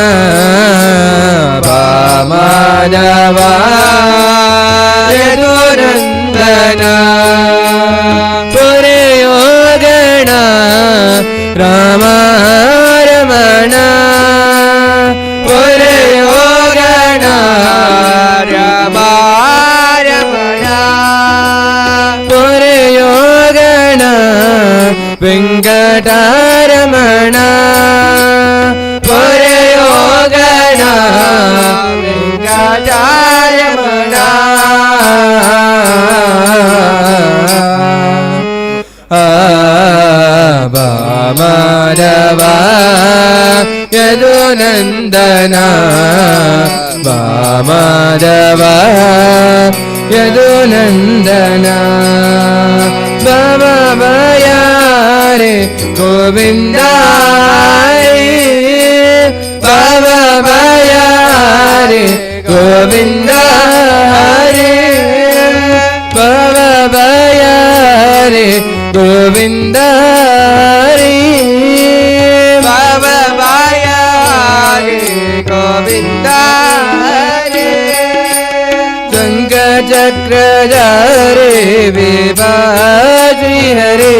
ಮಾಧವಾ ಯದುನಂದನ ಪೊರೆಯೋಗಣ ರಾಮ ರಮಣ ಪೊರೆಯೋಗಣ ರಾಮ ರಮಣ ಪೊರೆಯೋಗಣ ವೆಂಕಟರಮಣ ಪೊರೆಯೋಗಣ ವೆಂಕಟರಮಣ ಮಾಧವಾ ಯದುನಂದನ ಮಾಧವಾ ಯದುನಂದನ ಭವಭಯಾರೆ ಗೋವಿಂದ ಭವಭಯಾರೆ ಗೋವಿಂದ ಹರಿ ಭವಭಯಾರೆ ಗೋವಿಂದ ಹರಿ ಭವಭಯಾರೆ ಗೋವಿಂದ ಹರಿ ಶಂಖ ಚಕ್ರಧಾರೆ ವಿಭಾಜಿ ಹರೇ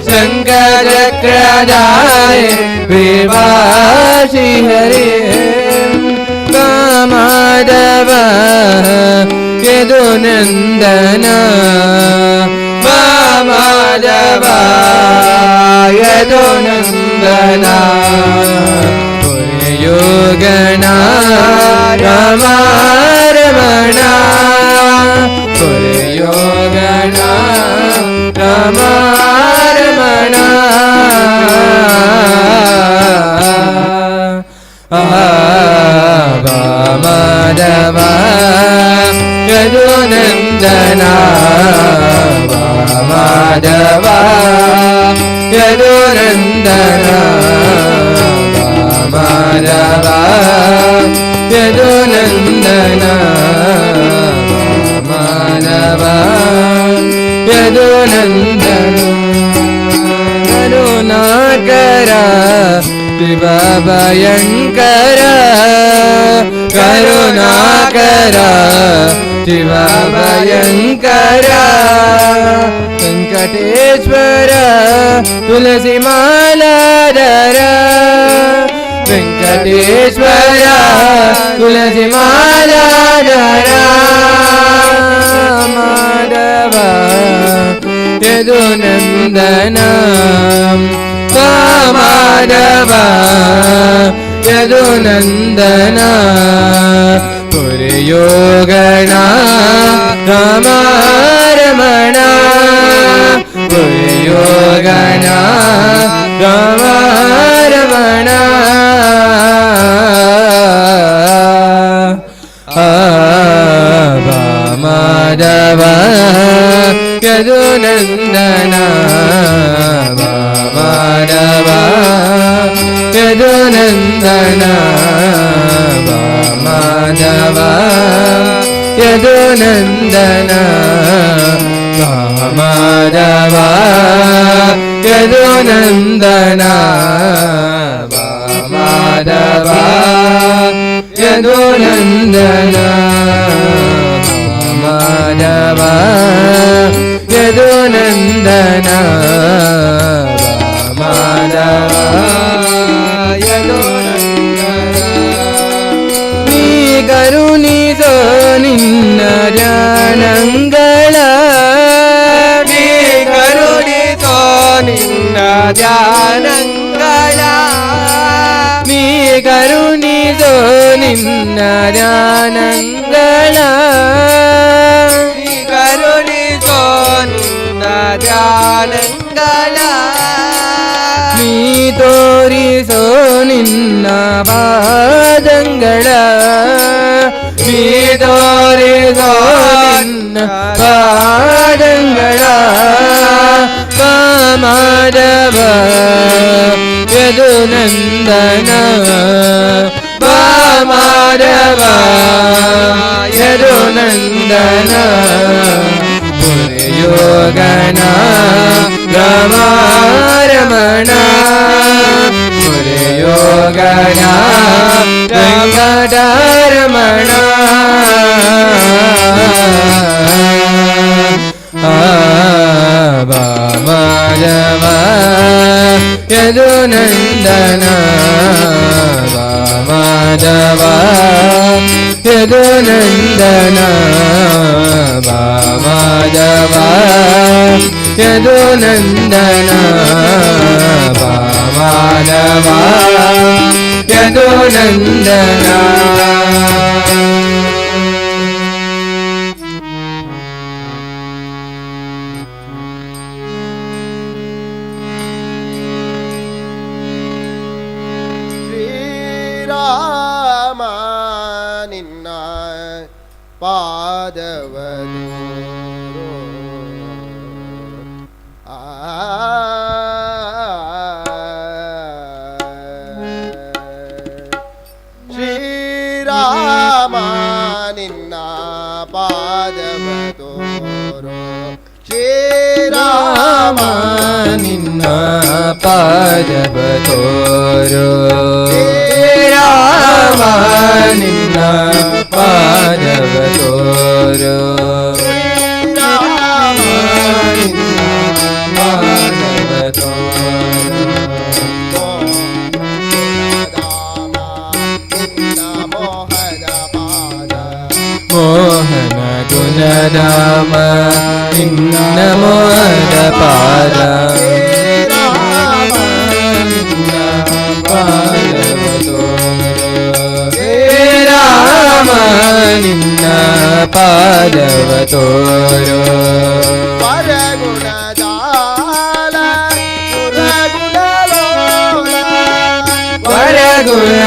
ಶಂಖ ಚಕ್ರಧಾರೆ ವಿಭಾಜಿ ಹರೇ ಮಾಧವಾ ಯದುನಂದನ ಮಾಧವಾ ಯದುನಂದನ ಪುರಯೋಗಣ ರಾಮ ರಮಣ ಪುರಯೋಗಣ ರಾಮ ರಮಣ ಮಾಧವಾ ಮಾಧವ ಯದುನಂದನ ಮಾಧವ ಯದುನಂದನ ಮಾಧವ ಯದುನಂದನ ಕರುಣಾಕರ ಶಿವ ಭಯಂಕರ ಕರುಣಾಕರ ಶಿವ ಭಯಂಕರ ವೆಂಕಟೇಶ್ವರ ತುಳಸಿ ಮಾಲಾಧರ ವೆಂಕಟೇಶ್ವರ ತುಳಸಿ ಮಾಲಾಧರ ಮಾಧವ ಯದುನಂದನ ಮಾಧವ ಯದುನಂದನ ಪುರಿಯೋಗಣ ರಮಣ ಪುರಿಯೋಗಣ ರಮಣ ಮಾಧವ ಯದುನಂದನ ಮಾಧವ ಯದುನಂದನ ಮಾಧವ ಯದುನಂದನ ಮಾಧವ ಯದುನಂದನ ಮಾಧವ ಯದುನಂದನ ಮಾಧವ ಯದುನಂದನ ಮಾಧವ ಯದುನಂದನ ನೀ ಕರುಣಿಸೋ ನಿನ್ನ ಧ್ಯಾನಂಗಳ ನೀ ಕರುಣಿಸೋ ನಿನ್ನ ಧ್ಯಾನಂಗಳ ನೀ ಕರುಣಿಸೋ ನಿನ್ನ ಧ್ಯಾನಂಗಳ ನೀ ಕರುಣಿಸೋ ನಿನ್ನ ಧ್ಯಾನಂಗಳ ನೀ ತೋರಿಸೋ ನಿನ್ನ ಪಾದಂಗಳ ನೀ ತೋರಿಸೋ ನಿನ್ನ ಪಾದಂಗಳ ಮಾಧವ ಯದುನಂದನ ಮಾಧವ ಯದುನಂದನ ಪುರಿಯೋಗನ ರಮಣ ಪುರಿಯೋಗನ ವೆಂಕಟರಮಣ ಮಾಧವ ಯದುನಂದನ ಮಾಧವ ಯದುನಂದನ ಮಾಧವ ಯದುನಂದನ ಮಾಧವ ಯದುನಂದನ ಶ್ರೀರಾಮ ನಿನ್ನ ಪಾದವನು ಶ್ರೀರಾಮ ನಿನ್ನ ಪಾದವ ತೋರೋ ಶ್ರೀರಾಮ ನಿನ್ನ ಪಾದವ ತೋರೋ ಶ್ರೀರಾಮ ನಿನ್ನ ಪಾದವ ತೋರೋ ಶ್ರೀರಾಮ ನಿನ್ನ ಪಾದವ ತೋರೋ ಮೋಹನ ಗುಣಧಾಮ ನಿನ್ನ ಮೋಹದ ಪಾದ ನಿನ್ನ ಪಾದವ ತೋರೋ ರಾಮ ನಿನ್ನ ಪಾದವ ತೋರೋ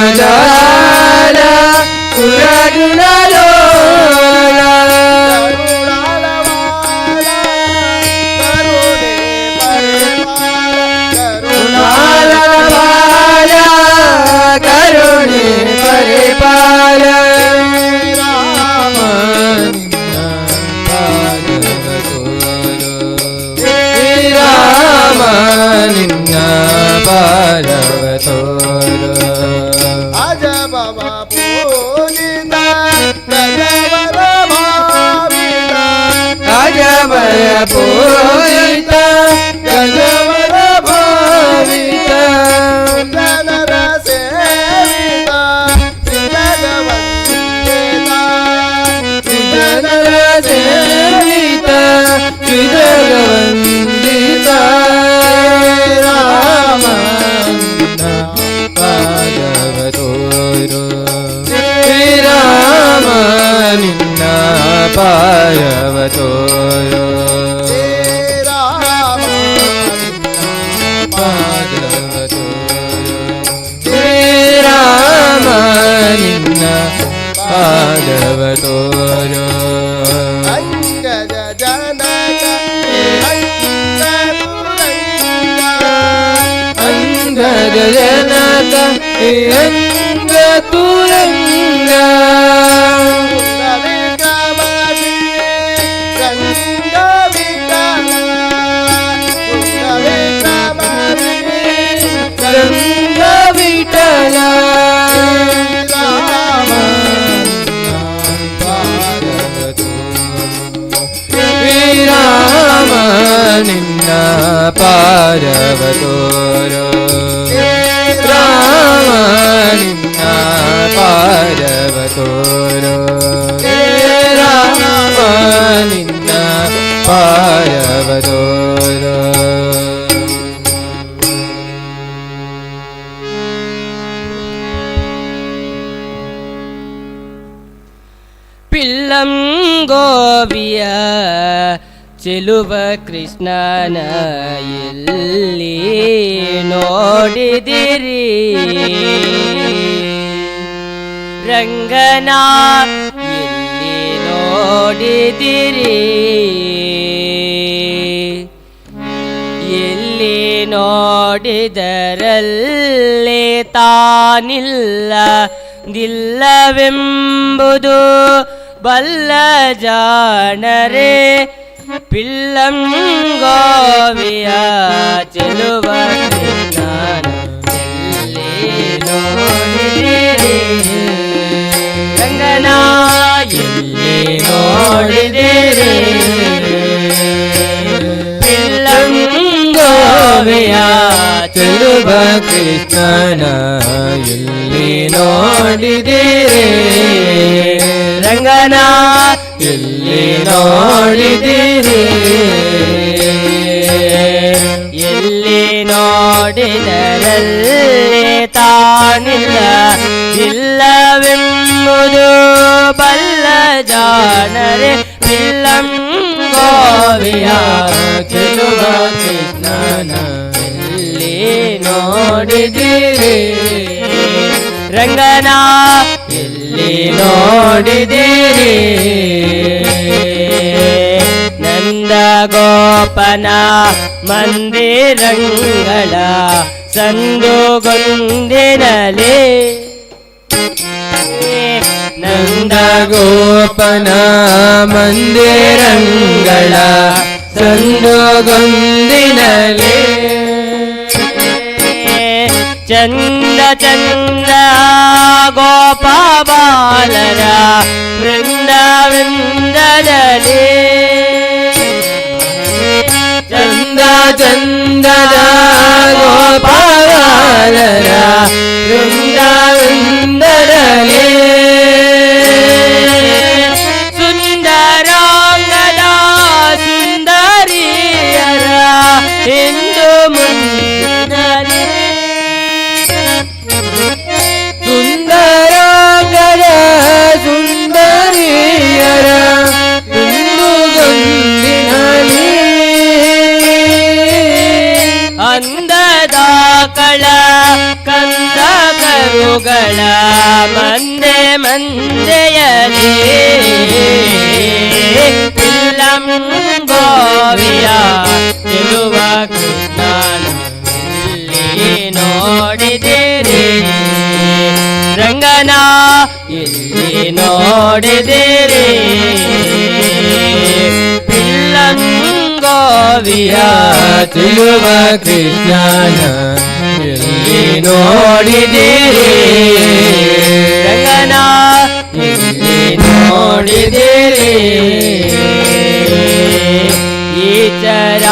ವರಗುಣಜಾಲ ಪುರಗುಣಲೋಲ ಪೂಜಿತ ಗಜವರ ಭಾವಿತ ಗಜವರ ಪೂಜಿತ ಗಜವರ ಭಾವಿತ ಜನರ ಸೇವಿತ ಶ್ರೀಜಗವಂದಿತ ಜನರ ಸೇವಿತ ಶ್ರೀಜಗವಂದಿತ ರಾಮ ಪಾದವ ತೋರು ಶ್ರೀರಾಮ ನಿನ್ನ ಪಾದವ ತೋರು ಪಾದವ ತೋರು ಶ್ರೀರಾಮ ನಿನ್ನ ಪಾದವ ತೋರು ಅಂಗಜ ಜನಕ ಅಂಗದ ಜನಕ ಅಂಗ ತುರಂಗ ರಂಗ ವಿಠಲ ಶ್ರೀರಾಮ ನಿನ್ನ ಪಾದವ ತೋರು ರಾಮ ನಿನ್ನ ಪಾದವ ತೋರು ರಾಮ ನಿನ್ನ ಪಾದವ ತೋರು ಪಿಲ್ಲಂ ಗೋವಿಯ ಚೆಲುವ ಕೃಷ್ಣನ ಎಲ್ಲಿ ನೋಡಿದಿರಿ ರಂಗನ ಎಲ್ಲಿ ನೋಡಿದಿರಿ ಎಲ್ಲಿ ನೋಡಿದರಲ್ಲಿ ತಾನಿಲ್ಲ ದಿಲ್ಲವೆಂಬುದು ಬಲ್ಲ ಜಾಣರೆ ಪಿಲ್ಲಂ ಗೋವಿಯ ಚೆಲುವ ಕೃಷ್ಣನ ಎಲ್ಲಿ ನೋಡಿದಿರಿ ರಂಗನ ಎಲ್ಲಿ ನೋಡಿದಿರಿ ಪಿಲ್ಲಂ ಗೋವಿಯ ಚೆಲುವ ಕೃಷ್ಣನ ಎಲ್ಲಿ ನೋಡಿದಿರಿ ರಂಗನ ಎಲ್ಲಿ ನೋಡಿದಿರಿ ಎಲ್ಲಿ ನೋಡಿದರಲ್ಲಿ ತಾನಿಲ್ಲ ಇಲ್ಲವೆಂಬುದು ಬಲ್ಲ ಜಾಣರೆ ಪಿಲ್ಲಂ ಗೋವಿಯ ಚೆಲುವ ಕೃಷ್ಣನ ಎಲ್ಲಿ ನೋಡಿದಿರಿ ರಂಗನ ಎಲ್ಲಿ ನೋಡಿದಿರಿ ನಂದ ಗೋಪನ ಮಂದಿರಂಗಳ ಸಂದುಗೊಂದಿನಲೆ ನಂದ ಗೋಪನ ಮಂದಿರಂಗಳ ಸಂದುಗೊಂದಿನಲೆ ಚಂದ ಚಂದ ಗೋಪ ಬಾಲರ ವೃಂದವೃಂದದಲ್ಲಿ ಚಂದ ಚಂದದ ಗೋಪ ಬಾಲರ ವೃಂದವೃಂದದಲ್ಲಿ ಸುಂದರಾಂಗದ ಸುಂದರಿಯರ ಹಿಂದು ಮುಂದಿನಲ್ಲಿ ಸುಂದರಾಂಗದ ಸುಂದರಿಯರ ಹಿಂದುಗೊಂದಿನಲಿ ಅಂದದ ಕಳ ಕಂದ ಕರುಗಳ ಮಂದೆ ಮಂದೆಯಲಿ ಪಿಲ್ಲಂ ಗೋವಿಯ ಚೆಲುವ ಕೃಷ್ಣನ ಎಲ್ಲಿ ನೋಡಿದಿರಿ ರಂಗನ ಎಲ್ಲಿ ನೋಡಿದಿರಿ ಪಿಲ್ಲಂ ಗೋವಿಯ ಚೆಲುವ ಕೃಷ್ಣನ ಎಲ್ಲಿ ಎಲ್ಲಿ ನೋಡಿದಿರಿ ರಂಗನ ಎಲ್ಲಿ ನೋಡಿದಿರಿ ಈ ಚರಾಚರದೊಳಗೆ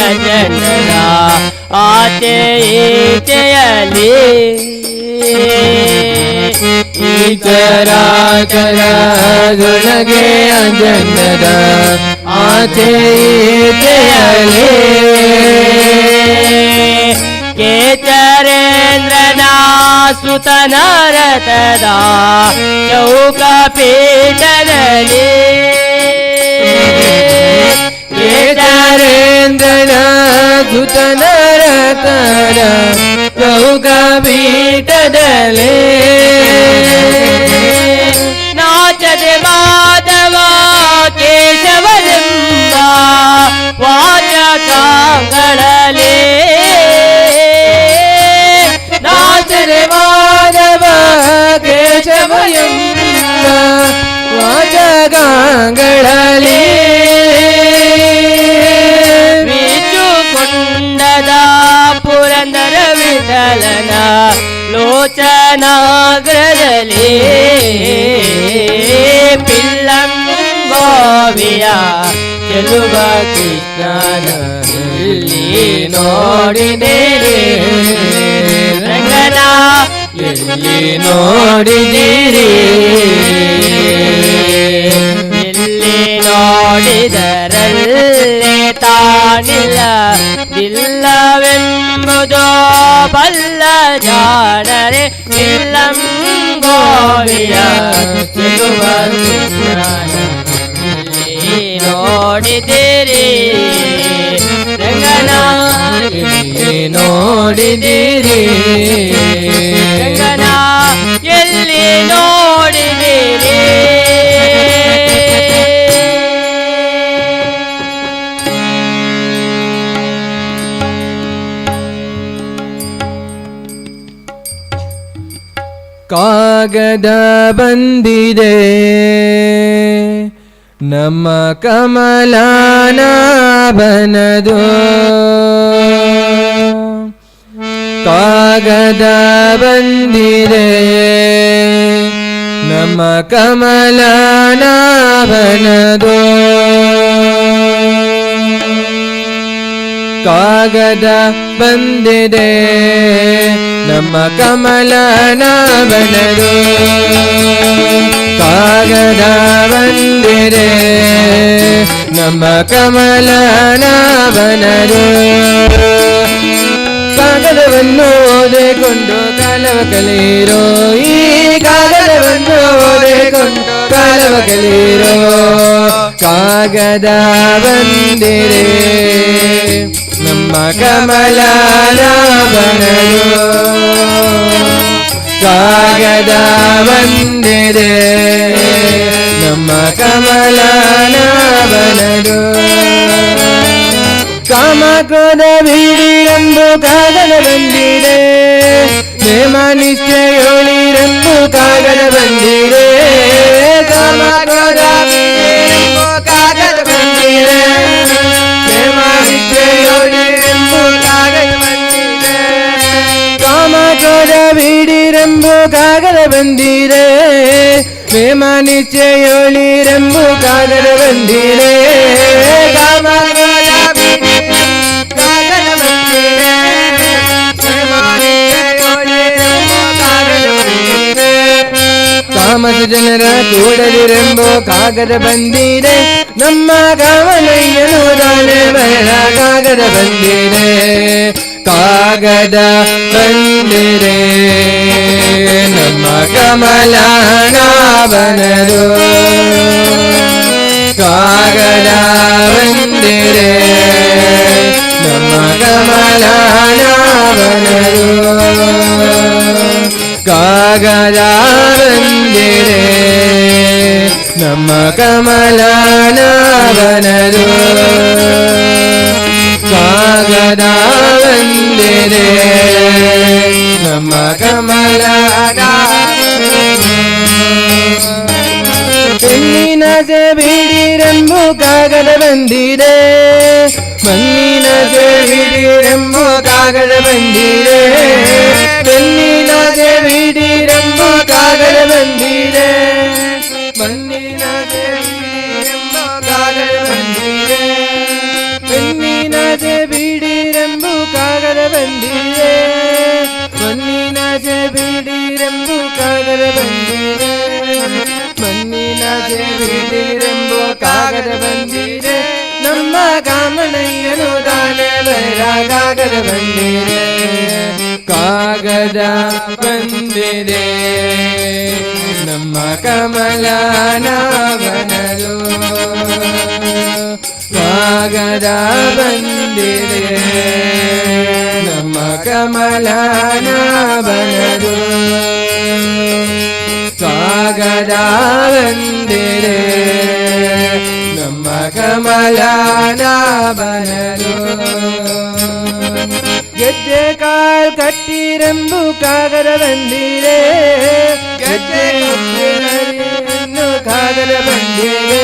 ಅಜಂಡದ ಆಚೆ ಈಚೆಯಲ್ಲಿ ಈ ಚರಾಚರದೊಳಗೆ ಅಜಂಡದ ಆಚೆ ಈಚೆಯಲ್ಲಿ ಕೇಚರೇಂದ್ರನ ಸುತನ ರಥದ ಚೌಕ ಪೀಠದಲ್ಲಿ ಕೇದಾರೇಂದ್ರನ ಸುತನ ರಥದ ಚೌಕ ಪೀಠದಲ್ಲಿ ನಾಚದೆ ಮಾಧವ ಕೇಶವನೆಂಬ ವಾಚಕಗಳಲ್ಲಿ ನಾಚದೆ ಮಾಧವ ಕೇಶವನೆಂಬ ವಾಚಕಗಳಲ್ಲಿ ವಿಚುಕೊಂಡದ ಪುರಂದರ ವಿಠಲನ ಲೋಚನಾಗ್ರದಲ್ಲಿ ಪಿಲ್ಲಂಗೋವಿಯ ಚೆಲುವ ಕೃಷ್ಣನ ಎಲ್ಲಿ ನೋಡಿದಿರಿ ರಂಗನ ಎಲ್ಲಿ ನೋಡಿದಿರಿ ಎಲ್ಲಿ ನೋಡಿದರಲ್ಲೇ ತಾನಿಲ್ಲ ಇಲ್ಲವೆಂಬುದೋ ಬಲ್ಲ ಜಾಣರೆ ಇಲ್ಲಂಗೋವಿಯ ಚೆಲುವ ಕೃಷ್ಣನ ಎಲ್ಲಿ ನೋಡಿದಿರಿ ರಂಗನ ಎಲ್ಲಿ ನೋಡಿದಿರಿ ರಂಗನ ಎಲ್ಲಿ ನೋಡಿದಿರಿ ಕಾಗದ ಬಂದಿದೆ ನಮ್ಮ ಕಮಲಾನಾಭನದು ಕಾಗದ ಬಂದಿದೆ ನಮ್ಮ ಕಮಲಾನಾಭನದು ಕಾಗದ ಬಂದಿದೆ ನಮ್ಮ ಕಮಲನಾಭನದು ಕಾಗದ ಬಂದಿದೆ ನಮ್ಮ ಕಮಲನಾಭನದು ಕಾಗದವನ್ನು ಓದಿಕೊಂಡು ಕಾಲವ ಕಲಿರೋ ಈ ಕಾಗದವನ್ನು ಓದಿಕೊಂಡು ಕಾಲವ ಕಲಿರೋ ಕಾಗದ ಬಂದಿದೆ ನಮ್ಮ ಕಮಲನಾಭನದು ಕಾಗದ ಬಂದಿದೆ ನಮ್ಮ ಕಮಲನಾಭನದು ಕಾಮಕ್ರೋಧ ಬಿಡಿರೆಂಬು ಕಾಗದ ಬಂದಿದೆ ನೇಮ ನಿಶ್ಚಯೋಳಿರೆಂಬು ಕಾಗದ ಬಂದಿದೆ ಕಾಮಕ್ರೋಧ ಬಿಡಿರೆಂಬು ಕಾಗದ ಬಂದಿದೆ ನೇಮ ನಿಶ್ಚಯೋಳಿರೆಂಬು ಕಾಗದ ಬಂದಿದೆ ಕಾಮಕ್ರೋಧ ಬಿಡಿರೆಂಬು ಕಾಗದ ಬಂದಿದೆ ನೇಮ ನಿಶ್ಚಯೋಳಿರೆಂಬು ಕಾಗದ ಬಂದಿದೆ ಕಾಮಕ್ರೋಧ ಕಾಮದ ಜನರ ಕೂಡಲಿರೆಂಬೋ ಕಾಗದ ಬಂದಿದೆ ನಮ್ಮ ಕಾಮನಯ್ಯನು ದಾನೆ ಬರ ಕಾಗದ ಬಂದಿದೆ ಕಾಗದ ಬಂದಿದೆ ನಮ್ಮ ಕಮಲನಾಭನದು ಕಾಗದ ಬಂದಿದೆ ನಮ್ಮ ಕಮಲನಾಭನದು ಕಾಗದ ಬಂದಿದೆ ನಮ್ಮ ಕಮಲನಾಭನದು ಕಾಗದ ಬಂದಿದೆ ನಮ್ಮ ಕಮಲನಾಭನದು ಹೆಣ್ಣಿನ ಬಿಡಿರೆಂಬು ಕಾಗದ ಬಂದಿದೆ ಮಣ್ಣಿನ ಬಿಡಿರೆಂಬು ಕಾಗದ ಬಂದಿದೆ ಬೆನ್ನಿನಾಗೆ ಬಿಡಿರೆಂಬು ಕಾಗದ ಬಂದಿದೆ ಮಣ್ಣಿನಾಗೆ ಬಿಡಿರೆಂಬ ಕಾಗದ ಬಂದಿದೆ ಬೆನ್ನಿನಾಗೆ ಬಿಡಿರೆಂಬು ಕಾಗದ ಬಂದಿದೆ ಮಣ್ಣಿನಾಗೆ ಬಿಡಿರೆಂಬು ಕಾಗದ ಬಂದಿದೆ ಮಣ್ಣಿನಾಗೆ ಬಿಡಿರೆಂಬು ಕಾಗದ ಬಂದಿದೆ ನಮ್ಮ ಕಾಮನಯ್ಯನು ದಾನೆ ಬರ ಕಾಗದ ಬಂದಿದೆ ಕಾಗದ ಬಂದಿದೆ ನಮ್ಮ ಕಮಲನಾಭನದು ಕಾಗದ ಬಂದಿದೆ ನಮ್ಮ ಕಮಲನಾಭನದು ಕಾಗದ ಬಂದಿದೆ ನಮ್ಮ ಕಮಲನಾಭನದು ಗೆಜ್ಜೆ ಕಾಲ್ ಕಟ್ಟಿರೆಂಬು ಕಾಗದ ಬಂದಿದೆ ಗೆಜ್ಜೆ ಕಟ್ಟಿರೆಂಬು ಕಾಗದ ಬಂದಿದೆ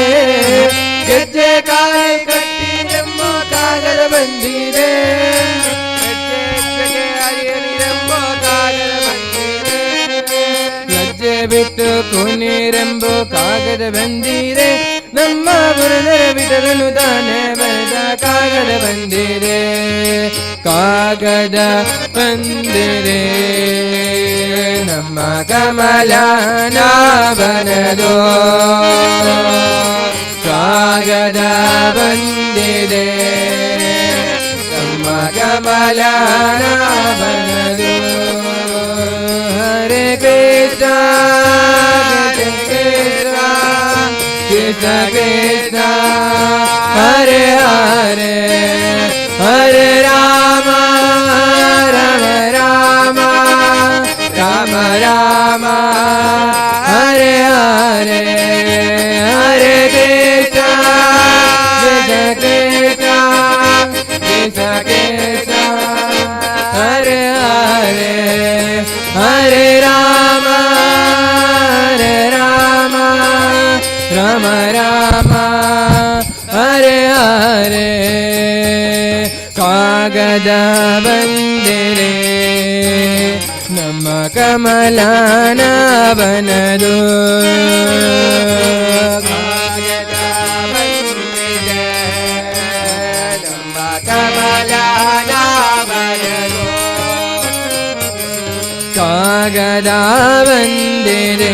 ಗೆಜ್ಜೆ ಕಾಲ್ ಕಟ್ಟಿರೆಂಬು ಕಾಗದ ಬಂದಿದೆ ಗೆಜ್ಜೆ ಹರಿಯರೆಂಬು ಕಾಗದ ಬಂದಿದೆ ಲಜ್ಜೆ ಬಿಟ್ಟು ಕುಣಿರೆಂಬು ಕಾಗದ ಬಂದಿದೆ ನಮ್ಮ ಗುರುದರ ಬಿಡರನು ತಾನೆ ಬರೆದ ಕಾಗದ ಬಂದಿದೆ ಕಾಗದ ಬಂದಿದೆ ನಮ್ಮ ಕಮಲನಾಭನದು ಕಾಗದ ಬಂದಿದೆ ನಮ್ಮ ಕಮಲನಾಭನದು ಹರೇ ಕೃಷ್ಣ ಕೃಷ್ಣ ಕೃಷ್ಣ ಹರೇ ಹರೇ ಹರೇ ರಾಮ ರಾಮ ರಾಮ ರಾಮ ರಾಮ ಹರೇ ಹರೇ ಹರೇ ಕೃಷ್ಣ ಕೃಷ್ಣ ಕೃಷ್ಣ ಕೃಷ್ಣ ಹರೇ ಹರೇ ಹರೇ ರಾಮ ರಾಮ ರಾಮ ರಾಮ ಹರೇ ಹರೇ ಕಾಗದ ಬಂದಿದೆ ನಮ್ಮ ಕಮಲನಾಭನದು ಕಾಗದ ಬಂದಿದೆ ನಮ್ಮ ಕಮಲನಾಭನದು ಕಾಗದ ಬಂದಿದೆ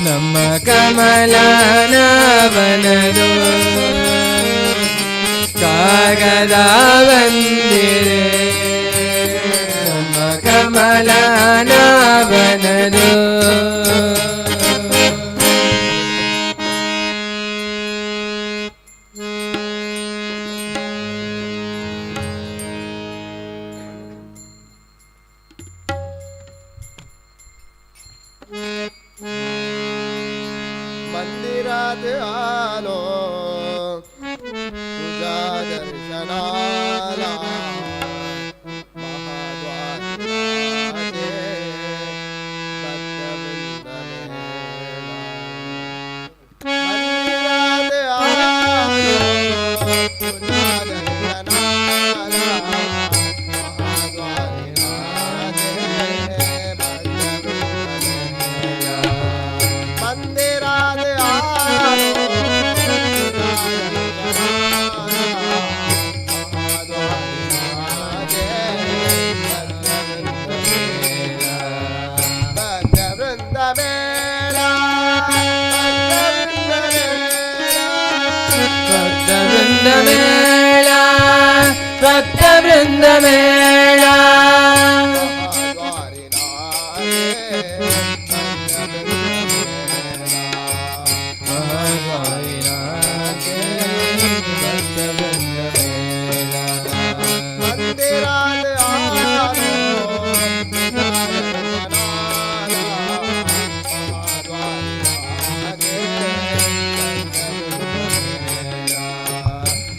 ನಮ್ಮ ಕಮಲನಾಭನದು ಕಾಗದ ಬಂದಿದೆ ನಮ್ಮ ಕಮಲನಾಭನದು मंदिरात आलो तुझ्या दर्शनाला महाद्वाराचे मंदिरात आलो तुझ्या दर्शनाला मंदिरात ಭಕ್ತ ವೃಂದ ಮೇಳ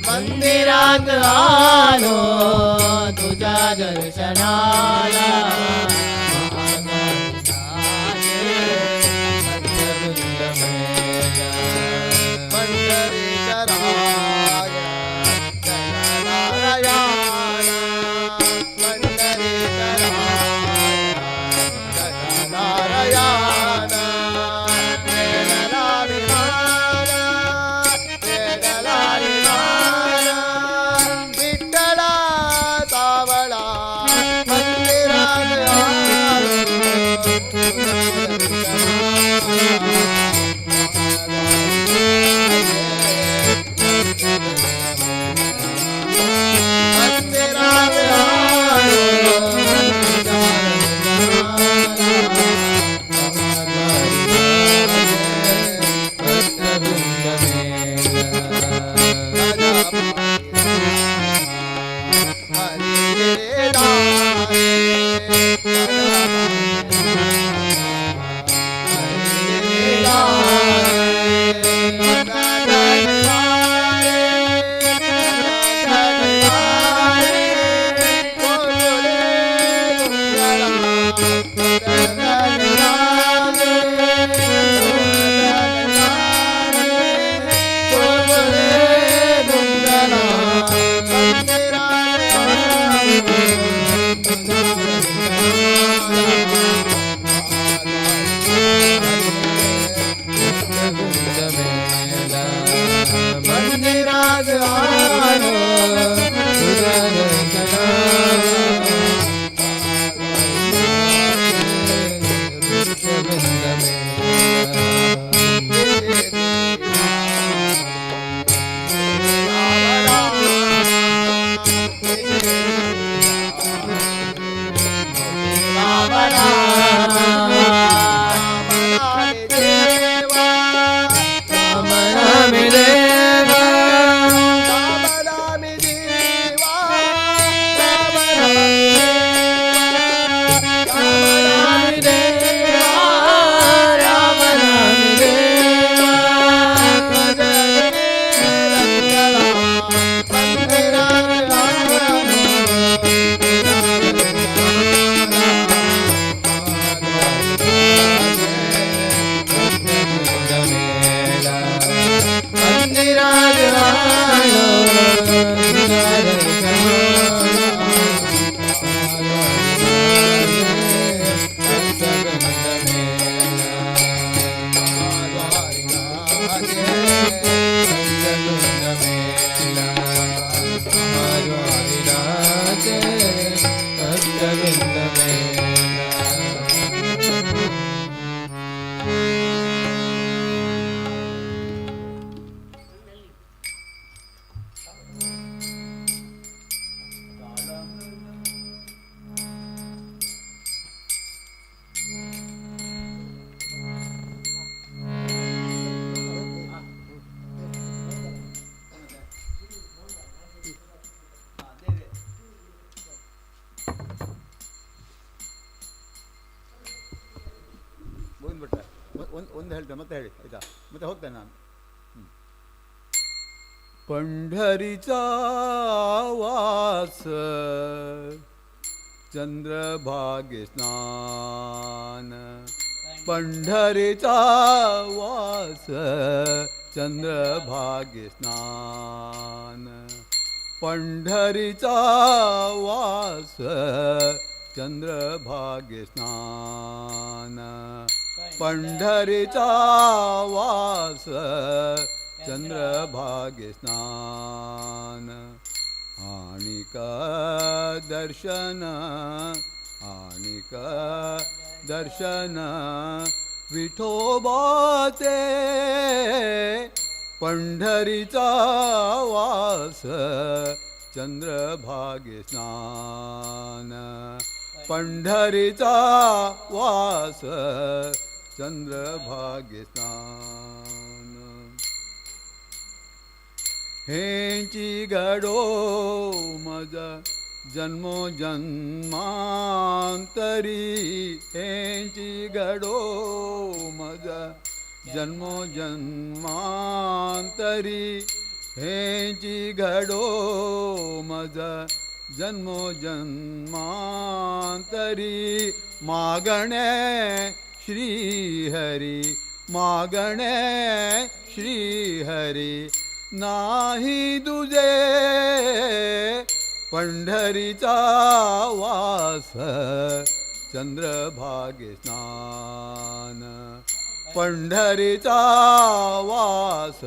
मंदिरात आलो तुझ्या दर्शनाला पंढरीच्या राया ಬಂದ್ಬಿಟ್ರೆ ಒಂದು ಹೇಳ್ತೇನೆ ಮತ್ತೆ ಹೇಳಿ ಆಯ್ತಾ, ಮತ್ತೆ ಹೋಗ್ತೇನೆ ನಾನು. पंढरीचा वास चंद्रभागे स्नान, पंढरीचा वास चंद्रभागे स्नान, पंढरीचा वास चंद्रभागे स्नान, पंढरीचा वास चंद्रभागे स्नान, आणिक दर्शन आणिक दर्शन विठोबाचे, पंढरीचा वास चंद्रभागे स्नान, पंढरीचा वास चंद्रभागे स्नान. हेंची घडो मज जन्मो जन्मांतरी, हेंची घडो मज जन्मो जन्मांतरी, हेंची घडो मज जन्मो जन्मांतरी, मागणे श्रीहरी मागणे श्रीहरी, नाही तुझे पंढरीचा वास चंद्रभागे स्नान, पंढरीचा वास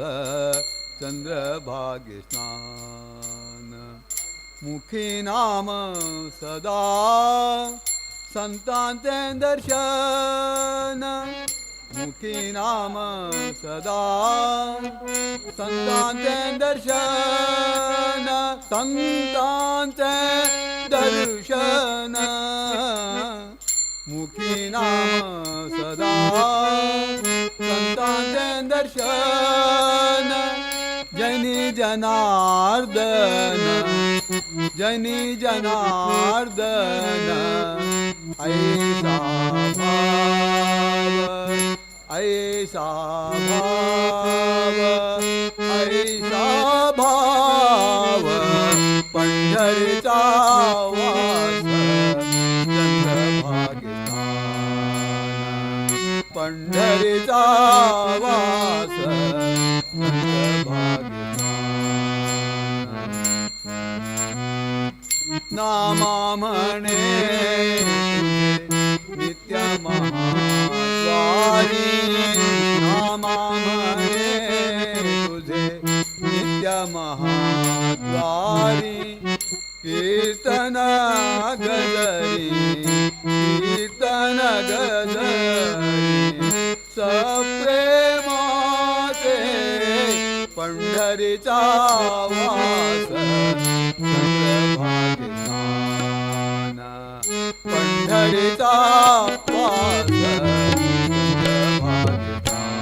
चंद्रभागे स्नान. मुखी नाम सदा संतांचे दर्शन, मुखी नाम सदा संतांचे दर्शन, संतांचे दर्शन, मुखी नाम सदा संतांचे दर्शन, जनी जनार्दन जनी जनार्दन, ऐसा भाव ऐसा भाव ऐसा भाव, पंढरीचा वास चंद्रभागे स्नान, पंढरीचा वास चंद्रभागे स्नान. नामा म्हणे नित्य महाद्वारी, नामा म्हणे तुझे नित्य महाद्वारी, कीर्तन गजरी कीर्तन गजरी, सप्रेमाचे पंढरीचा वास चंद्रभागे स्नान, पंढरीचा वास चंद्रभागे स्नान.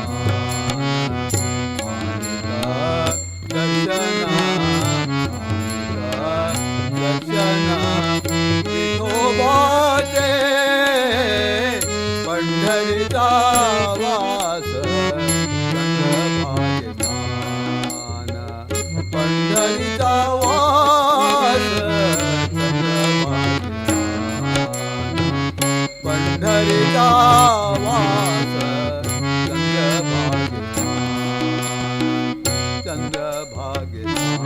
दर्शन विठोबाचे, पंढरीचा वास चंद्रभागे स्नान, पंढरीचा वास चंद्रभागे स्नान, पंढरीचा वास चंद्रभागे स्नान, चंद्रभागे स्नान,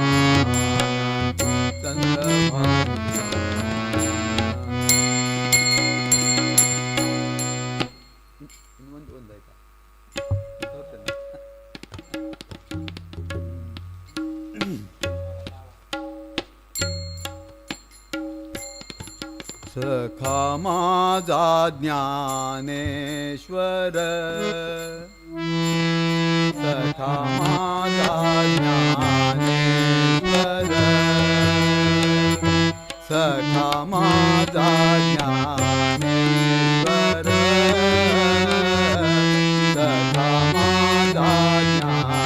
चंद्रभागे सखा माझा ज्ञानेश्वर सखा माझा ज्ञानेश्वर सखा माझा ज्ञानेश्वर सखा माझा ज्ञानेश्वर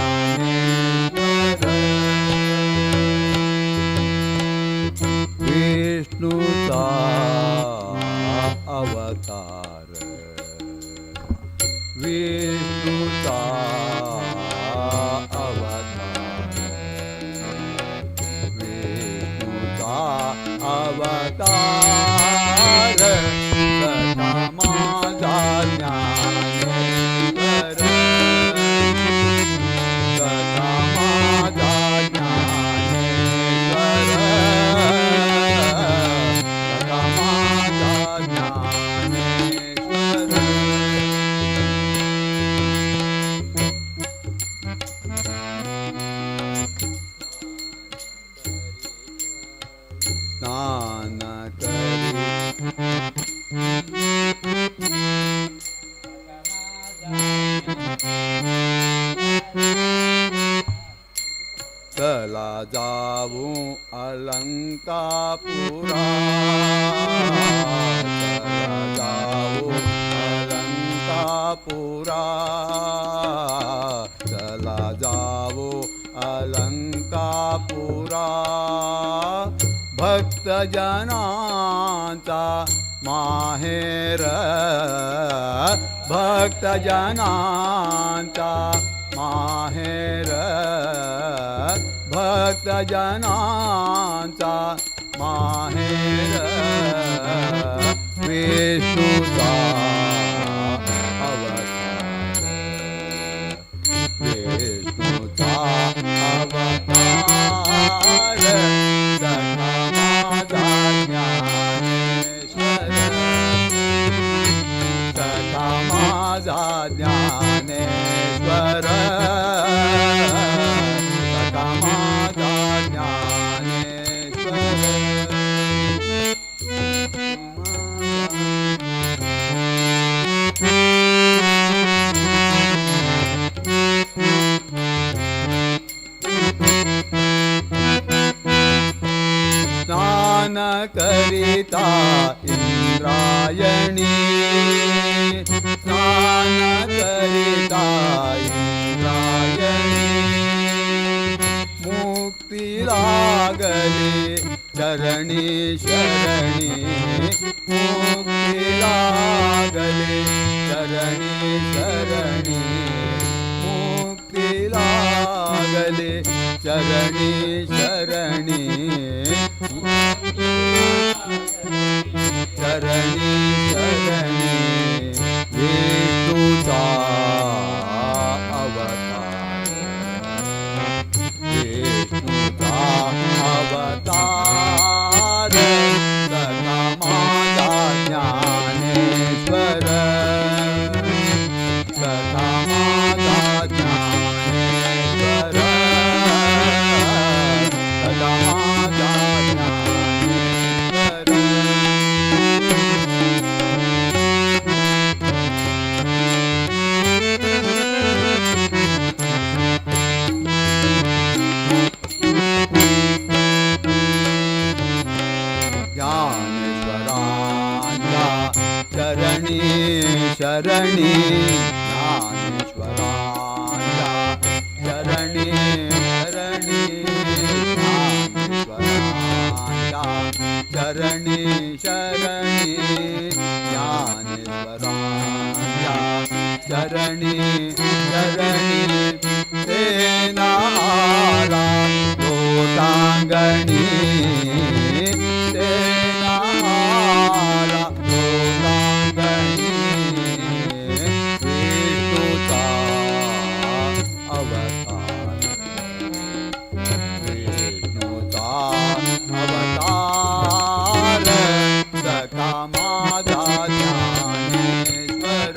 विष्णूचा अवतार विष्णूचा अवतार विष्णूचा अवतार सखा माझा ज्ञानेश्वर सखा माझा ज्ञानेश्वर सखा माझा ज्ञानेश्वर स्नान करी चला जाऊ अलंकापुरा चला जाऊ अलंकापुरा चला जाऊ अलंकापुरा भक्तजनांचा माहेर भक्तजनांचा माहेर भक्तजनांचा माहेर विष्णूचा अवतार विष्णूचा अवतार सखा माझा ज्ञानेश्वर सखा माझा ज्ञानेश्वर सखा माझा ज्ञानेश्वर स्नान करिता इंद्रायणी स्नान करिता इंद्रायणी मुक्ती लागली चरणी शरणी मुक्ती लागली चरणी शरणी मुक्ती लागली चरणी शरणी चरणी शरणी विष्णूचा अवतार विष्णूचा अवतार सखा माझा ज्ञानेश्वर सखा माझा ज्ञानेश्वर सखा माझा ज्ञानेश्वर ज्ञानेश्वरांच्या चरणी शरणी ज्ञानेश्वरांच्या चरणी शरणी ज्ञानेश्वरांच्या चरणी शरणी ज्ञानेश्वरांच्या चरणी शरणी सेनारा लोटांगणी सेनारा लोटांगणी विष्णूचा अवतार विष्णूचा अवतार सखा माझा ज्ञानेश्वर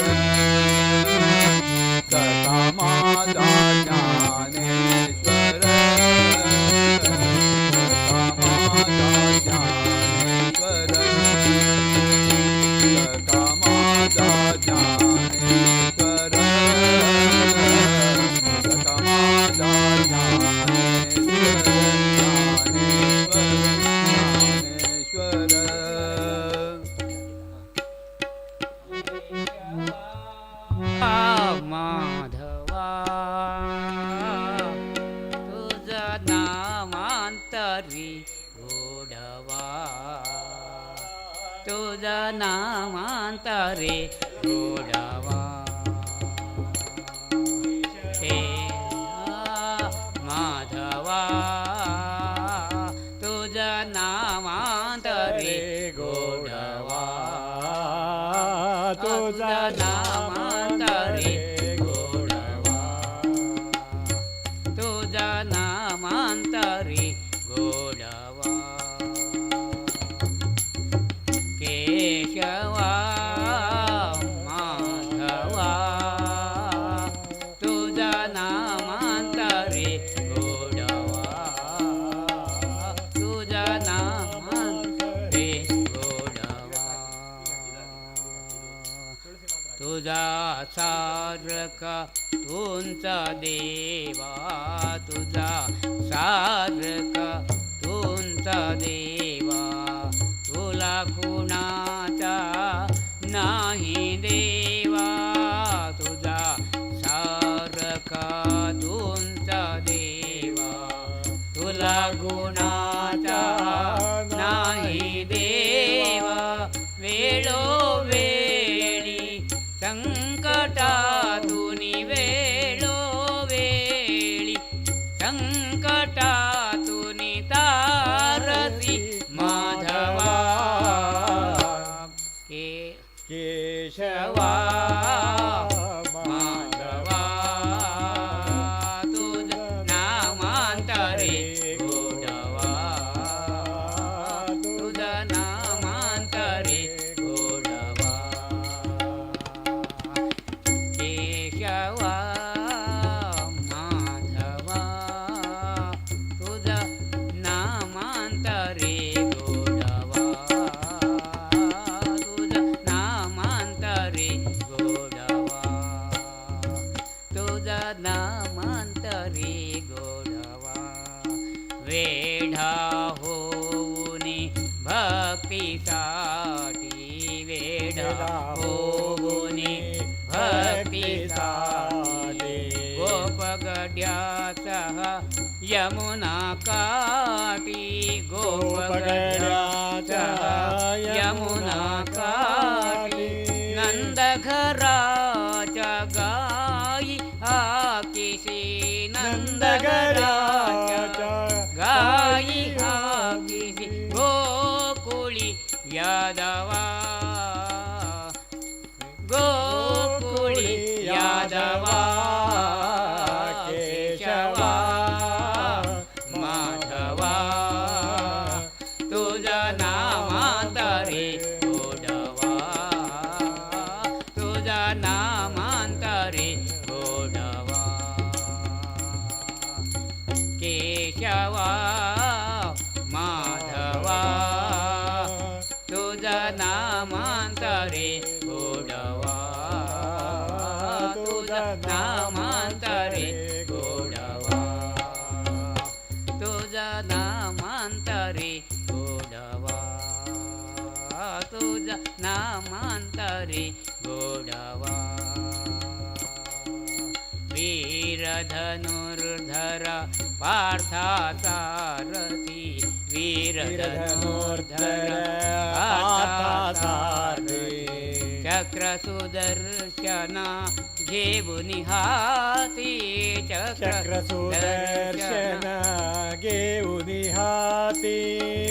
रे गोडवा हे माधवा तुझा नामांत रे गोडवा तुझा नामांत रे गोडवा तुझा नामांत रे गोडवा केशवा माधवा तुझा नामांत रे गोडवा तुझा नामांत रे गोडवा तुझा सारखा तुमचा देवा तुझा सारखा तुमचा देवा तुला कुणाचा नाही देवा तुझा सारखा तुमचा देवा तुला गुणाचा नाही देवा वेळोवेळी संकटातून वेळोवेळी संकटातून तारसी माधवा केशवा माधवा तुझा नामांत रे गोडवा तुझा नामांत रे गोडवा केशवा माधवा तुझा नामांत रे गोडवा तुझा नामांत रे गोडवा तुझा नामांत रे गोडवा वेढा होऊनी भक्तीसाठी वेढा होऊनी भक्तीसाठी गोपगड्यासह यमुना काठी गोपगड्यासह यमुना काठी नंदघराच्या गाई हाकिसी नंदघराच्या गाई हाकिसी गोकुळी यादवा गोकुळी यादवा केशवा माधवा तुझा नामांत रे गोडवा तुझा नामांत रे गोडवा केशवा माधवा तुझा नामांत रे गोडवा तुझा नामांत रे गोडवा तुझा नामांत रे गोडवा तुझा नामांत रे गोडवा वीर धनुर्धर पार्था सारथी वीर धनुर्धर पार्था सारथी चक्र सुदर्शन घेऊन हाती चक्र सुदर्शन घेऊन हाती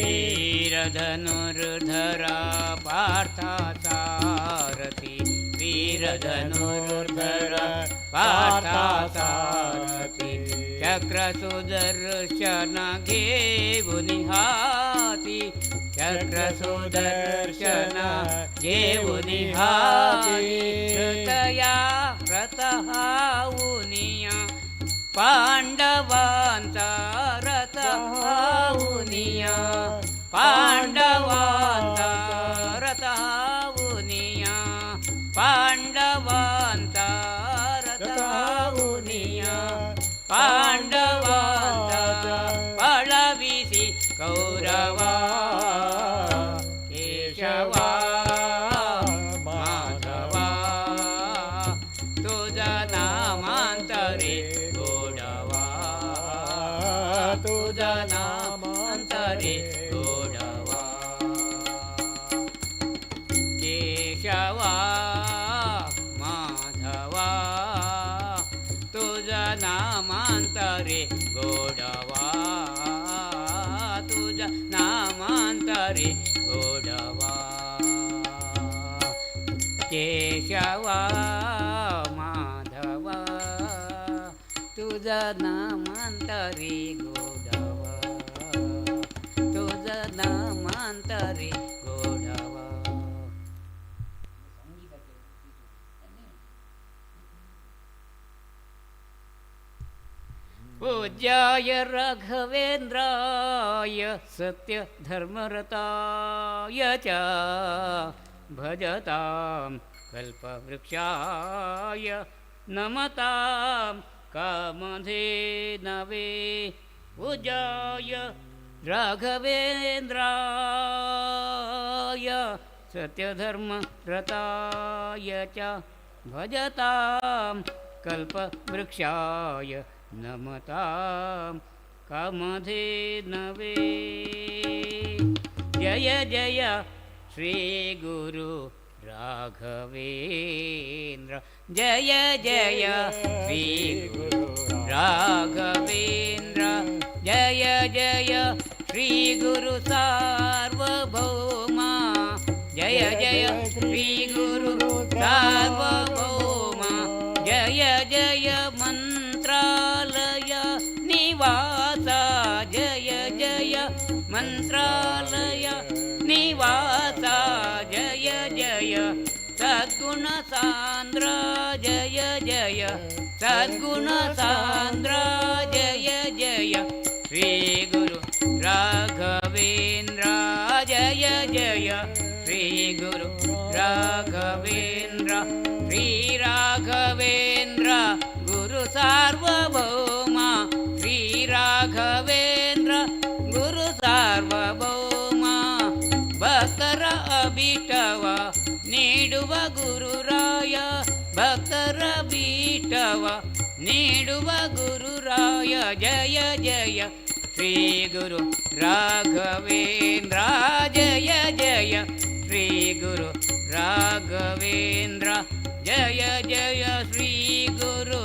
वीर धनुर्धर पार्था सारथी वीर धनुर्धर पार्था सारथी चक्र सुदर्शन घेऊन हाती चक्र सुदर्शन घेऊन हाती रतया रतहाउनिया पांडवांचा रथ हाउनिया पांडवांचा रथ हाउनिया पांडवांचा रथ हाउनिया पांडवांचा पळविसी कौरवा केशवा माधवा तुझा नामांत रे गोडवा तुझा नामांत रे गोडवा केशवा रे गोडवा तुझा नामांत रे गोडवा केशवा माधवा तुझा नामांत रे गोडवा तुझा नामांत रे गोडवा पूज्याय राघवेन्द्राय सत्यधर्मरताय च भजतां कल्पवृक्षाय नमतां कामधेनवे पूज्याय राघवेन्द्राय सत्यधर्मरताय च भजतां कल्पवृक्षाय नमतां कामधेनवे जय जय श्री गुरु राघवेन्द्र जय जय श्री गुरु राघवेन्द्र जय जय श्री गुरु सार्वभौमा जय जय श्री गुरु सार्वभौमा जय जय मंत्रालय निवास जय जय मंत्रालय निवास जय जय सद्गुण सांद्र जय जय सद्गुण सांद्र जय जय श्री गुरु राघवेन्द्र जय जय श्री गुरु राघवेन्द्र श्री राघवेन्द्र गुरु सार्वभौमा श्री राघवेन्द्र गुरु सार्वभौमा ಭಕ್ತರ ಬೀಟವ ನೀಡುವ ಗುರುರಾಯ ಭಕ್ತರ ಬೀಟವ ನೀಡುವ ಗುರುರಾಯ ಜಯ ಜಯ ಶ್ರೀ ಗುರು ರಾಘವೇಂದ್ರ ಜಯ ಜಯ ಶ್ರೀ ಗುರು ರಾಘವೇಂದ್ರ ಜಯ ಜಯ ಶ್ರೀ ಗುರು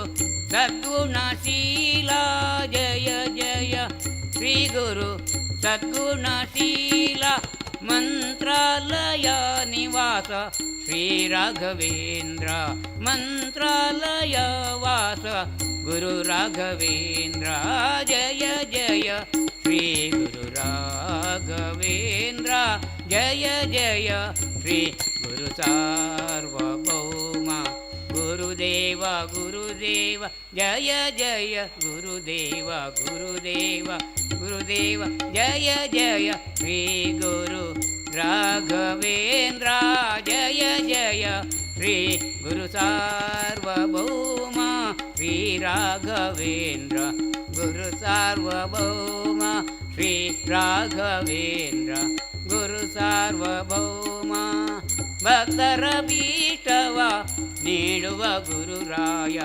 ಸದ್ಗುಣಶೀಲ ಜಯ ಜಯ ಶ್ರೀ ಗುರು ಸದ್ಗುಣಶೀಲ ಮಂತ್ರಾಲಯ ನಿವಾಸ ಶ್ರೀ ರಾಘವೇಂದ್ರ ಮಂತ್ರಾಲಯ ವಾಸ ಗುರು ರಾಘವೇಂದ್ರ ಜಯ ಜಯ ಶ್ರೀ ಗುರು ರಾಘವೇಂದ್ರ ಜಯ ಜಯ ಶ್ರೀ ಗುರು ಸಾರ್ವಭೌಮ ಗುರುದೇವ ಗುರುದೇವ ಜಯ ಜಯ ಗುರುದೇವ ಗುರುದೇವ ಗುರುದೇವ ಜಯ ಜಯ ಶ್ರೀ ಗುರು ರಾಘವೇಂದ್ರ ಜಯ ಜಯ ಶ್ರೀ ಗುರು ಸಾರ್ವಭೌಮ ಶ್ರೀ ರಾಘವೇಂದ್ರ ಗುರು ಸಾರ್ವಭೌಮ ಶ್ರೀ ರಾಘವೇಂದ್ರ ಗುರು ಸಾರ್ವಭೌಮ ಭಕ್ತರ ಬೀಟವ ನೀಡುವ ಗುರುರಾಯ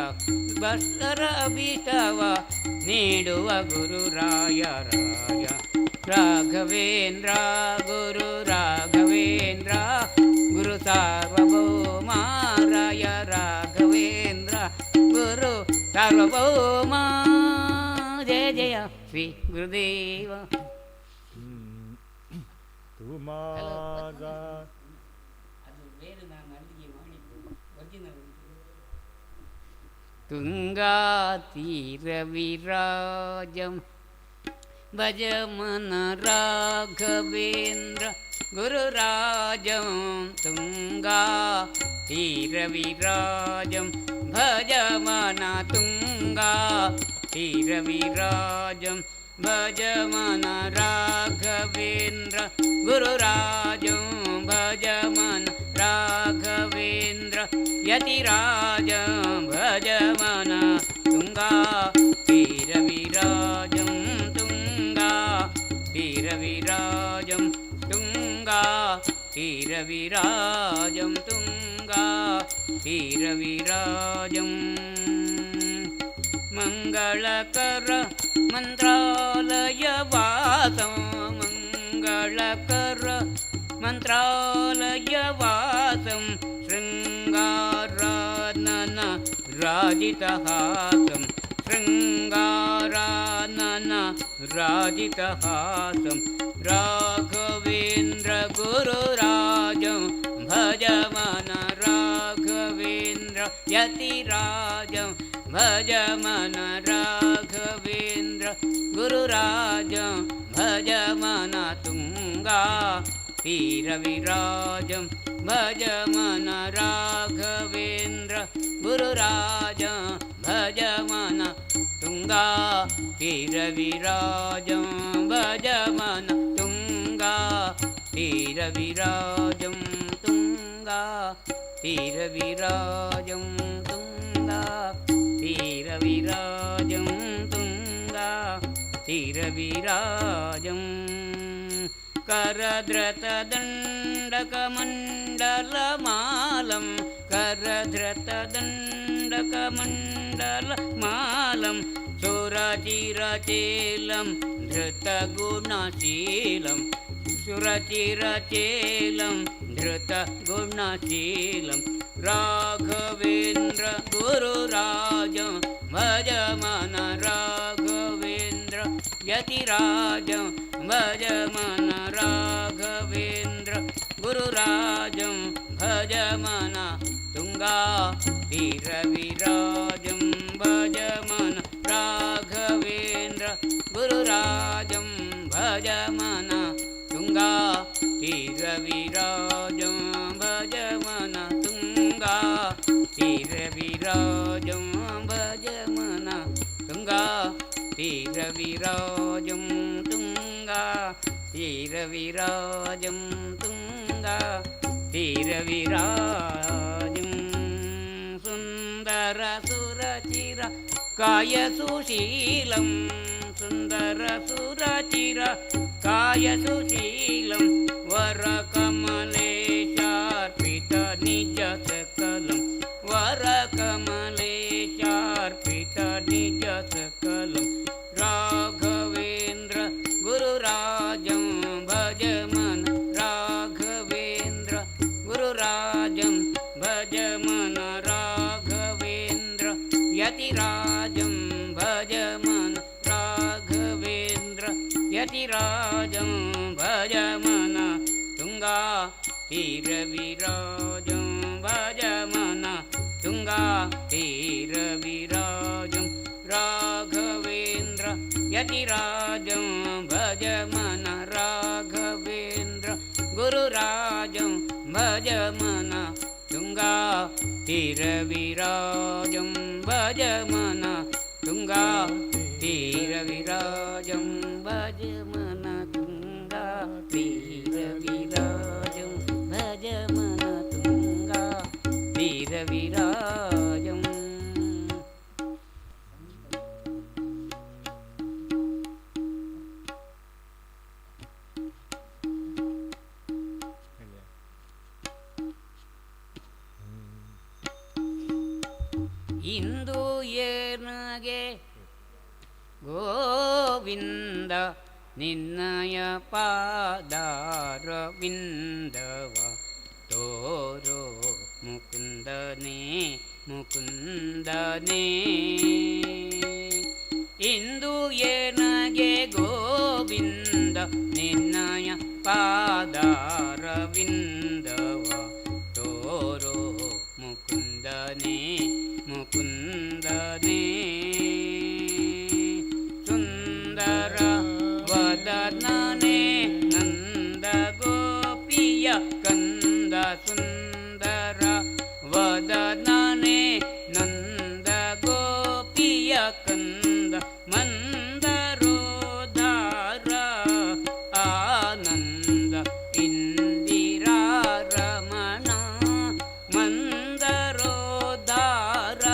ಭಕ್ತರ ಬೀಟವ ನೀಡುವ ಗುರುರಾಯ ರಾಯ ರಾಘವೇಂದ್ರ ಗುರು ರಾಘವೇಂದ್ರ ಗುರು ಸಾರ್ವಭೌಮ ರಾಯ ರಾಘವೇಂದ್ರ ಗುರು ಸಾರ್ವಭೌಮ ಜಯ ಜಯ ಶ್ರೀ ಗುರುದೇವ ತುಂಗಾ ತೀರವಿರಾಜಂ ಭಜಮನ ರಾಘವೇಂದ್ರ ಗುರುರಾಜಂ ತುಂಗಾ ತೀರವಿರಾಜಂ ಭಜಮನ ತುಂಗಾ ತೀರವಿರಾಜಂ ಭಜಮನ ರಾಘವೇಂದ್ರ ಗುರುರಾಜಂ ಭಜಮನ ರಾಘವೇಂದ್ರ ಯತಿರಾಜಂ ಭಜಮನ ತುಂಗಾ ತೀರವಿರಾಜಂ ತುಂಗಾ ತೀರವಿರಾಜಂ ತುಂಗಾ ತೀರವಿರಾಜಂ ತುಂಗಾ ತೀರವಿರಾಜಂ ಮಂಗಳಕರ ಮಂತ್ರಾಲಯ ವಾಸಂ ಮಂಗಳಕರ ಮಂತ್ರಾಲಯ ವಾಸಂ ಶೃಂಗಾರಾನನ ರಾಜಿತಹಾಸಂ ಶೃಂಗಾರಾನನ ರಾಜಿತಹಾಸಂ ರಾಘವೇಂದ್ರ ಗುರುರಾಜಂ ಭಜಮನ ರಾಘವೇಂದ್ರ ಯತಿರಾಜಂ ಭಜಮನ ರಾಘವೇಂದ್ರ ಗುರುರಾಜಂ ಭಜಮನ ತುಂಗಾ ತೀರವಿರಾಜಂ ಭಜಮನ ರಾಘವೇಂದ್ರ ಗುರುರಾಜಂ ಭಜಮನ ತುಂಗಾ ತೀರವಿರಾಜಂ ಭಜಮನ ತುಂಗಾ ತೀರವಿರಾಜಂ ತುಂಗಾ ತೀರವಿರಾಜಂ ತುಂಗಾ ತೀರವಿರಾಜಂ ತುಂಗಾ ತೀರವಿರಾಜಂ करधृतदण्डकमण्डलमालं करधृतदण्डकमण्डलमालं सुरचिरचेलं धृतगुणशीलं सुरचिरचेलं धृतगुणशीलं राघवेन्द्र गुरुराजं भजमन राघवेन्द्र यतिराजं भजमन राघवेन्द्र गुरुराजं भजमन ತುಂಗಾ ತೀರವಿರಾಜಂ ಭಜಮನ ರಾಘವೇಂದ್ರ ಗುರುರಾಜಂ ಭಜಮನ ತುಂಗಾ ತೀರವಿರಾಜಂ ಭಜಮನ ತುಂಗಾ ತೀರವಿರಾಜಂ ಭಜಮನ ತುಂಗಾ ತೀರವಿರಾಜಂ ತುಂಗಾ ತೀರವಿರಾಜಂ ತುಂಗಾ ತೀರವಿರಾಜಂ ಸುಂದರ ಸುರಚಿರ ಕಾಯ ಸುಶೀಲಂ ಸುಂದರ ಸುರಚಿರ ಕಾಯ ಸುಶೀಲಂ ವರ ಕಮಲೇಶಾರ್ಪಿತ ನಿಜ ಸಕಲಂ ವರ ಕಮಲೇಶಾರ್ಪಿತ ನಿಜ ಸಕಲಂ ರಾಘವೇಂದ್ರ ಗುರುರಾಜಂ ಭಜಮನ ರಾಘವೇಂದ್ರ ಗುರುರಾಜಂ ಭಜಮನ ರಾಘವೇಂದ್ರ ಯತಿರಾಜಂ ಭಜಮನ ರಾಘವೇಂದ್ರ ಯತಿರಾಜಂ ಭಜಮನ ತುಂಗಾ ತೀರವಿರಾಜಂ ಭಜಮನ ತುಂಗಾ ತೀರವಿರಾಜಂ ರಾಘವೇಂದ್ರ ಯತಿರಾಜಂ ಭಜಮನ ರಾಘವೇಂದ್ರ ಗುರುರಾಜಂ ಭಜಮನ ತುಂಗಾ ತೀರವಿರಾಜಂ ಭಜಮನ ತುಂಗಾ ತೀರವಿರಾಜಂ ಭಜಮನ ತುಂಗಾ ತೀರವಿರಾಜಂ ಭಜಮನ ತುಂಗಾ ತೀರವಿರಾಜಂ ಇಂದು ಏನಾಗೆ ಗೋವಿಂದ ನಿನ್ನಯ ಪಾದಾರವಿಂದವ ತೋರೋ ಮುಕುಂದನೇ ಮುಕುಂದನೇ ಇಂದು ಏನಾಗೆ ಗೋವಿಂದ ನಿನ್ನಯ ಪಾದಾರವಿಂದವ ತೋರೋ ಮುಕುಂದನೇ ಮುಕುಂದನೇ ಸುಂದರ ವದನನೇ ನಂದ ಗೋಪಿಯ ಕಂದ ಸುಂದರ ವದನನೇ ನಂದ ಗೋಪಿಯ ಕಂದ ಮಂದರೋದಾರ ಆನಂದ ಇಂದಿರಾ ರಮಣ ಮಂದರೋದಾರ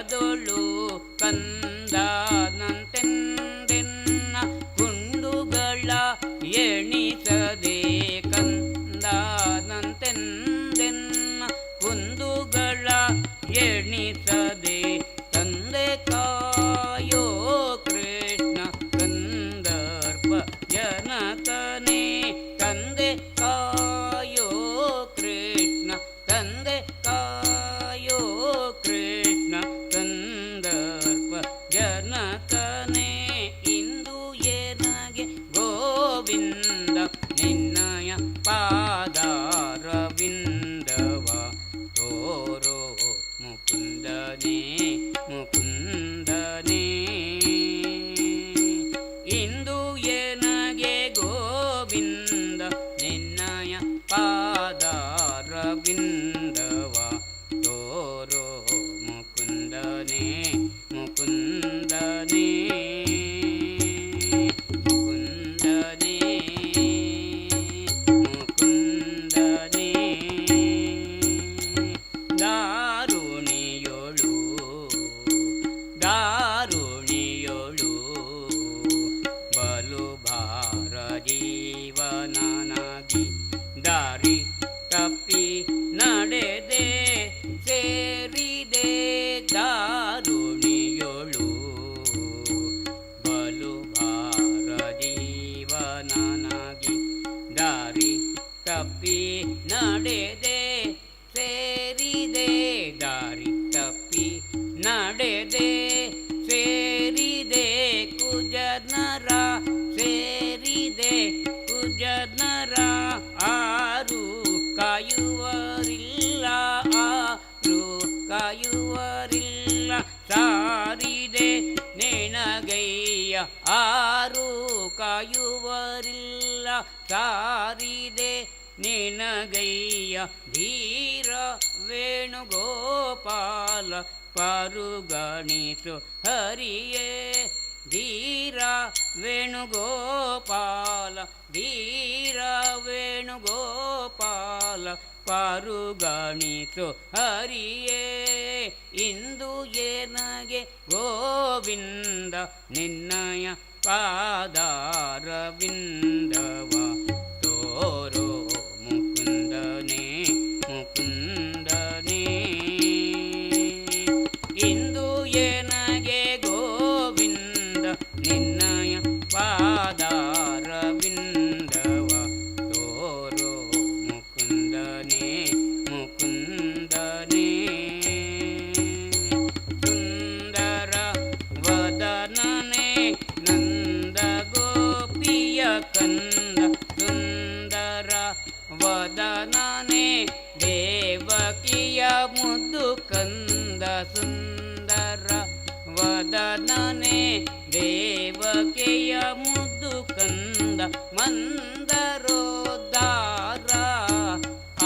ಕುಂಡದೊಳು ಕಂದನಂತೆಂದೆನ್ನ ಕುಂಡುಗಳ ಎಣಿಸದೆ ಕಂದನಂತೆಂದೆನ್ನ ಕುಂದುಗಳ ಎಣಿಸದೆ ತಂದೆ ಕಾಯೋ ಕೃಷ್ಣ ಕಂದರ್ಪ ಜನಕನೇ ತಂದೆ ಕಾಯೋ ಕೃಷ್ಣ ತಂದೆ ಕಾಯೋ ಕೃಷ್ಣ ಕಂದರ್ಪ ಜನಕನೇ ಇಂದು ಏನಗೆ ಗೋವಿಂದ ನಿನ್ನಯ ಪಾದಾರವಿಂದವ ತೋರೋ ಮುಕುಂದನೇ ಮುಕುಂದನೇ ಇಂದು ಏನಗೆ ಗೋವಿಂದ ನಿನ್ನಯ ಪಾದಾರವಿಂದವ ತೋರೋ ಮುಕುಂದನೇ ಮುಕುಂದನೇ ಮುಕುಂದನೇ ಮುಕುಂದನೇ ದಾರುಣಿಯೊಳು ದಾರುಣಿಯೊಳು ಬಲು ಭಾರ ಜೀವನನಾಗಿ ದಾರಿ ತಪ್ಪಿ ನಡೆದೆ ಸೇರಿದೆ ದಾರುಣಿಯೊಳು ಬಲು ಭಾರ ಜೀವನನಾಗಿ ದಾರಿ ತಪ್ಪಿ ನಡೆದೆ ಸೇರಿದೆ ದಾರಿ ತಪ್ಪಿ ನಡೆದೆ ಸೇರಿದೆ ಕುಜನರ ಸೇರಿದೆ ಕುಜನರ ಆರು ಕಾಯುವರಿಲ್ಲ ಆರು ಕಾಯುವರಿಲ್ಲ ಸಾರಿದೆ ನಿನಗಯ್ಯ ಆರು ಕಾಯುವರಿಲ್ಲ ಸಾರಿದೆ ನಿನಗಯ್ಯ ಧೀರ ವೇಣುಗೋಪಾಲ ಪರುಗಣಿಸು ಹರಿಯೇ ಧೀರ ವೇಣುಗೋಪಾಲ ಧೀರ ವೇಣುಗೋಪಾಲ ಪರುಗಣಿಸು ಹರಿಯೇ ಇಂದು ಏನಗೆ ಗೋವಿಂದ ನಿನ್ನಯ ಪಾದಾರವಿಂದವ ತೋರೋ ಮುಕುಂದನೇ ಮುಕುಂದನೇ ಇಂದು ಏನಗೆ ಗೋವಿಂದ ನಿನ್ನಯ ಪಾದಾರವಿಂದವ ತೋರೋ ಮುಕುಂದನೇ ಮುಕುಂದನೇ ಸುಂದರ ವದನನೇ ನಂದ ಗೋಪಿಯ ಕಂದ ಸುಂದರ ವದನನೇ ದೇವಕಿಯ ಮುದ್ದು ಕಂದ ಸುಂದರ ವದನನೇ ದೇವಕಿಯ ಮುದ್ದು ಕಂದ ಮಂದರೋದ್ಧಾರ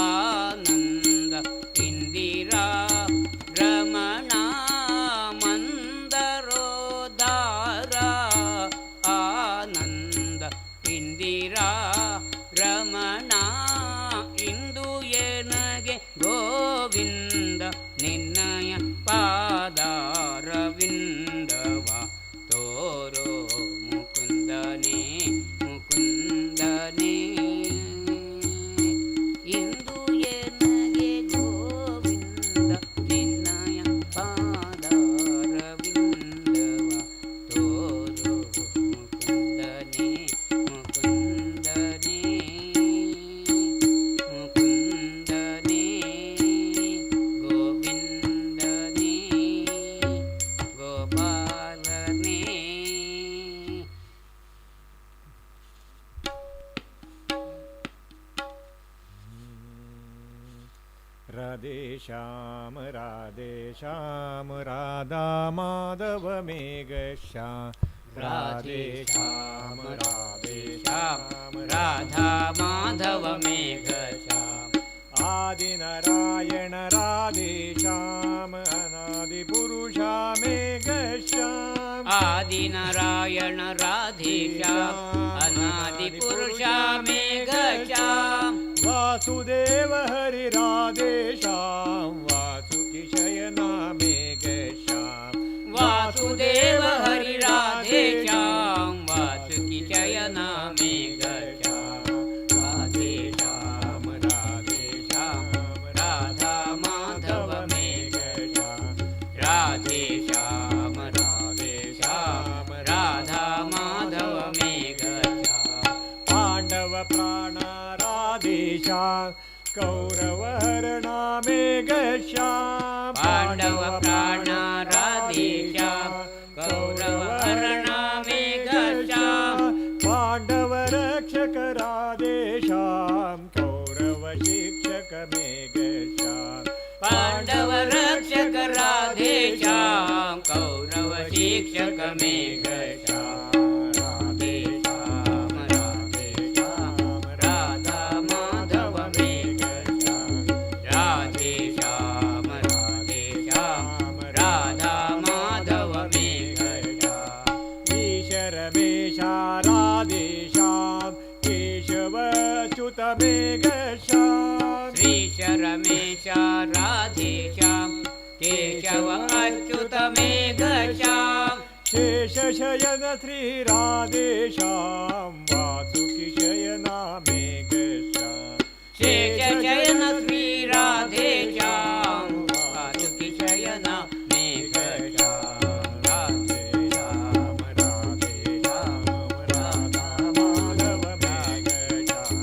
ಆನಂದ ಇಂದಿರಾ ರಮಣ ಮಂದರೋದ್ಧಾರ ಆನಂದ ಇಂದಿರಾ ರಮಣ ಇಂದು ಏನಗೆ ಗೋವಿಂದ ನಿನ್ನಯ ಪಾದಾರವಿಂದವ ತೋರೋ ಮುಕುಂದನೇ ಮುಕುಂದನೇ ಇಂದು ಏನಗೆ ಗೋವಿಂದ ನಿನ್ನಯ ಪಾದಾರವಿಂದವ ತೋರೋ ಮುಕುಂದನೇ ಮುಕುಂದನೇ ಮುಕುಂದನೇ ಗೋವಿಂದನೇ ಗೋಪಾಲನೇ राधे श्याम राधा माधव मेघ श्याम राधे श्याम राधा माधव मेघ श्याम आदि नारायण राधे श्याम अनादि पुरुषा मेघ श्याम आदि नारायण राधे श्याम अनादि पुरुषा मेघ श्याम वासुदेव हरि राधे श्याम वासुकी शयना मेघ श्याम कौरवहरणा मेघश्याम पांडव प्राणा राधेश्याम कौरवहरणा मेघश्याम पांडव रक्षक राधेश्याम कौरव शिक्षक मेघश्याम पांडव रक्षक राधेश्याम कौरव शिक्षक मेघश्याम राधेश्याम राधेश्याम राधा माधव मेघश्याम राधेश्याम राधेश्याम राधा माधव मेघश्याम ईशरमेशा राधेश्याम केशवच्युत मेघश्याम श्रीश रमेशा राधेश्याम केशव अच्युत मेघश्याम शेषशयन श्री राधेश्याम वासुकी शयना मेघश्याम शेषशयन श्री राधेश्याम वासुकी शयना मेघश्याम राधेश्याम राधेश्याम राधा माधव मेघश्याम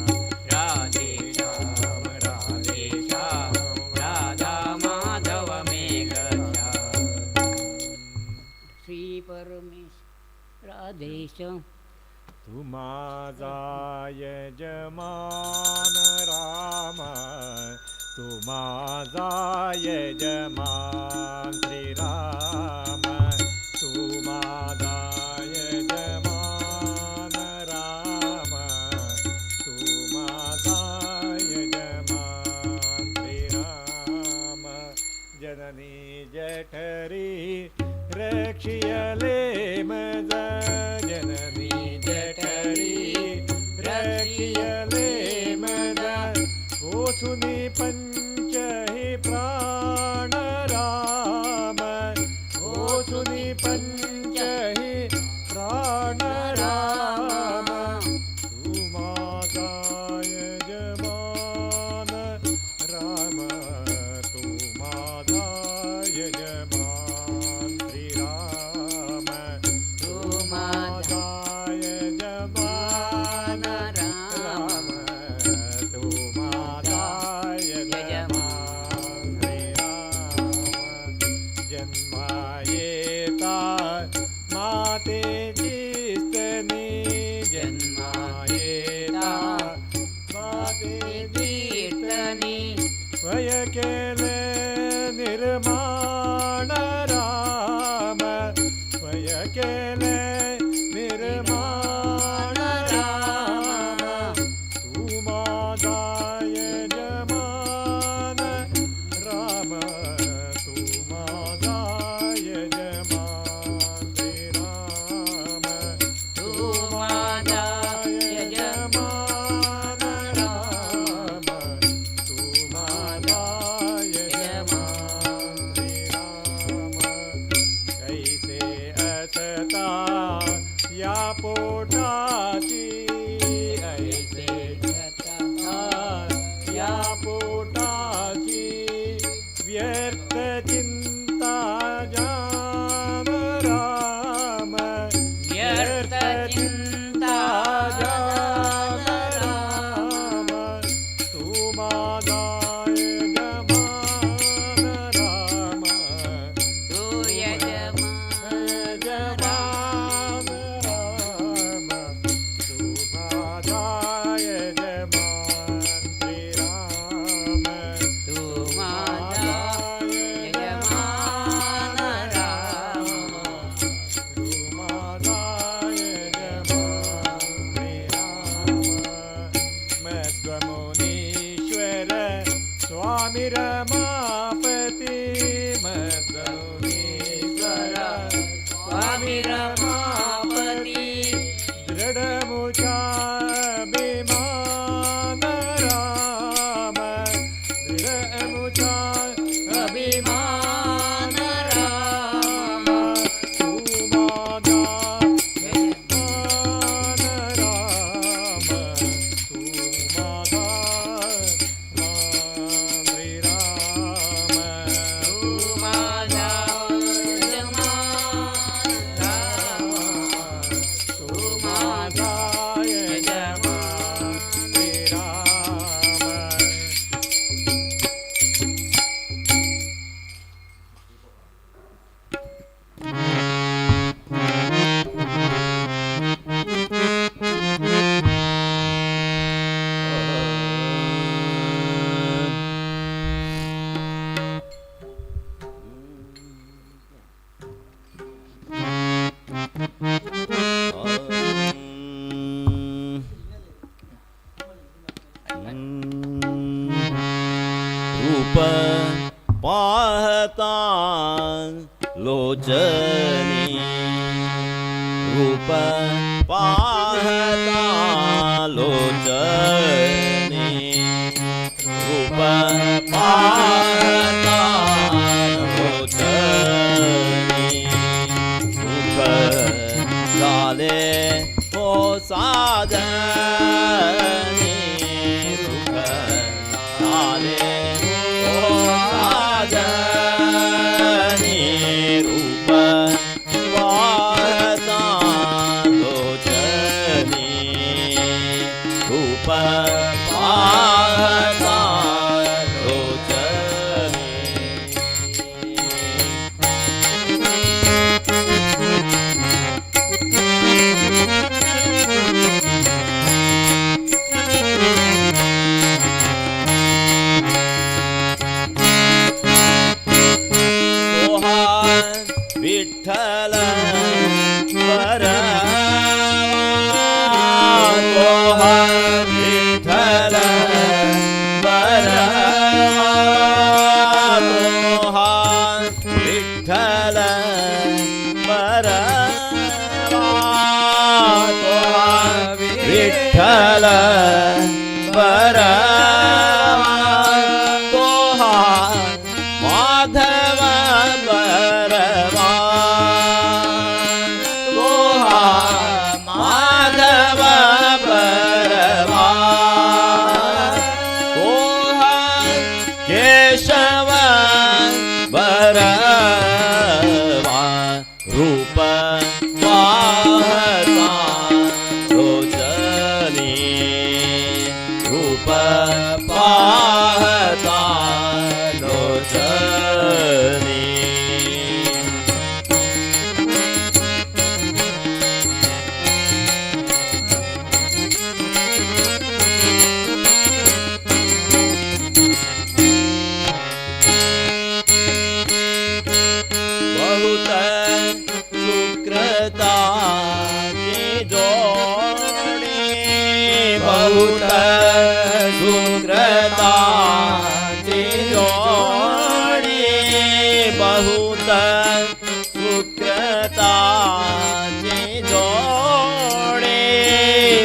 राधेश्याम राधेश्याम राधा माधव मेघश्याम श्री परमेश राधेश्याम तू माझा यजमान राम तू माझा यजमान श्रीराम तू माझा यजमान राम तू माझा यजमान श्रीराम जननी जठरी रक्षियले मज जननी जठरी रक्षियले मज ओसुनी पंच हि प्राण राम ओसुनी पंच हि प्राण राम तू माझा यजमान राम तू माझा यजमान श्रीराम तू माझा यजमान राम तू माझा यजमान श्रीराम जन्मा येता मातेची स्तनी जन्मा येता मातेची कीर्तनी वय केले निर्माण राम वय केले निर्माण राम तू माझा यजमान राम तू माझा यजमान श्रीराम तू माझा यजमान राम तू माझा यजमान श्रीराम कैसे असता या पोटाची ऐसे या पोटाची व्यर्थ चिंता जाम राम व्यर्थ चिंता जाम राम तू माझा यजमान राम तू यजमान यजमान राम तू माझा यजमान श्रीराम तू माझा यजमान राम पाहता लोचनी रूप पाहता लोचनी रूप पाहता लोचनी सुख झाले ओ साधनी सुख झाले ओ साधनी रूप पाहता लोचनी रूप पाहता लोचनी विठ्ठल बरवा विठ्ठल बरवा विठ्ठल बरवा विठ्ठल बरवा माधव बरवा माधव बरवा केशव बरवा रूप पाहता लोचनी रूप पाहता लोचनी बहुत सुकृताची जोडी बहुत सुकृताची जोडी बहुत सुकृताची जोडी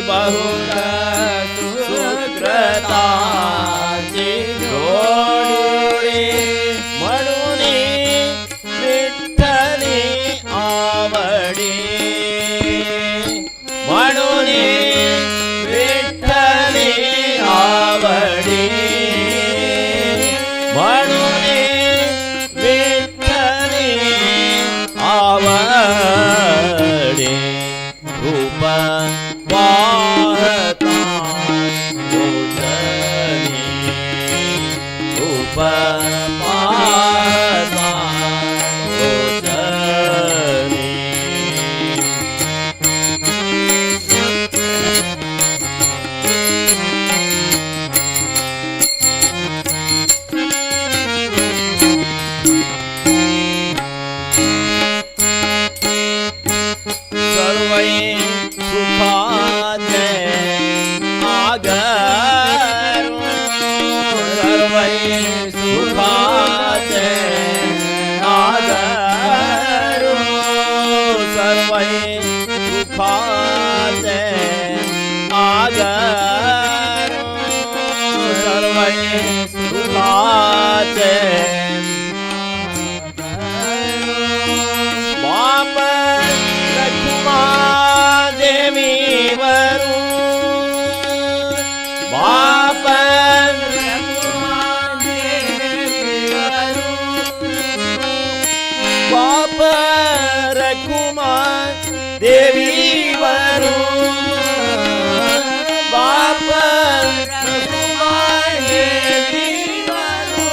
बहुत सुकृताची जोडी म्हणून विठ्ठली आवडी म्हणून विठ्ठली आवडी म्हणून विठ्ठली आवडी रूप पाहता लोचनी रूप पाहता लोचनी सर्वै सुखाचे आगरू सर्वै सुखाचे आगरू सर्वै सुखाचे आगरू सर्वै सुखाचे बाप रखुमा देवी वरू बाप रखुमा देवी वरू बाप रखुमा देवी वरू बाप रखुमा देवी वरू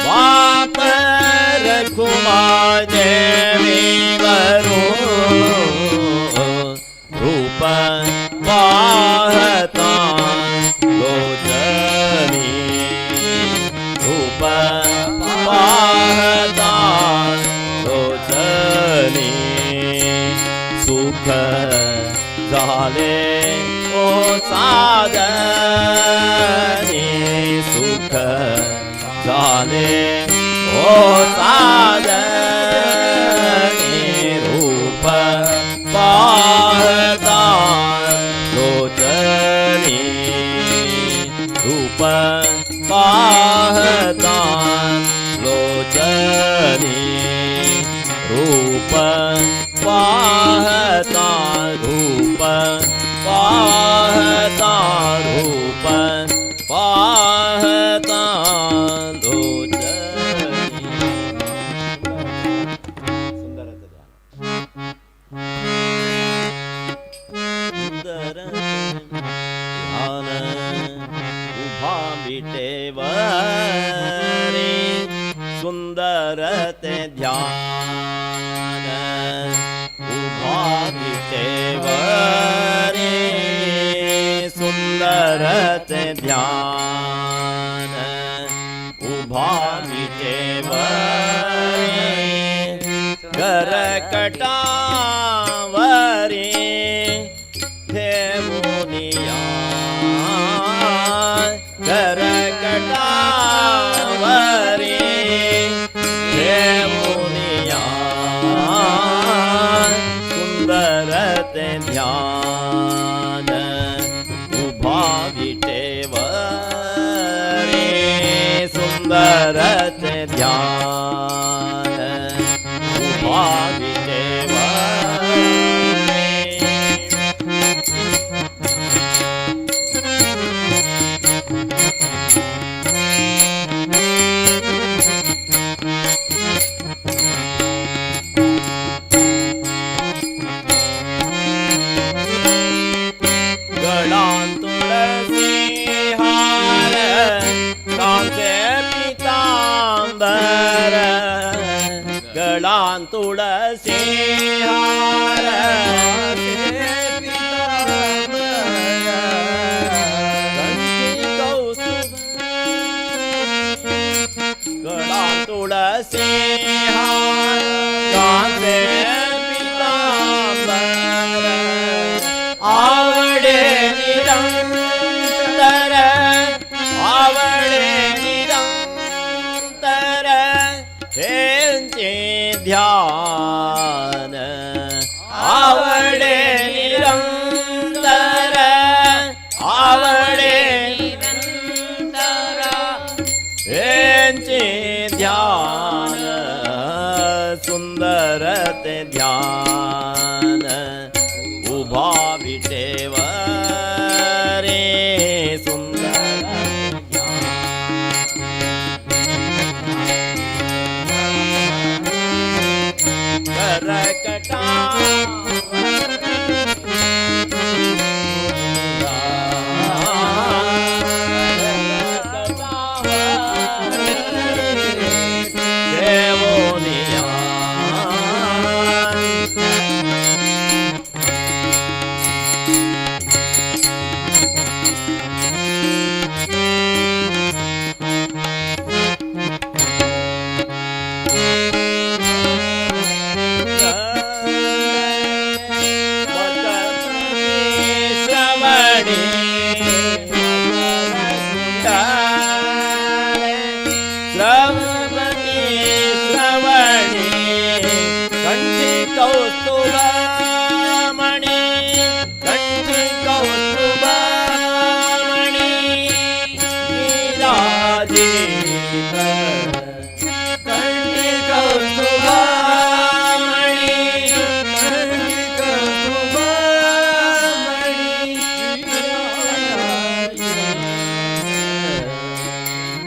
बाप रखुमा देवी वरू रूप पाहता लोचनी रूप पाहता लोचनी सुख झाले ओ साधनी सुख झाले ओ साधने रूप पाहता लोचनी रूप पाहता लोचनी रूप पाहता रूप पाहता रूप पाहता लोचनी. सुंदरच ध्यान उभा विटेवरे सुंदर ते ध्यान उभा विटेवरे सुंदर ते ध्यान उभा विटेवरे करकटावरे ठेवूनिया करकटावरे ठेवूनिया सुंदर ते ध्यान उभा विटेवरे सुंदर ते ध्यान उभा विटेवरे. गळांत तुळसी हार कांचे पितांबर गळांत तुळसी हार गळांत तुळसी हार कांचे पितांबर आवडे निरंतर आवडे निरंतर हेंचे ध्यान आवडे निरंतर आवडे निरंतर हेंचे ध्यान सुंदर ते ध्यान उभा विटेवरे सुंदर करकटा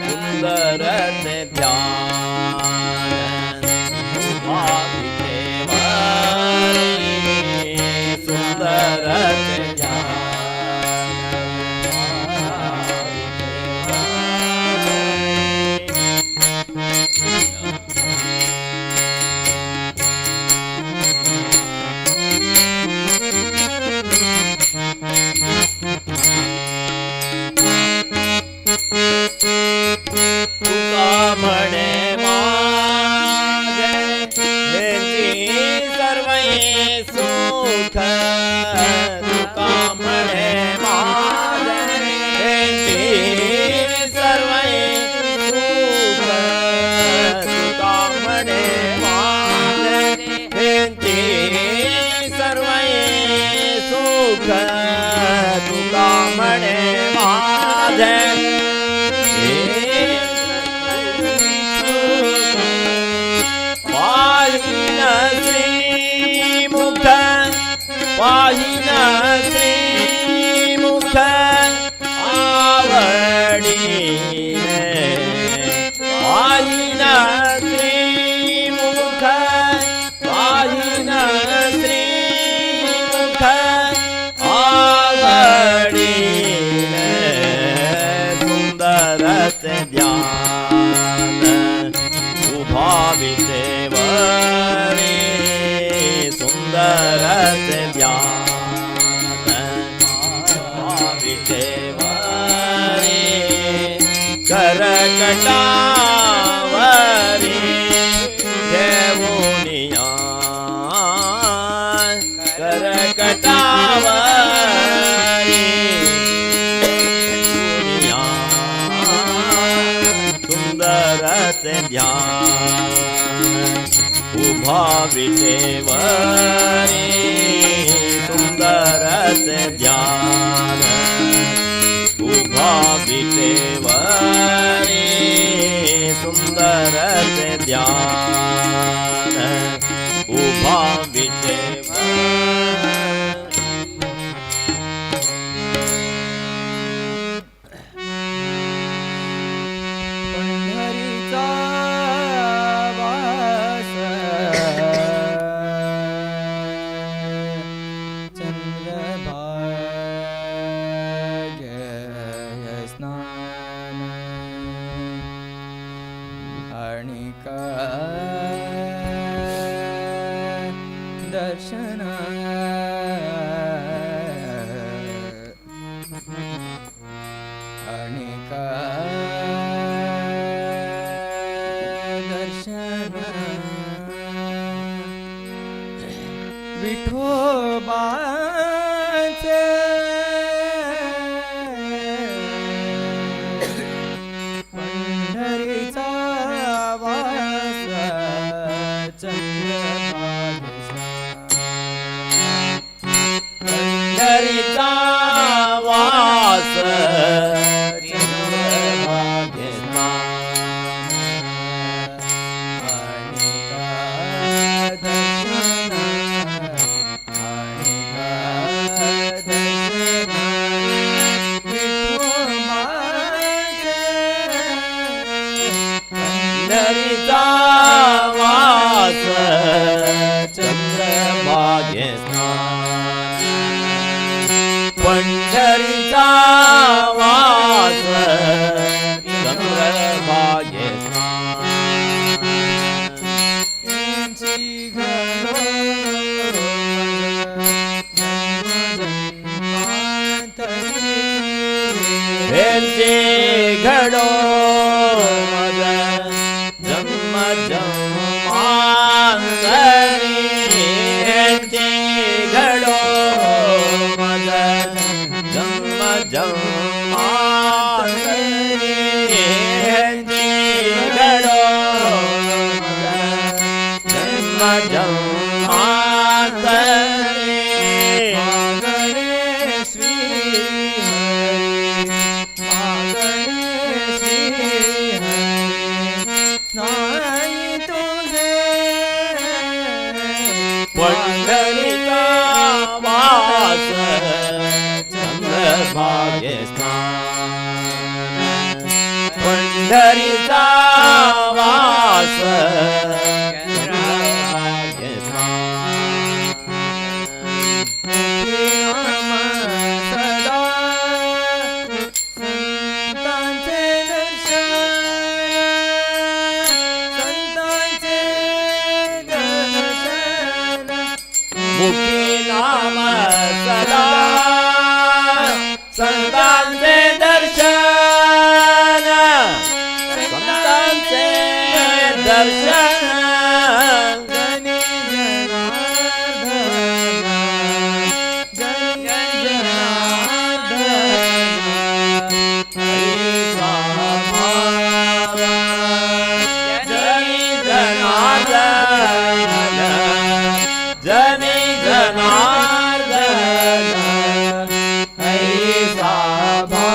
सुंदर ध्यान पाहिन श्रीमुख आवडीने पाहिन श्रीमुख पाहिन श्रीमुख आवडीने सुंदरते ध्यान उभा विटेवरी सुंदरते ध्यान उभा विटेवरी करकटावरी देवुनिया करकटावरी देवुनिया सुंदरते ध्यान उभा विटेवरी सुंदरते ध्यान उभा विटेवरी सुंदरते ध्यान उभा विटेवरी पंढरीचा वास चंद्रभाग्य स्नान आणि दर्शन आणि दर्शन विठोबाचे पंढरीचा वास पंढरीचा वास चंद्रभागे पंढरीचा वास चंद्रभागे पंढरीचा वास चंद्रभागे घडो मद जन्म जन्मांतरी घडो मद जन्म जन्मांतरी घडो मद जन्म जन्मांतरी पंढरीचा वास चंद्रभागे पंढरीचा वास चंद्रभागे सदा संतांचे दर्शन मुखी नाम सदा संतांचे दर्शन संतांचे दर्शन जनी जनार्दन ऐसा भाव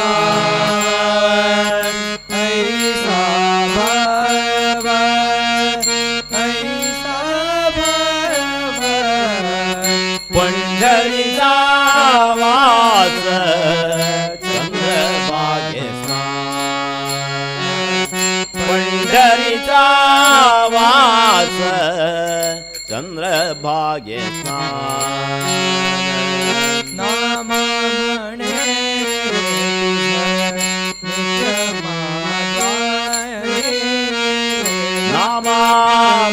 पंढरीचा वास चंद्रभागे स्नान नाम म्हणे नामा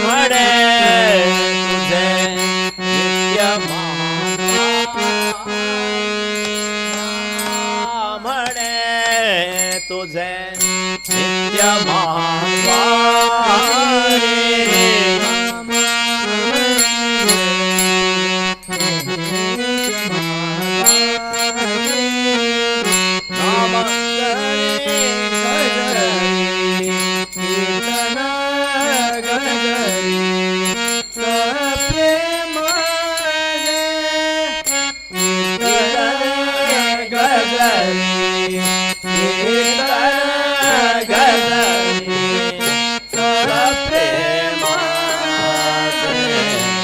म्हणे तुझे नित्य म्हणे तुझे नित्य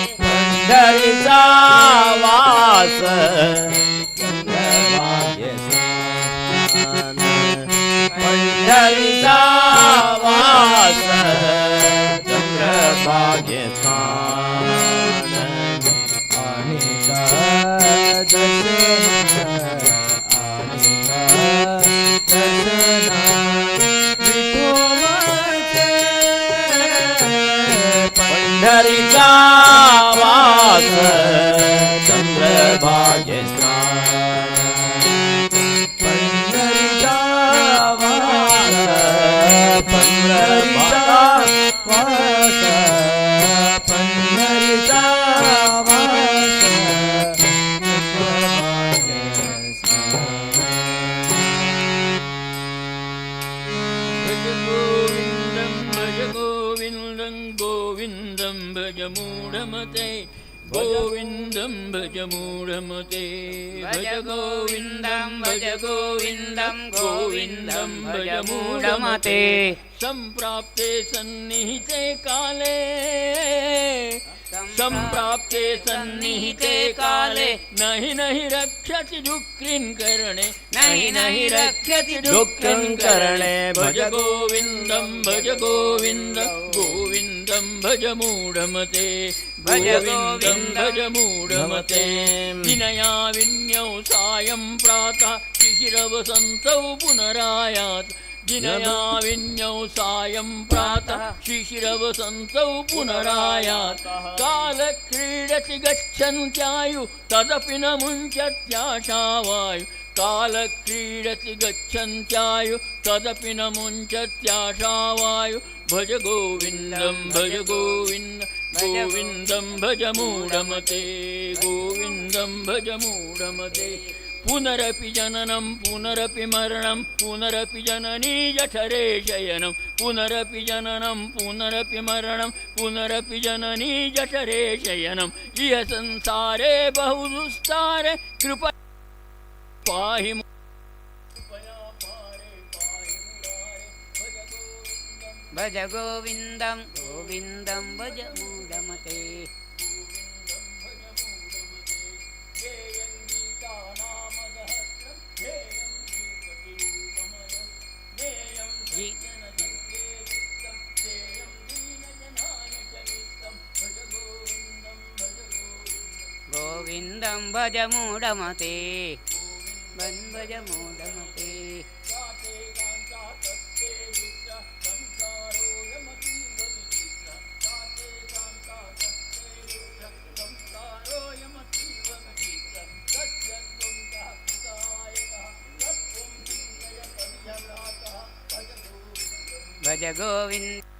पंढरीचा वास चंद्रभागे स्नान पंढरीचा वास चंद्रभागे स्नान आणि पंढरीचा वास चंद्रभागे स्नान पंढरीचा वास पंढरीचा वास पंढरीचा वास गोविन्दं भज मूढमते गोविन्दं भज मूढमते भज गोविन्दं भज गोविन्दं गोविन्दं भज मूढमते सम्प्राप्ते सन्निहिते काले सम्प्राप्ते सन्निहिते काले नहि नहि रक्षति दुःखिं करणे नहि नहि रक्षति दुःखिं करणे भज गोविन्दं भज गोविन्दं गोविन्दं भज मूढमते भज गोविन्दं भज मूढमते विनया विन्यौ सायं प्रातः शिशिरवसन्तौ पुनरायात् विनया विन्यौ सायं प्रातः शिशिरवसन्तौ पुनरायात् कालक्रीडति गच्छन्त्यायु तदपि न मुञ्चत्याशावायु कालक्रीडति गच्छन्त्यायु तदपि न मुञ्चत्याशावायु भज गोविन्दं भज गोविन्दं गोविन्दं भज मूढमते गोविन्दं भज मूढमते पुनरपि जननं पुनरपि मरणं पुनरपि जननी जठरे शयनं पुनरपि जननं पुनरपि मरणं पुनरपि जननी जठरे शयनं इह संसारे बहुदुस्तारे कृपा पाहि भज गोविन्दं गोविन्दं भज मूढमते गोविन्दं भज मूढमते भज मूढमते भज गोविन्द